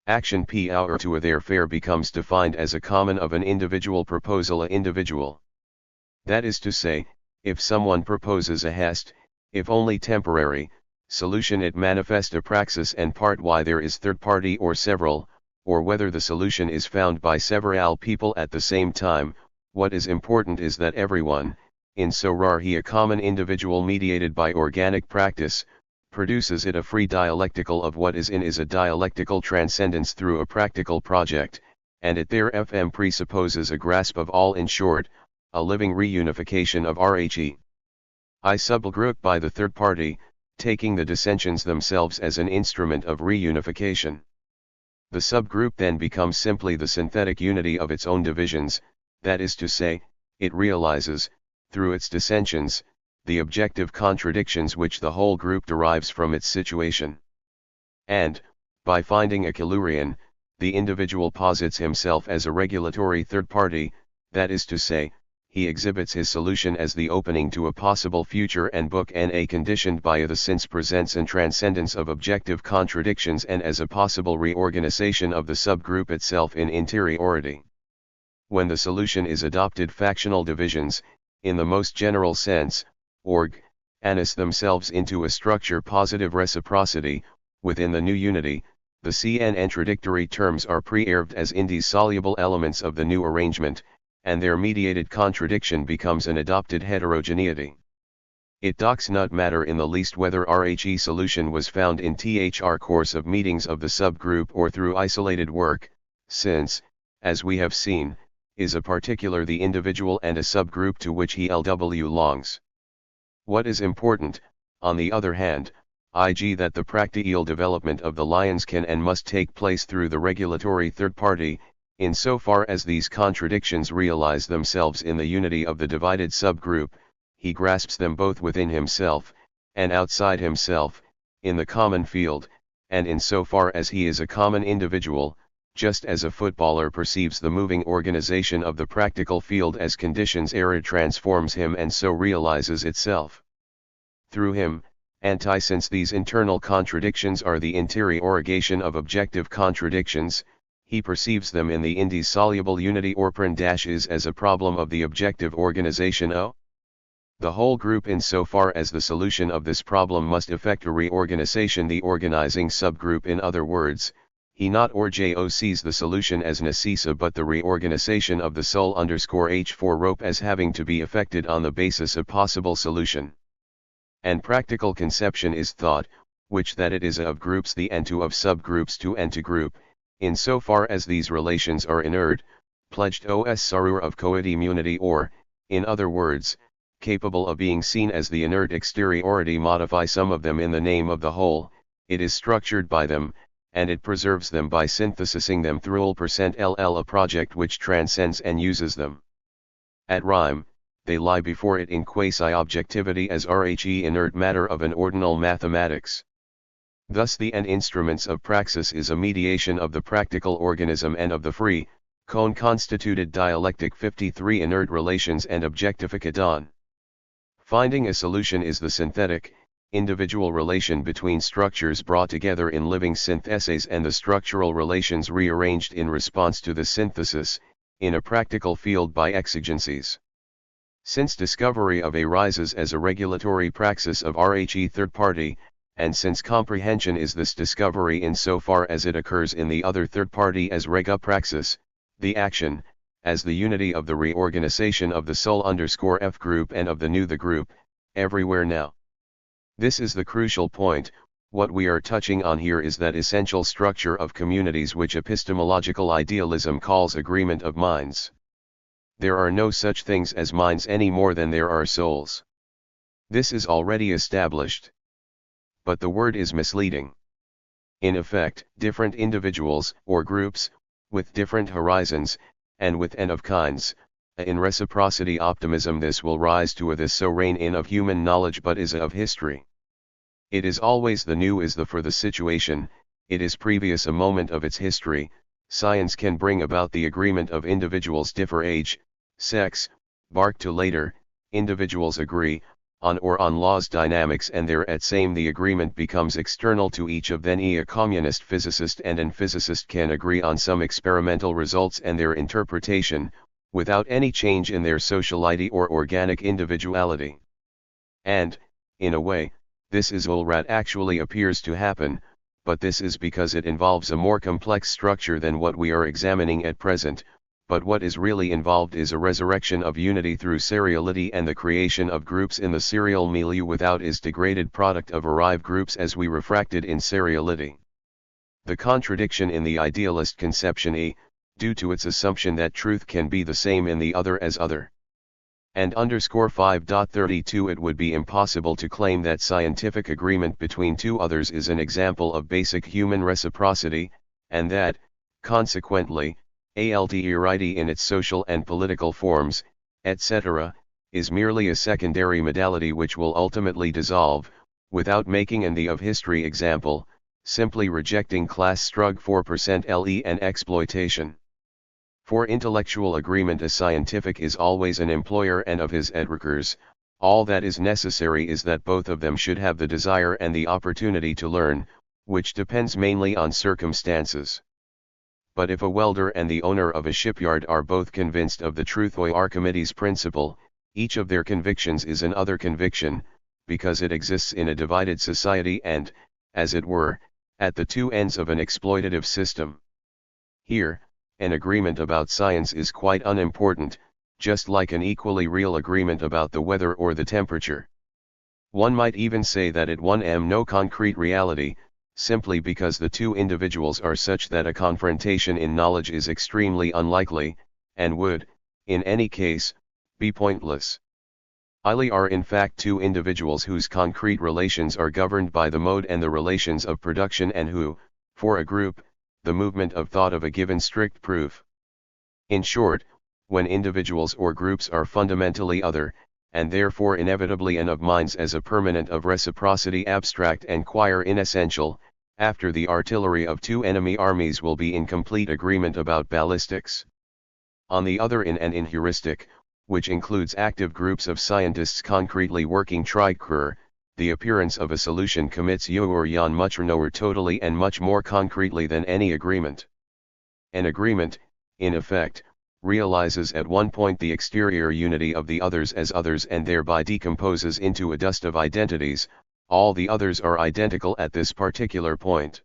Action or to a their fair becomes defined as a common of an individual proposal a individual. That is to say, if someone proposes a hest, if only temporary, solution it manifest a praxis and part why there is third party or several, or whether the solution is found by several people at the same time. What is important is that everyone, in so far he a common individual mediated by organic practice, produces it a free dialectical of what is in is a dialectical transcendence through a practical project, and it there presupposes a grasp of all, in short, a living reunification of Rhe. I subgroup by the third party, taking the dissensions themselves as an instrument of reunification. The subgroup then becomes simply the synthetic unity of its own divisions, that is to say, it realizes, through its dissensions, the objective contradictions which the whole group derives from its situation. And, by finding a Kilurian, the individual posits himself as a regulatory third party, that is to say, he exhibits his solution as the opening to a possible future and book and a conditioned by the sense presents an transcendence of objective contradictions and as a possible reorganization of the subgroup itself in interiority. When the solution is adopted, factional divisions, in the most general sense, annex themselves into a structure positive reciprocity. Within the new unity, the CN contradictory terms are preserved as indissoluble elements of the new arrangement, and their mediated contradiction becomes an adopted heterogeneity. It does not matter in the least whether Rhe solution was found in THR course of meetings of the subgroup or through isolated work, since, as we have seen, is a particular the individual and a subgroup to which he belongs. What is important, on the other hand, i.g. that the practical development of the lions can and must take place through the regulatory third party, in so far as these contradictions realize themselves in the unity of the divided subgroup, he grasps them both within himself, and outside himself, in the common field, and in so far as he is a common individual, just as a footballer perceives the moving organization of the practical field as conditions it transforms him and so realizes itself. Through him, since these internal contradictions are the interiorization of objective contradictions, he perceives them in the indissoluble unity or is as a problem of the objective organization O. The whole group insofar as the solution of this problem must effect a reorganization the organizing subgroup in other words, he not or Jo sees the solution as necessa but the reorganization of the soul _H4 rope as having to be effected on the basis of possible solution. And practical conception is thought, which that it is of groups the and to of subgroups to and to group, insofar as these relations are inert, pledged os sarur of coimmunity or, in other words, capable of being seen as the inert exteriority modify some of them in the name of the whole, it is structured by them, and it preserves them by synthesizing them through %ll a project which transcends and uses them. At rhyme, they lie before it in quasi-objectivity as rhe inert matter of an ordinal mathematics. Thus the end instruments of praxis is a mediation of the practical organism and of the free, cone-constituted dialectic 53 inert relations and objectificadon. Finding a solution is the synthetic, individual relation between structures brought together in living syntheses and the structural relations rearranged in response to the synthesis, in a practical field by exigencies. Since discovery of arises as a regulatory praxis of rhe third party, and since comprehension is this discovery insofar as it occurs in the other third party as rega praxis, the action, as the unity of the reorganization of the soul _F group and of the new the group, everywhere now. This is the crucial point. What we are touching on here is that essential structure of communities which epistemological idealism calls agreement of minds. There are no such things as minds any more than there are souls. This is already established. But the word is misleading. In effect, different individuals, or groups, with different horizons, and with n of kinds, in reciprocity optimism this will rise to a this so reign in of human knowledge but is a of history. It is always the new is the for the situation, it is previous a moment of its history, science can bring about the agreement of individuals differ age, sex, bark to later, individuals agree, on laws dynamics and there at same the agreement becomes external to each of them a communist physicist and an physicist can agree on some experimental results and their interpretation, without any change in their sociality or organic individuality. And, in a way, this is all that actually appears to happen, but this is because it involves a more complex structure than what we are examining at present, but what is really involved is a resurrection of unity through seriality and the creation of groups in the serial milieu without is degraded product of arrived groups as we refracted in seriality. The contradiction in the idealist conception due to its assumption that truth can be the same in the other as other. And _5.32 it would be impossible to claim that scientific agreement between two others is an example of basic human reciprocity, and that, consequently, alterity in its social and political forms, etc., is merely a secondary modality which will ultimately dissolve, without making an the of history example, simply rejecting class strugg 4% LE and exploitation. For intellectual agreement a scientific is always an employer and of his workers, all that is necessary is that both of them should have the desire and the opportunity to learn, which depends mainly on circumstances. But if a welder and the owner of a shipyard are both convinced of the truth of Archimedes' principle, each of their convictions is an other conviction, because it exists in a divided society and, as it were, at the two ends of an exploitative system. Here, an agreement about science is quite unimportant, just like an equally real agreement about the weather or the temperature. One might even say that it no concrete reality, simply because the two individuals are such that a confrontation in knowledge is extremely unlikely, and would, in any case, be pointless. Ili are in fact two individuals whose concrete relations are governed by the mode and the relations of production and who, for a group, the movement of thought of a given strict proof. In short, when individuals or groups are fundamentally other, and therefore inevitably an of minds as a permanent of reciprocity abstract and quire inessential, after the artillery of two enemy armies will be in complete agreement about ballistics. On the other in heuristic, which includes active groups of scientists concretely working tricur, the appearance of a solution commits yon much more totally and much more concretely than any agreement. An agreement, in effect, realizes at one point the exterior unity of the others as others and thereby decomposes into a dust of identities. All the others are identical at this particular point.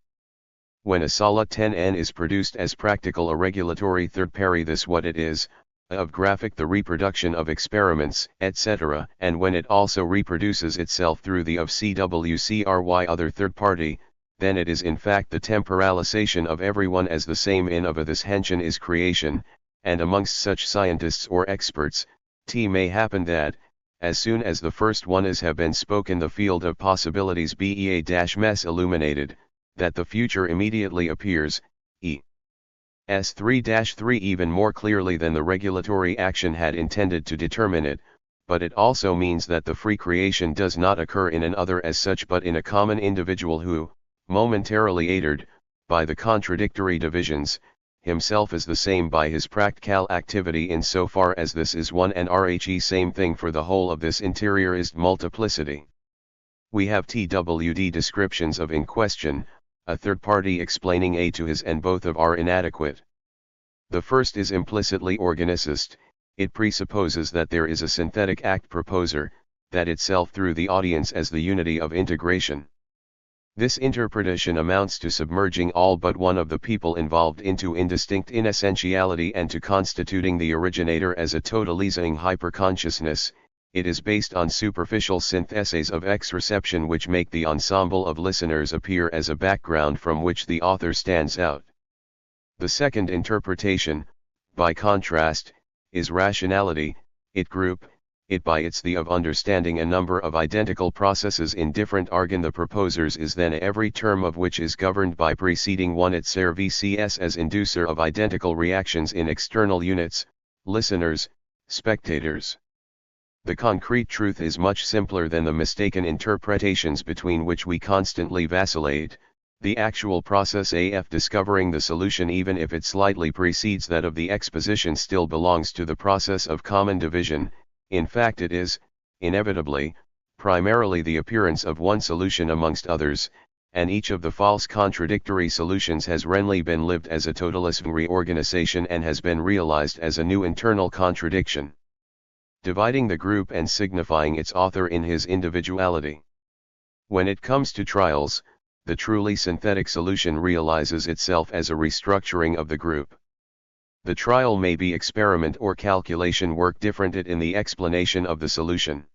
When a solid 10n is produced as practical a regulatory third party, this what it is, of graphic the reproduction of experiments, etc., and when it also reproduces itself through the of CWCRY other third party, then it is in fact the temporalization of everyone as the same in of a. This hension is creation, and amongst such scientists or experts, it may happen that, as soon as the first one is have been spoken, the field of possibilities BEA-mess illuminated, that the future immediately appears, S3-3 even more clearly than the regulatory action had intended to determine it, but it also means that the free creation does not occur in an other as such but in a common individual who, momentarily aided, by the contradictory divisions, himself is the same by his practical activity insofar as this is one and rhe same thing for the whole of this interiorized multiplicity. We have TWD descriptions of in question, a third party explaining A to his and both of are inadequate. The first is implicitly organicist, it presupposes that there is a synthetic act proposer, that itself through the audience as the unity of integration. This interpretation amounts to submerging all but one of the people involved into indistinct inessentiality and to constituting the originator as a totalizing hyperconsciousness. It is based on superficial syntheses of X-reception which make the ensemble of listeners appear as a background from which the author stands out. The second interpretation, by contrast, is rationality, it group, it by its the of understanding a number of identical processes in different argon the proposers is then every term of which is governed by preceding one it ser VCS as inducer of identical reactions in external units, listeners, spectators. The concrete truth is much simpler than the mistaken interpretations between which we constantly vacillate. The actual process AF discovering the solution even if it slightly precedes that of the exposition still belongs to the process of common division. In fact it is, inevitably, primarily the appearance of one solution amongst others, and each of the false contradictory solutions has really been lived as a totalism reorganization and has been realized as a new internal contradiction, dividing the group and signifying its author in his individuality. When it comes to trials, the truly synthetic solution realizes itself as a restructuring of the group. The trial may be experiment or calculation work different it in the explanation of the solution.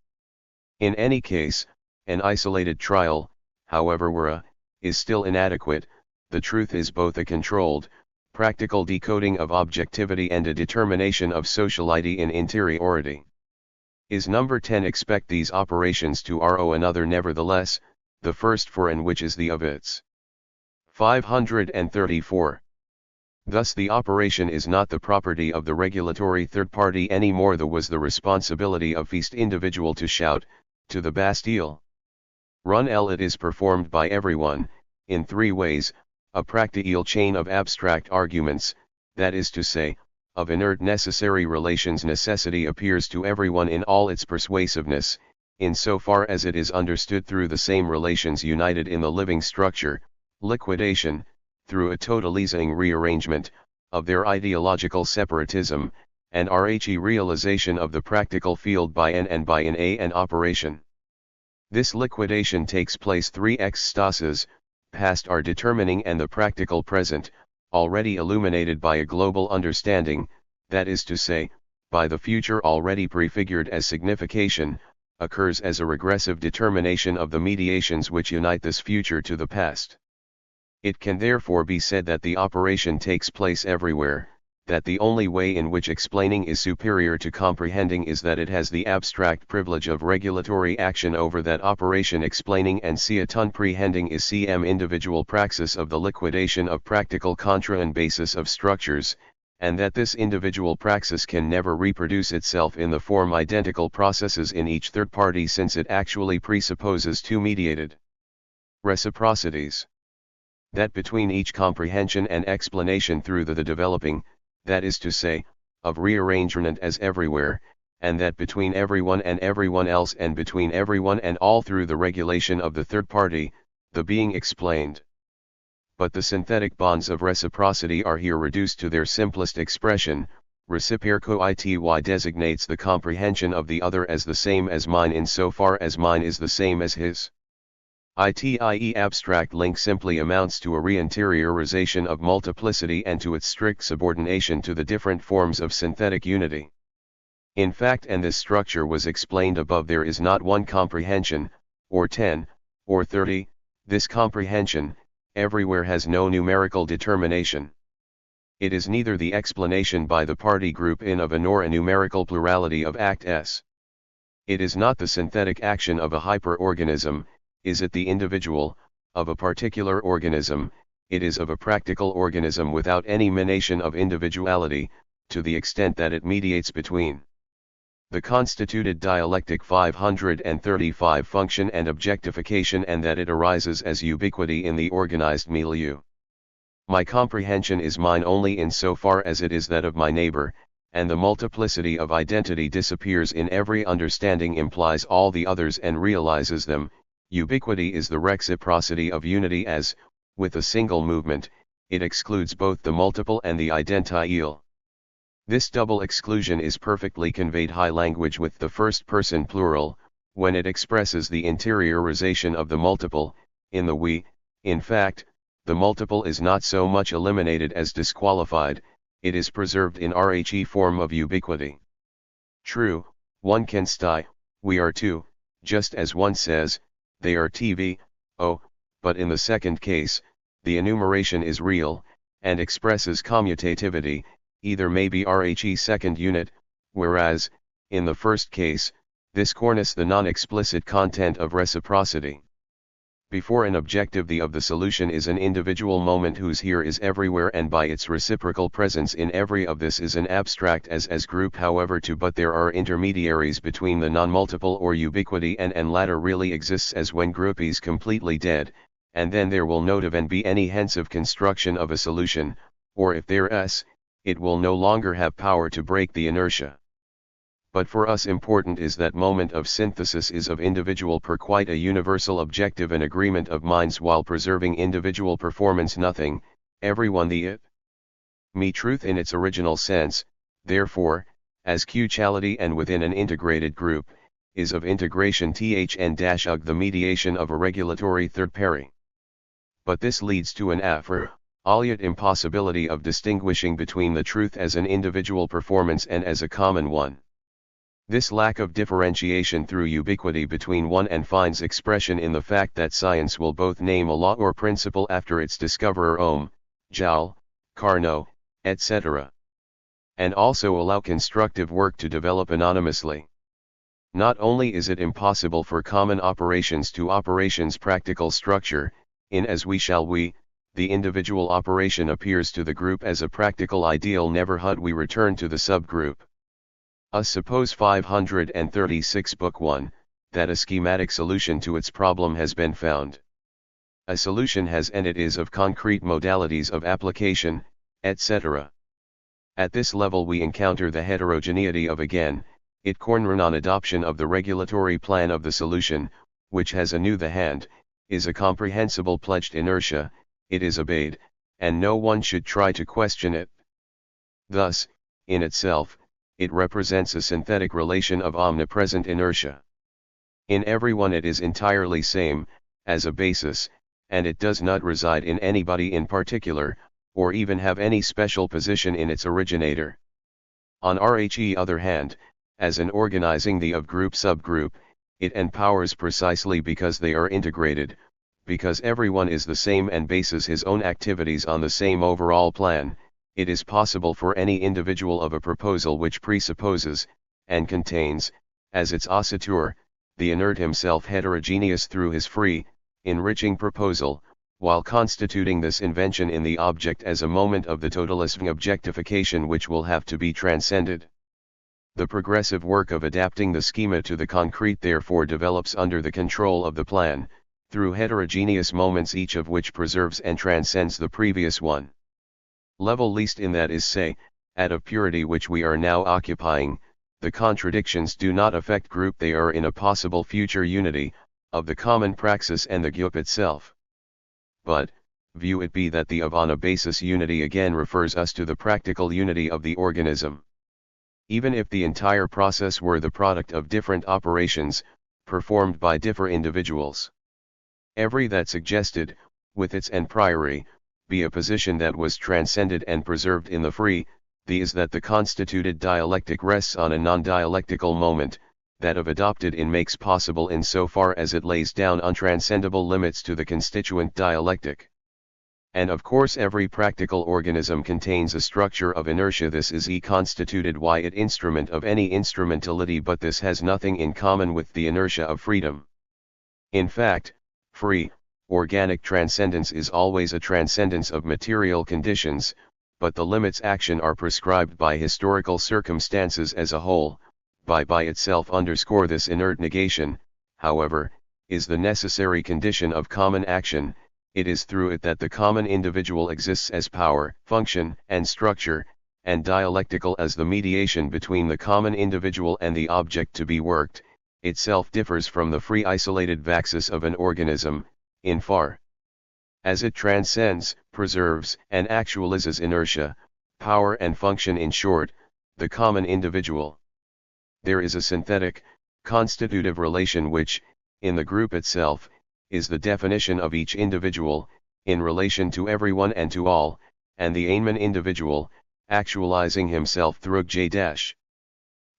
In any case, an isolated trial, however is still inadequate. The truth is both a controlled, practical decoding of objectivity and a determination of sociality in interiority. Is number 10 expect these operations to RO another nevertheless, the first for and which is the of its. 534. Thus the operation is not the property of the regulatory third party any more than was the responsibility of feast individual to shout, to the Bastille. Run L. It is performed by everyone, in three ways, a practical chain of abstract arguments, that is to say, of inert necessary relations. Necessity appears to everyone in all its persuasiveness, in so far as it is understood through the same relations united in the living structure, liquidation, through a totalizing rearrangement, of their ideological separatism, and rhe realization of the practical field by n and by in an operation. This liquidation takes place 3 extases, past are determining and the practical present, already illuminated by a global understanding, that is to say, by the future already prefigured as signification, occurs as a regressive determination of the mediations which unite this future to the past. It can therefore be said that the operation takes place everywhere, that the only way in which explaining is superior to comprehending is that it has the abstract privilege of regulatory action over that operation. Explaining and comprehending is cm individual praxis of the liquidation of practical contra and basis of structures, and that this individual praxis can never reproduce itself in the form identical processes in each third party since it actually presupposes two mediated reciprocities. That between each comprehension and explanation through the developing, that is to say, of rearrangement as everywhere, and that between everyone and everyone else and between everyone and all through the regulation of the third party, the being explained. but the synthetic bonds of reciprocity are here reduced to their simplest expression. Reciproco designates the comprehension of the other as the same as mine insofar as mine is the same as his. I.e. abstract link simply amounts to a reinteriorization of multiplicity and to its strict subordination to the different forms of synthetic unity. In fact, and this structure was explained above, there is not one comprehension, or 10, or 30, this comprehension, everywhere has no numerical determination. It is neither the explanation by the party group in of a nor a numerical plurality of act s. It is not the synthetic action of a hyperorganism, is it the individual, of a particular organism, it is of a practical organism without any emanation of individuality, to the extent that it mediates between the constituted dialectic 535 function and objectification, and that it arises as ubiquity in the organized milieu. My comprehension is mine only in so far as it is that of my neighbor, and the multiplicity of identity disappears in every understanding implies all the others and realizes them. Ubiquity is the reciprocity of unity as, with a single movement, it excludes both the multiple and the identiel. This double exclusion is perfectly conveyed high language with the first person plural, when it expresses the interiorization of the multiple, in the we. In fact, the multiple is not so much eliminated as disqualified, it is preserved in RHE form of ubiquity. True, one can say, we are two, just as one says, they are TV, but in the second case, the enumeration is real, and expresses commutativity, either may be RHE second unit, whereas, in the first case, this cornice the non-explicit content of reciprocity. Before an objective, the of the solution is an individual moment whose here is everywhere, and by its reciprocal presence in every of this is an abstract as group however to, but there are intermediaries between the non-multiple or ubiquity and latter really exists as when group is completely dead, and then there will not even be any hensive construction of a solution, or if there is, it will no longer have power to break the inertia. But for us important is that moment of synthesis is of individual per quite a universal objective, an agreement of minds while preserving individual performance. Nothing, everyone the it, me truth in its original sense, therefore, as causality and within an integrated group, is of integration thn-ug the mediation of a regulatory third party. But this leads to an aliot impossibility of distinguishing between the truth as an individual performance and as a common one. This lack of differentiation through ubiquity between one and finds expression in the fact that science will both name a law or principle after its discoverer Ohm, Joule, Carnot, etc. and also allow constructive work to develop anonymously. Not only is it impossible for common operations to operations practical structure, in as we shall we, the individual operation appears to the group as a practical ideal, never hud we return to the subgroup. Suppose 536 Book 1, that a schematic solution to its problem has been found. A solution has and it is of concrete modalities of application, etc. At this level we encounter the heterogeneity of again, it non adoption of the regulatory plan of the solution, which has anew the hand, is a comprehensible pledged inertia, it is obeyed, and no one should try to question it. Thus, in itself, it represents a synthetic relation of omnipresent inertia. In everyone it is entirely same, as a basis, and it does not reside in anybody in particular, or even have any special position in its originator. On RHE other hand, as an organizing the of group subgroup, it empowers precisely because they are integrated, because everyone is the same and bases his own activities on the same overall plan. It is possible for any individual of a proposal which presupposes, and contains, as its oscillator, the inert himself heterogeneous through his free, enriching proposal, while constituting this invention in the object as a moment of the totalism objectification which will have to be transcended. The progressive work of adapting the schema to the concrete therefore develops under the control of the plan, through heterogeneous moments each of which preserves and transcends the previous one. Level least in that is say, at of purity which we are now occupying, the contradictions do not affect group, they are in a possible future unity, of the common praxis and the group itself. But, view it be that the of on a basis unity again refers us to the practical unity of the organism. Even if the entire process were the product of different operations, performed by different individuals. Every that suggested, with its en priori, be a position that was transcended and preserved in the free, the is that the constituted dialectic rests on a non-dialectical moment, that of adopted in makes possible in so far as it lays down untranscendable limits to the constituent dialectic. And of course every practical organism contains a structure of inertia. This is constituted y it instrument of any instrumentality, but this has nothing in common with the inertia of freedom. In fact, free, organic transcendence is always a transcendence of material conditions, but the limits action are prescribed by historical circumstances as a whole. By itself underscore this inert negation, however, is the necessary condition of common action. It is through it that the common individual exists as power, function, and structure, and dialectical as the mediation between the common individual and the object to be worked. Itself differs from the free isolated vaxis of an organism, in far as it transcends, preserves, and actualizes inertia, power and function, in short, the common individual. There is a synthetic, constitutive relation which, in the group itself, is the definition of each individual, in relation to everyone and to all, and the Einman individual, actualizing himself through J-.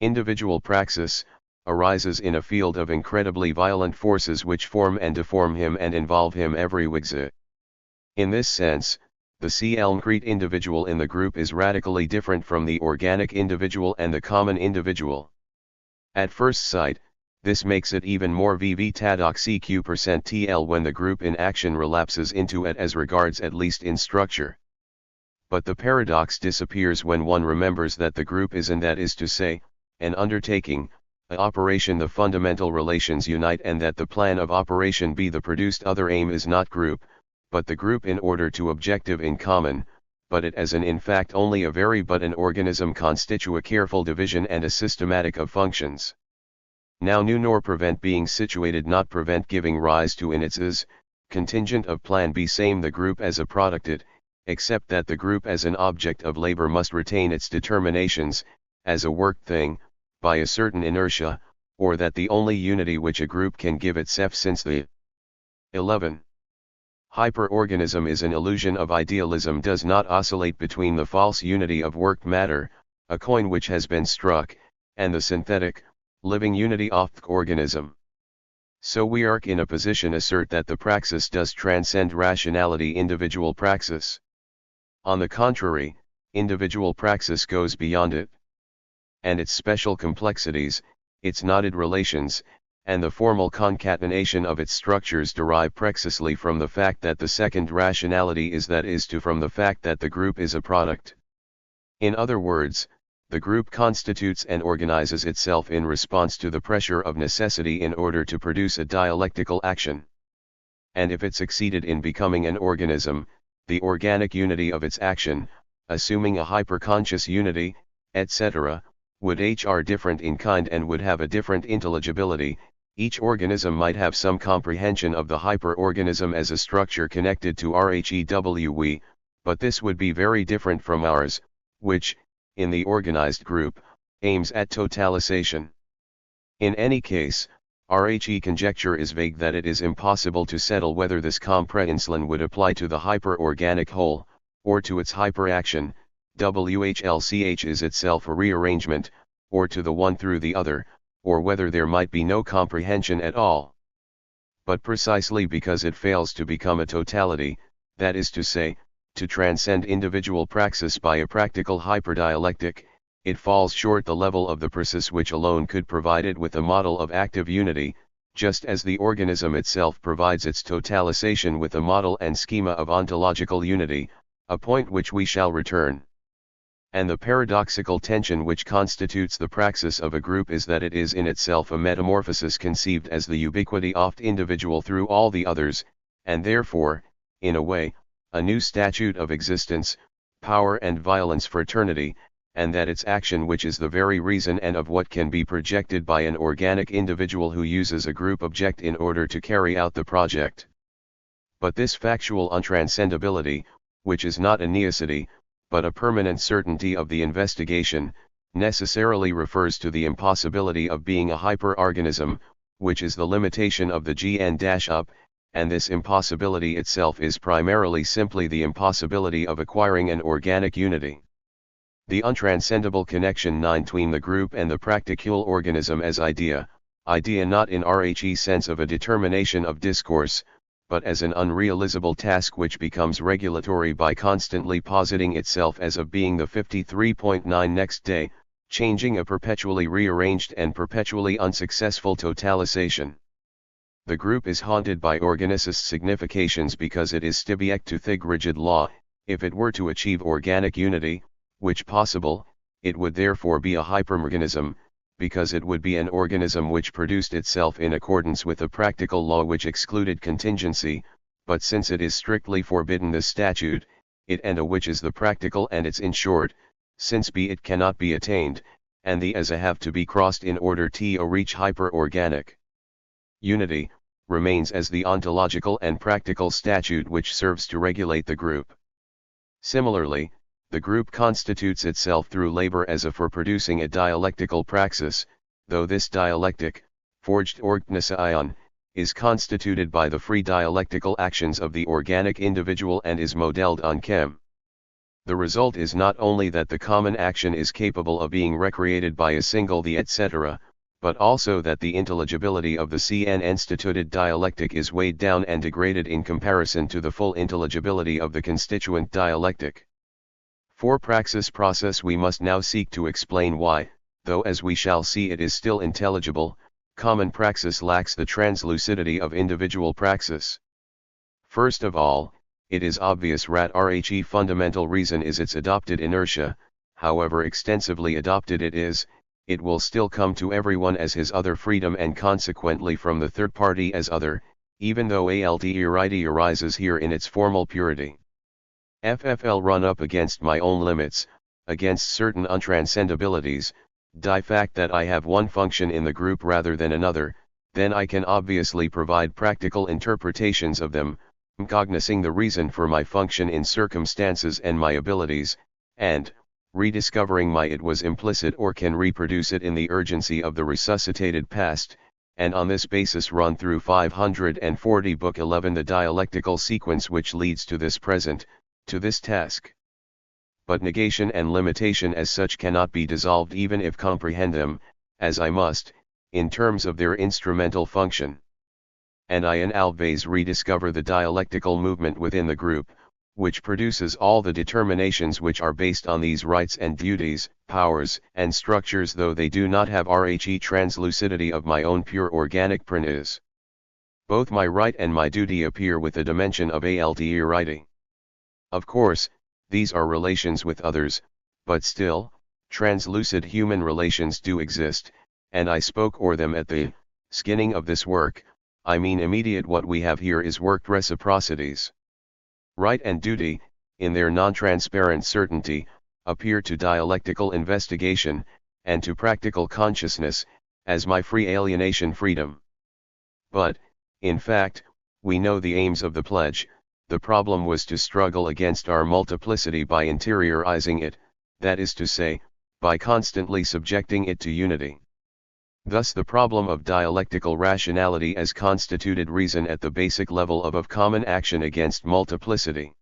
Individual praxis, arises in a field of incredibly violent forces which form and deform him and involve him everywhere. In this sense, the concrete individual in the group is radically different from the organic individual and the common individual. At first sight, this makes it even more VV-TADOC-CQ% when the group in action relapses into it as regards at least in structure. But the paradox disappears when one remembers that the group is, and that is to say, an undertaking, a operation. The fundamental relations unite, and that the plan of operation be the produced other aim is not group, but the group in order to objective in common, but it as an in fact only a very but an organism constitu a careful division and a systematic of functions. Now new nor prevent being situated, not prevent giving rise to in its is, contingent of plan be same the group as a product it, except that the group as an object of labor must retain its determinations, as a worked thing, by a certain inertia, or that the only unity which a group can give itself since the 11. Hyperorganism is an illusion of idealism does not oscillate between the false unity of worked matter, a coin which has been struck, and the synthetic, living unity of the organism. So we are in a position assert that the praxis does transcend rationality individual praxis. On the contrary, individual praxis goes beyond it. And its special complexities, its knotted relations, and the formal concatenation of its structures derive precisely from the fact that the second rationality is, that is to from the fact that the group is a product. In other words, the group constitutes and organizes itself in response to the pressure of necessity in order to produce a dialectical action. And if it succeeded in becoming an organism, the organic unity of its action, assuming a hyperconscious unity, etc., would different in kind and would have a different intelligibility. Each organism might have some comprehension of the hyperorganism as a structure connected to RHEW, but this would be very different from ours, which, in the organized group, aims at totalization. In any case, RHE conjecture is vague that it is impossible to settle whether this comprehension would apply to the hyperorganic whole, or to its hyperaction. WHLCH is itself a rearrangement, or to the one through the other, or whether there might be no comprehension at all. But precisely because it fails to become a totality, that is to say, to transcend individual praxis by a practical hyperdialectic, it falls short the level of the praxis which alone could provide it with a model of active unity, just as the organism itself provides its totalization with a model and schema of ontological unity, a point which we shall return. And the paradoxical tension which constitutes the praxis of a group is that it is in itself a metamorphosis conceived as the ubiquity of the individual through all the others, and therefore, in a way, a new statute of existence, power and violence fraternity, and that its action which is the very reason and of what can be projected by an organic individual who uses a group object in order to carry out the project. But this factual untranscendability, which is not a necessity, but a permanent certainty of the investigation, necessarily refers to the impossibility of being a hyperorganism, which is the limitation of the GN-up, and this impossibility itself is primarily simply the impossibility of acquiring an organic unity. The untranscendable connection 9 between the group and the practical organism as idea not in RHE sense of a determination of discourse, but as an unrealizable task which becomes regulatory by constantly positing itself as of being the 53.9 next day, changing a perpetually rearranged and perpetually unsuccessful totalization. The group is haunted by organicist significations because it is stibiect to thig rigid law. If it were to achieve organic unity, which possible, it would therefore be a hyperorganism, because it would be an organism which produced itself in accordance with a practical law which excluded contingency, but since it is strictly forbidden the statute, it and a which is the practical and its in short, since b it cannot be attained, and the as a have to be crossed in order to reach hyperorganic unity, remains as the ontological and practical statute which serves to regulate the group. Similarly, the group constitutes itself through labor as a for producing a dialectical praxis, though this dialectic, forged Organisation, is constituted by the free dialectical actions of the organic individual and is modeled on chem. The result is not only that the common action is capable of being recreated by a single the etc., but also that the intelligibility of the CN-instituted dialectic is weighed down and degraded in comparison to the full intelligibility of the constituent dialectic. For praxis process we must now seek to explain why, though as we shall see it is still intelligible, common praxis lacks the translucidity of individual praxis. First of all, it is obvious RHE fundamental reason is its adopted inertia, however extensively adopted it will still come to everyone as his other freedom and consequently from the third party as other, even though alterity arises here in its formal purity. FFL run up against my own limits, against certain untranscendabilities, die fact that I have one function in the group rather than another, then I can obviously provide practical interpretations of them, cognizing the reason for my function in circumstances and my abilities, and, rediscovering my it was implicit or can reproduce it in the urgency of the resuscitated past, and on this basis run through 540 Book 11 the dialectical sequence which leads to this present, to this task. But negation and limitation as such cannot be dissolved even if comprehend them, as I must, in terms of their instrumental function. And I and Alves rediscover the dialectical movement within the group, which produces all the determinations which are based on these rights and duties, powers and structures though they do not have RHE translucidity of my own pure organic print is. Both my right and my duty appear with the dimension of alterity. Of course, these are relations with others, but still, translucid human relations do exist, and I spoke o'er them at the skinning of this work. I mean immediate what we have here is worked reciprocities. Right and duty, in their non-transparent certainty, appear to dialectical investigation, and to practical consciousness, as my free alienation freedom. But, in fact, we know the aims of the pledge. The problem was to struggle against our multiplicity by interiorizing it, that is to say, by constantly subjecting it to unity. Thus the problem of dialectical rationality as constituted reason at the basic level of common action against multiplicity.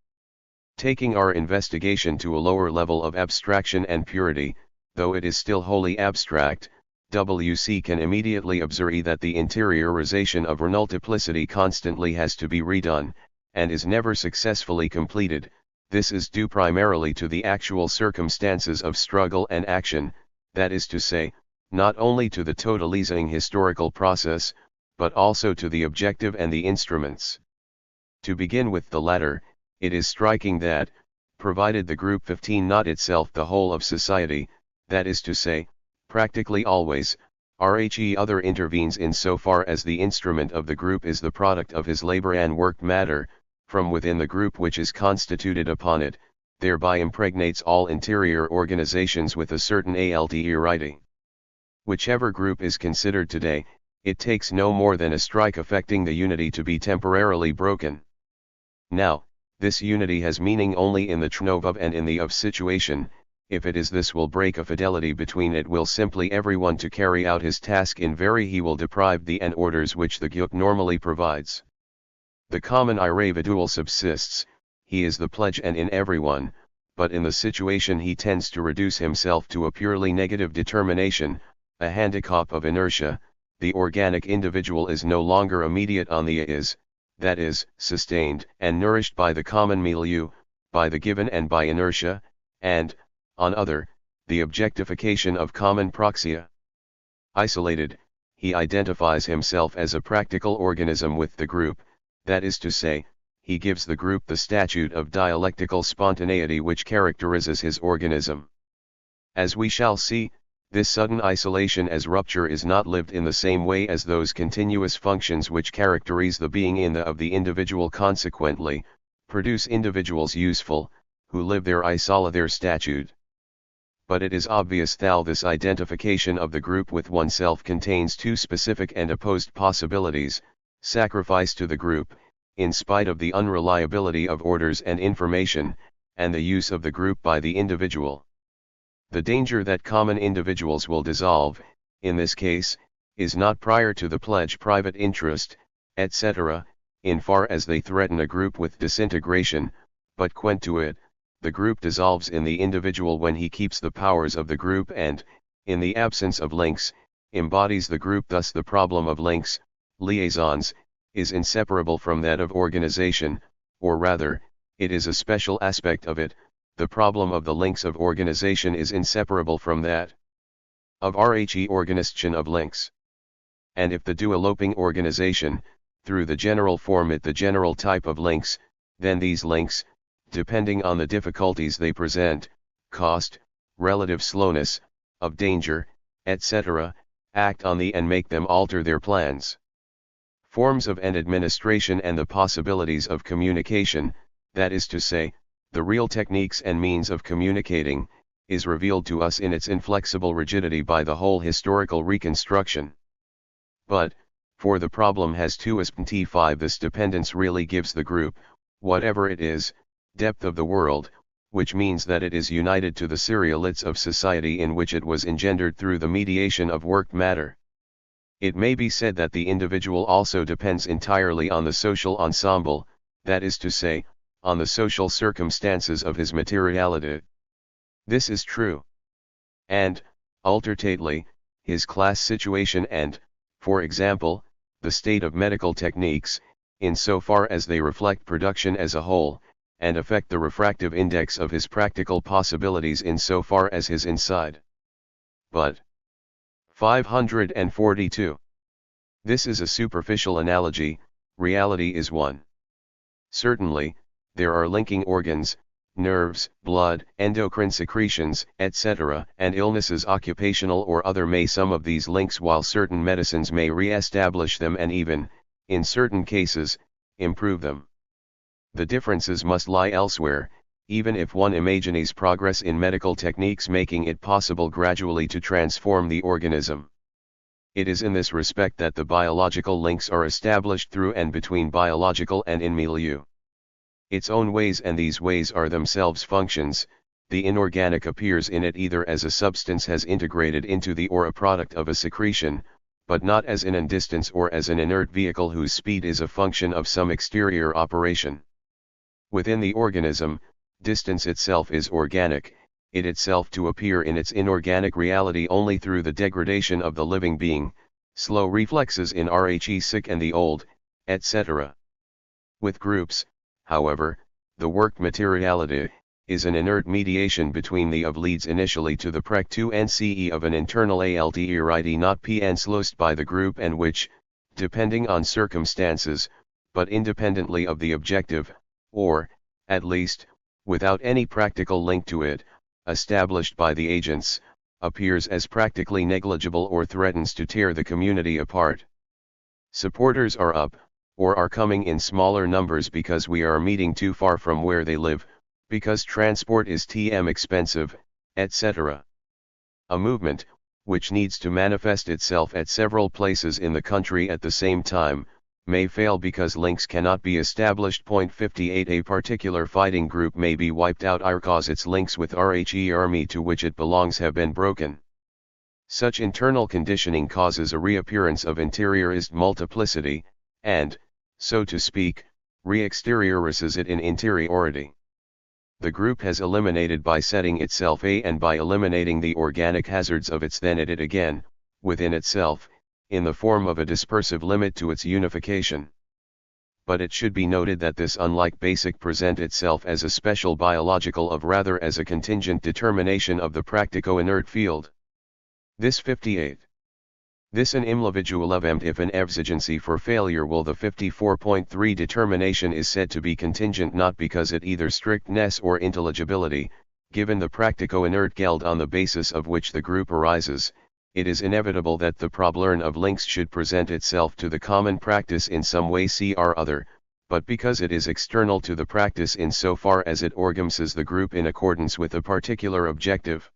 Taking our investigation to a lower level of abstraction and purity, though it is still wholly abstract, WC can immediately observe that the interiorization of renultiplicity constantly has to be redone, and is never successfully completed. This is due primarily to the actual circumstances of struggle and action, that is to say, not only to the totalizing historical process, but also to the objective and the instruments. To begin with the latter, it is striking that, provided the group 15 not itself the whole of society, that is to say, practically always, RHE other intervenes in so far as the instrument of the group is the product of his labor and worked matter, from within the group which is constituted upon it, thereby impregnates all interior organizations with a certain alterity. Whichever group is considered today, it takes no more than a strike affecting the unity to be temporarily broken. Now, this unity has meaning only in the tnov of and in the of situation. If it is, this will break a fidelity between it will simply everyone to carry out his task in very he will deprive the and orders which the gyuk normally provides. The common individual subsists, he is the pledge and in everyone, but in the situation he tends to reduce himself to a purely negative determination, a handicap of inertia. The organic individual is no longer immediate on the is, that is, sustained and nourished by the common milieu, by the given and by inertia, and, on other, the objectification of common praxia. Isolated, he identifies himself as a practical organism with the group, that is to say, he gives the group the statute of dialectical spontaneity which characterizes his organism. As we shall see, this sudden isolation as rupture is not lived in the same way as those continuous functions which characterize the being in the of the individual, consequently, produce individuals useful, who live their isola their statute. But it is obvious that this identification of the group with oneself contains two specific and opposed possibilities: sacrifice to the group, in spite of the unreliability of orders and information, and the use of the group by the individual. The danger that common individuals will dissolve, in this case, is not prior to the pledge private interest, etc., in far as they threaten a group with disintegration, but when to it, the group dissolves in the individual when he keeps the powers of the group and, in the absence of links, embodies the group. Thus the problem of links, liaisons, is inseparable from that of organization, or rather, it is a special aspect of it. The problem of the links of organization is inseparable from that of organization of links. And if the developing organization, through the general form it the general type of links, then these links, depending on the difficulties they present, cost, relative slowness, of danger, etc., act on the and make them alter their plans. Forms of and administration and the possibilities of communication, that is to say, the real techniques and means of communicating, is revealed to us in its inflexible rigidity by the whole historical reconstruction. But, for the problem has two aspects. 5 This dependence really gives the group, whatever it is, depth of the world, which means that it is united to the serialities of society in which it was engendered through the mediation of work matter. It may be said that the individual also depends entirely on the social ensemble, that is to say, on the social circumstances of his materiality. This is true. And, ultimately, his class situation and, for example, the state of medical techniques, in so far as they reflect production as a whole, and affect the refractive index of his practical possibilities in so far as his inside. But 542. This is a superficial analogy, reality is one. Certainly, there are linking organs, nerves, blood, endocrine secretions, etc., and illnesses occupational or other may some of these links, while certain medicines may re-establish them and even, in certain cases, improve them. The differences must lie elsewhere, even if one imagines progress in medical techniques making it possible gradually to transform the organism. It is in this respect that the biological links are established through and between biological and in milieu. Its own ways, and these ways are themselves functions. The inorganic appears in it either as a substance has integrated into the or a product of a secretion, but not as in a distance or as an inert vehicle whose speed is a function of some exterior operation. Within the organism, distance itself is organic, it itself to appear in its inorganic reality only through the degradation of the living being, slow reflexes in sick and the old, etc. With groups, however, the work materiality is an inert mediation between the of leads initially to the prec 2 nce of an internal alterity not p enslost by the group and which, depending on circumstances, but independently of the objective, or, at least, without any practical link to it, established by the agents, appears as practically negligible or threatens to tear the community apart. Supporters are up, or are coming in smaller numbers because we are meeting too far from where they live, because transport is expensive, etc. A movement, which needs to manifest itself at several places in the country at the same time, may fail because links cannot be established. 58 A particular fighting group may be wiped out because its links with RHE army to which it belongs have been broken. Such internal conditioning causes a reappearance of interiorist multiplicity, and, so to speak, re-exteriorizes it in interiority. The group has eliminated by setting itself A and by eliminating the organic hazards of its then it again, within itself, in the form of a dispersive limit to its unification. But it should be noted that this unlike basic present itself as a special biological of rather as a contingent determination of the practico-inert field. This 58. This an individual event if an exigency for failure will the 54.3 determination is said to be contingent not because it either strictness or intelligibility, given the practico-inert geld on the basis of which the group arises, it is inevitable that the problem of links should present itself to the common practice in some way cr other, but because it is external to the practice in so far as it organizes the group in accordance with a particular objective.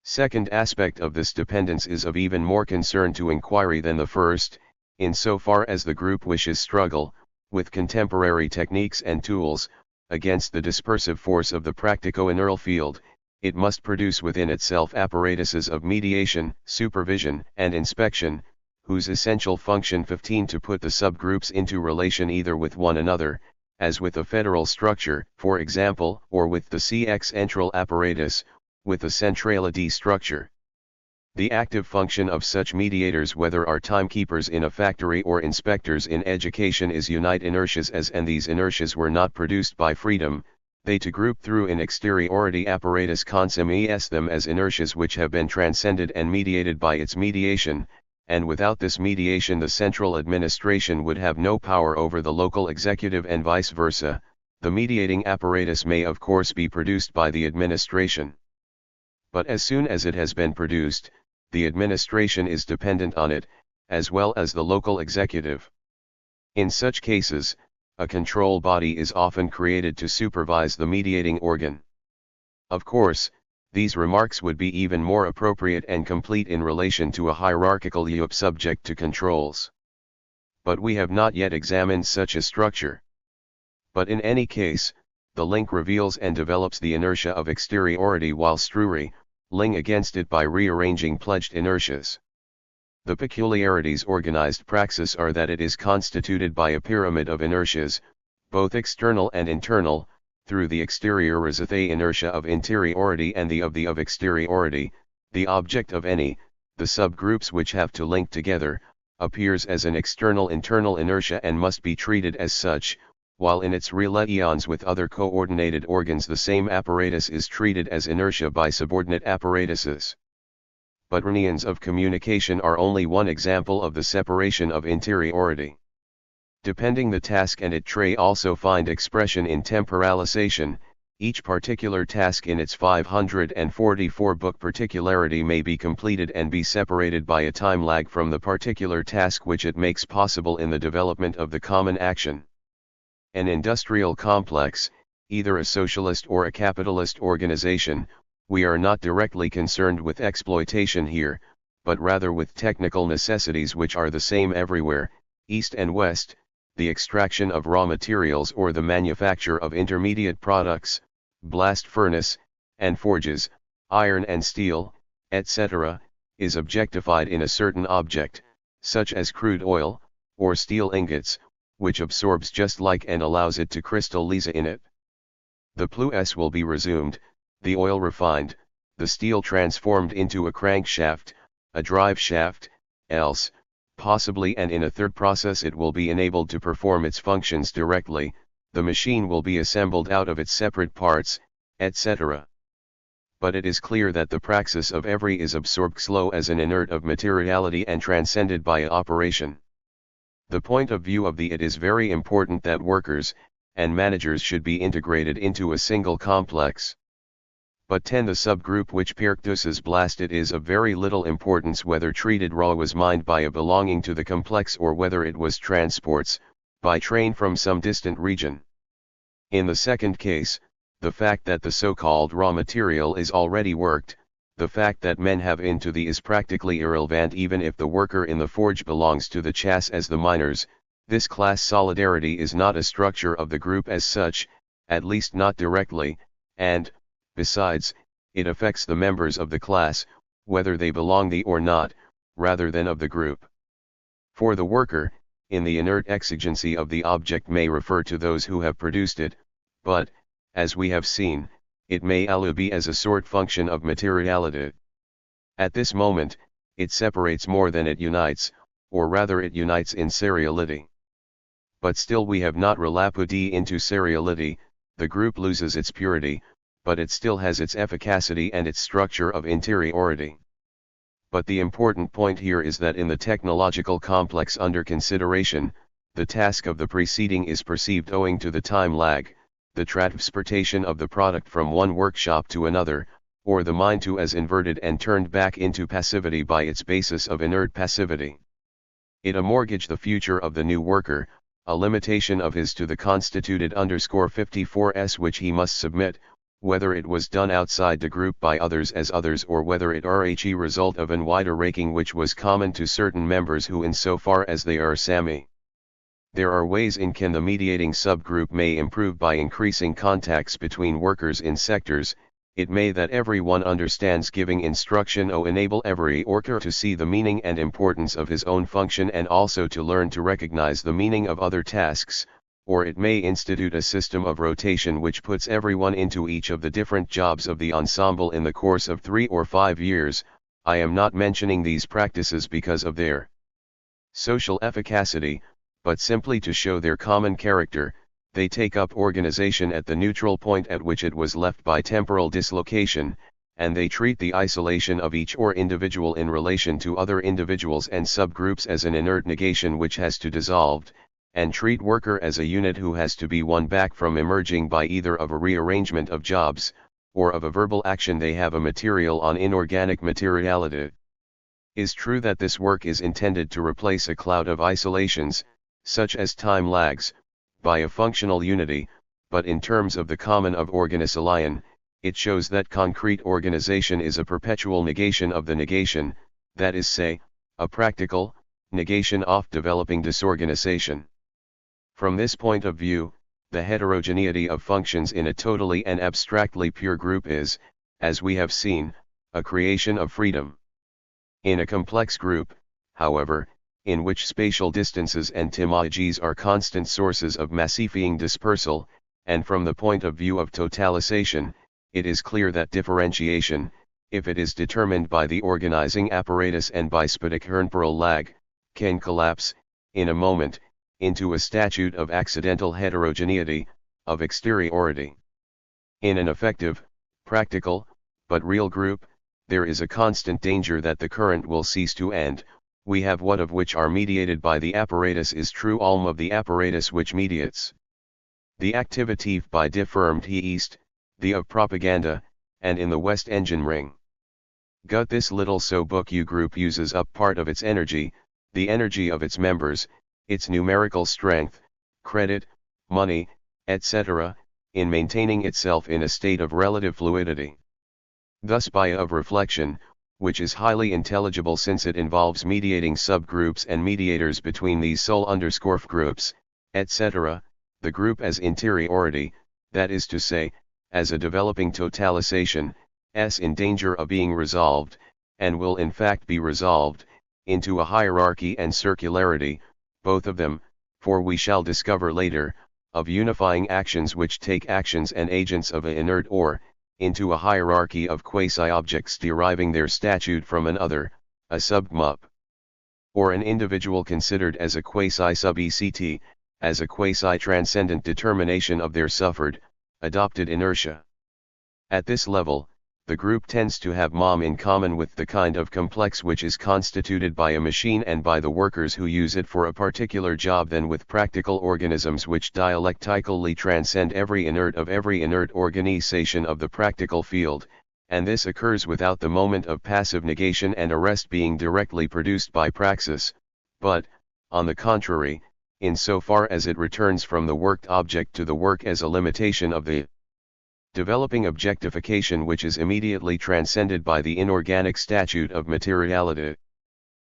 Second aspect of this dependence is of even more concern to inquiry than the first, in so far as the group wishes struggle, with contemporary techniques and tools, against the dispersive force of the practico-ineral field, it must produce within itself apparatuses of mediation, supervision, and inspection, whose essential function 15 to put the subgroups into relation either with one another, as with a federal structure, for example, or with the CX entral apparatus, with the centrality structure. The active function of such mediators, whether are timekeepers in a factory or inspectors in education, is unite inertias as and these inertias were not produced by freedom, they to group through an exteriority apparatus consumes them as inertias which have been transcended and mediated by its mediation, and without this mediation the central administration would have no power over the local executive and vice versa. The mediating apparatus may of course be produced by the administration. But as soon as it has been produced, the administration is dependent on it, as well as the local executive. In such cases, a control body is often created to supervise the mediating organ. Of course, these remarks would be even more appropriate and complete in relation to a hierarchical UP subject to controls. But we have not yet examined such a structure. But in any case, the link reveals and develops the inertia of exteriority while struggling against it by rearranging pledged inertias. The peculiarities organized praxis are that it is constituted by a pyramid of inertias, both external and internal, through the exteriorizathe inertia of interiority and the of exteriority, the object of any, the subgroups which have to link together, appears as an external internal inertia and must be treated as such, while in its relations with other coordinated organs the same apparatus is treated as inertia by subordinate apparatuses. But relations of communication are only one example of the separation of interiority. Depending the task and it tray also find expression in temporalization, each particular task in its 544 book particularity may be completed and be separated by a time lag from the particular task which it makes possible in the development of the common action. An industrial complex, either a socialist or a capitalist organization, we are not directly concerned with exploitation here, but rather with technical necessities which are the same everywhere, east and west, the extraction of raw materials or the manufacture of intermediate products, blast furnace, and forges, iron and steel, etc., is objectified in a certain object, such as crude oil, or steel ingots, which absorbs just like and allows it to crystallize in it. The plus will be resumed, the oil refined, the steel transformed into a crankshaft, a drive shaft, else, possibly and in a third process it will be enabled to perform its functions directly, the machine will be assembled out of its separate parts, etc. But it is clear that the praxis of every is absorbed slow as an inert of materiality and transcended by a operation. The point of view of the it is very important that workers and managers should be integrated into a single complex. But 10 the subgroup which perctuses blasted is of very little importance whether treated raw was mined by a belonging to the complex or whether it was transports, by train from some distant region. In the second case, the fact that the so-called raw material is already worked, the fact that men have into the is practically irrelevant even if the worker in the forge belongs to the chass as the miners, This class solidarity is not a structure of the group as such, at least not directly, and, besides, it affects the members of the class, whether they belong the or not, rather than of the group. For the worker, in the inert exigency of the object may refer to those who have produced it, but, as we have seen, it may also be as a sort function of materiality. At this moment, it separates more than it unites, or rather it unites in seriality. But still we have not relapudi into seriality, the group loses its purity, but it still has its efficacity and its structure of interiority. But the important point here is that in the technological complex under consideration, the task of the preceding is perceived owing to the time lag, the transportation of the product from one workshop to another, or the mind to as inverted and turned back into passivity by its basis of inert passivity. It a mortgage the future of the new worker, a limitation of his to the constituted _54s which he must submit, whether it was done outside the group by others as others or whether it rhe result of an wider raking which was common to certain members who in so far as they are sami. There are ways in can the mediating subgroup may improve by increasing contacts between workers in sectors. It may that everyone understands giving instruction or enable every worker to see the meaning and importance of his own function and also to learn to recognize the meaning of other tasks, or it may institute a system of rotation which puts everyone into each of the different jobs of the ensemble in the course of 3 or 5 years. I am not mentioning these practices because of their social efficacy, but simply to show their common character. They take up organization at the neutral point at which it was left by temporal dislocation, and they treat the isolation of each or individual in relation to other individuals and subgroups as an inert negation which has to dissolve, and treat worker as a unit who has to be won back from emerging by either of a rearrangement of jobs, or of a verbal action they have a material on inorganic materiality. Is true that this work is intended to replace a cloud of isolations, such as time lags, by a functional unity, but in terms of the common of organisallion, it shows that concrete organization is a perpetual negation of the negation, that is say, a practical negation of developing disorganization. From this point of view, the heterogeneity of functions in a totally and abstractly pure group is, as we have seen, a creation of freedom. In a complex group, however, in which spatial distances and topologies are constant sources of massifying dispersal, and from the point of view of totalization, it is clear that differentiation, if it is determined by the organizing apparatus and by Spedic-Hernpearl lag, can collapse, in a moment, into a statute of accidental heterogeneity, of exteriority. In an effective, practical, but real group, there is a constant danger that the current will cease to end. We have what of which are mediated by the apparatus is true alm of the apparatus which mediates. The activity by differmed he east, the of propaganda, and in the west engine ring. Gut this little so book U group uses up part of its energy, the energy of its members, its numerical strength, credit, money, etc., in maintaining itself in a state of relative fluidity. Thus by of reflection, which is highly intelligible since it involves mediating subgroups and mediators between these sol_f groups, etc., the group as interiority, that is to say, as a developing totalization, is in danger of being resolved, and will in fact be resolved, into a hierarchy and circularity, both of them, for we shall discover later, of unifying actions which take actions and agents of a inert or, into a hierarchy of quasi-objects deriving their statute from an other, a subgmup. Or an individual considered as a quasi-sub-ECT, as a quasi-transcendent determination of their suffered, adopted inertia. At this level, the group tends to have mom in common with the kind of complex which is constituted by a machine and by the workers who use it for a particular job than with practical organisms which dialectically transcend every inert organization of the practical field, and this occurs without the moment of passive negation and arrest being directly produced by praxis, but, on the contrary, in so far as it returns from the worked object to the work as a limitation of the developing objectification which is immediately transcended by the inorganic statute of materiality.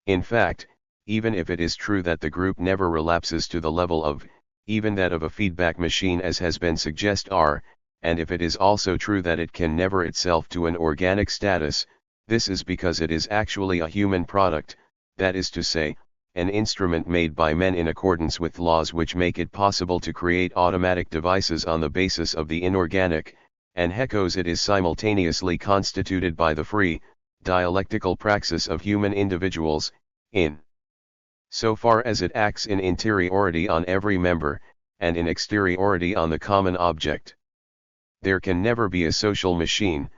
In fact, even if it is true that the group never relapses to the level of, even that of a feedback machine as has been suggested and if it is also true that it can never itself to an organic status, this is because it is actually a human product, that is to say, an instrument made by men in accordance with laws which make it possible to create automatic devices on the basis of the inorganic, and hecos it is simultaneously constituted by the free, dialectical praxis of human individuals, in so far as it acts in interiority on every member, and in exteriority on the common object. There can never be a social machine,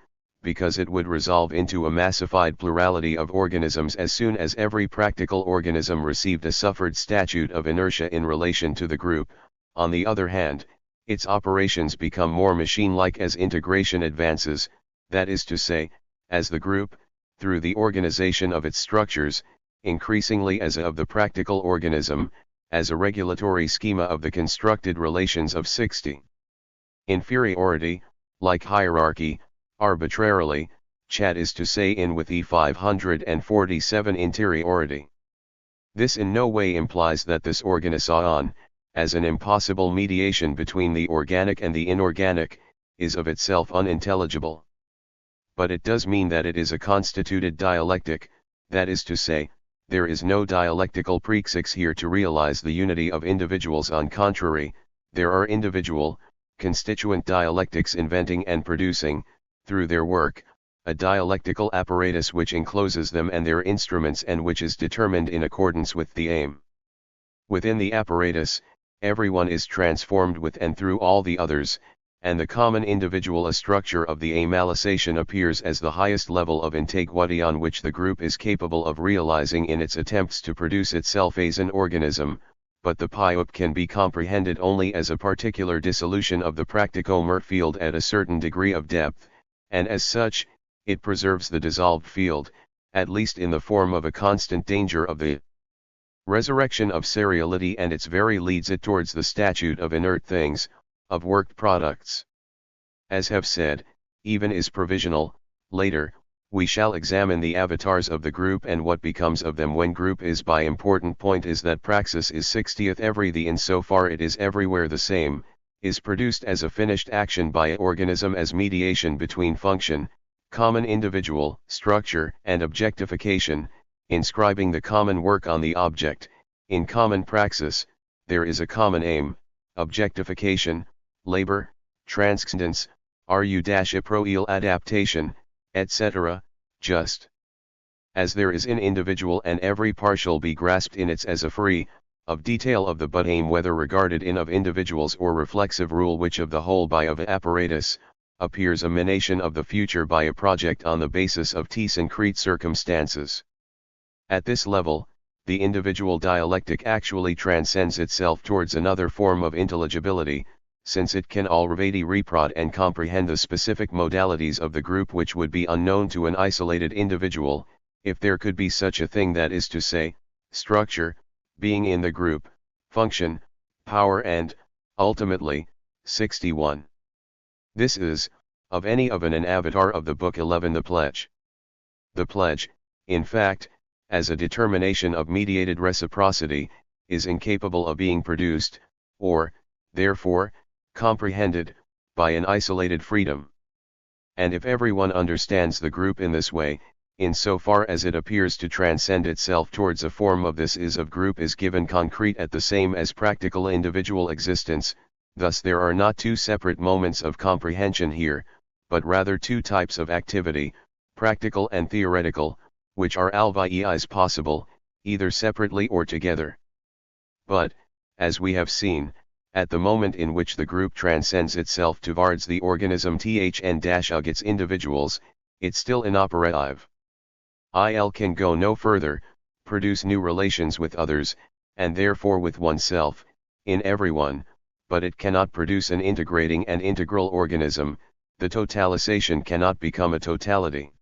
because it would resolve into a massified plurality of organisms as soon as every practical organism received a suffered statute of inertia in relation to the group. On the other hand, its operations become more machine-like as integration advances, that is to say, as the group, through the organization of its structures, increasingly as of the practical organism, as a regulatory schema of the constructed relations of 60. Inferiority, like hierarchy, arbitrarily, chat is to say in with E547 interiority. This in no way implies that this organization, as an impossible mediation between the organic and the inorganic, is of itself unintelligible. But it does mean that it is a constituted dialectic, that is to say, there is no dialectical praxis here to realize the unity of individuals. On contrary, there are individual, constituent dialectics inventing and producing, through their work, a dialectical apparatus which encloses them and their instruments and which is determined in accordance with the aim. Within the apparatus, everyone is transformed with and through all the others, and the common individual structure of the amalisation appears as the highest level of integrity on which the group is capable of realizing in its attempts to produce itself as an organism, but the PIOP can be comprehended only as a particular dissolution of the practicomer field at a certain degree of depth, and as such, it preserves the dissolved field, at least in the form of a constant danger of the resurrection of seriality, and its very leads it towards the statute of inert things, of worked products. As have said, even is provisional. Later, we shall examine the avatars of the group and what becomes of them when group is. By important point is that praxis is 60th every the in so far it is everywhere the same, is produced as a finished action by an organism as mediation between function, common individual, structure, and objectification, inscribing the common work on the object. In common praxis, there is a common aim, objectification, labor, transcendence, ru-iproel adaptation, etc., just as there is in individual, and every partial be grasped in its as a free, of detail of the but aim whether regarded in of individuals or reflexive rule which of the whole by of apparatus, appears a emanation of the future by a project on the basis of concrete circumstances. At this level, the individual dialectic actually transcends itself towards another form of intelligibility, since it can already reprod and comprehend the specific modalities of the group which would be unknown to an isolated individual, if there could be such a thing, that is to say, structure, being in the group, function, power and, ultimately, 61. This is, of any of an avatar of the Book 11 the pledge. The pledge, in fact, as a determination of mediated reciprocity, is incapable of being produced, or, therefore, comprehended, by an isolated freedom. And if everyone understands the group in this way, in so far as it appears to transcend itself towards a form of this is of group is given concrete at the same as practical individual existence, thus there are not two separate moments of comprehension here, but rather two types of activity, practical and theoretical, which are always possible, either separately or together. But, as we have seen, at the moment in which the group transcends itself towards the organism and its individuals, it's still inoperative. Il can go no further, produce new relations with others, and therefore with oneself, in everyone, but it cannot produce an integrating and integral organism. The totalization cannot become a totality.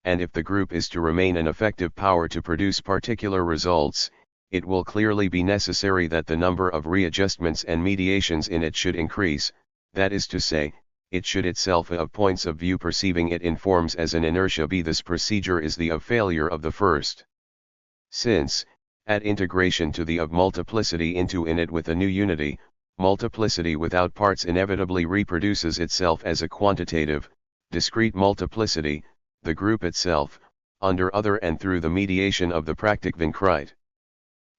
And if the group is to remain an effective power to produce particular results, it will clearly be necessary that the number of readjustments and mediations in it should increase, that is to say, it should itself of points of view perceiving it in forms as an inertia be. This procedure is the of failure of the first. Since, Add integration to the of multiplicity into in it with a new unity. Multiplicity without parts inevitably reproduces itself as a quantitative, discrete multiplicity, the group itself, under other and through the mediation of the Praktikvinkrit.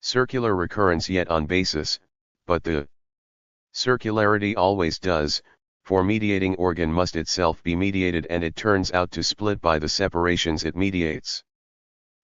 Circular recurrence yet on basis, but the circularity always does, for mediating organ must itself be mediated and it turns out to split by the separations it mediates.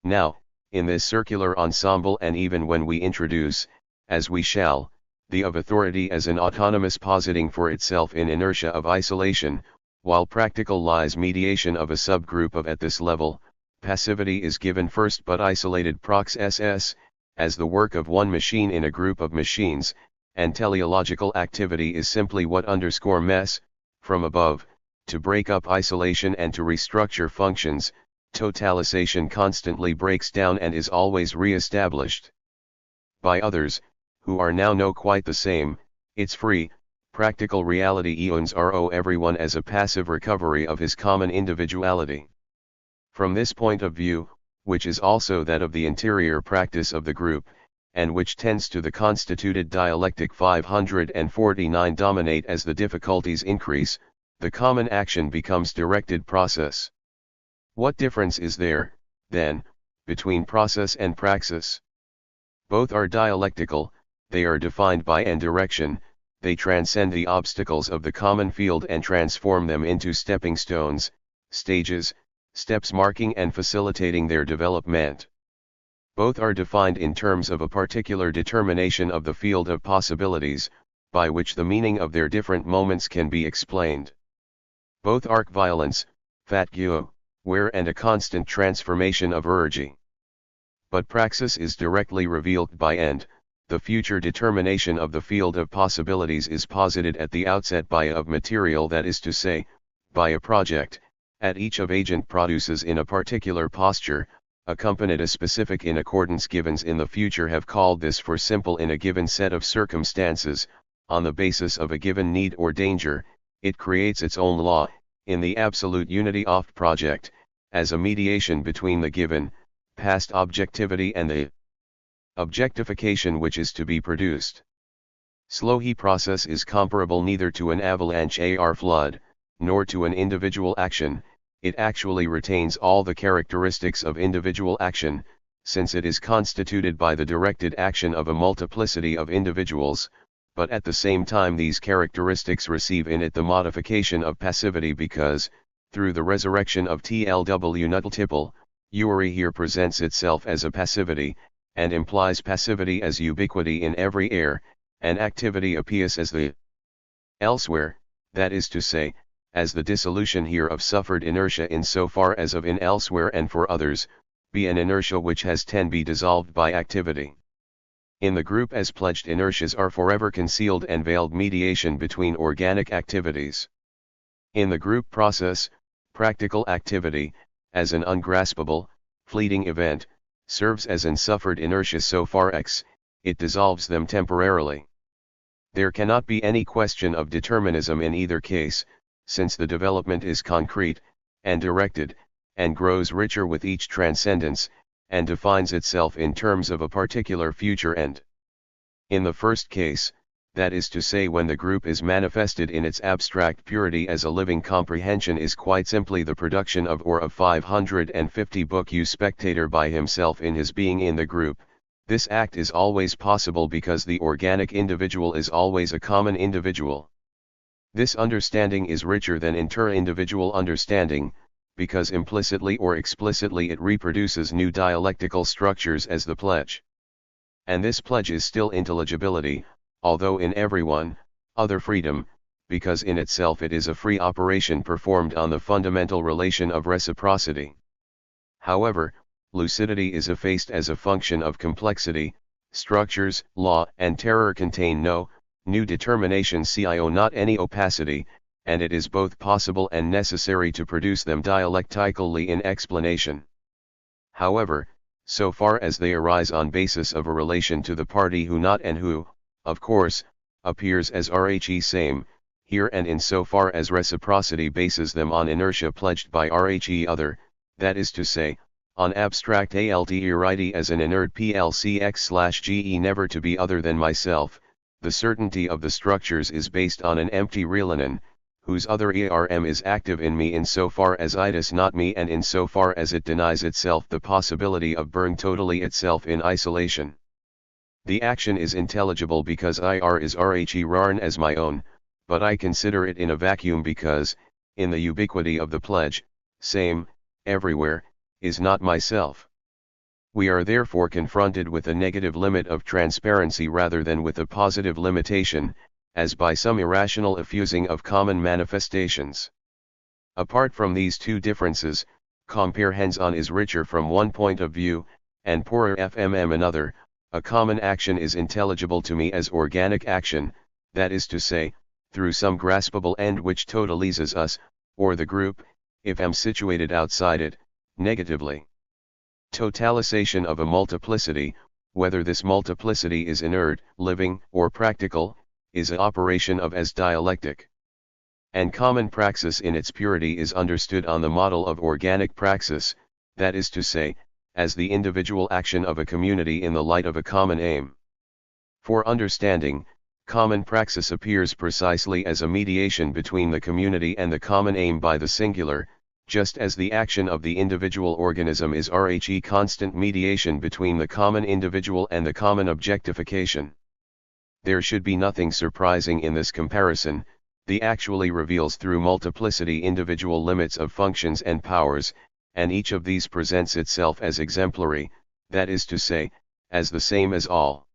Now, in this circular ensemble and even when we introduce, as we shall, the of authority as an autonomous positing for itself in inertia of isolation, while practical lies mediation of a subgroup of at this level, passivity is given first but isolated prox ss, as the work of one machine in a group of machines, and teleological activity is simply what underscore mess, from above, to break up isolation and to restructure functions. Totalization constantly breaks down and is always re-established by others, who are now no quite the same. Its free, practical reality eons ro everyone as a passive recovery of his common individuality. From this point of view, which is also that of the interior practice of the group, and which tends to the constituted dialectic 549 dominate as the difficulties increase, the common action becomes directed process. What difference is there, then, between process and praxis? Both are dialectical, they are defined by and direction, they transcend the obstacles of the common field and transform them into stepping stones, stages, steps marking and facilitating their development. Both are defined in terms of a particular determination of the field of possibilities, by which the meaning of their different moments can be explained. Both arc violence, fatgue, wear and a constant transformation of urge. But praxis is directly revealed by and, the future determination of the field of possibilities is posited at the outset by a of material, that is to say, by a project, at each of agent produces in a particular posture, accompanied a specific in accordance givens in the future have called this for simple in a given set of circumstances, on the basis of a given need or danger, it creates its own law, in the absolute unity of project, as a mediation between the given, past objectivity and the objectification which is to be produced. Slow he process is comparable neither to an avalanche or flood, nor to an individual action. It actually retains all the characteristics of individual action, since it is constituted by the directed action of a multiplicity of individuals, but at the same time these characteristics receive in it the modification of passivity because, through the resurrection of TLW Nuttletipple, Uri here presents itself as a passivity, and implies passivity as ubiquity in every air, and activity appears as the elsewhere, that is to say, as the dissolution here of suffered inertia in so far as of in elsewhere and for others, be an inertia which has be dissolved by activity. In the group as pledged inertias are forever concealed and veiled mediation between organic activities. In the group process, practical activity, as an ungraspable, fleeting event, serves as an suffered inertia so far as it dissolves them temporarily. There cannot be any question of determinism in either case, since the development is concrete, and directed, and grows richer with each transcendence, and defines itself in terms of a particular future end. In the first case, that is to say when the group is manifested in its abstract purity as a living comprehension is quite simply the production of or of 550 book you spectator by himself in his being in the group, this act is always possible because the organic individual is always a common individual. This understanding is richer than inter-individual understanding, because implicitly or explicitly it reproduces new dialectical structures as the pledge. And this pledge is still intelligibility, although in everyone, other freedom, because in itself it is a free operation performed on the fundamental relation of reciprocity. However, lucidity is effaced as a function of complexity, structures, law and terror contain no new determination cio not any opacity, and it is both possible and necessary to produce them dialectically in explanation. However, so far as they arise on basis of a relation to the party who not and who, of course, appears as RHE same, here and in so far as reciprocity bases them on inertia pledged by RHE other, that is to say, on abstract alterity as an inert PLCX/GE never to be other than myself, the certainty of the structures is based on an empty reality, whose other ERM is active in me insofar as it is not me and insofar as it denies itself the possibility of being totally itself in isolation. The action is intelligible because IR is RHE as my own, but I consider it in a vacuum because, in the ubiquity of the pledge, same, everywhere, is not myself. We are therefore confronted with a negative limit of transparency rather than with a positive limitation, as by some irrational effusing of common manifestations. Apart from these two differences, comprehension is richer from one point of view, and poorer from another. A common action is intelligible to me as organic action, that is to say, through some graspable end which totalizes us, or the group, if am situated outside it, negatively. Totalization of a multiplicity, whether this multiplicity is inert, living, or practical, is an operation of as dialectic. And common praxis in its purity is understood on the model of organic praxis, that is to say, as the individual action of a community in the light of a common aim. For understanding, common praxis appears precisely as a mediation between the community and the common aim by the singular, just as the action of the individual organism is RHE constant mediation between the common individual and the common objectification. There should be nothing surprising in this comparison. The actually reveals through multiplicity individual limits of functions and powers, and each of these presents itself as exemplary, that is to say, as the same as all.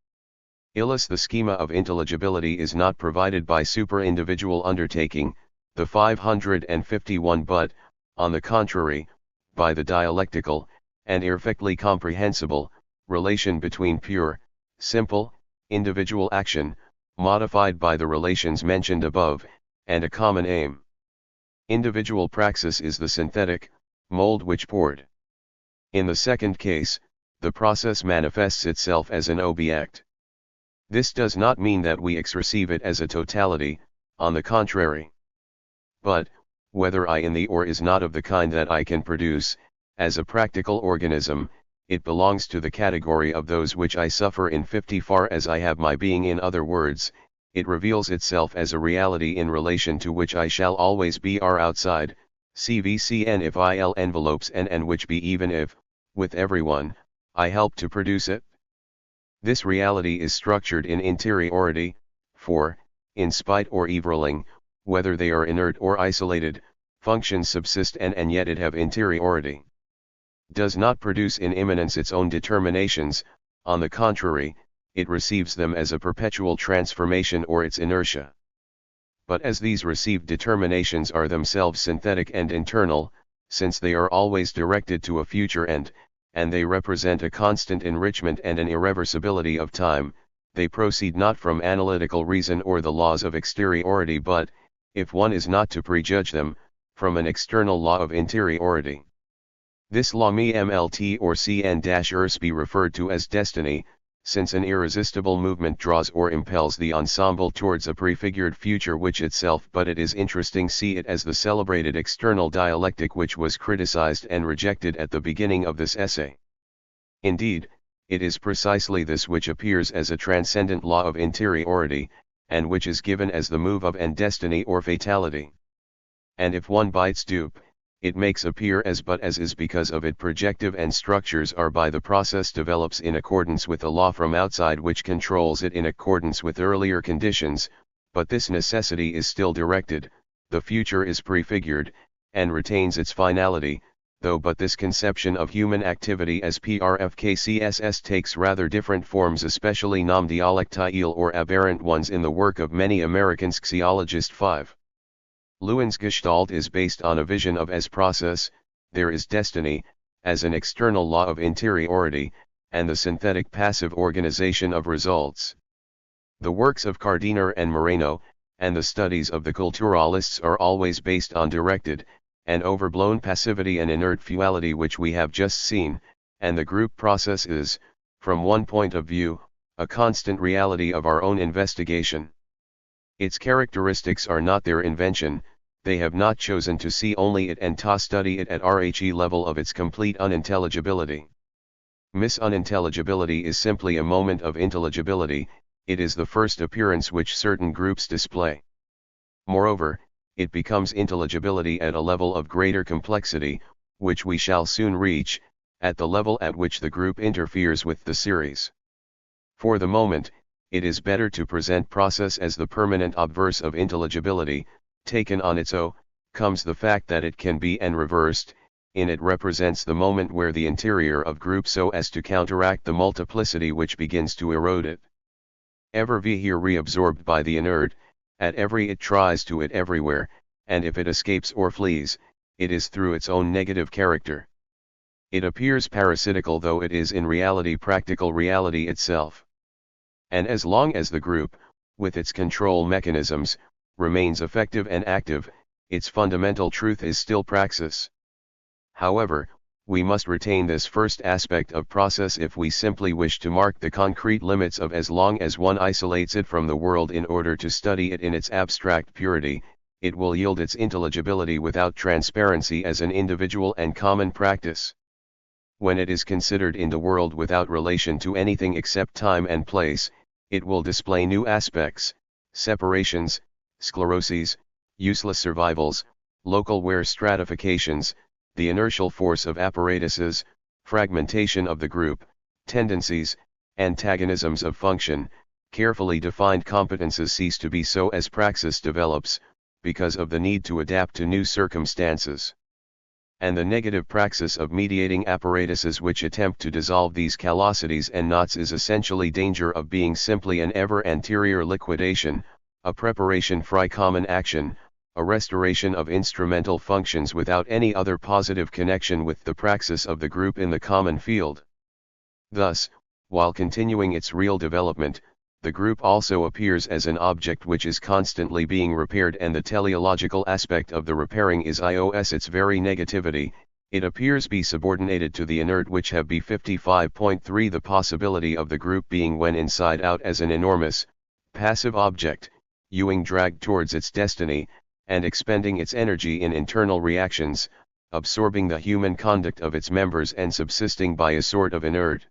Illis the schema of intelligibility is not provided by super-individual undertaking, the 551 but, on the contrary, by the dialectical, and perfectly comprehensible, relation between pure, simple, individual action, modified by the relations mentioned above, and a common aim. Individual praxis is the synthetic mold which poured. In the second case, the process manifests itself as an object. This does not mean that we receive it as a totality, on the contrary. But, whether I in the or is not of the kind that I can produce, as a practical organism, it belongs to the category of those which I suffer in 50 far as I have my being. In other words, it reveals itself as a reality in relation to which I shall always be outside, CVCN if IL envelopes and which be even if, with everyone, I help to produce it. This reality is structured in interiority, for, in spite or everling, whether they are inert or isolated, functions subsist and yet it have interiority. Does not produce in immanence its own determinations, on the contrary, it receives them as a perpetual transformation or its inertia. But as these received determinations are themselves synthetic and internal, since they are always directed to a future end, and they represent a constant enrichment and an irreversibility of time, they proceed not from analytical reason or the laws of exteriority but, if one is not to prejudge them, from an external law of interiority. This law may MLT or CN-ers be referred to as destiny, since an irresistible movement draws or impels the ensemble towards a prefigured future which itself but it is interesting see it as the celebrated external dialectic which was criticized and rejected at the beginning of this essay. Indeed, it is precisely this which appears as a transcendent law of interiority, and which is given as the move of and destiny or fatality. And if one bites dupe, it makes appear as but as is because of it projective and structures are by the process develops in accordance with a law from outside which controls it in accordance with earlier conditions, but this necessity is still directed, the future is prefigured, and retains its finality, though but this conception of human activity as PRFKCSS takes rather different forms especially non-dialectical or aberrant ones in the work of many American sociologists. 5. Lewin's Gestalt is based on a vision of as process, there is destiny, as an external law of interiority, and the synthetic passive organization of results. The works of Gardiner and Moreno, and the studies of the culturalists are always based on directed, and overblown passivity and inert futility which we have just seen, and the group process is, from one point of view, a constant reality of our own investigation. Its characteristics are not their invention, they have not chosen to see only it and to study it at RHE level of its complete unintelligibility. Misunintelligibility is simply a moment of intelligibility, it is the first appearance which certain groups display. Moreover, it becomes intelligibility at a level of greater complexity, which we shall soon reach, at the level at which the group interferes with the series. For the moment, it is better to present process as the permanent obverse of intelligibility. Taken on its own, comes the fact that it can be and reversed, in it represents the moment where the interior of group so as to counteract the multiplicity which begins to erode it. Ever be here reabsorbed by the inert, at every it tries to it everywhere, and if it escapes or flees, it is through its own negative character. It appears parasitical though it is in reality practical reality itself. And as long as the group, with its control mechanisms, remains effective and active, its fundamental truth is still praxis. However, we must retain this first aspect of process if we simply wish to mark the concrete limits of as long as one isolates it from the world in order to study it in its abstract purity, it will yield its intelligibility without transparency as an individual and common practice. When it is considered in the world without relation to anything except time and place, it will display new aspects, separations, scleroses, useless survivals, local wear stratifications, the inertial force of apparatuses, fragmentation of the group, tendencies, antagonisms of function, carefully defined competences cease to be so as praxis develops, because of the need to adapt to new circumstances. And the negative praxis of mediating apparatuses which attempt to dissolve these callosities and knots is essentially danger of being simply an ever anterior liquidation, a preparation for common action, a restoration of instrumental functions without any other positive connection with the praxis of the group in the common field. Thus, while continuing its real development, the group also appears as an object which is constantly being repaired, and the teleological aspect of the repairing is its very negativity. It appears be subordinated to the inert which have be 55.3 the possibility of the group being when inside out as an enormous, passive object, dragged towards its destiny, and expending its energy in internal reactions, absorbing the human conduct of its members and subsisting by a sort of inert.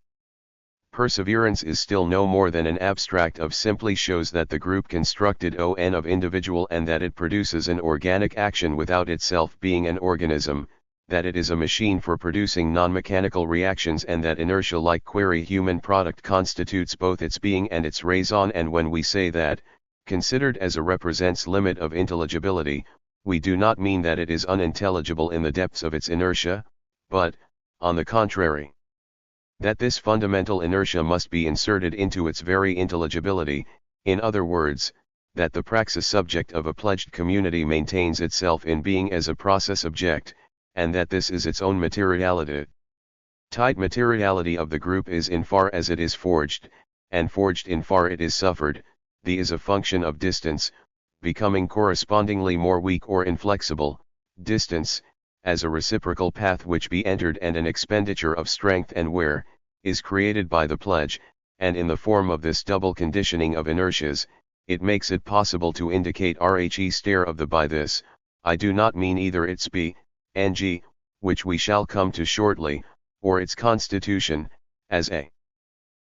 Perseverance is still no more than an abstract of simply shows that the group constructed of individual and that it produces an organic action without itself being an organism, that it is a machine for producing non-mechanical reactions, and that inertia like human product constitutes both its being and its raison. And when we say that, considered as a represents limit of intelligibility, we do not mean that it is unintelligible in the depths of its inertia, but, on the contrary, that this fundamental inertia must be inserted into its very intelligibility, in other words, that the praxis subject of a pledged community maintains itself in being as a process object, and that this is its own materiality. Tied materiality of the group is in far as it is forged, and forged in far it is suffered. The is a function of distance, becoming correspondingly more weak or inflexible, distance, as a reciprocal path which be entered and an expenditure of strength and wear, is created by the pledge, and in the form of this double conditioning of inertias, it makes it possible to indicate RHE stare of the by this. I do not mean either its b, ng, which we shall come to shortly, or its constitution, as a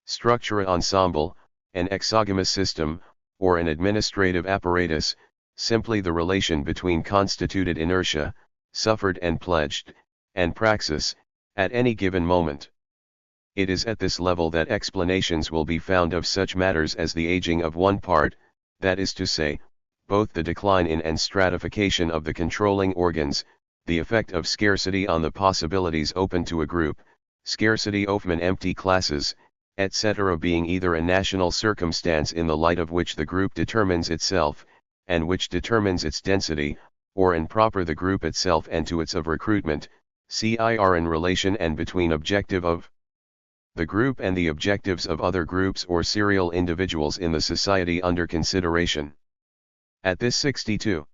structure ensemble, an exogamous system, or an administrative apparatus, simply the relation between constituted inertia, suffered and pledged, and praxis, at any given moment. It is at this level that explanations will be found of such matters as the aging of one part, that is to say, both the decline in and stratification of the controlling organs, the effect of scarcity on the possibilities open to a group, scarcity of empty classes, etc., being either a national circumstance in the light of which the group determines itself, and which determines its density, or improper the group itself and to its of recruitment, CIR in relation and between objective of the group and the objectives of other groups or serial individuals in the society under consideration. At this 62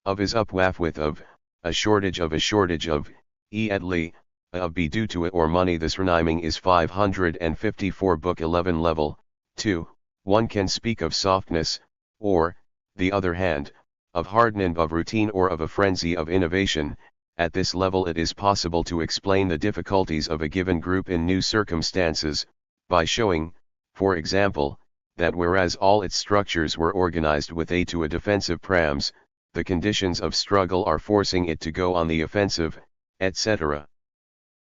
of is upwaff with of, a shortage of at li, of be due to it or money. This renaming is 554 book 11 level, 2, one can speak of softness, or, the other hand, of hardening of routine or of a frenzy of innovation. At this level it is possible to explain the difficulties of a given group in new circumstances, by showing, for example, that whereas all its structures were organized with aid to a defensive prams, the conditions of struggle are forcing it to go on the offensive, etc.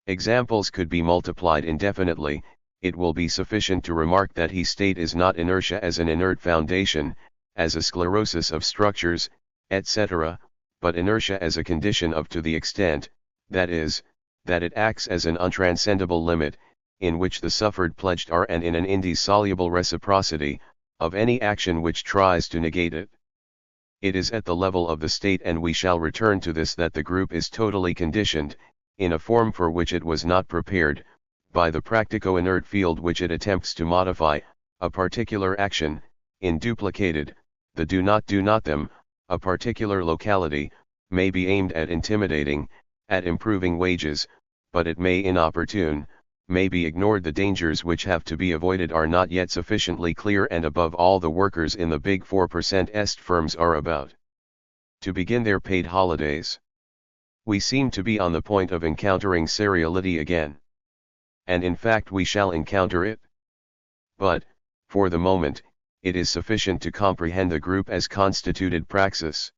Examples could be multiplied indefinitely. It will be sufficient to remark that his state is not inertia as an inert foundation, as a sclerosis of structures, etc., but inertia as a condition of to the extent, that is, that it acts as an untranscendable limit, in which the suffered pledged are and in an indissoluble reciprocity, of any action which tries to negate it. It is at the level of the state, and we shall return to this, that the group is totally conditioned, in a form for which it was not prepared, by the practico-inert field which it attempts to modify. A particular action, in duplicated, the do not them, a particular locality, may be aimed at intimidating, at improving wages, but it may inopportune, may be ignored. The dangers which have to be avoided are not yet sufficiently clear, and above all the workers in the big 4% est firms are about to begin their paid holidays. We seem to be on the point of encountering seriality again. And in fact we shall encounter it. But, for the moment, it is sufficient to comprehend the group as constituted praxis.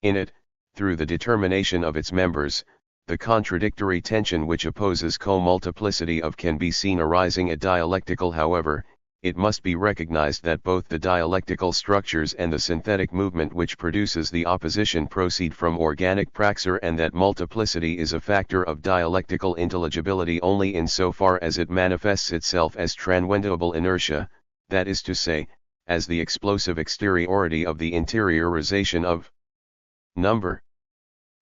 In it, through the determination of its members, the contradictory tension which opposes co-multiplicity of can be seen arising at dialectical. However, it must be recognized that both the dialectical structures and the synthetic movement which produces the opposition proceed from organic praxer, and that multiplicity is a factor of dialectical intelligibility only in so far as it manifests itself as transcendable inertia, that is to say, as the explosive exteriority of the interiorization of number.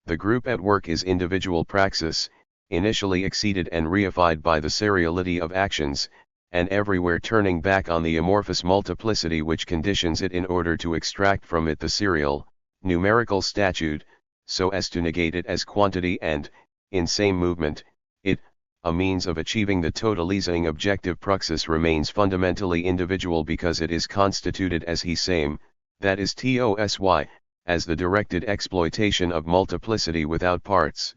The group at work is individual praxis, initially exceeded and reified by the seriality of actions, and everywhere turning back on the amorphous multiplicity which conditions it in order to extract from it the serial, numerical statute, so as to negate it as quantity, and, in same movement, it, a means of achieving the totalizing objective praxis, remains fundamentally individual because it is constituted as he same, that is TOSY, as the directed exploitation of multiplicity without parts.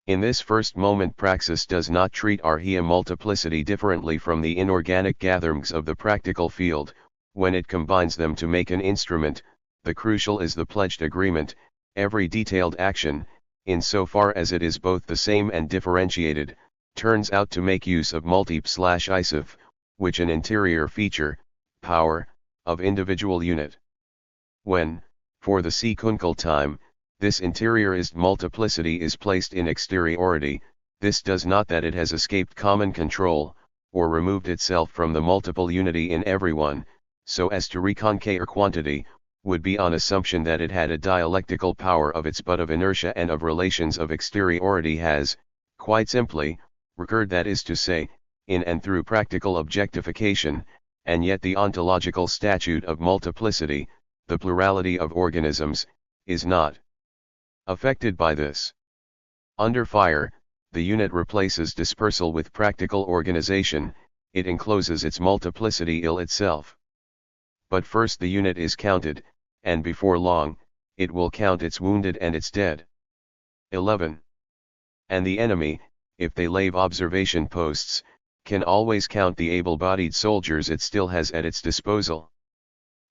In this first moment praxis does not treat archaea multiplicity differently from the inorganic gatherings of the practical field. When it combines them to make an instrument, the crucial is the pledged agreement. Every detailed action, in so far as it is both the same and differentiated, turns out to make use of multip/isif, which an interior feature, power, of individual unit. When, for the sequential time, this interiorized multiplicity is placed in exteriority, this does not that it has escaped common control, or removed itself from the multiple unity in everyone, so as to reconquer quantity, would be on assumption that it had a dialectical power of its but of inertia and of relations of exteriority has, quite simply, recurred, that is to say, in and through practical objectification, and yet the ontological statute of multiplicity, the plurality of organisms, is not affected by this. Under fire, the unit replaces dispersal with practical organization, it encloses its multiplicity itself. But first the unit is counted, and before long, it will count its wounded and its dead. 11. And the enemy, if they lay observation posts, can always count the able-bodied soldiers it still has at its disposal.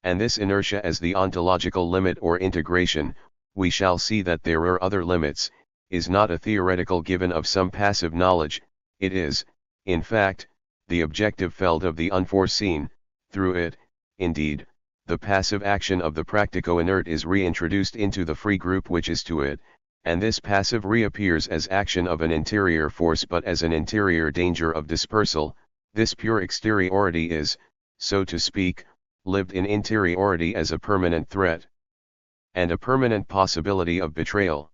And this inertia as the ontological limit or integration, we shall see that there are other limits, is not a theoretical given of some passive knowledge, it is, in fact, the objective feld of the unforeseen. Through it, indeed, the passive action of the practico-inert is reintroduced into the free group which is to it, and this passive reappears as action of an interior force but as an interior danger of dispersal. This pure exteriority is, so to speak, lived in interiority as a permanent threat and a permanent possibility of betrayal.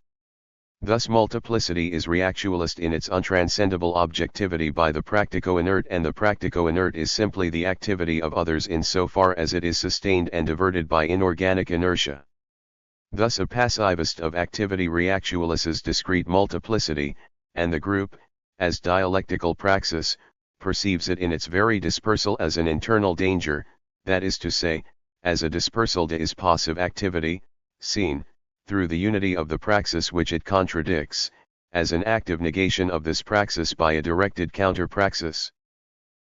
Thus multiplicity is reactualist in its untranscendable objectivity by the practico-inert, and the practico-inert is simply the activity of others in so far as it is sustained and diverted by inorganic inertia. Thus a passivist of activity reactualizes discrete multiplicity, and the group, as dialectical praxis, perceives it in its very dispersal as an internal danger, that is to say, as a dispersal is passive activity, seen, through the unity of the praxis which it contradicts, as an active negation of this praxis by a directed counter-praxis.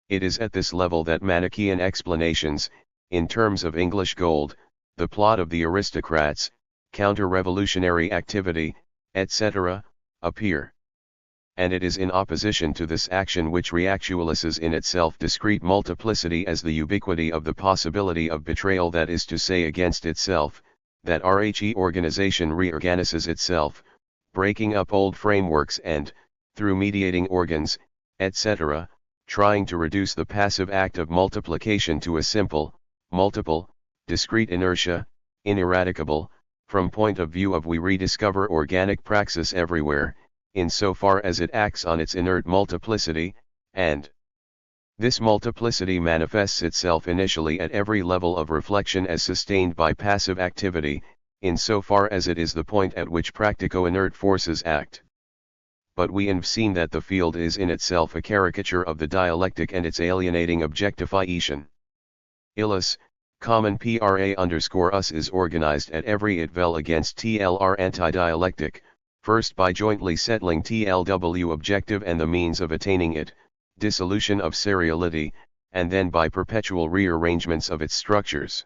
It is at this level that Manichaean explanations, in terms of English gold, the plot of the aristocrats, counter-revolutionary activity, etc., appear. And it is in opposition to this action which reactualizes in itself discrete multiplicity as the ubiquity of the possibility of betrayal, that is to say against itself, that RHE organization reorganizes itself, breaking up old frameworks and, through mediating organs, etc., trying to reduce the passive act of multiplication to a simple, multiple, discrete inertia, ineradicable, from point of view of we rediscover organic praxis everywhere, in so far as it acts on its inert multiplicity, and this multiplicity manifests itself initially at every level of reflection as sustained by passive activity, in so far as it is the point at which practico-inert forces act. But we have seen that the field is in itself a caricature of the dialectic and its alienating objectification. Illus, common pra_us is organized at every itvel against TLR anti-dialectic, first by jointly settling TLW objective and the means of attaining it, dissolution of seriality, and then by perpetual rearrangements of its structures.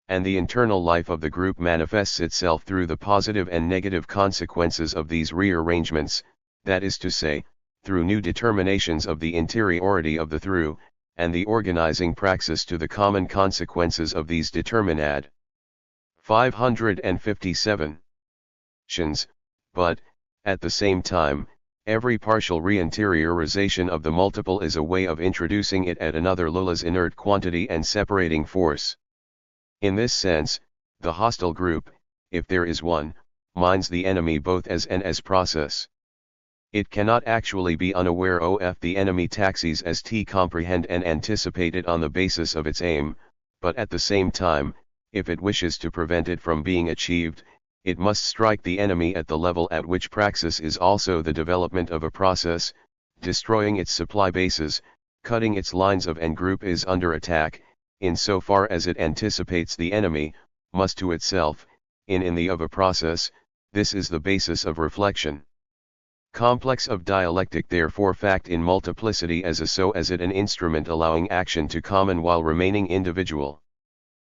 And the internal life of the group manifests itself through the positive and negative consequences of these rearrangements, that is to say, through new determinations of the interiority of the through, and the organizing praxis to the common consequences of these determinad. 557. But, at the same time, every partial reinteriorization of the multiple is a way of introducing it at another Lula's inert quantity and separating force. In this sense, the hostile group, if there is one, minds the enemy both as and as process. It cannot actually be unaware of the enemy taxis as T comprehend and anticipate it on the basis of its aim, but at the same time, if it wishes to prevent it from being achieved, it must strike the enemy at the level at which praxis is also the development of a process, destroying its supply bases, cutting its lines of and group is under attack, in so far as it anticipates the enemy, must to itself, in the of a process, this is the basis of reflection. Complex of dialectic therefore fact in multiplicity as a so as it an instrument allowing action to common while remaining individual.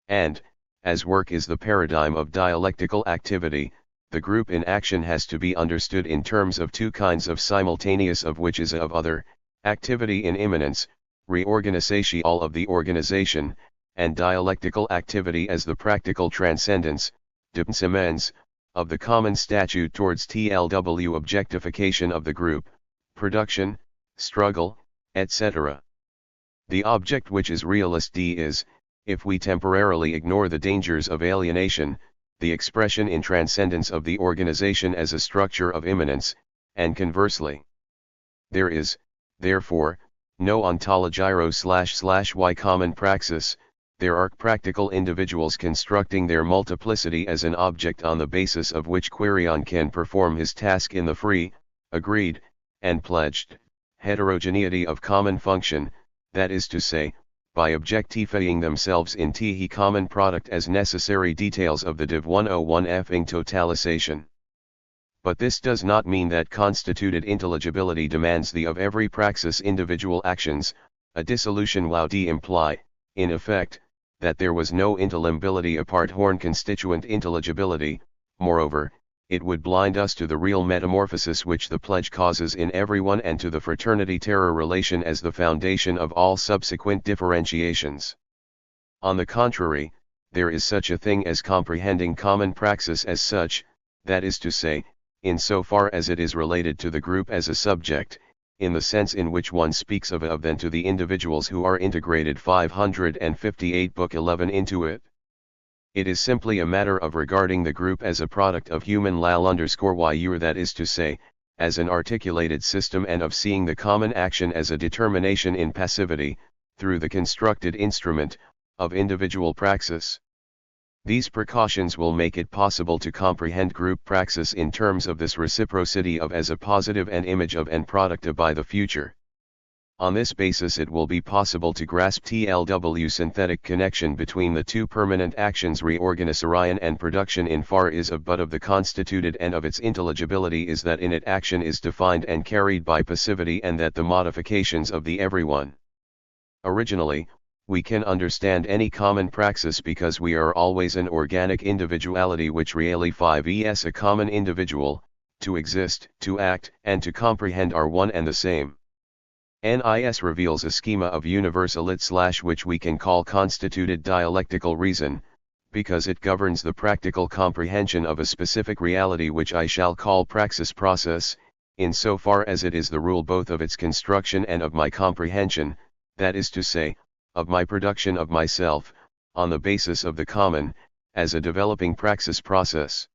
And, as work is the paradigm of dialectical activity, the group in action has to be understood in terms of two kinds of simultaneous of which is of other, activity in immanence, reorganization all of the organization, and dialectical activity as the practical transcendence, dependence, of the common statute towards TLW objectification of the group, production, struggle, etc. The object which is realist D is, if we temporarily ignore the dangers of alienation, the expression in transcendence of the organization as a structure of immanence, and conversely. There is, therefore, no ontologiro/y common praxis. There are practical individuals constructing their multiplicity as an object on the basis of which Quirion can perform his task in the free, agreed, and pledged, heterogeneity of common function, that is to say, by objectifying themselves in the common product as necessary details of the Div 101-ing totalization. But this does not mean that constituted intelligibility demands the of every praxis individual actions, a dissolution while D imply, in effect, that there was no intelligibility apart horn constituent intelligibility. Moreover, it would blind us to the real metamorphosis which the pledge causes in everyone and to the fraternity-terror relation as the foundation of all subsequent differentiations. On the contrary, there is such a thing as comprehending common praxis as such, that is to say, in so far as it is related to the group as a subject, in the sense in which one speaks of then to the individuals who are integrated 558 Book 11 into it. It is simply a matter of regarding the group as a product of human lal_yu, that is to say, as an articulated system, and of seeing the common action as a determination in passivity, through the constructed instrument, of individual praxis. These precautions will make it possible to comprehend group praxis in terms of this reciprocity of as a positive and image of and product of by the future. On this basis it will be possible to grasp TLW synthetic connection between the two permanent actions reorganization and production in far is of but of the constituted and of its intelligibility is that in it action is defined and carried by passivity and that the modifications of the everyone. Originally, we can understand any common praxis because we are always an organic individuality which really 5 a common individual, to exist, to act, and to comprehend are one and the same. NIS reveals a schema of universalit / which we can call constituted dialectical reason, because it governs the practical comprehension of a specific reality which I shall call praxis process, in so far as it is the rule both of its construction and of my comprehension, that is to say, of my production of myself, on the basis of the common, as a developing praxis process.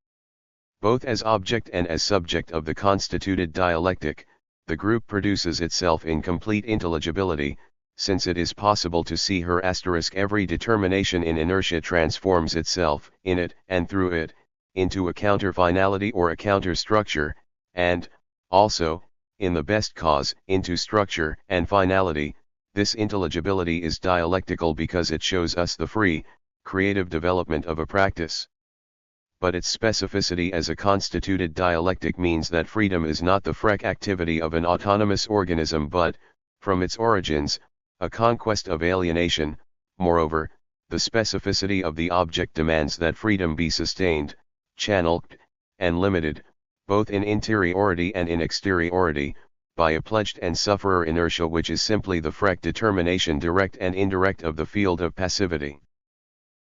Both as object and as subject of the constituted dialectic, the group produces itself in complete intelligibility, since it is possible to see her * every determination in inertia transforms itself, in it, and through it, into a counter-finality or a counter-structure, and, also, in the best cause, into structure and finality. This intelligibility is dialectical because it shows us the free, creative development of a practice. But its specificity as a constituted dialectic means that freedom is not the free activity of an autonomous organism but, from its origins, a conquest of alienation. Moreover, the specificity of the object demands that freedom be sustained, channeled, and limited, both in interiority and in exteriority, by a pledged and sufferer inertia which is simply the free determination direct and indirect of the field of passivity.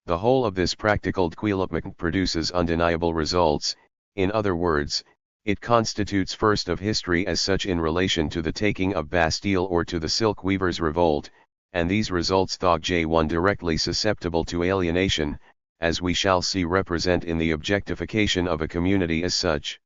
The whole of this practical development produces undeniable results. In other words, it constitutes first of history as such in relation to the taking of Bastille or to the silk weavers' revolt, and these results thought J1 directly susceptible to alienation, as we shall see represent in the objectification of a community as such.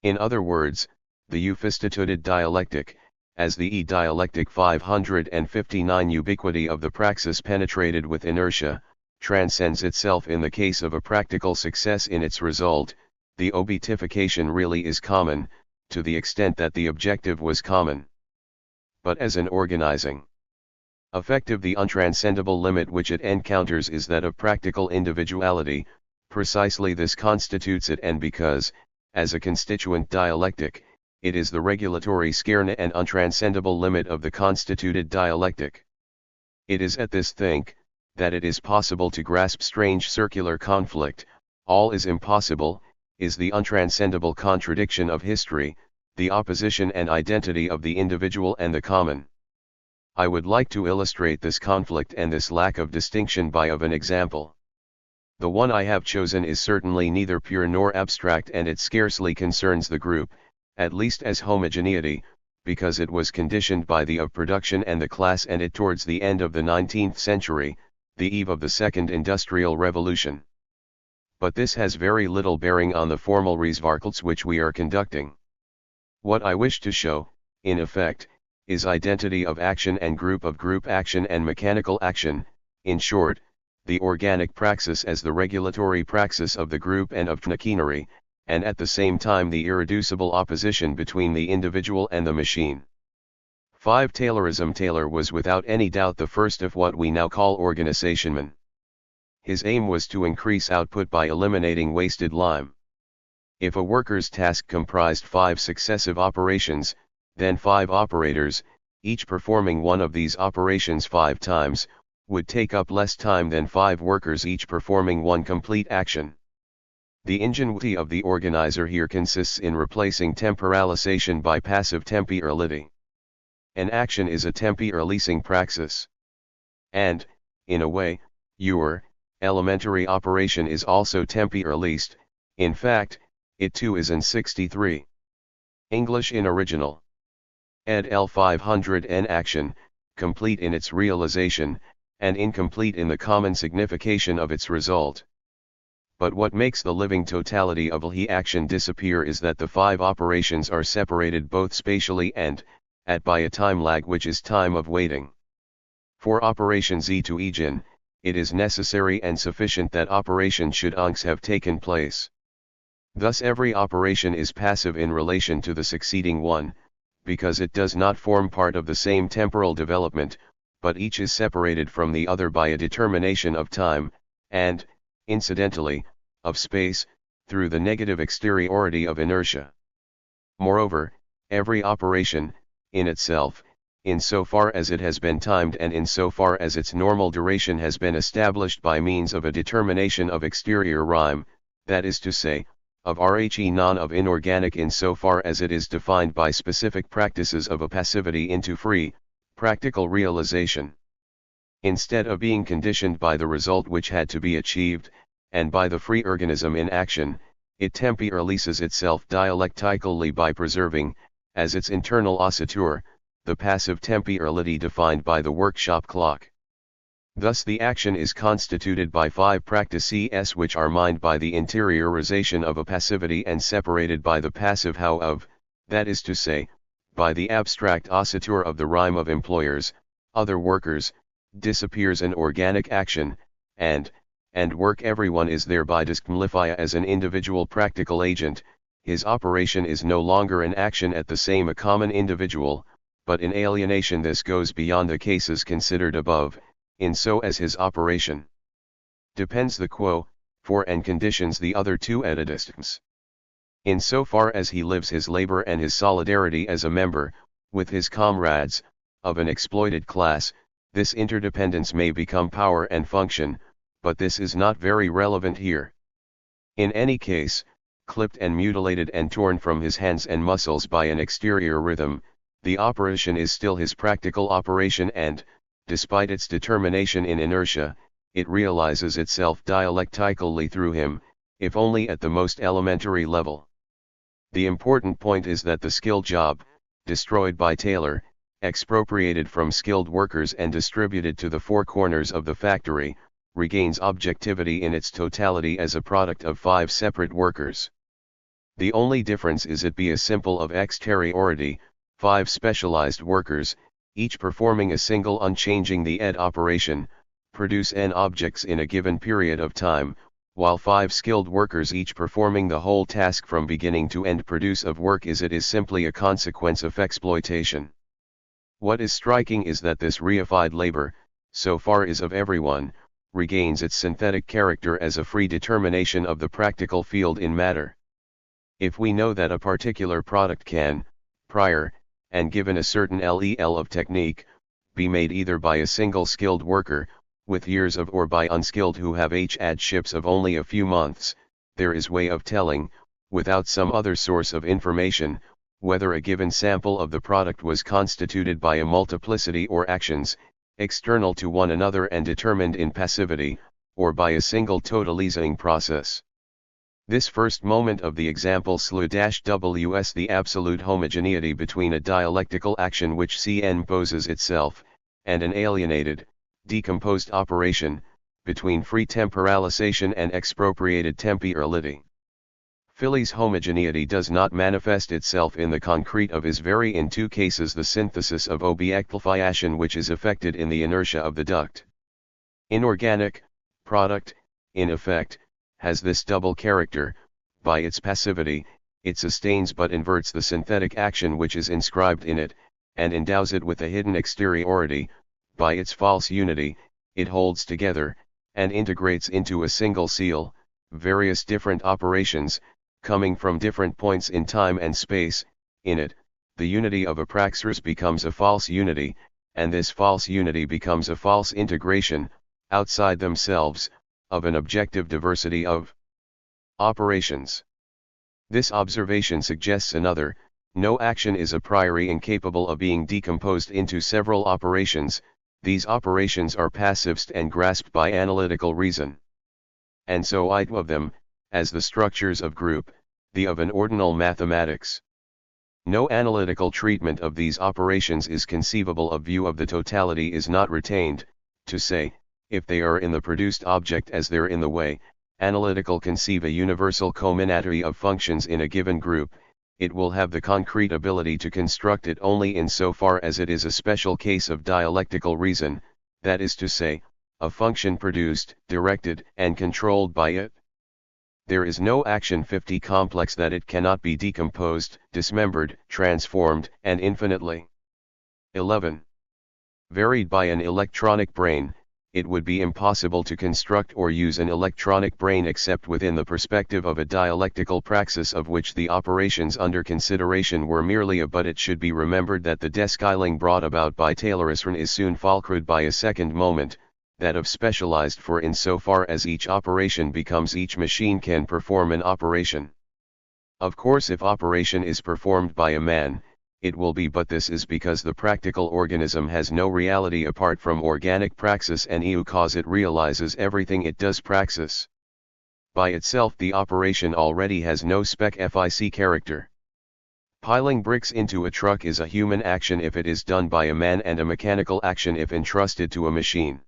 In other words, the euphistituted dialectic, as the E-dialectic 559 ubiquity of the praxis penetrated with inertia, transcends itself in the case of a practical success in its result. The objectification really is common, to the extent that the objective was common. But as an organizing effective, the untranscendable limit which it encounters is that of practical individuality. Precisely this constitutes it, and because, as a constituent dialectic, it is the regulatory skerne and untranscendable limit of the constituted dialectic. It is at this that it is possible to grasp strange circular conflict. All is impossible, is the untranscendable contradiction of history, the opposition and identity of the individual and the common. I would like to illustrate this conflict and this lack of distinction by an example. The one I have chosen is certainly neither pure nor abstract, and it scarcely concerns the group, at least as homogeneity, because it was conditioned by the of production and the class, and it towards the end of the 19th century, the eve of the Second Industrial Revolution. But this has very little bearing on the formal Reisvarkels which we are conducting. What I wish to show, in effect, is identity of action and group action and mechanical action, in short, the organic praxis as the regulatory praxis of the group and of machinery, and at the same time the irreducible opposition between the individual and the machine. 5. Taylorism. Taylor was without any doubt the first of what we now call organizationmen. His aim was to increase output by eliminating wasted lime. If a worker's task comprised 5 successive operations, then 5 operators, each performing one of these operations 5 times, would take up less time than 5 workers each performing one complete action. The ingenuity of the organizer here consists in replacing temporalization by passive temporality. An action is a temporalizing praxis. And, in a way, your elementary operation is also temporalized. In fact, it too is in 63. English in original. Ed. L. 500 N. Action, complete in its realization, and incomplete in the common signification of its result. But what makes the living totality of the action disappear is that the 5 operations are separated both spatially and, by a time lag which is time of waiting. For operations e to egen, it is necessary and sufficient that operation should have taken place. Thus every operation is passive in relation to the succeeding one, because it does not form part of the same temporal development, but each is separated from the other by a determination of time, and, incidentally, of space, through the negative exteriority of inertia. Moreover, every operation, in itself, in so far as it has been timed and in so far as its normal duration has been established by means of a determination of exterior rhyme, that is to say, of RHE non of inorganic in so far as it is defined by specific practices of a passivity into free, practical realization. Instead of being conditioned by the result which had to be achieved, and by the free organism in action, it tempi releases itself dialectically by preserving, as its internal oscillator, the passive temporality defined by the workshop clock. Thus the action is constituted by 5 practices which are mined by the interiorization of a passivity and separated by the passive how of, that is to say, by the abstract oscillator of the rhyme of employers, other workers, disappears an organic action, and work everyone is thereby disqualified as an individual practical agent, his operation is no longer an action at the same a common individual, but in alienation this goes beyond the cases considered above, in so as his operation depends the quo, for and conditions the other two entities. In so far as he lives his labor and his solidarity as a member, with his comrades, of an exploited class, this interdependence may become power and function, but this is not very relevant here. In any case, clipped and mutilated and torn from his hands and muscles by an exterior rhythm, the operation is still his practical operation and, despite its determination in inertia, it realizes itself dialectically through him, if only at the most elementary level. The important point is that the skilled job, destroyed by Taylor, expropriated from skilled workers and distributed to the four corners of the factory, regains objectivity in its totality as a product of 5 separate workers. The only difference is it be a simple of exteriority, 5 specialized workers, each performing a single unchanging the ed operation, produce n objects in a given period of time, while 5 skilled workers each performing the whole task from beginning to end produce of work is simply a consequence of exploitation. What is striking is that this reified labor, so far is of everyone, regains its synthetic character as a free determination of the practical field in matter. If we know that a particular product can, prior, and given a certain LEL of technique, be made either by a single skilled worker, with years of or by unskilled who have had ships of only a few months, there is way of telling, without some other source of information, whether a given sample of the product was constituted by a multiplicity or actions, external to one another and determined in passivity, or by a single totalizing process. This first moment of the example SLU-WS the absolute homogeneity between a dialectical action which CN poses itself, and an alienated, decomposed operation, between free temporalization and expropriated temporality. Philly's homogeneity does not manifest itself in the concrete of is very in 2 cases the synthesis of objectification which is effected in the inertia of the duct. Inorganic, product, in effect, has this double character, by its passivity, it sustains but inverts the synthetic action which is inscribed in it, and endows it with a hidden exteriority, by its false unity, it holds together, and integrates into a single seal, various different operations, coming from different points in time and space. In it, the unity of a praxis becomes a false unity, and this false unity becomes a false integration, outside themselves, of an objective diversity of operations. This observation suggests another: no action is a priori incapable of being decomposed into several operations, these operations are passives and grasped by analytical reason. And so each of them, as the structures of group, the of an ordinal mathematics. No analytical treatment of these operations is conceivable. A view of the totality is not retained, to say, if they are in the produced object as they're in the way, analytical conceive a universal combinatory of functions in a given group, it will have the concrete ability to construct it only in so far as it is a special case of dialectical reason, that is to say, a function produced, directed, and controlled by it. There is no action 50 complex that it cannot be decomposed, dismembered, transformed, and infinitely. 11. Varied by an electronic brain, it would be impossible to construct or use an electronic brain except within the perspective of a dialectical praxis of which the operations under consideration were merely a. But it should be remembered that the deskyling brought about by Taylorism is soon followed by a second moment, that of specialized, for insofar as each operation becomes each machine can perform an operation. Of course, if operation is performed by a man, it will be, but this is because the practical organism has no reality apart from organic praxis, and cause it realizes everything it does praxis. By itself the operation already has no specific character. Piling bricks into a truck is a human action if it is done by a man, and a mechanical action if entrusted to a machine.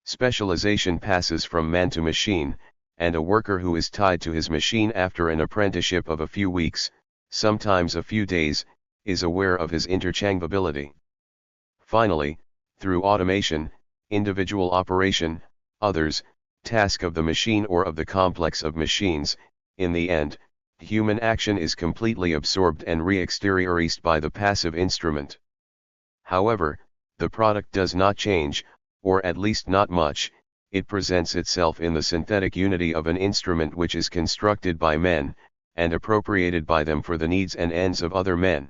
Specialization passes from man to machine, and a worker who is tied to his machine after an apprenticeship of a few weeks, sometimes a few days, is aware of his interchangeability. Finally, through automation, individual operation, others, task of the machine or of the complex of machines, in the end, human action is completely absorbed and re-exteriorized by the passive instrument. However, the product does not change, or at least not much. It presents itself in the synthetic unity of an instrument which is constructed by men, and appropriated by them for the needs and ends of other men.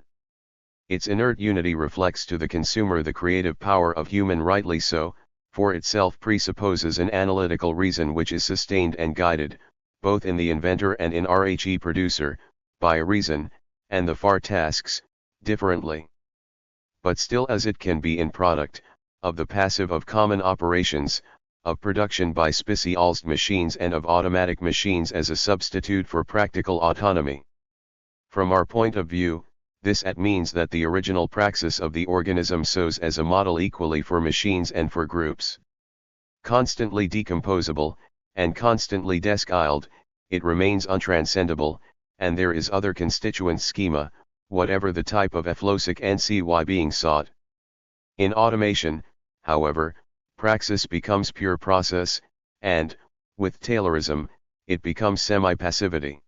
Its inert unity reflects to the consumer the creative power of human, rightly so, for itself presupposes an analytical reason which is sustained and guided, both in the inventor and in the producer, by a reason, and the far tasks, differently. But still as it can be in product, of the passive of common operations, of production by specialized machines and of automatic machines as a substitute for practical autonomy. From our point of view, this means that the original praxis of the organism serves as a model equally for machines and for groups. Constantly decomposable, and constantly deskylled, it remains untranscendable, and there is other constituent schema, whatever the type of FLOSIC NCY being sought. In automation, however, praxis becomes pure process, and, with Taylorism, it becomes semi-passivity.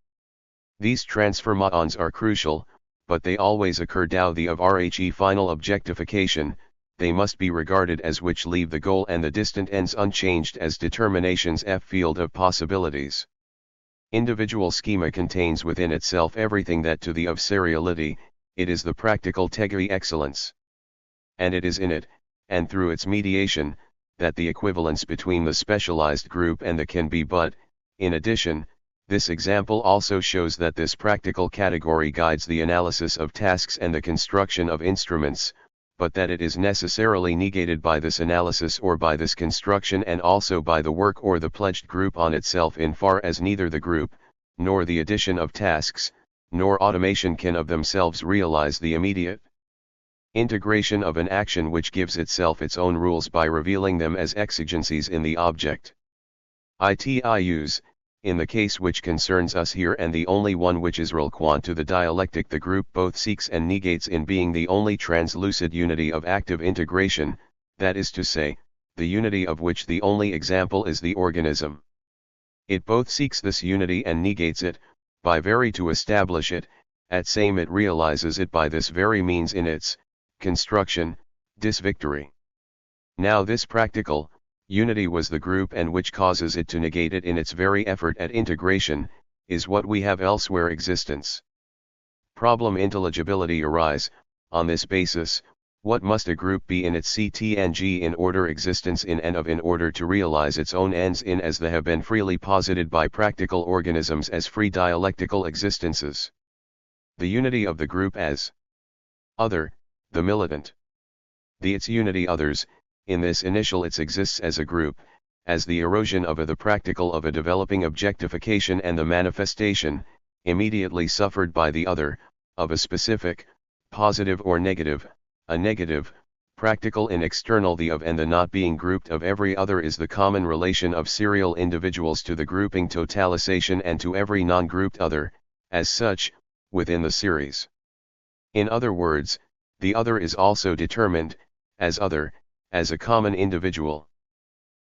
These transformations are crucial, but they always occur due the of RHE final objectification. They must be regarded as which leave the goal and the distant ends unchanged as determinations F field of possibilities. Individual schema contains within itself everything that to the of seriality, it is the practical Tegui excellence. And it is in it, and through its mediation, that the equivalence between the specialized group and the can be. But, in addition, this example also shows that this practical category guides the analysis of tasks and the construction of instruments, but that it is necessarily negated by this analysis or by this construction, and also by the work or the pledged group on itself, in far as neither the group, nor the addition of tasks, nor automation can of themselves realize the immediate integration of an action which gives itself its own rules by revealing them as exigencies in the object. ITIUs, in the case which concerns us here, and the only one which is relevant to the dialectic, the group both seeks and negates in being the only translucid unity of active integration, that is to say, the unity of which the only example is the organism. It both seeks this unity and negates it, by very to establish it, at same it realizes it by this very means in its construction, victory. Now this practical unity was the group, and which causes it to negate it in its very effort at integration, is what we have elsewhere existence. Problem intelligibility arise, on this basis, what must a group be in its CTNG in order existence in and of in order to realize its own ends in as they have been freely posited by practical organisms as free dialectical existences. The unity of the group as other, the militant. Its unity others, in this initial its exists as a group, as the erosion of the practical of a developing objectification and the manifestation, immediately suffered by the other, of a specific, positive or negative, a negative, practical in external the of and the not being grouped of every other is the common relation of serial individuals to the grouping totalization and to every non-grouped other, as such, within the series. In other words, the other is also determined, as other, as a common individual.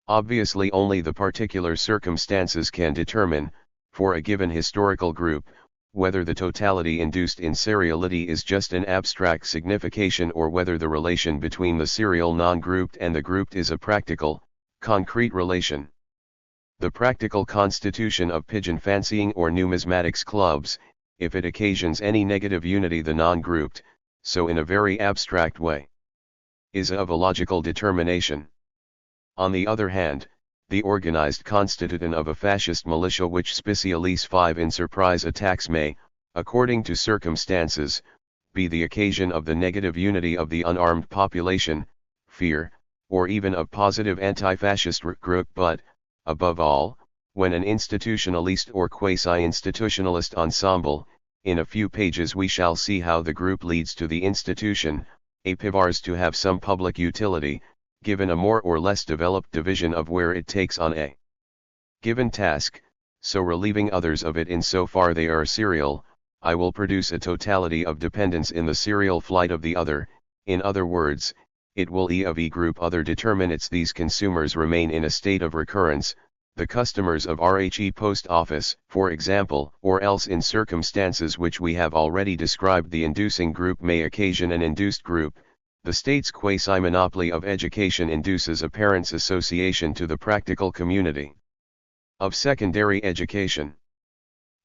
Obviously only the particular circumstances can determine, for a given historical group, whether the totality induced in seriality is just an abstract signification or whether the relation between the serial non-grouped and the grouped is a practical, concrete relation. The practical constitution of pigeon fancying or numismatics clubs, if it occasions any negative unity the non-grouped, so in a very abstract way, is of a logical determination. On the other hand, the organized constituent of a fascist militia which specialis 5 in surprise attacks may, according to circumstances, be the occasion of the negative unity of the unarmed population, fear, or even of positive anti-fascist group, but, above all, when an institutionalist or quasi-institutionalist ensemble, in a few pages we shall see how the group leads to the institution, appears to have some public utility, given a more or less developed division of where it takes on a given task, so relieving others of it in so far they are serial, I will produce a totality of dependence in the serial flight of the other, in other words, it will of e group other determinates these consumers remain in a state of recurrence, the customers of RHE post office, for example, or else in circumstances which we have already described the inducing group may occasion an induced group. The state's quasi-monopoly of education induces a parent's association to the practical community of secondary education.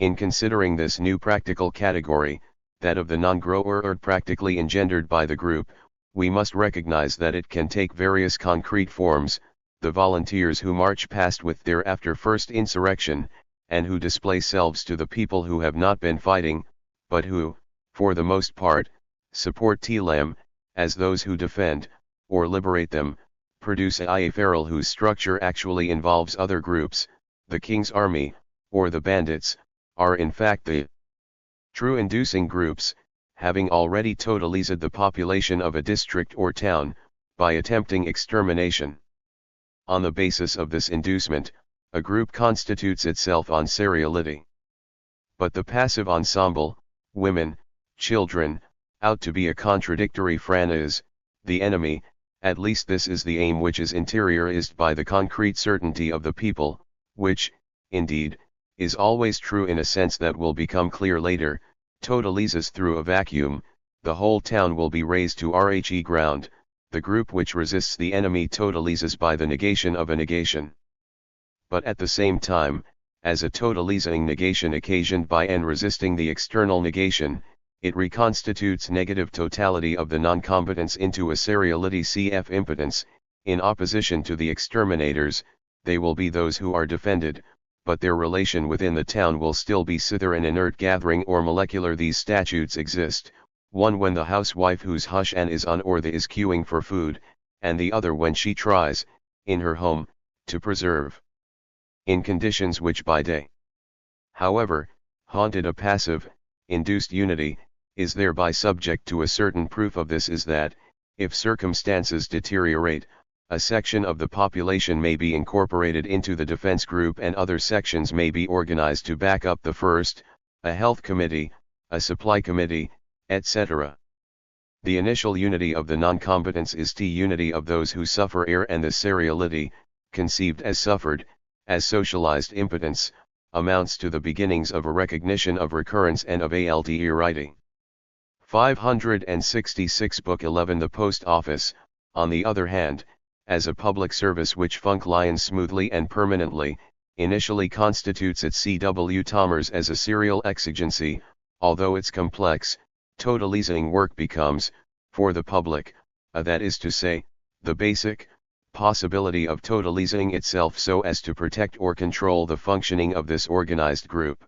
In considering this new practical category, that of the non-grower practically engendered by the group, we must recognize that it can take various concrete forms, the volunteers who march past with their after first insurrection, and who display selves to the people who have not been fighting, but who, for the most part, support TLM, as those who defend, or liberate them, produce a feral whose structure actually involves other groups, the King's Army, or the bandits, are in fact the true inducing groups, having already totalized the population of a district or town, by attempting extermination. On the basis of this inducement, a group constitutes itself on seriality. But the passive ensemble, women, children, out to be a contradictory fran is, the enemy, at least this is the aim which is interiorized by the concrete certainty of the people, which, indeed, is always true in a sense that will become clear later, totalizes through a vacuum, the whole town will be raised to RHE ground, the group which resists the enemy totalizes by the negation of a negation. But at the same time, as a totalizing negation occasioned by and resisting the external negation, it reconstitutes negative totality of the non-combatants into a seriality cf impotence, in opposition to the exterminators, they will be those who are defended, but their relation within the town will still be sither an inert gathering or molecular. These statutes exist, one when the housewife whose hush and is on or the is queuing for food, and the other when she tries, in her home, to preserve. In conditions which by day, however, haunted a passive, induced unity, is thereby subject to a certain proof of this is that, if circumstances deteriorate, a section of the population may be incorporated into the defense group and other sections may be organized to back up the first, a health committee, a supply committee, etc. The initial unity of the non-combatants is the unity of those who suffer error and the seriality, conceived as suffered, as socialized impotence, amounts to the beginnings of a recognition of recurrence and of alterity. 566 Book 11 The Post Office, on the other hand, as a public service which functions smoothly and permanently, initially constitutes its CW Tomers as a serial exigency, although its complex, totalizing work becomes, for the public, that is to say, the basic possibility of totalizing itself so as to protect or control the functioning of this organized group.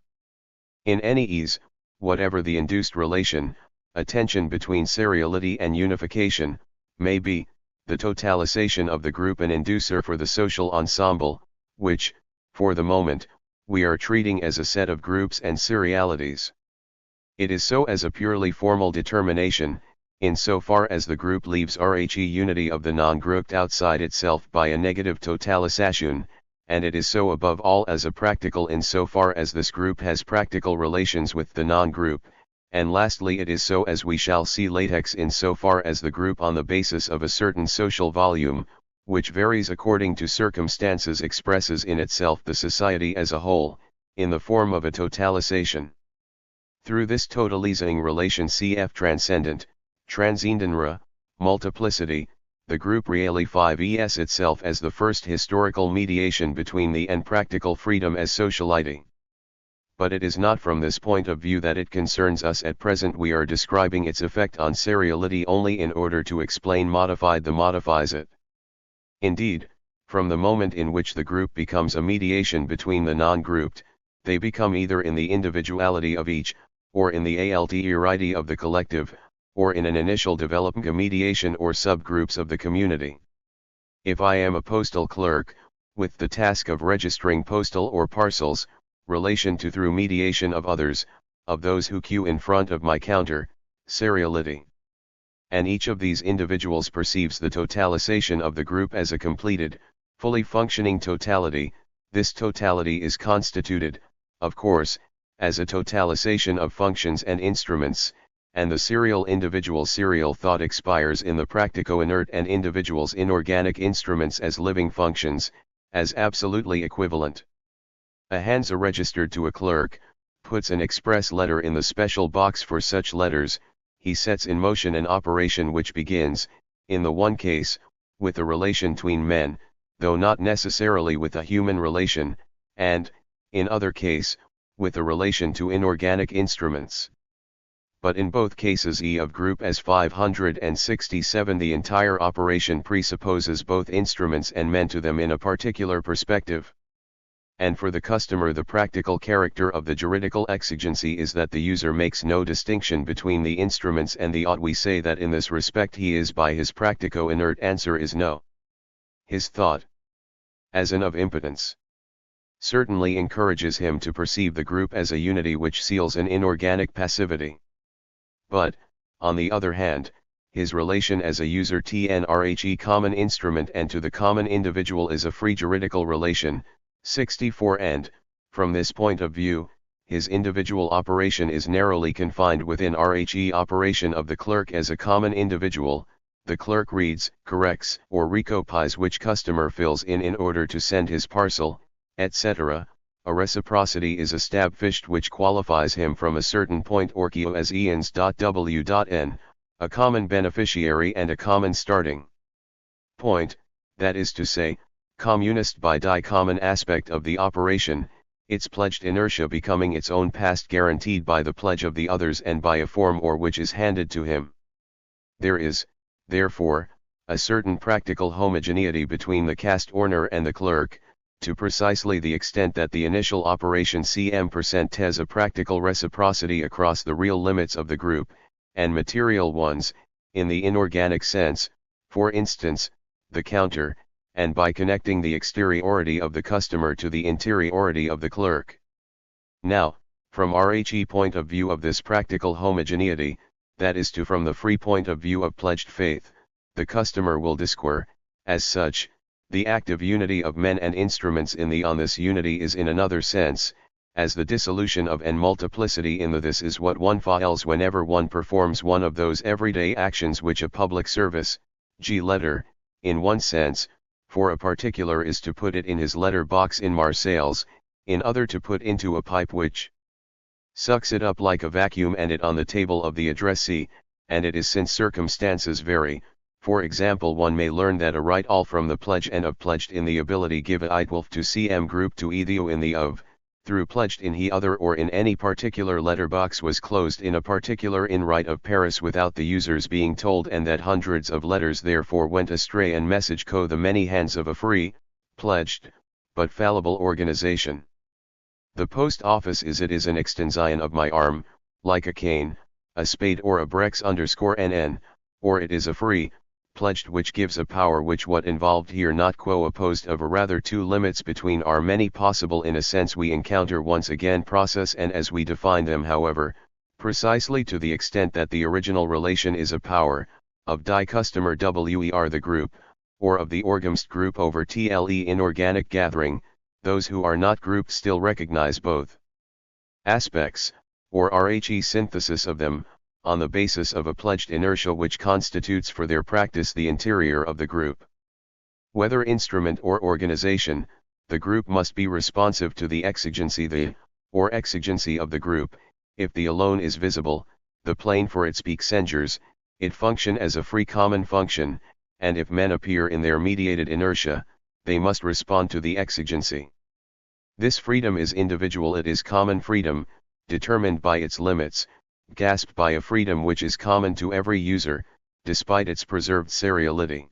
In any ease, whatever the induced relation, a tension between seriality and unification, may be, the totalization of the group an inducer for the social ensemble, which, for the moment, we are treating as a set of groups and serialities. It is so as a purely formal determination, in so far as the group leaves RHE unity of the non-grouped outside itself by a negative totalization, and it is so above all as a practical in so far as this group has practical relations with the non-group, and lastly it is so as we shall see latex in so far as the group on the basis of a certain social volume, which varies according to circumstances expresses in itself the society as a whole, in the form of a totalization. Through this totalizing relation cf transcendent, transcendenra, multiplicity, the group really 5es itself as the first historical mediation between the and practical freedom as sociality. But it is not from this point of view that it concerns us at present. We are describing its effect on seriality only in order to explain modified the modifies it. Indeed, from the moment in which the group becomes a mediation between the non-grouped, they become either in the individuality of each, or in the alterity of the collective, or in an initial development a mediation or subgroups of the community. If I am a postal clerk, with the task of registering postal or parcels, relation to through mediation of others, of those who queue in front of my counter, seriality. And each of these individuals perceives the totalization of the group as a completed, fully functioning totality. This totality is constituted, of course, as a totalization of functions and instruments, and the serial individual serial thought expires in the practico-inert and individuals inorganic instruments as living functions, as absolutely equivalent. A Hansa registered to a clerk, puts an express letter in the special box for such letters, he sets in motion an operation which begins, in the one case, with a relation between men, though not necessarily with a human relation, and, in other case, with a relation to inorganic instruments. But in both cases E of group as 567 the entire operation presupposes both instruments and men to them in a particular perspective. And for the customer the practical character of the juridical exigency is that the user makes no distinction between the instruments and the ought. We say that in this respect he is by his practico-inert answer is no. His thought, as an of impotence, certainly encourages him to perceive the group as a unity which seals an inorganic passivity. But, on the other hand, his relation as a user TNRHE common instrument and to the common individual is a free juridical relation, 64 and, from this point of view, his individual operation is narrowly confined within RHE operation of the clerk as a common individual. The clerk reads, corrects, or recopies which customer fills in order to send his parcel, etc. A reciprocity is established which qualifies him from a certain point orchio as eans.w.n, a common beneficiary and a common starting point, that is to say, communist by die common aspect of the operation, its pledged inertia becoming its own past guaranteed by the pledge of the others and by a form or which is handed to him. There is, therefore, a certain practical homogeneity between the cast-owner and the clerk, to precisely the extent that the initial operation cm% has a practical reciprocity across the real limits of the group, and material ones, in the inorganic sense, for instance, the counter, and by connecting the exteriority of the customer to the interiority of the clerk. Now, from RHE point of view of this practical homogeneity, that is to from the free point of view of pledged faith, the customer will disquire, as such, the active unity of men and instruments in the on this unity is in another sense, as the dissolution of and multiplicity in the this is what one feels whenever one performs one of those everyday actions which a public service, g letter, in one sense, for a particular is to put it in his letter box in Marseilles, in other to put into a pipe which sucks it up like a vacuum and it on the table of the addressee, and it is since circumstances vary. For example, one may learn that a right all from the pledge and of pledged in the ability give a itwolf to cm group to either in the of, through pledged in he other or in any particular letterbox was closed in a particular in right of Paris without the users being told, and that hundreds of letters therefore went astray and message co the many hands of a free, pledged, but fallible organization. The post office is an extension of my arm, like a cane, a spade or a brex_nn, or it is a free, pledged which gives a power which what involved here not quo opposed of a rather two limits between are many possible in a sense we encounter once again process and as we define them however, precisely to the extent that the original relation is a power, of die customer wer the group, or of the organized group over tle inorganic gathering, those who are not grouped still recognize both aspects, or RHE synthesis of them, on the basis of a pledged inertia which constitutes for their practice the interior of the group. Whether instrument or organization, the group must be responsive to the exigency the or exigency of the group, if the alone is visible, the plane for its peak censures, it function as a free common function, and if men appear in their mediated inertia, they must respond to the exigency. This freedom is individual, it is common freedom, determined by its limits, gasped by a freedom which is common to every user, despite its preserved seriality.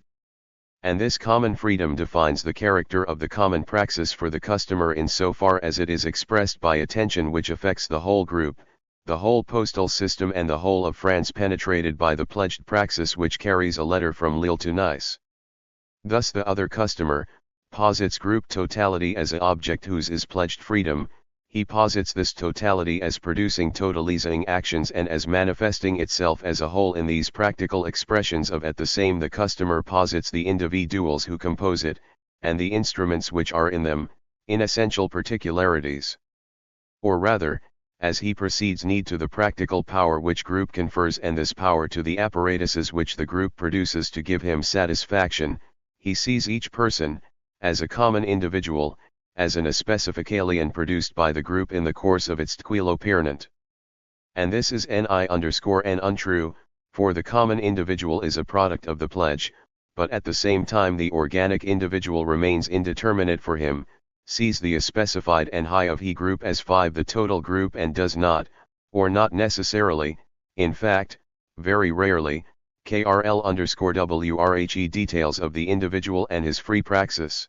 And this common freedom defines the character of the common praxis for the customer insofar as it is expressed by attention which affects the whole group, the whole postal system and the whole of France penetrated by the pledged praxis which carries a letter from Lille to Nice. Thus the other customer posits group totality as an object whose is pledged freedom, he posits this totality as producing totalizing actions and as manifesting itself as a whole in these practical expressions of at the same. The customer posits the individuals who compose it, and the instruments which are in them, in essential particularities. Or rather, as he proceeds need to the practical power which group confers and this power to the apparatuses which the group produces to give him satisfaction, he sees each person, as a common individual, as an specificalion produced by the group in the course of its tquilopernant. And this is n untrue, for the common individual is a product of the pledge, but at the same time the organic individual remains indeterminate for him, sees the specified and high of he group as 5 the total group and does not, or not necessarily, in fact, very rarely, KRL_WRHE details of the individual and his free praxis.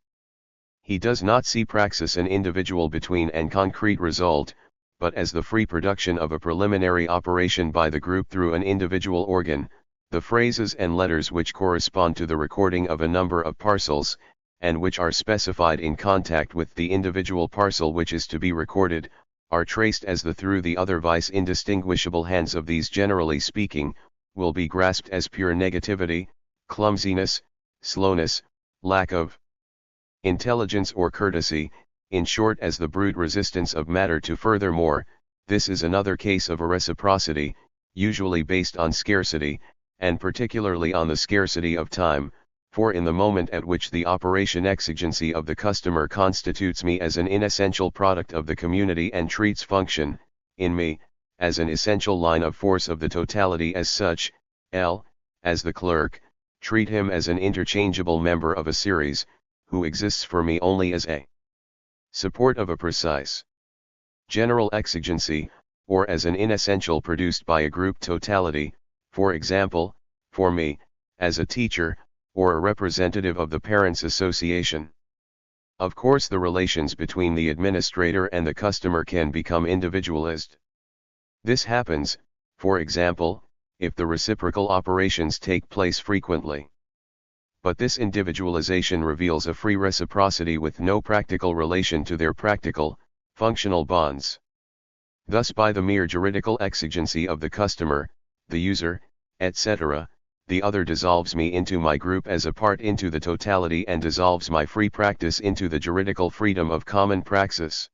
He does not see praxis an individual between and concrete result, but as the free production of a preliminary operation by the group through an individual organ, the phrases and letters which correspond to the recording of a number of parcels, and which are specified in contact with the individual parcel which is to be recorded, are traced as the through the other vice indistinguishable hands of these generally speaking, will be grasped as pure negativity, clumsiness, slowness, lack of intelligence or courtesy, in short as the brute resistance of matter to furthermore. This is another case of a reciprocity, usually based on scarcity, and particularly on the scarcity of time, for in the moment at which the operation exigency of the customer constitutes me as an inessential product of the community and treats function, in me, as an essential line of force of the totality as such, L, as the clerk, treat him as an interchangeable member of a series, who exists for me only as a support of a precise general exigency, or as an inessential produced by a group totality, for example, for me, as a teacher, or a representative of the parents' association. Of course the relations between the administrator and the customer can become individualist. This happens, for example, if the reciprocal operations take place frequently. But this individualization reveals a free reciprocity with no practical relation to their practical, functional bonds. Thus by the mere juridical exigency of the customer, the user, etc., the other dissolves me into my group as a part into the totality and dissolves my free practice into the juridical freedom of common praxis.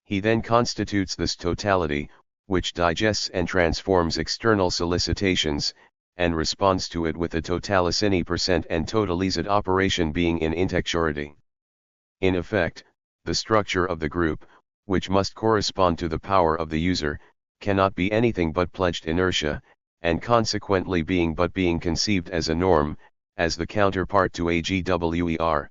He then constitutes this totality, which digests and transforms external solicitations, and responds to it with a totalicini percent and totalized operation being in intexturity. In effect, the structure of the group, which must correspond to the power of the user, cannot be anything but pledged inertia, and consequently being conceived as a norm, as the counterpart to a GWER.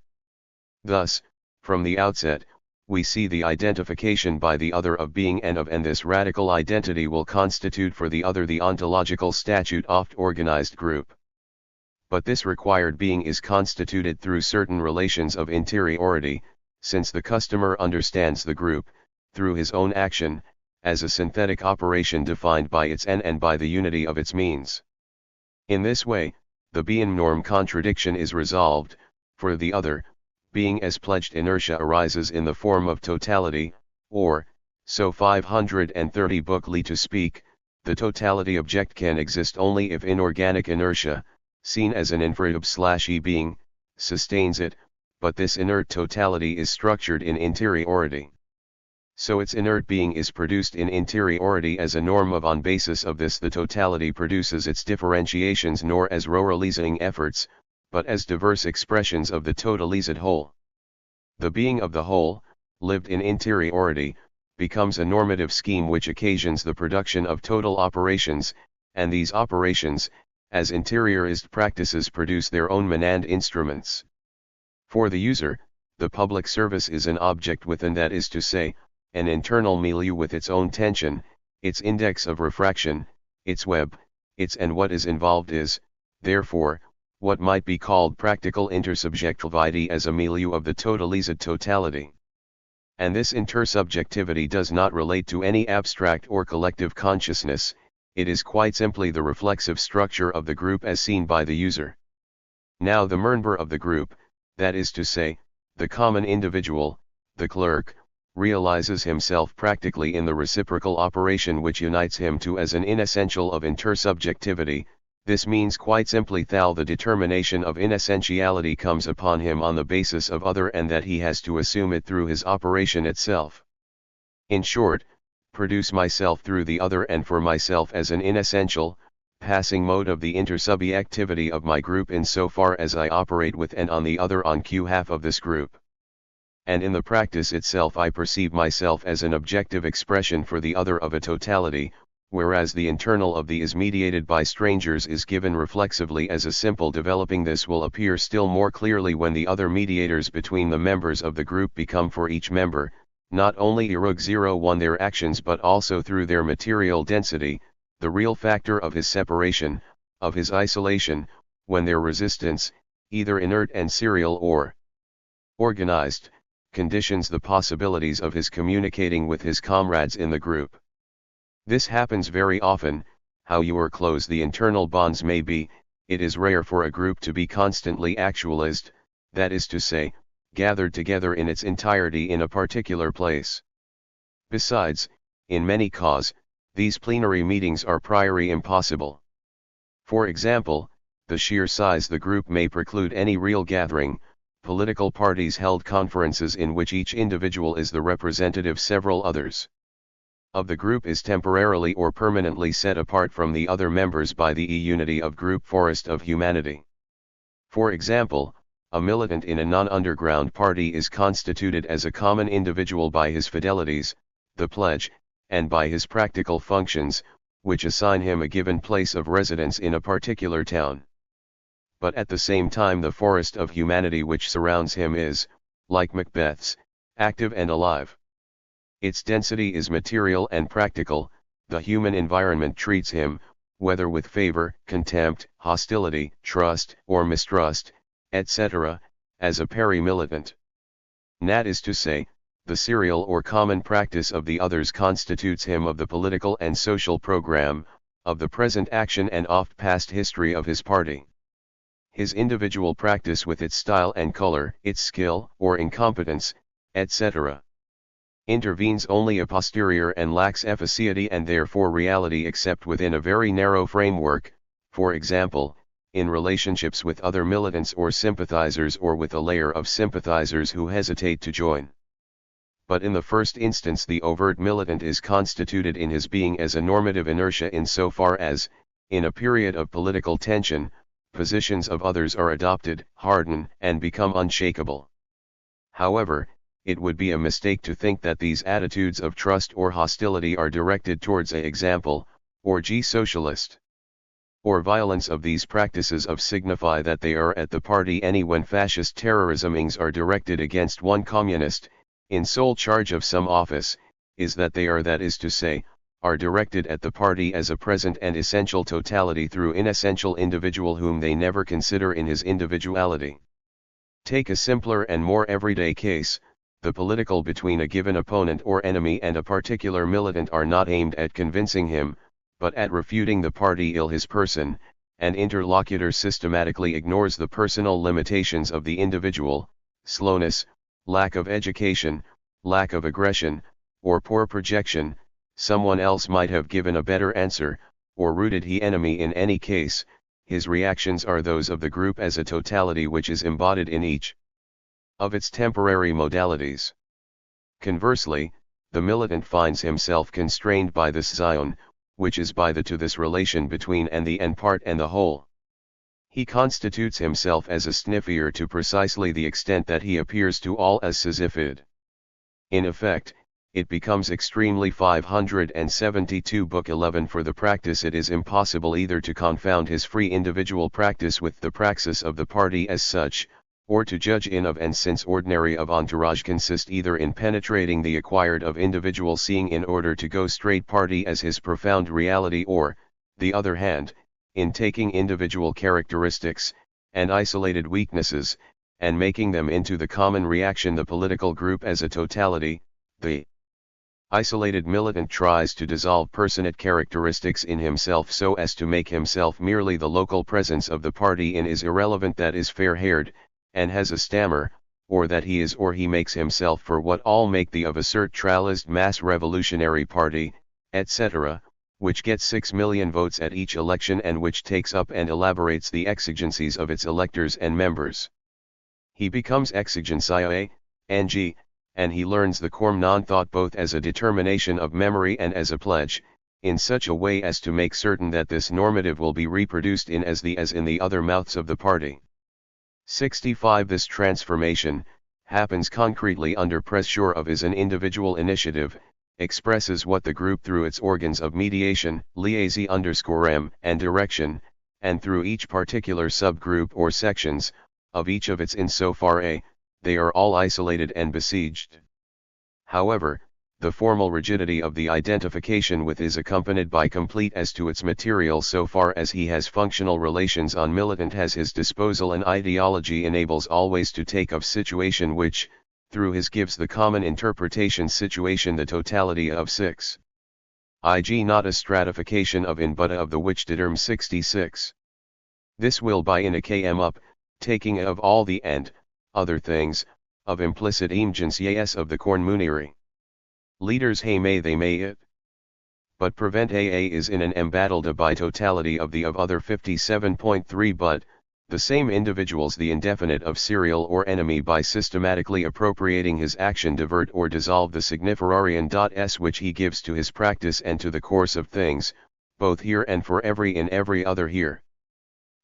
Thus, from the outset, we see the identification by the other of being and this radical identity will constitute for the other the ontological statute oft organized group. But this required being is constituted through certain relations of interiority, since the customer understands the group, through his own action, as a synthetic operation defined by its end and by the unity of its means. In this way, the being norm contradiction is resolved, for the other, being as pledged inertia arises in the form of totality, or, so 530 bookly to speak, the totality object can exist only if inorganic inertia, seen as an infrared/e being, sustains it, but this inert totality is structured in interiority. So its inert being is produced in interiority as a norm of on basis of this the totality produces its differentiations nor as ruralizing efforts, but as diverse expressions of the totalized whole. The being of the whole, lived in interiority, becomes a normative scheme which occasions the production of total operations, and these operations, as interiorized practices, produce their own Menand instruments. For the user, the public service is an object within, that is to say, an internal milieu with its own tension, its index of refraction, its web, and what is involved is, therefore, what might be called practical intersubjectivity as a milieu of the totalized totality. And this intersubjectivity does not relate to any abstract or collective consciousness, it is quite simply the reflexive structure of the group as seen by the user. Now the member of the group, that is to say, the common individual, the clerk, realizes himself practically in the reciprocal operation which unites him to as an inessential of intersubjectivity. This means quite simply that the determination of inessentiality comes upon him on the basis of other, and that he has to assume it through his operation itself. In short, produce myself through the other and for myself as an inessential, passing mode of the intersubjectivity of my group in so far as I operate with and on the other on Q half of this group. And in the practice itself I perceive myself as an objective expression for the other of a totality, whereas the internal of the is mediated by strangers is given reflexively as a simple developing. This will appear still more clearly when the other mediators between the members of the group become for each member, not only erug their actions but also through their material density, the real factor of his separation, of his isolation, when their resistance, either inert and serial or organized, conditions the possibilities of his communicating with his comrades in the group. This happens very often. How you or close the internal bonds may be, it is rare for a group to be constantly actualized, that is to say, gathered together in its entirety in a particular place. Besides, in many cases, these plenary meetings are priori impossible. For example, the sheer size the group may preclude any real gathering. Political parties held conferences in which each individual is the representative several others of the group is temporarily or permanently set apart from the other members by the unity of group forest of humanity. For example, a militant in a non-underground party is constituted as a common individual by his fidelities, the pledge, and by his practical functions, which assign him a given place of residence in a particular town. But at the same time the forest of humanity which surrounds him is, like Macbeth's, active and alive. Its density is material and practical. The human environment treats him, whether with favor, contempt, hostility, trust, or mistrust, etc., as a peri-militant. That is to say, the serial or common practice of the others constitutes him of the political and social program, of the present action and oft-past history of his party. His individual practice with its style and color, its skill, or incompetence, etc., intervenes only a posterior and lacks efficacy and therefore reality except within a very narrow framework, for example, in relationships with other militants or sympathizers or with a layer of sympathizers who hesitate to join. But in the first instance the overt militant is constituted in his being as a normative inertia insofar as, in a period of political tension, positions of others are adopted, harden, and become unshakable. However, it would be a mistake to think that these attitudes of trust or hostility are directed towards a example, or socialist, or violence of these practices of signify that they are at the party any when fascist terrorismings are directed against one communist, in sole charge of some office, is that they are, that is to say, are directed at the party as a present and essential totality through inessential individual whom they never consider in his individuality. Take a simpler and more everyday case. The political between a given opponent or enemy and a particular militant are not aimed at convincing him, but at refuting the party ill his person. An interlocutor systematically ignores the personal limitations of the individual, slowness, lack of education, lack of aggression, or poor projection. Someone else might have given a better answer, or rooted he enemy in any case. His reactions are those of the group as a totality which is embodied in each of its temporary modalities. Conversely, the militant finds himself constrained by this scion, which is by the to this relation between and the and part and the whole. He constitutes himself as a sniffier to precisely the extent that he appears to all as Sisyphid. In effect, it becomes extremely 572 Book 11 For the practice it is impossible either to confound his free individual practice with the praxis of the party as such, or to judge in of and since ordinary of entourage consist either in penetrating the acquired of individual seeing in order to go straight party as his profound reality or, the other hand, in taking individual characteristics, and isolated weaknesses, and making them into the common reaction the political group as a totality. The isolated militant tries to dissolve personate characteristics in himself so as to make himself merely the local presence of the party in is irrelevant that is fair-haired, and has a stammer, or that he is or he makes himself for what all make the of a centralized mass revolutionary party, etc., which gets 6 million votes at each election and which takes up and elaborates the exigencies of its electors and members. He becomes exigencia, ng, and he learns the corm non-thought both as a determination of memory and as a pledge, in such a way as to make certain that this normative will be reproduced in as in the other mouths of the party. 65 This transformation, happens concretely under pressure of is an individual initiative, expresses what the group through its organs of mediation, liaison_m, and direction, and through each particular subgroup or sections, of each of its insofar they are all isolated and besieged. However, the formal rigidity of the identification with is accompanied by complete as to its material so far as he has functional relations on militant has his disposal and ideology enables always to take of situation which, through his gives the common interpretation situation the totality of 6. I.g. not a stratification of in but of the which determ 66. This will by in a km up, taking of all the and, other things, of implicit emergence yes of the corn muniri. Leaders hey may they may it. But prevent AA is in an embattled by totality of the of other 57.3 but, the same individuals the indefinite of serial or enemy by systematically appropriating his action divert or dissolve the signiferarian.s which he gives to his practice and to the course of things, both here and for every in every other here.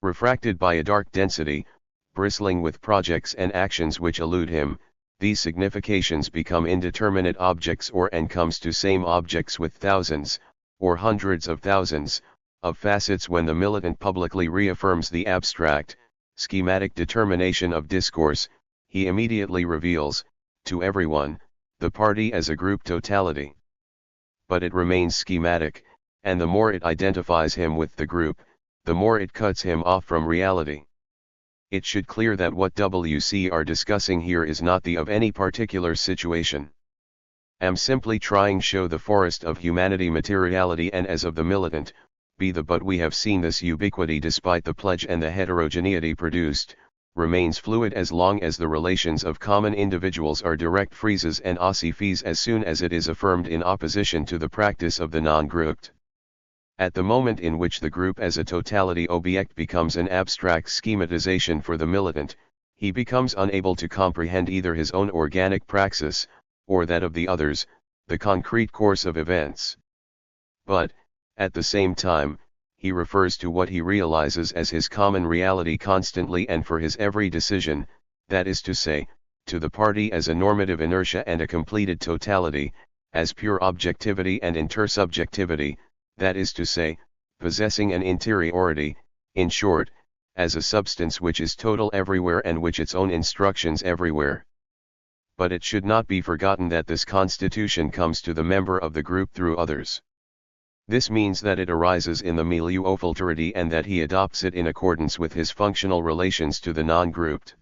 Refracted by a dark density, bristling with projects and actions which elude him, these significations become indeterminate objects or and comes to same objects with thousands, or hundreds of thousands, of facets when the militant publicly reaffirms the abstract, schematic determination of discourse, he immediately reveals, to everyone, the party as a group totality. But it remains schematic, and the more it identifies him with the group, the more it cuts him off from reality. It should clear that what WC are discussing here is not the of any particular situation. Am simply trying show the forest of humanity materiality and as of the militant, be the but we have seen this ubiquity despite the pledge and the heterogeneity produced, remains fluid as long as the relations of common individuals are direct freezes and ossifees as soon as it is affirmed in opposition to the practice of the non-grouped. At the moment in which the group as a totality object becomes an abstract schematization for the militant, he becomes unable to comprehend either his own organic praxis, or that of the others, the concrete course of events. But, at the same time, he refers to what he realizes as his common reality constantly and for his every decision, that is to say, to the party as a normative inertia and a completed totality, as pure objectivity and intersubjectivity, that is to say, possessing an interiority, in short, as a substance which is total everywhere and which its own instructions everywhere. But it should not be forgotten that this constitution comes to the member of the group through others. This means that it arises in the milieu ofilterity and that he adopts it in accordance with his functional relations to the non-grouped.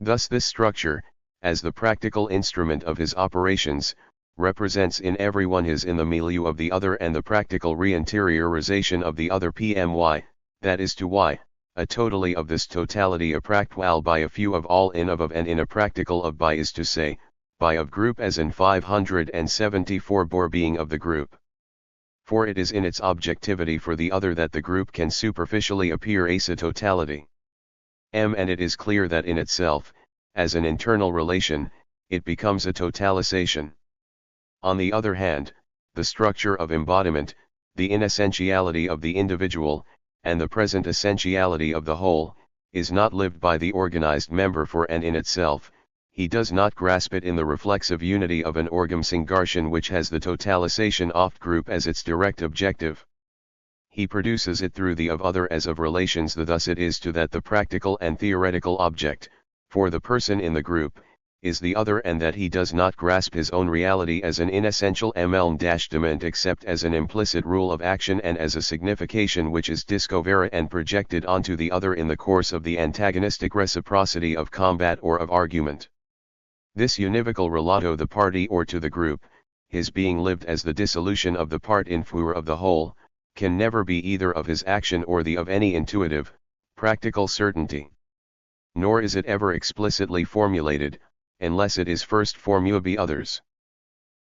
Thus this structure, as the practical instrument of his operations, represents in everyone his in the milieu of the other and the practical reinteriorization of the other PMY, that is to y, a totally of this totality a practwal by a few of all in of and in a practical of by is to say, by of group as in 574 bore being of the group. For it is in its objectivity for the other that the group can superficially appear as a totality. And it is clear that in itself, as an internal relation, it becomes a totalization. On the other hand, the structure of embodiment, the inessentiality of the individual, and the present essentiality of the whole, is not lived by the organized member for and in itself, he does not grasp it in the reflexive unity of an Orgum-Singarshan which has the totalization oft group as its direct objective. He produces it through the of other as of relations, thus it is to that the practical and theoretical object, for the person in the group, is the other, and that he does not grasp his own reality as an inessential element except as an implicit rule of action and as a signification which is discovered and projected onto the other in the course of the antagonistic reciprocity of combat or of argument. This univocal relato the party or to the group, his being lived as the dissolution of the part in favor of the whole, can never be either of his action or the of any intuitive, practical certainty. Nor is it ever explicitly formulated, unless it is first formed by others.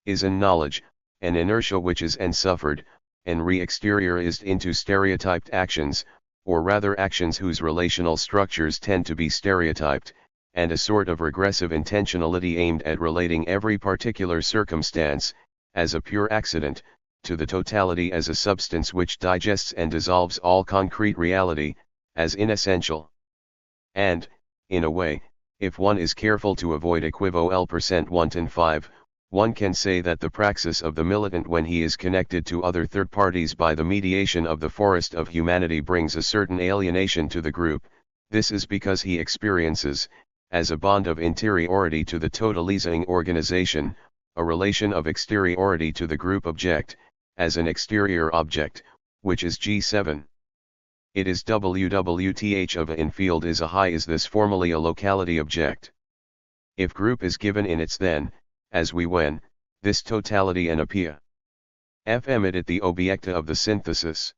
Is in knowledge, an inertia which is suffered, and re-exteriorized into stereotyped actions, or rather actions whose relational structures tend to be stereotyped, and a sort of regressive intentionality aimed at relating every particular circumstance, as a pure accident, to the totality as a substance which digests and dissolves all concrete reality, as inessential. And, in a way, if one is careful to avoid equivocal wanton 5, one can say that the praxis of the militant when he is connected to other third parties by the mediation of the forest of humanity brings a certain alienation to the group. This is because he experiences, as a bond of interiority to the totalizing organization, a relation of exteriority to the group object, as an exterior object, which is G7. It is WWTH of a in field is a high is this formally a locality object. If group is given in its then, as we when, this totality and appear. FM it the objecta of the synthesis.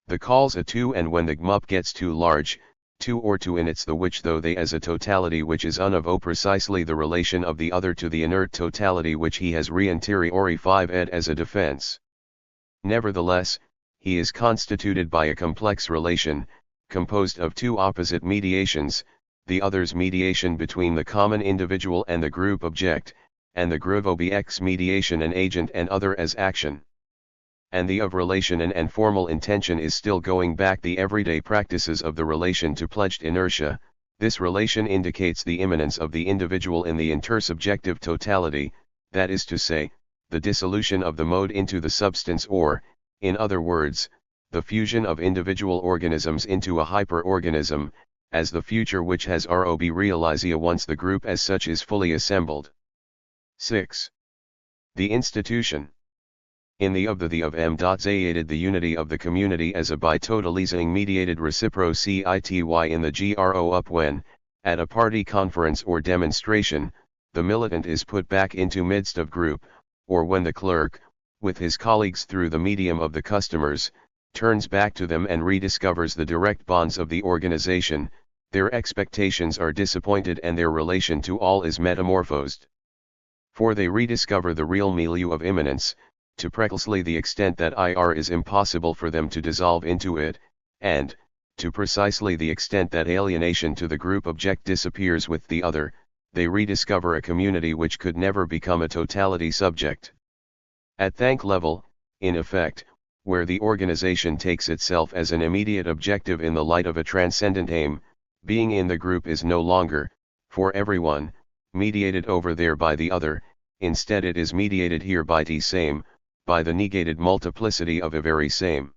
The calls a 2 and when the gmup gets too large, 2 or 2 in its the which though they as a totality which is un of o precisely the relation of the other to the inert totality which he has re-interiori 5 ed as a defense. Nevertheless, he is constituted by a complex relation, composed of two opposite mediations, the other's mediation between the common individual and the group object, and the group object's mediation and agent and other as action. And the of relation and formal intention is still going back the everyday practices of the relation to pledged inertia. This relation indicates the immanence of the individual in the intersubjective totality, that is to say, the dissolution of the mode into the substance or, in other words, the fusion of individual organisms into a hyperorganism, as the future which has rob realizia once the group as such is fully assembled. 6. The institution. In the of m.zated the unity of the community as a bitotalizing mediated reciprocity in the GRO up when, at a party conference or demonstration, the militant is put back into midst of group, or when the clerk, with his colleagues through the medium of the customers, turns back to them and rediscovers the direct bonds of the organization, their expectations are disappointed and their relation to all is metamorphosed. For they rediscover the real milieu of immanence, to precisely the extent that is impossible for them to dissolve into it, and, to precisely the extent that alienation to the group object disappears with the other, they rediscover a community which could never become a totality subject. At thank level, in effect, where the organization takes itself as an immediate objective in the light of a transcendent aim, being in the group is no longer, for everyone, mediated over there by the other, instead it is mediated here by the same, by the negated multiplicity of a very same.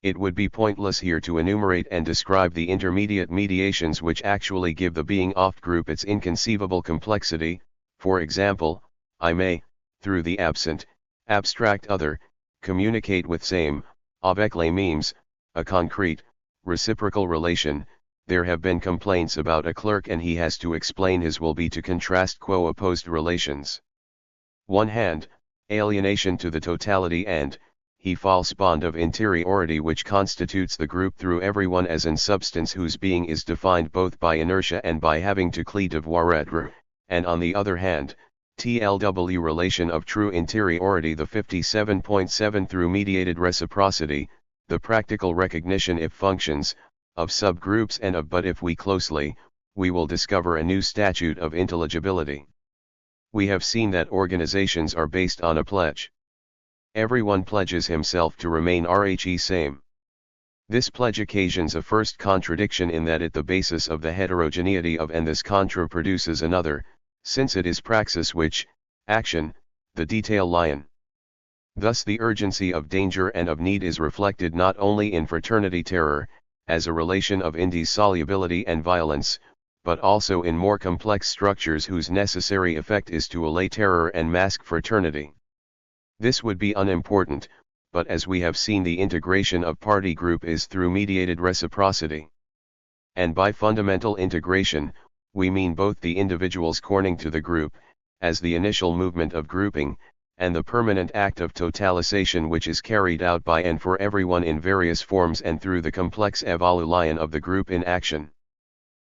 It would be pointless here to enumerate and describe the intermediate mediations which actually give the being oft group its inconceivable complexity. For example, I may, through the abstract other, communicate with same, avec les mêmes, a concrete, reciprocal relation. There have been complaints about a clerk and he has to explain his will be to contrast opposed relations. One hand, alienation to the totality and, he false bond of interiority which constitutes the group through everyone as in substance whose being is defined both by inertia and by having to cleave devoir être, and on the other hand, TLW relation of true interiority the 57.7 through mediated reciprocity, the practical recognition if functions, of subgroups and of but if we closely, we will discover a new statute of intelligibility. We have seen that organizations are based on a pledge. Everyone pledges himself to remain RHE same. This pledge occasions a first contradiction in that it the basis of the heterogeneity of and this contra produces another, since it is praxis which, action, the detail lion. Thus the urgency of danger and of need is reflected not only in fraternity terror, as a relation of indissolubility and violence, but also in more complex structures whose necessary effect is to allay terror and mask fraternity. This would be unimportant, but as we have seen, the integration of party group is through mediated reciprocity. And by fundamental integration, we mean both the individual's corning to the group, as the initial movement of grouping, and the permanent act of totalization which is carried out by and for everyone in various forms and through the complex evolution of the group in action.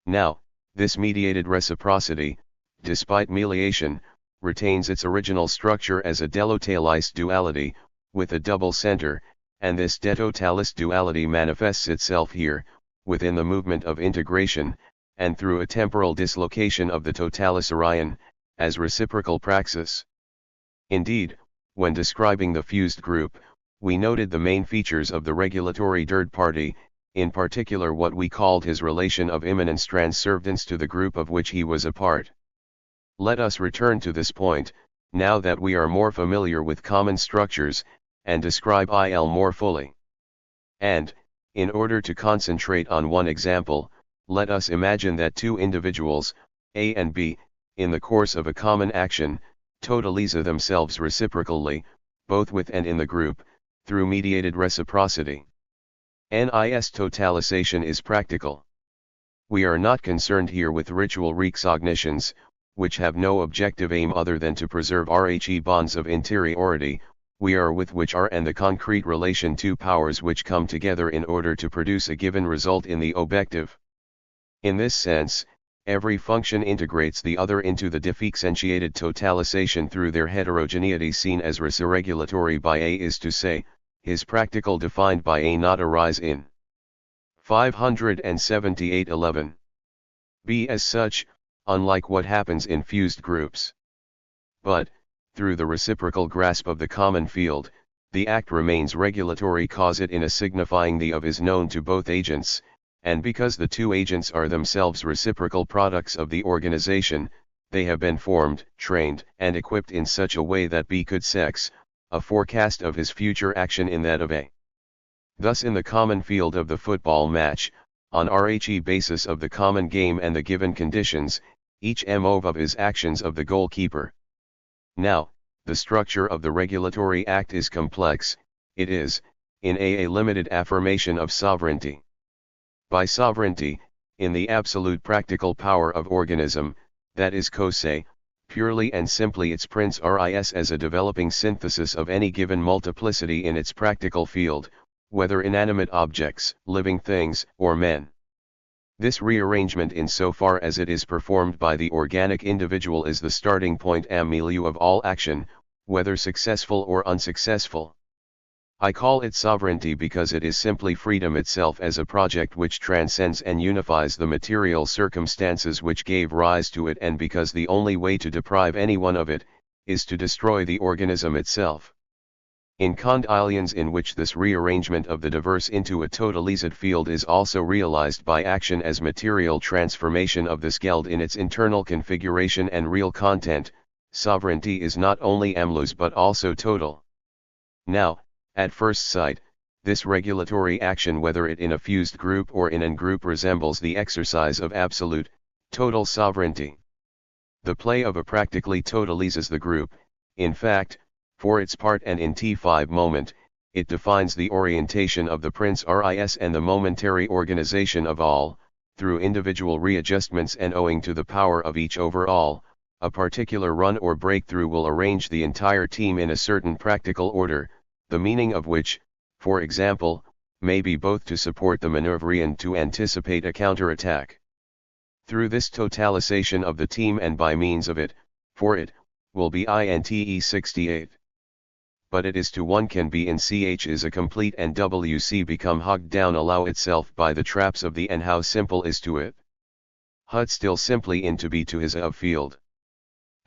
Now, this mediated reciprocity, despite mediation, retains its original structure as a detotalis duality, with a double center, and this detotalis duality manifests itself here, within the movement of integration, and through a temporal dislocation of the totalisarion, as reciprocal praxis. Indeed, when describing the fused group, we noted the main features of the regulatory third party, in particular what we called his relation of immanence transservance to the group of which he was a part. Let us return to this point, now that we are more familiar with common structures, and describe IL more fully. And, in order to concentrate on one example, let us imagine that two individuals, A and B, in the course of a common action, totalize themselves reciprocally, both with and in the group, through mediated reciprocity. NIS totalization is practical. We are not concerned here with ritual recognitions, which have no objective aim other than to preserve RHE bonds of interiority, we are with which are and the concrete relation two powers which come together in order to produce a given result in the objective. In this sense, every function integrates the other into the differentiated totalization through their heterogeneity seen as regulatory by A, is to say, his practical defined by A not arise in 578-11. B as such, unlike what happens in fused groups. But, through the reciprocal grasp of the common field, the act remains regulatory cause it in a signifying the of is known to both agents, and because the two agents are themselves reciprocal products of the organization, they have been formed, trained, and equipped in such a way that B could sex, a forecast of his future action in that of A. Thus in the common field of the football match, on RHE basis of the common game and the given conditions, each move of his actions of the goalkeeper. Now, the structure of the regulatory act is complex, it is, in a limited affirmation of sovereignty. By sovereignty, in the absolute practical power of organism, that is se, purely and simply its prince ris as a developing synthesis of any given multiplicity in its practical field, whether inanimate objects, living things, or men. This rearrangement insofar as it is performed by the organic individual is the starting point and milieu of all action, whether successful or unsuccessful. I call it sovereignty because it is simply freedom itself as a project which transcends and unifies the material circumstances which gave rise to it, and because the only way to deprive anyone of it, is to destroy the organism itself. In conditions in which this rearrangement of the diverse into a totalized field is also realized by action as material transformation of the Geld in its internal configuration and real content, sovereignty is not only amlous but also total. Now, at first sight, this regulatory action, whether it in a fused group or in an group, resembles the exercise of absolute, total sovereignty. The play of a practically totalizes the group, in fact, for its part, and in T5 moment, it defines the orientation of the prince ris and the momentary organization of all, through individual readjustments and owing to the power of each over all, a particular run or breakthrough will arrange the entire team in a certain practical order, the meaning of which, for example, may be both to support the maneuver and to anticipate a counterattack. Through this totalization of the team and by means of it, for it, will be INTE 68. But it is to one can be in ch is a complete and wc become hugged down allow itself by the traps of the and how simple is to it. Hud still simply in to be to his of field.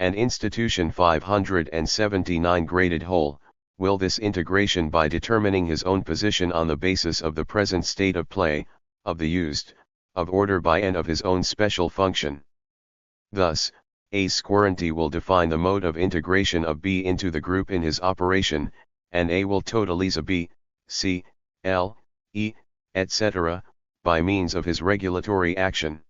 An institution 579 graded whole, will this integration by determining his own position on the basis of the present state of play, of the used, of order by and of his own special function. Thus, A's squarrenty will define the mode of integration of B into the group in his operation, and A will totalize B, C, L, E, etc., by means of his regulatory action.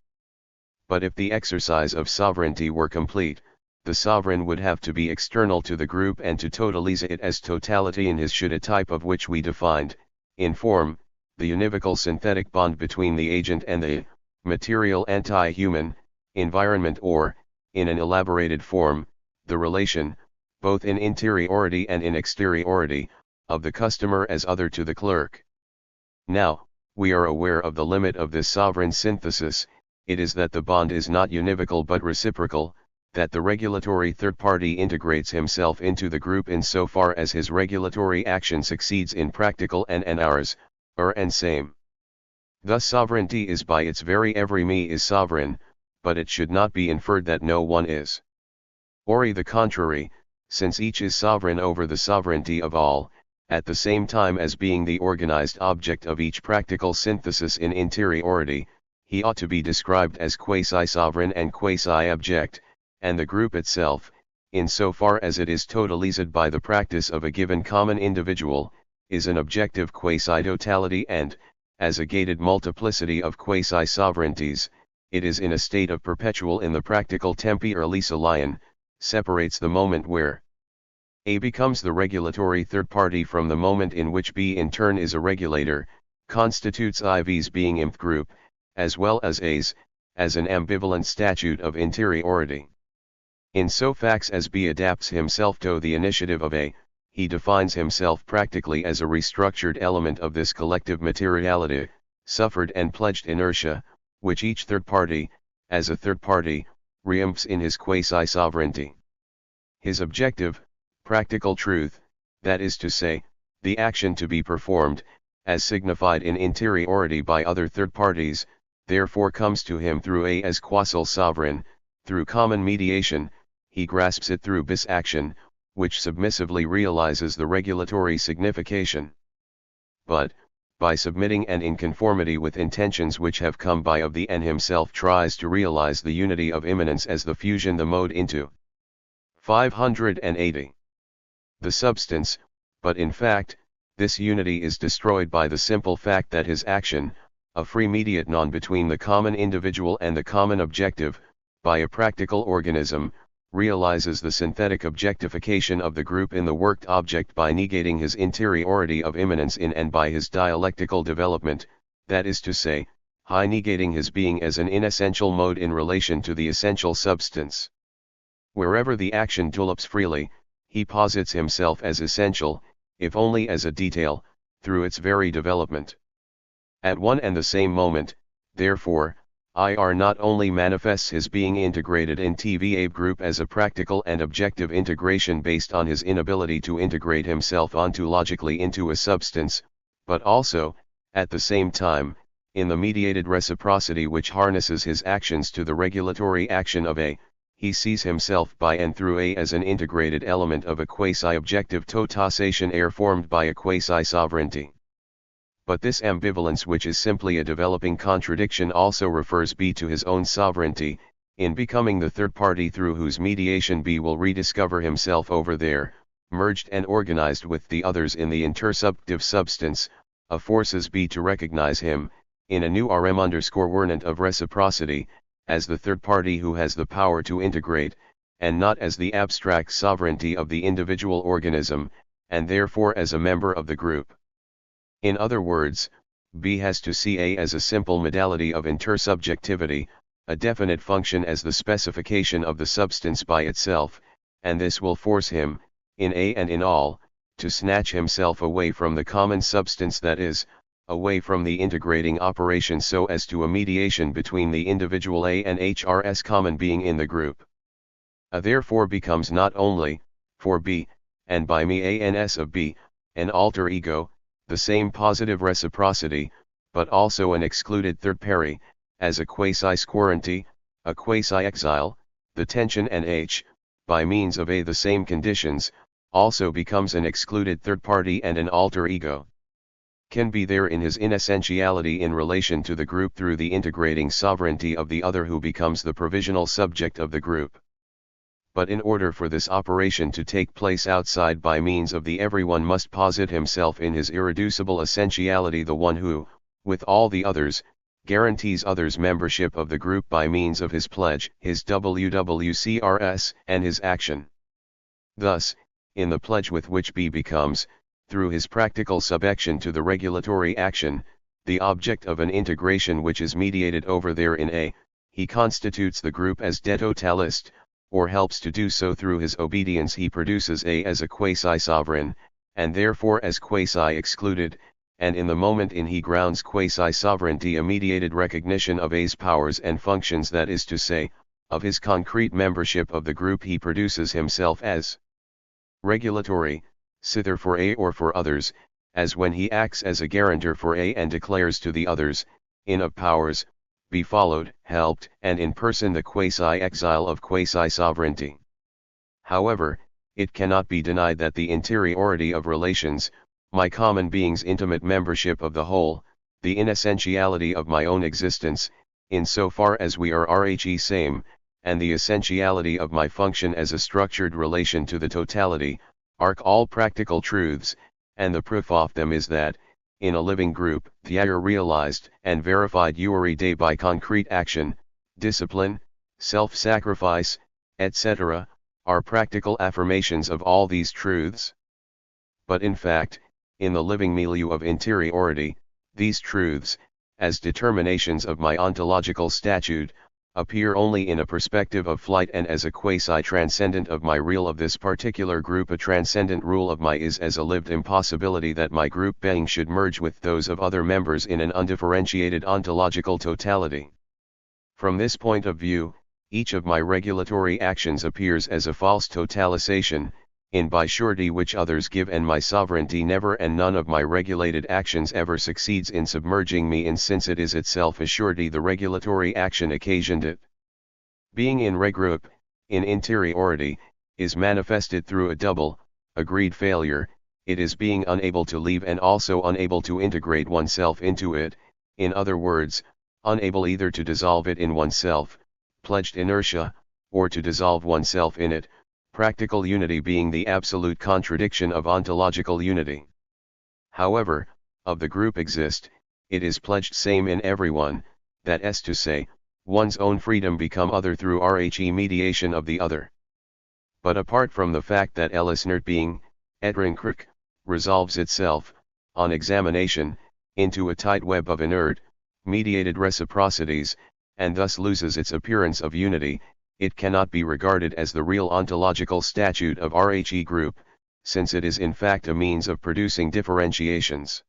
But if the exercise of sovereignty were complete, the sovereign would have to be external to the group and to totalize it as totality in his should, a type of which we defined, in form, the univocal synthetic bond between the agent and the material anti-human environment, or, in an elaborated form, the relation, both in interiority and in exteriority, of the customer as other to the clerk. Now, we are aware of the limit of this sovereign synthesis. It is that the bond is not univocal but reciprocal, that the regulatory third party integrates himself into the group in so far as his regulatory action succeeds in practical and ours, and same. Thus sovereignty is by its very every me is sovereign, but it should not be inferred that no one is. Or the contrary, since each is sovereign over the sovereignty of all, at the same time as being the organized object of each practical synthesis in interiority, he ought to be described as quasi-sovereign and quasi-object, and the group itself, in so far as it is totalized by the practice of a given common individual, is an objective quasi-totality and, as a gated multiplicity of quasi-sovereignties, it is in a state of perpetual in the practical tempi or lisa lion, separates the moment where A becomes the regulatory third party from the moment in which B in turn is a regulator, constitutes IV's being imp group, as well as A's, as an ambivalent statute of interiority. In so fax as B adapts himself to the initiative of A, he defines himself practically as a restructured element of this collective materiality, suffered and pledged inertia, which each third party, as a third party, reimps in his quasi-sovereignty. His objective, practical truth, that is to say, the action to be performed, as signified in interiority by other third parties, therefore comes to him through A as quasi-sovereign, through common mediation, he grasps it through bis action, which submissively realizes the regulatory signification. But, by submitting and in conformity with intentions which have come by of the N himself tries to realize the unity of immanence as the fusion the mode into 580. The substance, but in fact, this unity is destroyed by the simple fact that his action, a free mediate non between the common individual and the common objective, by a practical organism, realizes the synthetic objectification of the group in the worked object by negating his interiority of immanence in and by his dialectical development, that is to say, high negating his being as an inessential mode in relation to the essential substance. Wherever the action develops freely, he posits himself as essential, if only as a detail, through its very development. At one and the same moment, therefore, IR not only manifests his being integrated in TVA group as a practical and objective integration based on his inability to integrate himself ontologically into a substance, but also, at the same time, in the mediated reciprocity which harnesses his actions to the regulatory action of A, he sees himself by and through A as an integrated element of a quasi-objective totalization air formed by a quasi-sovereignty. But this ambivalence, which is simply a developing contradiction, also refers B to his own sovereignty, in becoming the third party through whose mediation B will rediscover himself over there, merged and organized with the others in the intersubjective substance, forces B to recognize him, in a new rm_wernant of reciprocity, as the third party who has the power to integrate, and not as the abstract sovereignty of the individual organism, and therefore as a member of the group. In other words, B has to see A as a simple modality of intersubjectivity, a definite function as the specification of the substance by itself, and this will force him, in A and in all, to snatch himself away from the common substance, that is, away from the integrating operation, so as to a mediation between the individual A and HR's common being in the group. A therefore becomes not only, for B, and by me ans of B, an alter ego, the same positive reciprocity, but also an excluded third party, as a quasi-squarrenty, a quasi-exile, the tension and H, by means of A the same conditions, also becomes an excluded third party and an alter ego. Can be there in his inessentiality in relation to the group through the integrating sovereignty of the other who becomes the provisional subject of the group. But in order for this operation to take place outside by means of the everyone must posit himself in his irreducible essentiality, the one who, with all the others, guarantees others' membership of the group by means of his pledge, his WWCRS, and his action. Thus, in the pledge with which B becomes, through his practical subection to the regulatory action, the object of an integration which is mediated over there in A, he constitutes the group as de totalist, or helps to do so through his obedience. He produces A as a quasi-sovereign, and therefore as quasi-excluded, and in the moment in he grounds quasi-sovereignty a mediated recognition of A's powers and functions, that is to say, of his concrete membership of the group. He produces himself as regulatory, either for A or for others, as when he acts as a guarantor for A and declares to the others, in of powers, be followed, helped, and in person the quasi-exile of quasi-sovereignty. However, it cannot be denied that the interiority of relations, my common being's intimate membership of the whole, the inessentiality of my own existence, in so far as we are RHE same, and the essentiality of my function as a structured relation to the totality, are all practical truths, and the proof of them is that, in a living group, they are realized and verified every day by concrete action, discipline, self-sacrifice, etc., are practical affirmations of all these truths. But in fact, in the living milieu of interiority, these truths, as determinations of my ontological statute, appear only in a perspective of flight and as a quasi-transcendent of my real of this particular group. A transcendent rule of my is as a lived impossibility that my group being should merge with those of other members in an undifferentiated ontological totality. From this point of view, each of my regulatory actions appears as a false totalization, in by surety which others give, and my sovereignty never and none of my regulated actions ever succeeds in submerging me in, since it is itself a surety the regulatory action occasioned it. Being in regroup, in interiority, is manifested through a double, agreed failure. It is being unable to leave and also unable to integrate oneself into it, in other words, unable either to dissolve it in oneself, pledged inertia, or to dissolve oneself in it, practical unity being the absolute contradiction of ontological unity. However, of the group exist, it is pledged same in everyone, that is to say, one's own freedom become other through RHE mediation of the other. But apart from the fact that Ellis inert being, etrinkruk, resolves itself, on examination, into a tight web of inert, mediated reciprocities, and thus loses its appearance of unity, it cannot be regarded as the real ontological statute of RHE group, since it is in fact a means of producing differentiations.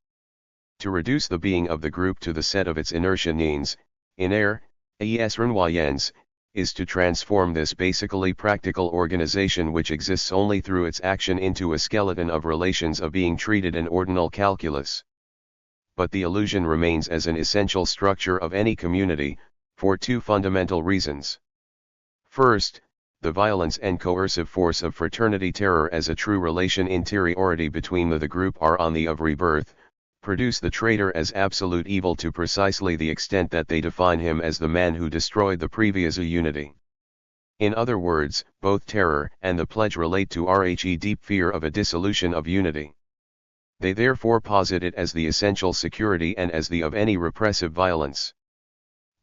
To reduce the being of the group to the set of its inertia needs, iner, esrenwayens, is to transform this basically practical organization which exists only through its action into a skeleton of relations of being treated an ordinal calculus. But the illusion remains as an essential structure of any community, for two fundamental reasons. First, the violence and coercive force of fraternity terror as a true relation interiority between the group are on the of rebirth, produce the traitor as absolute evil to precisely the extent that they define him as the man who destroyed the previous unity. In other words, both terror and the pledge relate to RHE deep fear of a dissolution of unity. They therefore posit it as the essential security and as the of any repressive violence.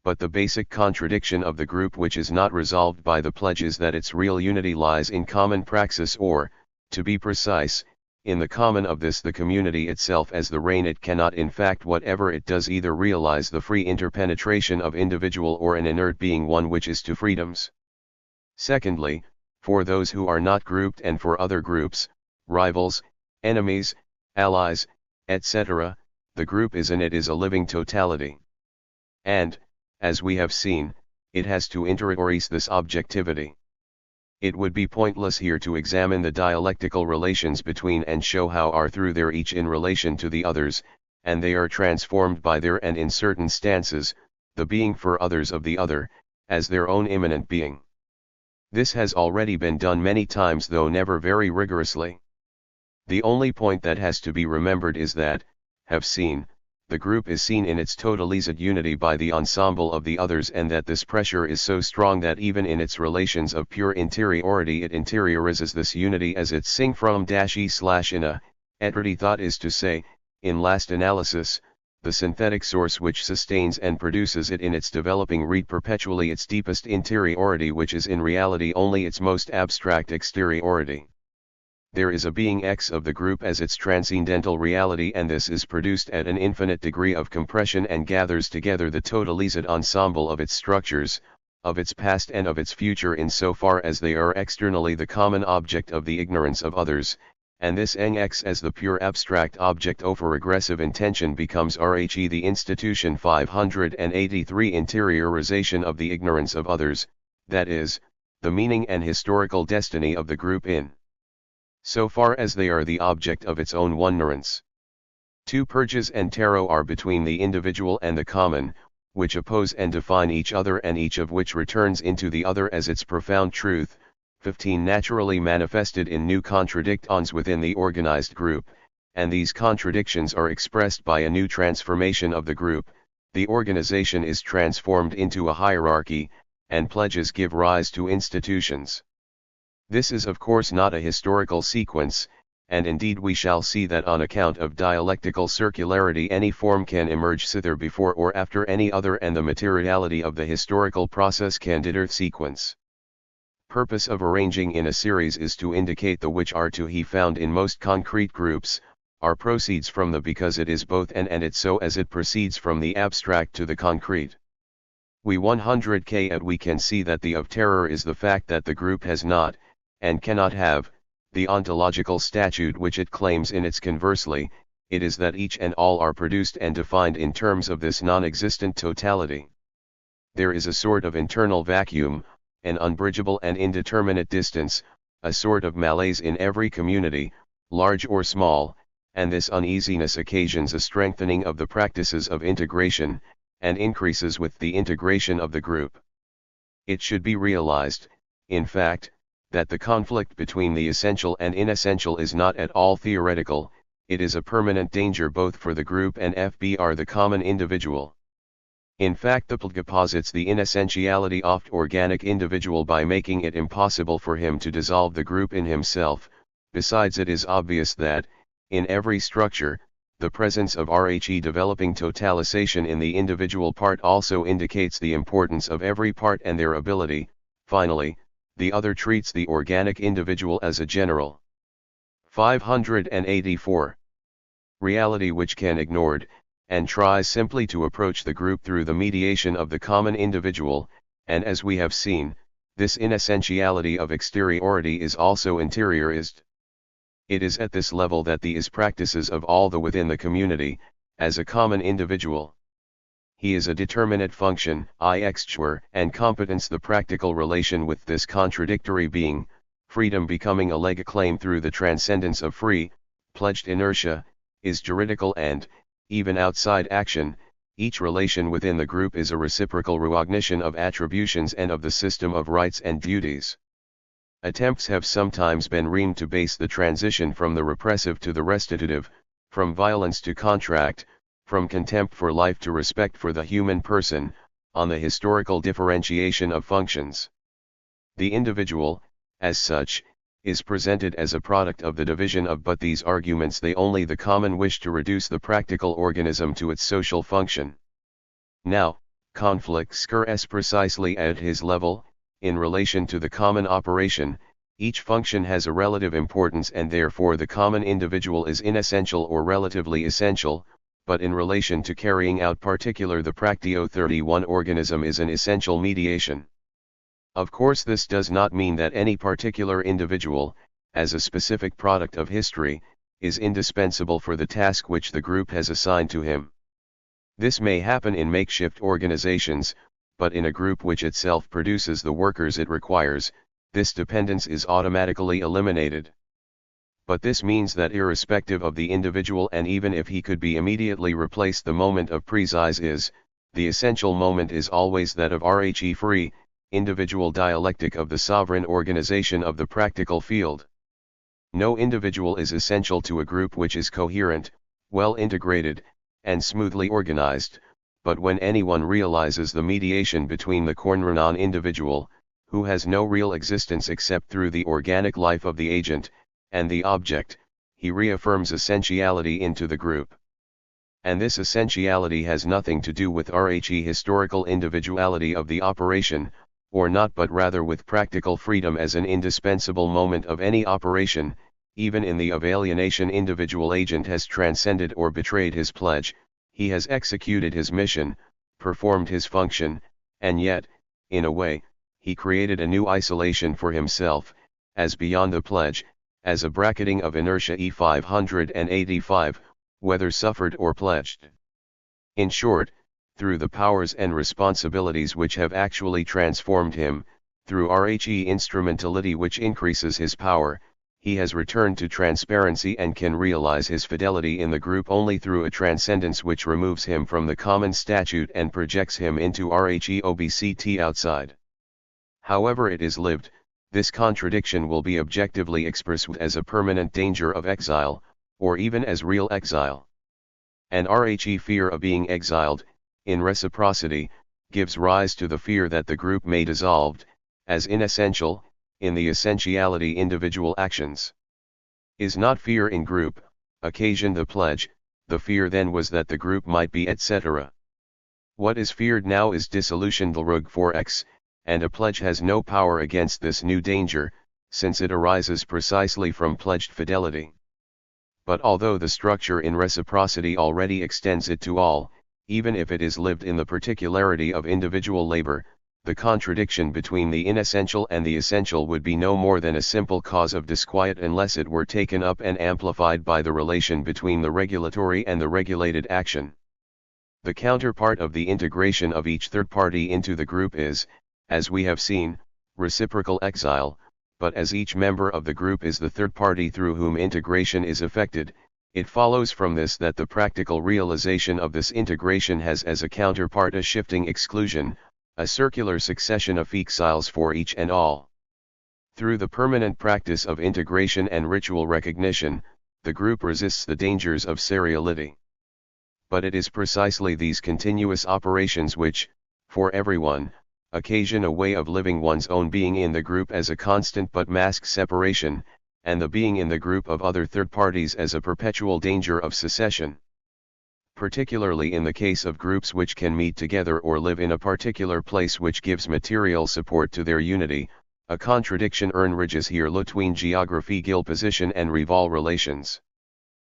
But the basic contradiction of the group which is not resolved by the pledge is that its real unity lies in common praxis, or, to be precise, in the common of this the community itself as the reign. It cannot in fact whatever it does either realize the free interpenetration of individual or an inert being one which is to freedoms. Secondly, for those who are not grouped and for other groups, rivals, enemies, allies, etc., the group is and it is a living totality. And, as we have seen, it has to interiorize this objectivity. It would be pointless here to examine the dialectical relations between and show how are through their each in relation to the others, and they are transformed by their and in certain stances, the being for others of the other, as their own immanent being. This has already been done many times, though never very rigorously. The only point that has to be remembered is that, have seen, the group is seen in its totalized unity by the ensemble of the others, and that this pressure is so strong that even in its relations of pure interiority it interiorizes this unity as its sing from -e/ina, etrity thought, is to say, in last analysis, the synthetic source which sustains and produces it in its developing read perpetually its deepest interiority, which is in reality only its most abstract exteriority. There is a being X of the group as its transcendental reality, and this is produced at an infinite degree of compression and gathers together the totalized ensemble of its structures, of its past and of its future in so far as they are externally the common object of the ignorance of others, and this X as the pure abstract object over regressive intention becomes RHE the institution 583 interiorization of the ignorance of others, that is, the meaning and historical destiny of the group in so far as they are the object of its own wonderance. Two purges and tarot are between the individual and the common, which oppose and define each other, and each of which returns into the other as its profound truth. 15 naturally manifested in new contradictions within the organized group, and these contradictions are expressed by a new transformation of the group. The organization is transformed into a hierarchy, and pledges give rise to institutions. This is of course not a historical sequence, and indeed we shall see that on account of dialectical circularity any form can emerge thither before or after any other, and the materiality of the historical process can differ sequence. Purpose of arranging in a series is to indicate the which are to be found in most concrete groups, are proceeds from the because it is both and it so as it proceeds from the abstract to the concrete. We 100k at we can see that the of terror is the fact that the group has not, and cannot have, the ontological statute which it claims in its conversely, it is that each and all are produced and defined in terms of this non-existent totality. There is a sort of internal vacuum, an unbridgeable and indeterminate distance, a sort of malaise in every community, large or small, and this uneasiness occasions a strengthening of the practices of integration, and increases with the integration of the group. It should be realized, in fact, that the conflict between the essential and inessential is not at all theoretical, it is a permanent danger both for the group and FBR the common individual. In fact, the PLG posits the inessentiality of the organic individual by making it impossible for him to dissolve the group in himself. Besides, it is obvious that, in every structure, the presence of RHE developing totalization in the individual part also indicates the importance of every part and their ability. Finally, the other treats the organic individual as a general. 584. Reality which can ignored, and tries simply to approach the group through the mediation of the common individual, and as we have seen, this inessentiality of exteriority is also interiorized. It is at this level that the is practices of all the within the community, as a common individual. He is a determinate function, and competence the practical relation with this contradictory being, freedom becoming a leg claim through the transcendence of free, pledged inertia, is juridical and, even outside action, each relation within the group is a reciprocal recognition of attributions and of the system of rights and duties. Attempts have sometimes been made to base the transition from the repressive to the restitutive, from violence to contract, from contempt for life to respect for the human person, on the historical differentiation of functions. The individual, as such, is presented as a product of the division of but these arguments they only the common wish to reduce the practical organism to its social function. Now, conflicts occurs precisely at his level, in relation to the common operation, each function has a relative importance and therefore the common individual is inessential or relatively essential, but in relation to carrying out particular the Practio 31 organism is an essential mediation. Of course this does not mean that any particular individual, as a specific product of history, is indispensable for the task which the group has assigned to him. This may happen in makeshift organizations, but in a group which itself produces the workers it requires, this dependence is automatically eliminated. But this means that irrespective of the individual and even if he could be immediately replaced, the moment of precise is, the essential moment is always that of RHE free, individual dialectic of the sovereign organization of the practical field. No individual is essential to a group which is coherent, well integrated, and smoothly organized, but when anyone realizes the mediation between the Kornrenan individual, who has no real existence except through the organic life of the agent, and the object, he reaffirms essentiality into the group. And this essentiality has nothing to do with historical individuality of the operation, or not, but rather with practical freedom as an indispensable moment of any operation. Even in the of alienation, individual agent has transcended or betrayed his pledge, he has executed his mission, performed his function, and yet, in a way, he created a new isolation for himself, as beyond the pledge, as a bracketing of inertia E585, whether suffered or pledged. In short, through the powers and responsibilities which have actually transformed him, through RHE instrumentality which increases his power, he has returned to transparency and can realize his fidelity in the group only through a transcendence which removes him from the common statute and projects him into RHEOBCT outside. However it is lived, this contradiction will be objectively expressed as a permanent danger of exile, or even as real exile. And RHE fear of being exiled, in reciprocity, gives rise to the fear that the group may dissolved, as inessential, in the essentiality individual actions. Is not fear in group, occasioned the pledge, the fear then was that the group might be etc. What is feared now is dissolution the rug 4x, and a pledge has no power against this new danger, since it arises precisely from pledged fidelity. But although the structure in reciprocity already extends it to all, even if it is lived in the particularity of individual labor, the contradiction between the inessential and the essential would be no more than a simple cause of disquiet unless it were taken up and amplified by the relation between the regulatory and the regulated action. The counterpart of the integration of each third party into the group is, as we have seen, reciprocal exile, but as each member of the group is the third party through whom integration is effected, it follows from this that the practical realization of this integration has as a counterpart a shifting exclusion, a circular succession of exiles for each and all. Through the permanent practice of integration and ritual recognition, the group resists the dangers of seriality. But it is precisely these continuous operations which, for everyone, occasion a way of living one's own being in the group as a constant but masked separation, and the being in the group of other third parties as a perpetual danger of secession. Particularly in the case of groups which can meet together or live in a particular place which gives material support to their unity, a contradiction emerges here between geography, gil position and rival relations.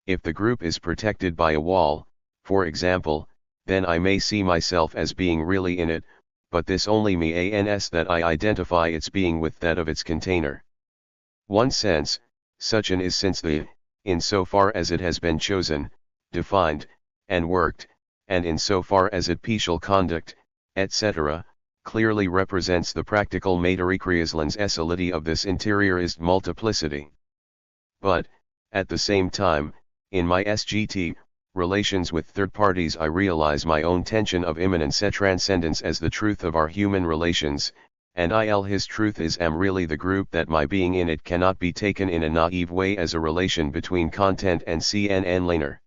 If the group is protected by a wall, for example, then I may see myself as being really in it, but this only means that I identify its being with that of its container. One sense, such an is since the, in so far as it has been chosen, defined, and worked, and in so far as it shall conduct, etc., clearly represents the practical materiekreaslensessality of this interiorist multiplicity. But, at the same time, in my SGT, relations with third parties I realize my own tension of immanence et transcendence as the truth of our human relations, and his truth is am really the group that my being in it cannot be taken in a naive way as a relation between content and CNN laner.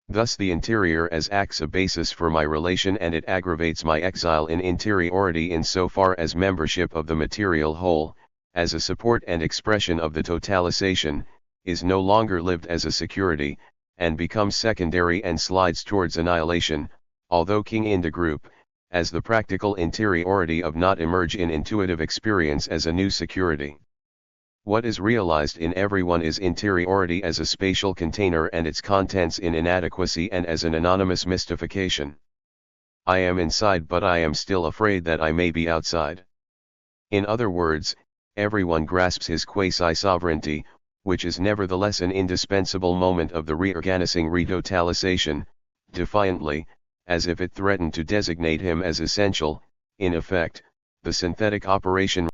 Thus the interior as acts a basis for my relation and it aggravates my exile in interiority in so far as membership of the material whole, as a support and expression of the totalization, is no longer lived as a security, and becomes secondary and slides towards annihilation, although king in the group, as the practical interiority of not emerge in intuitive experience as a new security. What is realized in everyone is interiority as a spatial container and its contents in inadequacy and as an anonymous mystification. I am inside but I am still afraid that I may be outside. In other words, everyone grasps his quasi-sovereignty, which is nevertheless an indispensable moment of the reorganizing retotalization, defiantly, as if it threatened to designate him as essential. In effect, the synthetic operation